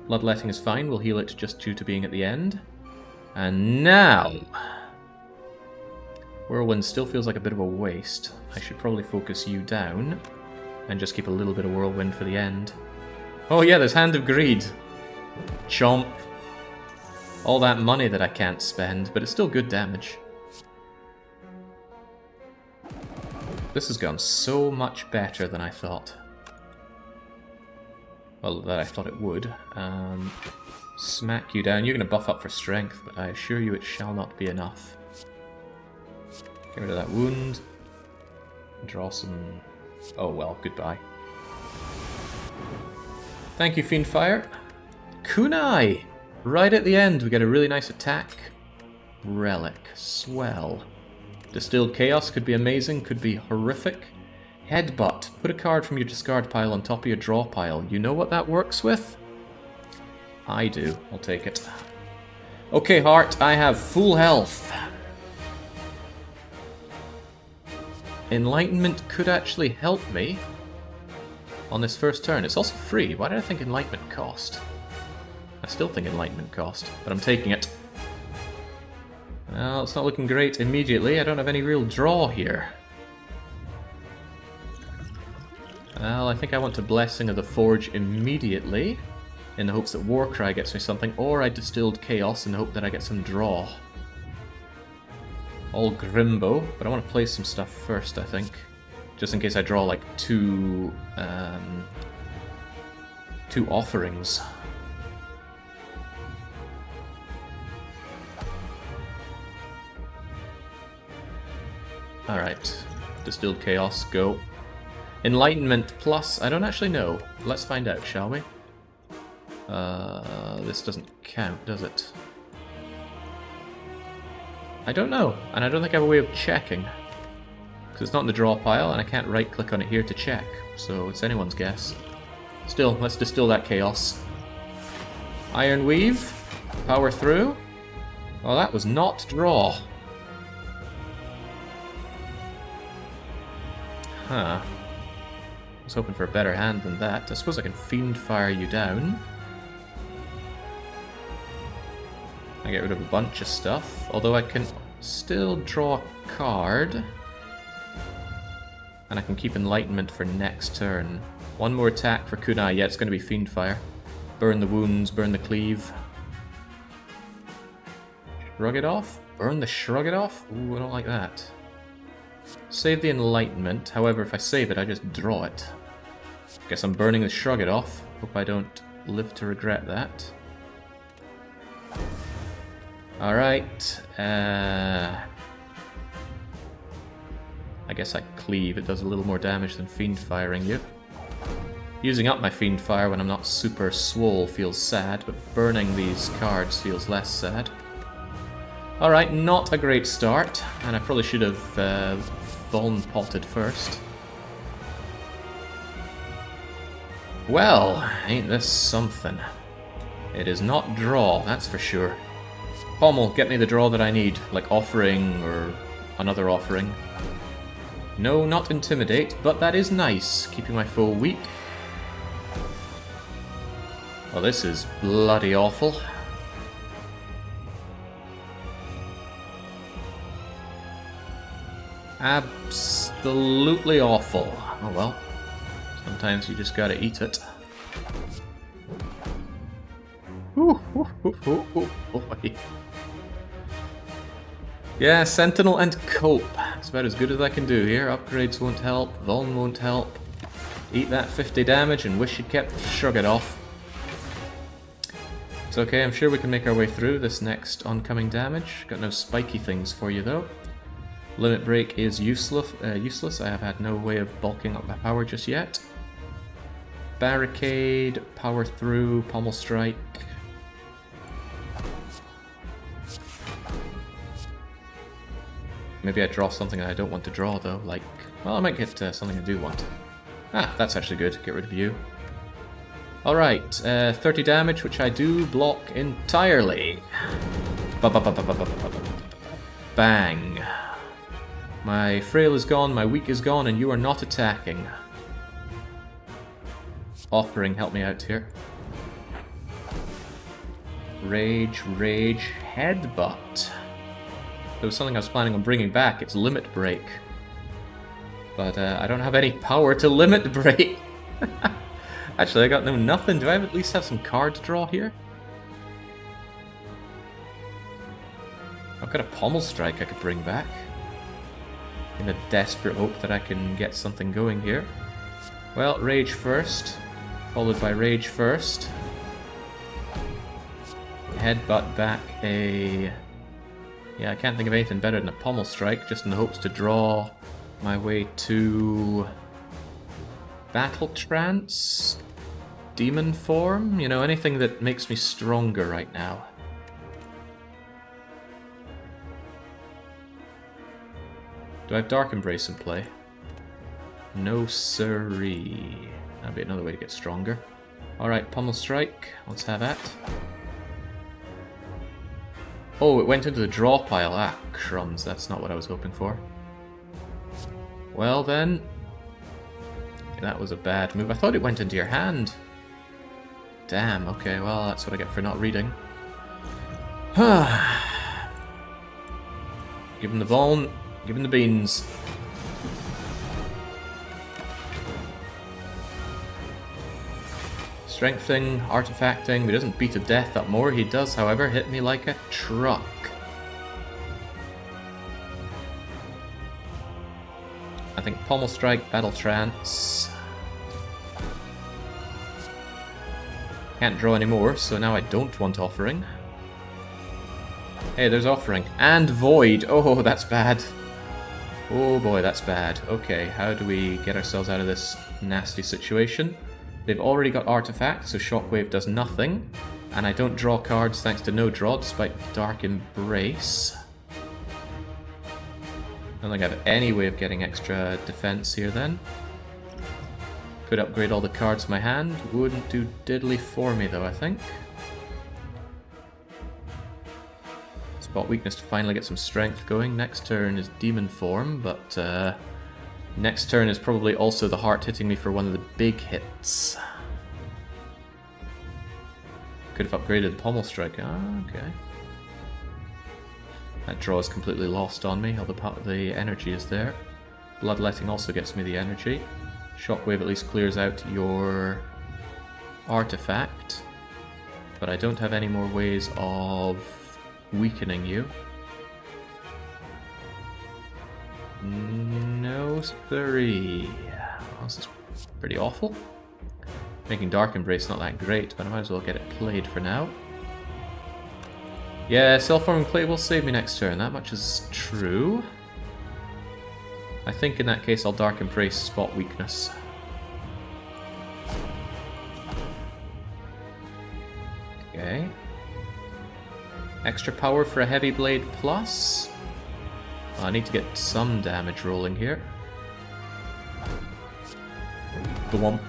Bloodletting is fine. We'll heal it just due to being at the end. And now... Whirlwind still feels like a bit of a waste. I should probably focus you down. And just keep a little bit of Whirlwind for the end. Oh yeah, there's Hand of Greed. Chomp. All that money that I can't spend, but it's still good damage. This has gone so much better than I thought. Well, that I thought it would. Smack you down. You're going to buff up for strength, but I assure you it shall not be enough. Get rid of that wound. Draw some... Oh well, goodbye. Thank you, Fiendfire. Kunai! Right at the end, we get a really nice attack. Relic. Swell. Distilled Chaos could be amazing, could be horrific. Headbutt. Put a card from your discard pile on top of your draw pile. You know what that works with? I do. I'll take it. Okay, Heart, I have full health. Enlightenment could actually help me on this first turn. It's also free. Why did I think Enlightenment cost? I still think Enlightenment cost, but I'm taking it. Well, it's not looking great immediately. I don't have any real draw here. Well, I think I want to Blessing of the Forge immediately, in the hopes that Warcry gets me something, or I Distilled Chaos in the hope that I get some draw. All Grimbo, but I want to play some stuff first, I think. Just in case I draw, like, two offerings. Alright. Distilled Chaos, go. Enlightenment plus, I don't actually know. Let's find out, shall we? This doesn't count, does it? I don't know, and I don't think I have a way of checking. Because it's not in the draw pile, and I can't right-click on it here to check. So it's anyone's guess. Still, let's distill that chaos. Iron Weave. Power through. Well, that was not draw. Huh. I was hoping for a better hand than that. I suppose I can Fiend Fire you down. I get rid of a bunch of stuff, although I can still draw a card. And I can keep Enlightenment for next turn. One more attack for Kunai. Yeah, it's going to be Fiend Fire. Burn the wounds, burn the cleave. Shrug it off? Burn the shrug it off? Ooh, I don't like that. Save the Enlightenment. However, if I save it, I just draw it. Guess I'm burning the shrug it off. Hope I don't live to regret that. Alright. I guess I cleave. It does a little more damage than Fiend Firing you. Using up my Fiend Fire when I'm not super swole feels sad, but burning these cards feels less sad. Alright, not a great start, and I probably should have Thorn Potted first. Well, ain't this something. It is not draw, that's for sure. Pommel, get me the draw that I need, like Offering or another Offering. No, not Intimidate, but that is nice, keeping my foe weak. Well, this is bloody awful. Absolutely awful. Oh well. Sometimes you just gotta eat it. Ooh, ooh, ooh, ooh, ooh, boy. Yeah, Sentinel and Cope. It's about as good as I can do here. Upgrades won't help, Vuln won't help. Eat that 50 damage and wish you'd kept Shrug It Off. It's okay, I'm sure we can make our way through this next oncoming damage. Got no spiky things for you though. Limit Break is useless. I have had no way of bulking up my power just yet. Barricade, Power Through, Pommel Strike. Maybe I draw something I don't want to draw though, like... Well, I might get something I do want. Ah, that's actually good. Get rid of you. Alright, 30 damage, which I do block entirely. Bang. My frail is gone, my weak is gone, and you are not attacking. Offering, help me out here. Rage, rage, headbutt. There was something I was planning on bringing back, it's limit break. But I don't have any power to limit break. Actually, I got nothing. Do I at least have some card draw here? I've got a pommel strike I could bring back. In a desperate hope that I can get something going here. Well, rage first. Followed by rage first. Headbutt back a... Yeah, I can't think of anything better than a pommel strike, just in the hopes to draw my way to... Battle Trance? Demon form? You know, anything that makes me stronger right now. Do I have Dark Embrace in play? No siree. That'd be another way to get stronger. Alright, Pommel Strike. Let's have that. Oh, it went into the draw pile. Ah, crumbs. That's not what I was hoping for. Well then... That was a bad move. I thought it went into your hand. Damn, okay, well, that's what I get for not reading. Give him the bone, give him the beans. Strengthening, artifacting, he doesn't beat to death up more. He does, however, hit me like a truck. I think Pommel Strike, Battle Trance. Can't draw anymore, so now I don't want Offering. Hey, there's Offering. And Void! Oh, that's bad. Oh boy, that's bad. Okay, how do we get ourselves out of this nasty situation? They've already got Artifact, so Shockwave does nothing. And I don't draw cards thanks to no draw, despite Dark Embrace. I don't think I have any way of getting extra defense here then. Could upgrade all the cards in my hand. Wouldn't do diddly for me though, I think. Spot Weakness to finally get some strength going. Next turn is Demon Form, but next turn is probably also the heart hitting me for one of the big hits. Could have upgraded the Pommel Strike. Ah, okay. That draw is completely lost on me, although the energy is there. Bloodletting also gets me the energy. Shockwave at least clears out your artifact. But I don't have any more ways of weakening you. No siree. Well, this is pretty awful. Making Dark Embrace not that great, but I might as well get it played for now. Yeah, Self-Forming Clay will save me next turn, that much is true. I think in that case I'll Dark Embrace Spot Weakness. Okay. Extra power for a Heavy Blade Plus. Well, I need to get some damage rolling here. Thwomp.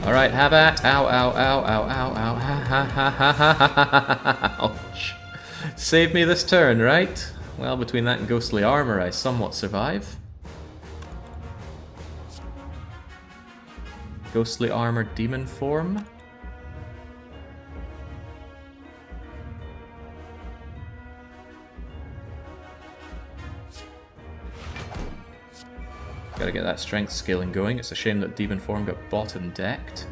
Alright, have at. Ow, ow, ow, ow, ow, ow, ha, ha, ha, ha, ha, ha, ouch. Save me this turn, right? Well, between that and Ghostly Armor, I somewhat survive. Ghostly Armor Demon Form. Gotta get that strength scaling going. It's a shame that Demon Form got bottom decked.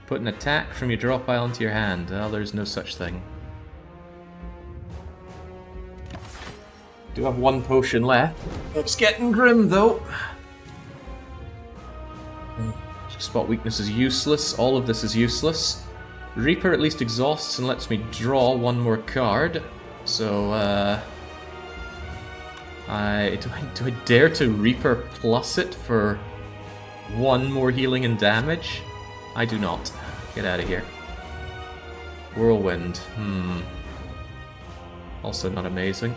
Put an attack from your draw pile into your hand. Well, there's no such thing. Do have one potion left. It's getting grim though. Spot Weakness is useless. All of this is useless. Reaper at least exhausts and lets me draw one more card. So, do I dare to Reaper plus it for one more healing and damage? I do not. Get out of here. Whirlwind. Also not amazing.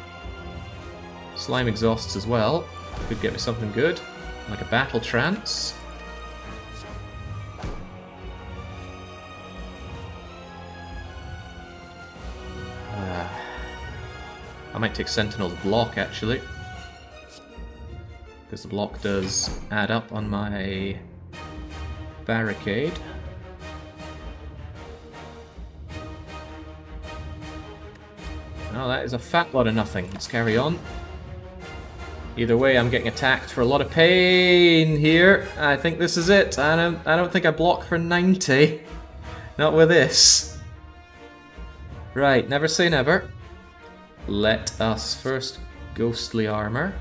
Slime exhausts as well. Could get me something good, like a battle trance. I might take Sentinel's block, actually. Because the block does add up on my barricade. Well, that is a fat lot of nothing. Let's carry on. Either way, I'm getting attacked for a lot of pain here. I think this is it. I don't think I block for 90. Not with this. Right, never say never. Let us first ghostly armor.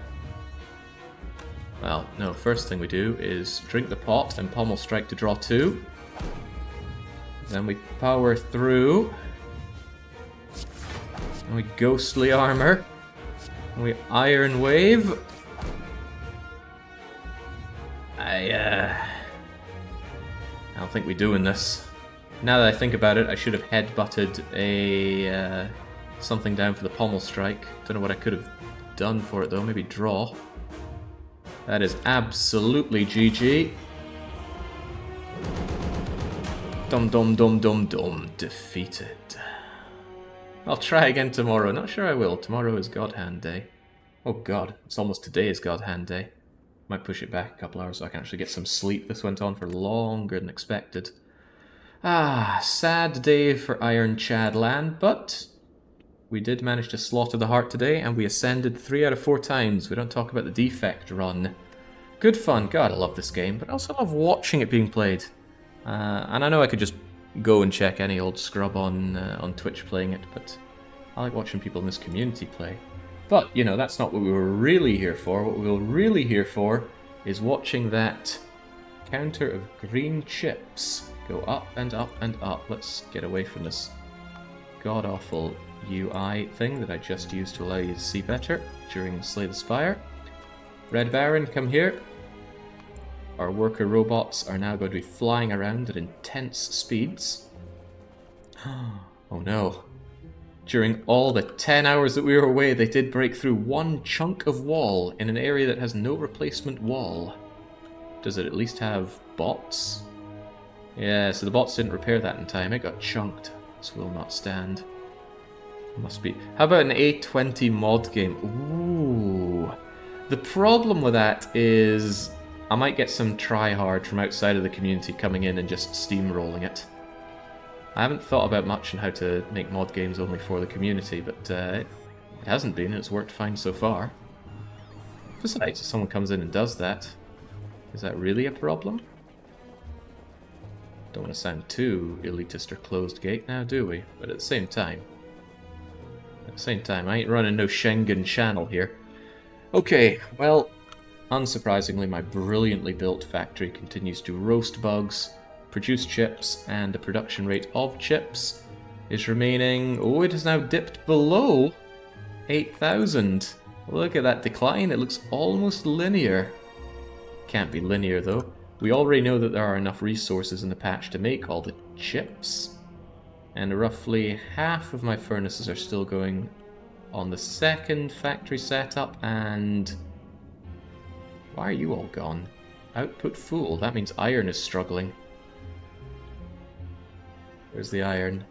Well, no, first thing we do is drink the pot and pommel strike to draw 2. Then we power through. And we ghostly armor. And we iron wave. I don't think we're doing this. Now that I think about it, I should have headbutted a something down for the pommel strike. Don't know what I could have done for it though. Maybe draw. That is absolutely GG. Dum dum dum dum dum. Defeated. I'll try again tomorrow. Not sure I will. Tomorrow is God Hand Day. Oh god, it's almost today is God Hand Day. Might push it back a couple hours so I can actually get some sleep. This went on for longer than expected. Ah, sad day for Iron Chadland, but we did manage to slaughter the heart today, and we ascended 3 out of 4 times. We don't talk about the defect run. Good fun. God, I love this game, but I also love watching it being played. And I know I could just go and check any old scrub on Twitch playing it, but I like watching people in this community play. But, you know, that's not what we were really here for. What we were really here for is watching that counter of green chips go up and up and up. Let's get away from this god-awful UI thing that I just used to allow you to see better during Slay the Spire. Red Baron, come here. Our worker robots are now going to be flying around at intense speeds. Oh no. During all the 10 hours that we were away, they did break through one chunk of wall in an area that has no replacement wall. Does it at least have bots? Yeah, so the bots didn't repair that in time. It got chunked. This will not stand. Must be. How about an A20 mod game? Ooh. The problem with that is I might get some tryhard from outside of the community coming in and just steamrolling it. I haven't thought about much on how to make mod games only for the community, but it hasn't been. It's worked fine so far. Besides, if someone comes in and does that, is that really a problem? Don't want to sound too elitist or closed gate now, do we? But at the same time, I ain't running no Schengen channel here. Okay, well, unsurprisingly, my brilliantly built factory continues to roast bugs, produce chips, and the production rate of chips is remaining... Oh, it has now dipped below 8,000. Look at that decline, it looks almost linear. Can't be linear, though. We already know that there are enough resources in the patch to make all the chips. And roughly half of my furnaces are still going on the second factory setup, and... Why are you all gone? Output full. That means iron is struggling. Where's the iron?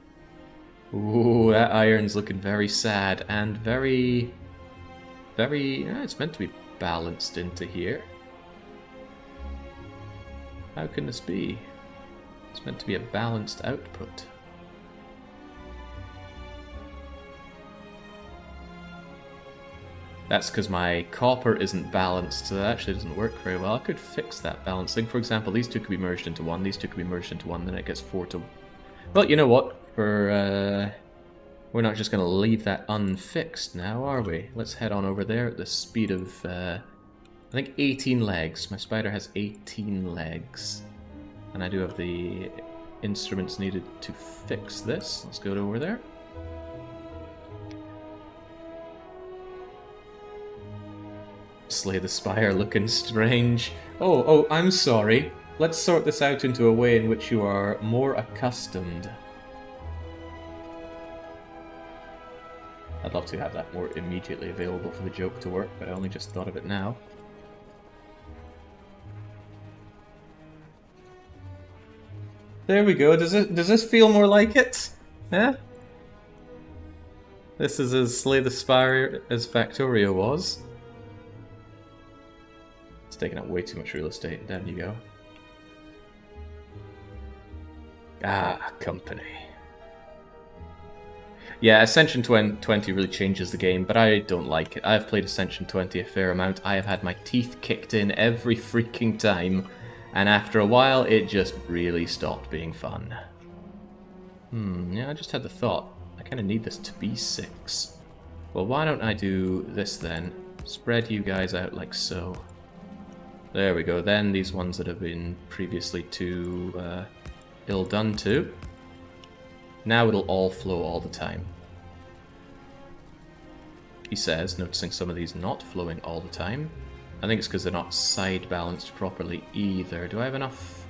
Ooh, that iron's looking very sad and very... it's meant to be balanced into here. How can this be? It's meant to be a balanced output. That's because my copper isn't balanced, so that actually doesn't work very well. I could fix that balancing. For example, these two could be merged into one, these two could be merged into one, then it gets 4 to... Well, you know what? We're not just going to leave that unfixed now, are we? Let's head on over there at the speed of, I think 18 legs. My spider has 18 legs. And I do have the instruments needed to fix this. Let's go over there. Slay the Spire looking strange. Oh, I'm sorry. Let's sort this out into a way in which you are more accustomed. I'd love to have that more immediately available for the joke to work, but I only just thought of it now. There we go. Does this feel more like it? Yeah? This is as Slay the Spire as Factorio was. It's taking up way too much real estate. Down you go. Ah, company. Yeah, Ascension 20 really changes the game, but I don't like it. I've played Ascension 20 a fair amount. I have had my teeth kicked in every freaking time, and after a while, it just really stopped being fun. Yeah, I just had the thought. I kind of need this to be 6. Well, why don't I do this then? Spread you guys out like so. There we go. Then these ones that have been previously too ill done to. Now it'll all flow all the time. He says, noticing some of these not flowing all the time. I think it's because they're not side balanced properly either. Do I have enough?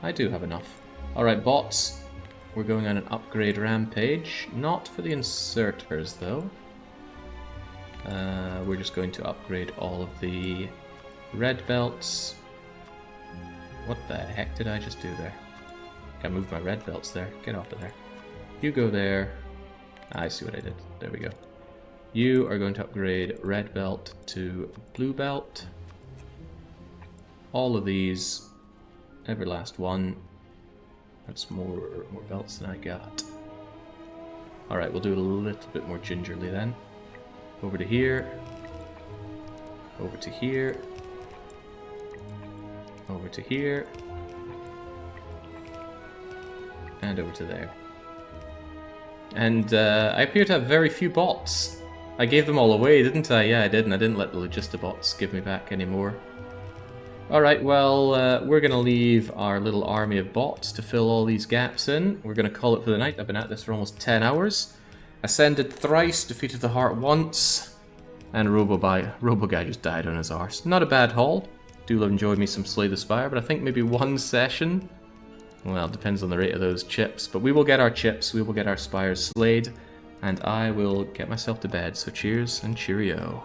I do have enough. Alright, bots. We're going on an upgrade rampage. Not for the inserters, though. We're just going to upgrade all of the red belts. What the heck did I just do there? I moved my red belts there. Get off of there. You go there. I see what I did. There we go. You are going to upgrade red belt to blue belt. All of these. Every last one. That's more belts than I got. Alright, we'll do it a little bit more gingerly then. Over to here. Over to here. Over to here. And over to there. And I appear to have very few bots. I gave them all away, didn't I? Yeah, I did, and I didn't let the Logistibots give me back anymore. Alright, well, we're going to leave our little army of bots to fill all these gaps in. We're going to call it for the night. I've been at this for almost 10 hours. Ascended thrice, defeated the heart once, and Robo-Guy just died on his arse. Not a bad haul. Do enjoy me some Slay the Spire, but I think maybe one session. Well, it depends on the rate of those chips, but we will get our chips, we will get our spires slayed, and I will get myself to bed, so cheers and cheerio.